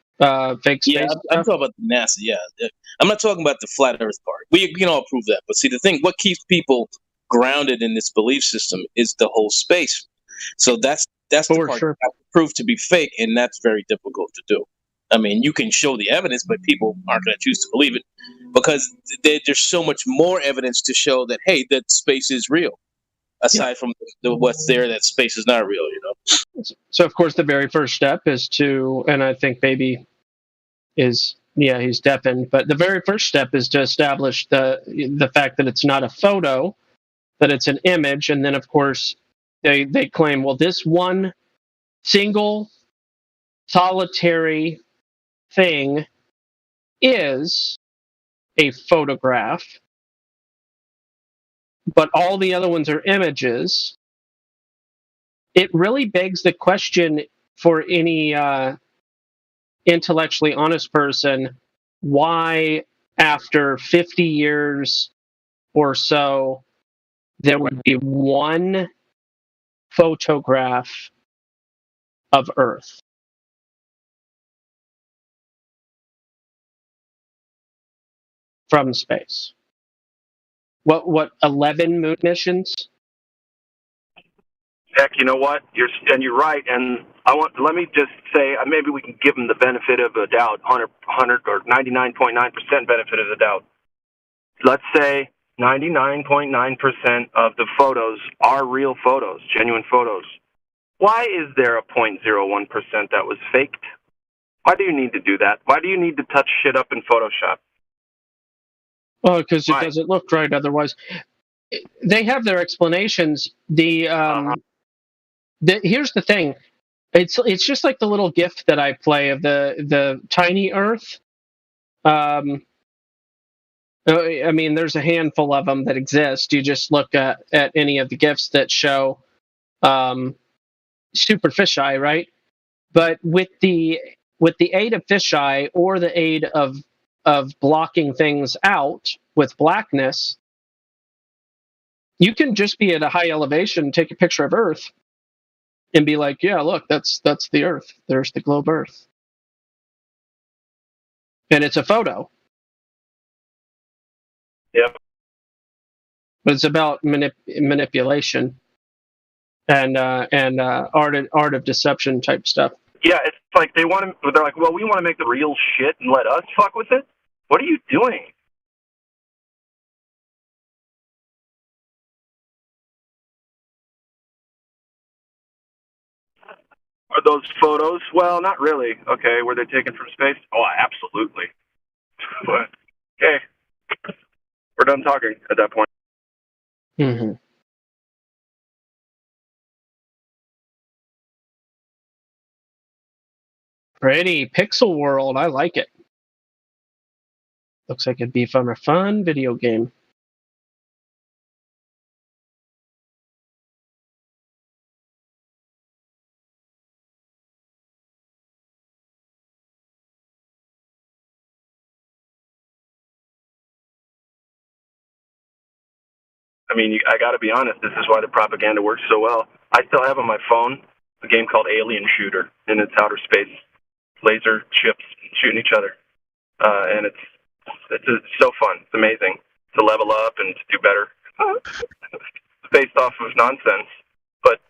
space Yeah, I'm stuff? talking about the NASA. Yeah, I'm not talking about the flat Earth part. We can all prove that. But see, the thing, what keeps people grounded in this belief system is the whole space. So that's the part you have to prove to be fake, and that's very difficult to do. I mean, you can show the evidence, but people aren't going to choose to believe it because there's so much more evidence to show that, hey, that space is real. Aside from what's there, that space is not real, you know. So, of course, the very first step is to, and I think Baby is, yeah, he's deafened, but the very first step is to establish the fact that it's not a photo, that it's an image, and then, of course, they claim, well, this one single solitary thing is a photograph, but all the other ones are images. It really begs the question for any intellectually honest person, why after 50 years or so, there would be one photograph of Earth. From space. What 11 moon missions? Heck, you know what? You're right. And let me just say, maybe we can give them the benefit of a doubt, 100 or 99.9% benefit of the doubt. Let's say 99.9% of the photos are real photos, genuine photos. Why is there a 0.01% that was faked? Why do you need to do that? Why do you need to touch shit up in Photoshop? Well, because it doesn't look right otherwise. They have their explanations. Here's the thing. It's just like the little GIF that I play of the tiny Earth. I mean, there's a handful of them that exist. You just look at any of the GIFs that show super fisheye, right? But with the aid of fisheye or the aid of blocking things out with blackness, you can just be at a high elevation, take a picture of Earth, and be like, yeah, look, that's the Earth. There's the globe Earth. And it's a photo. Yep. But it's about manipulation and art of deception type stuff. Yeah, it's like they're like, well, we want to make the real shit and let us fuck with it? What are you doing? Are those photos? Well, not really. Okay, were they taken from space? Oh, absolutely. But, okay. We're done talking at that point. Mm-hmm. Pretty pixel world. I like it. Looks like it'd be from a fun video game. I mean, I got to be honest. This is why the propaganda works so well. I still have on my phone a game called Alien Shooter, and it's outer space, laser ships shooting each other, and it's so fun. It's amazing to level up and to do better. It's based off of nonsense, but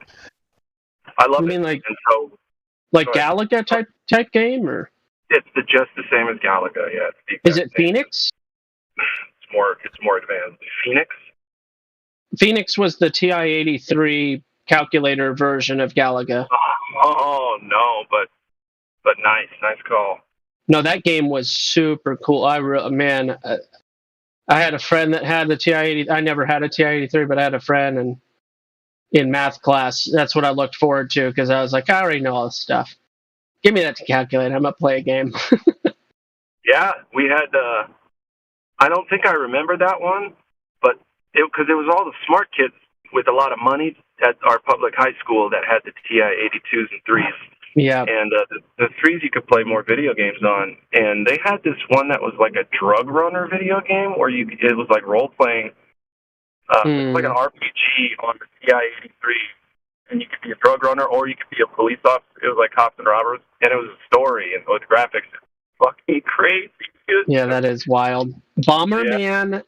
I love it. You mean like Galaga type game, or it's just the same as Galaga? Yeah. Is it Phoenix? It's more advanced. Phoenix. Phoenix was the TI-83 calculator version of Galaga. Oh no, but nice call. No, that game was super cool. I had a friend that had the TI-80. I never had a TI-83, but I had a friend, and in math class, that's what I looked forward to because I was like, I already know all this stuff. Give me that to calculate. I'm gonna play a game. Yeah, we had. I don't think I remember that one, but because it was all the smart kids with a lot of money at our public high school that had the TI-82s and 3s. Yeah. And the 3s you could play more video games on. And they had this one that was like a drug runner video game where it was like role playing. It's like an RPG on the TI-83. And you could be a drug runner or you could be a police officer. It was like cops and robbers. And it was a story and with graphics. Fucking crazy. Yeah, that is wild. Bomberman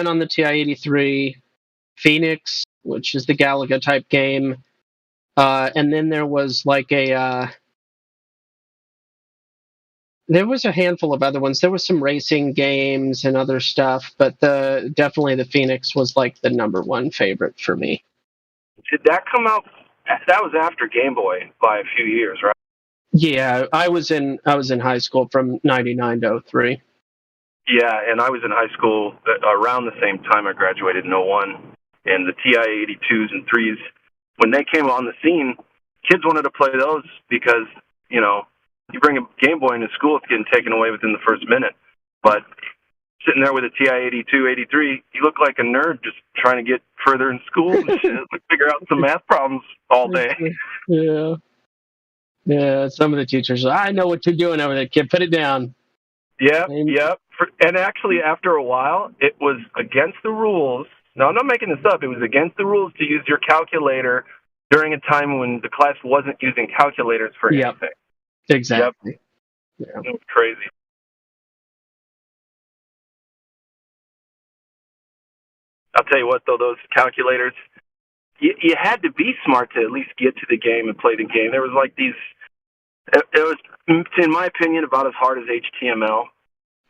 on the TI-83, Phoenix, which is the Galaga type game, and then there was like there was a handful of other ones. There was some racing games and other stuff, but definitely the Phoenix was like the number one favorite for me. Did that come out? That was after Game Boy by a few years, right? Yeah, I was in high school from 99 to 03. Yeah, and I was in high school around the same time I graduated in 01. And the TI-82s and 3s, when they came on the scene, kids wanted to play those because, you bring a Game Boy into school, it's getting taken away within the first minute. But sitting there with a TI-82, 83, you look like a nerd just trying to get further in school and shit, like figure out some math problems all day. Yeah. Yeah, some of the teachers, I know what you're doing over there, kid. Put it down. Yep. And actually, after a while, it was against the rules. No, I'm not making this up. It was against the rules to use your calculator during a time when the class wasn't using calculators for anything. Exactly. Yep. Yeah. It was crazy. I'll tell you what, though, those calculators, you had to be smart to at least get to the game and play the game. There was like these, it was, in my opinion, about as hard as HTML.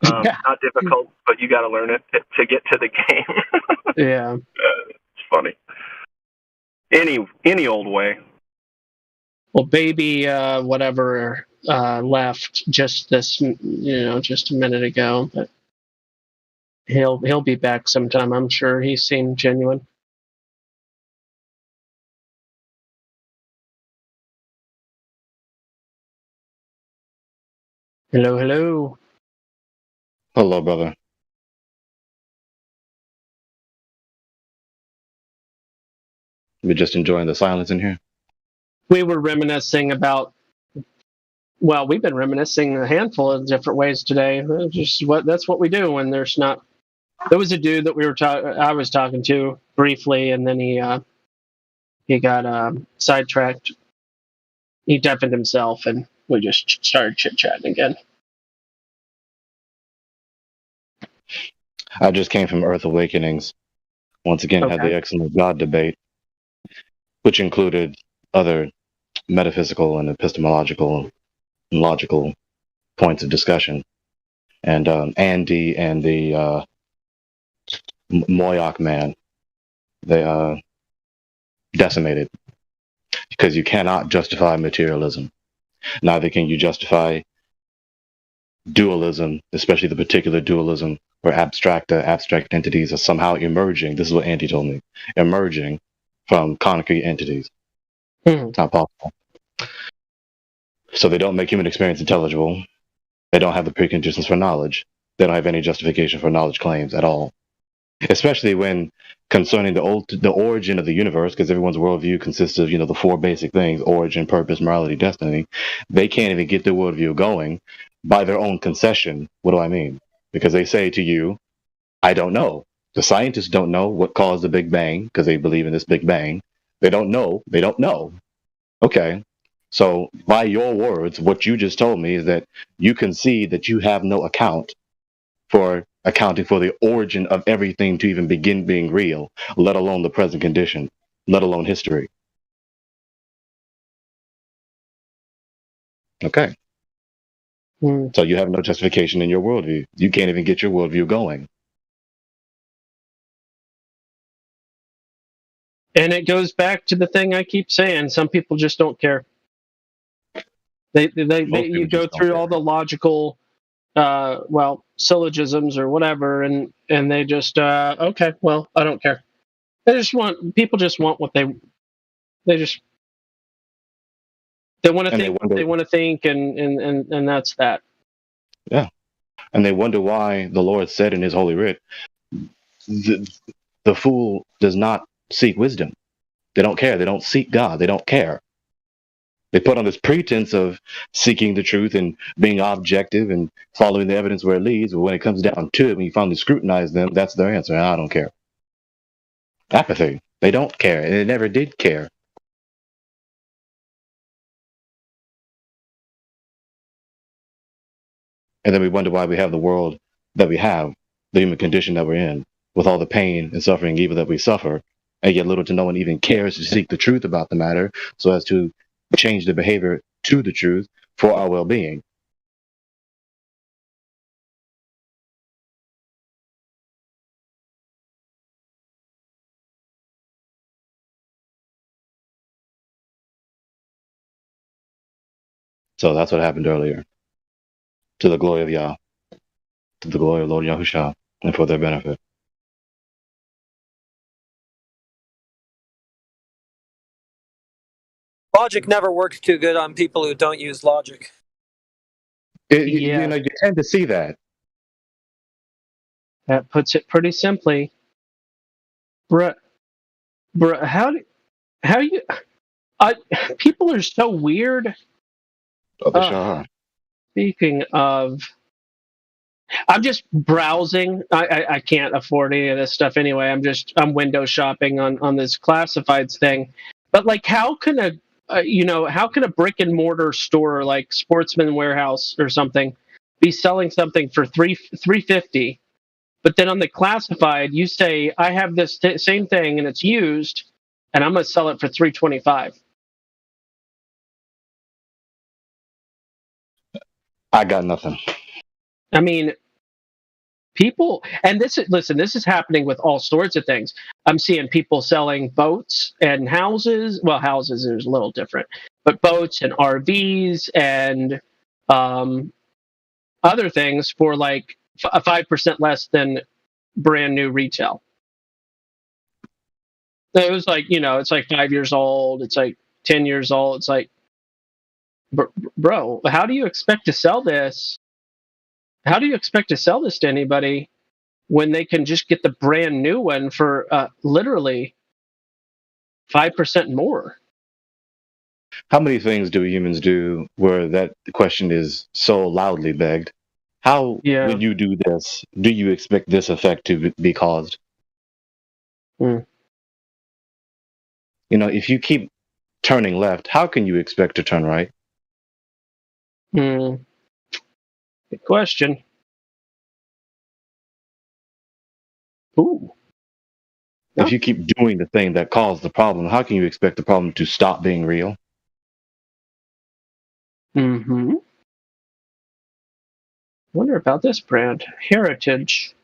Not difficult, but you got to learn it to get to the game. Yeah. It's funny. Any old way. Well, baby, whatever, left just just a minute ago, but he'll be back sometime. I'm sure. He seemed genuine. Hello. Hello, brother. We're just enjoying the silence in here. We were reminiscing about. Well, we've been reminiscing a handful of different ways today. That's what we do when there's not. There was a dude that I was talking to briefly, and then he got sidetracked. He deafened himself, and we just started chit-chatting again. I just came from Earth Awakenings. Once again, had the excellent God debate, which included other metaphysical and epistemological and logical points of discussion. And Andy and the Moyoc man, they decimated. Because you cannot justify materialism. Neither can you justify dualism, especially the particular dualism where abstract entities are somehow emerging. This is what Andy told me. Emerging from concrete entities. It's not possible. So they don't make human experience intelligible. They don't have the preconditions for knowledge. They don't have any justification for knowledge claims at all. Especially when concerning the origin of the universe, because everyone's worldview consists of, the four basic things: origin, purpose, morality, destiny. They can't even get their worldview going by their own concession. What do I mean? Because they say to you, I don't know. The scientists don't know what caused the Big Bang because they believe in this Big Bang. They don't know. They don't know. Okay. So by your words, what you just told me is that you concede that you have no account for accounting for the origin of everything to even begin being real, let alone the present condition, let alone history. Okay. So you have no justification in your worldview. You can't even get your worldview going. And it goes back to the thing I keep saying. Some people just don't care. You go through all the logical, syllogisms or whatever, and they just okay, well, I don't care. People just want what they want to think. They want to think, and that's that. Yeah, and they wonder why the Lord said in His Holy Writ, the fool does not seek wisdom. They don't care. They don't seek God. They don't care. They put on this pretense of seeking the truth and being objective and following the evidence where it leads. But when it comes down to it, when you finally scrutinize them, that's their answer. I don't care. Apathy. They don't care, and they never did care. And then we wonder why we have the world that we have, the human condition that we're in, with all the pain and suffering and evil that we suffer, and yet little to no one even cares to seek the truth about the matter so as to change the behavior to the truth for our well-being. So that's what happened earlier. To the glory of Yah, to the glory of Lord Yahushua, and for their benefit. Logic never works too good on people who don't use logic. You tend to see that. That puts it pretty simply. Bruh, how you? People are so weird. Oh, they sure are. Speaking of, I'm just browsing. I can't afford any of this stuff anyway. I'm window shopping on this classifieds thing. But like, how can a brick and mortar store like Sportsman Warehouse or something be selling something for $350? But then on the classified, you say, I have this same thing and it's used, and I'm going to sell it for $325. I got nothing. I mean, people, and this is happening with all sorts of things. I'm seeing people selling boats and houses. Well, houses is a little different, but boats and RVs and other things for like 5% less than brand new retail. It was like, it's like 5 years old. It's like 10 years old. It's like, bro, how do you expect to sell this? How do you expect to sell this to anybody when they can just get the brand new one for literally 5% more? How many things do humans do where that question is so loudly begged? How, when you do this, do you expect this effect to be caused? If you keep turning left, how can you expect to turn right? Good question. Ooh. If you keep doing the thing that caused the problem, how can you expect the problem to stop being real? Mm-hmm. Wonder about this brand, Heritage.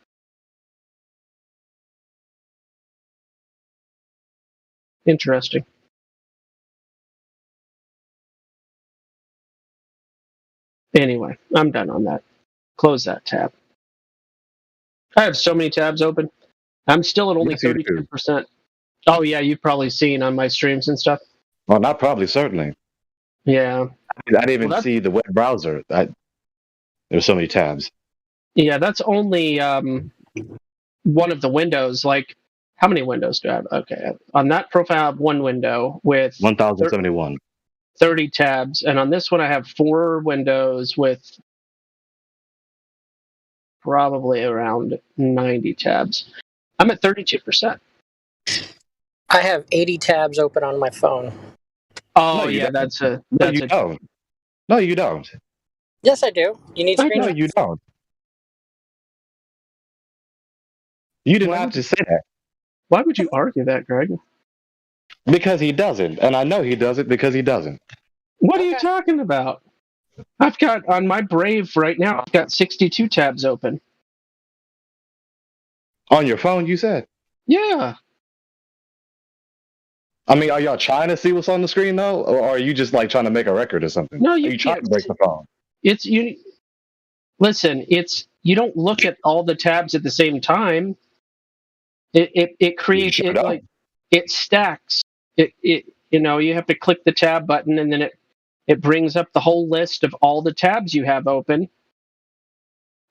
Interesting. Anyway, I'm done on that. Close that tab. I have so many tabs open. I'm still at only 32%. Oh yeah, you've probably seen on my streams and stuff. Well, not probably, certainly. Yeah. I didn't even see the web browser. There's so many tabs. Yeah, that's only one of the windows. Like, how many windows do I have? Okay, on that profile, I have one window with 1071. 30 tabs, and on this one, I have 4 windows with probably around 90 tabs. I'm at 32%. I have 80 tabs open on my phone. Oh, no, yeah, that's a... No, you don't. No, you don't. Yes, I do. You need screenshots? No, you don't. You didn't have to say that. Why would you argue that, Greg? Because he doesn't. And I know he does it because he doesn't. What are you talking about? I've got, on my Brave right now, I've got 62 tabs open. On your phone, you said? Yeah. I mean, are y'all trying to see what's on the screen though, or are you just like trying to make a record or something? No, are you trying to break the phone? It's you. Listen, you don't look at all the tabs at the same time. It creates it like it stacks. It you have to click the tab button and then it brings up the whole list of all the tabs you have open.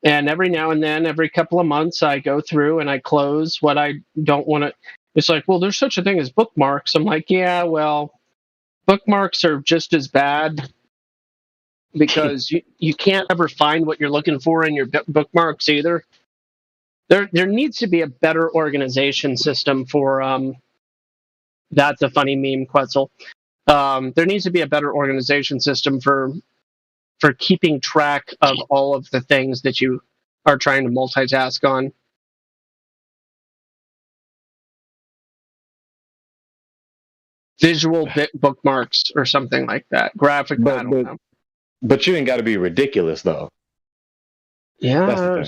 And every now and then, every couple of months, I go through and I close what I don't want to. It's like, well, there's such a thing as bookmarks. I'm like, yeah, well, bookmarks are just as bad because you can't ever find what you're looking for in your bookmarks either. There needs to be a better organization system for that's a funny meme, Quetzal. There needs to be a better organization system for keeping track of all of the things that you are trying to multitask on. Visual bookmarks or something like that. Graphic, I don't know. But you ain't got to be ridiculous though. Yeah.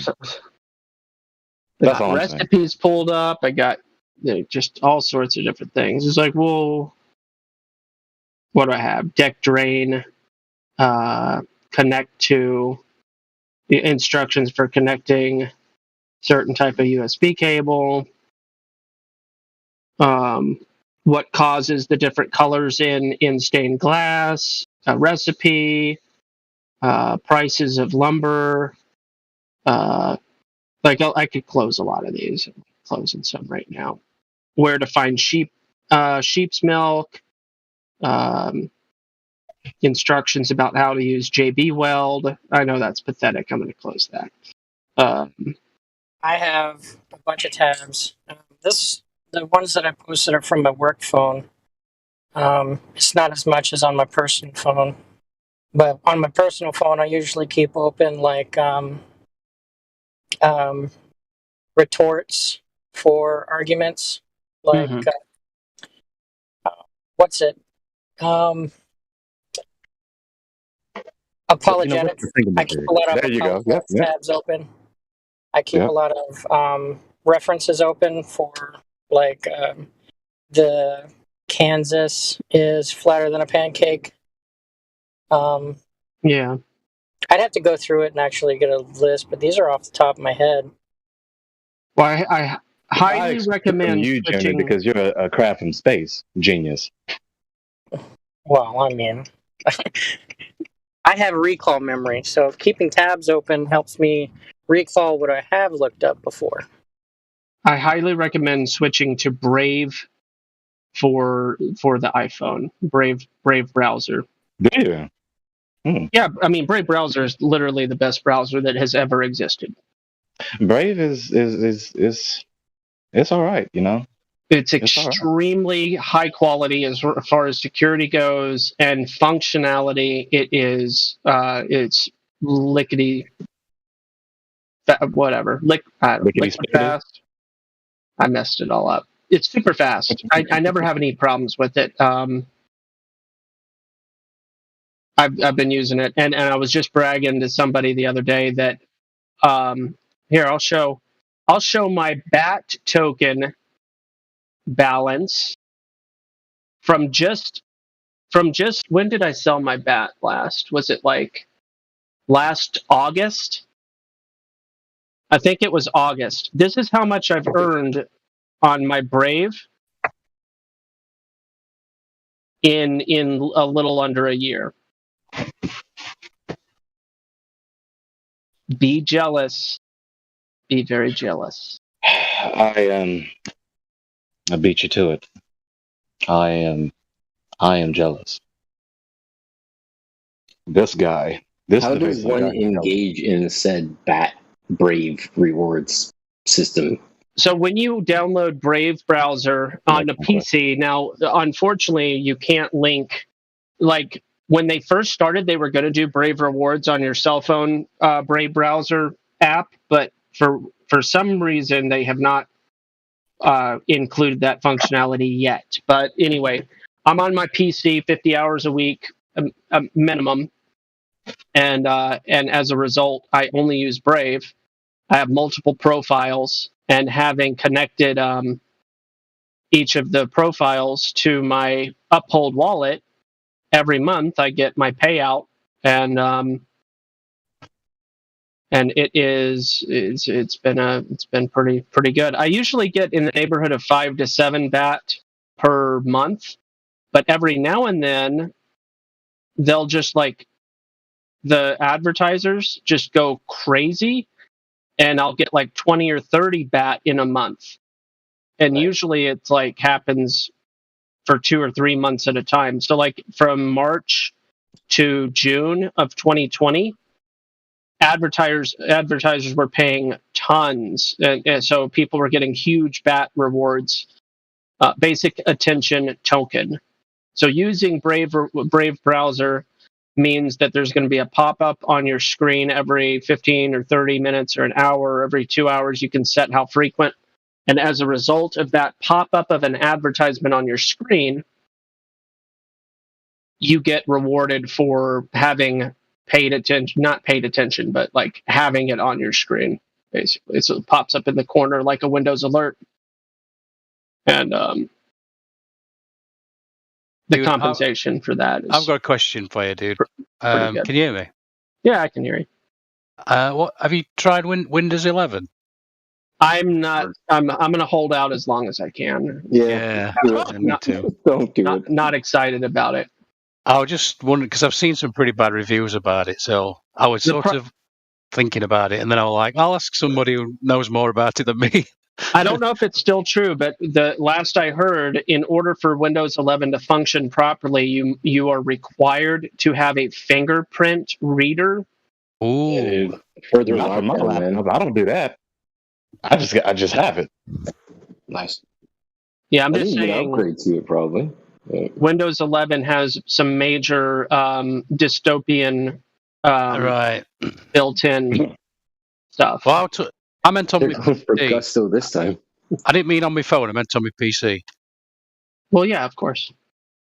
That's all I'm recipes saying. pulled up. I got just all sorts of different things. It's like, well, what do I have? Deck drain, connect to instructions for connecting certain type of USB cable. What causes the different colors in stained glass? A recipe, prices of lumber. Like I could close a lot of these. I'm closing some right now. Where to find sheep's milk. Instructions about how to use JB Weld. I know that's pathetic. I'm going to close that. I have a bunch of tabs. The ones that I posted are from my work phone. It's not as much as on my personal phone, but on my personal phone, I usually keep open like retorts for arguments. Like what's it? Apologetics. I keep a lot of apologetics tabs open. I keep a lot of references open for like the Kansas is flatter than a pancake. Yeah. I'd have to go through it and actually get a list, but these are off the top of my head. Well, I highly recommend you, Jimmy, switching because you're a craft from space genius. Well, I mean, I have recall memory, so if keeping tabs open helps me recall what I have looked up before. I highly recommend switching to Brave for the iPhone. Brave browser. Yeah. Yeah, I mean, Brave browser is literally the best browser that has ever existed. Brave is it's all right, you know. It's extremely high quality as far as security goes and functionality. It is it's lickety whatever liquid fast. I messed it all up. It's super fast. I never have any problems with it. I've been using it, and I was just bragging to somebody the other day that here I'll show my BAT token balance from just when did I sell my BAT last? Was it like last August? I think it was August. This is how much I've earned on my Brave in a little under a year. Be jealous. Be very jealous. I beat you to it. I am jealous. This guy. How does one engage in said Brave rewards system? So when you download Brave browser on the PC, now unfortunately you can't link. Like when they first started, they were going to do Brave rewards on your cell phone Brave browser app, but for some reason they have not included that functionality yet. But anyway, I'm on my PC 50 hours a week minimum, and as a result, I only use Brave. I have multiple profiles, and having connected each of the profiles to my Uphold wallet, every month I get my payout, and it's been pretty good. I usually get in the neighborhood of 5 to 7 BAT per month, but every now and then they'll just like the advertisers just go crazy, and I'll get like 20 or 30 BAT in a month. And usually it's like happens for 2 or 3 months at a time. So like from March to June of 2020, advertisers were paying tons, and so people were getting huge BAT rewards, basic attention token. So using Brave browser means that there's going to be a pop-up on your screen every 15 or 30 minutes or an hour, or every 2 hours. You can set how frequent. And as a result of that pop-up of an advertisement on your screen, you get rewarded for having not paid attention, but like having it on your screen, basically. So it pops up in the corner like a Windows alert. And the compensation for that is... I've got a question for you, dude. Can you hear me? Yeah, I can hear you. What have you tried Windows 11? I'm not. I'm going to hold out as long as I can. Yeah, me too. Don't do it. Not excited about it. I was just wondering because I've seen some pretty bad reviews about it, so I was sort of thinking about it, and then I was like, I'll ask somebody who knows more about it than me. I don't know if it's still true, but the last I heard, in order for Windows 11 to function properly, you are required to have a fingerprint reader. Ooh, further not for my laptop. I don't do that. I just have it. Nice. Yeah, I'm just saying. Upgrade to it probably. Windows 11 has some major dystopian built-in stuff. Well, I meant on my PC. Gusto this time. I didn't mean on my phone. I meant on my PC. Well, yeah, of course.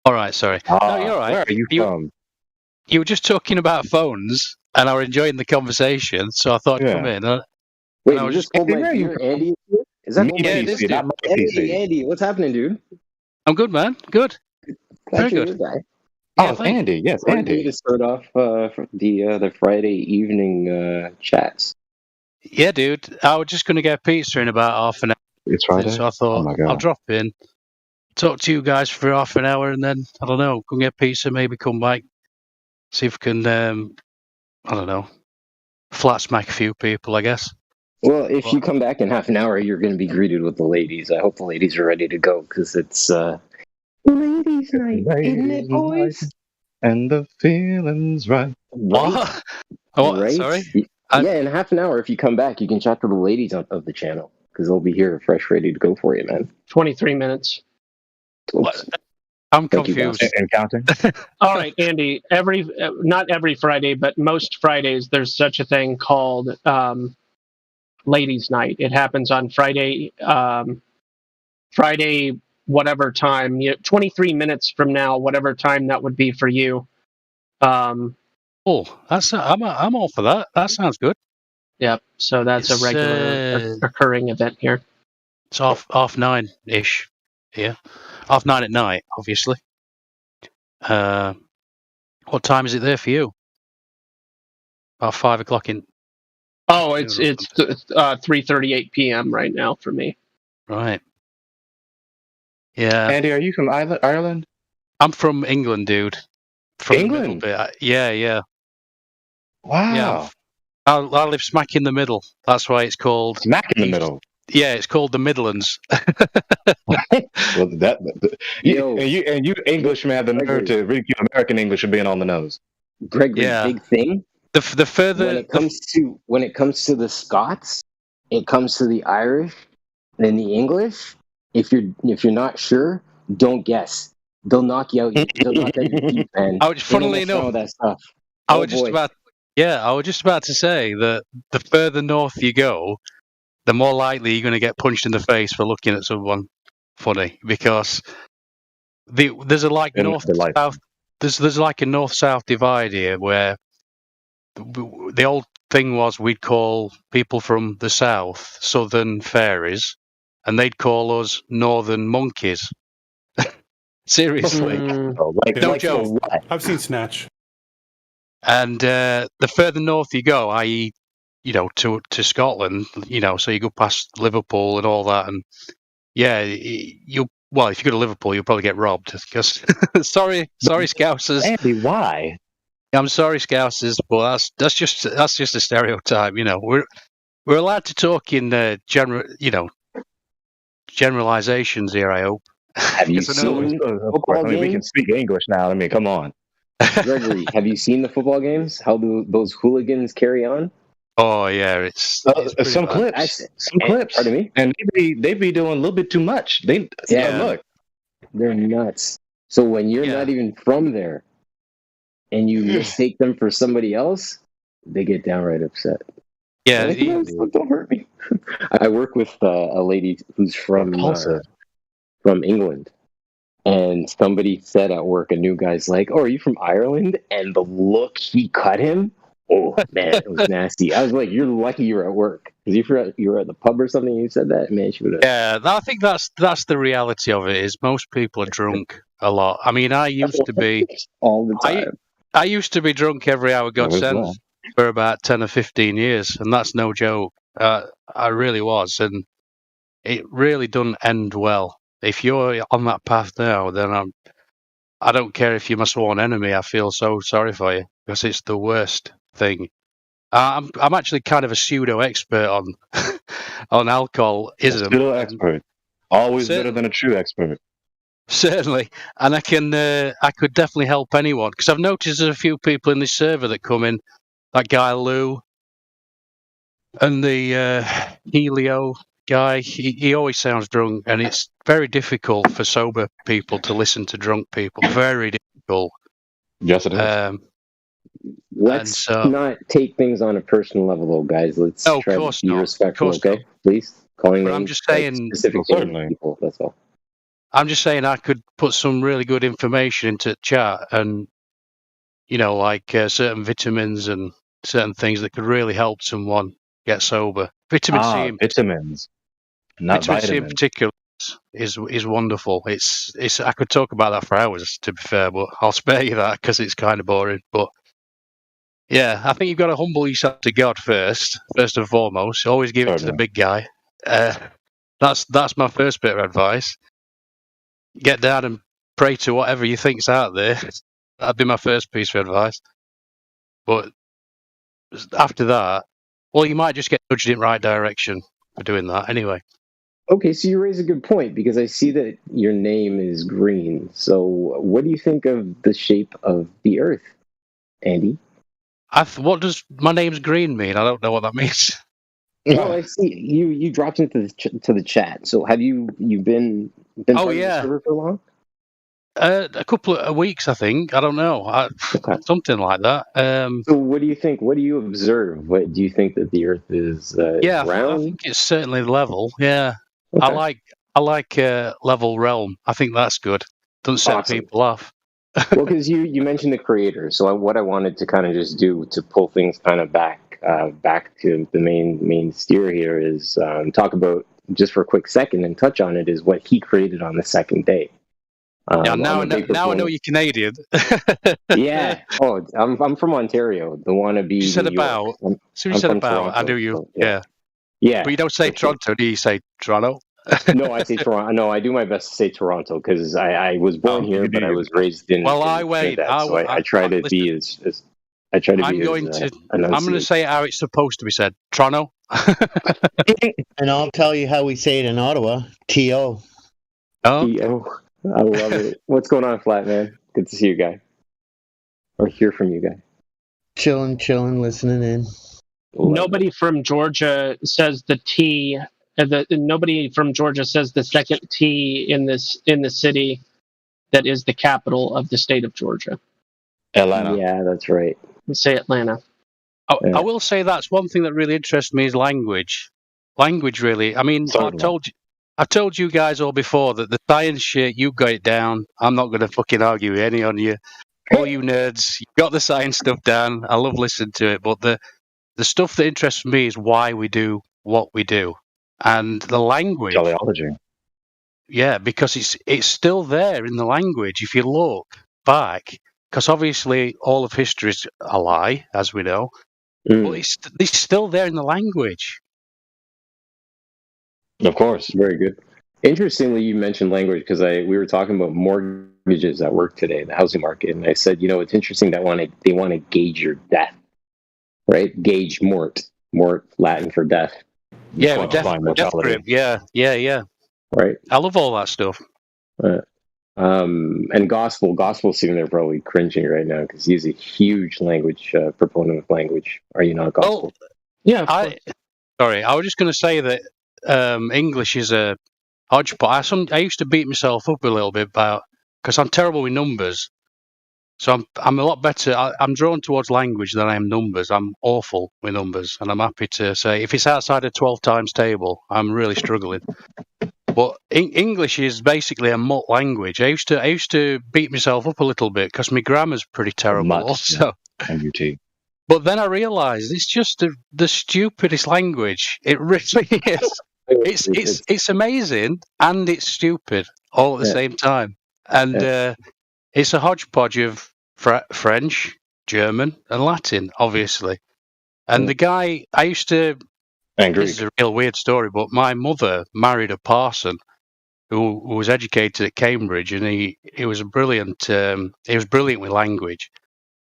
All right, sorry. No, you're all right. Where are you from? You were just talking about phones, and I was enjoying the conversation, so I thought I'd come in. Wait, you just called my dear Andy? Is that Andy, what's happening, dude? I'm good, man. Good. Very good. Oh, it's Andy. Yes, Andy. To start off the Friday evening chats. Yeah, dude. I was just going to get pizza in about half an hour. It's Friday. So I thought I'll drop in, talk to you guys for half an hour, and then I don't know, go and get pizza. Maybe come back, see if we can. I don't know, flat smack a few people, I guess. Well, if you come back in half an hour, you're going to be greeted with the ladies. I hope the ladies are ready to go because it's ladies' night, isn't it, boys? And the feeling's right. What? Oh, right? Sorry. Yeah, in half an hour, if you come back, you can chat to the ladies of the channel because they'll be here, fresh, ready to go for you, man. 23 minutes. I'm confused. And counting. All right, Andy. Not every Friday, but most Fridays, there's such a thing called Ladies' Night. It happens on Friday. Friday, whatever time. 23 minutes from now, whatever time that would be for you. I'm all for that. That sounds good. Yep. So that's a regular occurring event here. It's 9:30-ish. Yeah, 9:30 at night, obviously. What time is it there for you? About 5 o'clock in. Oh, it's 3:38 p.m. right now for me. Right. Yeah. Andy, are you from Ireland? I'm from England, dude. From England? The middle bit. Yeah. Wow. Yeah, I live smack in the middle. That's why it's called smack in the middle. Yeah, it's called the Midlands. Well, you Englishmen have the nerve to ridicule American English for being on the nose. Greg, the big thing. The further when it comes to the Scots, it comes to the Irish, and the English. If you're not sure, don't guess. They'll knock you out. They'll knock out your deep end. Funnily enough, all that stuff. I was just about to say that the further north you go, the more likely you're going to get punched in the face for looking at someone funny, because there's a north-south. There's like a north-south divide here, where the old thing was we'd call people from the south Southern fairies, and they'd call us northern monkeys. Seriously, no joke. I've seen Snatch. And the further north you go, i.e., to Scotland, so you go past Liverpool and all that, and yeah, if you go to Liverpool, you'll probably get robbed. Because sorry, Scousers. Andy, why? I'm sorry, Scousers, but that's just a stereotype. We're allowed to talk in generalizations here. I hope. Have you seen football games? We can speak English now. I mean, come on. Gregory, have you seen the football games? How do those hooligans carry on? Oh yeah, it's some clips. Pardon me? And they be doing a little bit too much. Look, they're nuts. So when you're not even from there, and you mistake them for somebody else, they get downright upset. Yeah, don't hurt me. I work with a lady who's from England. And somebody said at work, a new guy's like, "Oh, are you from Ireland?" And the look he cut him, oh man, it was nasty. I was like, "You're lucky you were at work, because if you were at the pub or something, and you said that, man, she would have." Yeah, I think that's the reality of it. Is most people are drunk a lot. I mean, I used to be all the time. I used to be drunk every hour God sends for about 10 or 15 years, and that's no joke. I really was, and it really doesn't end well. If you're on that path now, then I don't care if you're my sworn enemy. I feel so sorry for you, because it's the worst thing. I'm actually kind of a pseudo expert on on alcoholism. Pseudo expert, always better than a true expert. Certainly, and I could definitely help anyone, because I've noticed there's a few people in this server that come in, that guy Lou, and the Helio guy. He always sounds drunk, and it's very difficult for sober people to listen to drunk people. Very difficult. Yes, it is. Let's not take things on a personal level, though, guys. Let's try to be respectful, okay? Please, calling names. I'm just saying, specific people. That's all. I'm just saying I could put some really good information into chat, and like certain vitamins and certain things that could really help someone get sober. Vitamin C, vitamins, not vitamin C in vitamins. particular is wonderful. It's I could talk about that for hours, to be fair, but I'll spare you that because it's kind of boring. But yeah, I think you've got to humble yourself to God first and foremost. Always give it to the big guy. That's my first bit of advice. Get down and pray to whatever you think's out there. That'd be my first piece of advice. But after that, well, you might just get nudged in the right direction for doing that anyway. Okay, so you raise a good point, because I see that your name is green. So what do you think of the shape of the Earth, Andy? What does my name's green mean? I don't know what that means. Well, I see you dropped into the chat. So have you been part of the server for long? A couple of weeks, I think. I don't know. Something like that. So what do you think? What do you observe? What do you think that the Earth is round? I think it's certainly level. Yeah. Okay. I like level realm. I think that's good. Doesn't set people off. Well, because you mentioned the creator. So what I wanted to kind of just do to pull things kind of back to the main steer here is talk about, just for a quick second and touch on it, is what he created on the second day. Now I know you're Canadian. Yeah. Oh, I'm from Ontario. The wannabe. You said about. So you said about. Toronto, I knew you. So, yeah. Yeah. But you don't say Toronto. Do you say Toronto? No, I say Toronto. No, I do my best to say Toronto, because I was born here, but I was raised in. Well, I try to be as. I try to be. I'm going to say it how it's supposed to be said. Toronto. And I'll tell you how we say it in Ottawa. T.O. Oh. T.O. I love it. What's going on, Flat Man? Good to see you, guy. Or hear from you, guy. Chilling, listening in. Nobody from Georgia says the T. Nobody from Georgia says the second T in the city that is the capital of the state of Georgia. Atlanta. Yeah, that's right. Say Atlanta. I will say that's one thing that really interests me is language. Language, really. I mean, I told you guys all before that the science shit, you got it down. I'm not going to fucking argue with any on you. All you nerds, you got the science stuff down. I love listening to it. But the stuff that interests me is why we do what we do. and the language. Teleology. Yeah, because it's still there in the language if you look back. Because obviously all of history is a lie, as we know, but it's still there in the language. Of course. Very good. Interestingly, you mentioned language because we were talking about mortgages at work today, the housing market, and I said, it's interesting that they want to gauge your death, right? Gauge mort Latin for death. Yeah, death grip. Yeah. Right. I love all that stuff. And Gospel's sitting there probably cringing right now because he's a huge language proponent of language. Are you not, Gospel? Yeah. Sorry, I was just going to say that English is a hodgepodge. I used to beat myself up a little bit because I'm terrible with numbers. So I'm a lot better. I'm drawn towards language than I am numbers. I'm awful with numbers, and I'm happy to say if it's outside a 12 times table, I'm really struggling. But English is basically a mutt language. I used to beat myself up a little bit because my grammar's pretty terrible. Also, MUT. But then I realised it's just the stupidest language. It really is. It's amazing and it's stupid all at the same time. And it's a hodgepodge of French, German, and Latin, obviously. And the guy I used to. This is a real weird story, but my mother married a parson who was educated at Cambridge, and he was brilliant. He was brilliant with language.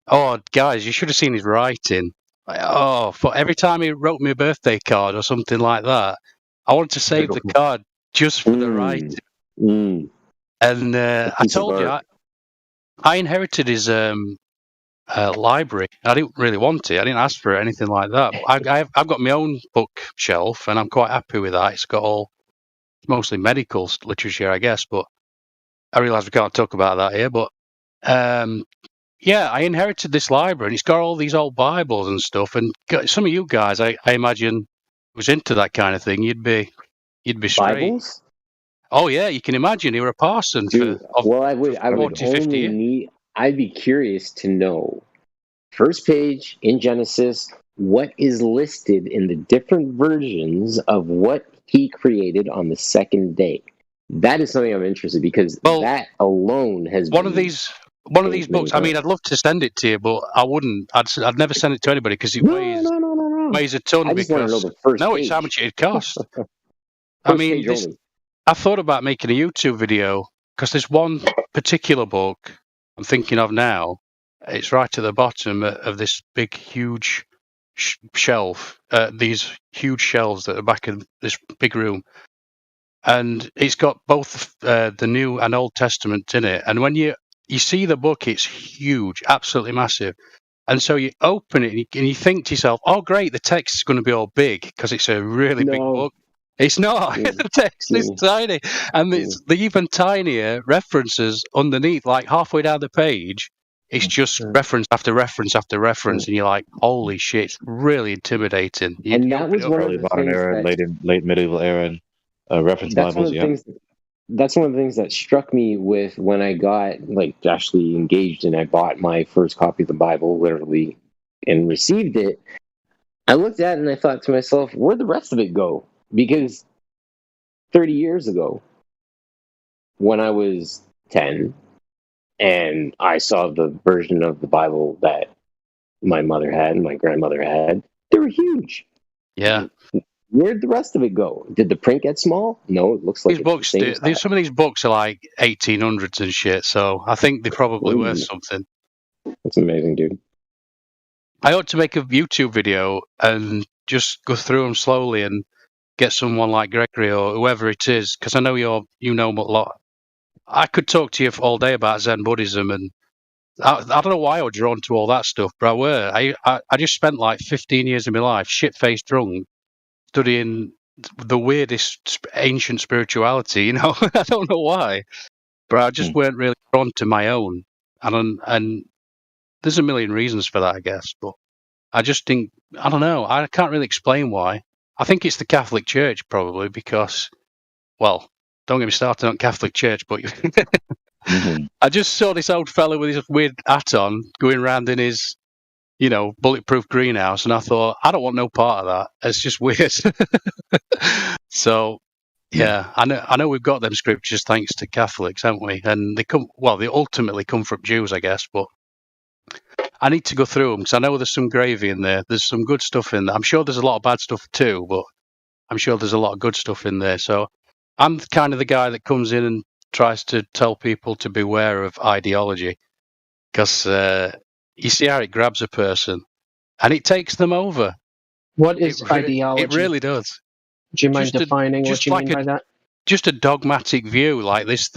Oh, guys, you should have seen his writing. For every time he wrote me a birthday card or something like that, I wanted to save the card just for the writing. And I told you, I inherited his library. I didn't really want it. I didn't ask for it, anything like that. I've got my own bookshelf, and I'm quite happy with that. It's got mostly medical literature, I guess, but I realise we can't talk about that here. But I inherited this library, and it's got all these old Bibles and stuff. And some of you guys, I imagine, was into that kind of thing. You'd be straight. Bibles? Oh yeah, you can imagine. You were a parson for 40, 50 years. I'd be curious to know, first page in Genesis, what is listed in the different versions of what he created on the second day. That is something I'm interested in because that alone has one of these books. I mean, I'd love to send it to you, but I wouldn't. I'd never send it to anybody because it weighs a ton. I just want to know the first page. It's how much it'd cost. I mean, I thought about making a YouTube video because there's one particular book I'm thinking of now. It's right at the bottom of this big, huge shelf. These huge shelves at the back of this big room, and it's got both the New and Old Testament in it. And when you see the book, it's huge, absolutely massive. And so you open it and you think to yourself, "Oh, great! The text is going to be all big because it's a really big book." It's not. The text is tiny, and it's the even tinier references underneath, like halfway down the page. It's just reference after reference after reference, and you're like, "Holy shit!" It's really intimidating. And that was one of the modern era, late medieval era, reference Bibles. That's one of the things that struck me with when I got actually engaged and I bought my first copy of the Bible, literally, and received it. I looked at it and I thought to myself, "Where'd the rest of it go?" Because 30 years ago, when I was 10, and I saw the version of the Bible that my mother had and my grandmother had, they were huge. Yeah. Where'd the rest of it go? Did the print get small? No, it looks like these books. Some of these books are like 1800s and shit, so I think they're probably worth something. That's amazing, dude. I ought to make a YouTube video and just go through them slowly and get someone like Gregory or whoever it is, because I know you know a lot. I could talk to you all day about Zen Buddhism, and I don't know why I was drawn to all that stuff, but I were. I just spent like 15 years of my life shit-faced drunk studying the weirdest ancient spirituality. I don't know why, but I just weren't really drawn to my own, and there's a million reasons for that, I guess, but I just think I don't know. I can't really explain why. I think it's the Catholic Church, probably, because, well, don't get me started on Catholic Church, but I just saw this old fellow with his weird hat on going around in his, bulletproof greenhouse, and I thought, I don't want no part of that. It's just weird. So, yeah, I know we've got them scriptures thanks to Catholics, haven't we? And they ultimately come from Jews, I guess, but I need to go through them because I know there's some gravy in there. There's some good stuff in there. I'm sure there's a lot of bad stuff too, but I'm sure there's a lot of good stuff in there. So I'm kind of the guy that comes in and tries to tell people to beware of ideology because you see how it grabs a person and it takes them over. What is ideology? It really does. Do you mind defining what you mean by that? Just a dogmatic view, like this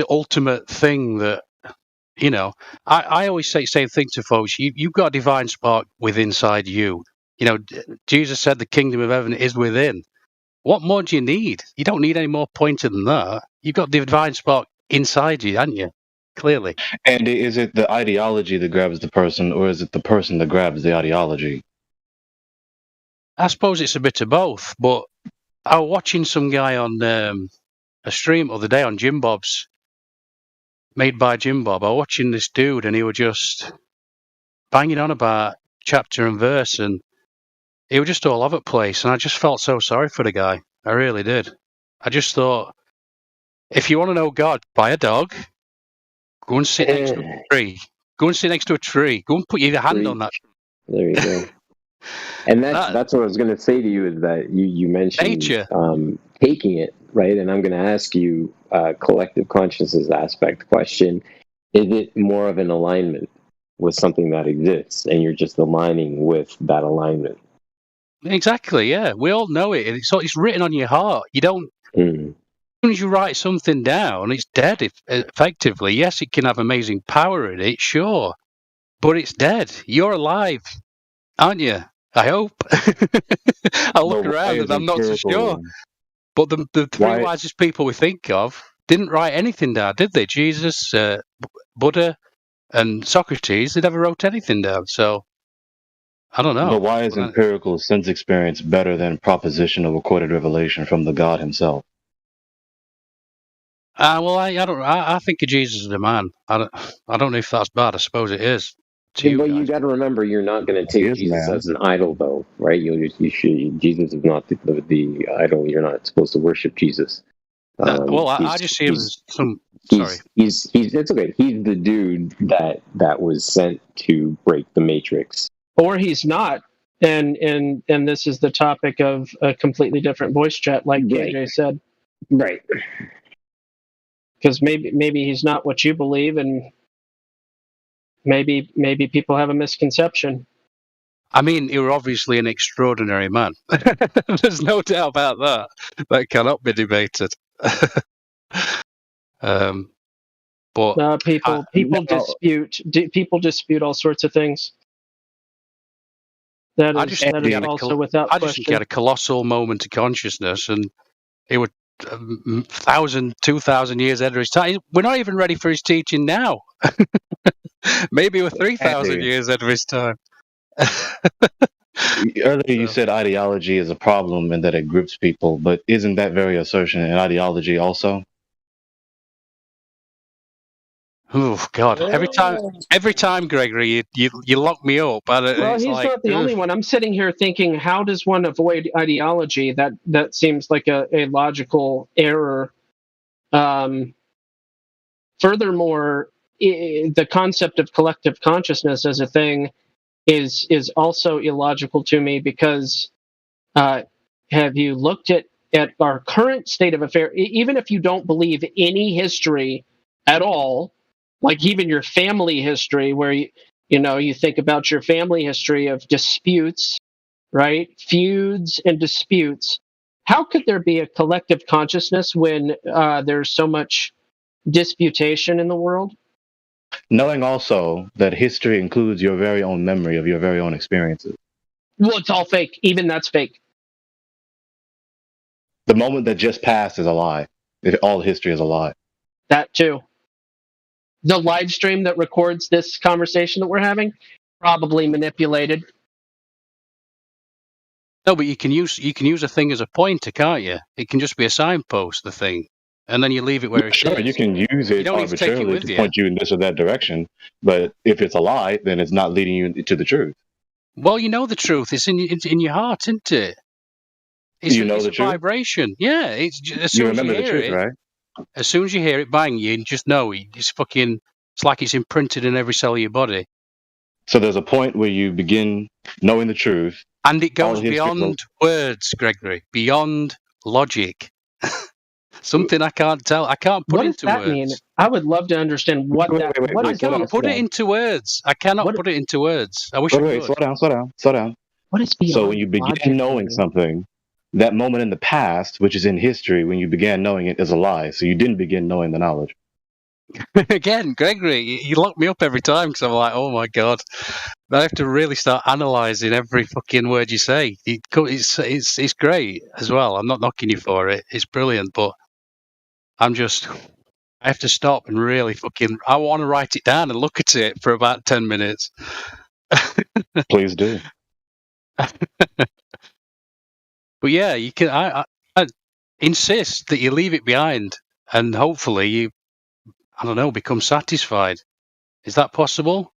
ultimate thing that, you know, I always say the same thing to folks. You've got a divine spark inside you. You know, Jesus said the kingdom of heaven is within. What more do you need? You don't need any more pointer than that. You've got the divine spark inside you, haven't you? Clearly. And is it the ideology that grabs the person, or is it the person that grabs the ideology? I suppose it's a bit of both, but I was watching some guy on a stream the other day on Jim Bob's, made by Jim Bob. I was watching this dude and he was just banging on about chapter and verse and he was just all over the place and I just felt so sorry for the guy. I really did. I just thought, if you want to know God, buy a dog, go and sit next to a tree. Go and sit next to a tree. Go and put your hand on that. There you go. And that's what I was going to say to you is that you mentioned nature. Taking it, right? And I'm going to ask you a collective consciousness aspect question. Is it more of an alignment with something that exists and you're just aligning with that alignment? Exactly, yeah. We all know it. It's written on your heart. You don't... As soon as you write something down, it's dead, effectively. Yes, it can have amazing power in it, sure. But it's dead. You're alive, aren't you? I hope. I look around and I'm not so sure. But the three wisest people we think of didn't write anything down, did they? Jesus, Buddha, and Socrates, they never wrote anything down. So, I don't know. But why is empirical sense experience better than propositional recorded revelation from the God himself? Well, I think of Jesus as a man. I don't know if that's bad. I suppose it is. But you got to remember, you're not going to take Jesus as an idol, though, right? Jesus is not the idol. You're not supposed to worship Jesus. I just see him as some. He's it's okay. He's the dude that was sent to break the matrix. Or he's not, and this is the topic of a completely different voice chat, like JJ said. Right. Because maybe he's not what you believe, and maybe people have a misconception. I mean, you're obviously an extraordinary man. There's no doubt about that. That cannot be debated. But people dispute all sorts of things. That is also without question. I just think he had a colossal moment of consciousness, and it would 1,000, 2,000 years ahead of his time. We're not even ready for his teaching now. Maybe we're 3,000 years ahead of his time. Earlier you said ideology is a problem and that it groups people, but isn't that very assertion in ideology also? Oh God! Every time, Gregory, you lock me up. Well, he's not the only one. I'm sitting here thinking, how does one avoid ideology? That seems like a logical error. Furthermore, the concept of collective consciousness as a thing is also illogical to me because have you looked at our current state of affairs? Even if you don't believe any history at all, like even your family history, where you think about your family history of disputes, right? Feuds and disputes. How could there be a collective consciousness when there's so much disputation in the world? Knowing also that history includes your very own memory of your very own experiences. Well, it's all fake. Even that's fake. The moment that just passed is a lie. All history is a lie. That too. The live stream that records this conversation that we're having, probably manipulated. No, but you can use a thing as a pointer, can't you? It can just be a signpost, the thing, and then you leave it where it is. Sure, you can use it arbitrarily to point you in this or that direction, but if it's a lie, then it's not leading you to the truth. Well, you know the truth. It's in your heart, isn't it? It's, You know it's the a truth? vibration. Yeah, it's as You soon as you remember the hear truth, it. right? As soon as you hear it, bang, you just know it. It's fucking. It's like it's imprinted in every cell of your body, So there's a point where you begin knowing the truth. and it all goes the history beyond words, Gregory, beyond logic. Something I can't tell. I can't put What does into that words. mean? I would love to understand what Wait, that. wait, wait, What wait, I is slow down, can't this? put slow it down. into words. I cannot What put it into words. I wish Wait, I wait, could. slow down. what is beyond So when you begin logic? knowing mean? something, that moment in the past, which is in history, when you began knowing it, is a lie. So you didn't begin knowing the knowledge. Again, Gregory, you lock me up every time because I'm like, oh my god, I have to really start analysing every fucking word you say. It's great as well. I'm not knocking you for it. It's brilliant, but I have to stop and really I want to write it down and look at it for about 10 minutes. Please do. But yeah, you can. I insist that you leave it behind, and hopefully you, I don't know, become satisfied. Is that possible?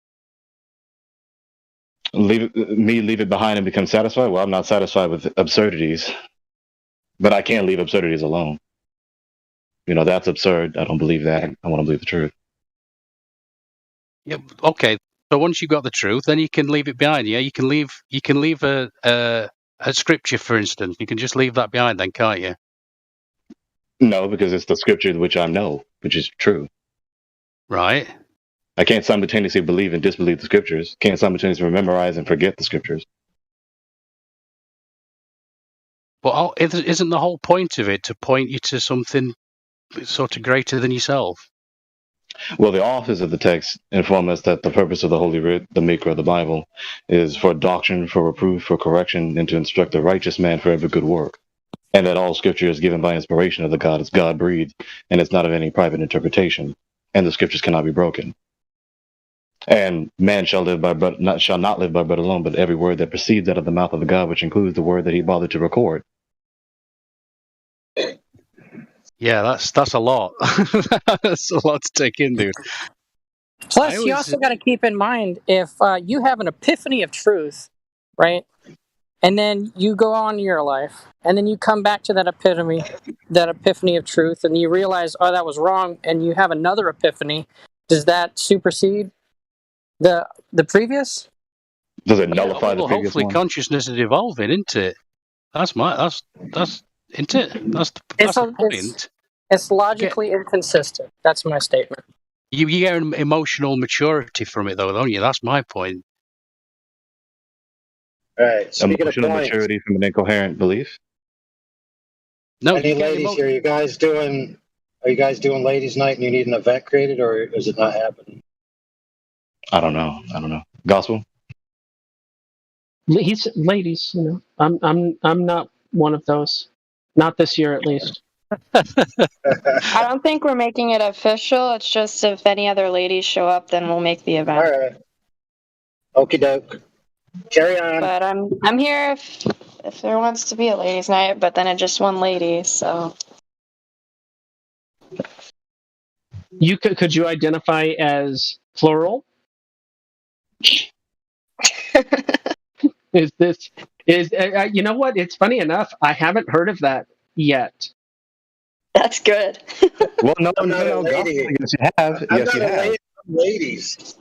Leave it behind and become satisfied. Well, I'm not satisfied with absurdities, but I can't leave absurdities alone. That's absurd. I don't believe that. I want to believe the truth. Yeah. Okay. So once you've got the truth, then you can leave it behind. Yeah, you can leave a scripture, for instance. You can just leave that behind, then, can't you? No, because it's the scripture which I know, which is true. Right. I can't simultaneously believe and disbelieve the scriptures. Can't simultaneously memorize and forget the scriptures. But isn't the whole point of it to point you to something sort of greater than yourself? Well, the authors of the text inform us that the purpose of the Holy Writ, the maker of the Bible, is for doctrine, for reproof, for correction, and to instruct the righteous man for every good work. And that all scripture is given by inspiration of the God, it's God-breathed, and it's not of any private interpretation, and the scriptures cannot be broken. And man shall not live by bread alone, but every word that proceeds out of the mouth of God, which includes the word that he bothered to record. Yeah, that's a lot. That's a lot to take in, dude. Plus, you also got to keep in mind if you have an epiphany of truth, right? And then you go on your life, and then you come back to that epiphany of truth, and you realize, oh, that was wrong, and you have another epiphany. Does that supersede the previous? Does it nullify the previous hopefully one? Consciousness is evolving, isn't it? That's isn't it? That's the point. It's logically inconsistent. That's my statement. You get an emotional maturity from it, though, don't you? That's my point. All right. Emotional maturity from an incoherent belief. No, any ladies here? Are you guys doing ladies' night and you need an event created, or is it not happening? I don't know. Gospel. Ladies, I'm not one of those. Not this year, at least. I don't think we're making it official. It's just if any other ladies show up, then we'll make the event. All right. Okie doke. Carry on. But I'm here if there wants to be a ladies' night, but then it's just one lady, so. Could you identify as plural? You know what? It's funny enough. I haven't heard of that yet. That's good. Well, no, I'm not a lady. Yes, you have. I'm Yes, not you a have. lady. I'm ladies.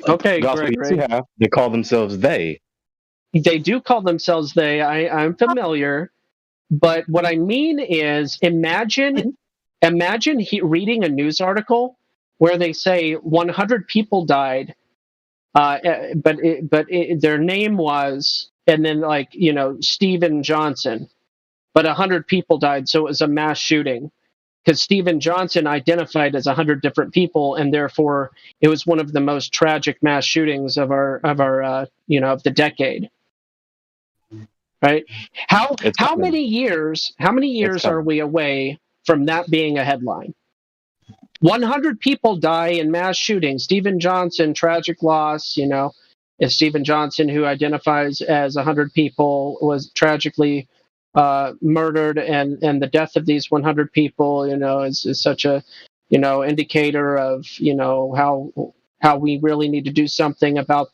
Okay, Gospel, great. yes, you have. They call themselves they. They do call themselves they. I'm familiar. But what I mean is, imagine reading a news article where they say 100 people died, but their name was, and then Stephen Johnson, but 100 people died, so it was a mass shooting because Stephen Johnson identified as 100 different people, and therefore it was one of the most tragic mass shootings of the decade. Right? How many years are we away from that being a headline? 100 people die in mass shooting. Stephen Johnson, tragic loss. Is Stephen Johnson, who identifies as 100 people, was tragically murdered, and the death of these 100 people, is such a, indicator of, how we really need to do something about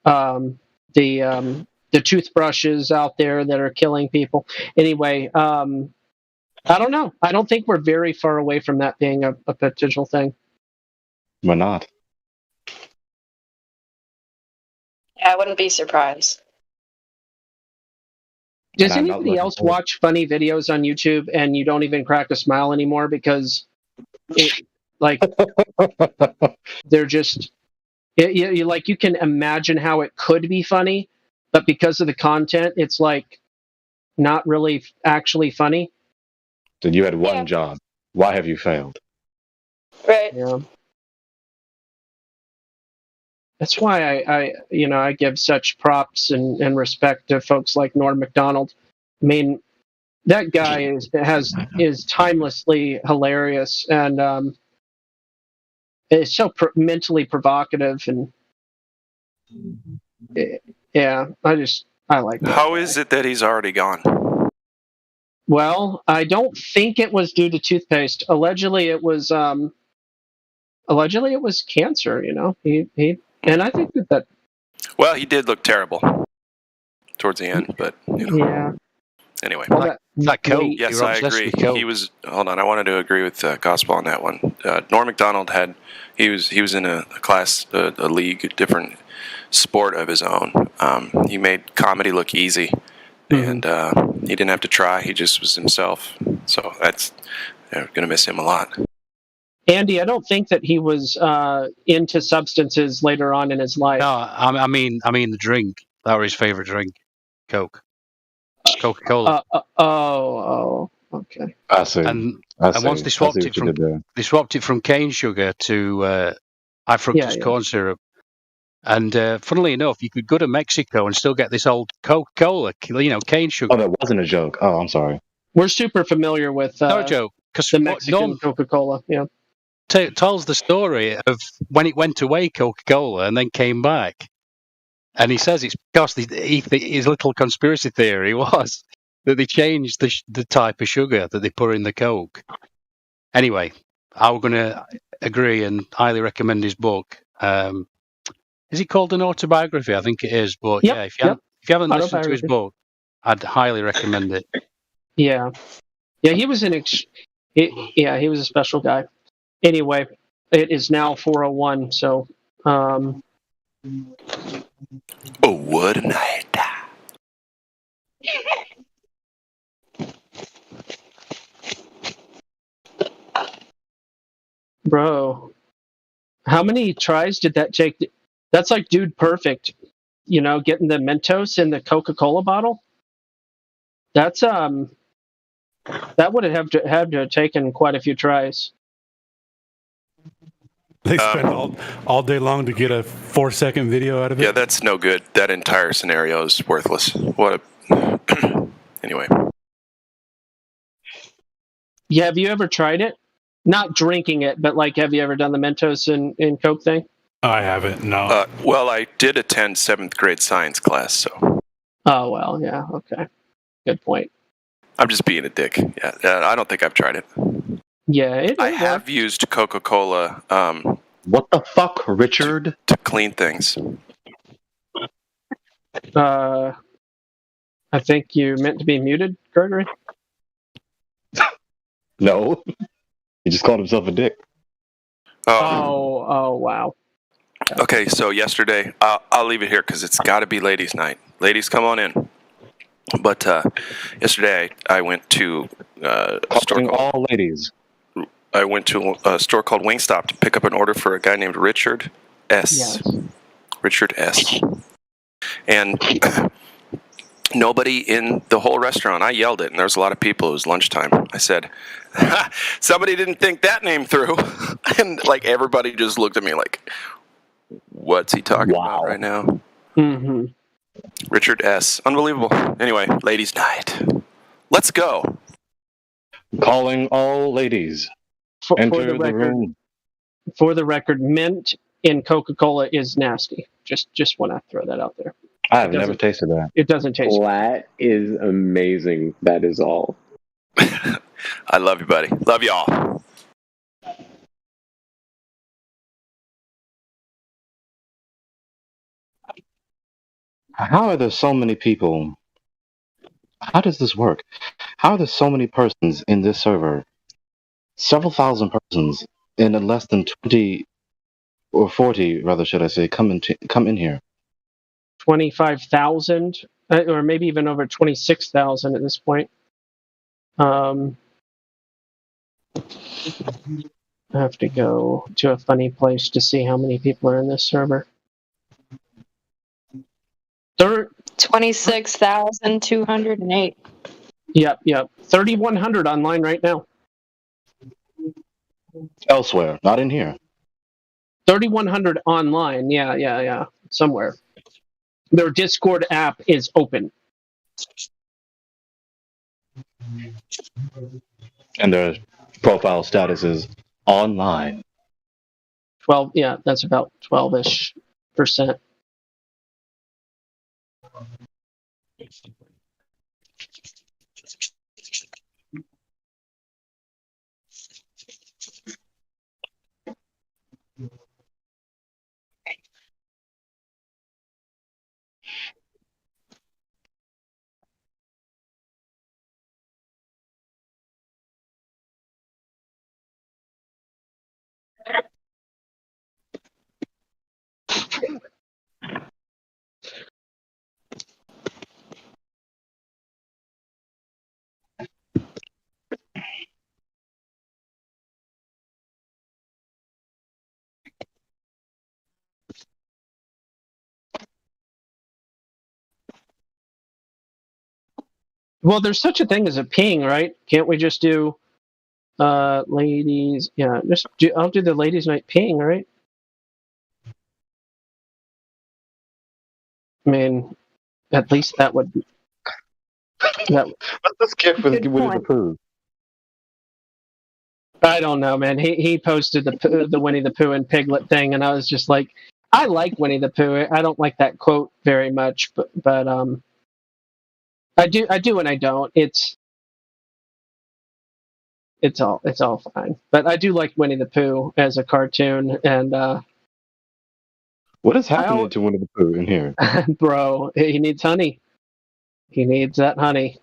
the the toothbrushes out there that are killing people. Anyway, I don't know. I don't think we're very far away from that being a potential thing. We're not. Yeah, I wouldn't be surprised. Does anybody else watch funny videos on YouTube and you don't even crack a smile anymore because, they're just, you can imagine how it could be funny, but because of the content, it's like not really actually funny. Then you had one job. Why have you failed? Right. Yeah. That's why I give such props and respect to folks like Norm Macdonald. I mean, that guy is timelessly hilarious and is so mentally provocative and yeah, I like that. How is it that he's already gone? Well, I don't think it was due to toothpaste. Allegedly, it was cancer. He and I think that. Well, he did look terrible towards the end, but yeah. Anyway, that coat. Yes, I agree. He was. Hold on, I wanted to agree with Gospel on that one. Norm Macdonald he was in a class, a league, a different sport of his own. He made comedy look easy, and he didn't have to try. He just was himself. So that's going to miss him a lot. Andy, I don't think that he was into substances later on in his life. No, I mean the drink. That was his favorite drink, Coca-Cola. Okay. I see. And once they swapped it from cane sugar to high fructose corn syrup. And funnily enough, you could go to Mexico and still get this old Coca-Cola, cane sugar. Oh, that wasn't a joke. Oh, I'm sorry. We're super familiar with no joke, because the Mexican Coca-Cola. Yeah. Tells the story of when it went away, Coca-Cola, and then came back. And he says it's because his little conspiracy theory was that they changed the type of sugar that they put in the Coke. Anyway, I'm going to agree and highly recommend his book. Is it called an autobiography? I think it is. But yeah, if you haven't listened to his book, I'd highly recommend it. Yeah, he was he was a special guy. Anyway, it is now 4:01, so. Oh, what a night! Bro, how many tries did that take? That's like Dude Perfect, getting the Mentos in the Coca-Cola bottle. That's that would have to have taken quite a few tries. They spent all day long to get a 4-second video out of it. Yeah, that's no good. That entire scenario is worthless. Anyway. Yeah, have you ever tried it? Not drinking it, but have you ever done the Mentos and Coke thing? I haven't, no. Well, I did attend 7th grade science class, so. Oh, well, yeah, okay. Good point. I'm just being a dick. Yeah, I don't think I've tried it. Yeah, I have used Coca-Cola. What the fuck, Richard? To clean things. I think you meant to be muted, Gregory. No. He just called himself a dick. Oh, wow. Okay, so yesterday, I'll leave it here because it's got to be ladies' night. Ladies, come on in. But yesterday, I went to a store called... all ladies. I went to a store called Wingstop to pick up an order for a guy named Richard S. Yes. Richard S. And nobody in the whole restaurant, I yelled it, and there was a lot of people. It was lunchtime. I said, somebody didn't think that name through. And everybody just looked at me like, what's he talking about right now? Mm-hmm. Richard S. Unbelievable. Anyway, ladies' night. Let's go. Calling all ladies. Enter the room. For the record, mint in Coca-Cola is nasty. Just want to throw that out there. I've never tasted that. It doesn't taste good. That is amazing. That is all. I love you, buddy. Love y'all. How are there so many people? How does this work? How are there so many persons in this server? Several thousand persons in less than 20 or 40, rather, should I say, come in here. 25,000, or maybe even over 26,000 at this point. I have to go to a funny place to see how many people are in this server. 26,208. Yep. 3,100 online right now. Elsewhere, not in here. 3,100 online. Yeah. Somewhere. Their Discord app is open. And their profile status is online. 12. Yeah, that's about 12-ish%. Well, there's such a thing as a ping, right? Can't we just do ladies? Yeah, I'll do the ladies' night ping, right? I mean, at least that would be. Let's get with Winnie the Pooh. I don't know, man. He posted the Winnie the Pooh and Piglet thing, and I was just like, I like Winnie the Pooh. I don't like that quote very much, but I do and I don't. It's all fine. But I do like Winnie the Pooh as a cartoon, and what is happening to Winnie the Pooh in here? Bro, he needs honey. He needs that honey.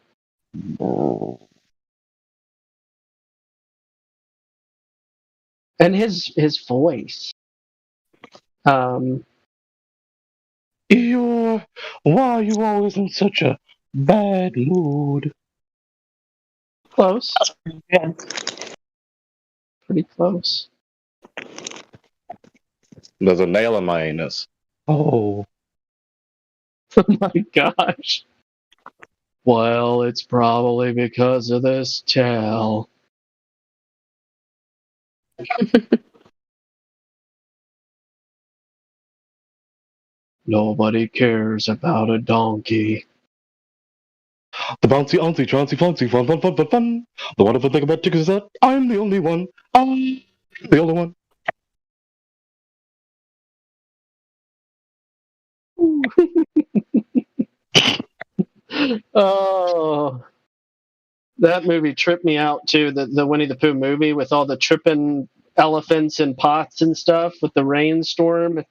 And his voice. Why are you always in such a bad mood? Close. Yeah. Pretty close. There's a nail in my anus. Oh. Oh my gosh. Well, it's probably because of this tail. Nobody cares about a donkey. The bouncy, ouncy, trancy, flouncy, fun, fun, fun, fun, fun. The wonderful thing about tickets is that I'm the only one. I'm the only one. Oh, that movie tripped me out too. The Winnie the Pooh movie with all the tripping elephants and pots and stuff with the rainstorm.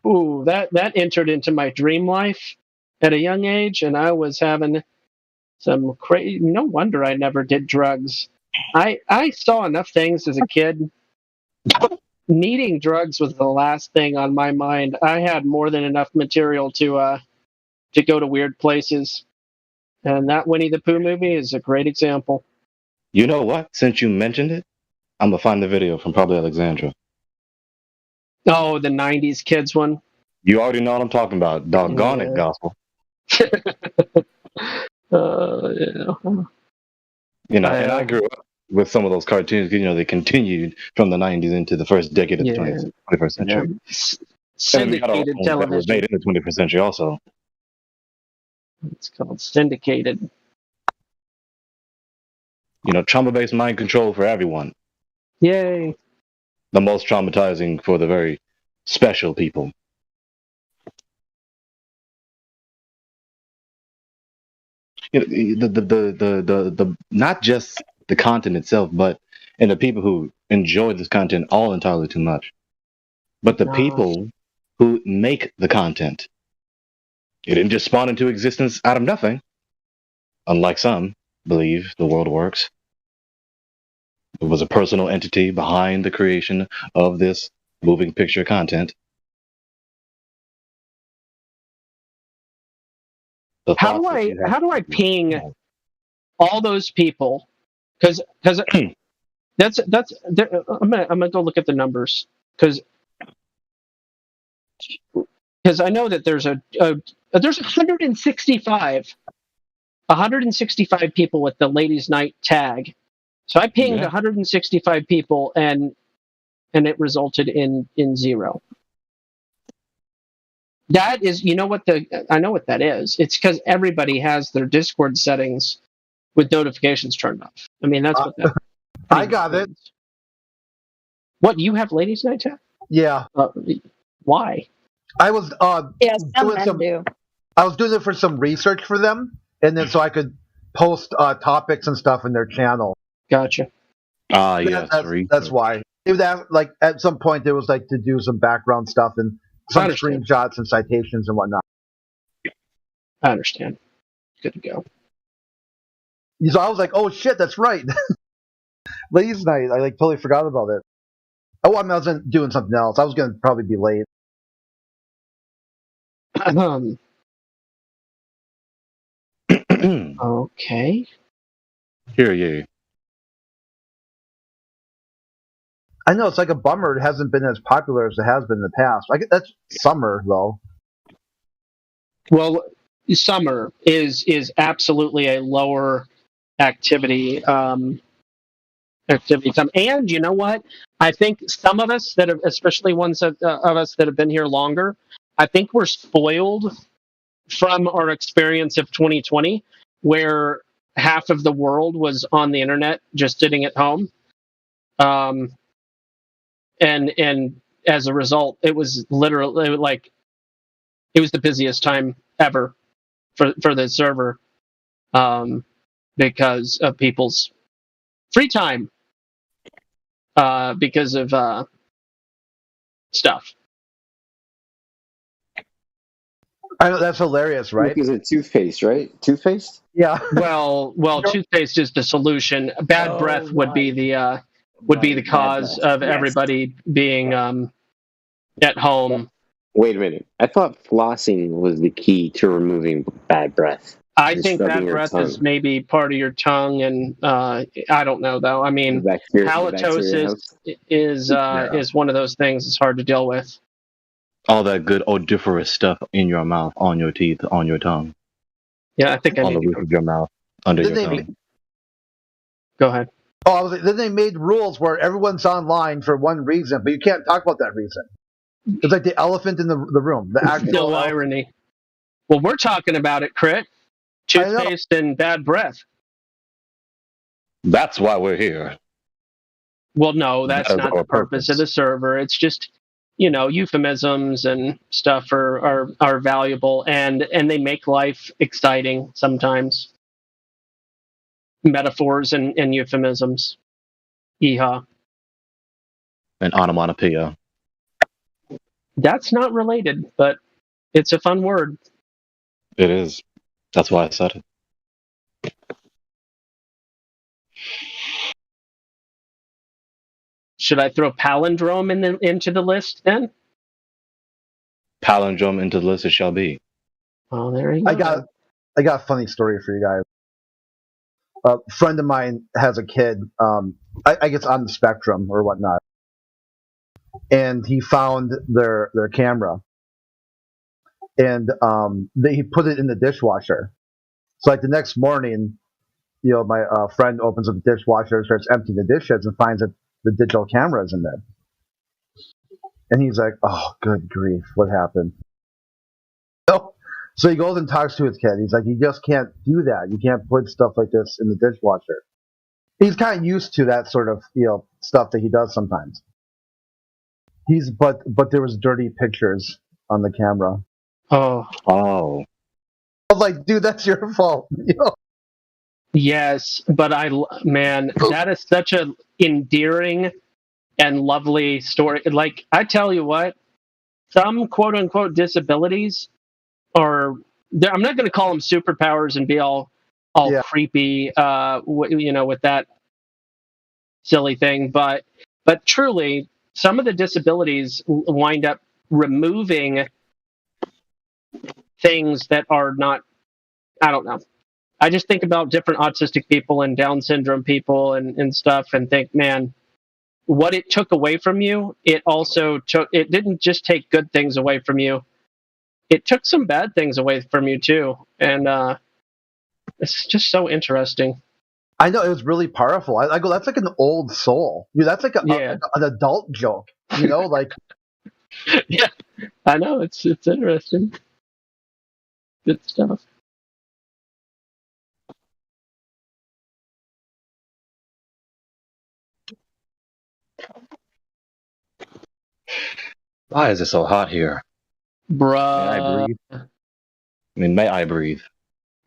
Ooh, that entered into my dream life at a young age, and I was having some crazy. No wonder I never did drugs. I saw enough things as a kid. Needing drugs was the last thing on my mind. I had more than enough material to go to weird places. And that Winnie the Pooh movie is a great example. You know what? Since you mentioned it, I'm going to find the video from probably Alexandra. Oh, the 90s kids one? You already know what I'm talking about. Doggone it, Gospel. Yeah. You know, and I grew up with some of those cartoons. You know, they continued from the 90s into the first decade of the 21st century. Syndicated television. That was made in the 21st century also. It's called syndicated. You know, trauma-based mind control for everyone. Yay. The most traumatizing for the very special people. You know, the not just the content itself, but and the people who enjoy this content all entirely too much. But the people who make the content. It didn't just spawn into existence out of nothing, unlike some believe the world works. It was a personal entity behind the creation of this moving picture content. How do I ping all those people? Because that's I'm gonna go look at the numbers because I know that there's there's 165 people with the Ladies Night tag. So I pinged 165 people and it resulted in 0. That is, I know what that is. It's because everybody has their Discord settings with notifications turned off. I mean, that's what that. I got it. What, you have Ladies Night tag? Yeah. Why? I was some men do. I was doing it for some research for them, and then so I could post topics and stuff in their channel. Gotcha. Yes. That's why. It was at some point there was like to do some background stuff and some screenshots and citations and whatnot. I understand. Good to go. So I was like, oh shit, that's right. Ladies Night, I totally forgot about it. Oh, I was doing something else. I was gonna probably be late. Okay. Hear you. I know it's like a bummer. It hasn't been as popular as it has been in the past. That's summer though. Well, summer is absolutely a lower activity time. And you know what? I think some of us that have, especially ones of us that have been here longer, I think we're spoiled from our experience of 2020, where half of the world was on the internet just sitting at home. And as a result, it was literally it was the busiest time ever for the server, because of people's free time, because of stuff. I know that's hilarious, right? Because of toothpaste, right? Toothpaste? Yeah. Well, toothpaste is the solution. Bad breath would be the cause of everybody being at home. Wait a minute. I thought flossing was the key to removing bad breath. I think bad breath is maybe part of your tongue, and I don't know though. I mean, halitosis is one of those things that's hard to deal with. All that good odoriferous stuff in your mouth, on your teeth, on your tongue. Yeah, I think on the roof of your mouth, under your tongue. Go ahead. Oh, then they made rules where everyone's online for one reason, but you can't talk about that reason. It's like the elephant in the room. The actual irony. Well, we're talking about it, Crit. Toothpaste and bad breath. That's why we're here. Well, no, that's not the purpose of the server. It's just, euphemisms and stuff are valuable, and they make life exciting sometimes. Metaphors and euphemisms. Yeehaw. And onomatopoeia. That's not related, but it's a fun word. It is. That's why I said it. Should I throw palindrome into the list then? Palindrome into the list it shall be. Oh, there you go. I got a funny story for you guys. A friend of mine has a kid, I guess on the spectrum or whatnot, and he found their camera, and he put it in the dishwasher. So the next morning, my friend opens up the dishwasher, starts emptying the dishes, and finds that the digital camera is in there. And he's like, "Oh, good grief, what happened?" So he goes and talks to his kid. He's like, "You just can't do that. You can't put stuff like this in the dishwasher." He's kind of used to that sort of stuff that he does sometimes. But there was dirty pictures on the camera. Oh. I was like, dude, that's your fault. Yes, but that is such an endearing and lovely story. Like, I tell you what, some quote unquote disabilities are I'm not going to call them superpowers and be all creepy, with that silly thing. But truly, some of the disabilities wind up removing things that are not. I don't know. I just think about different autistic people and Down syndrome people and stuff, and think, man, what it took away from you, it didn't just take good things away from you. It took some bad things away from you too. And it's just so interesting. I know, it was really powerful. I go, that's like an old soul. That's like an adult joke, like. Yeah, I know, it's interesting. Good stuff. Why is it so hot here? Bruh. May I breathe?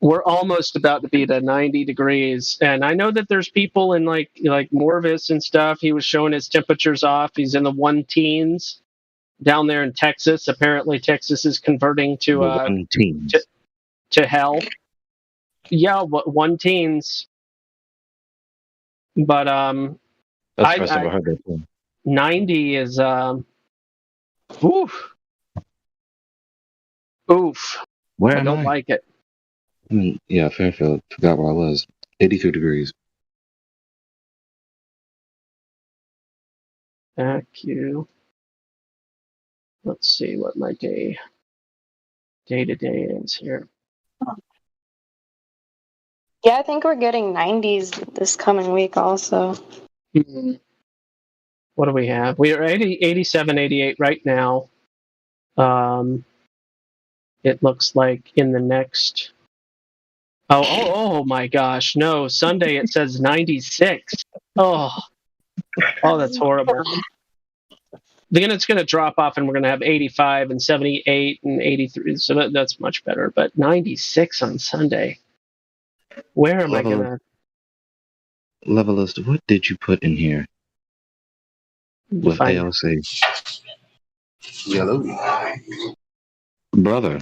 We're almost about to be to 90 degrees. And I know that there's people in like Morvis and stuff. He was showing his temperatures off. He's in the 1-teens down there in Texas. Apparently Texas is converting to 1-teens. to hell. Yeah, 1-teens. But that's the first time I heard that too. 90 is oof. Where I don't like it. Yeah, Fairfield. Forgot where I was. 82 degrees. Thank you. Let's see what my day to day is here. Yeah, I think we're getting 90s this coming week also. Mm-hmm. What do we have? We are 87, 88 right now. It looks like in the next. Oh my gosh! No, Sunday it says 96. Oh, that's horrible. Then it's going to drop off, and we're going to have 85 and 78 and 83. So that's much better. But 96 on Sunday. Where am I going to? Levelist, what did you put in here? With ALC. Yellow. Brother.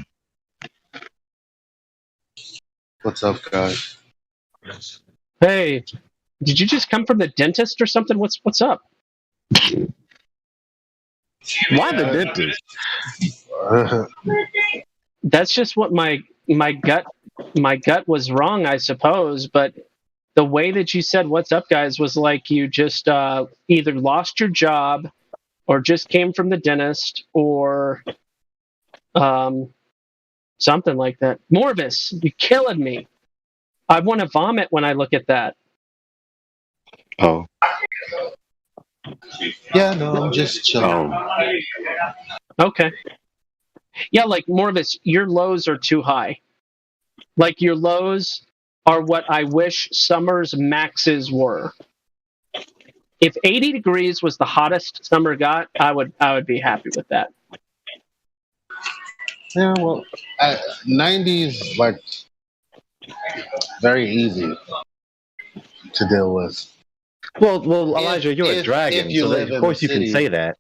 What's up, guys? Hey, did you just come from the dentist or something? What's up? Why the dentist? That's just what my gut was wrong, I suppose. But the way that you said "What's up, guys" was like you just either lost your job, or just came from the dentist, or something like that. Morvis, you're killing me. I want to vomit when I look at that. Oh. Yeah, no, I'm just chilling. Okay. Yeah, like Morvis, your lows are too high. Like your lows are what I wish summer's maxes were. If 80 degrees was the hottest summer got, I would be happy with that. Yeah, well, 90s like very easy to deal with. Well, Elijah, you're a dragon, so of course you can say that.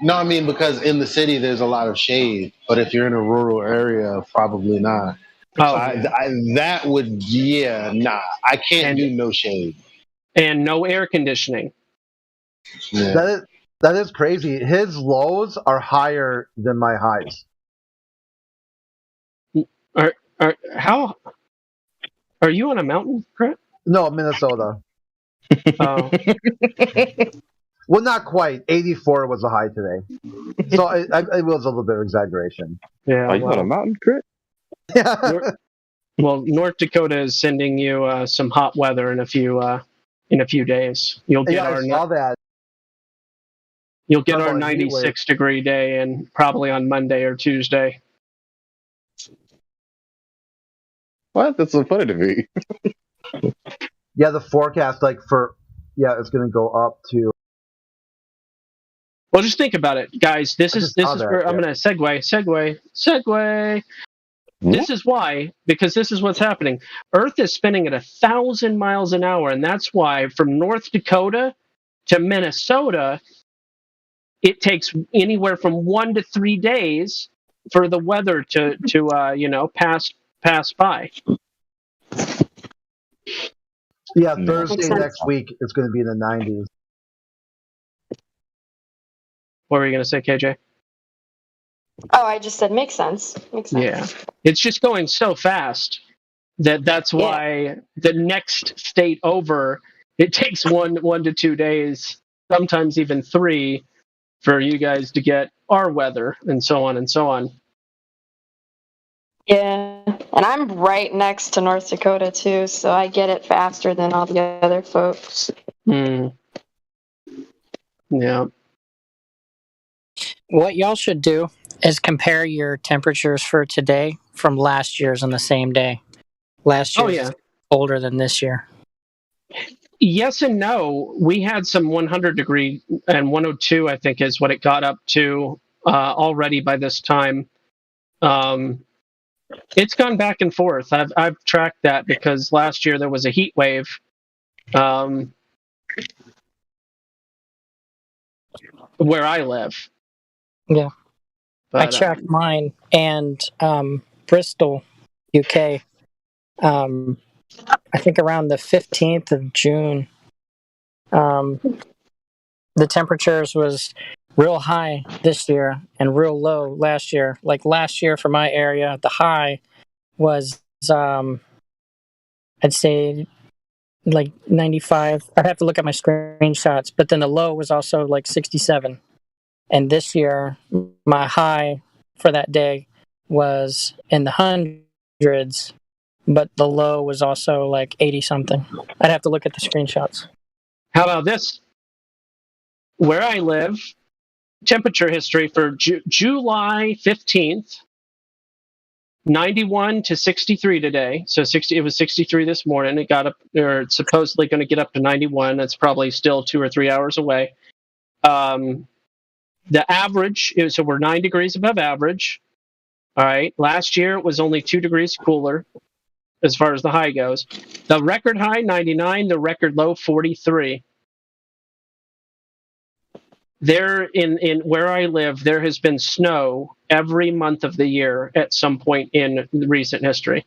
No, I mean, because in the city there's a lot of shade, but if you're in a rural area, probably not. That would, I can't do no shade. And no air conditioning. Yeah. That is crazy. His lows are higher than my highs. How are you on a mountain, Brett? No, Minnesota. Oh. Well, not quite. 84 was the high today, so it was a little bit of exaggeration. Yeah. Are you on a mountain, Crit? Yeah. North Dakota is sending you some hot weather in a few days. You'll get I saw that. You'll get our 96-degree day, and probably on Monday or Tuesday. What? That's so funny to me. Yeah, the forecast, it's going to go up to. Well, just think about it, guys. This is where I'm going to segue. This is why, because this is what's happening. Earth is spinning at 1,000 miles an hour, and that's why from North Dakota to Minnesota, it takes anywhere from 1 to 3 days for the weather to pass by. Yeah, Thursday next week it's going to be in the 90s. What were you going to say, KJ? Oh, I just said makes sense. Makes sense. Yeah, it's just going so fast that's why the next state over, it takes 1 to 2 days, sometimes even 3, for you guys to get our weather, and so on and so on. Yeah, and I'm right next to North Dakota too, so I get it faster than all the other folks. Yeah. What y'all should do is compare your temperatures for today from last year's on the same day. Last year is colder than this year. Yes and no. We had some 100 degree and 102, I think, is what it got up to already by this time. It's gone back and forth. I've tracked that because last year there was a heat wave. Where I live. Yeah. But, I tracked mine and Bristol, UK. I think around the 15th of June, the temperatures was real high this year and real low last year. Like last year for my area, the high was, I'd say, like 95. I'd have to look at my screenshots, but then the low was also like 67. And this year, my high for that day was in the hundreds, but the low was also like 80 something. I'd have to look at the screenshots. How about this? Where I live, temperature history for July 15th, 91 to 63 today. So it was 63 this morning. It got up, or it's supposedly going to get up to 91. That's probably still 2 or 3 hours away. The average is, so we're 9 degrees above average. All right. Last year it was only 2 degrees cooler as far as the high goes. The record high, 99. The record low, 43. There in where I live, there has been snow every month of the year at some point in recent history,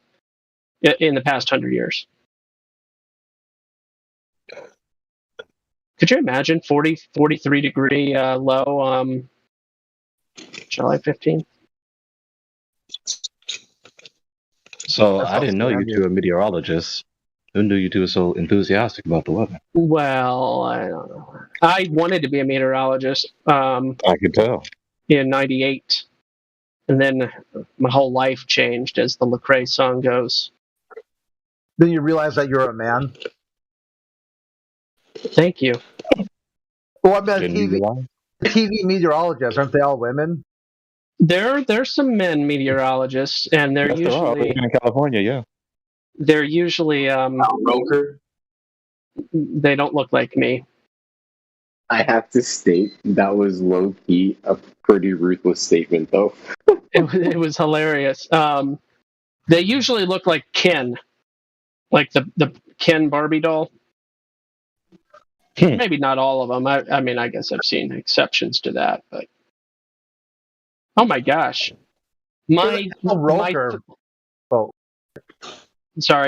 in the past 100 years. Could you imagine 43 degree low July 15th? So I didn't know you two were meteorologists. Who knew you two were so enthusiastic about the weather? Well, I don't know. I wanted to be a meteorologist. I could tell. In '98, and then my whole life changed, as the Lecrae song goes. Then you realize that you're a man. Thank you. Well, I mean, TV meteorologists, aren't they all women? There's some men meteorologists, and they're Yes, usually in California, yeah. They're usually they don't look like me. I have to state that was low key a pretty ruthless statement, though. It was hilarious. They usually look like Ken, like the Ken Barbie doll. Maybe not all of them. I mean, I guess I've seen exceptions to that, but oh my gosh, Sorry,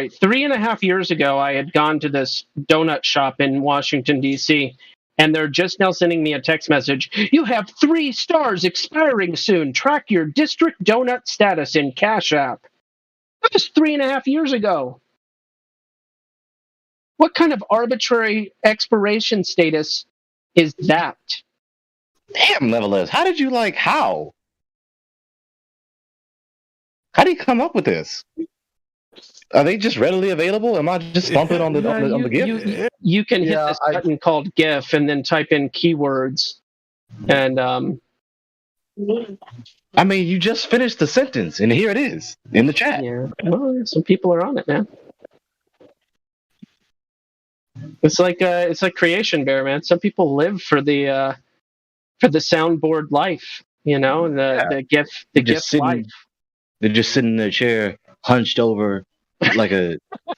3.5 years ago, I had gone to this donut shop in Washington, D.C., and they're just now sending me a text message. You have 3 stars expiring soon. Track your district donut status in Cash App. That was 3.5 years ago. What kind of arbitrary expiration status is that? Damn, Levelers. How did you how? How do you come up with this? Are they just readily available? Am I just thumping on the GIF? You can hit this button called GIF and then type in keywords. And I mean, you just finished the sentence, and here it is in the chat. Yeah. Well, some people are on it, man. It's like Creation Bear, man. Some people live for the soundboard life, and the GIF life. They're just sitting in their chair, hunched over, like a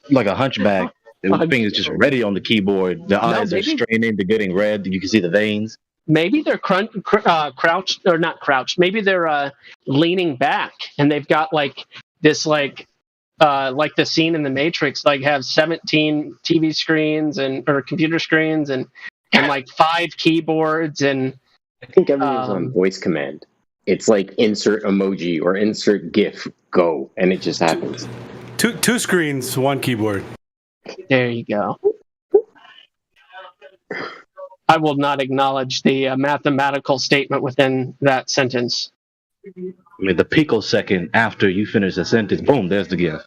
hunchback. Their fingers just ready on the keyboard. Their eyes are straining to getting red. You can see the veins. maybe they're crouched or not crouched. Maybe they're leaning back, and they've got like this like the scene in the Matrix, like have 17 TV screens or computer screens and like 5 keyboards and. I think everyone's on voice command. It's like insert emoji or insert GIF, go, and it just happens. Two screens, 1 keyboard. There you go. I will not acknowledge the mathematical statement within that sentence. I mean, the picosecond after you finish the sentence, boom, there's the GIF.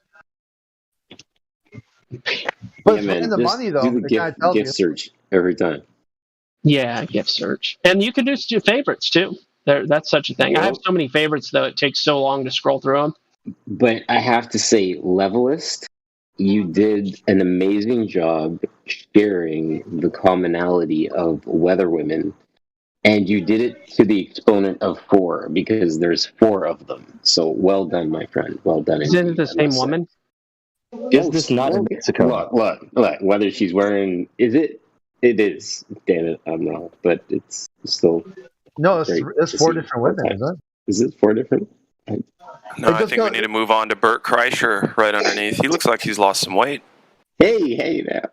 But spending the money, though, do the GIF search every time. Yeah, GIF search. And you can do favorites, too. That's such a thing. Yeah. I have so many favorites, though, it takes so long to scroll through them. But I have to say, Levelist, you did an amazing job sharing the commonality of weather women, and you did it to the exponent of 4 because there's 4 of them. So well done, my friend. Well done. Isn't it the same woman? Is this not in Mexico? Look, whether she's wearing... Is it? It is. Damn it, I'm wrong. But it's still... No, it's 4 different women, isn't it? Is it 4 different? No, I think we need to move on to Bert Kreischer right underneath. He looks like he's lost some weight. Hey now.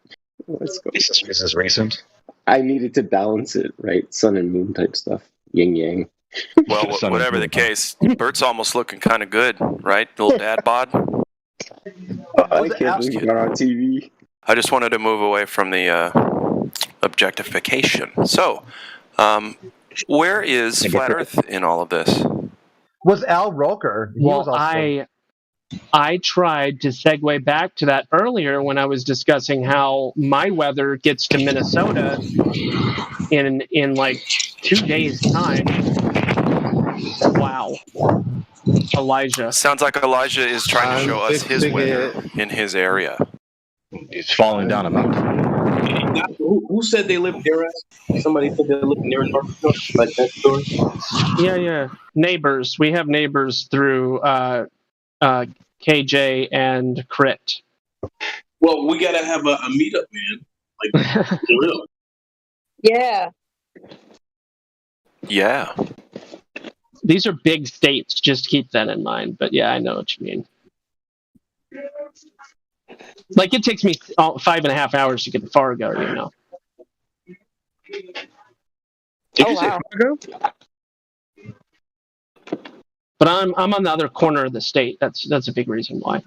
Let's go. This is recent. I needed to balance it, right? Sun and moon type stuff. Yin yang. Well, whatever the case, Bert's almost looking kind of good, right? The little dad bod. I can't believe you got on TV. I just wanted to move away from the objectification. So, where is Flat Earth in all of this? Was Al Roker? I tried to segue back to that earlier when I was discussing how my weather gets to Minnesota in like 2 days' time. Wow. Elijah. Sounds like Elijah is trying to show us his weather in his area. He's falling down a mountain. Who said they lived near us? Somebody said they lived near North Dakota, like that story? Yeah. Neighbors. We have neighbors through KJ and Crit. Well, we gotta have a meetup, man. Like, for real. Yeah. Yeah. These are big states. Just keep that in mind. But yeah, I know what you mean. Like it takes me 5.5 hours to get to Fargo, you know. Did you say Fargo? But I'm on the other corner of the state. That's a big reason why.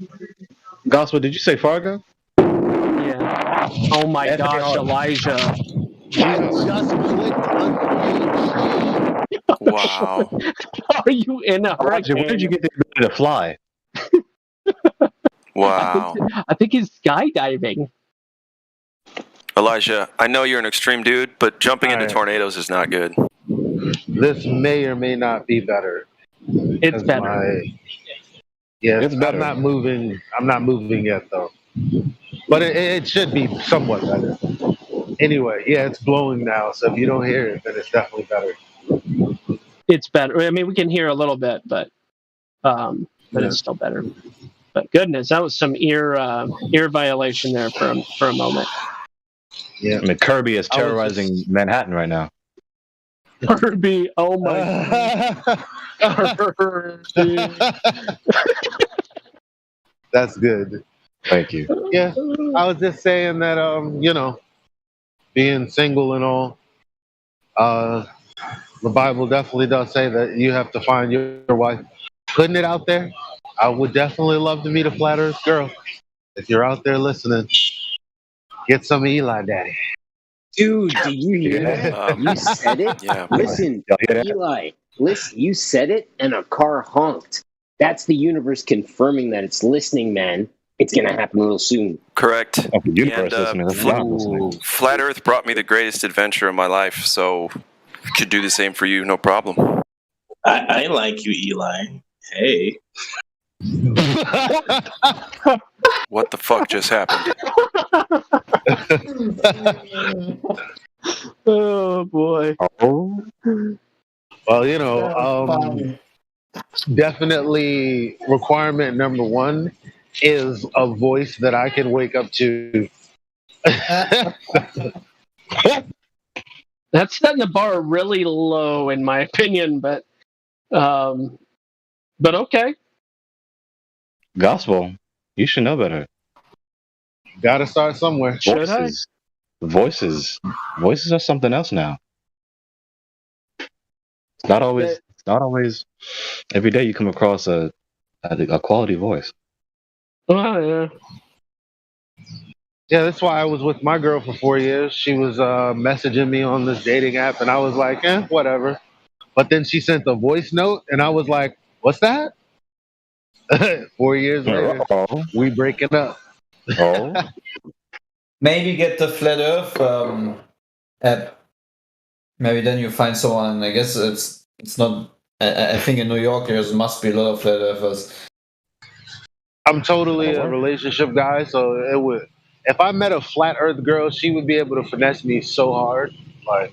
Gospel, did you say Fargo? Yeah. Oh my gosh, Elijah. Wow. Are you in a hurricane? Where did you get the ability to fly? Wow. I think he's skydiving. Elijah, I know you're an extreme dude, but jumping into tornadoes is not good. This may or may not be better. It's better. It's better. I'm not moving yet, though. But it should be somewhat better. Anyway, yeah, it's blowing now, so if you don't hear it, then it's definitely better. It's better. I mean, we can hear a little bit, but it's still better. But goodness, that was some ear violation there for a moment. Yeah, I mean, Kirby is terrorizing Manhattan right now. Kirby, oh my God. That's good. Thank you. Yeah, I was just saying that, being single and all, the Bible definitely does say that you have to find your wife. Putting it out there, I would definitely love to meet a flat earth girl. If you're out there listening, get some Eli Daddy. Dude, do you hear that? You said it? Yeah. Listen, Eli, listen, you said it and a car honked. That's the universe confirming that it's listening, man. It's going to happen real soon. Correct. Oh, the universe listening. Flat Earth brought me the greatest adventure of my life, so could do the same for you, no problem. I like you, Eli. Hey. What the fuck just happened? Oh boy. Well, definitely requirement number 1 is a voice that I can wake up to. That's setting the bar really low, in my opinion. But okay. Gospel, you should know better. Gotta start somewhere. Voices are something else now. It's not always every day you come across a quality voice. Oh yeah. Yeah, that's why I was with my girl for 4 years. She was messaging me on this dating app, and I was like, whatever. But then she sent a voice note, and I was like, what's that? 4 years later, we breaking up. Oh. Maybe get the Flat Earth app. Maybe then you find someone. I guess it's not. I think in New York there must be a lot of Flat Earthers. I'm totally a relationship guy, so it would. If I met a flat Earth girl, she would be able to finesse me so hard. Like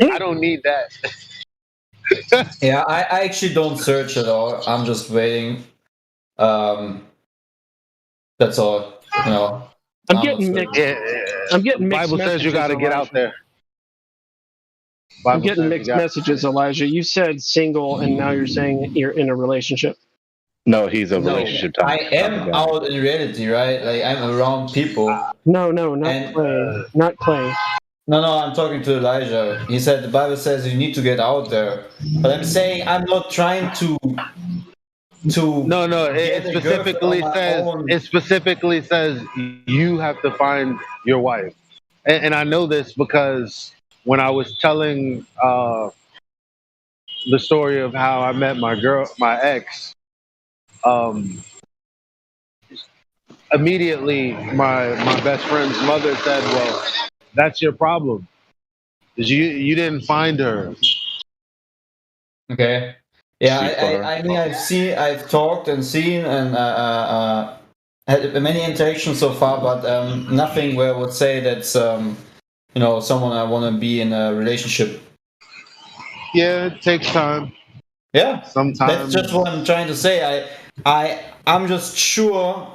I don't need that. Yeah, I actually don't search at all. I'm just waiting. That's all. You know. I'm getting mixed. I'm getting mixed Bible says you got to get out there. I'm getting mixed messages, Elijah. You said single, and now you're saying you're in a relationship. No, he's a relationship type. I am out in reality, right? Like I'm around people. No, not Clay. Not Clay. No, I'm talking to Elijah. He said the Bible says you need to get out there. But I'm saying I'm not trying to. No. It specifically says you have to find your wife, and I know this because when I was telling the story of how I met my ex, immediately my best friend's mother said, "Well, that's your problem, because you didn't find her." Okay. Yeah, I mean, I've talked and seen and had many interactions so far, but nothing where I would say that's someone I want to be in a relationship. Yeah, it takes time. Yeah, sometimes. That's just what I'm trying to say. I'm just sure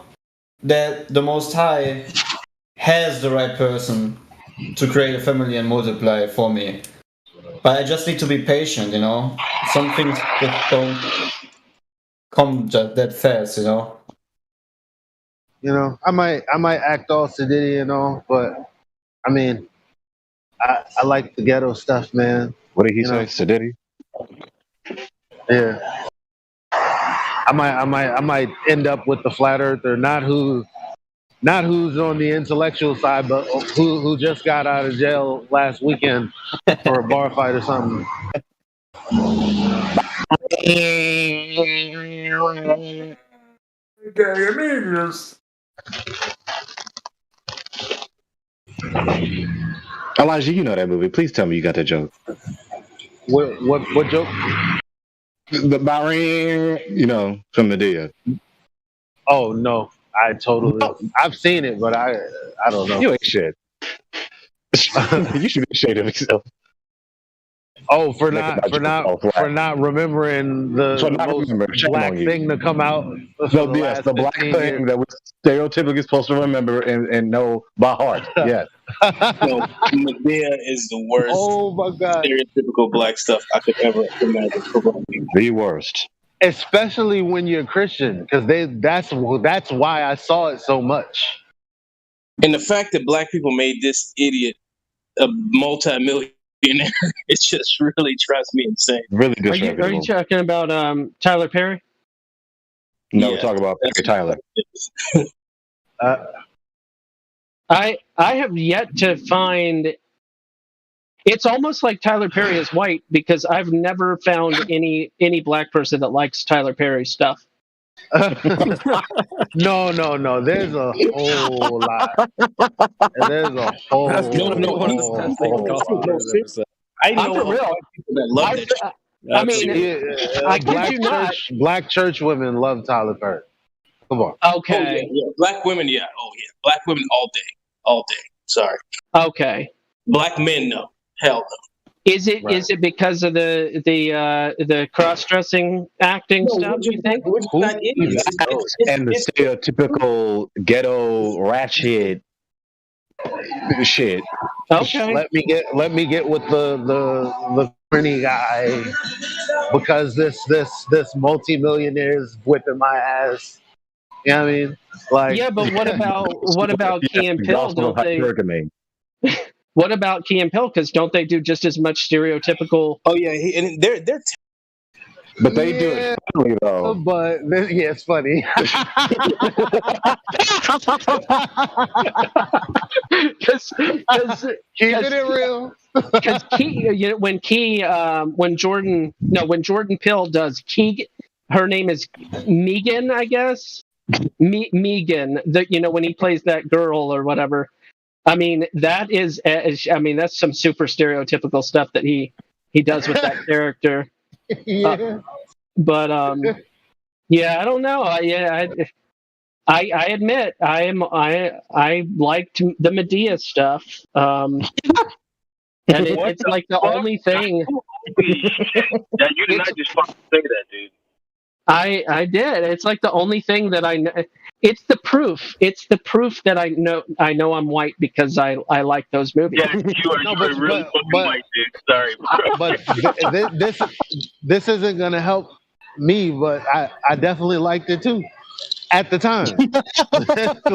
that the Most High has the right person to create a family and multiply for me. But I just need to be patient, you know. Some things just don't come that fast, you know. You know, I might act all sedity and all, but I mean, I like the ghetto stuff, man. What did he say? Sedity? Yeah. I might end up with the flat earther, not who's on the intellectual side, but who just got out of jail last weekend for a bar fight or something. Elijah, you know that movie. Please tell me you got that joke. What joke? The Bahrain, from Medea. Oh no, I've seen it, but I don't know. You ain't shit. You should be ashamed of yourself. Oh, for not remembering the most black thing to come out. Yes, the black thing that was stereotypically supposed to remember and know by heart. Yes. Medea is the worst. Oh my God! Stereotypical black stuff I could ever imagine. The worst. Especially when you're Christian, because that's why I saw it so much. And the fact that black people made this idiot a multi-millionaire, it just really drives me insane. Really disreputable. Are you talking about Tyler Perry? No, we're talking about Tyler. I have yet to find. It's almost like Tyler Perry is white because I've never found any black person that likes Tyler Perry stuff. No. There's a whole lot. There's a whole. I know for real. people that love that. I mean, I kid you not. Black church women love Tyler Perry. Come on. Okay. Oh, yeah. Black women, yeah. Oh yeah, black women all day. Sorry. Okay. Black men, no. Hell no. Is it because of the cross-dressing acting stuff? You think? And the stereotypical ghetto ratchet Shit. Okay. Let me get with the corny guy because this multimillionaire is whipping my ass. You know what I mean? Like, yeah, but what about Key and Peele? Don't they? What about Key and Peele? Because don't they do just as much stereotypical? Oh yeah, and they're. But they do it funny though. But yeah, it's funny. Keeping it real. Because Key, when Jordan Peele does Key, her name is Megan, I guess. Megan, when he plays that girl or whatever. I mean, that's some super stereotypical stuff that he does with that character. Yeah. But yeah, I don't know. I admit I liked the Medea stuff. And it's like the only thing. Yeah, you did not just fucking say that, dude. I did. It's like the only thing that I know. It's the proof. It's the proof that I know I'm white because I like those movies. Yeah, you are really fucking white, dude. Sorry, but this isn't gonna help me. But I definitely liked it too at the time.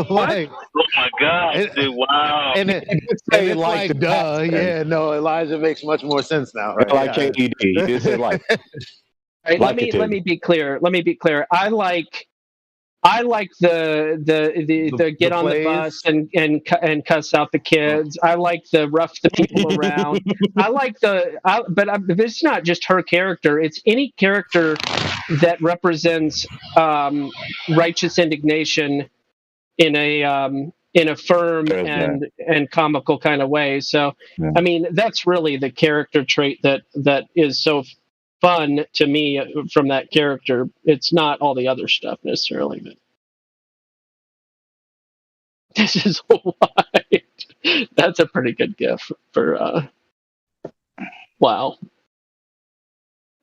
Like, oh my god, dude! Wow. And it's like, duh. Yeah, no. Elijah makes much more sense now. Right? Like KED, he did say like. Right, let me be clear. I like the get on the bus and cuss out the kids. I like the rough the people around. I like but it's not just her character. It's any character that represents righteous indignation in a firm and comical kind of way. So, yeah. I mean, that's really the character trait that is so fun to me from that character. It's not all the other stuff necessarily, but this is white. That's a pretty good gif for wow.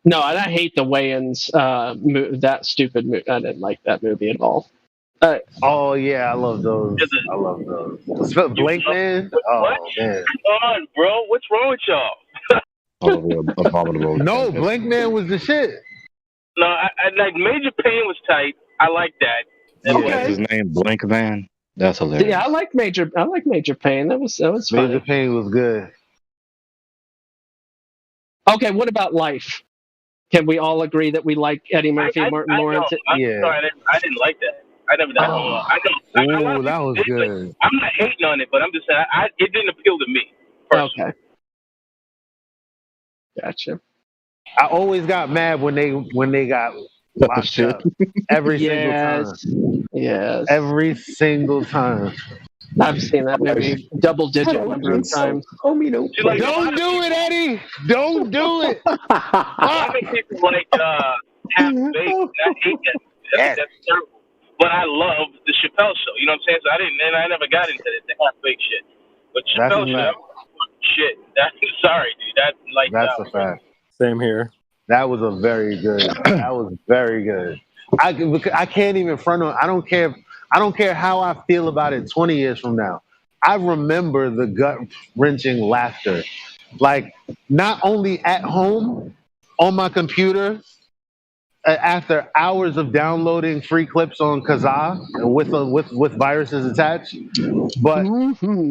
No, and I hate the Wayans that stupid movie. I didn't like that movie at all. Oh yeah, I love those. Blink Man. Oh what? Man. Come on, bro. What's wrong with y'all? Abominable. No, Blink Man was the shit. No, I like Major Payne was tight. I like that. What's his name? Blink Man. That's hilarious. Yeah, I like Major Payne. That was fun. Major Payne was good. Okay, what about Life? Can we all agree that we like Eddie Murphy, Martin Lawrence? I'm sorry, I didn't like that. I never. I know. That was good. Like, I'm not hating on it, but I'm just saying it didn't appeal to me personally. Okay. Gotcha. I always got mad when they got locked up. Every single time. Yes. Every single time. I've seen that movie double-digit number of times. Don't do it, Eddie. Don't do it. I make people like half-baked. I hate that. That's terrible. But I love the Chappelle Show. You know what I'm saying? So I never got into the half-baked shit. But Chappelle Show, shit. Sorry, dude. That's a fact. Same here. That was a very good. That was very good. I can't even front on. I don't care how I feel about it 20 years from now. I remember the gut-wrenching laughter. Like, not only at home, on my computer, after hours of downloading free clips on Kazaa with viruses attached, but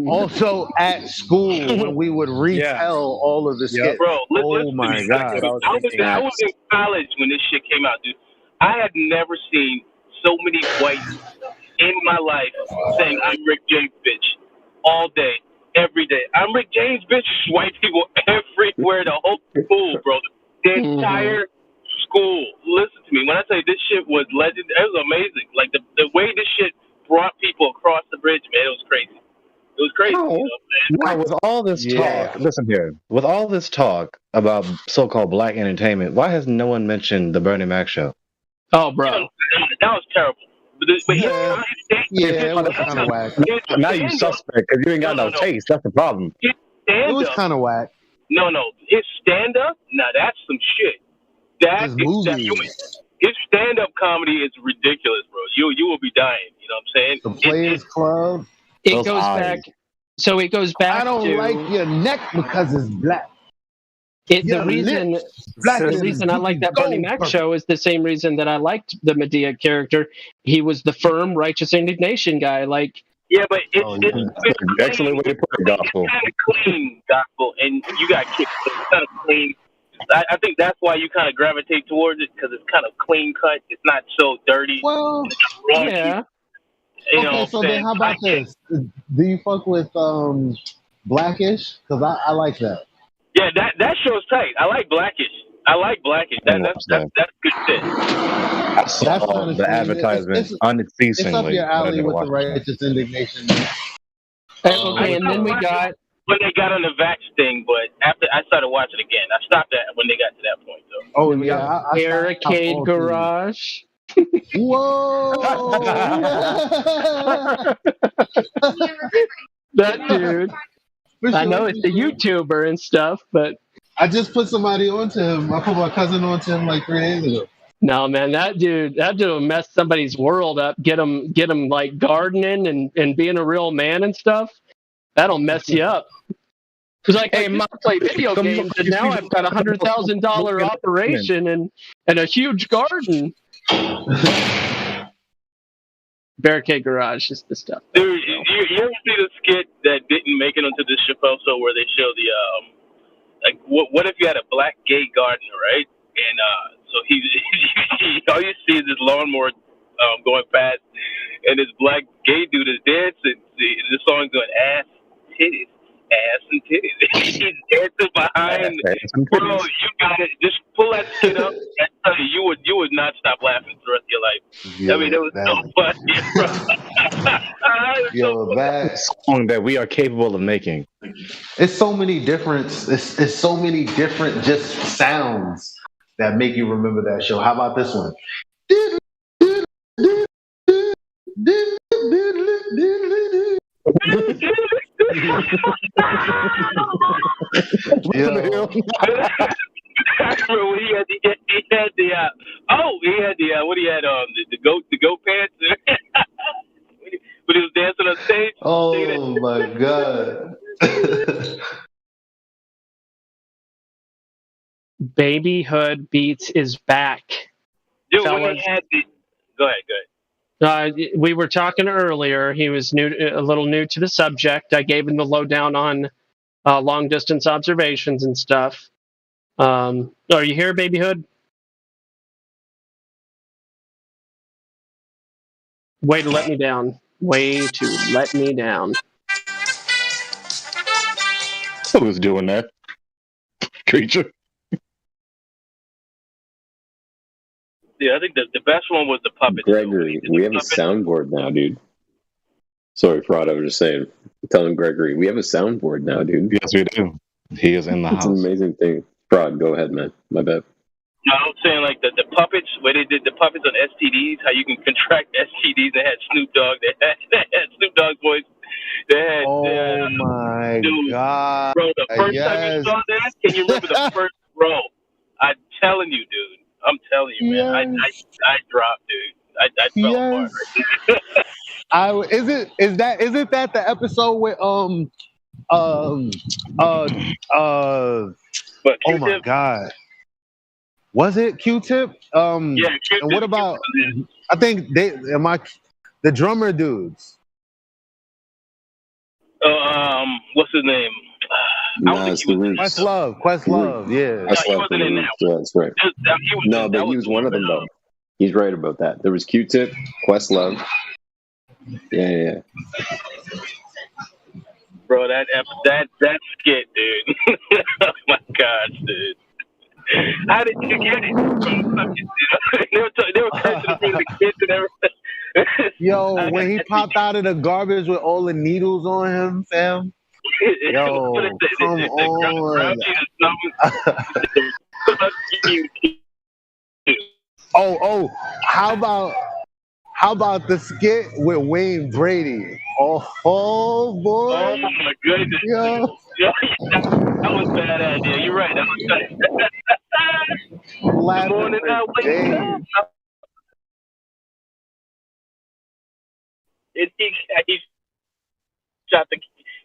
also at school when we would retell all of the skits. Bro, oh my God. I was in college when this shit came out, dude. I had never seen so many whites in my life saying I'm Rick James, bitch, all day, every day. I'm Rick James, bitch. White people everywhere, the whole school, bro. The entire school. Listen to me. When I say this shit was legend, it was amazing. Like the way this shit brought people across the bridge, man, it was crazy. It was crazy. You know what I'm saying? With all this talk, listen here. With all this talk about so-called black entertainment, why has no one mentioned the Bernie Mac show? Oh, bro, that was terrible. But it was kind of whack. Now you suspect because you ain't got no taste. That's the problem. It was kind of whack. No, his stand-up, now that's some shit. His stand-up comedy is ridiculous, bro. You will be dying. You know what I'm saying? The Players Club. It goes back. So it goes back I don't to like your neck because it's black. the reason I like that Bernie Mac show is the same reason that I liked the Medea character. He was the firm, righteous indignation guy. Like, yeah, but it's excellent way to put it, gospel. It's kind of clean gospel, and you got kicked. It's kind of clean. I think that's why you kind of gravitate towards it because it's kind of clean cut. It's not so dirty. Well, yeah. Okay, so then how about this? Do you fuck with Blackish? Because I like that. Yeah, that show's tight. I like Blackish. That's good shit. I saw the advertisement unceasingly. It's up your alley with the righteous indignation. Okay, and then we got when they got on the vax thing, but after I started watching again, I stopped that when they got to that point. Though. Oh yeah, Barricade Garage. Whoa! That dude. I know it's a YouTuber and stuff, but I just put somebody onto him. I put my cousin onto him like 3 days ago. No, man, that dude will mess somebody's world up. Get him like gardening and being a real man and stuff. That'll mess you up. It's like, hey, I play video games, and now I've got $100,000 operation and a huge garden. Barricade Garage is the stuff. Dude, you ever see the skit that didn't make it onto the Chappelle show where they show the like what if you had a black gay gardener, right? And so he all you see is this lawnmower going past, and this black gay dude is dancing. The song's going ass and titties. He's dancing behind. Bro, you got it. Just pull that shit up. I tell you, you would not stop laughing the rest of your life. Yeah, I mean, it was so funny, bro. That song that we are capable of making. It's so many different. It's so many different just sounds that make you remember that show. How about this one? The goat pants when he was dancing on stage. Oh my god. Babyhood Beats is back. Dude, when he had go ahead. We were talking earlier. He was a little new to the subject. I gave him the lowdown on long distance observations and stuff. Are you here, Babyhood? Way to let me down. Way to let me down. Who's doing that? Creature. Yeah, I think the best one was the puppet. Gregory, we have a soundboard now, dude. Sorry, Fraud, I was just saying. Telling Gregory, we have a soundboard now, dude. Yes, we do. He is in the house. It's an amazing thing. Fraud, go ahead, man. My bad. No, I'm saying like the puppets, where they did the puppets on STDs, how you can contract STDs. They had Snoop Dogg. They had Snoop Dogg's voice. They had, my god. Bro, the first time you saw that, can you remember the first row? I'm telling you, dude. I'm telling you, man. Yes. I dropped, dude. I fell apart. Isn't that the episode with but oh my god. Was it Q-Tip? Yeah, Q-Tip. And what about I think the drummer dudes? What's his name? Questlove, yeah. He wasn't in that one. Yeah, that's right. But he was one of them, though. He's right about that. There was Q-Tip, Questlove. Yeah. Bro, that skit, dude. Oh my gosh, dude. How did you get it? They were cursing for the kids and everything. Yo, when he popped out of the garbage with all the needles on him, fam. Yo, come on. How about the skit with Wayne Brady? Oh boy. Oh my goodness. Yo. That was a bad idea. You're right. That was bad. Good morning,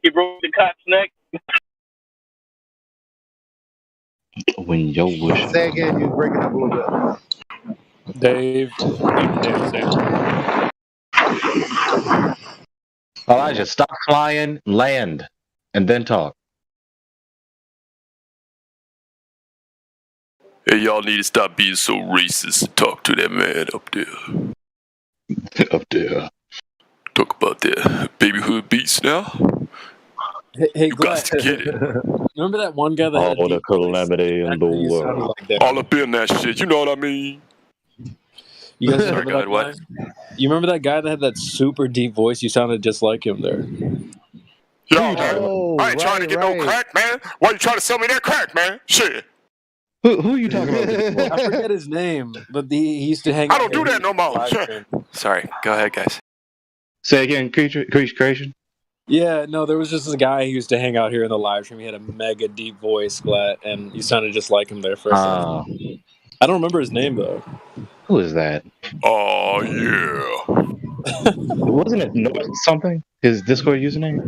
he He broke the cop's neck. When your wish. Say again, you're breaking up a little bit. Dave. Elijah, stop flying, land, and then talk. Hey, y'all need to stop being so racist and talk to that man up there. Up there. Talk about that babyhood beats now. Hey, You got to get it. Remember that one guy that had All the calamity in the you sounded world. like that. All up in that shit, you know what I mean? You guys Sorry, remember go that ahead, guy? You remember that guy that had that super deep voice? You sounded just like him there. I ain't trying to get no crack, man. Why you trying to sell me that crack, man? Shit. Who are you talking about? I forget his name, but he used to hang I out don't do here that no more. live Shit. stream. Sorry, go ahead, guys. Say again, creation. Yeah, no, there was just this guy who used to hang out here in the live stream. He had a mega deep voice, Glat, and you sounded just like him there for a second. I don't remember his name, though. Who is that? Oh, yeah. Wasn't it North something? His Discord username?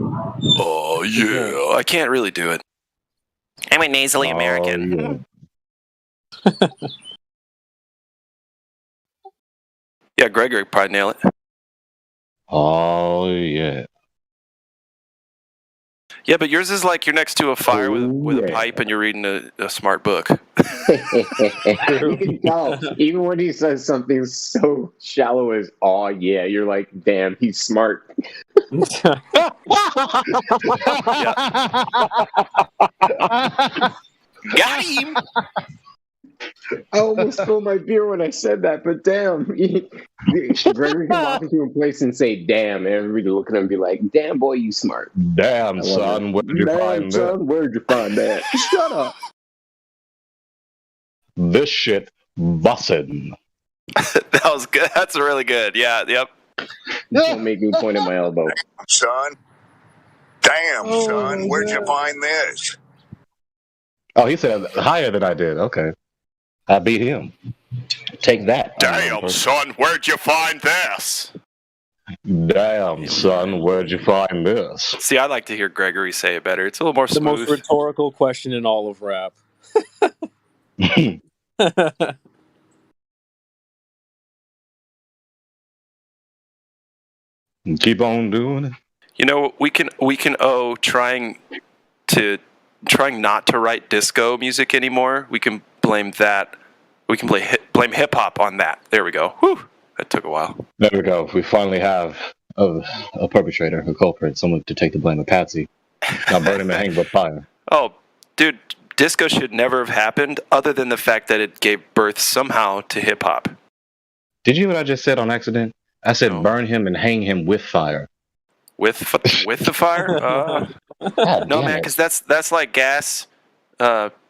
Oh, yeah. I can't really do it. I'm a nasally American. Yeah. Yeah, Gregory probably nail it. Oh, yeah. Yeah, but yours is like you're next to a fire with a pipe and you're reading a smart book. You can tell, even when he says something so shallow as "oh yeah," you're like, "Damn, he's smart." Got him. I almost spilled my beer when I said that, but damn, Gregory can walk into a place and say "damn," and everybody look at him and be like, "Damn, boy, you smart." Damn, son, where'd you find that? Where'd you find that? Shut up. This shit bussin'. That was good. That's really good. Yeah, yep. Don't make me point at my elbow. Son. Damn, son, where'd you find this? Oh, he said higher than I did. Okay. I beat him. Take that. Damn, son, where'd you find this? Damn, son, where'd you find this? See, I like to hear Gregory say it better. It's a little more The smooth. most rhetorical question in all of rap. Keep on doing it. You know, we can owe trying not to write disco music anymore. We can blame that. We can blame hip hop on that. There we go. Whew. That took a while. There we go. We finally have a perpetrator, a culprit, someone to take the blame of Patsy. Now burn him and hang with fire. Oh, dude, disco should never have happened, other than the fact that it gave birth somehow to hip hop. Did you hear what I just said on accident? I said burn him and hang him with fire. With the fire? No, man, because that's like gas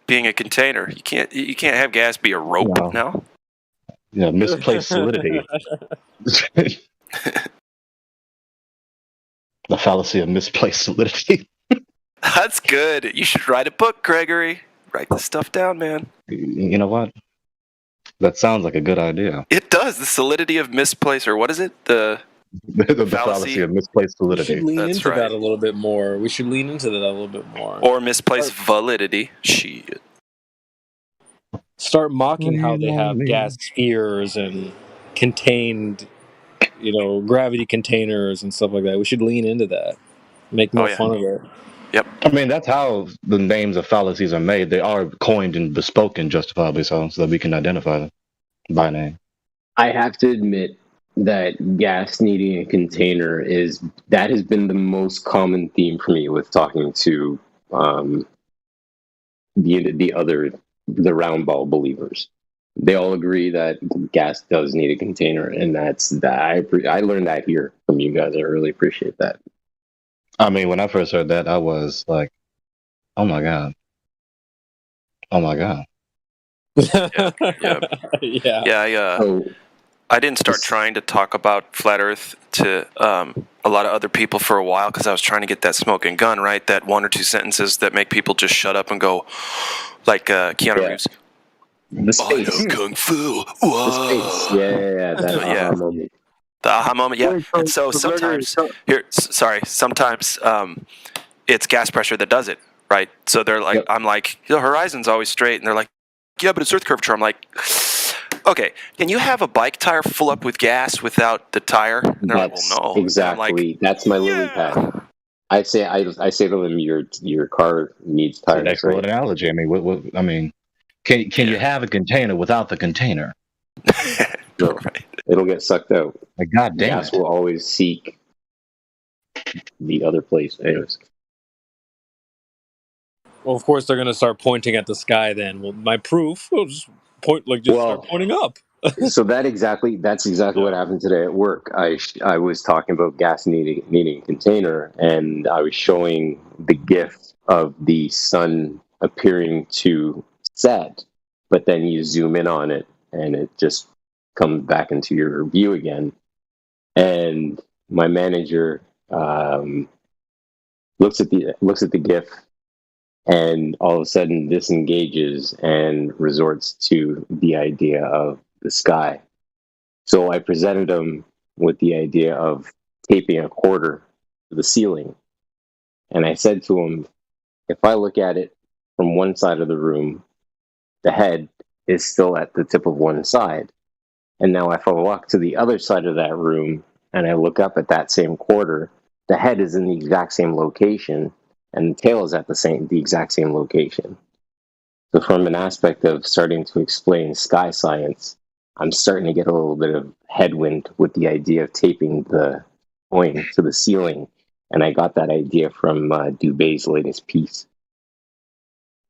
being a container. You can't have gas be a rope now. Yeah, misplaced solidity. The fallacy of misplaced solidity. That's good. You should write a book, Gregory. Write this stuff down, man. You know what? That sounds like a good idea. It does. The solidity of misplaced, or what is it? The fallacy of misplaced solidity. We should lean That's into right. that a little bit more. We should lean into that a little bit more. Or misplaced validity. Shit. Start mocking how they have gas spheres and contained, gravity containers and stuff like that. We should lean into that. Make more fun of it. Yep. I mean, that's how the names of fallacies are made. They are coined and bespoken justifiably so that we can identify them by name. I have to admit that gas needing a container has been the most common theme for me with talking to the round ball believers. They all agree that gas does need a container, and that's that. I learned that here from you guys. I really appreciate that. I mean, when I first heard that, I was like, "Oh my god! Oh my god!" Yeah. I didn't start trying to talk about flat Earth to a lot of other people for a while because I was trying to get that smoking gun, right? That one or two sentences that make people just shut up and go, like Keanu Reeves. The space. I know Kung Fu. The space. Yeah. That aha moment. The aha moment, yeah. And so sometimes, sometimes it's gas pressure that does it, right? So they're like, I'm like, the horizon's always straight, and they're like, yeah, but it's Earth curvature. I'm like, okay, can you have a bike tire full up with gas without the tire? And they're That's like, well, no. exactly. That's my lily pad. I say to them, your car needs tires. An excellent analogy. I mean, can you have a container without the container? No, right. It'll get sucked out. Like, God damn gas will always seek the other place. Anyways. Well, of course they're going to start pointing at the sky. Then, well, my proof will just start pointing up. So that's exactly what happened today at work. I was talking about gas needing a container, and I was showing the GIF of the sun appearing to set, but then you zoom in on it, and it just comes back into your view again. And my manager looks at the GIF, and all of a sudden disengages and resorts to the idea of the sky. So I presented him with the idea of taping a quarter to the ceiling. And I said to him, if I look at it from one side of the room, the head is still at the tip of one side. And now if I walk to the other side of that room and I look up at that same quarter, the head is in the exact same location and the tail is at the exact same location. So from an aspect of starting to explain sky science, I'm starting to get a little bit of headwind with the idea of taping the coin to the ceiling. And I got that idea from Dubé's latest piece.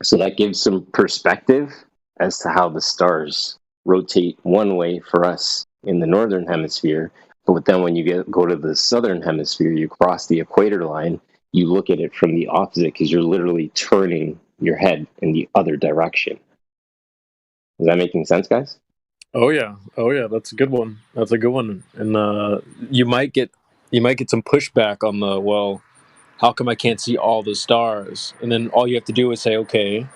So that gives some perspective as to how the stars rotate one way for us in the northern hemisphere. But then when you go to the southern hemisphere, you cross the equator line, you look at it from the opposite because you're literally turning your head in the other direction. Is that making sense, guys? Oh yeah, that's a good one. And you might get some pushback on how come I can't see all the stars? And then all you have to do is say, okay,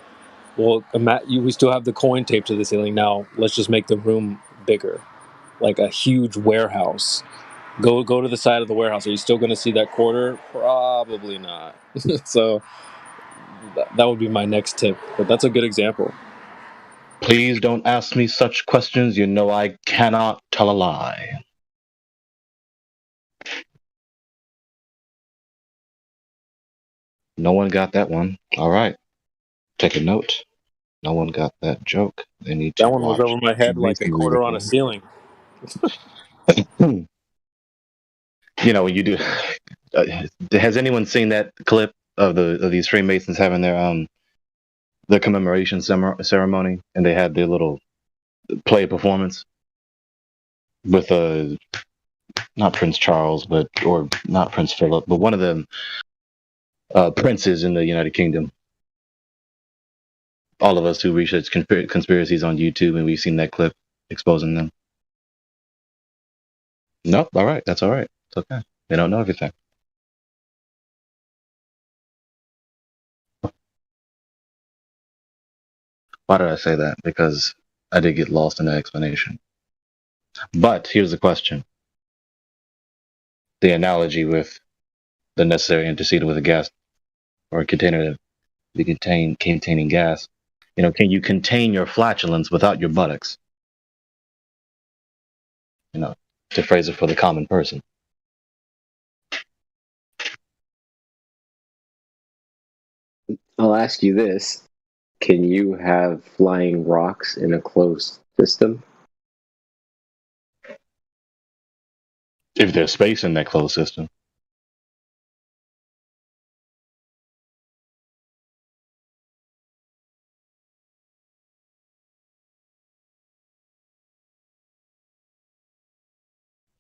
well, we still have the coin taped to the ceiling. Now let's just make the room bigger, like a huge warehouse. Go to the side of the warehouse. Are you still going to see that quarter? Probably not. So that would be my next tip. But that's a good example. Please don't ask me such questions. You know I cannot tell a lie. No one got that one. All right. Take a note. No one got that joke. They need to. That one was over my head like a quarter on a ceiling. You know, when you do. Has anyone seen that clip of these Freemasons having their commemoration ceremony, and they had their little play performance with not Prince Charles, or not Prince Philip, but one of them princes in the United Kingdom. All of us who research conspiracies on YouTube, and we've seen that clip exposing them. Nope. All right. That's all right. It's okay. They don't know everything. Why did I say that? Because I did get lost in the explanation. But here's the question. The analogy with the necessary antecedent with a gas or a container containing gas. You know, can you contain your flatulence without your buttocks? You know, to phrase it for the common person. I'll ask you this. Can you have flying rocks in a closed system? If there's space in that closed system.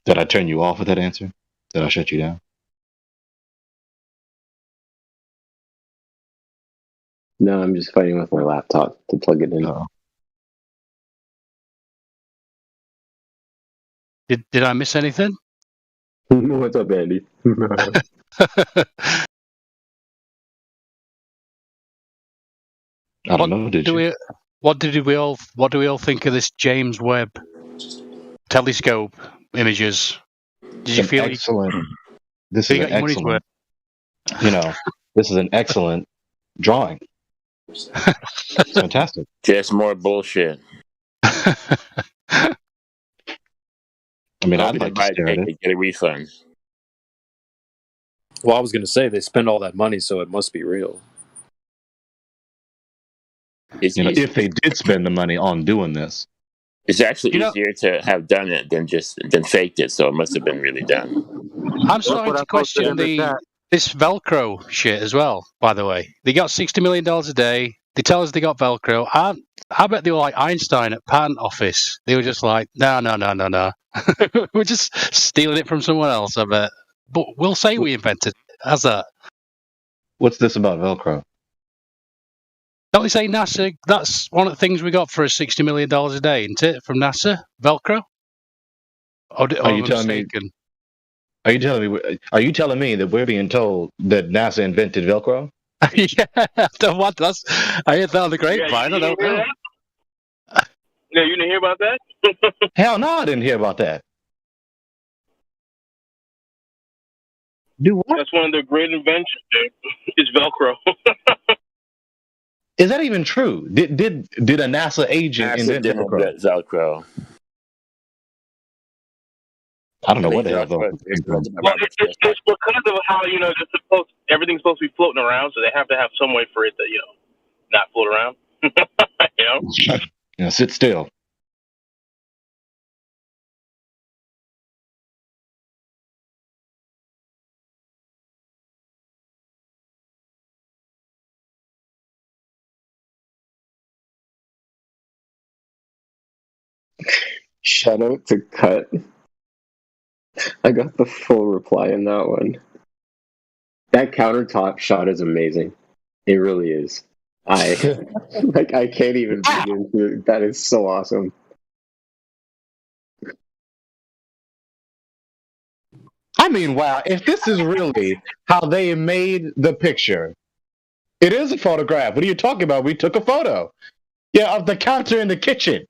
Did I turn you off with that answer? Did I shut you down? No, I'm just fighting with my laptop to plug it in. Did I miss anything? What's up, Andy? I don't know. What do we all think of this James Webb telescope images? Did you feel excellent? This is an excellent. You know, This is an excellent drawing. It's fantastic. Just more bullshit. I mean, I'll I'd be like to buy stare at ticket, it. get a refund. Well, I was going to say they spend all that money, so it must be real. It's You know, easy. if they did spend the money on doing this, It's actually easier to have done it than faked it. So it must have been really done. I'm starting to question this Velcro shit as well, by the way. They got $60 million a day. They tell us they got Velcro. I bet they were like Einstein at patent office. They were just like, no. We're just stealing it from someone else, I bet. But we'll say we invented it. How's that? what's this about Velcro? Don't they say NASA? That's one of the things we got for $60 million a day, isn't it? From NASA? Velcro? Are you telling me? Are you telling me that we're being told that NASA invented Velcro? Yeah, I heard that on the grapevine. I don't know. Yeah, you didn't hear about that? Hell no, I didn't hear about that. Do what? That's one of their great inventions, dude. Is Velcro. Is that even true? Did a NASA agent invent Velcro? Velcro. I don't know what the hell Velcro. Well, it's because of how everything's supposed to be floating around, so they have to have some way for it to not float around. Yeah, sit still. Shout out to Cut. I got the full reply in that one. That countertop shot is amazing. It really is. I can't even begin to. That is so awesome. I mean, wow, if this is really how they made the picture, it is a photograph. What are you talking about? We took a photo. Yeah, of the counter in the kitchen.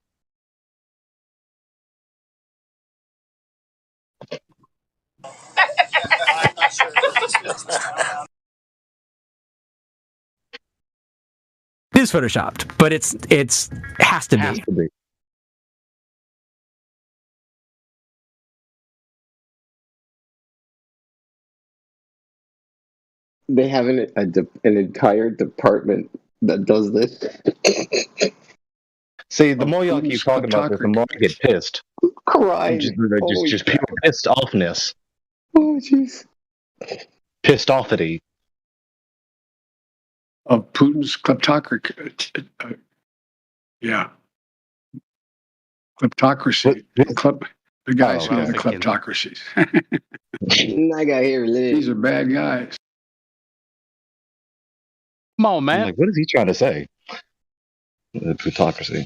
It is photoshopped, but it has to be. They have an entire department that does this. See, the more y'all keep talking about this, the more I get pissed. Crying. Just pure pissed offness. Oh, jeez. Pissed offity. Of Putin's kleptocracy. Yeah. Kleptocracy. The guys who have the kleptocracies. That guy here lives. These are bad guys. Come on, man. I'm like, what is he trying to say? The plutocracy.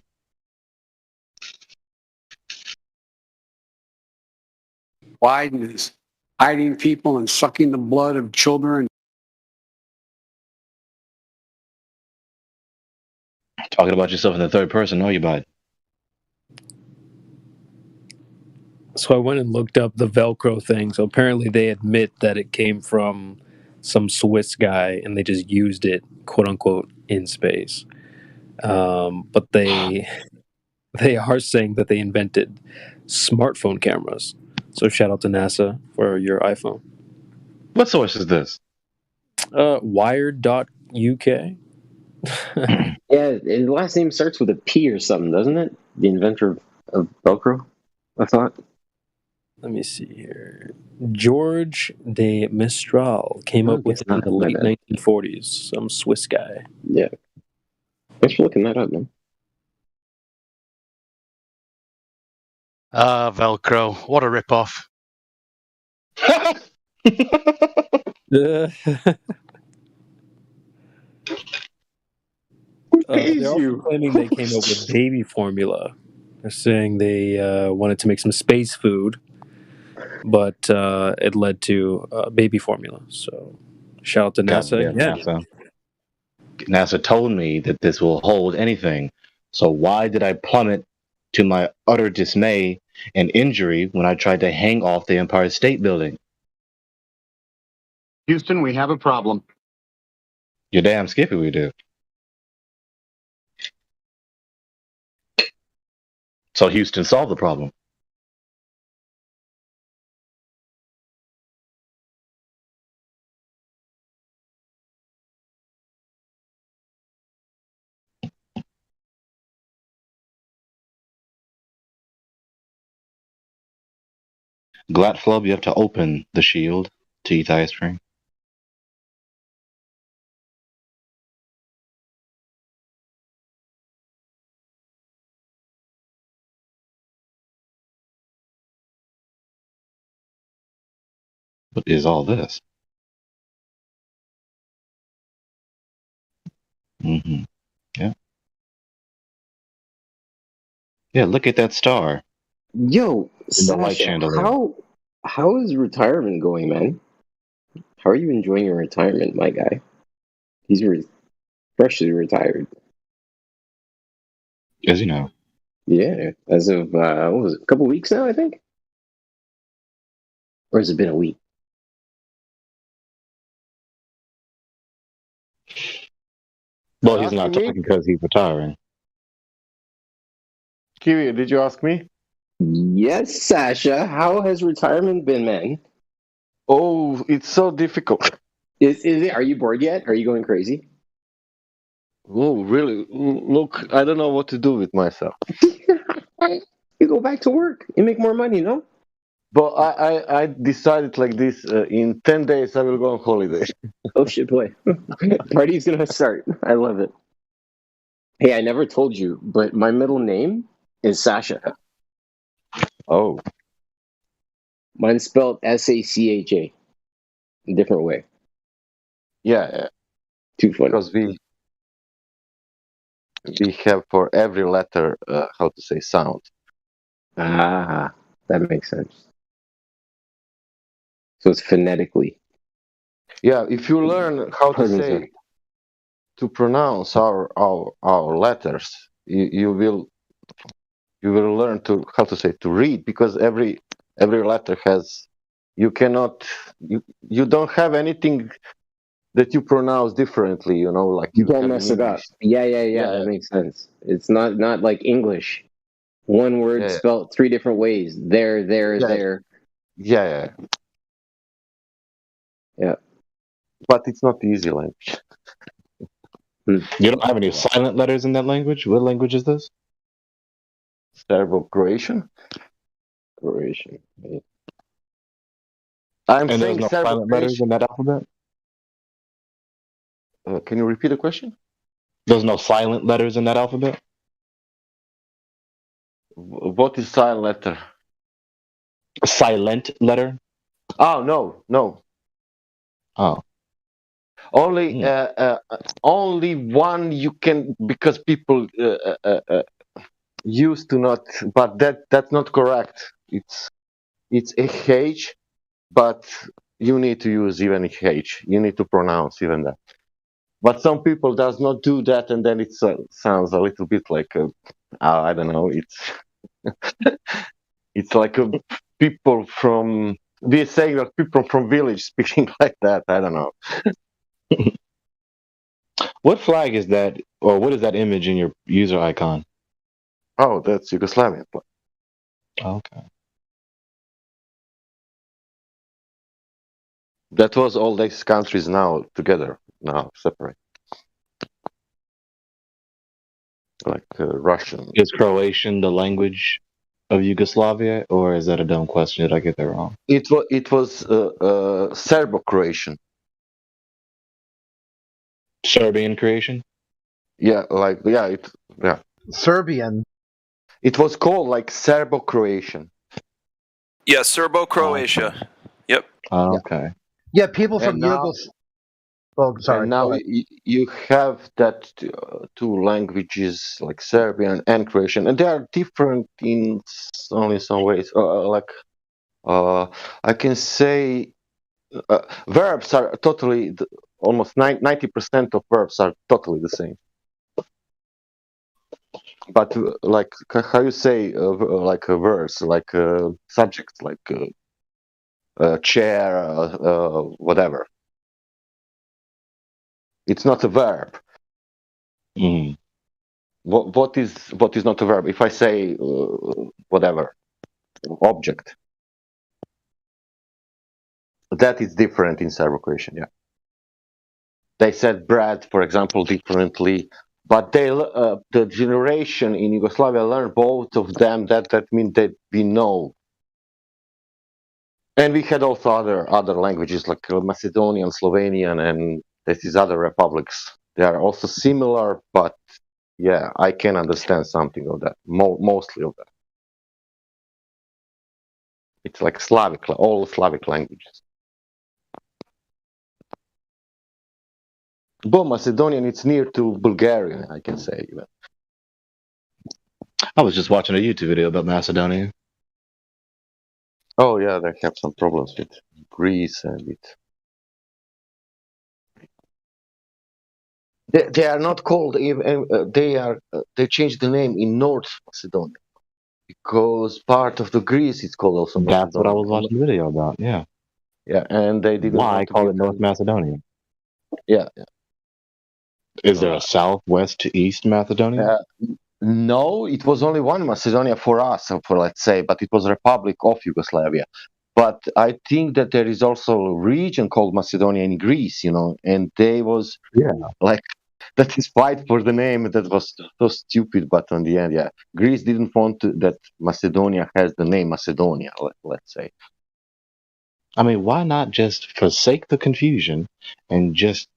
Biden is hiding people and sucking the blood of children. Talking about yourself in the third person, are you, bud? So I went and looked up the Velcro thing. So apparently they admit that it came from some Swiss guy and they just used it, quote unquote, in space. But they are saying that they invented smartphone cameras. So shout out to NASA for your iPhone. What source is this? Wired.uk. Yeah, the last name starts with a P or something, doesn't it? The inventor of Velcro, I thought. Let me see here. George de Mistral came up with it in the late 1940s. Some Swiss guy. Yeah. Thanks for looking that up, man. Velcro. What a rip-off. They're also claiming they came up with baby formula. They're saying they wanted to make some space food, but it led to baby formula. So shout out to NASA. NASA. NASA told me that this will hold anything. So why did I plummet to my utter dismay and injury when I tried to hang off the Empire State Building? Houston, we have a problem. You're damn skippy we do. So Houston solved the problem. Glatflub, you have to open the shield to eat ice cream. What is all this? Mm-hmm. Yeah. Yeah, look at that star. Yo, In the light Sasha, chandelier. how is retirement going, man? How are you enjoying your retirement, my guy? He's freshly retired. As you know. Yeah, as of what was it, a couple weeks now, I think, or has it been a week? Well, he's not talking because he's retiring. Kiwi, did you ask me? Yes, Sasha. How has retirement been, man? Oh, it's so difficult. Is it? Are you bored yet? Are you going crazy? Oh, really? Look, I don't know what to do with myself. You go back to work. You make more money, no? But I decided like this. In 10 days, I will go on holiday. Oh shit, boy! Party's gonna start. I love it. Hey, I never told you, but my middle name is Sasha. Oh, mine's spelled Sacha, a different way. Yeah. Too funny. Because we have for every letter how to say sound. Ah, that makes sense. So it's phonetically. Yeah, if you learn how to Pardon, say sir. to pronounce our letters, you will learn to how to say to read, because every letter has, you don't have anything that you pronounce differently, like You you don't have mess in it up. English. Yeah. That makes sense. It's not like English. One word Yeah. spelled three different ways. There. Yeah. Yeah. But it's not easy language. You don't have any silent letters in that language? What language is this? Serbo-Croatian. Croatian. I'm And there's saying no silent letters in that alphabet? Can you repeat the question? There's no silent letters in that alphabet? What is silent letter? A silent letter? Oh, no. Oh. Only one you can, because people used to not, but that's not correct. It's a H, but you need to use even a H. You need to pronounce even that. But some people does not do that, and then it sounds a little bit like I don't know. It's like people from, we're saying that people from village speaking like that. I don't know. What flag is that, or what is that image in your user icon? Oh, that's Yugoslavian flag. Okay. That was all these countries now together, now separate. Like Russian. Is Croatian the language of Yugoslavia, or is that a dumb question? Did I get that wrong? It was Serbo-Croatian. Serbian Croatian? Yeah, Serbian. It was called like Serbo-Croatian. Yeah, Serbo-Croatia. Yep. Okay. Yeah, people from And now- Yugoslavia. Oh, sorry. And now go ahead. you have that two languages like Serbian and Croatian, and they are different in only some ways. I can say verbs are totally, almost 90% of verbs are totally the same. But like how you say like a verse, like subjects, like chair, whatever. It's not a verb. Mm. What is not a verb? If I say whatever object, that is different in Serbo-Croatian. Yeah, they said bread, for example, differently, but the generation in Yugoslavia learned both of them. That means that we know. And we had also other languages like Macedonian, Slovenian, and these other republics. They are also similar, but yeah, I can understand something of that, mostly of that. It's like Slavic, all Slavic languages. But Macedonian, it's near to Bulgarian, I can say. Even. I was just watching a YouTube video about Macedonia. Oh yeah, they have some problems with Greece and with. They are not called. They changed the name in North Macedonia because part of the Greece is called also Macedonia. That's what I was watching the video about. Yeah. Yeah, and they didn't. Why call it North Macedonia? Yeah. Is there a south, west, to east Macedonia? No, it was only one Macedonia for us, for let's say, but it was Republic of Yugoslavia. But I think that there is also a region called Macedonia in Greece, and they was like that is fight for the name that was so stupid, but on the end, yeah, Greece didn't want that Macedonia has the name Macedonia, let's say. I mean, why not just forsake the confusion and just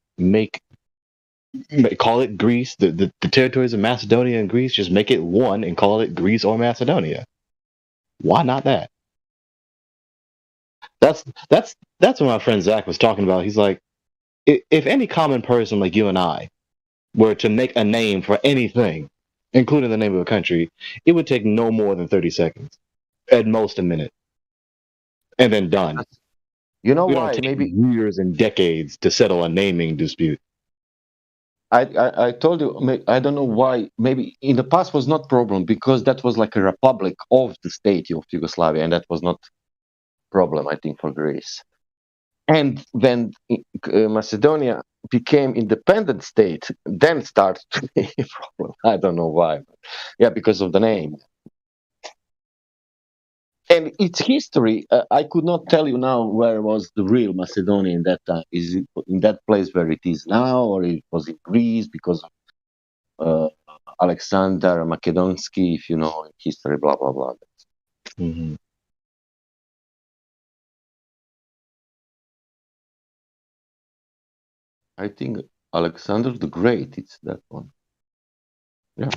call it Greece, the territories of Macedonia and Greece, just make it one and call it Greece or Macedonia. Why not that? That's what my friend Zach was talking about. He's like, if any common person like you and I were to make a name for anything, including the name of a country, it would take no more than 30 seconds, at most a minute, and then done. You know we why? Don't take years and decades to settle a naming dispute. I told you, I don't know why. Maybe in the past was not problem because that was like a republic of the state of Yugoslavia, and that was not problem, I think, for Greece. And when Macedonia became independent state, then started to be a problem. I don't know why. But yeah, because of the name. And its history, I could not tell you now where was the real Macedonia in that time. Is it in that place where it is now, or it was in Greece because of Alexander Makedonsky, if you know history, blah, blah, blah. Mm-hmm. I think Alexander the Great, it's that one. Yeah.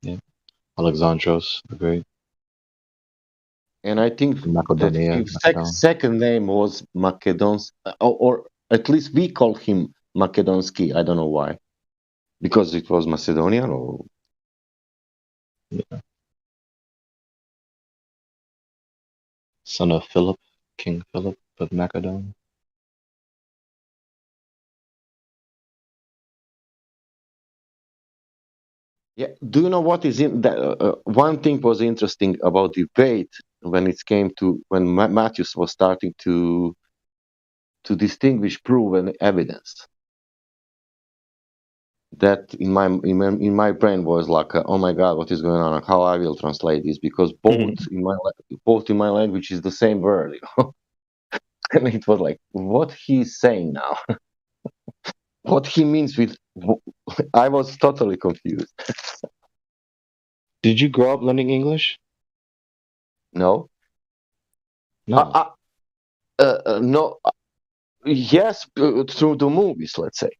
Yeah. Alexandros the Great. And I think Macedonia, that his second name was Macedons, or at least we call him Makedonsky. I don't know why. Because it was Macedonian or... Yeah. Son of Philip, King Philip of Macedonia. Yeah. Do you know what is in that? One thing was interesting about debate when it came to when Matthews was starting to distinguish proof and evidence. That in my brain was like, oh my god, what is going on? How I will translate this because both in my language is the same word, and it was like, what he's saying now, what he means with. I was totally confused. Did you grow up learning English? No. No. No. Yes, through the movies, let's say.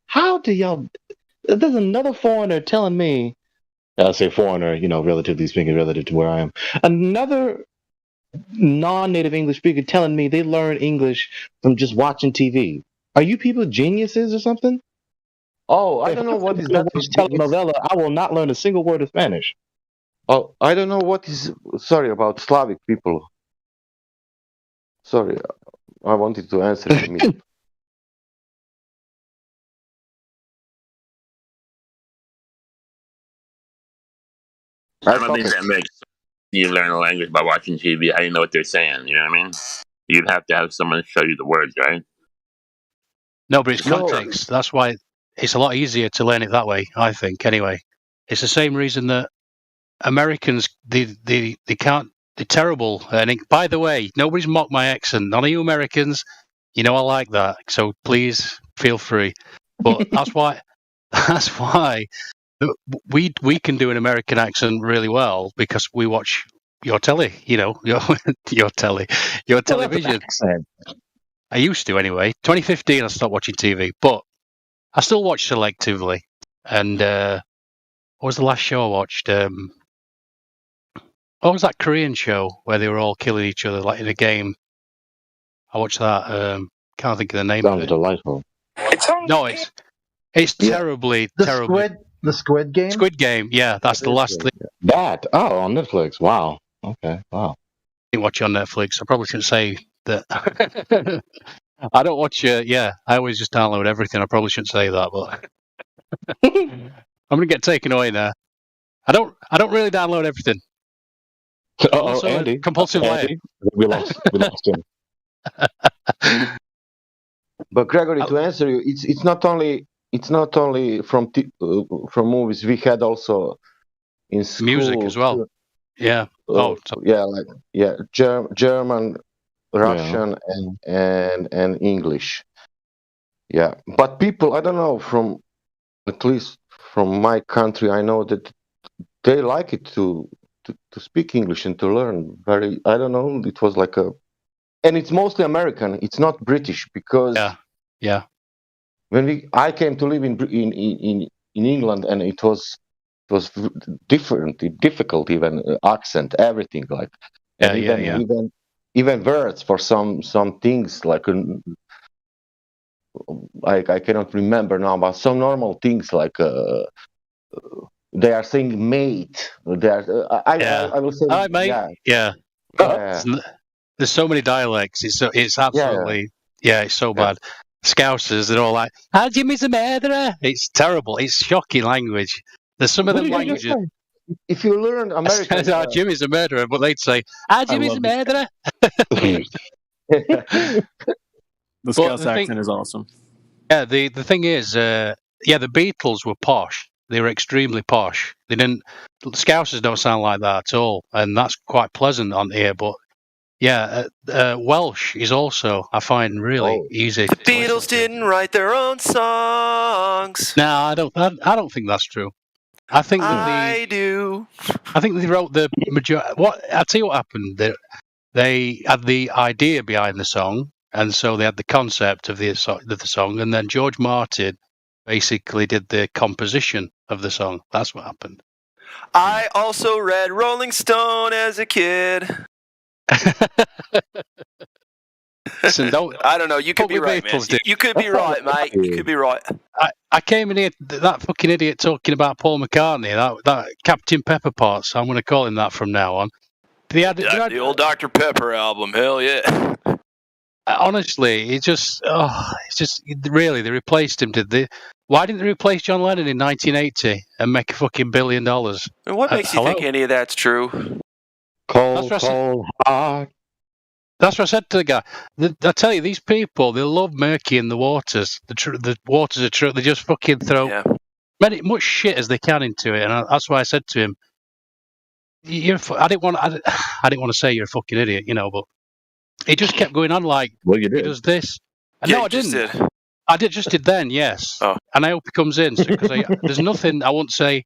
How do y'all? There's another foreigner telling me. I'll say foreigner, relatively speaking, relative to where I am. Another non-native English speaker telling me they learn English from just watching TV. Are you people geniuses or something? Oh, I don't know what is that. Telenovela. I will not learn a single word of Spanish. Oh, I don't know what is. Sorry about Slavic people. Sorry, I wanted to answer to me. I don't think that makes you learn a language by watching TV. How do you know what they're saying? You know what I mean? you'd have to have someone show you the words, right? No, but it's context. That's why it's a lot easier to learn it that way, I think, anyway. It's the same reason that Americans, they can't, they're terrible. And by the way, nobody's mocked my accent. None of you Americans, you know I like that. So please feel free. But that's why we can do an American accent really well because we watch your telly, your television. I used to anyway. 2015, I stopped watching TV, but I still watch selectively. And what was the last show I watched? What was that Korean show where they were all killing each other like in a game? I watched that. Can't think of the name of it. Delightful. No, it's terribly terrible. The Squid Game. Squid Game. Yeah, that's the last thing. That on Netflix. Wow. Okay. Wow. I didn't watch it on Netflix. I probably shouldn't say that. I don't watch. I always just download everything. I probably shouldn't say that, but I'm gonna get taken away now. I don't really download everything. Oh, Andy. Compulsive liar. We lost him. But Gregory, to answer you, it's not only from movies. We had also in school music as well. Yeah. German, Russian, and English. Yeah, but people, I don't know, at least from my country, I know that they like it to speak English and to learn. I don't know. It was like and it's mostly American. It's not British because when I came to live in England, and it was different, difficult, even accent, everything like even words for some things like I cannot remember now, but some normal things like they are saying mate. I will say hi, mate. Yeah. There's so many dialects. It's absolutely it's so bad. Scousers, they're all like, "Ah, Jimmy's a murderer." It's terrible. It's shocking language. There's some of them languages. If you learn American, Jimmy's a murderer, but they'd say, Jimmy's a murderer. The Scouse accent is awesome. Yeah, the thing is, the Beatles were posh. They were extremely posh. Scousers don't sound like that at all, and that's quite pleasant on here. But Welsh is also, I find, really easy. The Beatles didn't write their own songs. No, I don't think that's true. I think I do. I think they wrote the majority. I'll tell you what happened. They had the idea behind the song, and so they had the concept of the song, and then George Martin basically did the composition of the song. That's what happened. I also read Rolling Stone as a kid. Listen, I don't know. You could be right, man. You could be right, mate. You could be right. I came in here, that fucking idiot talking about Paul McCartney, that Captain Pepper parts. I'm going to call him that from now on. The old Dr. Pepper album, hell yeah. Honestly, it's just really, they replaced him. Why didn't they replace John Lennon in 1980 and make a fucking $1 billion? And what makes you think any of that's true? Cold heart. That's what I said to the guy. I tell you, these people, they love murky in the waters. The waters are true. They just fucking throw much shit as they can into it, and that's why I said to him, I didn't want to say you're a fucking idiot, but he just kept going on like, well, you did. He does this. Yeah, no, I didn't. I just did then, yes. Oh. And I hope he comes in because there's nothing I won't say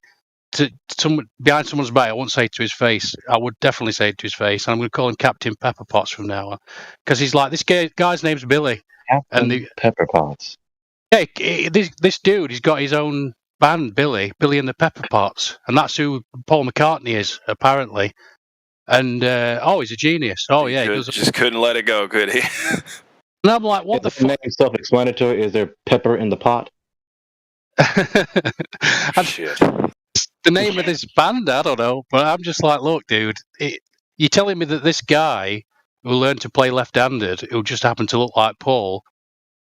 to someone behind someone's back. I won't say it to his face. I would definitely say it to his face. And I'm going to call him Captain Pepper Potts from now on because he's like, this guy's name's Billy. Captain Pepper Potts. Hey, this dude, he's got his own band, Billy and the Pepper Potts, and that's who Paul McCartney is apparently. And he's a genius. He just couldn't let it go, could he? And I'm like, what the fuck? Self-explanatory. Is there pepper in the pot? Shit. The name of this band, I don't know, but I'm just like, look, dude, you're telling me that this guy who learned to play left-handed, who just happened to look like Paul,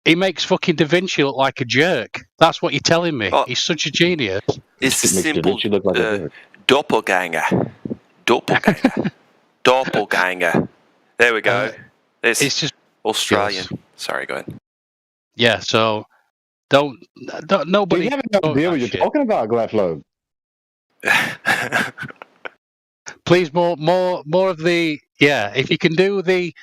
he makes fucking Da Vinci look like a jerk. That's what you're telling me. He's such a genius. It's a simple doppelganger. Doppelganger. There we go. It's just Australian. Sorry, go ahead. Yeah, so don't nobody. You haven't no idea what you're talking about, Glaflow. Please, more of the If you can do the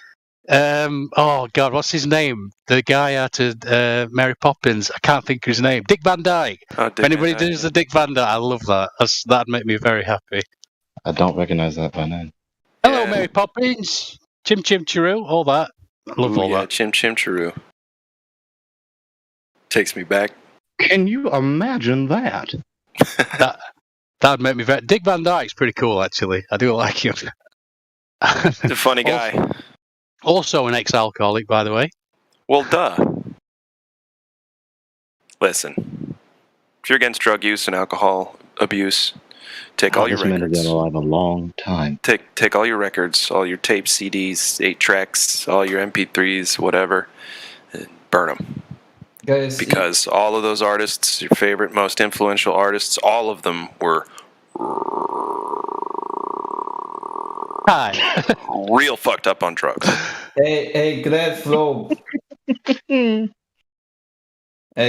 oh God, what's his name? The guy out of Mary Poppins. I can't think of his name. Dick Van Dyke. If anybody does the Dick Van Dyke, I love that. That'd make me very happy. I don't recognize that by name. Hello, Mary Poppins. Chim Chim Chiroo. All that. I love all that. Chim Chim Chiroo. Takes me back. Can you imagine that? That'd make me very. Dick Van Dyke's pretty cool, actually. I do like him. He's a funny guy. Also an ex-alcoholic, by the way. Well, duh. Listen, if you're against drug use and alcohol abuse, take all your this man has records. been alive a long time. Take all your records, all your tapes, CDs, 8 tracks, all your MP3s, whatever, and burn them. Guys, because all of those artists, your favorite, most influential artists, all of them were real fucked up on drugs. Hey, Glaflow. Hey,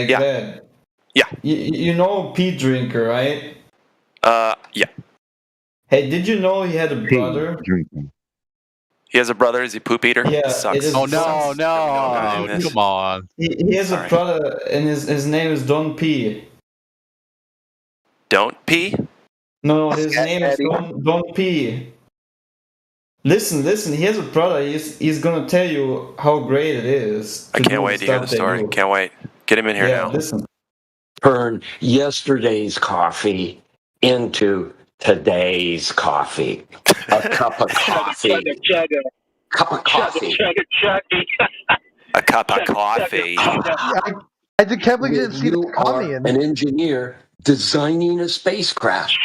Glad. Yeah. You know Pete Drinker, right? Yeah. Hey, did you know he had a brother? He has a brother. Is he Poop Eater? Yeah. Sucks. It is Oh no! Come on. He has a brother, and his name is Don P. Don't pee? No, his name is Don P. Listen. He has a brother. He's gonna tell you how great it is. I can't wait to hear the story. Can't wait. Get him in here now. Listen. Turn yesterday's coffee into today's coffee. A cup of coffee. Cup of coffee. A cup of coffee. I can't believe you didn't see the coffee in an engineer designing a spacecraft.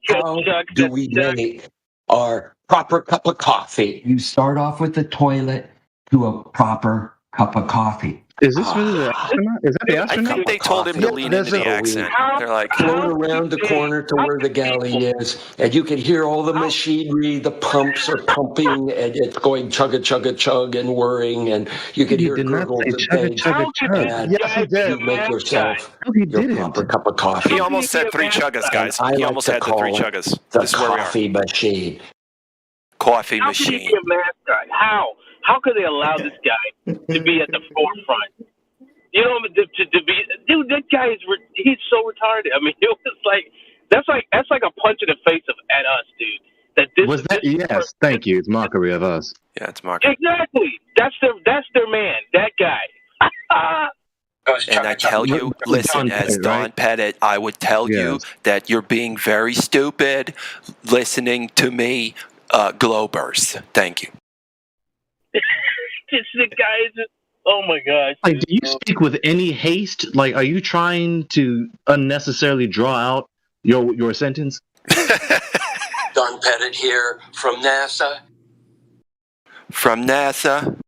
How do we make our proper cup of coffee? You start off with the toilet to a proper cup of coffee. Is this really the astronaut? Is that the astronaut? I think they told him to lean into the accent. They're like, float around the corner to where the galley is, and you can hear all the machinery. The pumps are pumping, and it's going chugga chugga chug and whirring, and you can hear gurgles and things. And you make yourself your proper cup of coffee. He almost said 3 chuggas, guys. I He like almost to had the 3 call chuggas. The This is where we are. coffee machine. Coffee How can you machine. be a mascot? How could they allow this guy to be at the forefront? You know, to be, dude, that guy he's so retarded. I mean, it was like that's like a punch in the face at us, dude. That this Was that? Yes, thank you. It's mockery of us. Yeah, it's mockery. Exactly. That's their man. That guy. And I tell you, listen, as Don Pettit, I would tell you that you're being very stupid listening to me, Globers. Thank you. It's the guy. Oh my gosh. Like, do you speak with any haste? Like, are you trying to unnecessarily draw out your sentence? Don Pettit here from NASA. From NASA.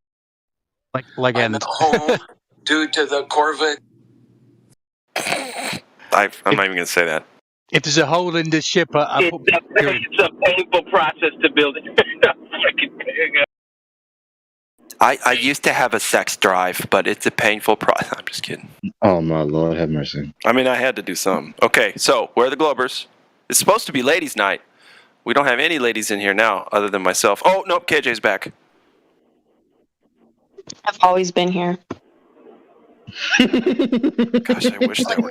I'm at home due to the Corvette. I'm not even going to say that. If there's a hole in the ship, It's a painful process to build it. I used to have a sex drive, but it's a painful process. I'm just kidding. Oh my Lord, have mercy. I mean, I had to do something. Okay, so where are the Globers? It's supposed to be ladies' night. We don't have any ladies in here now, other than myself. Oh nope, KJ's back. I've always been here. Gosh, I wish they were.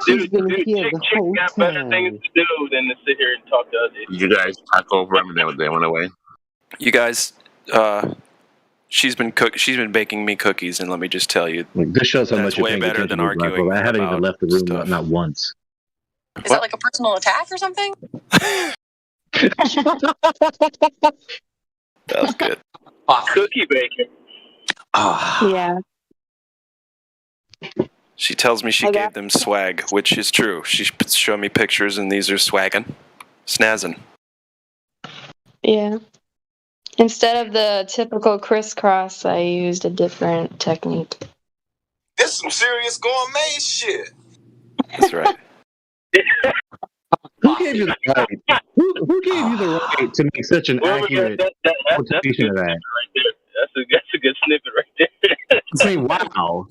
Dude, chick got better things to do than to sit here and talk to others. You guys talk over them and they went away. You guys, she's been baking me cookies, and let me just tell you, Like, this shows how that's much you're way paying better attention than to Black arguing Hole. I haven't even about left the room stuff. not once. Is that like a personal attack or something? That was good. Cookie baking. Yeah. She tells me she gave them swag, which is true. She showed me pictures, and these are swagging, snazzing. Yeah. Instead of the typical crisscross, I used a different technique. This some serious gourmet shit. That's right. Who gave you the right? Who gave you the right to make such an accurate quotation of that? Right there. That's a good snippet right there. Say wow.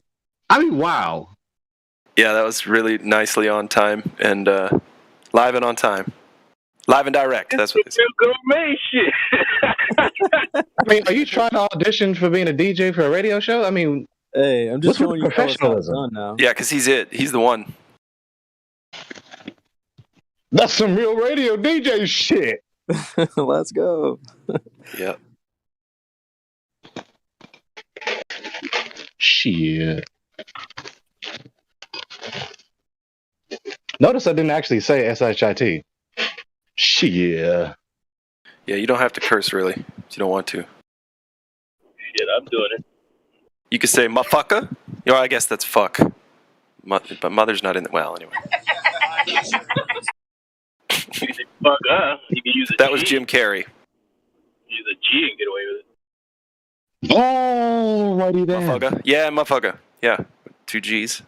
Wow. Yeah, that was really nicely on time and live and on time. Live and direct. That's what they said. Gourmet shit. I mean, are you trying to audition for being a DJ for a radio show? I mean, hey, I'm just showing you professionalism. now. Yeah, because he's it. He's the one. That's some real radio DJ shit. Let's go. Yep. Shit. Notice I didn't actually say SHIT. Shit. Yeah, you don't have to curse really. If you don't want to. Shit, I'm doing it. You could say motherfucker. You know, I guess that's fuck. But mother's not in the well anyway. Fuck, you can use a That G. was Jim Carrey. Use a G and get away with it. Oh, righty then. Motherfucker. Yeah, motherfucker. Yeah, 2 G's.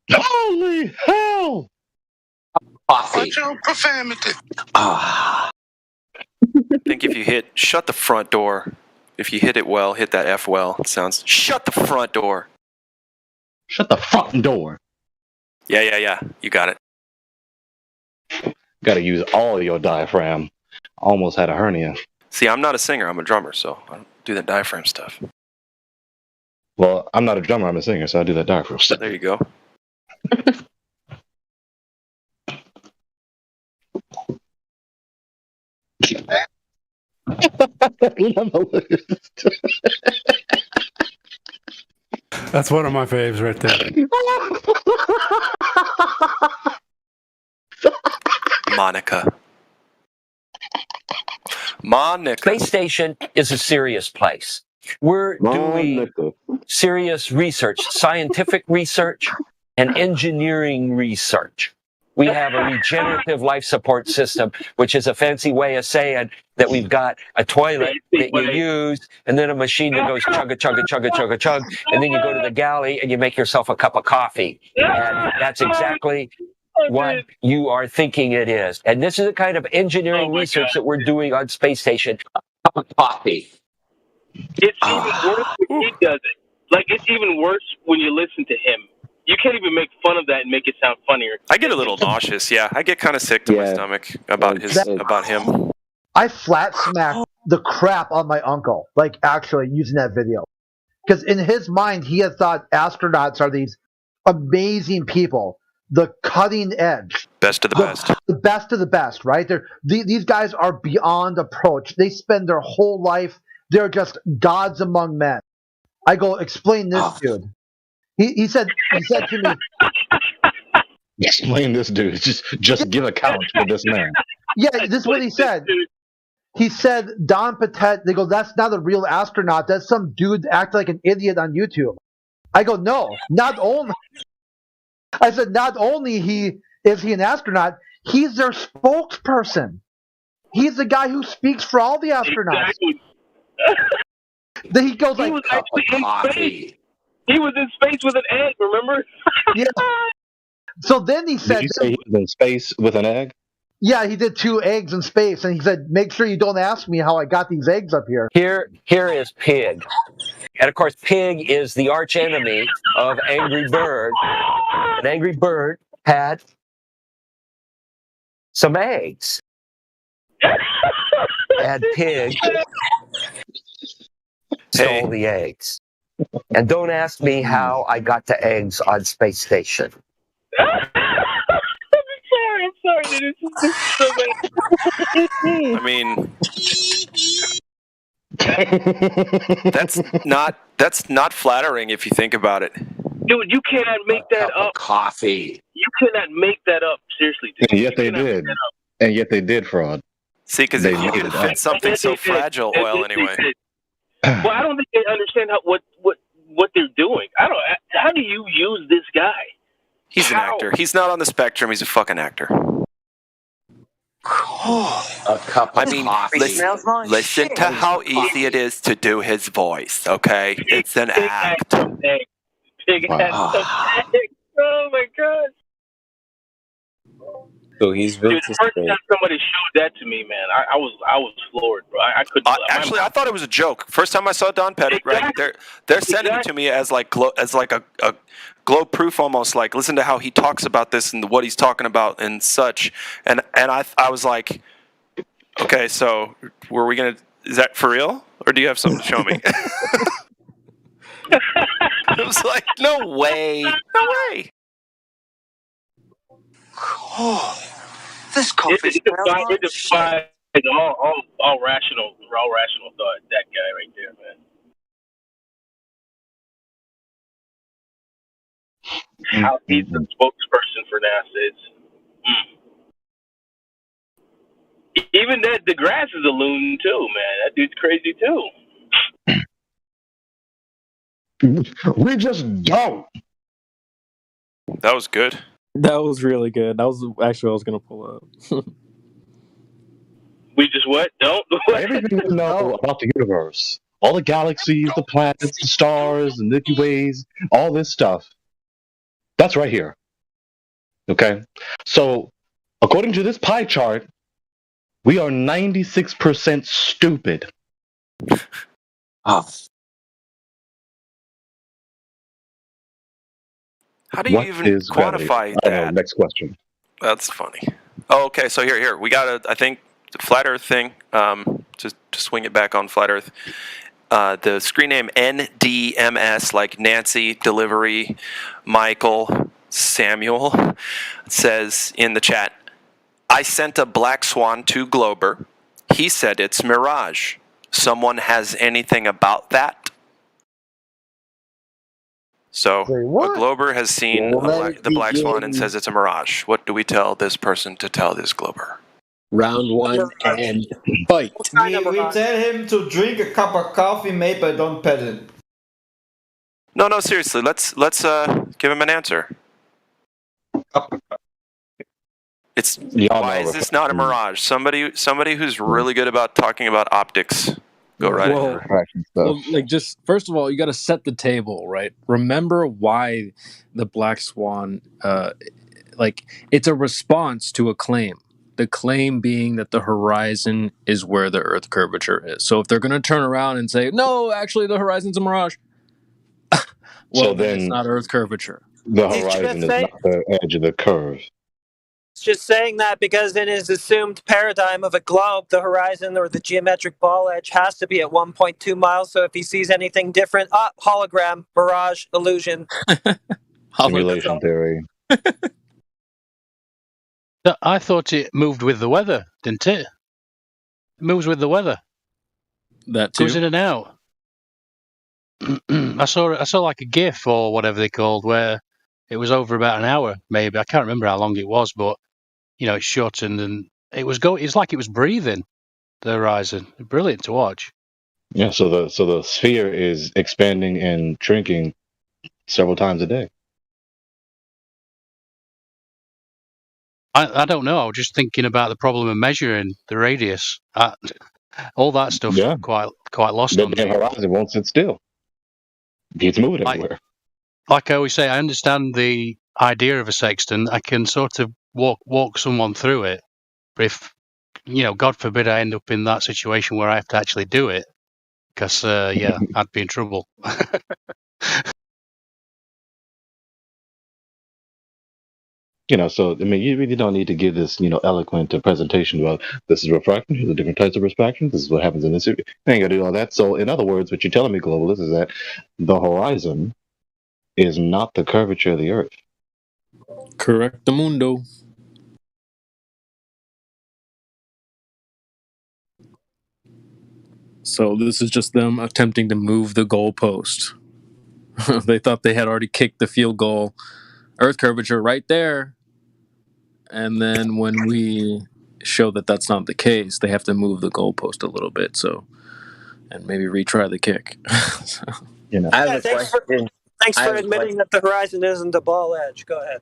Holy hell! Coffee. Watch your profanity. Ah. I think if you hit shut the front door, if you hit it well, hit that F well, it sounds shut the front door. Shut the front door. Yeah. You got it. Got to use all your diaphragm. Almost had a hernia. See, I'm not a singer. I'm a drummer, so I don't do that diaphragm stuff. Well, I'm not a drummer. I'm a singer, so I do that diaphragm stuff. There you go. That's one of my faves right there. Monica. Space station is a serious place. We're doing serious research, scientific research, and engineering research. We have a regenerative life support system, which is a fancy way of saying that we've got a toilet that you use, and then a machine that goes chug a chug a chug a chug a chug, and then you go to the galley and you make yourself a cup of coffee. And that's exactly what you are thinking it is. And this is the kind of engineering research that we're doing on space station. A cup of coffee. It's even worse when he does it. Like, it's even worse when you listen to him. You can't even make fun of that and make it sound funnier. I get a little nauseous. Yeah, I get kind of sick to my stomach about him. I flat smacked the crap on my uncle, like actually using that video. Because in his mind, he had thought astronauts are these amazing people, the cutting edge. Best of the best. The best of the best, right? These guys are beyond approach. They spend their whole life, they're just gods among men. I go, explain this, dude. He said to me, explain this, dude. Just give a count for this man. Yeah, this is what he said. He said, Don Patet, they go, that's not a real astronaut. That's some dude acting like an idiot on YouTube. I go, no, not only. I said, not only is he an astronaut, he's their spokesperson. He's the guy who speaks for all the astronauts. Exactly. Then he goes like, was actually in space. He was in space with an egg, remember? Yeah. So then he said, did you say he was in space with an egg? Yeah, he did 2 eggs in space, and he said, make sure you don't ask me how I got these eggs up here. Here is Pig. And of course, Pig is the arch enemy of Angry Bird. And Angry Bird had some eggs. And Pig stole the eggs. And don't ask me how I got the eggs on space station. I'm sorry, dude. This is so bad. I mean, that's not flattering if you think about it. Dude, you cannot make that up. Coffee. You cannot make that up. Seriously, dude. And yet they did. And yet they did fraud. See, because if you can fit something so fragile oil anyway. Well, I don't think they understand what they're doing. How do you use this guy? He's an actor. He's not on the spectrum. He's a fucking actor. A cup of coffee. Listen to how easy it is to do his voice, okay? It's an act. Big ass. Oh my god. So he's Dude, built the to first stay. time somebody showed that to me, man, I was floored, bro. I couldn't. Actually, I thought it was a joke. First time I saw Don Pettit, right? They're sending it to me as like a globe proof almost. Like, listen to how he talks about this and what he's talking about and such. And I was like, okay, so were we gonna? Is that for real, or do you have something to show me? I was like, no way, no way. Oh, this coffee it defies all rational thought. That guy right there, man. How he's the spokesperson for NASA. Even that DeGrasse is a loon too, man. That dude's crazy too. We just don't. That was good. That was really good. That was actually what I was gonna pull up. We just what? Don't? Everything we know about the universe, all the galaxies, the planets, the stars, the Milky Ways, all this stuff, that's right here. Okay? So, according to this pie chart, we are 96% stupid. Oh. How do you even quantify that? Next question. That's funny. Oh, okay. So here, we got I think, the flat Earth thing. To swing it back on flat Earth. The screen name NDMS, like Nancy, Delivery, Michael, Samuel, says in the chat, I sent a black swan to Glober. He said it's Mirage. Someone has anything about that? So a Glober has seen the black swan and says it's a Mirage. What do we tell this person to tell this Glober? Round one and fight. We tell him to drink a cup of coffee made by Don Pettit. No, seriously. Let's give him an answer. It's why is this not a Mirage? Somebody who's really good about talking about optics. Go right ahead. Well, like, just first of all, you got to set the table, right? Remember why the black swan, it's a response to a claim. The claim being that the horizon is where the Earth curvature is. So if they're going to turn around and say, no, actually the horizon's a mirage, well, then it's not Earth curvature. The horizon is not the edge of the curve. It's just saying that because in his assumed paradigm of a globe, the horizon or the geometric ball edge has to be at 1.2 miles. So if he sees anything different, hologram, mirage, illusion. Simulation theory. I thought it moved with the weather, didn't it? It moves with the weather. That too. Goes in and out. I saw like a GIF or whatever they called where it was over about an hour, maybe. I can't remember how long it was, but it shortened and it's like it was breathing, the horizon. Brilliant to watch. Yeah, so the sphere is expanding and shrinking several times a day. I don't know. I was just thinking about the problem of measuring the radius. All that stuff's quite lost on me. The horizon won't sit still. It's moving everywhere. Like I always say, I understand the idea of a sextant. I can sort of walk someone through it. But if, God forbid I end up in that situation where I have to actually do it, because, I'd be in trouble. So, I mean, you really don't need to give this, eloquent presentation about this is refraction, here's the different types of refraction, this is what happens in this. You ain't got to do all that. So, in other words, what you're telling me, Globalist, is that the horizon is not the curvature of the Earth. Correctamundo. So, this is just them attempting to move the goalpost. They thought they had already kicked the field goal. Earth curvature right there. And then when we show that that's not the case, they have to move the goalpost a little bit. And maybe retry the kick. I have a question. Thanks for admitting that the horizon isn't a ball edge. Go ahead.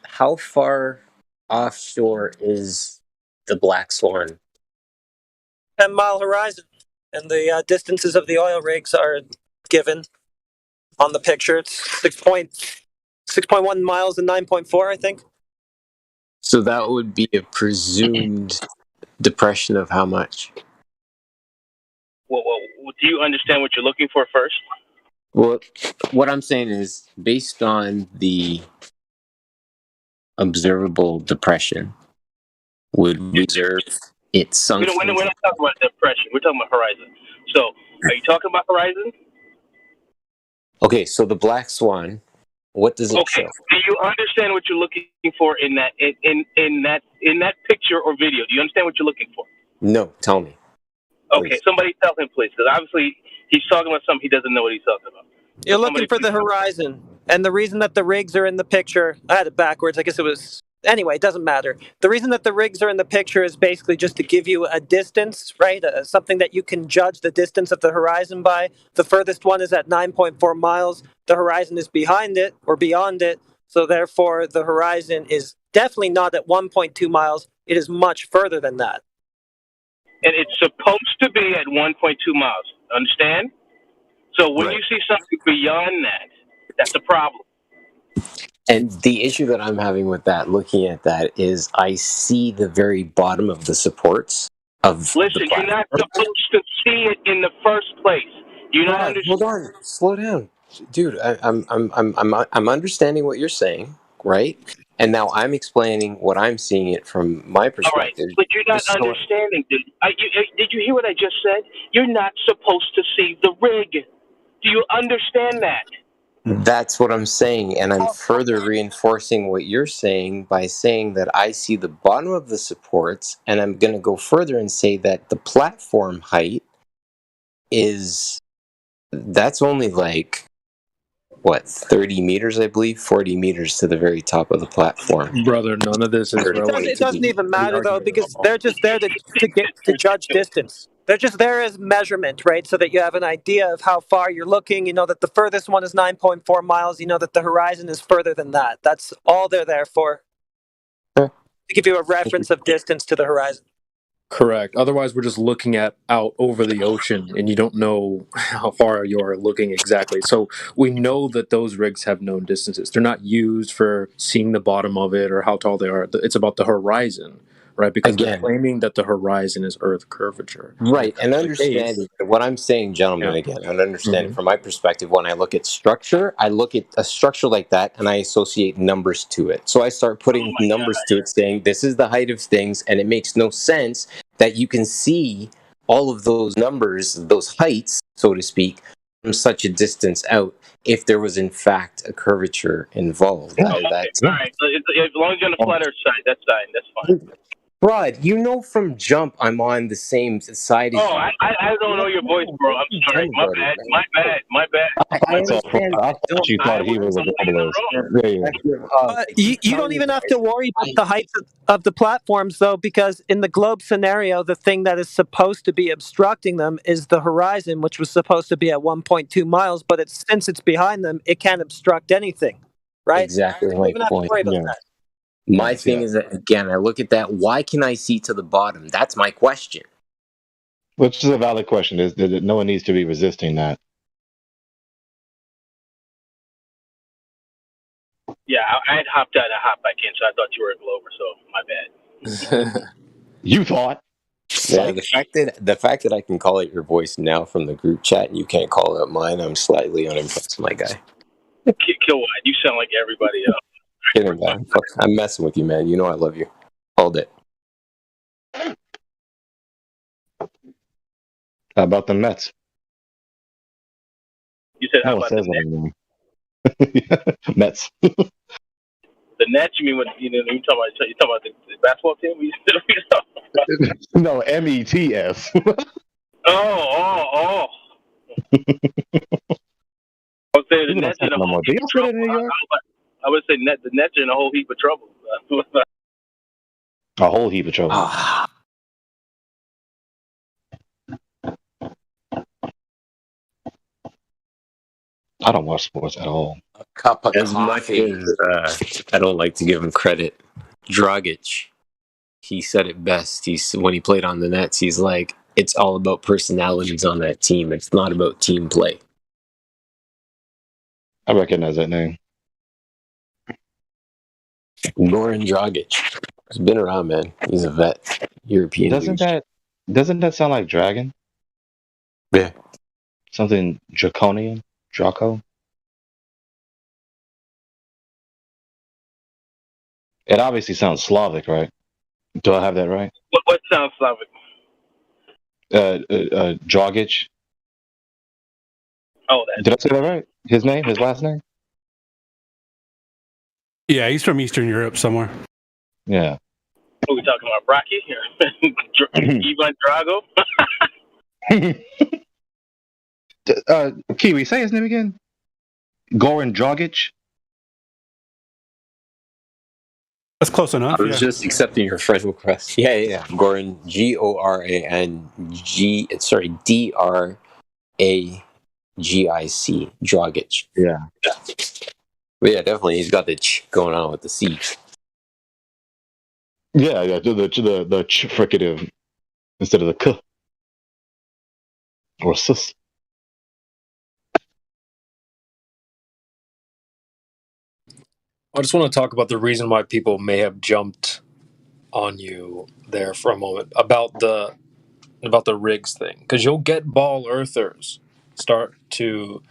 How far offshore is the Black Swan? 10-mile horizon, and the distances of the oil rigs are given on the picture. It's 6.1 miles and 9.4, I think. So that would be a presumed depression of how much? Well, do you understand what you're looking for first? Well, what I'm saying is, based on the observable depression, would we observe it sunk? We're not talking about depression. We're talking about horizon. So, are you talking about horizon? Okay, so the black swan, what does it show? Do you understand what you're looking for in that picture or video? Do you understand what you're looking for? No, tell me. Okay, Please. somebody tell him, please, because obviously he's talking about something he doesn't know what he's talking about. You're looking for the horizon. And the reason that the rigs are in the picture, I had it backwards. I guess it was. Anyway, it doesn't matter. The reason that the rigs are in the picture is basically just to give you a distance, right? Something that you can judge the distance of the horizon by. The furthest one is at 9.4 miles. The horizon is behind it or beyond it. So therefore, the horizon is definitely not at 1.2 miles. It is much further than that. And it's supposed to be at 1.2 miles. Understand? So when you see something beyond that, that's a problem. And the issue that I'm having with that, looking at that, is I see the very bottom of the supports of Listen, the you're not supposed to see it in the first place. You're not understanding. Hold on, slow down, dude. I'm understanding what you're saying, right? And now I'm explaining what I'm seeing it from my perspective. All right, but you're not understanding, dude. Did you hear what I just said? You're not supposed to see the rig. Do you understand that? That's what I'm saying, and I'm further reinforcing what you're saying by saying that I see the bottom of the supports, and I'm going to go further and say that the platform height that's only like, what, 30 meters, I believe? 40 meters to the very top of the platform. Brother, none of this is relevant. It doesn't even matter, though, because they're just there to judge distance. They're just there as measurement, right? So that you have an idea of how far you're looking. You know that the furthest one is 9.4 miles. You know that the horizon is further than that. That's all they're there for. To give you a reference of distance to the horizon. Correct. Otherwise, we're just looking out over the ocean, and you don't know how far you are looking exactly. So we know that those rigs have known distances. They're not used for seeing the bottom of it or how tall they are. It's about the horizon, right? Because they're claiming that the horizon is Earth curvature. Right, and understanding what I'm saying, gentlemen, again, and understanding from my perspective, when I look at structure, I look at a structure like that and I associate numbers to it. So I start putting numbers to it, saying this is the height of things, and it makes no sense that you can see all of those numbers, those heights, so to speak, from such a distance out if there was in fact a curvature involved. All right, as long as you're on the flat Earth side, that's fine. That's fine. Rod, you know from jump I'm on the same side as you. I don't know your voice, bro. I'm sorry. My bad. I understand. I thought you thought he was a globalist. You don't even have to worry about the heights of the platforms, though, because in the globe scenario, the thing that is supposed to be obstructing them is the horizon, which was supposed to be at 1.2 miles. But since it's behind them, it can't obstruct anything, right? Exactly You don't my even have to point. worry about that. My thing is that, again, I look at that. Why can I see to the bottom? That's my question. Which is a valid question. Is that no one needs to be resisting that? Yeah, I had hopped out of hop back in, so I thought you were a Glober. So my bad. You thought? Yeah, the fact that I can call out your voice now from the group chat and you can't call out mine, I'm slightly unimpressed, my guy. Kill you sound like everybody else. Kidding, man. Fuck, I'm messing with you, man. You know I love you. Hold it. How about the Mets? You said how No one about says the that anymore. Mets. The Nets? You mean when you talking about the basketball team? No, METS. Oh. I would say the Nets are in a whole heap of trouble. I would say the Nets are in a whole heap of trouble. A whole heap of trouble. I don't watch sports at all. A cup of As much coffee. as I don't like to give him credit, Dragic, he said it best. When he played on the Nets, he's like, it's all about personalities on that team. It's not about team play. I recognize that name. Goran Dragic. He's been around, man. He's a vet. European Doesn't dude. that sound like dragon? Yeah. Something draconian? Draco? It obviously sounds Slavic, right? Do I have that right? What sounds Slavic? Dragic. Oh, that. Did I say that right? His last name? Yeah, he's from Eastern Europe somewhere. Yeah. What are we talking about? Rocky? Ivan Drago? Kiwi, say his name again. Goran Dragic. That's close enough. I was just accepting your friend request. Yeah. Goran, Dragic. Dragic. Yeah. But yeah, definitely. He's got the ch going on with the C. Yeah, the ch fricative instead of the k or sus. I just want to talk about the reason why people may have jumped on you there for a moment about the rigs thing, because you'll get ball earthers start to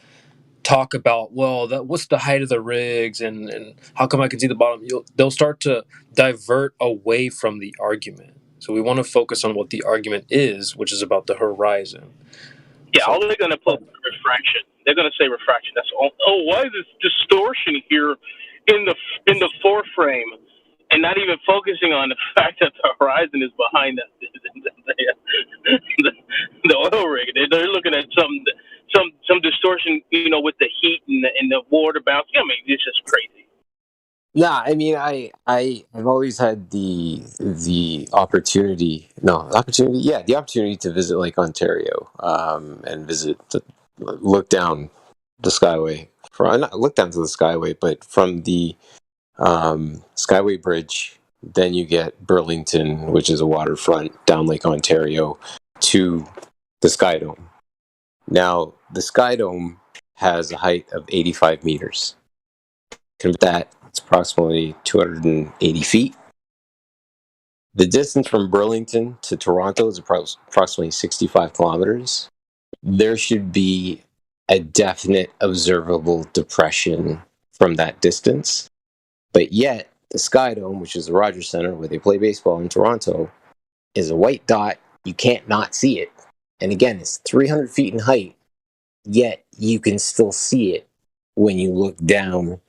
talk about, well, what's the height of the rigs and how come I can see the bottom. They'll start to divert away from the argument. So we want to focus on what the argument is, which is about the horizon. Yeah, all they're going to put refraction. They're going to say refraction. That's all. Oh, why is this distortion here in the foreframe, and not even focusing on the fact that the horizon is behind the oil rig. They're looking at some distortion, with the heat and the water bouncing. I mean, it's just crazy. Nah, I mean, I've always had the opportunity to visit Lake Ontario, and look down the Skyway, not look down to the Skyway, but from the Skyway Bridge. Then you get Burlington, which is a waterfront down Lake Ontario, to the Sky Dome. Now, the Sky Dome has a height of 85 meters. Convert that, it's approximately 280 feet. The distance from Burlington to Toronto is approximately 65 kilometers. There should be a definite observable depression from that distance. But yet, the Sky Dome, which is the Rogers Centre where they play baseball in Toronto, is a white dot. You can't not see it. And again, it's 300 feet in height, yet you can still see it when you look down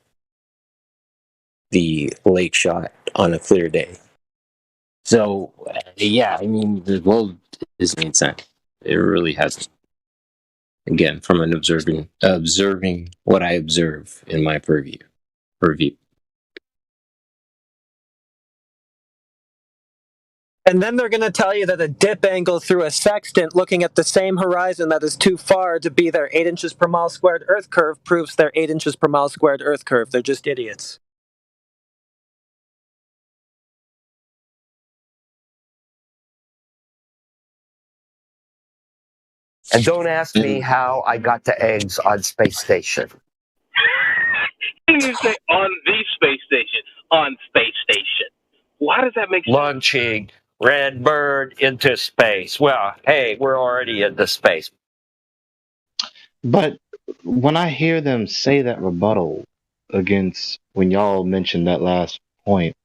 the lake shot on a clear day. So, yeah, I mean, the world is made sense. It really has. Again, from an observing what I observe in my purview. And then they're going to tell you that a dip angle through a sextant looking at the same horizon that is too far to be their 8 inches per mile squared Earth curve proves their 8 inches per mile squared Earth curve. They're just idiots. And don't ask me how I got to eggs on Space Station. You say on the space station, on Space Station. Why does that make sense? Launching Redbird into space. Well, hey, we're already into space. But when I hear them say that rebuttal against when y'all mentioned that last point,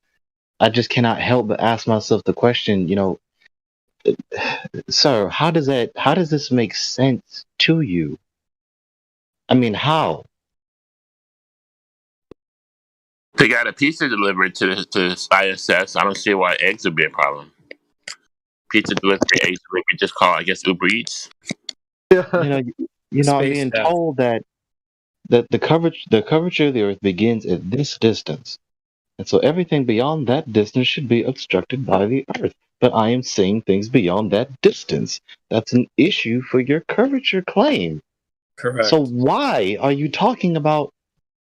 I just cannot help but ask myself the question, sir, how does this make sense to you? I mean, how? They got a pizza delivered to ISS. I don't see why eggs would be a problem. Pizza delivery, eggs we could just call, I guess, Uber Eats. I'm being told that the curvature of the Earth begins at this distance, and so everything beyond that distance should be obstructed by the Earth. But I am seeing things beyond that distance. That's an issue for your curvature claim. Correct. So why are you talking about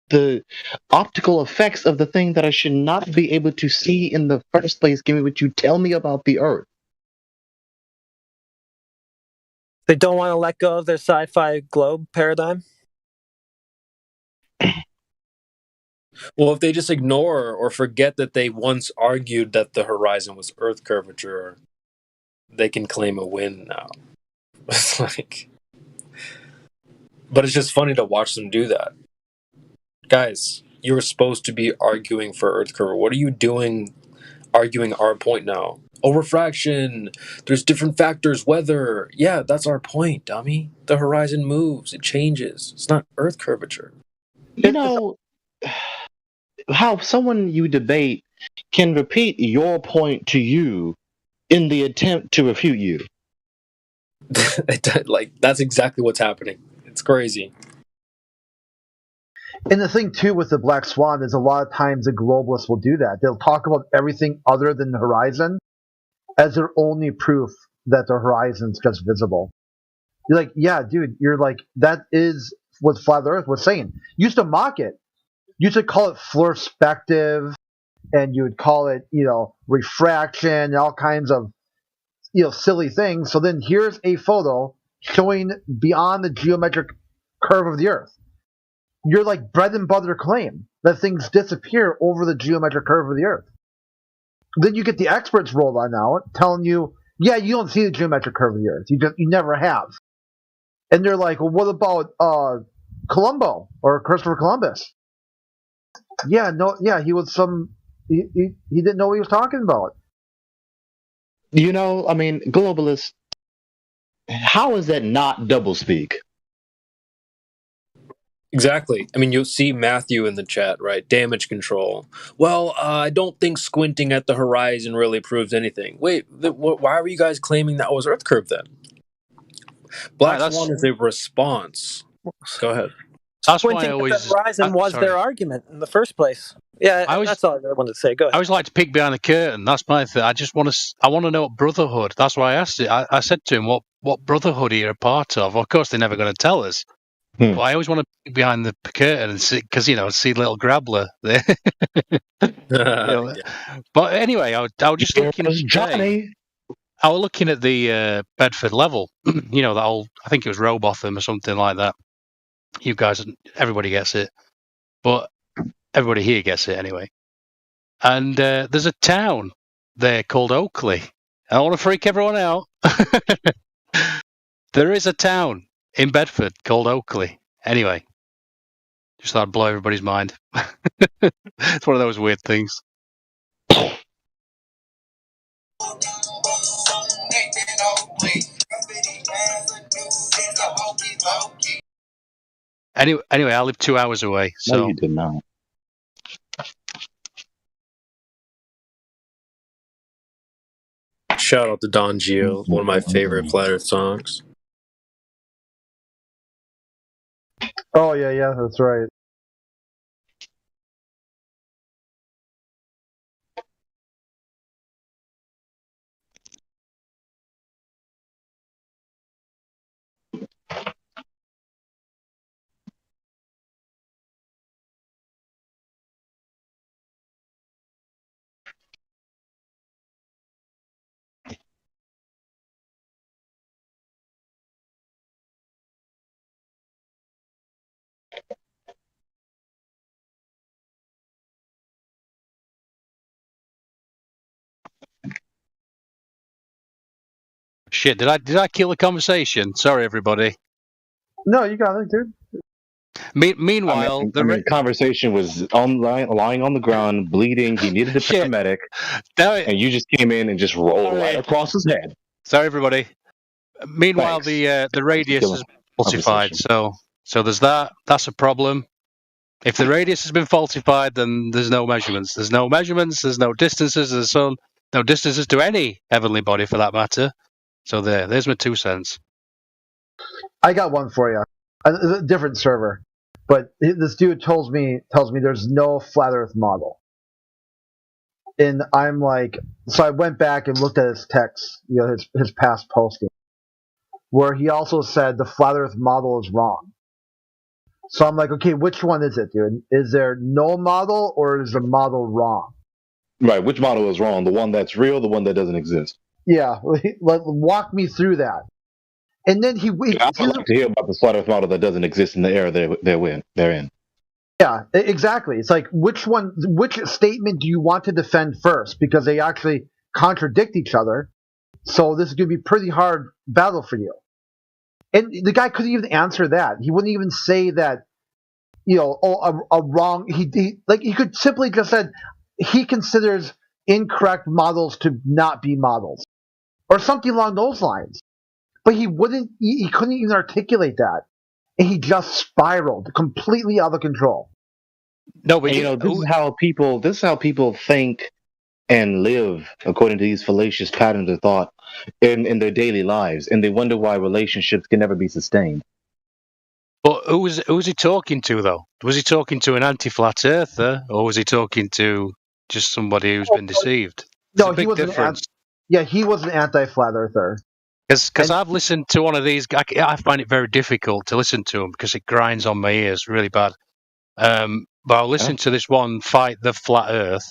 the optical effects of the thing that I should not be able to see in the first place? Give me what you tell me about the Earth. They don't want to let go of their sci-fi globe paradigm? Well, if they just ignore or forget that they once argued that the horizon was Earth curvature, they can claim a win now. It's like, but it's just funny to watch them do that. Guys, you were supposed to be arguing for Earth curvature. What are you doing arguing our point now? Oh, refraction. There's different factors. Weather. Yeah, that's our point, dummy. The horizon moves. It changes. It's not Earth curvature. You know how someone you debate can repeat your point to you in the attempt to refute you. Like, that's exactly what's happening. It's crazy. And the thing too with the Black Swan is a lot of times the globalists will do that. They'll talk about everything other than the horizon as their only proof that the horizon's just visible. You're like, yeah, dude, you're like, that is what Flat Earth was saying. You used to mock it. You used to call it fluorspective, and you would call it, refraction, and all kinds of, silly things. So then here's a photo showing beyond the geometric curve of the Earth. Your like bread and butter claim that things disappear over the geometric curve of the Earth. Then you get the experts rolled on now telling you, yeah, you don't see the geometric curve of the Earth. You never have. And they're like, well, what about Columbo or Christopher Columbus? Yeah, he was he didn't know what he was talking about. I mean, globalists, how is that not doublespeak? Exactly. I mean, you'll see Matthew in the chat, right? Damage control. Well, I don't think squinting at the horizon really proves anything. Wait, why were you guys claiming that was Earth curve then? Black Swan is a response. Go ahead. Squinting at the horizon was their argument in the first place. Yeah, that's all I wanted to say. Go ahead. I always like to peek behind the curtain. That's my thing. I want to know what brotherhood. That's why I asked it. I said to him, what brotherhood are you a part of? Well, of course, they're never going to tell us. But I always want to peek behind the curtain and see, because see little Grabbler there. Yeah. But anyway, I was just looking at Johnny. I was looking at the Bedford level. That old, I think it was Robotham or something like that. You guys, everybody gets it, but everybody here gets it anyway. And there's a town there called Oakley. I don't want to freak everyone out. There is a town in Bedford called Oakley. Anyway, just thought I'd blow everybody's mind. It's one of those weird things. Anyway, I live 2 hours away. So. No, you did not. Shout out to Don Gio, one of my favorite Flat Earth songs. Oh, yeah, that's right. Shit, did I kill the conversation? Sorry, everybody. No, you got it, dude. Meanwhile, the conversation was lying on the ground, bleeding. He needed a paramedic, and you just came in and just rolled right across his head. Sorry, everybody. Meanwhile, the radius is falsified, so there's that. That's a problem. If the radius has been falsified, then there's no measurements. There's no measurements. There's no distances. There's no distances to any heavenly body, for that matter. So there's my 2 cents. I got one for you. A different server, but this dude tells me there's no flat Earth model, and I'm like, so I went back and looked at his text, his past posting, where he also said the flat Earth model is wrong. So I'm like, okay, which one is it, dude? Is there no model, or is the model wrong? Right, which model is wrong? The one that's real, the one that doesn't exist? Yeah, walk me through that. And then I'd like to hear about the flat Earth model that doesn't exist in the era they're in. Yeah, exactly. It's like which statement do you want to defend first? Because they actually contradict each other. So this is going to be a pretty hard battle for you. And the guy couldn't even answer that. He wouldn't even say that, a wrong. He could simply just said he considers incorrect models to not be models, or something along those lines. But he wouldn't. He couldn't even articulate that, and he just spiraled completely out of control. No, but this is how people think and live according to these fallacious patterns of thought in their daily lives, and they wonder why relationships can never be sustained. But who was he talking to, though? Was he talking to an anti-flat earther, or was he talking to just somebody who's been deceived? There's a big difference. He was an anti-flat earther. Because I've listened to one of these. I find it very difficult to listen to him because it grinds on my ears really bad. But I'll listen to this one fight the flat Earth,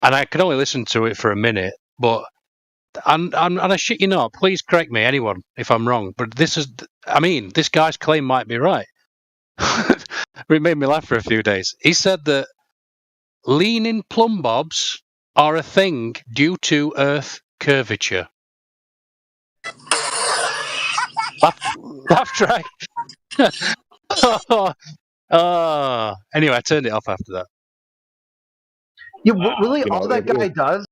and I can only listen to it for a minute. But and I shit you not. Please correct me, anyone, if I'm wrong. But this guy's claim might be right. It made me laugh for a few days. He said that leaning plumb bobs are a thing due to Earth curvature. Laugh track. Anyway, I turned it off after that. Yeah, really, all that guy does,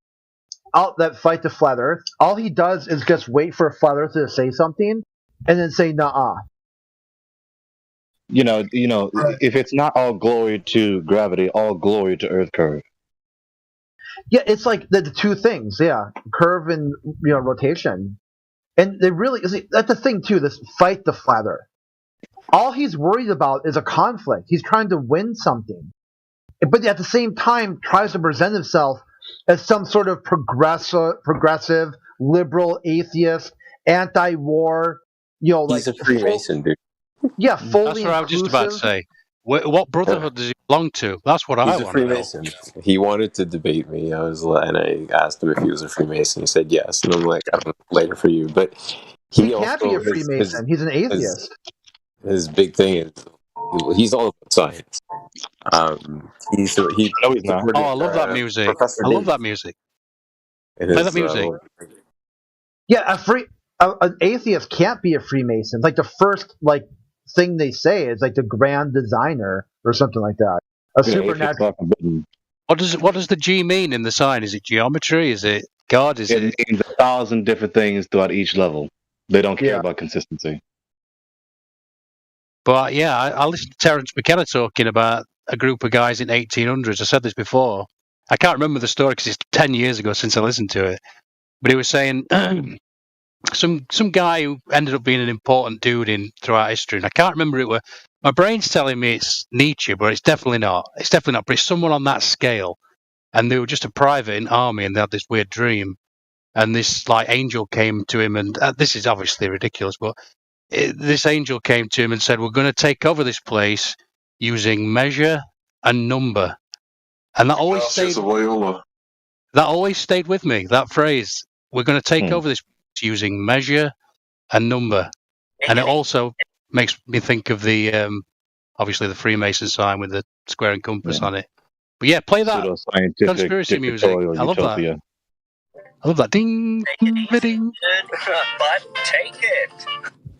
that fight the flat Earth, all he does is just wait for a flat Earther to say something, and then say "nah." If it's not all glory to gravity, all glory to Earth curve. Yeah, it's like the two things. Yeah, curve and rotation, and they really that's the thing too. This fight the flat Earth. All he's worried about is a conflict. He's trying to win something, but at the same time tries to present himself as some sort of progressive, liberal, atheist, anti-war. He's a Freemason, dude. Yeah, fully. That's what I was just about to say. What brotherhood does he belong to? That's what I want. He's a Freemason. He wanted to debate me. And I asked him if he was a Freemason. He said yes, and I'm like, I don't know, later for you. But he can't be a Freemason. He's an atheist. His big thing is he's all about science. He's not. I love that music. I love that music. Play that music. Yeah, an atheist can't be a Freemason. Like the first thing they say is like the grand designer or something like that. A supernatural. What does the G mean in the sign? Is it geometry? Is it God? It means 1,000 different things throughout each level. They don't care about consistency. But yeah, I listened to Terence McKenna talking about a group of guys in 1800s. I said this before. I can't remember the story because it's 10 years ago since I listened to it. But he was saying some guy who ended up being an important dude throughout history, and I can't remember who it was. My brain's telling me it's Nietzsche, but it's definitely not. It's definitely not. But it's someone on that scale. And they were just a private in army, and they had this weird dream. And this angel came to him, and this is obviously ridiculous, but this angel came to him and said, "We're going to take over this place using measure and number." And that always stayed with me. That phrase, "We're going to take over this place using measure and number," and it also makes me think of the obviously the Freemason sign with the square and compass on it. But yeah, play that conspiracy music. I love that. I love that. Ding, ding, ding. But take it.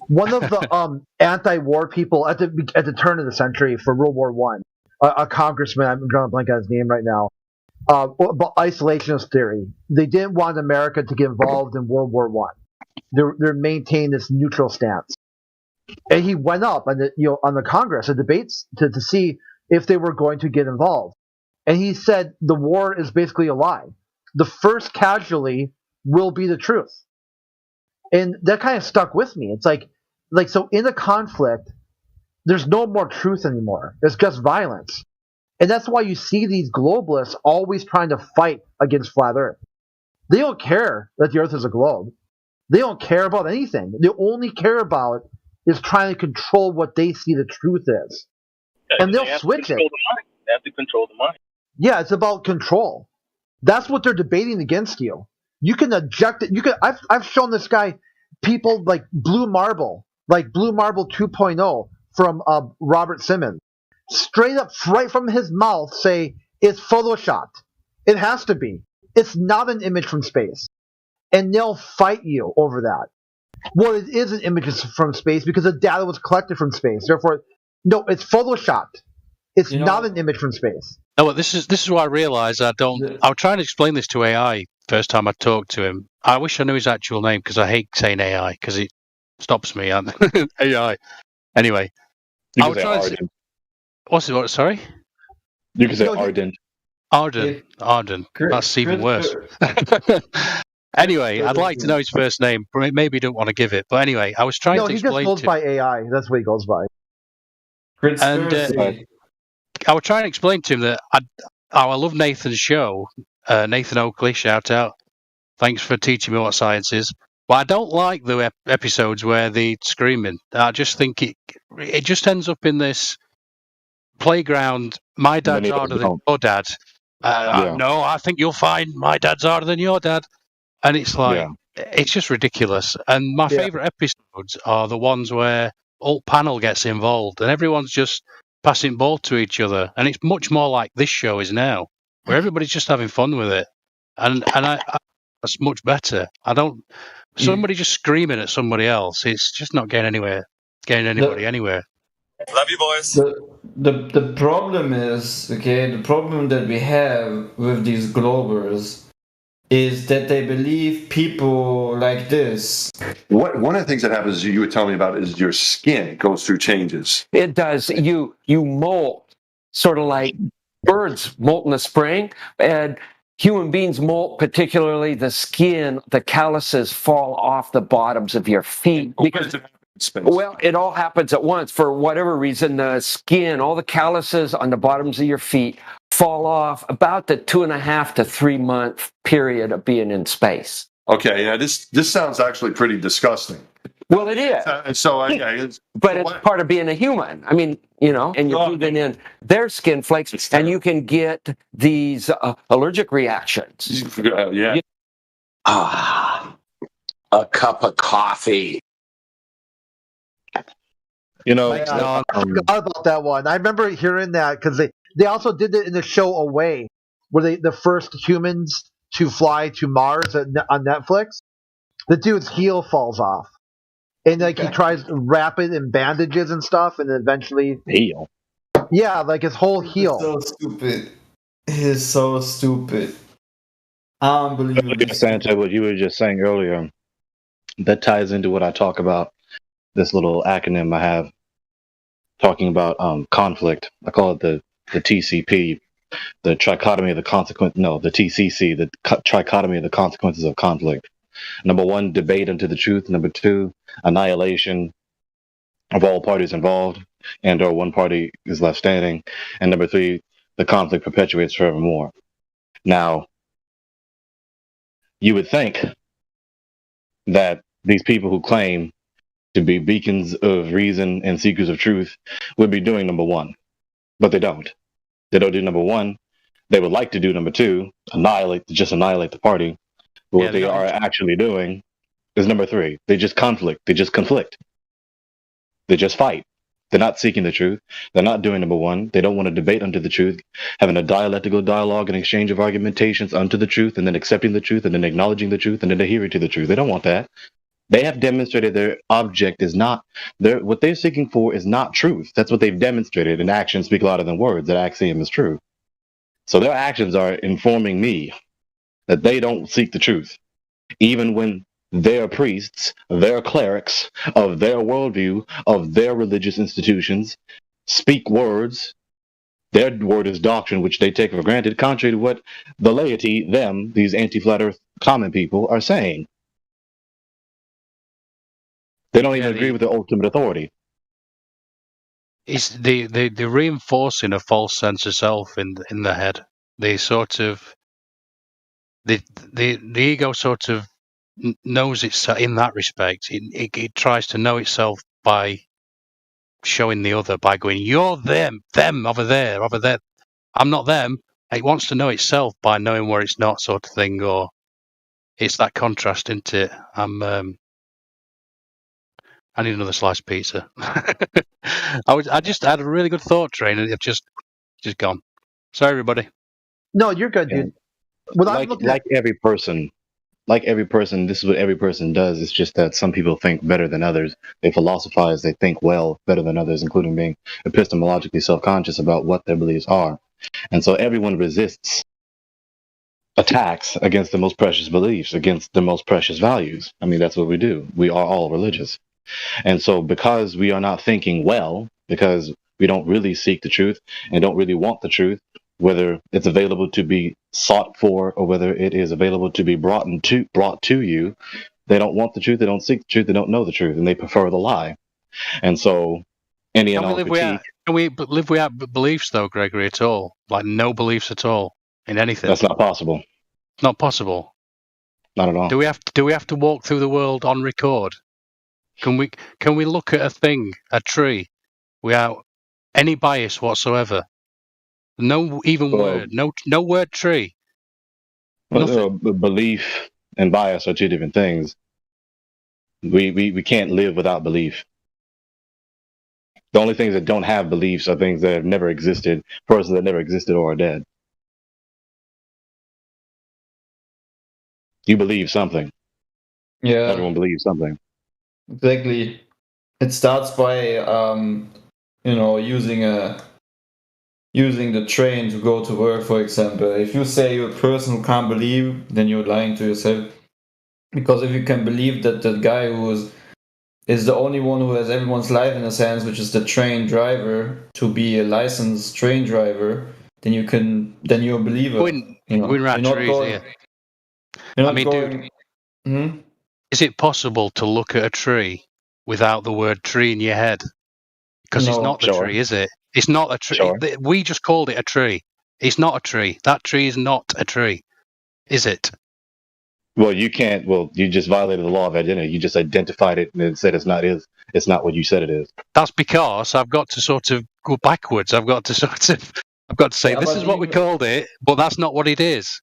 One of the anti-war people at the turn of the century for World War One, a congressman, I'm drawing a blank on his name right now, about isolationist theory. They didn't want America to get involved in World War One. They're maintaining this neutral stance. And he went up on the Congress, the debates to see if they were going to get involved. And he said the war is basically a lie. The first casualty will be the truth. And that kind of stuck with me. It's like so in a conflict, there's no more truth anymore. It's just violence. And that's why you see these globalists always trying to fight against flat Earth. They don't care that the Earth is a globe. They don't care about anything. They only care about is trying to control what they see the truth is. And they'll switch it. They have to control the mind. Yeah, it's about control. That's what they're debating against you. You can eject it. I've shown this guy people like Blue Marble 2.0 from Robert Simmons. straight up right from his mouth say it's photoshopped. It has to be. It's not an image from space. And they'll fight you over that. Well, it is an image from space because the data was collected from space. Therefore, no, it's photoshopped. It's not an image from space. No, but this is what I realised. I was trying to explain this to AI first time I talked to him. I wish I knew his actual name because I hate saying AI because it stops me. AI. Anyway, You I can was say trying Ardent. to. What's it? What? Sorry. You can say Ardent. Arden. That's even worse. Anyway, I'd like to know his first name. Maybe you don't want to give it, but anyway, I was trying No, to he just explain goes to. by AI. That's what he goes by. And I was trying to explain to him that I love Nathan's show. Nathan Oakley, shout out. Thanks for teaching me what science is. But I don't like the episodes where they're screaming. I just think it just ends up in this playground. My dad's Many of us harder than don't. your dad. Yeah. No, I think you'll find my dad's harder than your dad. And it's like, Yeah. it's just ridiculous. And my favourite episodes are the ones where alt panel gets involved and everyone's just passing ball to each other. And it's much more like this show is now, where everybody's just having fun with it. And I that's much better. Somebody just screaming at somebody else, it's just not getting anybody anywhere. Love you, boys. The problem is, the problem that we have with these Globers is that they believe people like this. One of the things that happens, you were telling me about, is your skin goes through changes. It does. You molt, sort of like birds molt in the spring, and human beings molt, particularly the skin, the calluses fall off the bottoms of your feet because. Well, it all happens at once. For whatever reason, the skin, all the calluses on the bottoms of your feet fall off about the 2.5 to 3 month period of being in space. Okay, yeah, this sounds actually pretty disgusting. Well, it is. But it's part of being a human. I mean, and you're breathing in their skin flakes, and you can get these allergic reactions. Yeah. A cup of coffee. I forgot about that one. I remember hearing that because they also did it in the show Away, where the first humans to fly to Mars on Netflix. The dude's heel falls off, and he tries to wrap it in bandages and stuff, and eventually heel. Yeah, like his whole heel. So stupid. He's so stupid. Unbelievable. Santa, what you were just saying earlier, that ties into what I talk about. This little acronym I have talking about conflict. I call it the TCP, the trichotomy of the consequence. No, the TCC, the trichotomy of the consequences of conflict. Number one, debate unto the truth. Number two, annihilation of all parties involved, and/or one party is left standing. And number three, the conflict perpetuates forevermore. Now, you would think that these people who claim to be beacons of reason and seekers of truth would be doing number one, but they don't. They don't do number one. They would like to do number two, annihilate the party. But what they are actually doing is number three. They just conflict. They just fight. They're not seeking the truth. They're not doing number one. They don't want to debate unto the truth, having a dialectical dialogue and exchange of argumentations unto the truth, and then accepting the truth, and then acknowledging the truth, and then adhering to the truth. They don't want that. They have demonstrated their object is not, what they're seeking for is not truth. That's what they've demonstrated, and actions speak louder than words. That axiom is true. So their actions are informing me that they don't seek the truth, even when their priests, their clerics of their worldview, of their religious institutions, speak words. Their word is doctrine, which they take for granted, contrary to what the laity, them, these anti-flat earth common people, are saying. They don't even agree with the ultimate authority. It's the reinforcing a false sense of self in the head. They sort of the ego sort of knows itself in that respect. It tries to know itself by showing the other, by going, "You're them over there, over there. I'm not them." It wants to know itself by knowing where it's not, sort of thing. Or it's that contrast, isn't it? I need another slice of pizza. I just had a really good thought train, and it's just gone. Sorry, everybody. No, you're good, dude. Well, like every person, this is what every person does. It's just that some people think better than others. They philosophize, they think well better than others, including being epistemologically self-conscious about what their beliefs are. And so everyone resists attacks against the most precious beliefs, against the most precious values. I mean, that's what we do. We are all religious. And so because we are not thinking well, because we don't really seek the truth and don't really want the truth, whether it's available to be sought for or whether it is available to be brought to you, they don't want the truth, they don't seek the truth, they don't know the truth, and they prefer the lie. And so any and all critique... Can we live without beliefs, though, Gregory, at all? Like, no beliefs at all in anything? That's not possible. Not possible. Not at all. Do we have to walk through the world on record? Can we look at a thing, a tree, without any bias whatsoever? No word. No word tree. Belief and bias are two different things. We can't live without belief. The only things that don't have beliefs are things that have never existed, persons that never existed or are dead. You believe something. Yeah. Everyone believes something. Exactly. It starts by using the train to go to work, for example. If you say you're a person who can't believe, then you're lying to yourself. Because if you can believe that the guy who is the only one who has everyone's life in his hands, which is the train driver, to be a licensed train driver, then you're a believer. We're not trees here. Dude. Is it possible to look at a tree without the word tree in your head? Because it's not the tree, is it? It's not a tree. Sure. We just called it a tree. It's not a tree. That tree is not a tree, is it? Well, you can't. Well, you just violated the law of identity. You just identified it and then said it's not what you said it is. That's because I've got to sort of go backwards. I've got to say this is what we called it, but that's not what it is.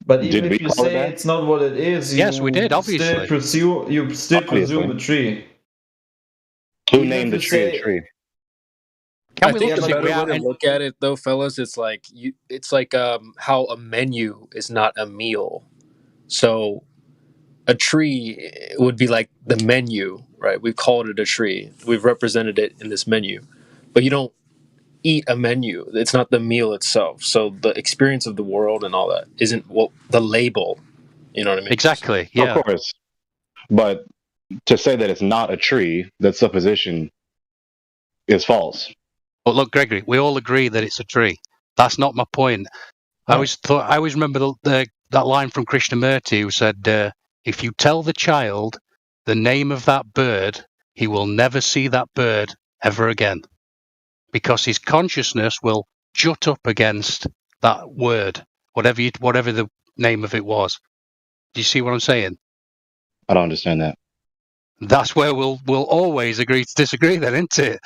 But even if you say it's not what it is, yes, we did. Obviously, you still presume a tree. Who named the tree a tree? I think the better way to look at it, though, fellas, it's like how a menu is not a meal. So a tree would be like the menu, right? We've called it a tree. We've represented it in this menu. But you don't eat a menu. It's not the meal itself. So the experience of the world and all that isn't the label. You know what I mean? Exactly. Yeah. Of course. But to say that it's not a tree, that supposition is false. But look, Gregory, we all agree that it's a tree. That's not my point. I always remember that line from Krishnamurti who said, if you tell the child the name of that bird, he will never see that bird ever again. Because his consciousness will jut up against that word, whatever the name of it was. Do you see what I'm saying? I don't understand that. That's where we'll always agree to disagree, then, isn't it?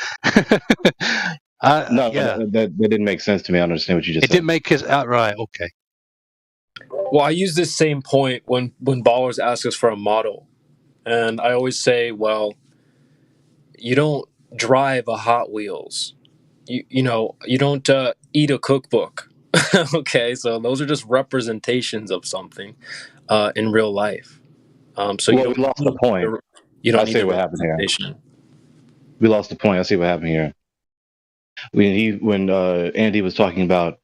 That didn't make sense to me. I understand what you just said. It didn't make us right. Okay. Well, I use this same point when ballers ask us for a model, and I always say, well, you don't drive a Hot Wheels. You don't eat a cookbook. Okay, so those are just representations of something in real life. So we lost the point. You don't I see what happened here. We lost the point. I see what happened here. When Andy was talking about,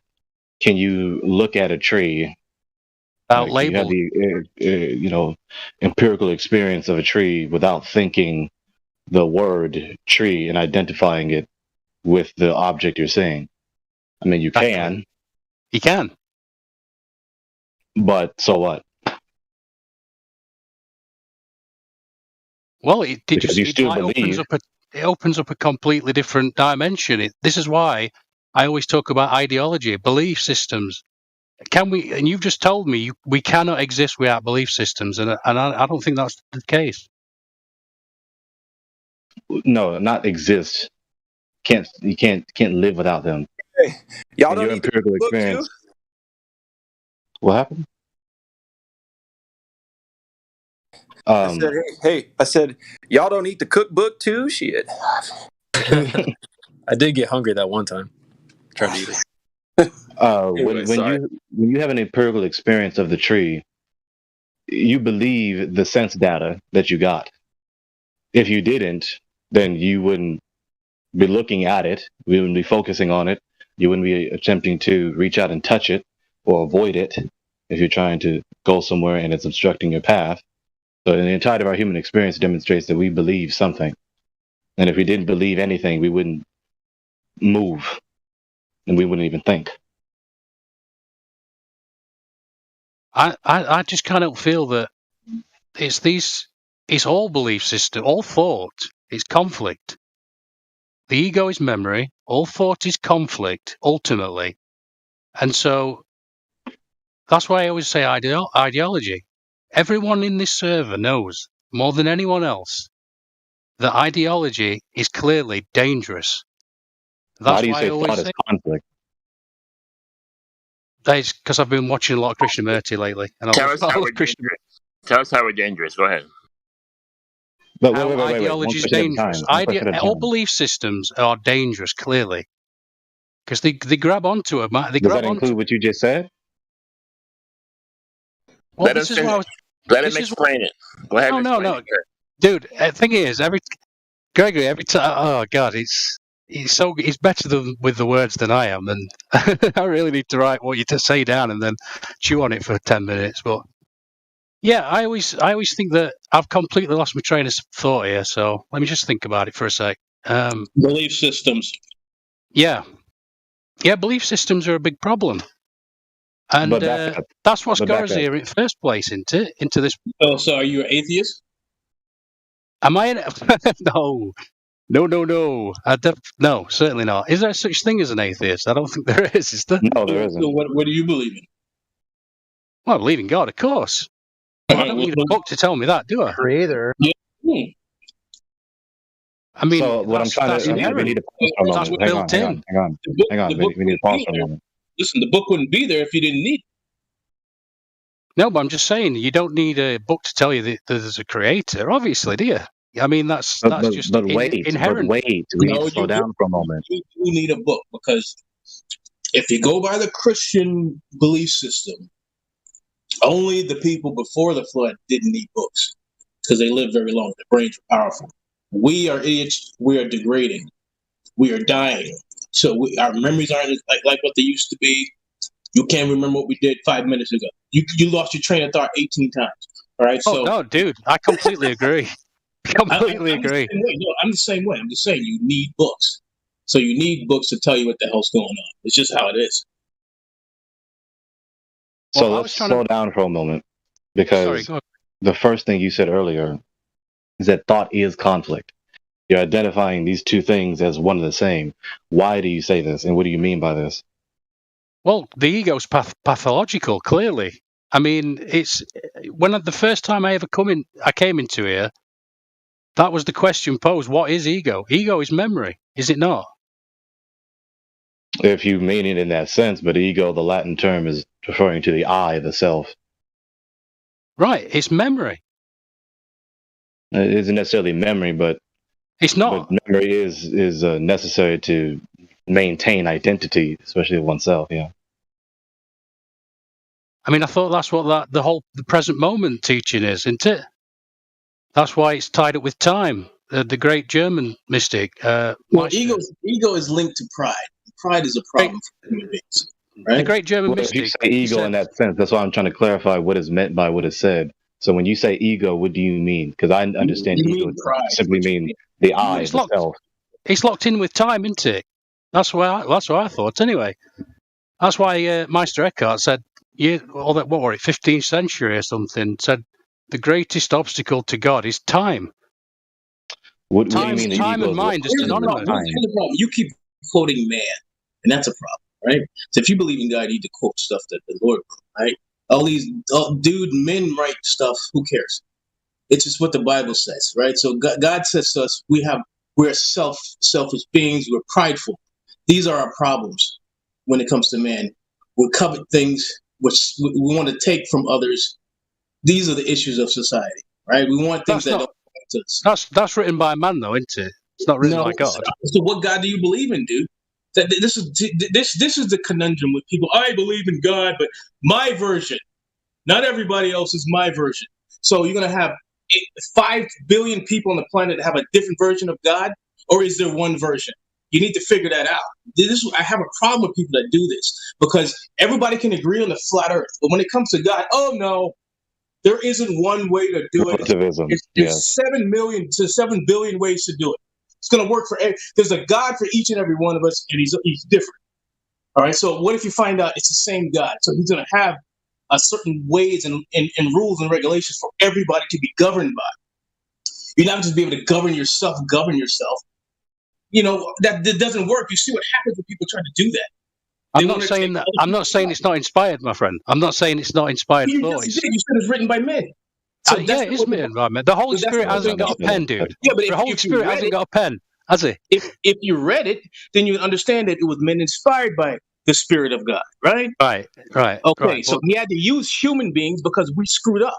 can you look at a tree? Label. You have the empirical experience of a tree without thinking the word tree and identifying it with the object you're seeing. I mean, you can. You can. But so what? Well, it opens up a completely different dimension. This is why I always talk about ideology, belief systems. Can we? And you've just told me we cannot exist without belief systems, and I don't think that's the case. No, not exist. You can't live without them. Hey, y'all don't your need empirical the experience. too? What happened? I said, hey, y'all don't need the cookbook too? Shit. I did get hungry that one time. Tried to eat it. When you have an empirical experience of the tree, you believe the sense data that you got. If you didn't, then you wouldn't be looking at it. We wouldn't be focusing on it. You wouldn't be attempting to reach out and touch it or avoid it if you're trying to go somewhere and it's obstructing your path. So the entirety of our human experience demonstrates that we believe something. And if we didn't believe anything, we wouldn't move and we wouldn't even think. I just kind of feel that it's all belief system, all thought, it's conflict. The ego is memory, all thought is conflict, ultimately. And so that's why I always say ideology. Everyone in this server knows, more than anyone else, that ideology is clearly dangerous. That's why do you say I always thought is conflict? That's because I've been watching a lot of Krishnamurti lately. And Tell us how we're dangerous. Go ahead. But how ideology is dangerous. All belief systems are dangerous, clearly, because they grab onto it. Does that include what you just said? Well, let him explain it. Go ahead. No, dude. The thing is, Gregory, every time. Oh God, he's better with the words than I am, and I really need to write what you say down and then chew on it for 10 minutes. But yeah, I always think that I've completely lost my train of thought here. So let me just think about it for a sec. Belief systems. Yeah, belief systems are a big problem, and that's what's got us here in the first place into this. Oh, so are you an atheist? Am I? No. No, certainly not. Is there such thing as an atheist? I don't think there is there? No, there isn't. So what do you believe in? Well, I believe in God, of course. I don't need a book to tell me that, do I? Creator. Yeah. I mean, so what I'm trying to we need to pause for a moment. Hang on. We need to pause for a moment. Listen, the book wouldn't be there if you didn't need it. No, but I'm just saying you don't need a book to tell you that there's a creator, obviously, do you? I mean, that's just inherent. But wait, we need to slow down for a moment. You need a book because if you go by the Christian belief system, only the people before the flood didn't need books because they lived very long. Their brains were powerful. We are idiots. We are degrading. We are dying. So our memories aren't like what they used to be. You can't remember what we did 5 minutes ago. You lost your train of thought 18 times. All right. Oh, no, dude. I completely agree. Completely agree. I'm the same way. I'm just saying you need books. So you need books to tell you what the hell's going on. It's just how it is. So let's slow down for a moment because the first thing you said earlier is that thought is conflict. You're identifying these two things as one and the same. Why do you say this, and what do you mean by this? Well, the ego's pathological, clearly. I mean, it's the first time I came into here, that was the question posed. What is ego? Ego is memory, is it not? If you mean it in that sense, but ego, the Latin term, is referring to the I, the self. Right, it's memory. It isn't necessarily memory, but it's not. But memory is necessary to maintain identity, especially of oneself. Yeah. I mean, I thought that's what the present moment teaching is, isn't it? That's why it's tied up with time. The great German mystic. Ego is linked to pride. Pride is a problem for human beings. Right? The great German mystic. If you say ego in that sense, that's why I'm trying to clarify what is meant by what is said. So when you say ego, what do you mean? Because I understand ego simply mean the I, the self. It's locked in with time, isn't it? That's what I thought. Anyway, that's why Meister Eckhart said, what were it, 15th century or something, said the greatest obstacle to God is time. What do you mean? Time and mind is synonymous. You keep quoting man, and that's a problem, right? So if you believe in God, you need to quote stuff that the Lord wrote, right? All these men write stuff. Who cares? It's just what the Bible says, right? So God says to us, we're selfish beings. We're prideful. These are our problems when it comes to man. We covet things which we want to take from others. These are the issues of society, right? We want things that don't affect us. That's written by man, though, isn't it? It's not written No. by God. So what God do you believe in, dude? This is the conundrum with people. I believe in God, but my version, not everybody else is my version. So you're gonna have 5 billion people on the planet that have a different version of God, or is there one version? You need to figure that out. I have a problem with people that do this because everybody can agree on the flat Earth, but when it comes to God, oh no, there isn't one way to do it. There's 7 million to 7 billion ways to do it. It's going to work for there's a God for each and every one of us, and he's different. All right. So what if you find out it's the same God? So he's going to have a certain ways and rules and regulations for everybody to be governed by. You're not just be able to govern yourself. You know that doesn't work. You see what happens when people try to do that. I'm not saying that. I'm not saying it's not inspired, my friend. I'm not saying it's not inspired. You said it's written by men. So yeah, it is written by men. The Holy Spirit hasn't got a pen, dude. Yeah, but the Holy Spirit hasn't got a pen, has he? If you read it, then you would understand that it was men inspired by the Spirit of God, right? Right. Okay, right. so he had to use human beings because we screwed up.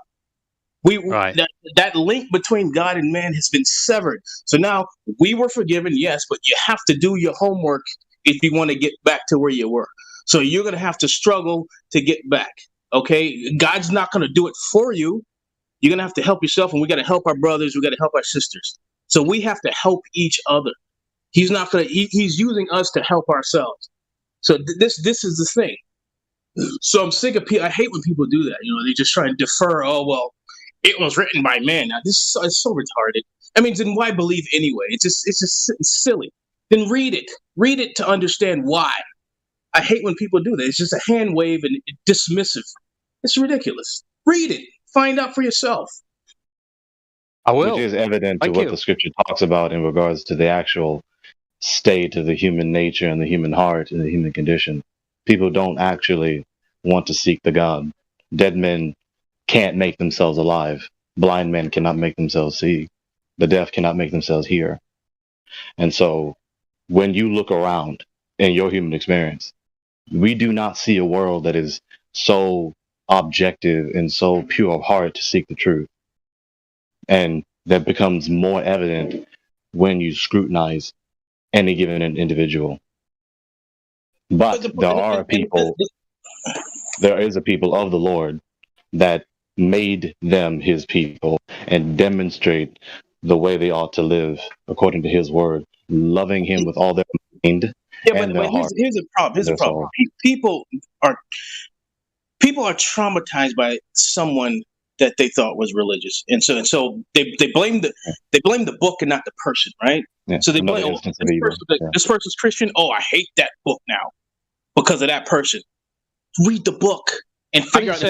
That link between God and man has been severed. So now we were forgiven, yes, but you have to do your homework if you want to get back to where you were. So you're going to have to struggle to get back. Okay, God's not going to do it for you. You're going to have to help yourself, and we got to help our brothers. We got to help our sisters. So we have to help each other. He's not going to. He's using us to help ourselves. So this is the thing. So I'm sick of people. I hate when people do that. You know, they just try and defer. Oh well, it was written by men. Now this is so retarded. I mean, then why believe anyway? It's just silly. Then read it. Read it to understand why. I hate when people do that. It's just a hand wave and dismissive. It's ridiculous. Read it. Find out for yourself. I will. Which is evident to what the scripture talks about in regards to the actual state of the human nature and the human heart and the human condition. People don't actually want to seek the God. Dead men can't make themselves alive. Blind men cannot make themselves see. The deaf cannot make themselves hear. And so when you look around in your human experience, we do not see a world that is so objective and so pure of heart to seek the truth. And that becomes more evident when you scrutinize any given individual. But there is a people of the Lord that made them his people and demonstrate the way they ought to live according to his word, loving him with all their mind. Yeah, but here's a problem. Here's a problem. People are traumatized by someone that they thought was religious, and so they blame the book and not the person, right? Yeah, so they blame this person's Christian. Oh, I hate that book now because of that person. Read the book and figure out.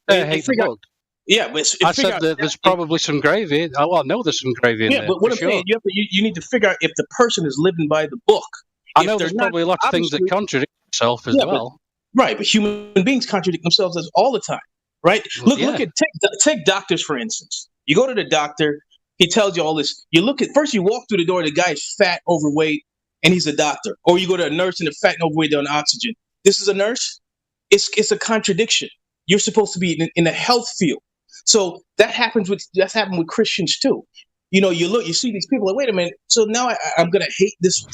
I hate the book. Yeah, but I said that there's probably some gravy. Well, I know there's some gravy in there. Yeah, but what I'm saying, you need to figure out if the person is living by the book. I know there's probably a lot of things that contradict themselves as well. Right, but human beings contradict themselves all the time, right? Look at take doctors for instance. You go to the doctor, he tells you all this. You walk through the door, the guy is fat, overweight, and he's a doctor. Or you go to a nurse and they're fat and overweight, they're on oxygen. This is a nurse. It's a contradiction. You're supposed to be in the health field. So that's happened with Christians too. You know, you see these people like, wait a minute. So now I'm gonna hate this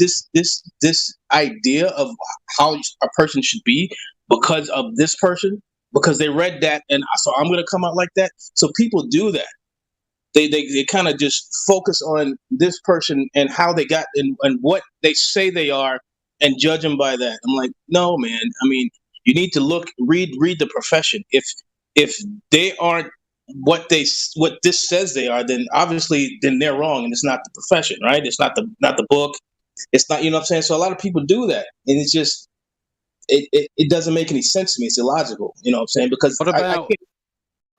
idea of how a person should be because of this person, because they read that, and so I'm gonna come out like that. So people do that. They kind of just focus on this person and how they got and what they say they are and judge them by that. I'm like, no, man. I mean, you need to read the profession. If they aren't what this says they are, then obviously they're wrong, and it's not the profession, right? It's not the book. It's not, you know what I'm saying? So a lot of people do that, and it's just it doesn't make any sense to me. It's illogical, you know what I'm saying? Because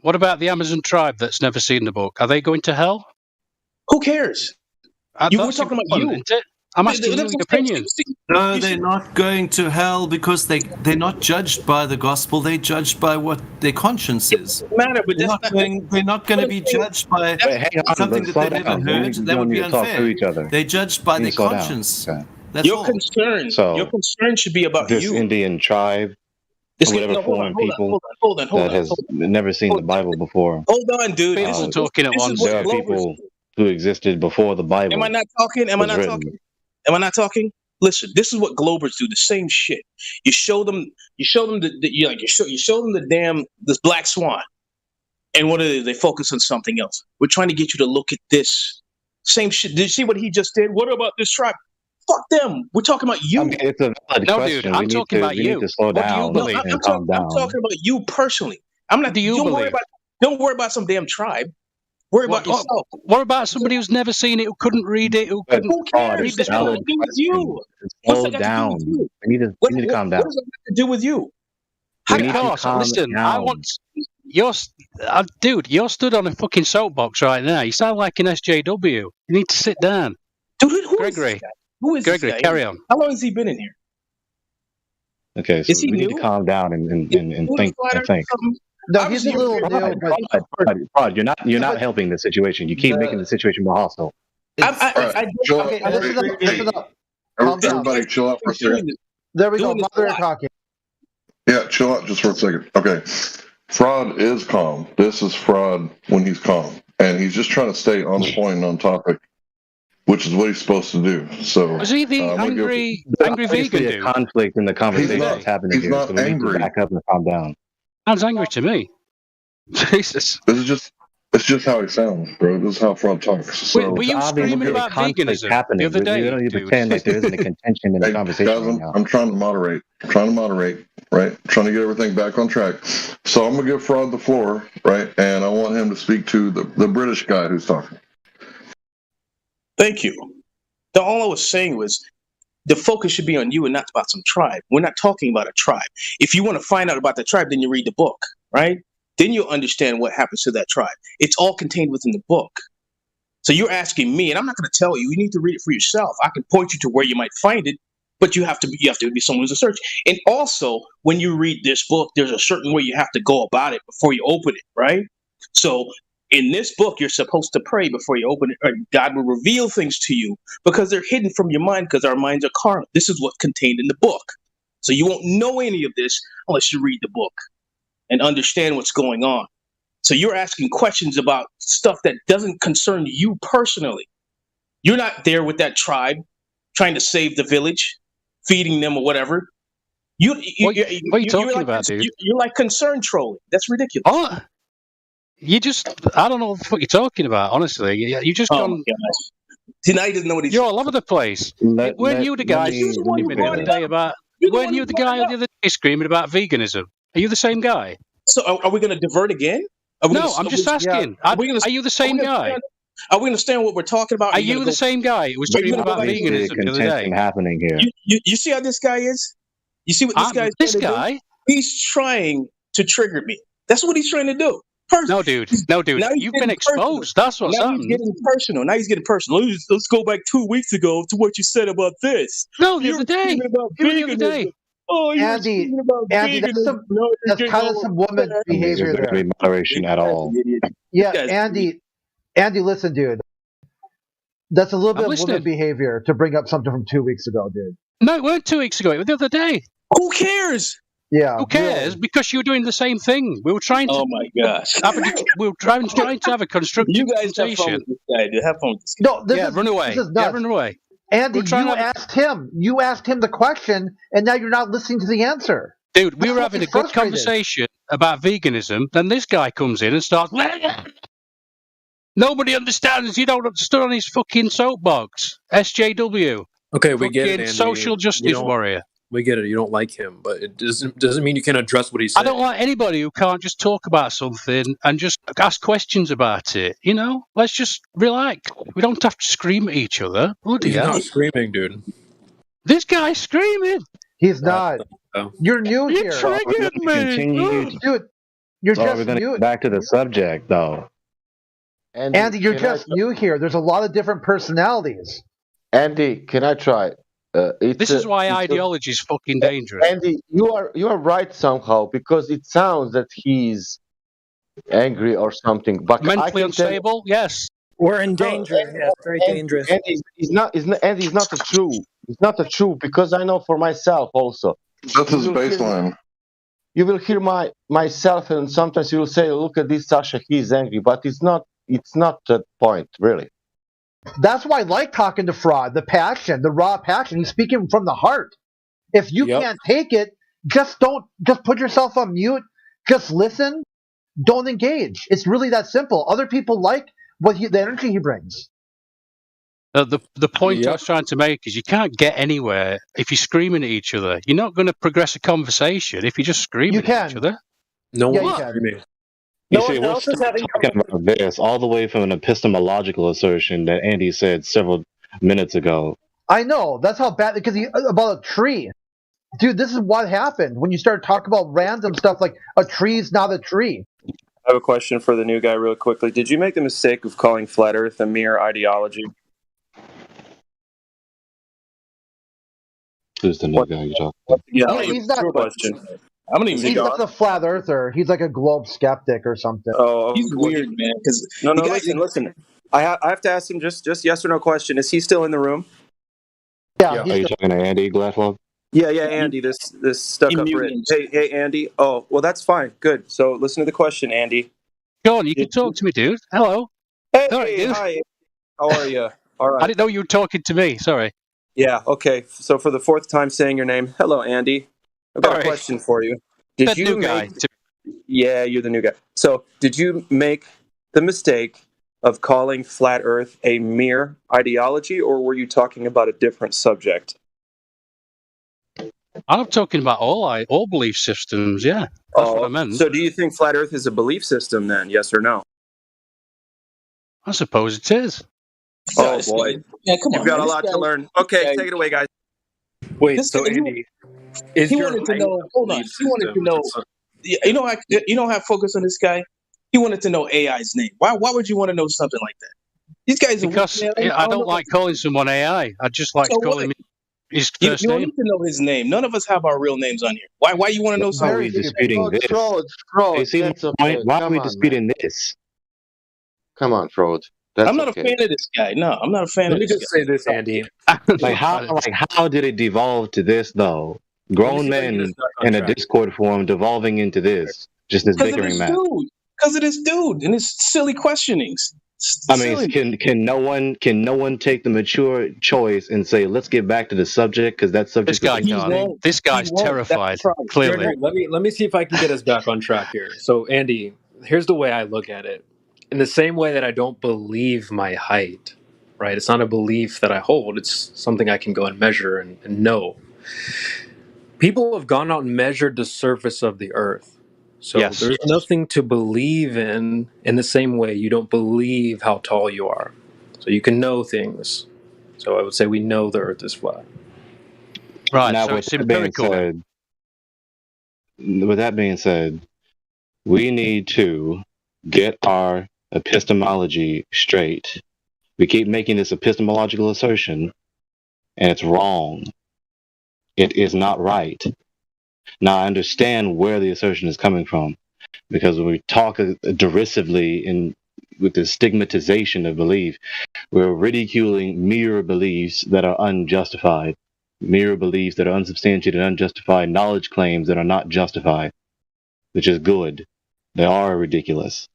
what about the Amazon tribe that's never seen the book? Are they going to hell? Who cares? We're talking about you. I'm asking you your opinion. No, they're not going to hell because they're not judged by the gospel. They're judged by what their conscience is. Matter, but they're not going to be judged by something that they've never heard. That would be unfair. They're judged by their conscience. That's your concern. Your concern should be about this Indian tribe, or whatever foreign people that has never seen the Bible before. Hold on, dude. People talking at once. There are people who existed before the Bible. Am I not talking? Am I not talking? Am I not talking? Listen, this is what Globers do. The same shit. You show them. You show them you show them this black swan, and what is it? They focus on something else. We're trying to get you to look at this same shit. Did you see what he just did? What about this tribe? Fuck them. We're talking about you. I mean, it's a valid question. Dude, I'm talking about you. We need to slow down and calm down. I'm talking about you personally. I'm not. Don't worry about some damn tribe. Worry about yourself. What about somebody who's never seen it, who couldn't read it, who couldn't read this book? What does that got to do with you? Slow down. We need to calm down. What does that have to do with you? Listen, I want dude. You're stood on a fucking soapbox right now. You sound like an SJW. You need to sit down. Dude, who Gregory. is this guy? Who is Gregory, this guy? carry on. How long has he been in here? Okay, so we need to calm down and think. No, he's a little new. Prod, you're not helping the situation. You keep making the situation more hostile. Okay, listen up. Calm down. Everybody, chill out for a second. There we go. Mother talking. Yeah, chill out just for a second. Okay, Fraud is calm. This is Fraud when he's calm, and he's just trying to stay on point and on topic, which is what he's supposed to do. So was he the angry vegan dude? Conflict in the conversation that's happening here. Not so we angry. need to back up and calm down. Sounds angry to me. Jesus. It's just how he sounds, bro. This is how Fraud talks. So, were you screaming about veganism the other day? You don't need to pretend like there isn't a contention in the conversation. Guys, I'm trying to moderate. Right? I'm trying to get everything back on track. So I'm gonna give Fraud the floor, right? And I want him to speak to the British guy who's talking. Thank you. All I was saying was the focus should be on you and not about some tribe. We're not talking about a tribe. If you want to find out about the tribe, then you read the book, right? Then you'll understand what happens to that tribe. It's all contained within the book. So you're asking me, and I'm not going to tell you. You need to read it for yourself. I can point you to where you might find it, but you have to be someone who's a search. And also, when you read this book, there's a certain way you have to go about it before you open it, right? So in this book, you're supposed to pray before you open it. Or God will reveal things to you because they're hidden from your mind because our minds are carnal. This is what's contained in the book. So you won't know any of this unless you read the book and understand what's going on. So you're asking questions about stuff that doesn't concern you personally. You're not there with that tribe trying to save the village, feeding them or whatever. What are you talking about, dude? You're like concern trolling. That's ridiculous. Oh, I don't know what you're talking about, honestly. You just gone. Tonight doesn't know what he's. You're all over the place. Weren't you the guy screaming the other day about? Weren't you the guy the other day screaming about veganism? Are you the same guy? So are we going to divert again? No, I'm just asking. Are you the same guy? Are we going to understand what we're talking about? Are you the same guy who was screaming about veganism the other day? Happening here. You see how this guy is? You see what this guy is? This guy? He's trying to trigger me. That's what he's trying to do. No, dude. You've been exposed. That's what's happened. Now he's getting personal. Let's go back 2 weeks ago to what you said about this. No, the other day. Oh, Andy, that's kind of some woman behavior there. Moderation at all. Yeah, Andy, listen, dude. That's a little bit of woman behavior to bring up something from 2 weeks ago, dude. No, it weren't 2 weeks ago. It was the other day. Who cares? Yeah. Who cares? Really? Because you were doing the same thing. We were trying to. Oh my gosh. We were trying to have a constructive conversation. Have fun with this guy. No, run away. Run away. Andy, you asked him the question, and now you're not listening to the answer. Dude, we were having a good conversation about veganism. Then this guy comes in and starts. Nobody understands. You don't understand on his fucking soapbox. SJW. Okay, we get it, Andy. Social justice warrior. We get it. You don't like him, but it doesn't mean you can't address what he's saying. I don't like anybody who can't just talk about something and just ask questions about it. You know, let's just relax. We don't have to scream at each other. He's not screaming, dude. This guy's screaming. He's not. You're new here. You triggered me, dude. You're just new. Back to the subject, though. Andy, you're just new here. There's a lot of different personalities. Andy, can I try? This is why ideology is fucking dangerous. Andy, you are right somehow because it sounds that he's angry or something. But mentally unstable, yes. We're in danger. Yes, very dangerous. Andy is not a true. It's not a true because I know for myself also. That's his baseline. You will hear myself, and sometimes you will say, "Look at this, Sasha. He's angry," but it's not. It's not that point, really. That's why I like talking to Fraud. The passion, the raw passion. He's speaking from the heart. If you can't take it, just put yourself on mute. Just listen. Don't engage. It's really that simple. Other people like the energy he brings. The point I was trying to make is you can't get anywhere if you're screaming at each other. You're not going to progress a conversation if you're just screaming at each other. No Yeah, one you can. screaming. You see, we're still talking about this all the way from an epistemological assertion that Andy said several minutes ago. I know. That's how bad, because about a tree. Dude, this is what happened when you start talking about random stuff like a tree's not a tree. I have a question for the new guy real quickly. Did you make the mistake of calling Flat Earth a mere ideology? Who's the new guy you talking about? Yeah, he's not. Question. He's not a flat earther. He's like a globe skeptic or something. Oh, He's weird, man. Because no, listen. I have to ask him just yes or no question. Is he still in the room? Yeah. Are you talking to Andy Gladflog? Yeah, Andy. This stuck up Brit. Hey, Andy. Oh, well, that's fine. Good. So listen to the question, Andy. Go on, you can talk to me, dude. Hello. Hey, Sorry, dude. hi. How are you? All right. I didn't know you were talking to me. Sorry. Yeah. Okay. So for the fourth time saying your name, hello, Andy. I've got a question for you. Did you new guy? Yeah, you're the new guy. So did you make the mistake of calling Flat Earth a mere ideology, or were you talking about a different subject? I'm talking about all belief systems. Yeah, that's what I meant. So do you think Flat Earth is a belief system then? Yes or no? I suppose it is. Oh boy, yeah, come on. You've got a lot to learn. Okay, take it away, guys. Wait, so Andy, he wanted to know. Hold on. He wanted to know. You know how I focus on this guy. He wanted to know AI's name. Why would you want to know something like that? These guys are because I don't like calling someone AI. I just like to call him his first you name. don't need to know his name. None of us have our real names on here. Why you want to know something? Why are we disputing this? You see my point? Why are we disputing this? Come on, Frode. I'm not a fan of this guy. No, I'm not a fan of this guy. Let me just say this, Andy. How did it devolve to this though? Grown men in a Discord forum devolving into this, just this bickering match. Because of this dude and his silly questionings. I mean, can no one take the mature choice and say, let's get back to the subject because that subject. This guy's terrified. Clearly. Let me see if I can get us back on track here. So, Andy, here's the way I look at it. In the same way that I don't believe my height, right? It's not a belief that I hold. It's something I can go and measure and know. People have gone out and measured the surface of the earth. So there's nothing to believe in the same way you don't believe how tall you are. So you can know things. So I would say we know the earth is flat. Right, now, so it's empirical. With that being said, we need to get our epistemology straight. We keep making this epistemological assertion, and it's wrong. It is not right. Now, I understand where the assertion is coming from, because when we talk derisively with the stigmatization of belief, we're ridiculing mere beliefs that are unjustified, mere beliefs that are unsubstantiated, unjustified, knowledge claims that are not justified, which is good. They are ridiculous.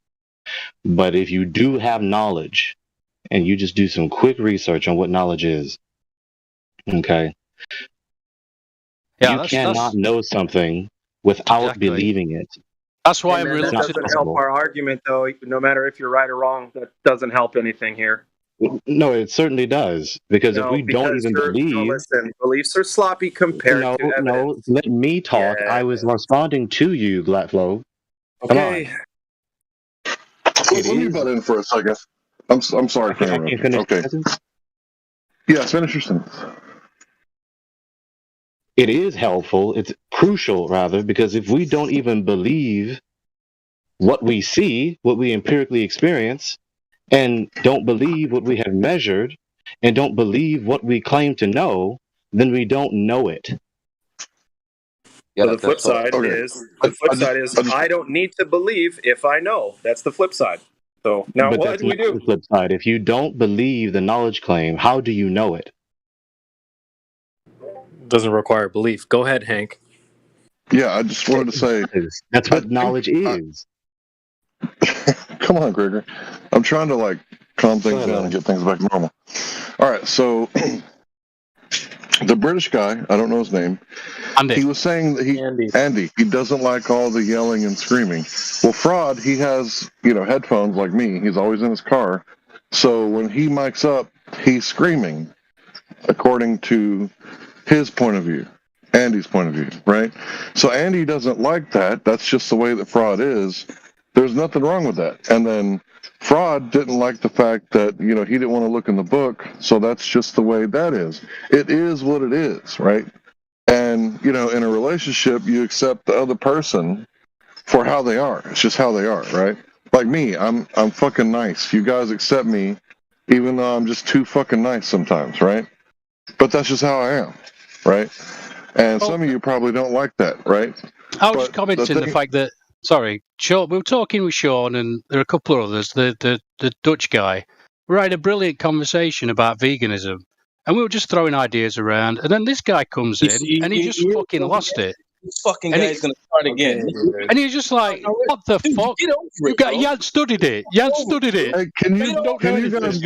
But if you do have knowledge, and you just do some quick research on what knowledge is, okay, you cannot know something without believing it. That's why I'm really. That doesn't help our argument, though. No matter if you're right or wrong, that doesn't help anything here. No, it certainly does. Because if we don't even believe, listen, beliefs are sloppy compared to evidence. No, let me talk. Yeah. I was responding to you, Gladflow. Okay. Let me butt in for a second. I'm sorry for interrupting. Okay. Yes, finish your sentence. It is helpful. It's crucial, rather, because if we don't even believe what we see, what we empirically experience, and don't believe what we have measured, and don't believe what we claim to know, then we don't know it. Yeah, so the flip side is I don't need to believe if I know. That's the flip side. So now what do we do? The flip side. If you don't believe the knowledge claim, how do you know it? Doesn't require belief. Go ahead, Hank. Yeah, I just wanted to say that's what knowledge is. Come on, Gregor. I'm trying to calm things down and get things back normal. All right, so the British guy, I don't know his name, Andy. He was saying that Andy, he doesn't like all the yelling and screaming. Well, Fraud, he has, headphones like me. He's always in his car. So when he mics up, he's screaming, according to his point of view, Andy's point of view, right? So Andy doesn't like that. That's just the way that Fraud is. There's nothing wrong with that. And then Fraud didn't like the fact that, he didn't want to look in the book. So that's just the way that is. It is what it is, right? And, in a relationship, you accept the other person for how they are. It's just how they are, right? Like me, I'm fucking nice. You guys accept me, even though I'm just too fucking nice sometimes, right? But that's just how I am, right? And some of you probably don't like that, right? I was just commenting the fact that, Sean, we were talking with Sean and there are a couple of others, the Dutch guy. We had a brilliant conversation about veganism. And we were just throwing ideas around, and then this guy comes in, and he just fucking lost it. This fucking guy's going to start again. And he's just like, what the fuck? You hadn't studied it. You hadn't studied it. Hey, can you guys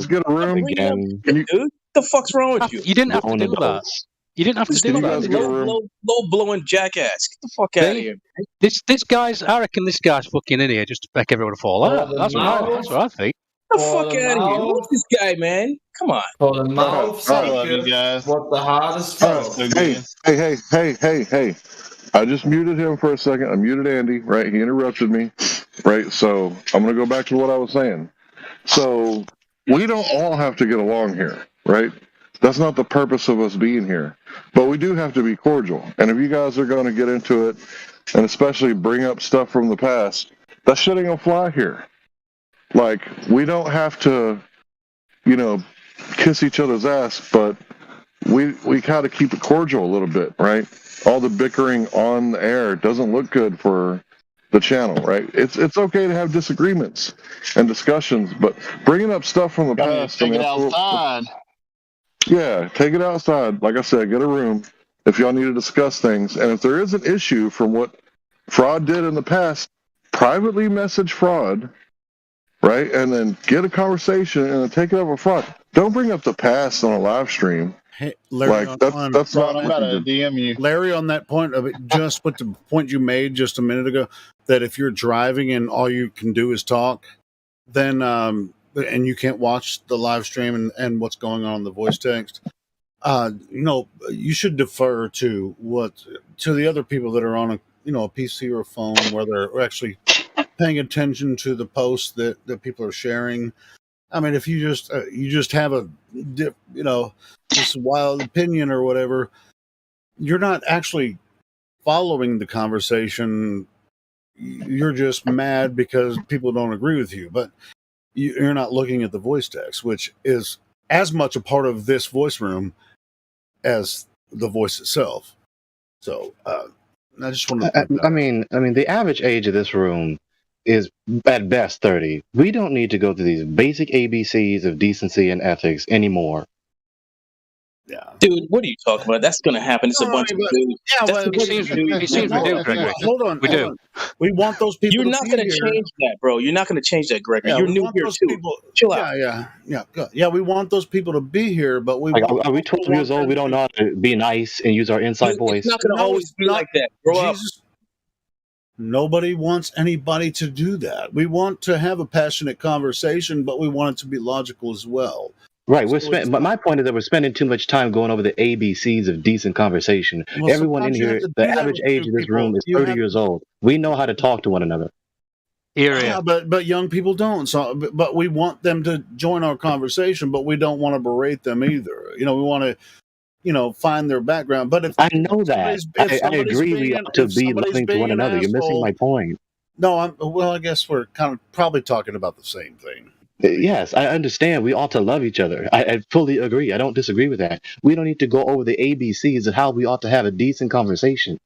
get a room? Dude, what the fuck's wrong with you? You didn't have to do that. You didn't have to do that. Low blowing jackass. Get the fuck out of here. I reckon this guy's fucking in here just to make everyone fall out. That's what I think. Get the fuck out of here. Who's this guy, man? Come on. For the mouth, I love you guys. What the hardest Hey. I just muted him for a second. I muted Andy, right? He interrupted me, right? So I'm going to go back to what I was saying. So we don't all have to get along here, right? That's not the purpose of us being here. But we do have to be cordial. And if you guys are going to get into it, and especially bring up stuff from the past, that shit ain't going to fly here. Like, we don't have to, kiss each other's ass, but we got to keep it cordial a little bit, right? All the bickering on the air doesn't look good for the channel, right? It's okay to have disagreements and discussions, but bringing up stuff from the past... Take it outside. Yeah, take it outside. Like I said, get a room if y'all need to discuss things. And if there is an issue from what Fraud did in the past, privately message Fraud... right? And then get a conversation and then take it up with Fraud. Don't bring up the past on a live stream. Hey, Larry, that's not I'm about to DM you. Larry, on that point of it, just with the point you made just a minute ago, that if you're driving and all you can do is talk, then and you can't watch the live stream and what's going on in the voice text, you should defer to the other people that are on a PC or a phone where they're actually paying attention to the posts that people are sharing. I mean, if you just have a this wild opinion or whatever, you're not actually following the conversation. You're just mad because people don't agree with you, but you're not looking at the voice text, which is as much a part of this voice room as the voice itself. So I just want to. I mean, the average age of this room is at best 30. We don't need to go through these basic ABCs of decency and ethics anymore. Yeah, dude, what are you talking about? That's going to happen. It's a bunch of dudes. Yeah, it seems we do, Gregory. Hold on. We want those people. You're not going to change that, bro. You're not going to change that, Gregory. You're new here too. Chill out. Yeah. We want those people to be here, but we are we 12 years old? We don't know how to be nice and use our inside voice. It's not going to always be like that. Grow up. Nobody wants anybody to do that. We want to have a passionate conversation, but we want it to be logical as well. Right. But my point is that we're spending too much time going over the ABCs of decent conversation. Well, everyone in here, the average age of this room is 30 years old. We know how to talk to one another. Yeah, but young people don't. So, but we want them to join our conversation, but we don't want to berate them either. We want to, find their background. But if I know that, I agree, we ought to be listening to one another. You're missing my point. No, I guess we're kind of probably talking about the same thing. Yes, I understand. We ought to love each other. I fully agree. I don't disagree with that. We don't need to go over the ABCs of how we ought to have a decent conversation.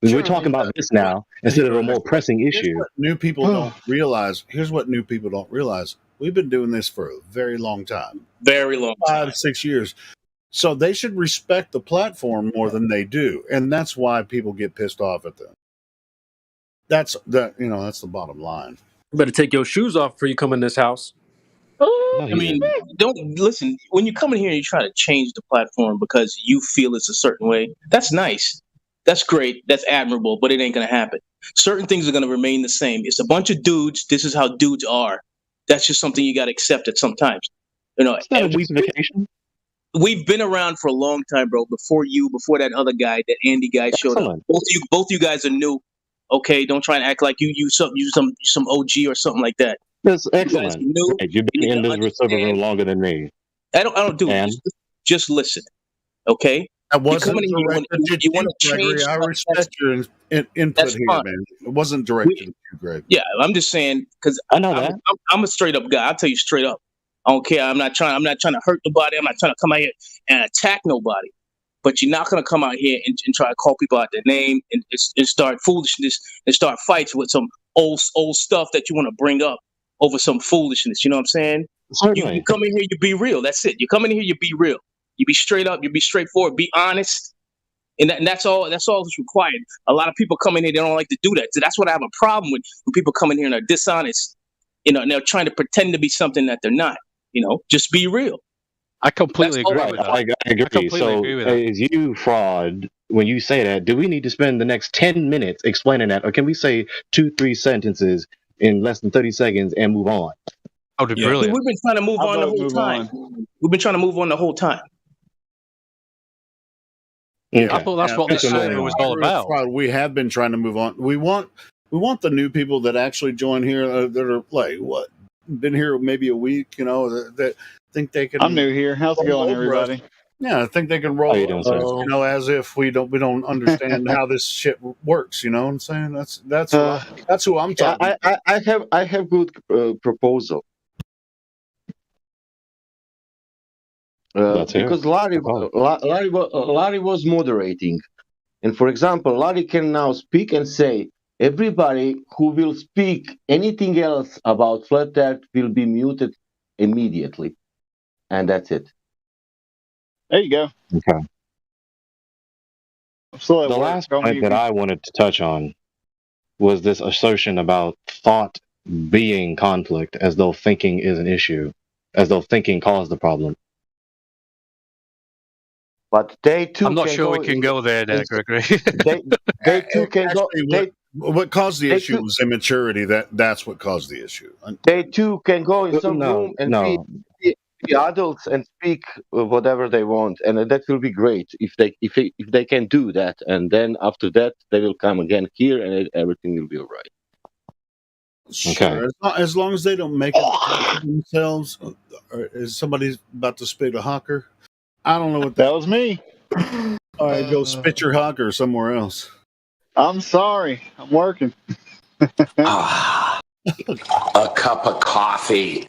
We're talking about this now instead of a more pressing issue. What new people don't realize. Here's what new people don't realize. We've been doing this for a very long time. Very long time. 5 to 6 years. So they should respect the platform more than they do. And that's why people get pissed off at them. That's the bottom line. You better take your shoes off before you come in this house. I mean, don't listen. When you come in here and you try to change the platform because you feel it's a certain way, that's nice. That's great. That's admirable, but it ain't going to happen. Certain things are going to remain the same. It's a bunch of dudes. This is how dudes are. That's just something you got to accept at sometimes. You know, It's not a justification. We've been around for a long time, bro. Before that other guy, that Andy guy showed up. Both you guys are new. Okay, don't try and act like you some OG or something like that. That's You guys excellent. are new. Right, you've been You in need to this server room understand. longer than me. I don't do And? it. Just listen, okay? That You're wasn't coming in here. directed You at want you, to Gregory. change. I respect your input That's here, fine. man. It wasn't directed at you, Greg. Yeah, I'm just saying because I know that. I'm a straight up guy. I'll tell you straight up. I don't care. I'm not trying to hurt nobody. I'm not trying to come out here and attack nobody. But you're not gonna come out here and try to call people out their name and start foolishness and start fights with some old stuff that you want to bring up over some foolishness. You know what I'm saying? You come in here, you be real. That's it. You come in here, you be real. You be straight up. You be straightforward. Be honest. And that's all. That's all that's required. A lot of people come in here, they don't like to do that. So that's what I have a problem with when people come in here and are dishonest. You know, and they're trying to pretend to be something that they're not. You know, just be real. I completely agree with that. I agree. completely agree with that. Is you fraud when you say that? Do we need to spend the next 10 minutes explaining that, or can we say 2-3 sentences in less than 30 seconds and move on? Oh, brilliant! We've been trying to move on the whole time. We've been trying to move on the whole time. Okay. I thought that's what this server was all about. We have been trying to move on. We want the new people that actually join here that are like been here maybe a week. You know that think they can. I'm new here. How's it going, everybody? Yeah, I think they can roll. How you doing, sir? You know, as if we don't understand how this shit works. You know what I'm saying? That's who I'm talking. I have good proposal. Because Larry was moderating, and for example, Larry can now speak and say, everybody who will speak anything else about flat earth will be muted immediately, and that's it. There you go. Okay. The last point that I wanted to touch on was this assertion about thought being conflict, as though thinking is an issue, as though thinking caused the problem. But they too. I'm not sure we can go there, Gregory. They too can go. What caused the issue was immaturity. That's what caused the issue. They too can go in some room and be adults and speak whatever they want, and that will be great if they can do that. And then after that, they will come again here, and everything will be all right. Sure. As long as they don't make it themselves. Is somebody about to spit a hawker? I don't know what that was me. All right, go spit your hawker somewhere else. I'm sorry. I'm working. A cup of coffee.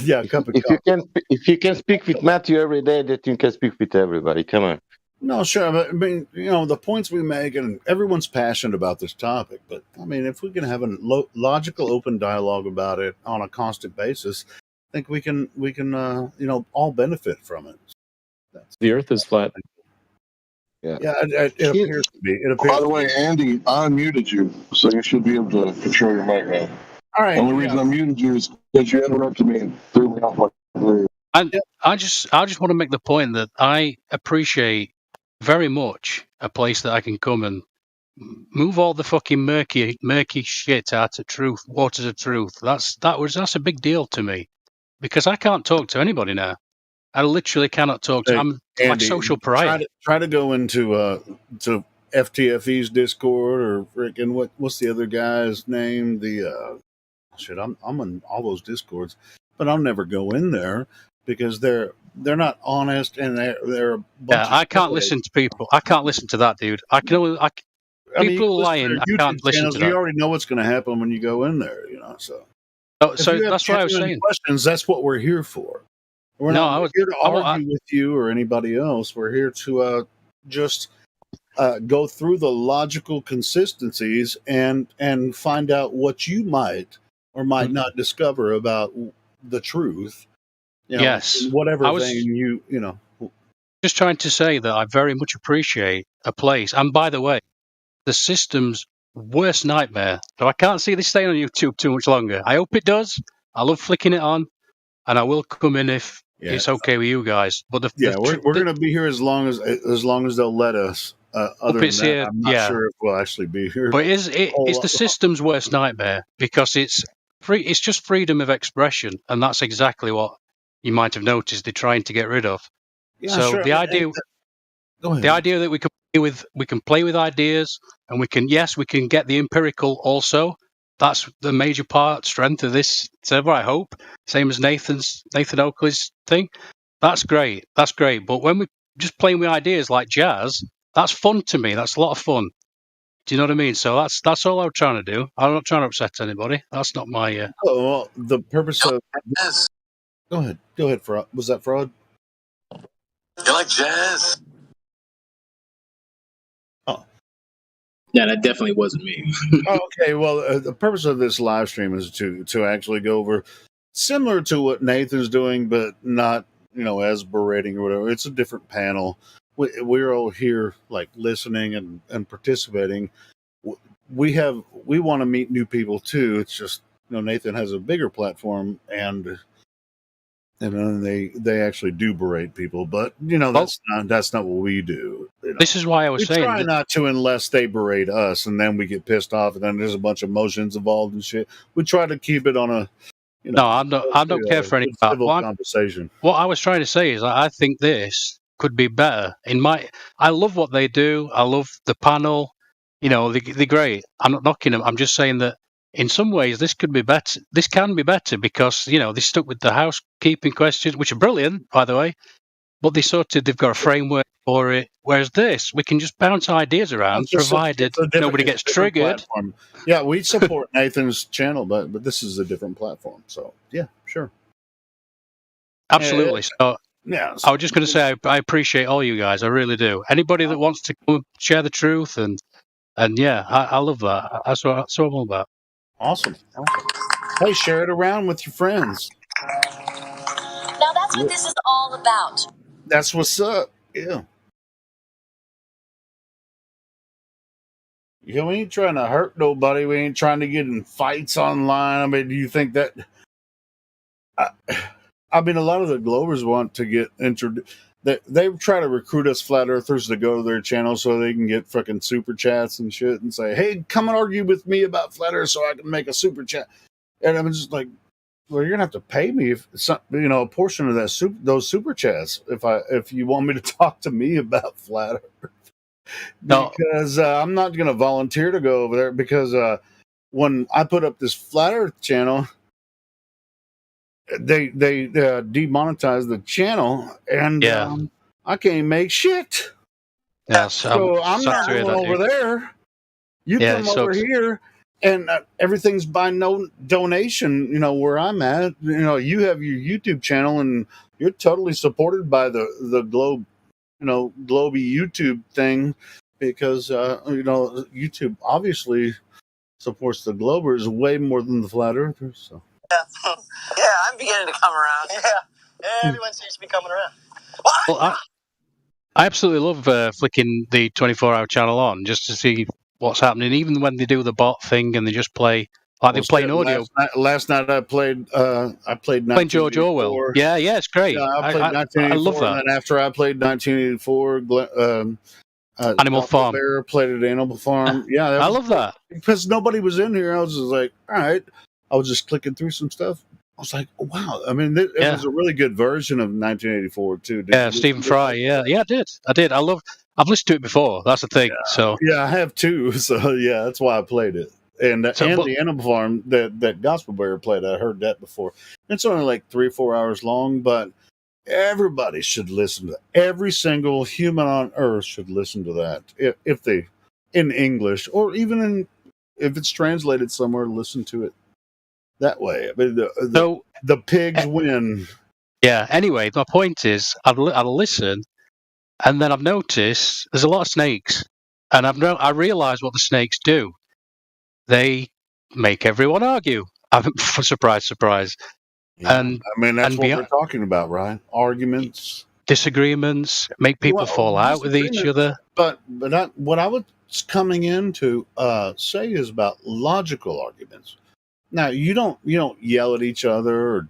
Yeah, a cup of coffee. If you can speak with Matthew every day, that you can speak with everybody. Come on. No, sure. But, I mean, you know, the points we make, and everyone's passionate about this topic. But I mean, if we can have a logical, open dialogue about it on a constant basis, I think we can all benefit from it. The Earth is flat. Yeah, it appears to be. By the way, Andy, I unmuted you, so you should be able to control your mic now. All right. The only reason I muted you is because you interrupted me and threw me off my career. I just want to make the point that I appreciate very much a place that I can come and move all the fucking murky shit out of truth, waters of truth. That's a big deal to me, because I can't talk to anybody now. I literally cannot talk to. I'm Andy, like social pariah. Try to go into to FTFE's Discord or freaking what's the other guy's name? I'm on all those Discords, but I'll never go in there because they're not honest and they're. I can't listen to people. I can't listen to that, dude. People are lying. I can't listen to that. You already know what's going to happen when you go in there, you know. So that's what I was saying. Questions. That's what we're here for. We're not here to argue with you or anybody else. We're here to just go through the logical consistencies and find out what you might or might not discover about the truth. You know, yes. Whatever thing you know. Just trying to say that I very much appreciate a place. And by the way, the systems worst nightmare. So I can't see this staying on YouTube too much longer. I hope it does. I love flicking it on, and I will come in if it's okay with you guys. But we're going to be here as long as they'll let us. Other than that, here, I'm not sure if we'll actually be here. But it's the system's worst nightmare because it's free. It's just freedom of expression, and that's exactly what you might have noticed they're trying to get rid of. Yeah, so sure. the idea, the idea that we can play with ideas, and we can get the empirical also. That's the major strength of this server. I hope, same as Nathan Oakley's thing. That's great. But when we're just playing with ideas like jazz, that's fun to me. That's a lot of fun. Do you know what I mean? So that's all I'm trying to do. I'm not trying to upset anybody. That's not my. Oh, well, the purpose of. Go ahead, Fraud. Was that Fraud? You like jazz? Oh. Yeah, that definitely wasn't me. Okay, well, the purpose of this live stream is to actually go over similar to what Nathan's doing, but not as berating or whatever. It's a different panel. We're all here like listening and participating. We want to meet new people too. It's just Nathan has a bigger platform and then they actually do berate people, but that's not what we do. This is why I was saying we try not to unless they berate us, and then we get pissed off, and then there's a bunch of emotions involved and shit. We try to keep it on a. No, I don't care for any conversation. What I was trying to say is I think this could be better. I love what they do. I love the panel. They're great. I'm not knocking them. I'm just saying that in some ways this could be better. This can be better because they stuck with the housekeeping questions, which are brilliant, by the way. But they've got a framework for it. Whereas this, we can just bounce ideas around, provided nobody gets triggered. Platform. Yeah, we support Nathan's channel, but this is a different platform. So yeah, sure. Absolutely. So yeah, I was just going to say I appreciate all you guys. I really do. Anybody that wants to come share the truth and yeah, I love that. That's what I'm all about. Awesome. Hey, share it around with your friends. Now that's what this is all about. That's what's up. Yeah. We ain't trying to hurt nobody. We ain't trying to get in fights online. I mean, do you think that? I mean, a lot of the Globers want to get introduced. They try to recruit us flat earthers to go to their channel so they can get fucking super chats and shit and say, "Hey, come and argue with me about flat earth so I can make a super chat." And I'm just like, well, you're gonna have to pay me a portion of those super chats if you want me to talk to me about flat earth. Because I'm not gonna volunteer to go over there because when I put up this flat earth channel, they demonetized the channel and I can't make shit. Yeah, so I'm not going over there. You come over here. And everything's by no donation, where I'm at. You have your YouTube channel, and you're totally supported by the Globe, Globey YouTube thing, because YouTube obviously supports the Globers way more than the Flat Earthers. So. Yeah, I'm beginning to come around. Yeah, everyone seems to be coming around. Well, I absolutely love flicking the 24-hour channel on just to see what's happening, even when they do the bot thing and they just play like they're playing audio. Last night I played George Orwell. Yeah, it's great. Yeah, I played 1984. I love that. And then after I played 1984, Animal Farm. Bear played at Animal Farm. Yeah, I love that because nobody was in here. I was just like, all right. I was just clicking through some stuff. I was like, wow. I mean, it was a really good version of 1984 too. Stephen Fry. Yeah, I did. I've listened to it before. That's the thing. Yeah. So yeah, I have too. So yeah, that's why I played it. And the Animal Farm that Gospel Bear played, I heard that before. It's only like 3 or 4 hours long, but everybody should listen to it. Every single human on Earth should listen to that if they in English or even if it's translated somewhere. Listen to it that way. I mean, the pigs win. Yeah. Anyway, my point is, I'll listen. And then I've noticed there's a lot of snakes, and I realised what the snakes do. They make everyone argue. Surprise. Yeah. And I mean, that's what we're talking about, right? Arguments, disagreements, make people fall out with each other. But what I would it's coming in to say is about logical arguments. Now you don't yell at each other, or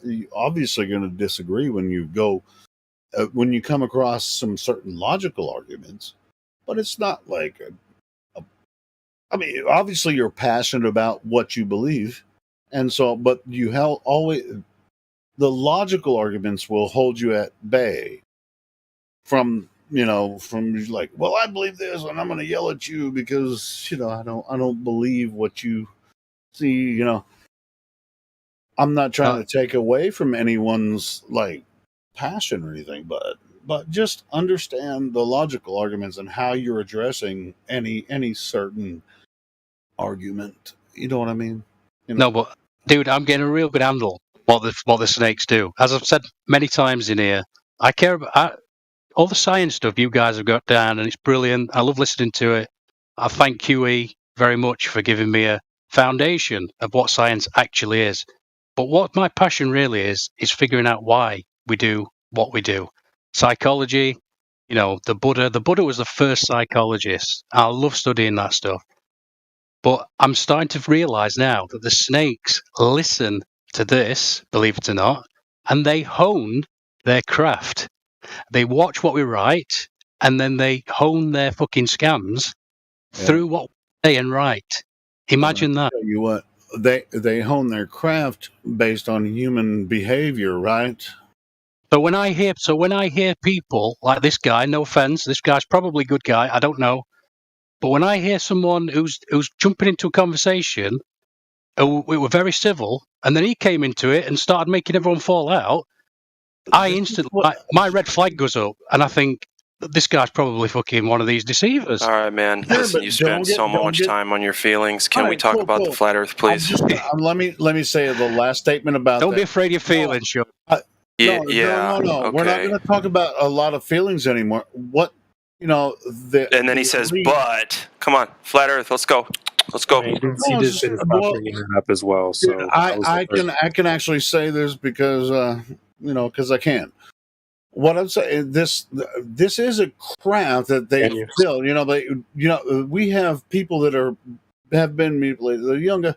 you're obviously going to disagree when you go when you come across some certain logical arguments, but it's not like I mean, obviously you're passionate about what you believe, and so, but you always the logical arguments will hold you at bay from like, well, I believe this, and I'm going to yell at you because I don't believe what you see. I'm not trying to take away from anyone's like passion or anything, but just understand the logical arguments and how you're addressing any certain argument. You know what I mean? No, but dude, I'm getting a real good handle what the snakes do. As I've said many times in here, I care about all the science stuff you guys have got down, and it's brilliant. I love listening to it. I thank QE very much for giving me a foundation of what science actually is. But what my passion really is figuring out why we do what we do. Psychology, the Buddha. The Buddha was the first psychologist. I love studying that stuff. But I'm starting to realize now that the snakes listen to this, believe it or not, and they hone their craft. They watch what we write, and then they hone their fucking scams through what we say and write. Imagine that. Tell you what, they hone their craft based on human behavior, right? So when I hear people like this guy, no offense, this guy's probably a good guy, I don't know. But when I hear someone who's jumping into a conversation, we were very civil, and then he came into it and started making everyone fall out, I instantly, my red flag goes up, and I think this guy's probably fucking one of these deceivers. All right, man. Listen, you spend so much time on your feelings. Can we talk about the flat Earth, please? Let me say the last statement about. Don't be afraid of your feelings, Sean. No. Okay. We're not going to talk about a lot of feelings anymore. And then he says, "But come on, flat Earth, let's go." Let's go. He did say about bringing it up as well. So I can actually say this because because I can. What I'm saying, this is a craft that they build. We have people that have been mutilated. They're younger.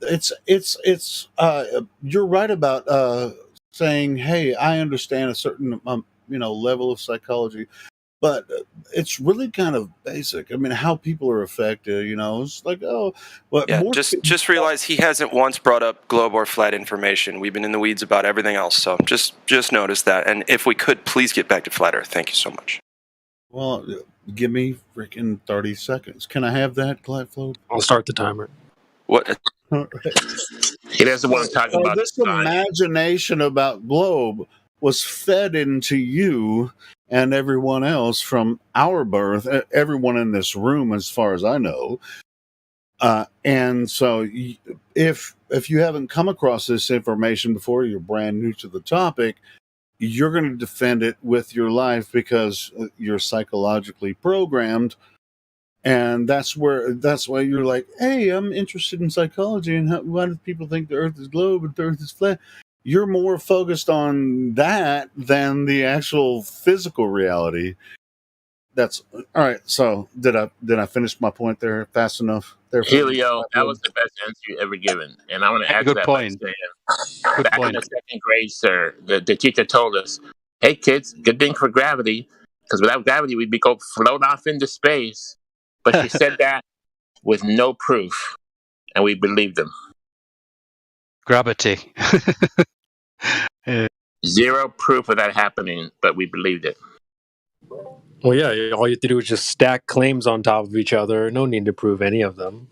It's you're right about saying, hey, I understand a certain level of psychology. But it's really kind of basic. I mean, how people are affected, it's like, just realize he hasn't once brought up globe or flat information. We've been in the weeds about everything else, so just notice that. And if we could, please get back to flat Earth. Thank you so much. Well, give me freaking 30 seconds. Can I have that, Gladflow? I'll start the timer. What? He doesn't want to talk about this imagination about globe was fed into you and everyone else from our birth, everyone in this room, as far as I know. And so if you haven't come across this information before, you're brand new to the topic, you're going to defend it with your life because you're psychologically programmed. And that's why you're like, hey, I'm interested in psychology and why do people think the Earth is globe and the Earth is flat? You're more focused on that than the actual physical reality. That's all right. So did I finish my point there fast enough? Helio, that was the best answer you ever given, and I want to add to that by saying, back in the second grade, sir, the teacher told us, "Hey kids, good thing for gravity, because without gravity we'd be float off into space." But she said that with no proof, and we believed them. Gravity. Zero proof of that happening, but we believed it. Well, yeah, all you have to do is just stack claims on top of each other. No need to prove any of them.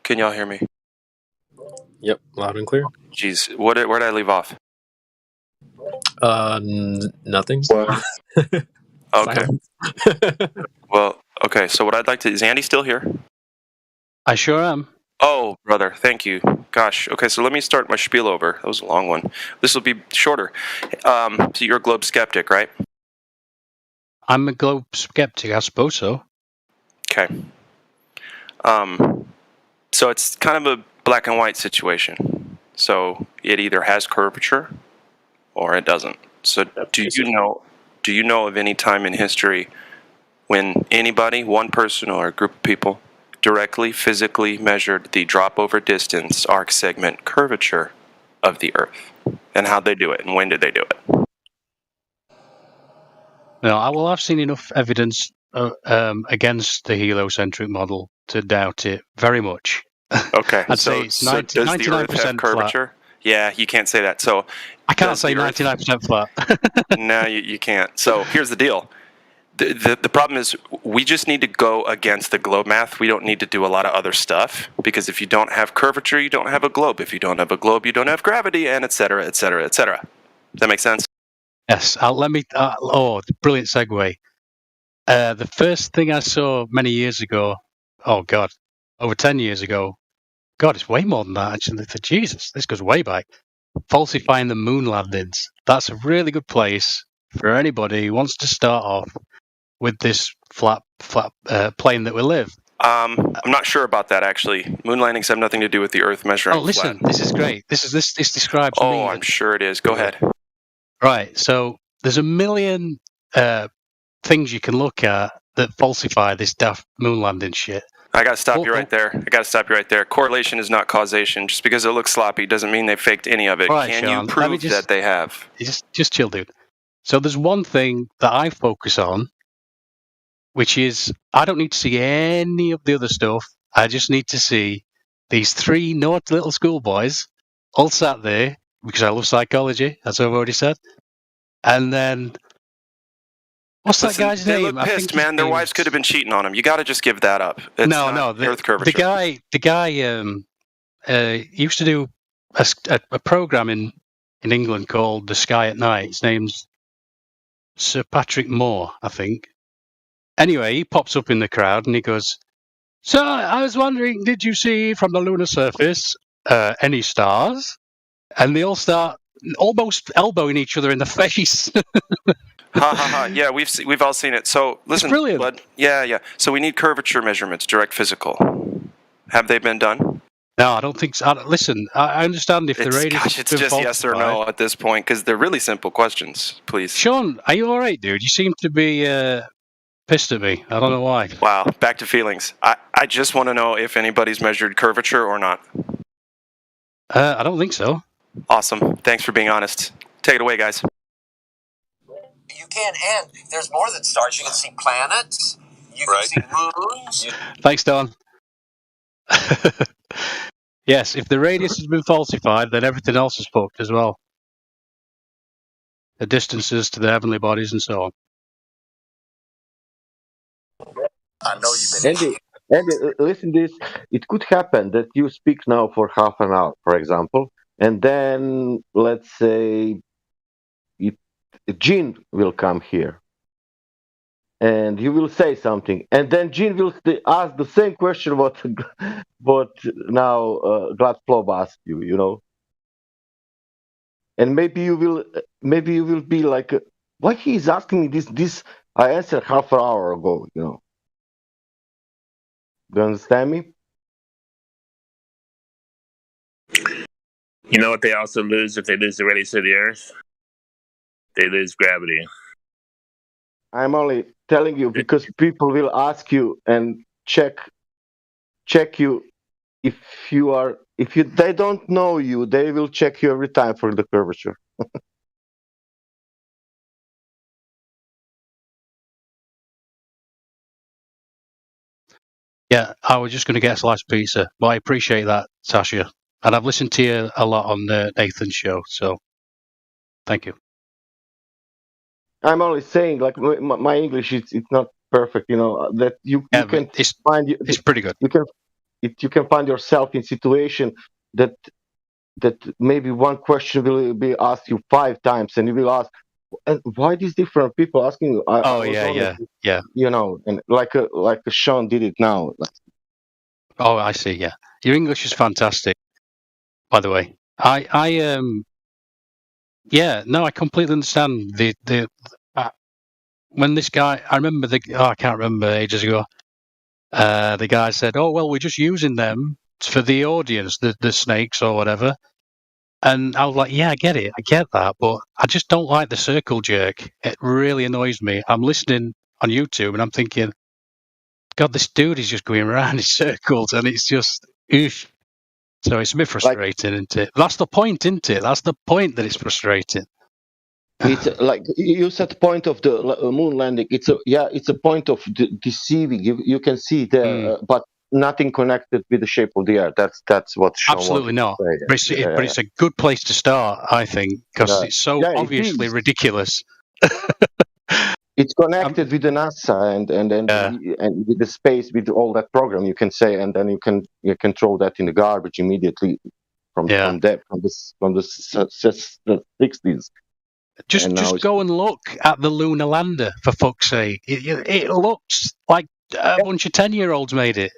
Can y'all hear me? Yep, loud and clear. Jeez, where did I leave off? Nothing. Okay. Well, okay, so what I'd like to... Is Andy still here? I sure am. Oh, brother, thank you. Gosh, okay, so let me start my spiel over. That was a long one. This will be shorter. So you're a globe skeptic, right? I'm a globe skeptic, I suppose so. Okay. So it's kind of a black and white situation. So it either has curvature or it doesn't. So do you know of any time in history when anybody, one person or a group of people, directly physically measured the drop over distance arc segment curvature of the Earth? And how'd they do it, and when did they do it? No, I've seen enough evidence against the heliocentric model to doubt it very much. Okay, I'd say it's so does the Earth have curvature? flat. Yeah, you can't say that. So I can't say 99% flat. No, you can't. So here's the deal. The problem is we just need to go against the globe math. We don't need to do a lot of other stuff, because if you don't have curvature, you don't have a globe. If you don't have a globe, you don't have gravity, and et cetera, et cetera, et cetera. Does that make sense? Yes. Brilliant segue. The first thing I saw many years ago, over 10 years ago, God, it's way more than that, actually. Jesus, this goes way back. Falsifying the moon landings. That's a really good place for anybody who wants to start off with this flat plane that we live. I'm not sure about that, actually. Moon landings have nothing to do with the Earth measuring. Oh, listen, this is great. This describes me. Oh, I'm sure it is. Go ahead. Right, so there's a million things you can look at that falsify this daft moon landing shit. I gotta stop you right there. Correlation is not causation. Just because it looks sloppy doesn't mean they faked any of it. Right, Can Sean, you prove that they have? Just chill, dude. So there's one thing that I focus on, which is I don't need to see any of the other stuff. I just need to see these three naughty little schoolboys all sat there, because I love psychology, as I've already said. And then, what's that guy's name? They look pissed, man. Their wives could have been cheating on them. You got to just give that up. It's Earth curvature. The guy used to do a program in England called The Sky at Night. His name's Sir Patrick Moore, I think. Anyway, he pops up in the crowd and he goes, "So I was wondering, did you see from the lunar surface any stars?" And they all start almost elbowing each other in the face. Ha ha ha! Yeah, we've all seen it. So listen, bud. Yeah. So we need curvature measurements, direct physical. Have they been done? No, I don't think so. Listen, I understand if the radius. It's just yes or no at this point, because they're really simple questions. Please, Sean, are you all right, dude? You seem to be pissed at me. I don't know why. Wow, back to feelings. I just want to know if anybody's measured curvature or not. I don't think so. Awesome. Thanks for being honest. Take it away, guys. You can, and there's more than stars. You can see planets. You can see moons. Thanks, Don. Yes, if the radius has been falsified, then everything else is fucked as well. The distances to the heavenly bodies and so on. I know you've been. Andy, listen this. It could happen that you speak now for half an hour, for example, and then let's say Gene will come here, and you will say something, and then Gene will ask the same question what now Glad Flob asked you, you know, and maybe you will be like, why he is asking me this? I answered half an hour ago, you know. Do you understand me? You know what they also lose if they lose the radius of the Earth? They lose gravity. I'm only telling you because people will ask you and check you if they don't know you, they will check you every time for the curvature. Yeah, I was just going to get a slice of pizza, but I appreciate that, Sasha. And I've listened to you a lot on Nathan's show, so thank you. I'm only saying, like, my English it's not perfect, you know. That you can find it's pretty good. You can find yourself in situation that maybe one question will be asked you 5 times, and you will ask, and why these different people asking you? Yeah. You know, and like Sean did it now. Oh, I see. Yeah, your English is fantastic. By the way, I completely understand the when this guy. I remember I can't remember ages ago. The guy said, "Oh well, we're just using them for the audience, the snakes or whatever." And I was like, yeah, I get it. I get that. But I just don't like the circle jerk. It really annoys me. I'm listening on YouTube and I'm thinking, God, this dude is just going around in circles and it's just, oof. So it's a bit frustrating, isn't it? That's the point, isn't it? That's the point that it's frustrating. It's like you said, the point of the moon landing. It's a point of deceiving. You can see there, but nothing connected with the shape of the earth. That's what Sean Absolutely not. wanted to say. But it's a good place to start, I think, because it's so obviously it is ridiculous. It's connected with the NASA and with the space, with all that program, you can say, and then you can throw that in the garbage immediately from the 60s. Just go and look at the lunar lander, for fuck's sake. It looks like a bunch of 10-year-olds made it.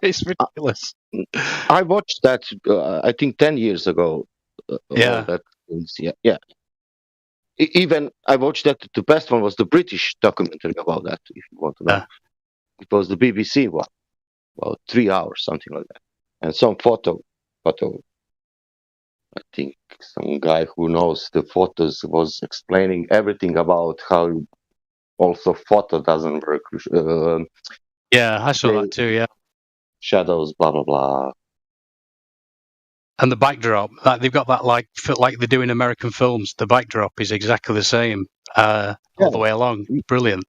It's ridiculous. I watched that, I think 10 years ago. Yeah. Even I watched that. The best one was the British documentary about that, if you want to know. It was the BBC one, about 3 hours, something like that. And some photo. I think some guy who knows the photos was explaining everything about how also photo doesn't work. I saw that too, yeah. Shadows, blah, blah, blah. And the backdrop, they've got that like they do in American films. The backdrop is exactly the same all the way along. Brilliant.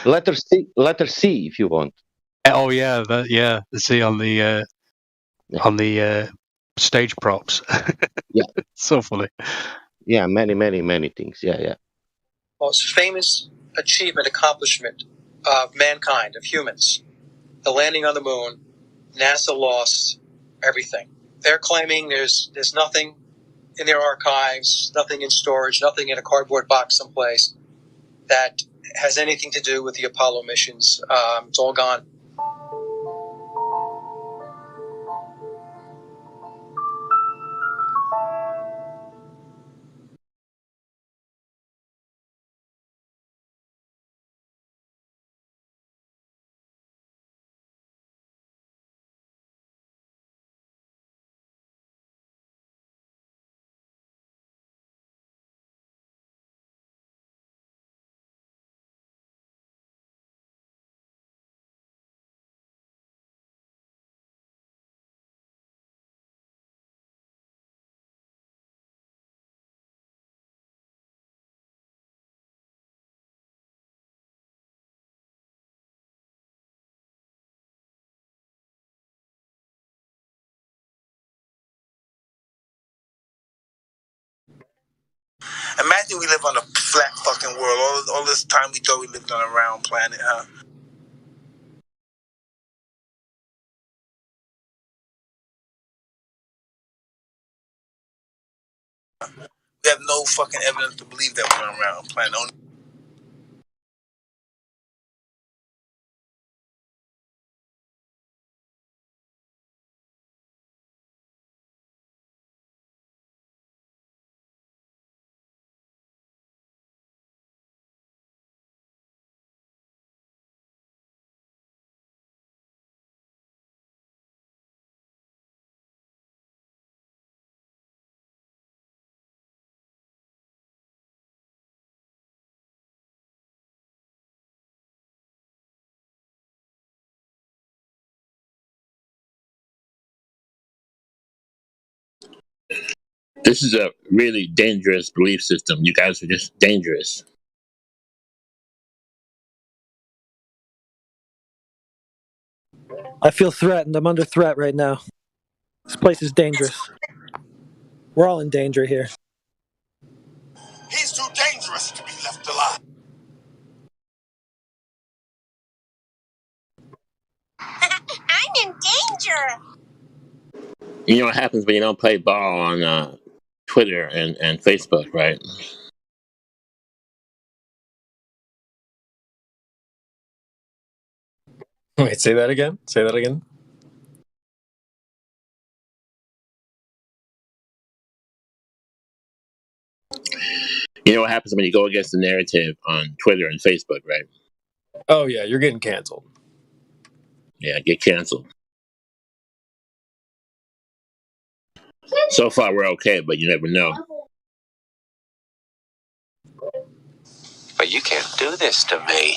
Letter C, if you want. Oh yeah, the C on the stage props. Yeah, so funny. Yeah, many things. Yeah. Most famous achievement, accomplishment of mankind, of humans, the landing on the moon. NASA lost everything. They're claiming there's nothing in their archives, nothing in storage, nothing in a cardboard box someplace that has anything to do with the Apollo missions. It's all gone. Imagine we live on a flat fucking world. All this time we thought we lived on a round planet, huh? We have no fucking evidence to believe that we're on a round planet. This is a really dangerous belief system. You guys are just dangerous. I feel threatened. I'm under threat right now. This place is dangerous. We're all in danger here. He's too dangerous to be left alive. I'm in danger. You know what happens when you don't play ball on Twitter and Facebook, right? Wait, say that again? You know what happens when you go against the narrative on Twitter and Facebook, right? Oh yeah, you're getting canceled. Yeah, get canceled. So far, we're okay, but you never know. But you can't do this to me.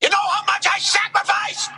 You know how much I sacrificed?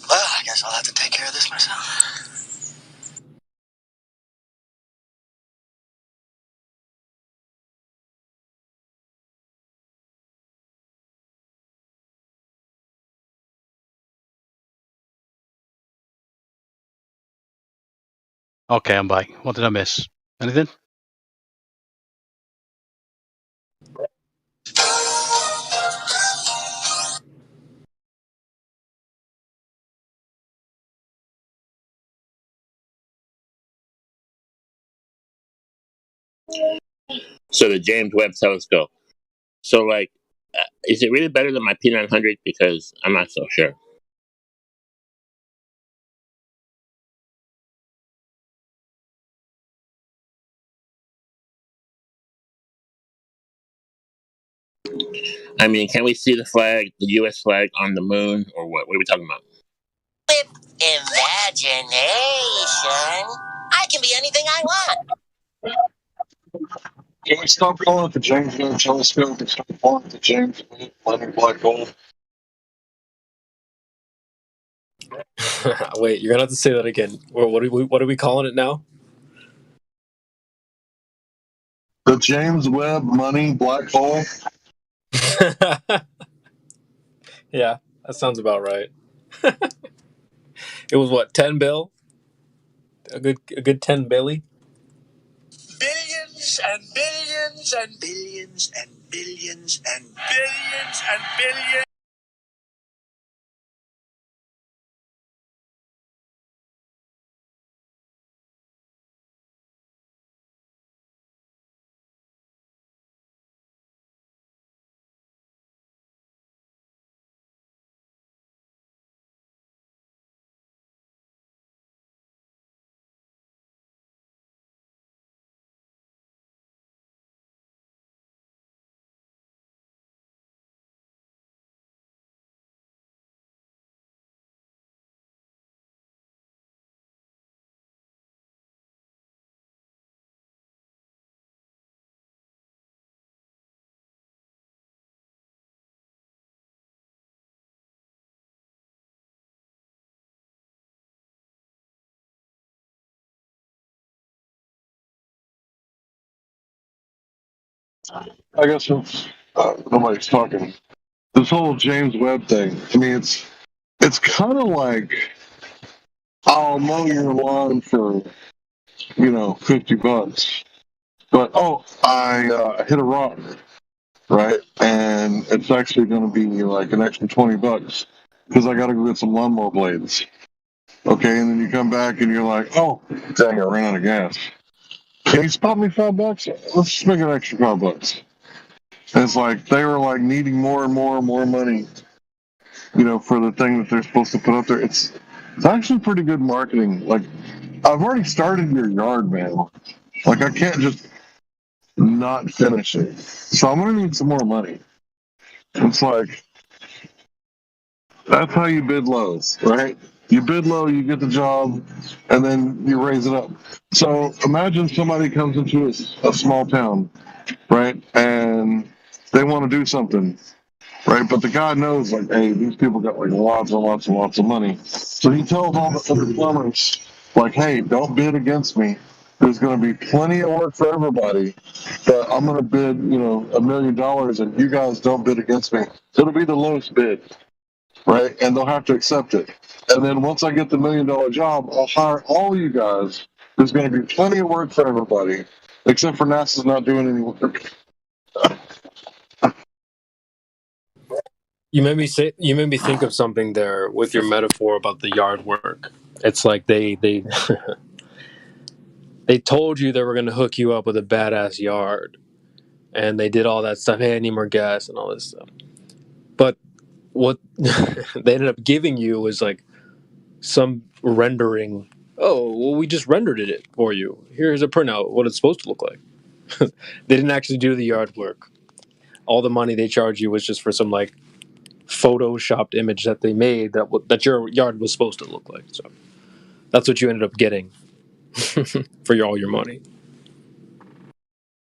Well, I guess I'll have to take care of this myself. Okay, I'm back. What did I miss? Anything? So the James Webb Telescope. So, like, is it really better than my P900? Because I'm not so sure. I mean, can we see the flag, the U.S. flag on the moon, or what? What are we talking about? With imagination, I can be anything I want. Can we stop calling it the James Webb Telescope and start calling it the James Webb Black Hole? Wait, you're gonna have to say that again. What are we calling it now? The James Webb Money Black Hole. Yeah, that sounds about right. It was what, 10 bill? A good 10 billy? Billions and billions and billions and billions and billions and billions. I guess since nobody's talking, this whole James Webb thing. I mean, it's kind of like I'll mow your lawn for $50, but I hit a rock, right? And it's actually going to be like an extra $20 because I got to go get some lawnmower blades. Okay, and then you come back and you're like, oh, dang, I ran out of gas. Can you spot me $5? Let's just make it an extra $5. And it's like they were like needing more and more and more money, for the thing that they're supposed to put up there. It's actually pretty good marketing. Like, I've already started your yard, man. Like, I can't just not finish it. So I'm gonna need some more money. It's like that's how you bid low, right? You bid low, you get the job, and then you raise it up. So imagine somebody comes into a small town, right? And they want to do something, right? But the guy knows, like, hey, these people got like lots and lots and lots of money. So he tells all the other plumbers, like, hey, don't bid against me. There's going to be plenty of work for everybody, but I'm going to bid, $1 million, and you guys don't bid against me. So it'll be the lowest bid. right? And they'll have to accept it. And then once I get the $1 million job, I'll hire all of you guys. There's going to be plenty of work for everybody, except for NASA's not doing any work. You made me think of something there with your metaphor about the yard work. It's like they they told you they were going to hook you up with a badass yard, and they did all that stuff. Hey, I need more gas and all this stuff. But what they ended up giving you was like some rendering. Oh, well, we just rendered it for you. Here's a printout, what it's supposed to look like. They didn't actually do the yard work. All the money they charged you was just for some like photoshopped image that they made that your yard was supposed to look like. So that's what you ended up getting for all your money.